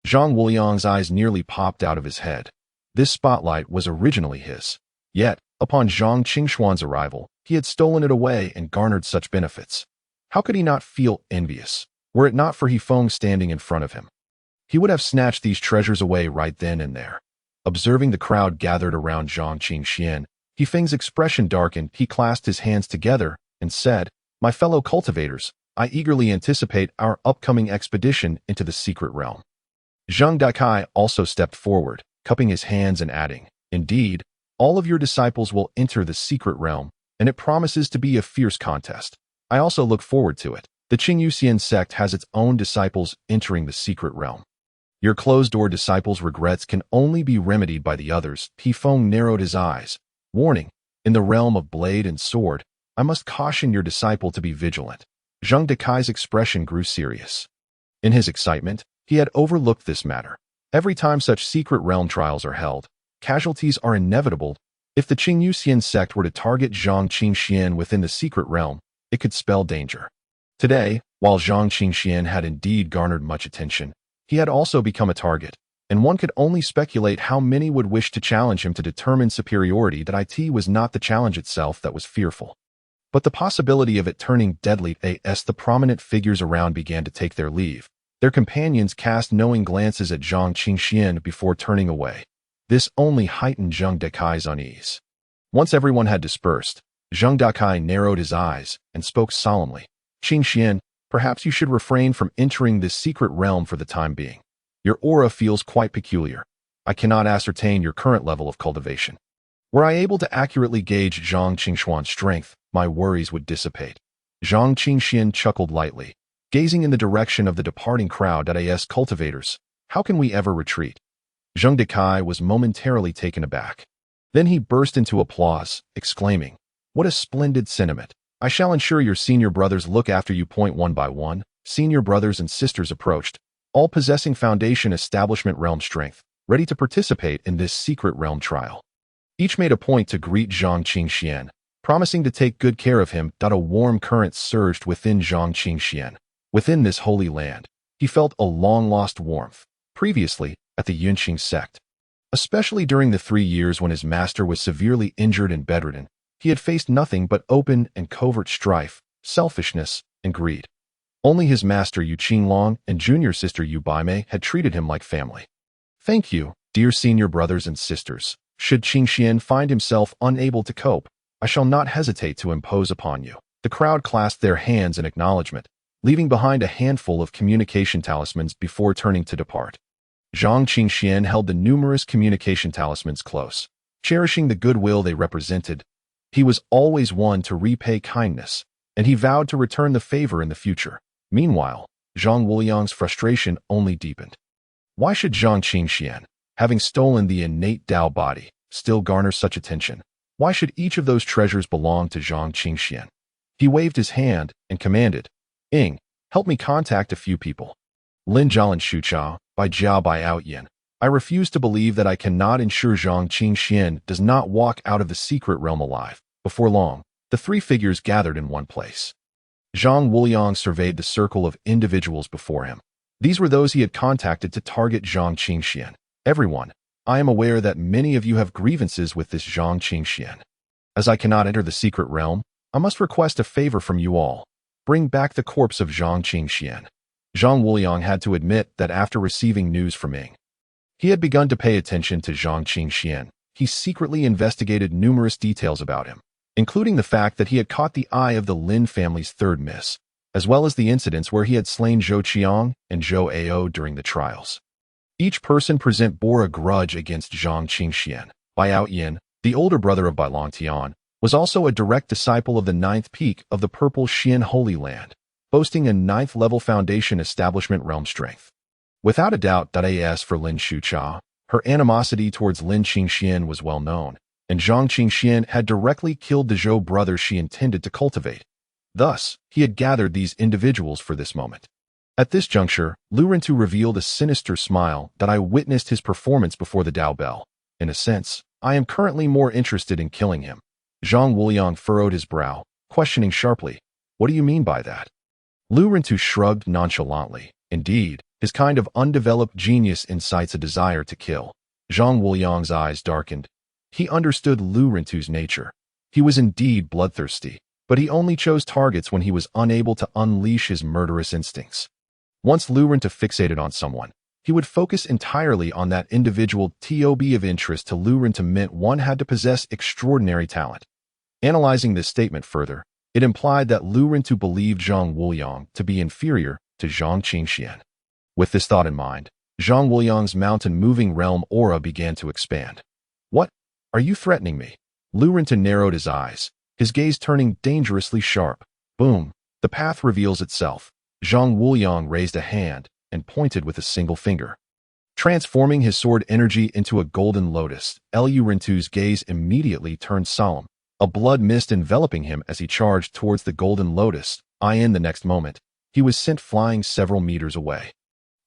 Zhang Wuliang's eyes nearly popped out of his head. This spotlight was originally his. Yet, upon Zhang Qingxuan's arrival, he had stolen it away and garnered such benefits. How could he not feel envious, were it not for Yifeng standing in front of him? He would have snatched these treasures away right then and there. Observing the crowd gathered around Zhang Qingxian, Yifeng's expression darkened. He clasped his hands together and said, "My fellow cultivators, I eagerly anticipate our upcoming expedition into the secret realm." Zheng Dekai also stepped forward, cupping his hands and adding, "Indeed, all of your disciples will enter the secret realm, and it promises to be a fierce contest. I also look forward to it. The Qingyuxian sect has its own disciples entering the secret realm. Your closed-door disciples' regrets can only be remedied by the others." Yifeng narrowed his eyes, warning, "In the realm of blade and sword, I must caution your disciple to be vigilant." Zheng Dekai's expression grew serious. In his excitement, he had overlooked this matter. Every time such secret realm trials are held, casualties are inevitable. If the Qingyuxian sect were to target Zhang Qingxian within the secret realm, it could spell danger. Today, while Zhang Qingxian had indeed garnered much attention, he had also become a target, and one could only speculate how many would wish to challenge him to determine superiority. That it was not the challenge itself that was fearful, but the possibility of it turning deadly. As the prominent figures around began to take their leave, their companions cast knowing glances at Zhang Qingxian before turning away. This only heightened Zheng Dekai's unease. Once everyone had dispersed, Zheng Dekai narrowed his eyes and spoke solemnly. "Qingxian, perhaps you should refrain from entering this secret realm for the time being. Your aura feels quite peculiar. I cannot ascertain your current level of cultivation. Were I able to accurately gauge Zhang Qingxuan's strength, my worries would dissipate." Zhang Qingxian chuckled lightly, gazing in the direction of the departing crowd. As cultivators, how can we ever retreat? Zheng Dekai was momentarily taken aback. Then he burst into applause, exclaiming, "What a splendid sentiment! I shall ensure your senior brothers look after you." One by one, senior brothers and sisters approached, all possessing Foundation Establishment realm strength, ready to participate in this secret realm trial. Each made a point to greet Zhang Qingxian, promising to take good care of him. A warm current surged within Zhang Qingxian. Within this holy land, he felt a long-lost warmth, previously at the Yunqing sect. Especially during the 3 years when his master was severely injured and bedridden, he had faced nothing but open and covert strife, selfishness, and greed. Only his master Yu Qinglong and junior sister Yu Baimei had treated him like family. "Thank you, dear senior brothers and sisters. Should Qingxian find himself unable to cope, I shall not hesitate to impose upon you." The crowd clasped their hands in acknowledgement, leaving behind a handful of communication talismans before turning to depart. Zhang Qingxian held the numerous communication talismans close, cherishing the goodwill they represented. He was always one to repay kindness, and he vowed to return the favor in the future. Meanwhile, Zhang Wuliang's frustration only deepened. Why should Zhang Qingxian, having stolen the innate Dao body, still garner such attention? Why should each of those treasures belong to Zhang Qingxian? He waved his hand and commanded, "Ing, help me contact a few people." Lin Jialan Shuchao, by Jiao Biao Yin. I refuse to believe that I cannot ensure Zhang Qingxian does not walk out of the secret realm alive. Before long, the three figures gathered in one place. Zhang Wuliang surveyed the circle of individuals before him. These were those he had contacted to target Zhang Qingxian. "Everyone, I am aware that many of you have grievances with this Zhang Qingxian. As I cannot enter the secret realm, I must request a favor from you all. Bring back the corpse of Zhang Qingxian." Zhang Wuliang had to admit that after receiving news from Ying, he had begun to pay attention to Zhang Qingxian. He secretly investigated numerous details about him, including the fact that he had caught the eye of the Lin family's third miss, as well as the incidents where he had slain Zhou Qiang and Zhou Ao during the trials. Each person present bore a grudge against Zhang Qingxian. Biao Yin, the older brother of Bai Longtian, was also a direct disciple of the 9th peak of the Purple Xian Holy Land, boasting a 9th-level Foundation Establishment realm strength. Without a doubt, as for Lin Shucha, Her animosity towards Lin Qingxian was well known, and Zhang Qingxian had directly killed the Zhou brother she intended to cultivate. Thus, he had gathered these individuals for this moment. At this juncture, Lu Rentu revealed a sinister smile that I witnessed his performance before the Dao Bell. In a sense, I am currently more interested in killing him. Zhang Wuliang furrowed his brow, questioning sharply, "What do you mean by that?" Lu Rentu shrugged nonchalantly. Indeed, his kind of undeveloped genius incites a desire to kill. Zhang Wuliang's eyes darkened. He understood Lu Rentu's nature. He was indeed bloodthirsty, but he only chose targets when he was unable to unleash his murderous instincts. Once Lu Rentu fixated on someone, he would focus entirely on that individual. Tob of interest to Lu Rentu meant one had to possess extraordinary talent. Analyzing this statement further, it implied that Lu Rentu believed Zhang Wuliang to be inferior to Zhang Qingxian. With this thought in mind, Zhang Wuliang's mountain-moving realm aura began to expand. "What? Are you threatening me?" Lu Rentu narrowed his eyes, his gaze turning dangerously sharp. Boom! The path reveals itself. Zhang Wuliang raised a hand and pointed with a single finger, transforming his sword energy into a golden lotus. Lu Rentu's gaze immediately turned solemn, a blood mist enveloping him as he charged towards the golden lotus. In the next moment, he was sent flying several meters away.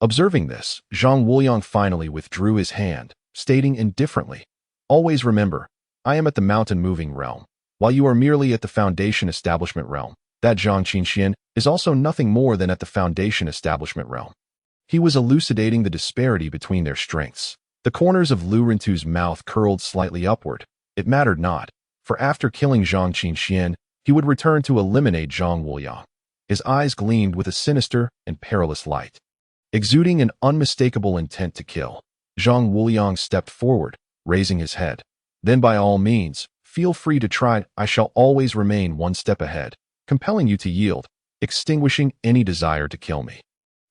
Observing this, Zhang Wuliang finally withdrew his hand, stating indifferently, "Always remember, I am at the mountain-moving realm, while you are merely at the foundation establishment realm. That Zhang Qingxian is also nothing more than at the foundation establishment realm." He was elucidating the disparity between their strengths. The corners of Lu Rentu's mouth curled slightly upward. It mattered not, for after killing Zhang Qingxian, he would return to eliminate Zhang Wuliang. His eyes gleamed with a sinister and perilous light, exuding an unmistakable intent to kill. Zhang Wuliang stepped forward, raising his head. "Then by all means, feel free to try. I shall always remain one step ahead, compelling you to yield, extinguishing any desire to kill me."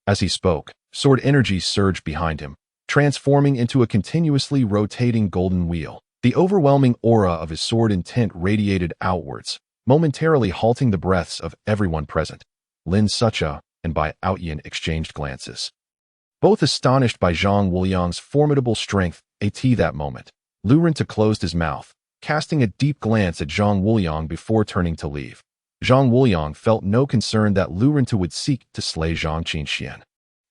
As he spoke, sword energy surged behind him, transforming into a continuously rotating golden wheel. The overwhelming aura of his sword intent radiated outwards, momentarily halting the breaths of everyone present. Lin Sucha and Bai Outyin exchanged glances, both astonished by Zhang Wuliang's formidable strength. At that moment, Lu Rentu closed his mouth, casting a deep glance at Zhang Wuliang before turning to leave. Zhang Wuliang felt no concern that Lu Rentu would seek to slay Zhang Qingxian.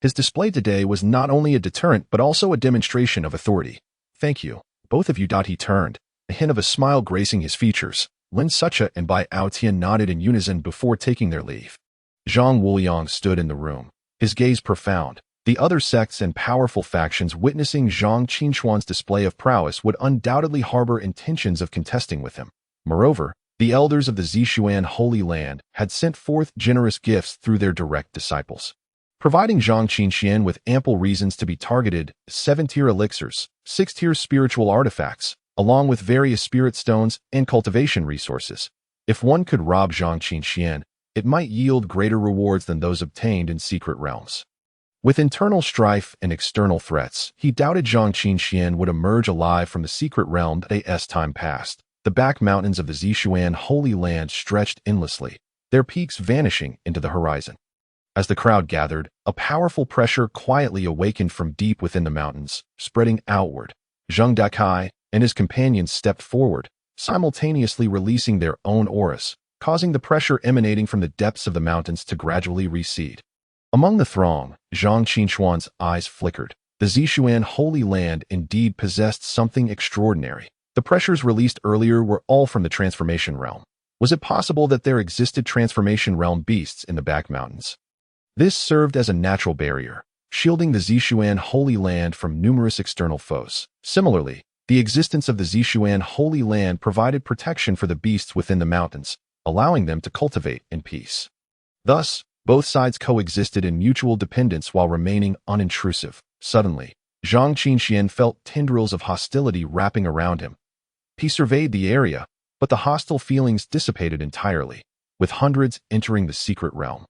His display today was not only a deterrent but also a demonstration of authority. "Thank you, both of you." He turned, a hint of a smile gracing his features. Lin Sucha and Bai Outyin nodded in unison before taking their leave. Zhang Wuliang stood in the room, his gaze profound. The other sects and powerful factions witnessing Zhang Qingxuan's display of prowess would undoubtedly harbor intentions of contesting with him. Moreover, the elders of the Zixuan Holy Land had sent forth generous gifts through their direct disciples, providing Zhang Qingxian with ample reasons to be targeted. 7-tier elixirs, 6-tier spiritual artifacts, along with various spirit stones and cultivation resources. If one could rob Zhang Qingxian, it might yield greater rewards than those obtained in secret realms. With internal strife and external threats, he doubted Zhang Qingxian would emerge alive from the secret realm. As time passed, the back mountains of the Zixuan Holy Land stretched endlessly, their peaks vanishing into the horizon. As the crowd gathered, a powerful pressure quietly awakened from deep within the mountains, spreading outward. Zheng Dakai and his companions stepped forward, simultaneously releasing their own auras, causing the pressure emanating from the depths of the mountains to gradually recede. Among the throng, Zhang Qingxuan's eyes flickered. The Zixuan Holy Land indeed possessed something extraordinary. The pressures released earlier were all from the transformation realm. Was it possible that there existed transformation realm beasts in the back mountains? This served as a natural barrier, shielding the Zixuan Holy Land from numerous external foes. Similarly, the existence of the Zixuan Holy Land provided protection for the beasts within the mountains, allowing them to cultivate in peace. Thus, both sides coexisted in mutual dependence while remaining unintrusive. Suddenly, Zhang Qingxian felt tendrils of hostility wrapping around him. He surveyed the area, but the hostile feelings dissipated entirely, with hundreds entering the secret realm.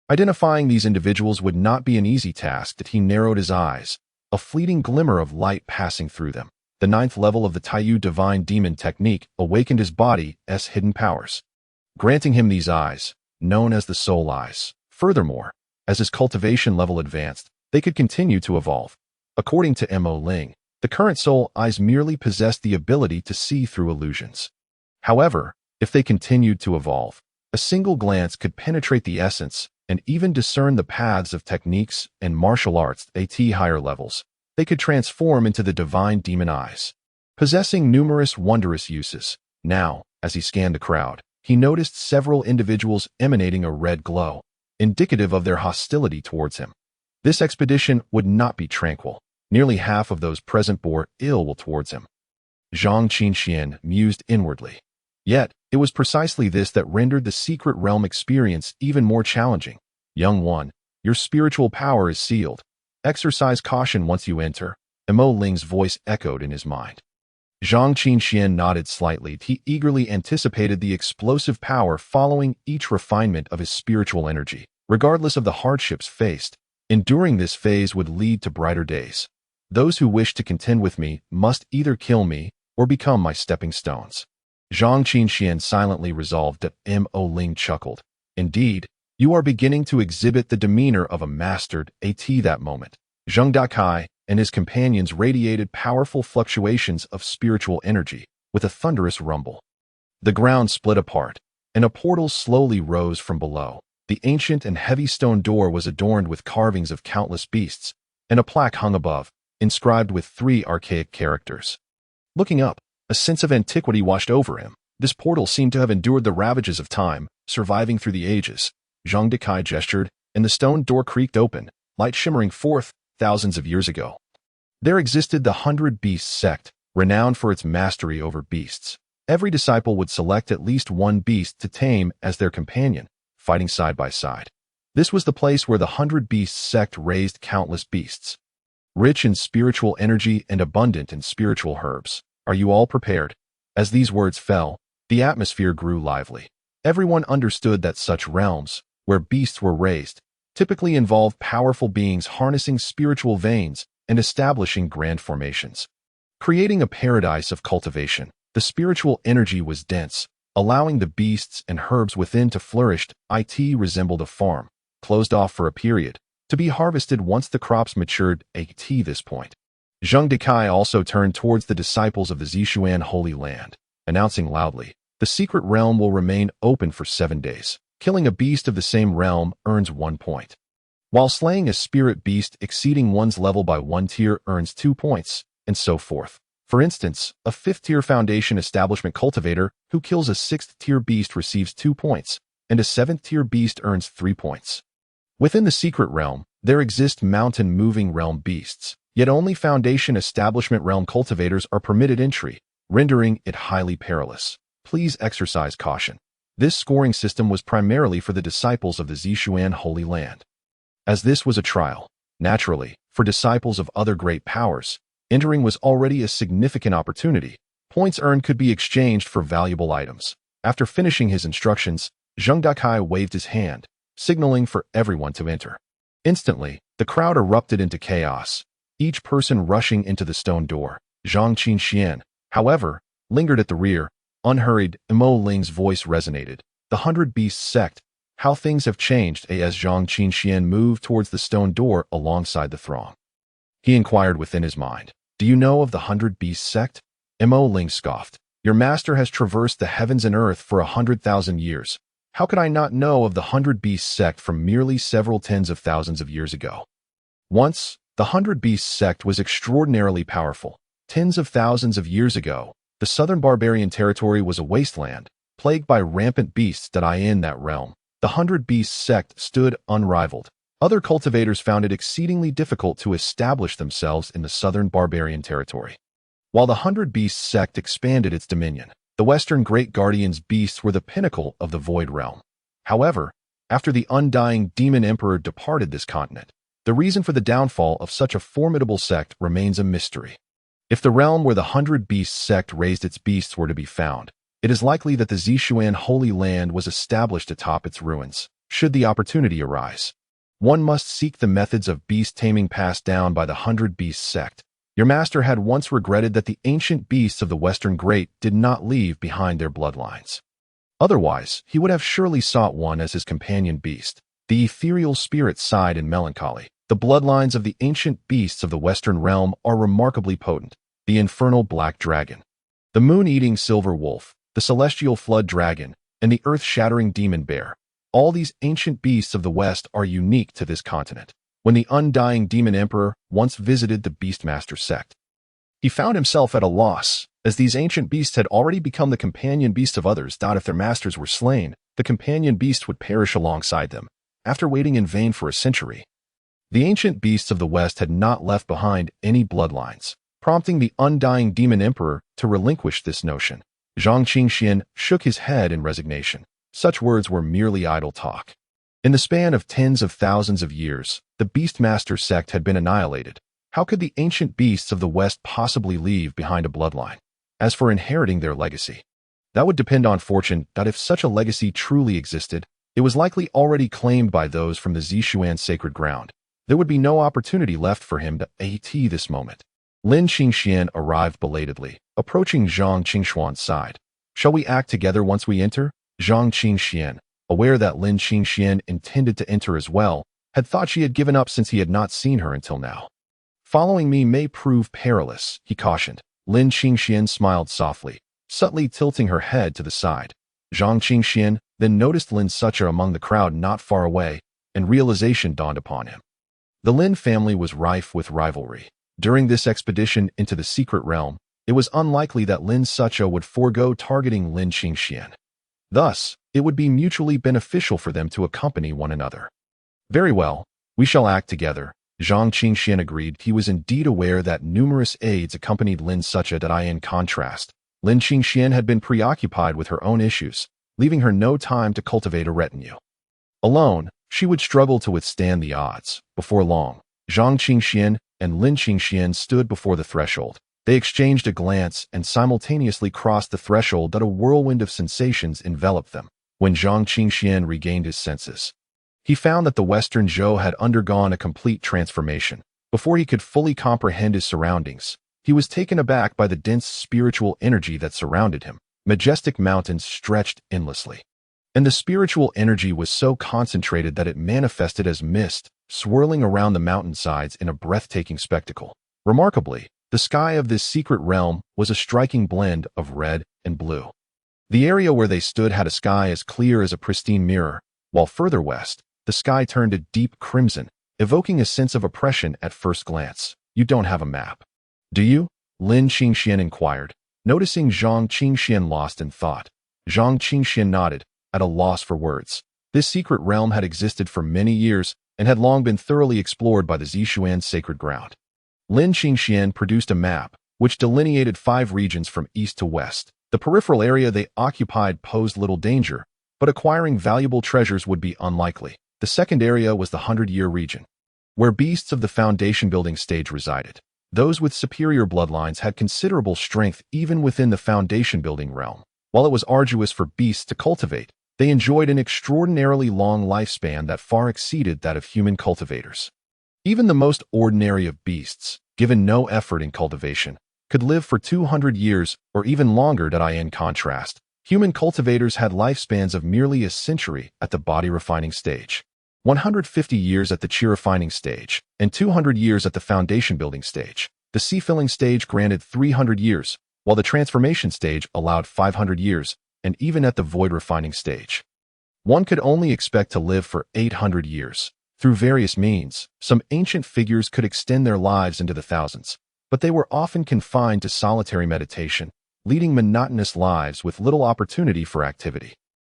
Identifying these individuals would not be an easy task. He narrowed his eyes, a fleeting glimmer of light passing through them. The 9th level of the Taiyu Divine Demon Technique awakened his body's hidden powers, granting him these eyes, known as the Soul Eyes. Furthermore, as his cultivation level advanced, they could continue to evolve. According to Mo Ling, The current soul eyes merely possessed the ability to see through illusions. However, if they continued to evolve, a single glance could penetrate the essence and even discern the paths of techniques and martial arts at higher levels. They could transform into the divine demon eyes, possessing numerous wondrous uses. Now, as he scanned the crowd, he noticed several individuals emanating a red glow, indicative of their hostility towards him. This expedition would not be tranquil. Nearly half of those present bore ill will towards him. Zhang Qinxian mused inwardly. Yet, it was precisely this that rendered the secret realm experience even more challenging. Young one, your spiritual power is sealed. Exercise caution once you enter, Mo Ling's voice echoed in his mind. Zhang Qinxian nodded slightly. He eagerly anticipated the explosive power following each refinement of his spiritual energy. Regardless of the hardships faced, enduring this phase would lead to brighter days. Those who wish to contend with me must either kill me or become my stepping stones. Zhang Qinxian silently resolved that. Mo Ling chuckled. Indeed, you are beginning to exhibit the demeanor of a mastered AT that moment. Zheng Dakai and his companions radiated powerful fluctuations of spiritual energy with a thunderous rumble. The ground split apart, and a portal slowly rose from below. The ancient and heavy stone door was adorned with carvings of countless beasts, and a plaque hung above, inscribed with 3 archaic characters. Looking up, a sense of antiquity washed over him. This portal seemed to have endured the ravages of time, surviving through the ages. Zhang Dakai gestured, and the stone door creaked open, light shimmering forth thousands of years ago. There existed the 100 Beasts sect, renowned for its mastery over beasts. Every disciple would select at least one beast to tame as their companion, fighting side by side. This was the place where the 100 Beasts sect raised countless beasts, rich in spiritual energy and abundant in spiritual herbs. Are you all prepared? As these words fell, the atmosphere grew lively. Everyone understood that such realms, where beasts were raised, typically involved powerful beings harnessing spiritual veins and establishing grand formations, creating a paradise of cultivation. The spiritual energy was dense, allowing the beasts and herbs within to flourish. It resembled a farm, closed off for a period, to be harvested once the crops matured. At this point, Zheng Dakai also turned towards the disciples of the Zishuan Holy Land, announcing loudly, the secret realm will remain open for 7 days. Killing a beast of the same realm earns 1 point, while slaying a spirit beast exceeding one's level by 1 tier earns 2 points, and so forth. For instance, a 5th-tier foundation establishment cultivator who kills a 6th-tier beast receives 2 points, and a 7th-tier beast earns 3 points. Within the secret realm, there exist mountain-moving realm beasts, yet only foundation establishment realm cultivators are permitted entry, rendering it highly perilous. Please exercise caution. This scoring system was primarily for the disciples of the Zishuan Holy Land. As this was a trial, naturally, for disciples of other great powers, entering was already a significant opportunity. Points earned could be exchanged for valuable items. After finishing his instructions, Zheng Dakai waved his hand, signaling for everyone to enter. Instantly, the crowd erupted into chaos, each person rushing into the stone door. Zhang Qinxian, however, lingered at the rear, unhurried. Mo Ling's voice resonated. The 100 Beasts sect, how things have changed. As Zhang Qinxian moved towards the stone door alongside the throng, he inquired within his mind, do you know of the 100 Beasts sect? Mo Ling scoffed. Your master has traversed the heavens and earth for 100,000 years. How could I not know of the 100 Beasts sect from merely several tens of thousands of years ago? Once, the 100 Beasts sect was extraordinarily powerful. Tens of thousands of years ago, the southern barbarian territory was a wasteland, plagued by rampant beasts. In that realm, the 100 Beasts sect stood unrivaled. Other cultivators found it exceedingly difficult to establish themselves in the southern barbarian territory. While the 100 Beasts sect expanded its dominion, the Western Great Guardian's beasts were the pinnacle of the Void Realm. However, after the undying Demon Emperor departed this continent, the reason for the downfall of such a formidable sect remains a mystery. If the realm where the 100 Beasts sect raised its beasts were to be found, it is likely that the Zishuan Holy Land was established atop its ruins. Should the opportunity arise, one must seek the methods of beast taming passed down by the 100 Beasts sect. Your master had once regretted that the ancient beasts of the Western Great did not leave behind their bloodlines. Otherwise, he would have surely sought one as his companion beast. The ethereal spirit sighed in melancholy. The bloodlines of the ancient beasts of the Western realm are remarkably potent. The infernal black dragon, the moon-eating silver wolf, the celestial flood dragon, and the earth-shattering demon bear. All these ancient beasts of the West are unique to this continent. When the undying demon emperor once visited the Beastmaster sect, he found himself at a loss, as these ancient beasts had already become the companion beasts of others. If their masters were slain, the companion beast would perish alongside them. After waiting in vain for a century, the ancient beasts of the West had not left behind any bloodlines, prompting the undying demon emperor to relinquish this notion. Zhang Qingxian shook his head in resignation. Such words were merely idle talk. In the span of tens of thousands of years, the Beastmaster sect had been annihilated. How could the ancient beasts of the West possibly leave behind a bloodline? As for inheriting their legacy, that would depend on fortune. If such a legacy truly existed, it was likely already claimed by those from the Zishuan sacred ground. There would be no opportunity left for him to at this moment. Lin Qingxian arrived belatedly, approaching Zhang Qingshuan's side. Shall we act together once we enter? Zhang Qingxian, aware that Lin Qingxian intended to enter as well, had thought she had given up since he had not seen her until now. Following me may prove perilous, he cautioned. Lin Qingxian smiled softly, subtly tilting her head to the side. Zhang Qingxian then noticed Lin Sucha among the crowd not far away, and realization dawned upon him. The Lin family was rife with rivalry. During this expedition into the secret realm, it was unlikely that Lin Sucha would forego targeting Lin Qingxian. Thus, it would be mutually beneficial for them to accompany one another. Very well, we shall act together, Zhang Qingxian agreed. He was indeed aware that numerous aides accompanied Lin Sucha. In contrast, Lin Qingxian had been preoccupied with her own issues, leaving her no time to cultivate a retinue. Alone, she would struggle to withstand the odds. Before long, Zhang Qingxian and Lin Qingxian stood before the threshold. They exchanged a glance and simultaneously crossed the threshold. A whirlwind of sensations enveloped them. When Zhang Qingxian regained his senses, he found that the Western Zhou had undergone a complete transformation. Before he could fully comprehend his surroundings, he was taken aback by the dense spiritual energy that surrounded him. Majestic mountains stretched endlessly, and the spiritual energy was so concentrated that it manifested as mist, swirling around the mountainsides in a breathtaking spectacle. Remarkably, the sky of this secret realm was a striking blend of red and blue. The area where they stood had a sky as clear as a pristine mirror, while further west, the sky turned a deep crimson, evoking a sense of oppression at first glance. You don't have a map, do you? Lin Qingxian inquired, noticing Zhang Qingxian lost in thought. Zhang Qingxian nodded, at a loss for words. This secret realm had existed for many years and had long been thoroughly explored by the Zishuan sacred ground. Lin Qingxian produced a map, which delineated 5 regions from east to west. The peripheral area they occupied posed little danger, but acquiring valuable treasures would be unlikely. The second area was the 100-year region, where beasts of the foundation-building stage resided. Those with superior bloodlines had considerable strength even within the foundation-building realm. While it was arduous for beasts to cultivate, they enjoyed an extraordinarily long lifespan that far exceeded that of human cultivators. Even the most ordinary of beasts, given no effort in cultivation, could live for 200 years or even longer. In contrast, human cultivators had lifespans of merely a century at the body refining stage, 150 years at the chi refining stage, and 200 years at the foundation building stage. The sea-filling stage granted 300 years, while the transformation stage allowed 500 years, and even at the void refining stage, one could only expect to live for 800 years. Through various means, some ancient figures could extend their lives into the thousands, but they were often confined to solitary meditation, leading monotonous lives with little opportunity for activity.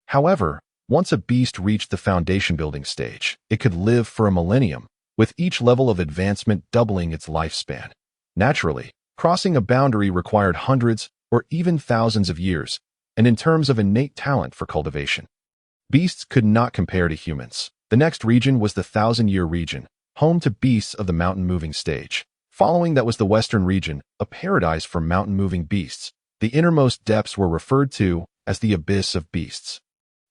However, once a beast reached the foundation-building stage, it could live for a millennium, with each level of advancement doubling its lifespan. Naturally, crossing a boundary required hundreds or even thousands of years, and in terms of innate talent for cultivation, beasts could not compare to humans. The next region was the 1,000-year region, home to beasts of the mountain-moving stage. Following that was the western region, a paradise for mountain-moving beasts. The innermost depths were referred to as the abyss of beasts.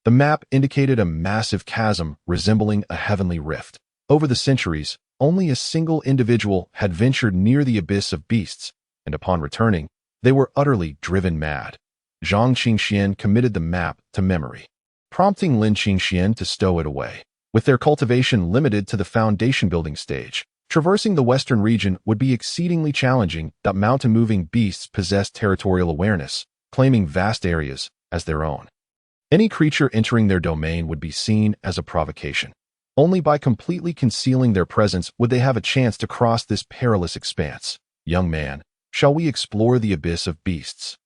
The map indicated a massive chasm resembling a heavenly rift. Over the centuries, only a single individual had ventured near the abyss of beasts, and upon returning, they were utterly driven mad. Zhang Qingxian committed the map to memory, prompting Lin Qingxian to stow it away. With their cultivation limited to the foundation building stage, traversing the western region would be exceedingly challenging. Mountain-moving beasts possess territorial awareness, claiming vast areas as their own. Any creature entering their domain would be seen as a provocation. Only by completely concealing their presence would they have a chance to cross this perilous expanse. Young man, shall we explore the abyss of beasts?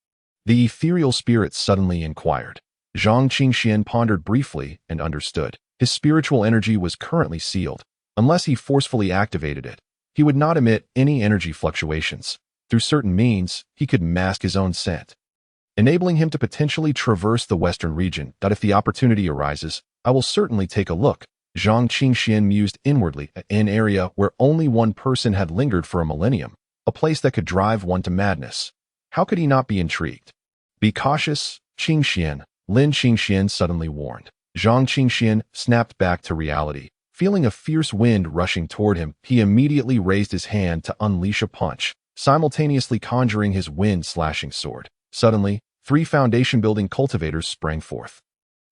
The ethereal spirit suddenly inquired. Zhang Qingxian pondered briefly and understood. His spiritual energy was currently sealed. Unless he forcefully activated it, he would not emit any energy fluctuations. Through certain means, he could mask his own scent, enabling him to potentially traverse the western region. If the opportunity arises, I will certainly take a look. Zhang Qingxian mused inwardly at an area where only one person had lingered for a millennium, a place that could drive one to madness. How could he not be intrigued? Be cautious, Qingxian, Lin Qingxian suddenly warned. Zhang Qingxian snapped back to reality. Feeling a fierce wind rushing toward him, he immediately raised his hand to unleash a punch, simultaneously conjuring his wind-slashing sword. Suddenly, 3 foundation-building cultivators sprang forth.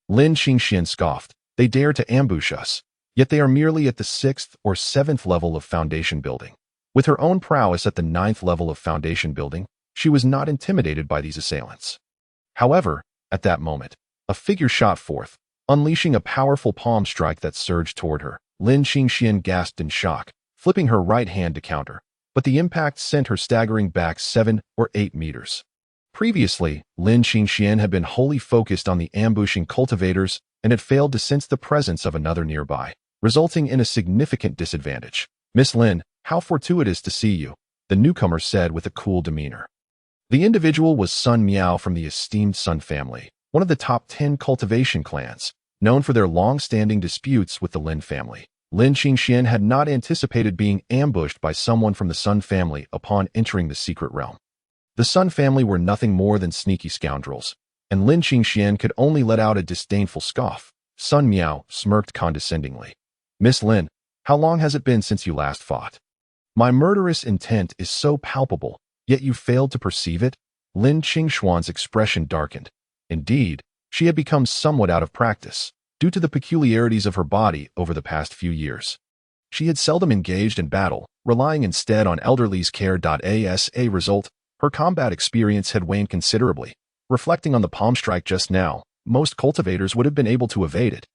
Lin Qingxian scoffed. They dare to ambush us, yet they are merely at the 6th or 7th level of foundation building. With her own prowess at the 9th level of foundation building, she was not intimidated by these assailants. However, at that moment, a figure shot forth, unleashing a powerful palm strike that surged toward her. Lin Qingxian gasped in shock, flipping her right hand to counter, but the impact sent her staggering back 7 or 8 meters. Previously, Lin Qingxian had been wholly focused on the ambushing cultivators and had failed to sense the presence of another nearby, resulting in a significant disadvantage. Miss Lin, how fortuitous to see you, the newcomer said with a cool demeanor. The individual was Sun Miao from the esteemed Sun family, one of the top 10 cultivation clans, known for their long-standing disputes with the Lin family. Lin Qingxian had not anticipated being ambushed by someone from the Sun family upon entering the secret realm. The Sun family were nothing more than sneaky scoundrels, and Lin Qingxian could only let out a disdainful scoff. Sun Miao smirked condescendingly. Miss Lin, how long has it been since you last fought? My murderous intent is so palpable, yet you failed to perceive it? Lin Qingxuan's expression darkened. Indeed, she had become somewhat out of practice, due to the peculiarities of her body over the past few years. She had seldom engaged in battle, relying instead on elderly's care. As a result, her combat experience had waned considerably. Reflecting on the palm strike just now, most cultivators would have been able to evade it.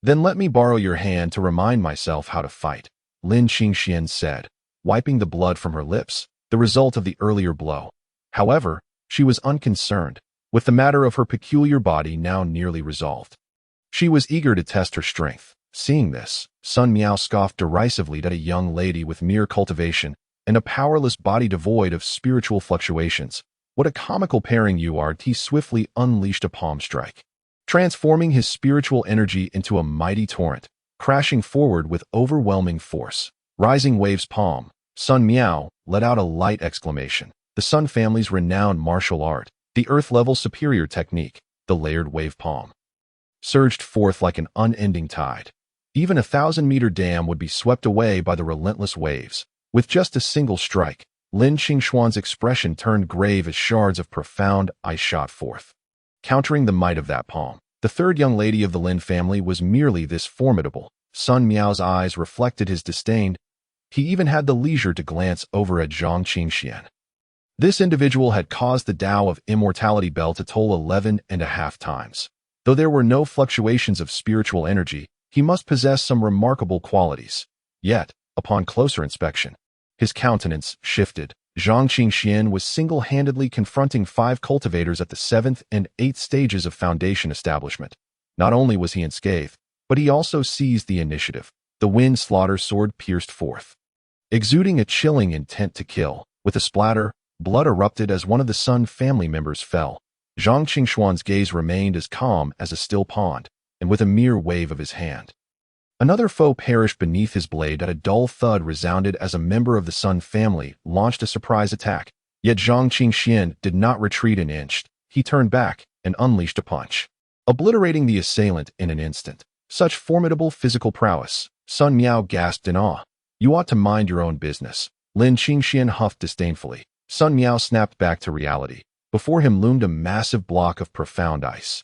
Then let me borrow your hand to remind myself how to fight, Lin Qingxian said, wiping the blood from her lips, the result of the earlier blow. However, she was unconcerned, with the matter of her peculiar body now nearly resolved. She was eager to test her strength. Seeing this, Sun Miao scoffed derisively at a young lady with mere cultivation and a powerless body devoid of spiritual fluctuations. What a comical pairing you are! He swiftly unleashed a palm strike, transforming his spiritual energy into a mighty torrent, crashing forward with overwhelming force. Rising wave's palm, Sun Miao let out a light exclamation. The Sun family's renowned martial art, the Earth-level superior technique, the layered wave palm, surged forth like an unending tide. Even a 1,000-meter dam would be swept away by the relentless waves. With just a single strike, Lin Qingxuan's expression turned grave as shards of profound ice shot forth, countering the might of that palm. The third young lady of the Lin family was merely this formidable. Sun Miao's eyes reflected his disdain. He even had the leisure to glance over at Zhang Qingxian. This individual had caused the Tao of Immortality bell to toll 11.5 times. Though there were no fluctuations of spiritual energy, he must possess some remarkable qualities. Yet, upon closer inspection, his countenance shifted. Zhang Qingxian was single-handedly confronting 5 cultivators at the 7th and 8th stages of foundation establishment. Not only was he unscathed, but he also seized the initiative. The wind slaughter sword pierced forth, exuding a chilling intent to kill. With a splatter, blood erupted as one of the Sun family members fell. Zhang Qingxuan's gaze remained as calm as a still pond, and with a mere wave of his hand, another foe perished beneath his blade. At a dull thud resounded as a member of the Sun family launched a surprise attack. Yet Zhang Qingxian did not retreat an inch. He turned back and unleashed a punch, obliterating the assailant in an instant. Such formidable physical prowess. Sun Miao gasped in awe. You ought to mind your own business, Lin Qingxian huffed disdainfully. Sun Miao snapped back to reality. Before him loomed a massive block of profound ice.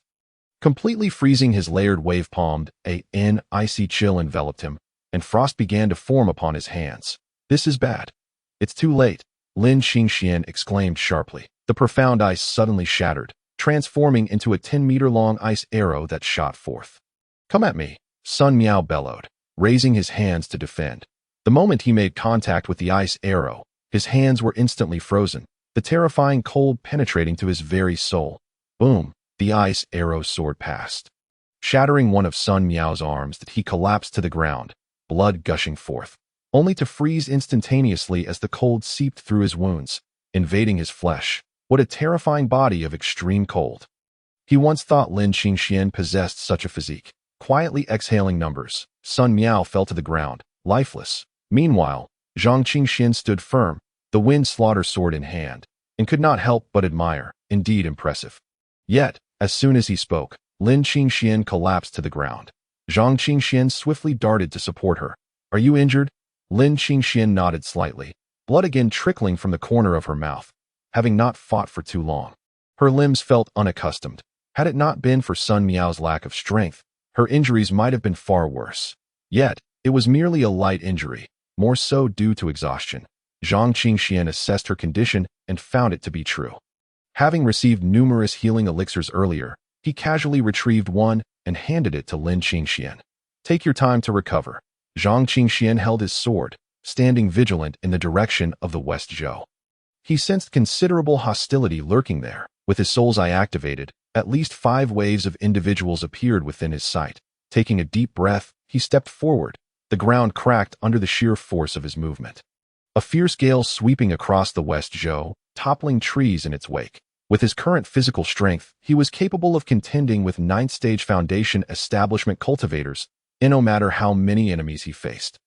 Completely freezing his layered wave-palmed, an icy chill enveloped him, and frost began to form upon his hands. This is bad. It's too late, Lin Qingxian exclaimed sharply. The profound ice suddenly shattered, transforming into a 10-meter-long ice arrow that shot forth. Come at me, Sun Miao bellowed, raising his hands to defend. The moment he made contact with the ice arrow, his hands were instantly frozen, the terrifying cold penetrating to his very soul. Boom, the ice arrow soared past, shattering one of Sun Miao's arms that he collapsed to the ground, blood gushing forth, only to freeze instantaneously as the cold seeped through his wounds, invading his flesh. What a terrifying body of extreme cold. He once thought Lin Qingxian possessed such a physique. Quietly exhaling numbers, Sun Miao fell to the ground, lifeless. Meanwhile, Zhang Qingxian stood firm, the wind slaughter sword in hand, and could not help but admire, indeed impressive. Yet, as soon as he spoke, Lin Qingxian collapsed to the ground. Zhang Qingxian swiftly darted to support her. Are you injured? Lin Qingxian nodded slightly, blood again trickling from the corner of her mouth, having not fought for too long. Her limbs felt unaccustomed. Had it not been for Sun Miao's lack of strength, her injuries might have been far worse. Yet, it was merely a light injury, more so due to exhaustion. Zhang Qingxian assessed her condition and found it to be true. Having received numerous healing elixirs earlier, he casually retrieved one and handed it to Lin Qingxian. Take your time to recover. Zhang Qingxian held his sword, standing vigilant in the direction of the West Zhou. He sensed considerable hostility lurking there. With his soul's eye activated, at least 5 waves of individuals appeared within his sight. Taking a deep breath, he stepped forward. The ground cracked under the sheer force of his movement. A fierce gale sweeping across the West Zhou, toppling trees in its wake. With his current physical strength, he was capable of contending with 9th-stage Foundation establishment cultivators, no matter how many enemies he faced.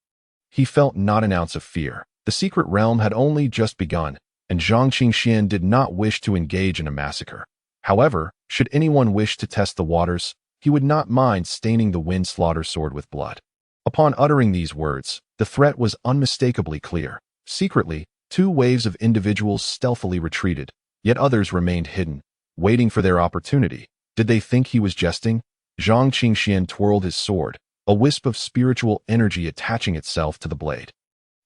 He felt not an ounce of fear. The secret realm had only just begun, and Zhang Qingxian did not wish to engage in a massacre. However, should anyone wish to test the waters, he would not mind staining the wind slaughter sword with blood. Upon uttering these words, the threat was unmistakably clear. Secretly, 2 waves of individuals stealthily retreated, yet others remained hidden, waiting for their opportunity. Did they think he was jesting? Zhang Qingxian twirled his sword, a wisp of spiritual energy attaching itself to the blade.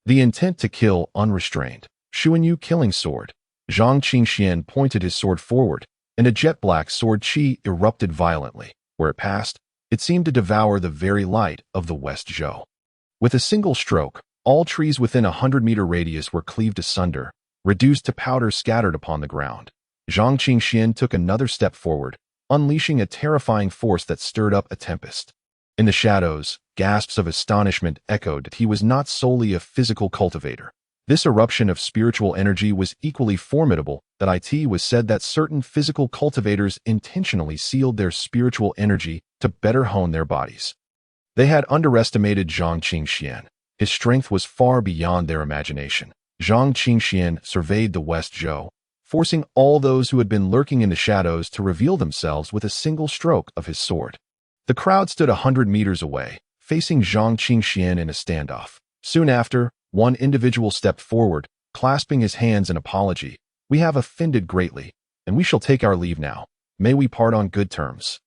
The intent to kill unrestrained. Xuanyu killing sword. Zhang Qingxian pointed his sword forward, and a jet-black sword chi erupted violently. Where it passed, it seemed to devour the very light of the West Zhou. With a single stroke, all trees within a 100-meter radius were cleaved asunder, reduced to powder scattered upon the ground. Zhang Qingxian took another step forward, unleashing a terrifying force that stirred up a tempest. In the shadows, gasps of astonishment echoed that he was not solely a physical cultivator. This eruption of spiritual energy was equally formidable that it was said that certain physical cultivators intentionally sealed their spiritual energy to better hone their bodies. They had underestimated Zhang Qingxian. His strength was far beyond their imagination. Zhang Qingxian surveyed the West Zhou, forcing all those who had been lurking in the shadows to reveal themselves with a single stroke of his sword. The crowd stood 100 meters away, facing Zhang Qingxian in a standoff. Soon after, one individual stepped forward, clasping his hands in apology. We have offended greatly, and we shall take our leave now. May we part on good terms.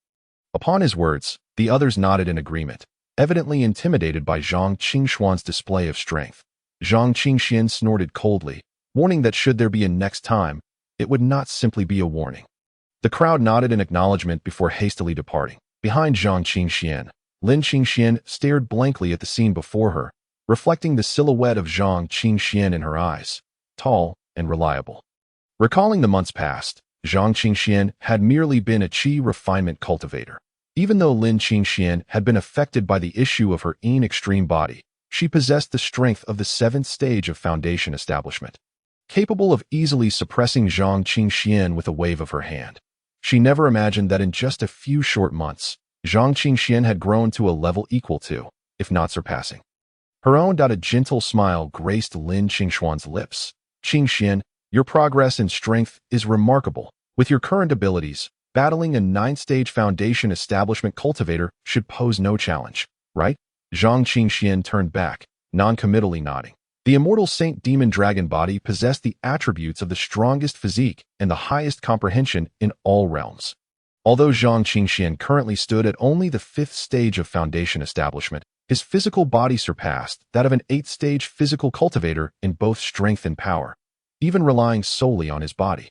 Upon his words, the others nodded in agreement, evidently intimidated by Zhang Qingxuan's display of strength. Zhang Qingxian snorted coldly, warning that should there be a next time, it would not simply be a warning. The crowd nodded in acknowledgement before hastily departing. Behind Zhang Qingxian, Lin Qingxian stared blankly at the scene before her, reflecting the silhouette of Zhang Qingxian in her eyes, tall and reliable. Recalling the months past, Zhang Qingxian had merely been a qi refinement cultivator. Even though Lin Qingxian had been affected by the issue of her own extreme body, she possessed the strength of the 7th stage of Foundation establishment, capable of easily suppressing Zhang Qingxian with a wave of her hand. She never imagined that in just a few short months, Zhang Qingxian had grown to a level equal to, if not surpassing. Her own a gentle smile graced Lin Qingxuan's lips. Qingxian, your progress in strength is remarkable. With your current abilities, battling a 9th-stage Foundation establishment cultivator should pose no challenge, right? Zhang Qingxian turned back, non-committally nodding. The immortal Saint Demon Dragon body possessed the attributes of the strongest physique and the highest comprehension in all realms. Although Zhang Qingxian currently stood at only the 5th stage of foundation establishment, his physical body surpassed that of an 8th-stage physical cultivator in both strength and power, even relying solely on his body.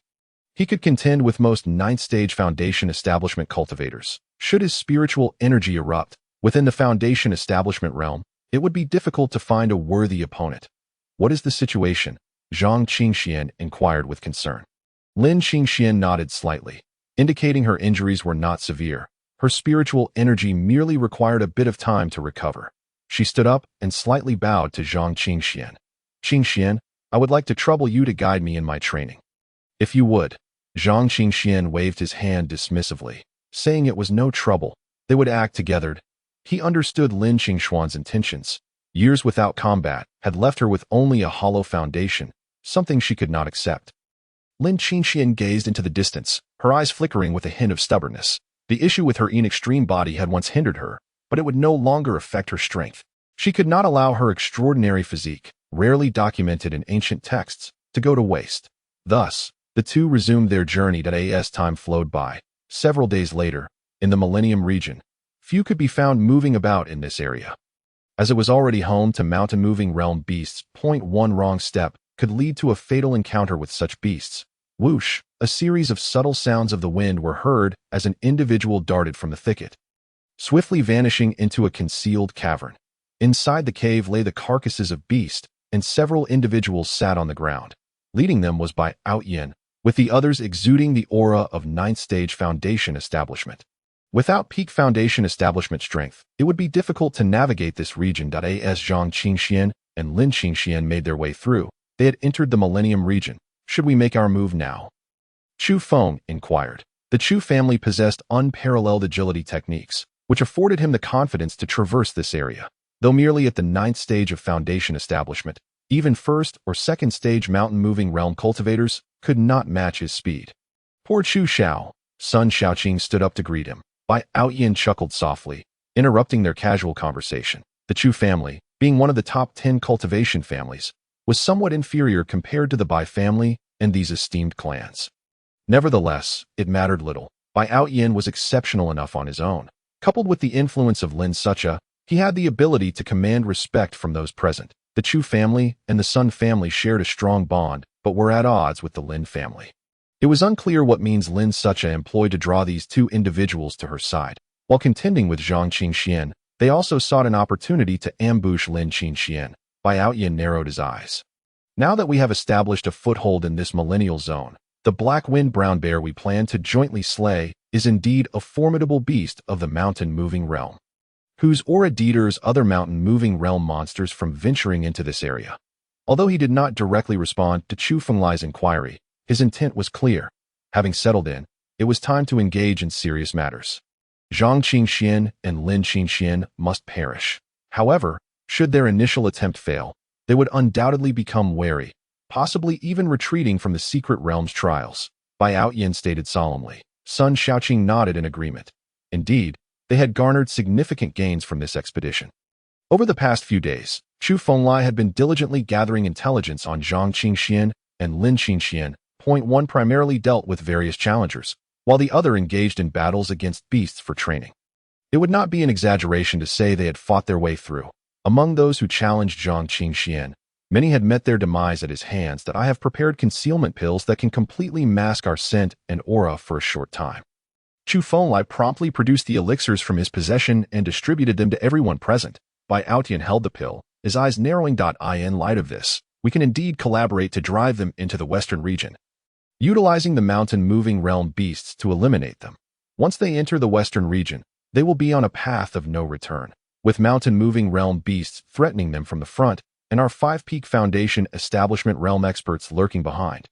He could contend with most 9th-stage foundation establishment cultivators. Should his spiritual energy erupt within the foundation establishment realm, it would be difficult to find a worthy opponent. What is the situation? Zhang Qingxian inquired with concern. Lin Qingxian nodded slightly, indicating her injuries were not severe. Her spiritual energy merely required a bit of time to recover. She stood up and slightly bowed to Zhang Qingxian. Qingxian, I would like to trouble you to guide me in my training. If you would. Zhang Qingxian waved his hand dismissively, saying it was no trouble. They would act together. He understood Lin Qingxuan's intentions. Years without combat had left her with only a hollow foundation, something she could not accept. Lin Qingxian gazed into the distance, her eyes flickering with a hint of stubbornness. The issue with her extreme body had once hindered her, but it would no longer affect her strength. She could not allow her extraordinary physique, rarely documented in ancient texts, to go to waste. Thus, the two resumed their journey. As time flowed by, several days later, in the Millennium region, few could be found moving about in this area. As it was already home to mountain-moving realm beasts, one wrong step could lead to a fatal encounter with such beasts. Whoosh! A series of subtle sounds of the wind were heard as an individual darted from the thicket, swiftly vanishing into a concealed cavern. Inside the cave lay the carcasses of beasts, and several individuals sat on the ground. Leading them was by Out Yin, with the others exuding the aura of 9th-stage foundation establishment. Without peak foundation establishment strength, it would be difficult to navigate this region. As Zhang Qingxian and Lin Qingxian made their way through, they had entered the Millennium region. Should we make our move now? Chu Feng inquired. The Chu family possessed unparalleled agility techniques, which afforded him the confidence to traverse this area. Though merely at the 9th stage of foundation establishment, even 1st or 2nd stage mountain-moving realm cultivators could not match his speed. Poor Chu Xiao. Sun Xiaoqing stood up to greet him. Bai Outyin chuckled softly, interrupting their casual conversation. The Chu family, being one of the top 10 cultivation families, was somewhat inferior compared to the Bai family and these esteemed clans. Nevertheless, it mattered little. Bai Outyin was exceptional enough on his own. Coupled with the influence of Lin Sucha, he had the ability to command respect from those present. The Chu family and the Sun family shared a strong bond, but were at odds with the Lin family. It was unclear what means Lin Sucha employed to draw these two individuals to her side. While contending with Zhang Qingxian, they also sought an opportunity to ambush Lin Qingxian. Bai Outyin narrowed his eyes. Now that we have established a foothold in this millennial zone, the black wind brown bear we plan to jointly slay is indeed a formidable beast of the mountain-moving realm, whose aura deters other mountain-moving realm monsters from venturing into this area. Although he did not directly respond to Chu Fenglai's inquiry, his intent was clear. Having settled in, it was time to engage in serious matters. Zhang Qingxian and Lin Qingxian must perish. However, should their initial attempt fail, they would undoubtedly become wary, possibly even retreating from the secret realm's trials. Bai Outyin stated solemnly. Sun Xiaoqing nodded in agreement. Indeed, they had garnered significant gains from this expedition. Over the past few days, Chu Fenglai had been diligently gathering intelligence on Zhang Qingxian and Lin Qingxian. One primarily dealt with various challengers, while the other engaged in battles against beasts for training. It would not be an exaggeration to say they had fought their way through. Among those who challenged Zhang Qingxian, many had met their demise at his hands. That I have prepared concealment pills that can completely mask our scent and aura for a short time. Chu Fenglai promptly produced the elixirs from his possession and distributed them to everyone present. Bai Outyin held the pill, his eyes narrowing. In light of this, we can indeed collaborate to drive them into the western region, utilizing the mountain-moving realm beasts to eliminate them. Once they enter the western region, they will be on a path of no return, with mountain-moving realm beasts threatening them from the front and our 5-peak foundation establishment realm experts lurking behind.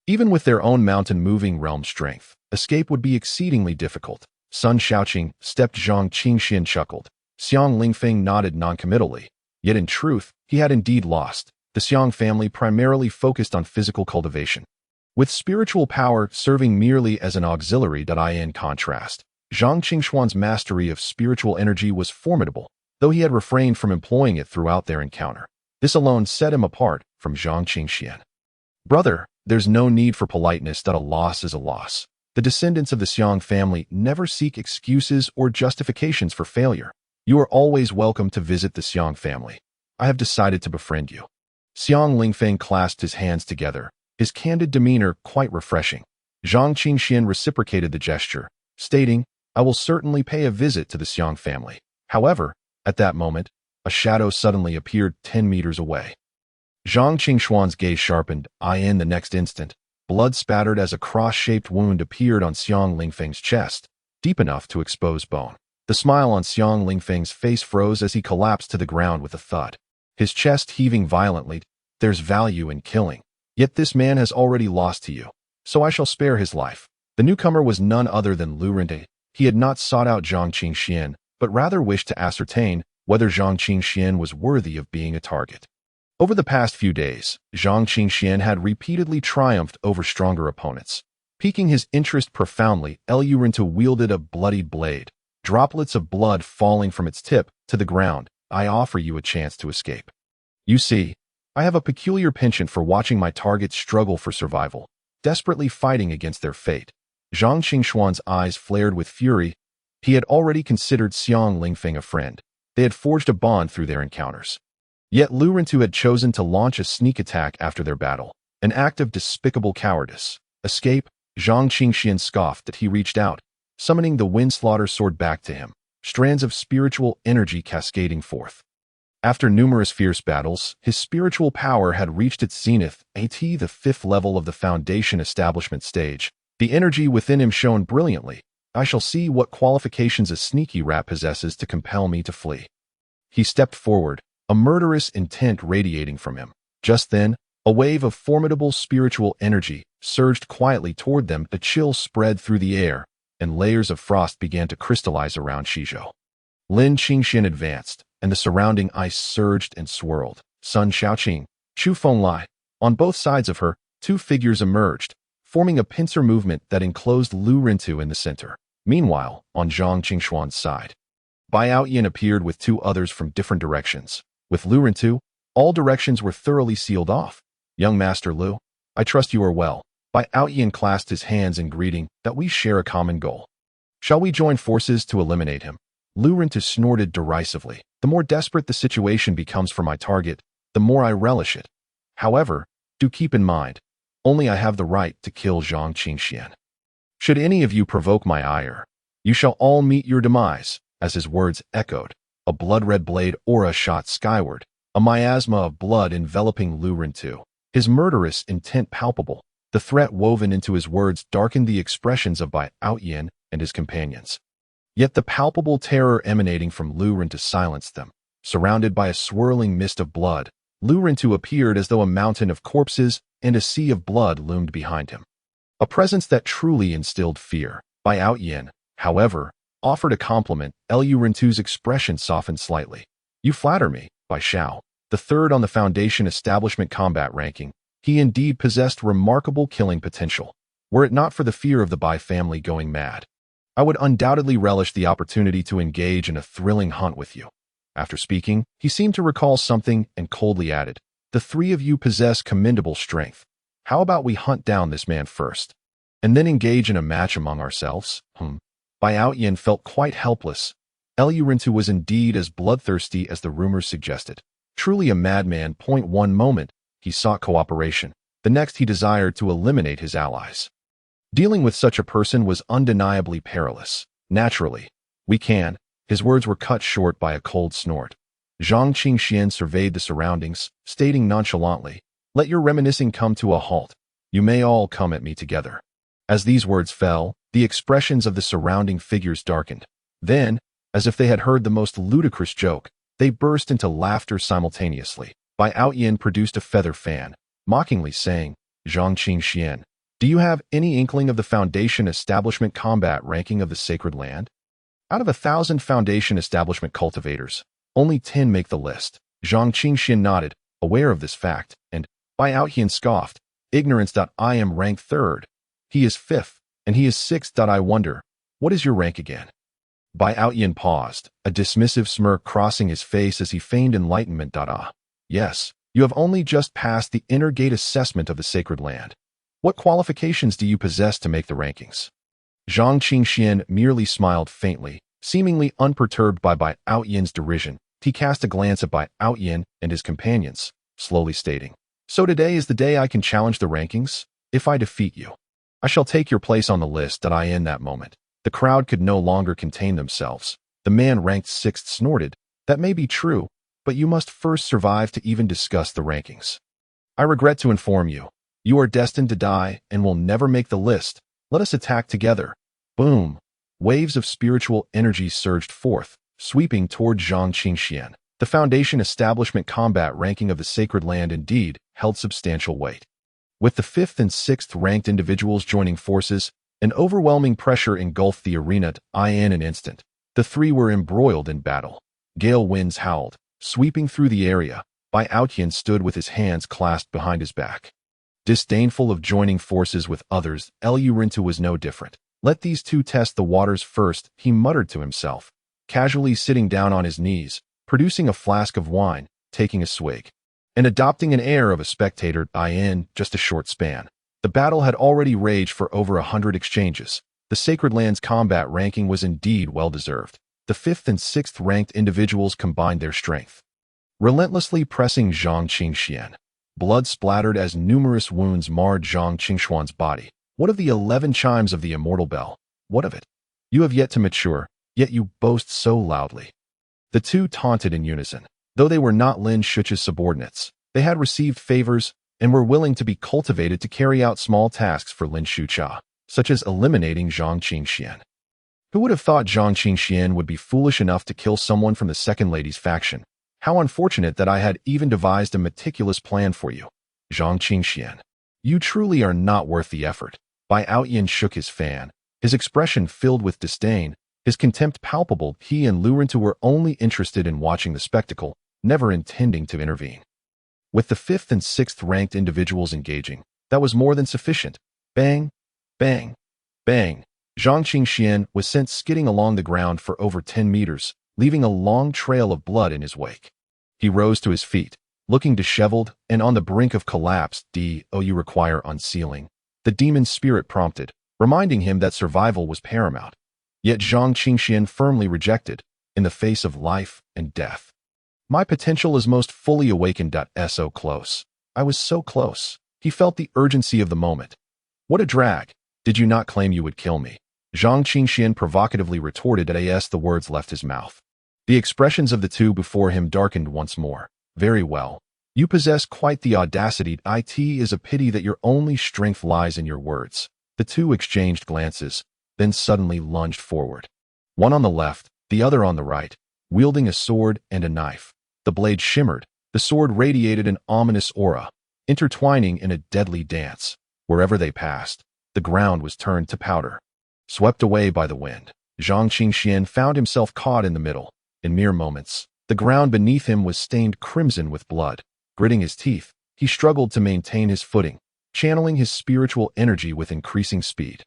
Even with their own mountain-moving realm strength, escape would be exceedingly difficult. Sun Xiaoqing stepped. Zhang Qingxian chuckled. Xiang Lingfeng nodded noncommittally. Yet in truth, he had indeed lost. The Xiang family primarily focused on physical cultivation, with spiritual power serving merely as an auxiliary. In contrast, Zhang Qingxuan's mastery of spiritual energy was formidable, though he had refrained from employing it throughout their encounter. This alone set him apart from Zhang Qingxian. Brother, there's no need for politeness. A loss is a loss. The descendants of the Xiang family never seek excuses or justifications for failure. You are always welcome to visit the Xiang family. I have decided to befriend you." Xiang Lingfeng clasped his hands together, his candid demeanor quite refreshing. Zhang Qingxian reciprocated the gesture, stating, "I will certainly pay a visit to the Xiang family." However, at that moment, a shadow suddenly appeared 10 meters away. Zhang Qingxuan's gaze sharpened. In the next instant, blood spattered as a cross-shaped wound appeared on Xiang Lingfeng's chest, deep enough to expose bone. The smile on Xiang Lingfeng's face froze as he collapsed to the ground with a thud, his chest heaving violently. "There's value in killing. Yet this man has already lost to you, so I shall spare his life." The newcomer was none other than Lu Rente. He had not sought out Zhang Qingxian, but rather wished to ascertain whether Zhang Qingxian was worthy of being a target. Over the past few days, Zhang Qingxian had repeatedly triumphed over stronger opponents. Piquing his interest profoundly, Lu Rente wielded a bloodied blade, droplets of blood falling from its tip to the ground. "I offer you a chance to escape. You see, I have a peculiar penchant for watching my targets struggle for survival, desperately fighting against their fate." Zhang Qingxuan's eyes flared with fury. He had already considered Xiang Lingfeng a friend. They had forged a bond through their encounters. Yet Lu Rente had chosen to launch a sneak attack after their battle, an act of despicable cowardice. "Escape?" Zhang Qingxian scoffed that he reached out, summoning the Windslaughter sword back to him, strands of spiritual energy cascading forth. After numerous fierce battles, his spiritual power had reached its zenith, the 5th level of the Foundation Establishment stage. The energy within him shone brilliantly. "I shall see what qualifications a sneaky rat possesses to compel me to flee." He stepped forward, a murderous intent radiating from him. Just then, a wave of formidable spiritual energy surged quietly toward them. The chill spread through the air, and layers of frost began to crystallize around Shizhou. Lin Qingxian advanced, and the surrounding ice surged and swirled. Sun Xiaoqing, Chu Fenglai. On both sides of her, two figures emerged, forming a pincer movement that enclosed Lu Rente in the center. Meanwhile, on Zhang Qingxuan's side, Bai Outyin appeared with two others from different directions. With Lu Rente, all directions were thoroughly sealed off. "Young Master Lu, I trust you are well." Bai Outyin clasped his hands in greeting. "That we share a common goal. Shall we join forces to eliminate him?" Lu Rente snorted derisively. "The more desperate the situation becomes for my target, the more I relish it. However, do keep in mind, only I have the right to kill Zhang Qingxian. Should any of you provoke my ire, you shall all meet your demise." As his words echoed, a blood-red blade aura shot skyward, a miasma of blood enveloping Lu Rente, his murderous intent palpable. The threat woven into his words darkened the expressions of Bai Outyin and his companions. Yet the palpable terror emanating from Lu Rente silenced them. Surrounded by a swirling mist of blood, Lu Rente appeared as though a mountain of corpses and a sea of blood loomed behind him. A presence that truly instilled fear. Bai Outyin, however, offered a compliment. Lu Rente's expression softened slightly. "You flatter me, Bai Xiao." The third on the Foundation Establishment combat ranking, he indeed possessed remarkable killing potential. Were it not for the fear of the Bai family going mad, I would undoubtedly relish the opportunity to engage in a thrilling hunt with you. After speaking, he seemed to recall something and coldly added, "The three of you possess commendable strength. How about we hunt down this man first, and then engage in a match among ourselves?" Bai Outyin felt quite helpless. Lu Rente was indeed as bloodthirsty as the rumors suggested. Truly a madman. One moment, he sought cooperation. The next, he desired to eliminate his allies. Dealing with such a person was undeniably perilous. "Naturally, we can." His words were cut short by a cold snort. Zhang Qingxian surveyed the surroundings, stating nonchalantly, "Let your reminiscing come to a halt. You may all come at me together." As these words fell, the expressions of the surrounding figures darkened. Then, as if they had heard the most ludicrous joke, they burst into laughter simultaneously. Bai Outyin produced a feather fan, mockingly saying, "Zhang Qingxian, do you have any inkling of the Foundation Establishment combat ranking of the Sacred Land? Out of 1,000 Foundation Establishment cultivators, only 10 make the list." Zhang Qingxian nodded, aware of this fact, and Bai Outyin scoffed, "Ignorance. I am rank 3rd. He is 5th, and he is 6th. I wonder, what is your rank again?" Bai Outyin paused, a dismissive smirk crossing his face as he feigned enlightenment. "Yes, you have only just passed the inner gate assessment of the Sacred Land. What qualifications do you possess to make the rankings?" Zhang Qingxian merely smiled faintly, seemingly unperturbed by Bai Outyan's derision. He cast a glance at Bai Outyan and his companions, slowly stating, "So today is the day I can challenge the rankings? If I defeat you, I shall take your place on the list." That I in that moment. The crowd could no longer contain themselves. The man ranked 6th snorted, "That may be true, but you must first survive to even discuss the rankings. I regret to inform you, you are destined to die and will never make the list. Let us attack together." Boom! Waves of spiritual energy surged forth, sweeping toward Zhang Qingxian. The Foundation Establishment combat ranking of the Sacred Land indeed held substantial weight. With the 5th and 6th ranked individuals joining forces, an overwhelming pressure engulfed the arena. In an instant, the three were embroiled in battle. Gale winds howled, sweeping through the area. Bai Outyan stood with his hands clasped behind his back. Disdainful of joining forces with others, Lu Rintu was no different. "Let these two test the waters first," he muttered to himself, casually sitting down on his knees, producing a flask of wine, taking a swig, and adopting an air of a spectator. In just a short span, the battle had already raged for over 100 exchanges. The Sacred Land's combat ranking was indeed well-deserved. The 5th and 6th ranked individuals combined their strength, relentlessly pressing Zhang Qingxian. Blood splattered as numerous wounds marred Zhang Qingxuan's body. What of the 11 chimes of the Immortal Bell? What of it? You have yet to mature, yet you boast so loudly. The two taunted in unison. Though they were not Lin Shuch's subordinates, they had received favors and were willing to be cultivated to carry out small tasks for Lin Shucha, such as eliminating Zhang Qingxian. Who would have thought Zhang Qingxian would be foolish enough to kill someone from the Second Lady's faction? How unfortunate that I had even devised a meticulous plan for you. Zhang Qingxian, you truly are not worth the effort. Bai Outyan shook his fan, his expression filled with disdain, his contempt palpable. He and Lu Rintu were only interested in watching the spectacle, never intending to intervene. With the 5th and 6th ranked individuals engaging, that was more than sufficient. Bang, bang, bang. Zhang Qingxian was sent skidding along the ground for over 10 meters, leaving a long trail of blood in his wake. He rose to his feet, looking disheveled and on the brink of collapse. You require unsealing, the demon's spirit prompted, reminding him that survival was paramount. Yet Zhang Qingxian firmly rejected, in the face of life and death. My potential is most fully awakened. So close. I was so close. He felt the urgency of the moment. What a drag. Did you not claim you would kill me? Zhang Qingxian provocatively retorted as the words left his mouth. The expressions of the two before him darkened once more. Very well. You possess quite the audacity. It is a pity that your only strength lies in your words. The two exchanged glances, then suddenly lunged forward. One on the left, the other on the right, wielding a sword and a knife. The blade shimmered. The sword radiated an ominous aura, intertwining in a deadly dance. Wherever they passed, the ground was turned to powder. Swept away by the wind, Zhang Qingxian found himself caught in the middle. In mere moments, the ground beneath him was stained crimson with blood. Gritting his teeth, he struggled to maintain his footing, channeling his spiritual energy with increasing speed.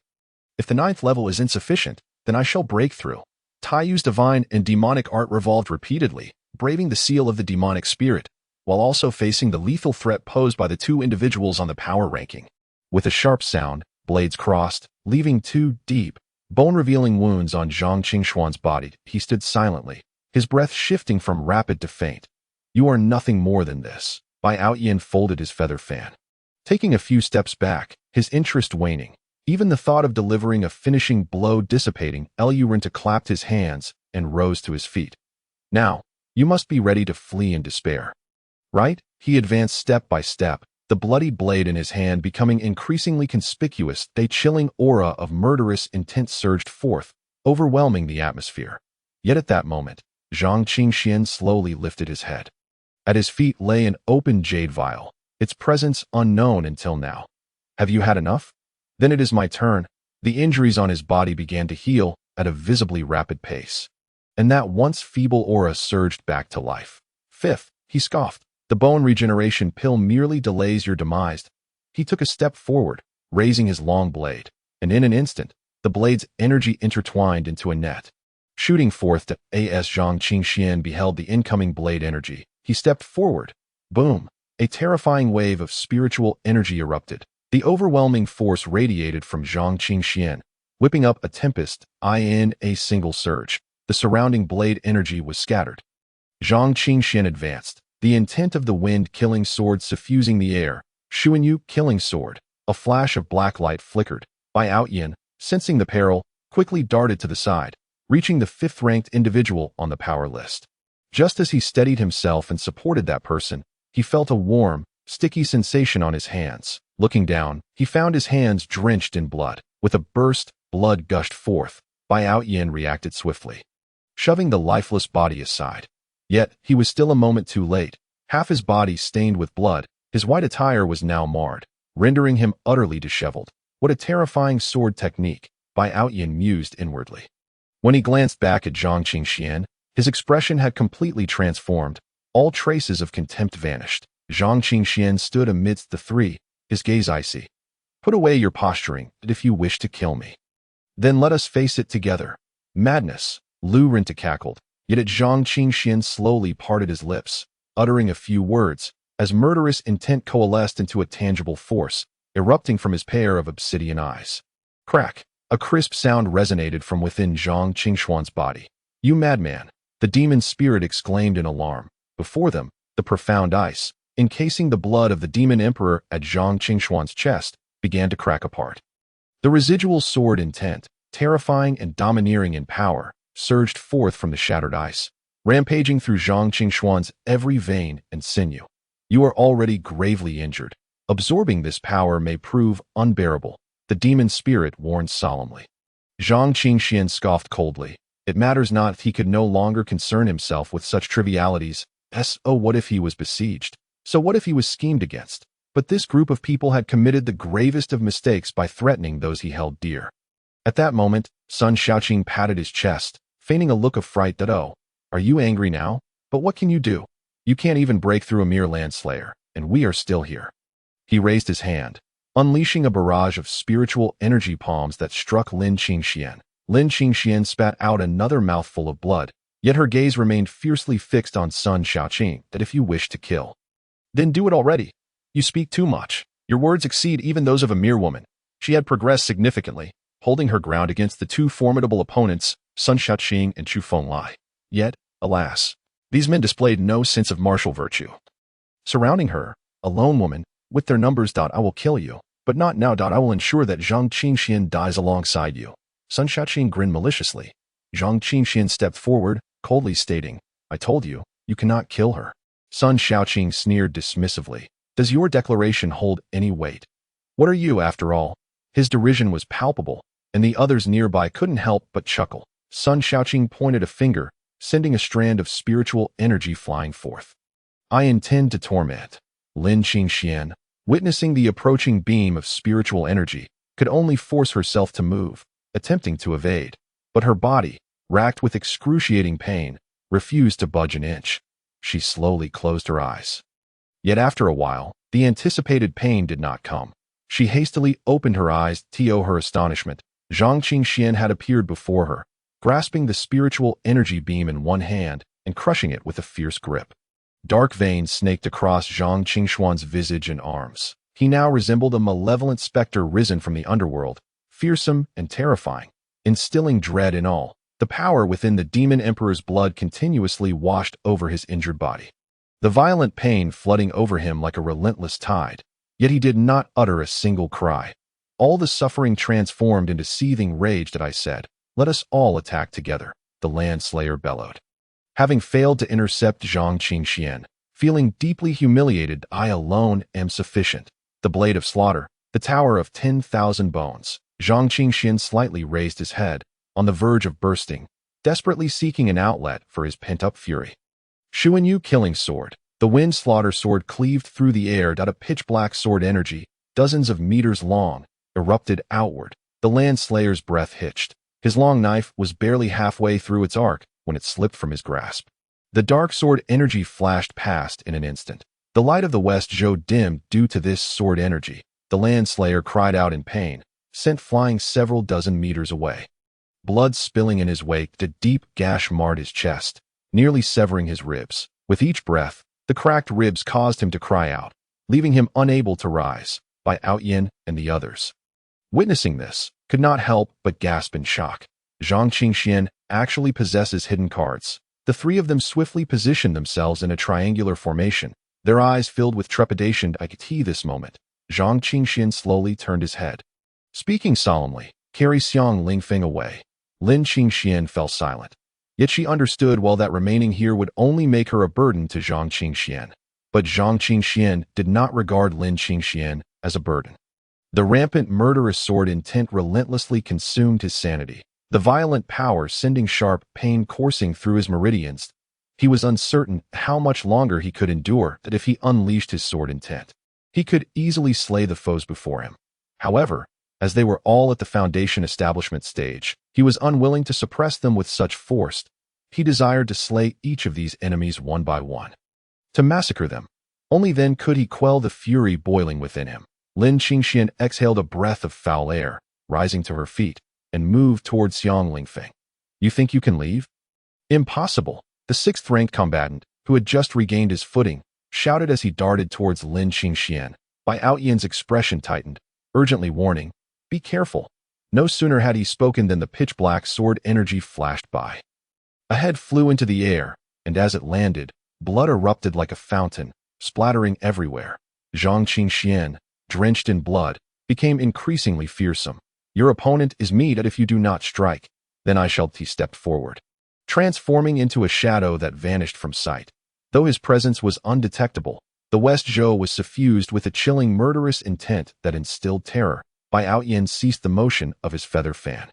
If the 9th level is insufficient, then I shall break through. Taiyu's divine and demonic art revolved repeatedly, braving the seal of the demonic spirit, while also facing the lethal threat posed by the two individuals on the power ranking. With a sharp sound, blades crossed, leaving two deep, bone-revealing wounds on Zhang Qingxuan's body. He stood silently, his breath shifting from rapid to faint. You are nothing more than this. Bai Outyan folded his feather fan, taking a few steps back, his interest waning. Even the thought of delivering a finishing blow dissipating. Lu Rintu clapped his hands and rose to his feet. Now, you must be ready to flee in despair. Right? He advanced step by step, the bloody blade in his hand becoming increasingly conspicuous. A chilling aura of murderous intent surged forth, overwhelming the atmosphere. Yet at that moment, Zhang Qingxian slowly lifted his head. At his feet lay an open jade vial, its presence unknown until now. Have you had enough? Then it is my turn. The injuries on his body began to heal at a visibly rapid pace, and that once feeble aura surged back to life. 5th, he scoffed. The bone regeneration pill merely delays your demise. He took a step forward, raising his long blade, and in an instant, the blade's energy intertwined into a net. Shooting forth as Zhang Qingxian beheld the incoming blade energy, he stepped forward. Boom! A terrifying wave of spiritual energy erupted. The overwhelming force radiated from Zhang Qingxian, whipping up a tempest. In a single surge, the surrounding blade energy was scattered. Zhang Qingxian advanced, the intent of the wind-killing sword suffusing the air. Xuanyu killing sword. A flash of black light flickered. Bai Outyin, sensing the peril, quickly darted to the side, reaching the 5th-ranked individual on the power list. Just as he steadied himself and supported that person, he felt a warm, sticky sensation on his hands. Looking down, he found his hands drenched in blood. With a burst, blood gushed forth. Bai Outyin reacted swiftly, shoving the lifeless body aside. Yet, he was still a moment too late. Half his body stained with blood, his white attire was now marred, rendering him utterly disheveled. What a terrifying sword technique, Bai Outyin mused inwardly. When he glanced back at Zhang Qingxian, his expression had completely transformed. All traces of contempt vanished. Zhang Qingxian stood amidst the three, his gaze icy. Put away your posturing, if you wish to kill me. Then let us face it together. Madness, Lu Renta cackled, yet at Zhang Qingxian slowly parted his lips, uttering a few words, as murderous intent coalesced into a tangible force, erupting from his pair of obsidian eyes. Crack! A crisp sound resonated from within Zhang Qingxuan's body. You madman! The demon spirit exclaimed in alarm. Before them, the profound ice, encasing the blood of the demon emperor at Zhang Qingxuan's chest, began to crack apart. The residual sword intent, terrifying and domineering in power, surged forth from the shattered ice, rampaging through Zhang Qingxuan's every vein and sinew. You are already gravely injured. Absorbing this power may prove unbearable, the demon spirit warned solemnly. Zhang Qingxian scoffed coldly. It matters not if he could no longer concern himself with such trivialities. Oh, what if he was besieged? So what if he was schemed against? But this group of people had committed the gravest of mistakes by threatening those he held dear. At that moment, Sun Shaoqing patted his chest, feigning a look of fright that, oh, are you angry now? But what can you do? You can't even break through a mere landslayer, and we are still here. He raised his hand, unleashing a barrage of spiritual energy palms that struck Lin Qingxian. Lin Qingxian spat out another mouthful of blood, yet her gaze remained fiercely fixed on Sun Shaoqing. That if you wish to kill, then do it already. You speak too much. Your words exceed even those of a mere woman. She had progressed significantly, holding her ground against the two formidable opponents, Sun Shaoqing and Chu Fenglai. Yet, alas, these men displayed no sense of martial virtue. Surrounding her, a lone woman, with their numbers. I will kill you, but not now. I will ensure that Zhang Qingxian dies alongside you. Sun Shaoqing grinned maliciously. Zhang Qingxian stepped forward, coldly stating, I told you, you cannot kill her. Sun Shaoqing sneered dismissively. Does your declaration hold any weight? What are you, after all? His derision was palpable, and the others nearby couldn't help but chuckle. Sun Shaoqing pointed a finger, sending a strand of spiritual energy flying forth. I intend to torment. Lin Qingxian, witnessing the approaching beam of spiritual energy, could only force herself to move, attempting to evade. But her body, racked with excruciating pain, refused to budge an inch. She slowly closed her eyes. Yet after a while, the anticipated pain did not come. She hastily opened her eyes. To her astonishment, Zhang Qingxian had appeared before her, grasping the spiritual energy beam in one hand and crushing it with a fierce grip. Dark veins snaked across Zhang Qingxuan's visage and arms. He now resembled a malevolent specter risen from the underworld, fearsome and terrifying, instilling dread in all. The power within the demon emperor's blood continuously washed over his injured body, the violent pain flooding over him like a relentless tide. Yet he did not utter a single cry. All the suffering transformed into seething rage. That I said, let us all attack together, the Landslayer bellowed. Having failed to intercept Zhang Qingxian, feeling deeply humiliated, I alone am sufficient. The blade of slaughter, the tower of 10,000 bones. Zhang Qingxian slightly raised his head, on the verge of bursting, desperately seeking an outlet for his pent-up fury. Xuanyu killing sword. The wind slaughter sword cleaved through the air. A pitch-black sword energy, dozens of meters long, erupted outward. The Landslayer's breath hitched. His long knife was barely halfway through its arc when it slipped from his grasp. The dark sword energy flashed past in an instant. The light of the west Zhou dimmed due to this sword energy. The Landslayer cried out in pain, sent flying several dozen meters away. Blood spilling in his wake, a deep gash marred his chest, nearly severing his ribs. With each breath, the cracked ribs caused him to cry out, leaving him unable to rise. By Outyin and the others, witnessing this, could not help but gasp in shock. Zhang Qingxian actually possesses hidden cards. The three of them swiftly positioned themselves in a triangular formation, their eyes filled with trepidation. I could see this moment. Zhang Qingxian slowly turned his head. Speaking solemnly, carry Xiang Lingfeng away. Lin Qingxian fell silent. Yet she understood well that remaining here would only make her a burden to Zhang Qingxian. But Zhang Qingxian did not regard Lin Qingxian as a burden. The rampant murderous sword intent relentlessly consumed his sanity, the violent power sending sharp pain coursing through his meridians. He was uncertain how much longer he could endure that if he unleashed his sword intent. He could easily slay the foes before him. However, as they were all at the foundation establishment stage, he was unwilling to suppress them with such force. He desired to slay each of these enemies one by one, to massacre them. Only then could he quell the fury boiling within him. Lin Qingxian exhaled a breath of foul air, rising to her feet, and moved towards Xiang Lingfeng. You think you can leave? Impossible. The sixth-ranked combatant, who had just regained his footing, shouted as he darted towards Lin Qingxian. Bai Outyan's expression tightened, urgently warning, be careful. No sooner had he spoken than the pitch-black sword energy flashed by. A head flew into the air, and as it landed, blood erupted like a fountain, splattering everywhere. Zhang Qingxian, drenched in blood, became increasingly fearsome. Your opponent is me that if you do not strike, then I shall. He stepped forward, transforming into a shadow that vanished from sight. Though his presence was undetectable, the West Zhou was suffused with a chilling murderous intent that instilled terror. Bai Outyan ceased the motion of his feather fan,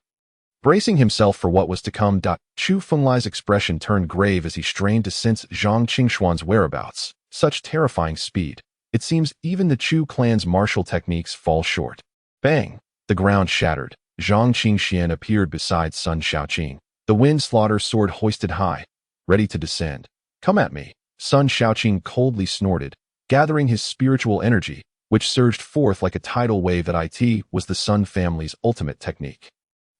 bracing himself for what was to come. Chu Fenglai's expression turned grave as he strained to sense Zhang Qingxuan's whereabouts. Such terrifying speed. It seems even the Chu clan's martial techniques fall short. Bang! The ground shattered. Zhang Qingxian appeared beside Sun Shaoqing, the wind slaughter sword hoisted high, ready to descend. Come at me. Sun Shaoqing coldly snorted, gathering his spiritual energy, which surged forth like a tidal wave. That it was the Sun family's ultimate technique.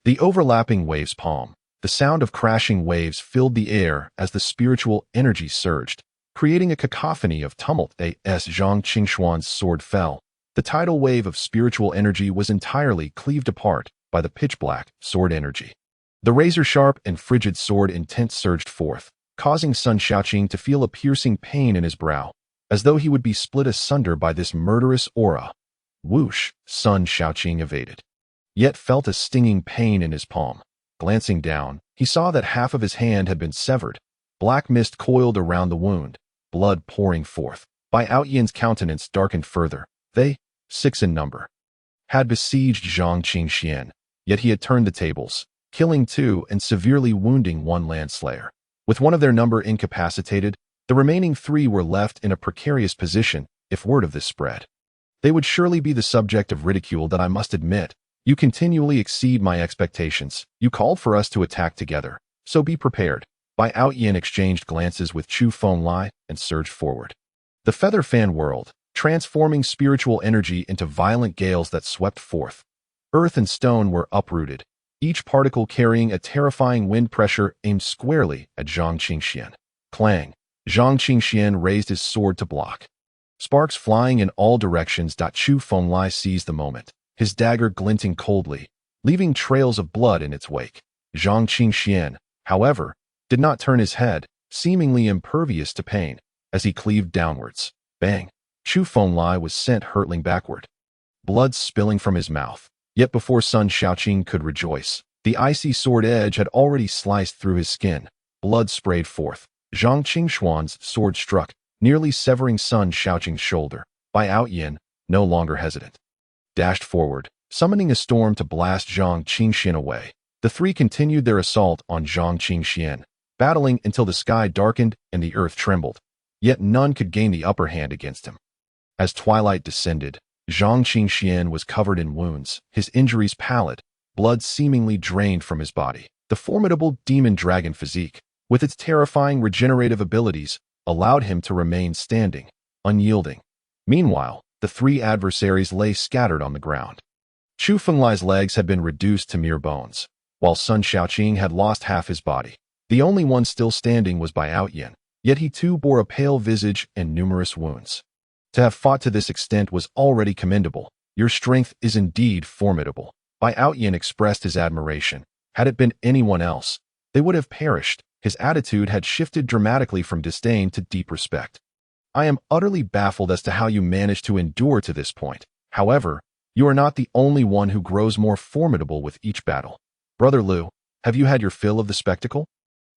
The overlapping waves palm. The sound of crashing waves filled the air as the spiritual energy surged, creating a cacophony of tumult. As Zhang Qingxuan's sword fell, the tidal wave of spiritual energy was entirely cleaved apart by the pitch-black sword energy. The razor-sharp and frigid sword intent surged forth, causing Sun Shaoqing to feel a piercing pain in his brow, as though he would be split asunder by this murderous aura. Whoosh! Sun Shaoqing evaded, yet felt a stinging pain in his palm. Glancing down, he saw that half of his hand had been severed. Black mist coiled around the wound, blood pouring forth. Bai Outyan's countenance darkened further. They, 6 in number, had besieged Zhang Qingxian, yet he had turned the tables, killing 2 and severely wounding 1 landslayer. With one of their number incapacitated, the remaining 3 were left in a precarious position if word of this spread. They would surely be the subject of ridicule. That I must admit, you continually exceed my expectations. You called for us to attack together, so be prepared. Bai Outyan exchanged glances with Chu Fenglai and surged forward. The feather fan whirled, transforming spiritual energy into violent gales that swept forth. Earth and stone were uprooted, each particle carrying a terrifying wind pressure aimed squarely at Zhang Qingxian. Clang! Zhang Qingxian raised his sword to block, sparks flying in all directions. Chu Fenglai seized the moment, his dagger glinting coldly, leaving trails of blood in its wake. Zhang Qingxian, however, did not turn his head, seemingly impervious to pain, as he cleaved downwards. Bang! Chu Fenglai was sent hurtling backward, blood spilling from his mouth. Yet before Sun Shaoqing could rejoice, the icy sword edge had already sliced through his skin. Blood sprayed forth. Zhang Qingxuan's sword struck, nearly severing Sun Shaoqing's shoulder. Bai Outyan, no longer hesitant, dashed forward, summoning a storm to blast Zhang Qingxian away. The 3 continued their assault on Zhang Qingxian, battling until the sky darkened and the earth trembled. Yet none could gain the upper hand against him. As twilight descended, Zhang Qingxian was covered in wounds, his injuries pallid, blood seemingly drained from his body. The formidable demon-dragon physique, with its terrifying regenerative abilities, allowed him to remain standing, unyielding. Meanwhile, the 3 adversaries lay scattered on the ground. Chu Fenglai's legs had been reduced to mere bones, while Sun Shaoqing had lost half his body. The only one still standing was Bai Outyan, yet he too bore a pale visage and numerous wounds. To have fought to this extent was already commendable. Your strength is indeed formidable. Bai Outyin expressed his admiration. Had it been anyone else, they would have perished. His attitude had shifted dramatically from disdain to deep respect. I am utterly baffled as to how you managed to endure to this point. However, you are not the only one who grows more formidable with each battle. Brother Liu, have you had your fill of the spectacle?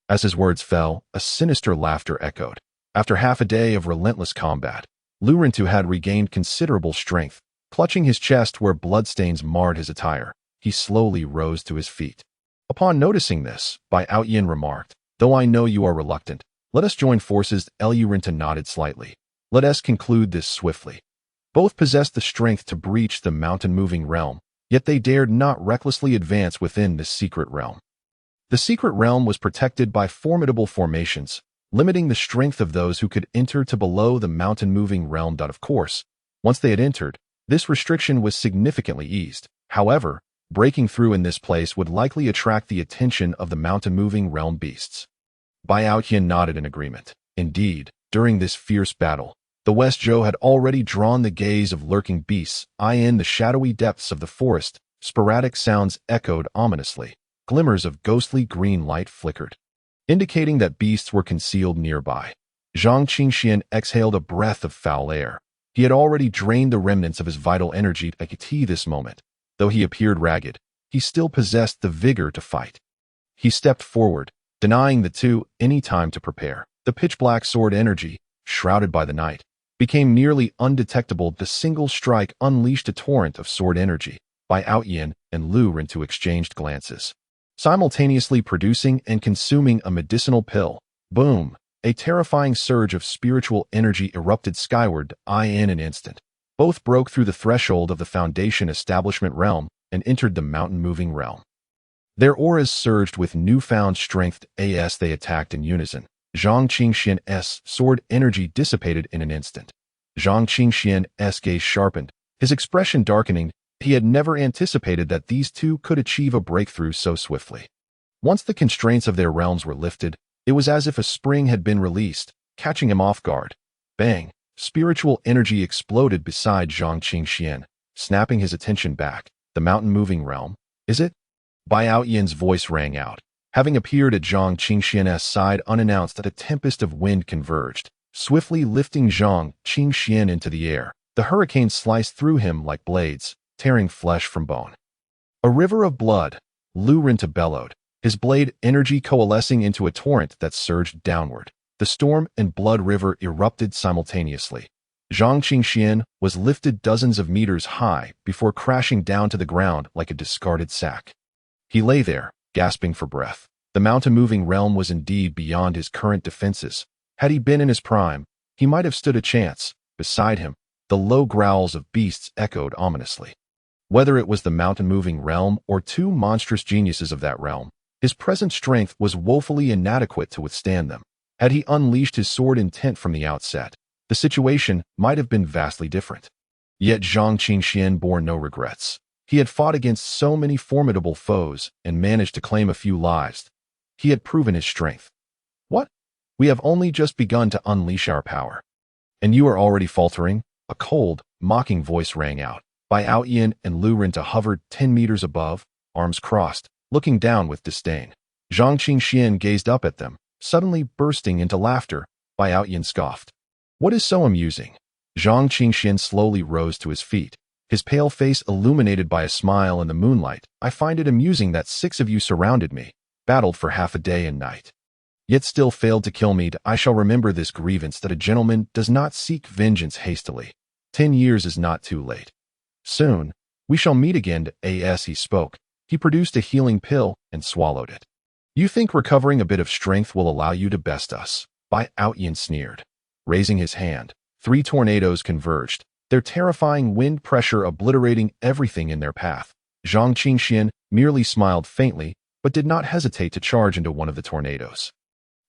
As his words fell, a sinister laughter echoed. After half a day of relentless combat, Lu Rintu had regained considerable strength. Clutching his chest where bloodstains marred his attire, he slowly rose to his feet. Upon noticing this, Bai Outyin remarked, "Though I know you are reluctant, let us join forces." Lu Rintu nodded slightly. "Let us conclude this swiftly." Both possessed the strength to breach the mountain-moving realm, yet they dared not recklessly advance within this secret realm. The secret realm was protected by formidable formations, limiting the strength of those who could enter to below the mountain-moving realm. Of course, once they had entered, this restriction was significantly eased. However, breaking through in this place would likely attract the attention of the mountain-moving realm beasts. Bai Outyin nodded in agreement. Indeed, during this fierce battle, the West Zhou had already drawn the gaze of lurking beasts. In the shadowy depths of the forest, sporadic sounds echoed ominously. Glimmers of ghostly green light flickered, indicating that beasts were concealed nearby. Zhang Qingxian exhaled a breath of foul air. He had already drained the remnants of his vital energy at this moment. Though he appeared ragged, he still possessed the vigor to fight. He stepped forward, denying the two any time to prepare. The pitch-black sword energy, shrouded by the night, became nearly undetectable. The single strike unleashed a torrent of sword energy. Bai Outyin and Lu Rintu exchanged glances, simultaneously producing and consuming a medicinal pill. Boom! A terrifying surge of spiritual energy erupted skyward. In an instant, both broke through the threshold of the Foundation Establishment realm and entered the mountain-moving realm. Their auras surged with newfound strength as they attacked in unison. Zhang Qingxian's sword energy dissipated in an instant. Zhang Qingxian's gaze sharpened, his expression darkening. He had never anticipated that these two could achieve a breakthrough so swiftly. Once the constraints of their realms were lifted, it was as if a spring had been released, catching him off guard. Bang! Spiritual energy exploded beside Zhang Qingxian, snapping his attention back. The mountain-moving realm, is it? Bai Outyin's voice rang out. Having appeared at Zhang Qingxian's side unannounced, a tempest of wind converged, swiftly lifting Zhang Qingxian into the air. The hurricane sliced through him like blades, tearing flesh from bone. A river of blood, Lu Rintu bellowed, his blade energy coalescing into a torrent that surged downward. The storm and blood river erupted simultaneously. Zhang Qingxian was lifted dozens of meters high before crashing down to the ground like a discarded sack. He lay there, gasping for breath. The mountain-moving realm was indeed beyond his current defenses. Had he been in his prime, he might have stood a chance. Beside him, the low growls of beasts echoed ominously. Whether it was the mountain-moving realm or two monstrous geniuses of that realm, his present strength was woefully inadequate to withstand them. Had he unleashed his sword intent from the outset, the situation might have been vastly different. Yet Zhang Qingxian bore no regrets. He had fought against so many formidable foes and managed to claim a few lives. He had proven his strength. What? We have only just begun to unleash our power. And you are already faltering? A cold, mocking voice rang out. Bai Outyin and Lu Rintu hovered 10 meters above, arms crossed, looking down with disdain. Zhang Qingxian gazed up at them, suddenly bursting into laughter. Bai Outyin scoffed. What is so amusing? Zhang Qingxian slowly rose to his feet, his pale face illuminated by a smile in the moonlight. I find it amusing that 6 of you surrounded me, battled for half a day and night, yet still failed to kill me. I shall remember this grievance, that a gentleman does not seek vengeance hastily. 10 years is not too late. Soon, we shall meet again. As he spoke, he produced a healing pill and swallowed it. You think recovering a bit of strength will allow you to best us? Bai Outyin sneered. Raising his hand, 3 tornadoes converged, their terrifying wind pressure obliterating everything in their path. Zhang Qingxian merely smiled faintly, but did not hesitate to charge into one of the tornadoes.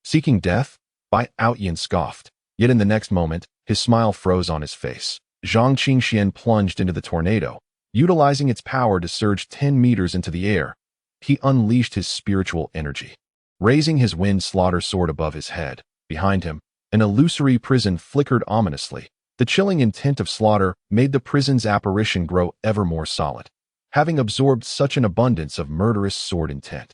Seeking death? Bai Outyin scoffed, yet in the next moment, his smile froze on his face. Zhang Qingxian plunged into the tornado, utilizing its power to surge 10 meters into the air. He unleashed his spiritual energy. Raising his wind slaughter sword above his head, behind him, an illusory prison flickered ominously. The chilling intent of slaughter made the prison's apparition grow ever more solid, having absorbed such an abundance of murderous sword intent.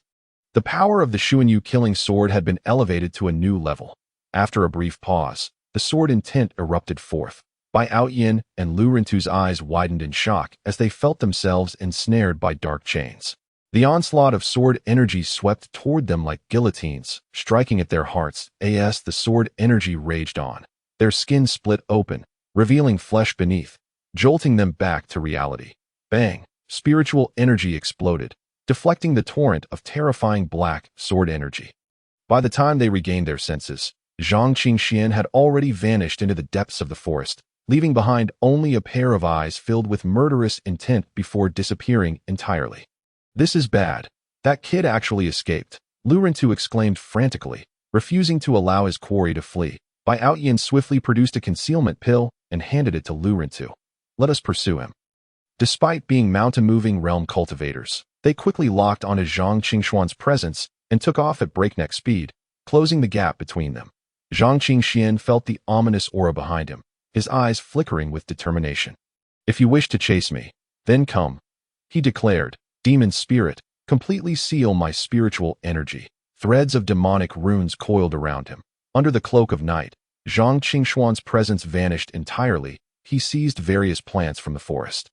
The power of the Xuanyu killing sword had been elevated to a new level. After a brief pause, the sword intent erupted forth. Bai Outyin and Lu Rintu's eyes widened in shock as they felt themselves ensnared by dark chains. The onslaught of sword energy swept toward them like guillotines, striking at their hearts. As the sword energy raged on, their skin split open, revealing flesh beneath, jolting them back to reality. Bang! Spiritual energy exploded, deflecting the torrent of terrifying black sword energy. By the time they regained their senses, Zhang Qingxian had already vanished into the depths of the forest, leaving behind only a pair of eyes filled with murderous intent before disappearing entirely. "This is bad. That kid actually escaped," Lu Rintu exclaimed frantically, refusing to allow his quarry to flee. Bai Outyin swiftly produced a concealment pill and handed it to Lu Rintu. "Let us pursue him." Despite being mountain-moving realm cultivators, they quickly locked onto Zhang Qingxuan's presence and took off at breakneck speed, closing the gap between them. Zhang Qingxian felt the ominous aura behind him, his eyes flickering with determination. "If you wish to chase me, then come," he declared. "Demon spirit, completely seal my spiritual energy." Threads of demonic runes coiled around him. Under the cloak of night, Zhang Qingxuan's presence vanished entirely. He seized various plants from the forest,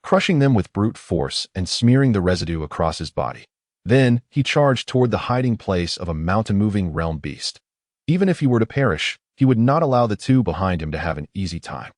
crushing them with brute force and smearing the residue across his body. Then he charged toward the hiding place of a mountain-moving realm beast. Even if he were to perish, he would not allow the two behind him to have an easy time.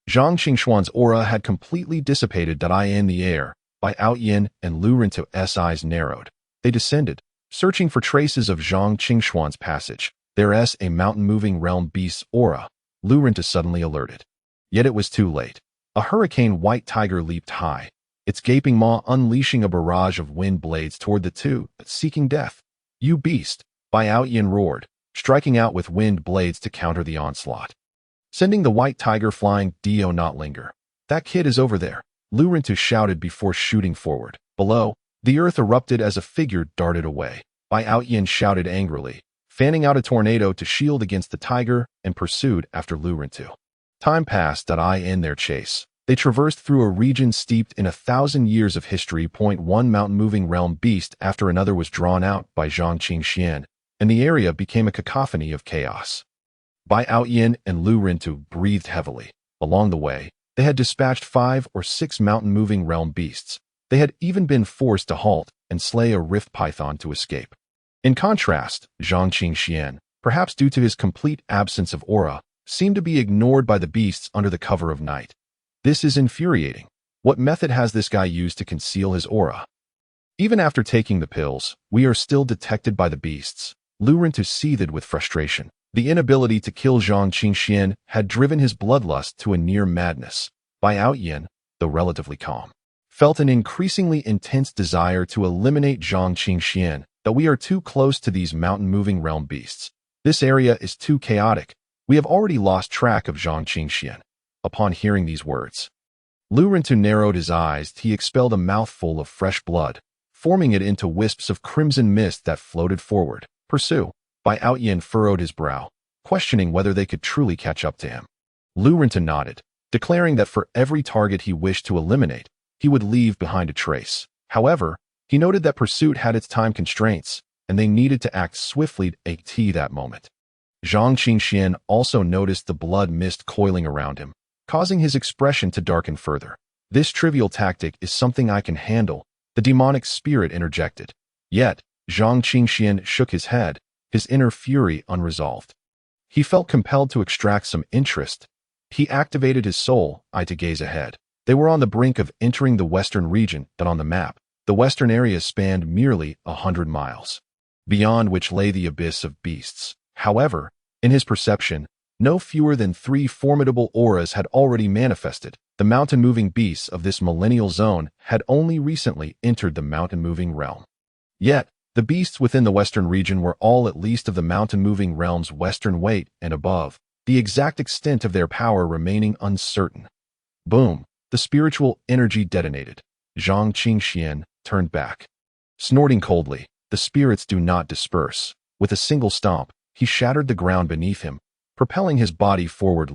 Zhang Qingxuan's aura had completely dissipated. In the air, Bai Outyin and Lu Rintu's eyes narrowed. They descended, searching for traces of Zhang Qingxuan's passage. There's a mountain-moving realm beast's aura, Lu Rintu suddenly alerted. Yet it was too late. A hurricane white tiger leaped high, its gaping maw unleashing a barrage of wind blades toward the two, seeking death. "You beast!" Bai Outyin roared, striking out with wind blades to counter the onslaught, sending the white tiger flying. "Do not linger. That kid is over there," Lu Rintu shouted before shooting forward. Below, the earth erupted as a figure darted away. Bai Outyin shouted angrily, fanning out a tornado to shield against the tiger, and pursued after Lu Rintu. Time passed. In their chase, they traversed through a region steeped in 1,000 years of history. One mountain-moving realm beast after another was drawn out by Zhang Qingxian, and the area became a cacophony of chaos. Bai Outyin and Lu Rintu breathed heavily. Along the way, they had dispatched 5 or 6 mountain-moving realm beasts. They had even been forced to halt and slay a rift python to escape. In contrast, Zhang Qingxian, perhaps due to his complete absence of aura, seemed to be ignored by the beasts under the cover of night. "This is infuriating. What method has this guy used to conceal his aura? Even after taking the pills, we are still detected by the beasts." Lu Rintu seethed with frustration. The inability to kill Zhang Qingxian had driven his bloodlust to a near madness. Bai Outyin, though relatively calm, felt an increasingly intense desire to eliminate Zhang Qingxian. "That we are too close to these mountain-moving realm beasts. This area is too chaotic. We have already lost track of Zhang Qingxian." Upon hearing these words, Lu Rintu narrowed his eyes. He expelled a mouthful of fresh blood, forming it into wisps of crimson mist that floated forward. "Pursue." Bai Outyin furrowed his brow, questioning whether they could truly catch up to him. Lu Rintu nodded, declaring that for every target he wished to eliminate, he would leave behind a trace. However, he noted that pursuit had its time constraints, and they needed to act swiftly at that moment. Zhang Qingxian also noticed the blood mist coiling around him, causing his expression to darken further. "This trivial tactic is something I can handle," the demonic spirit interjected. Yet, Zhang Qingxian shook his head, his inner fury unresolved. He felt compelled to extract some interest. He activated his soul eye to gaze ahead. They were on the brink of entering the western region. On the map, the western area spanned merely 100 miles, beyond which lay the abyss of beasts. However, in his perception, no fewer than 3 formidable auras had already manifested. The mountain-moving beasts of this millennial zone had only recently entered the mountain-moving realm. Yet, the beasts within the western region were all at least of the mountain-moving realm's western weight and above, the exact extent of their power remaining uncertain. Boom! The spiritual energy detonated. Zhang Qingxian turned back, snorting coldly. The spirits do not disperse. With a single stomp, he shattered the ground beneath him, propelling his body forward.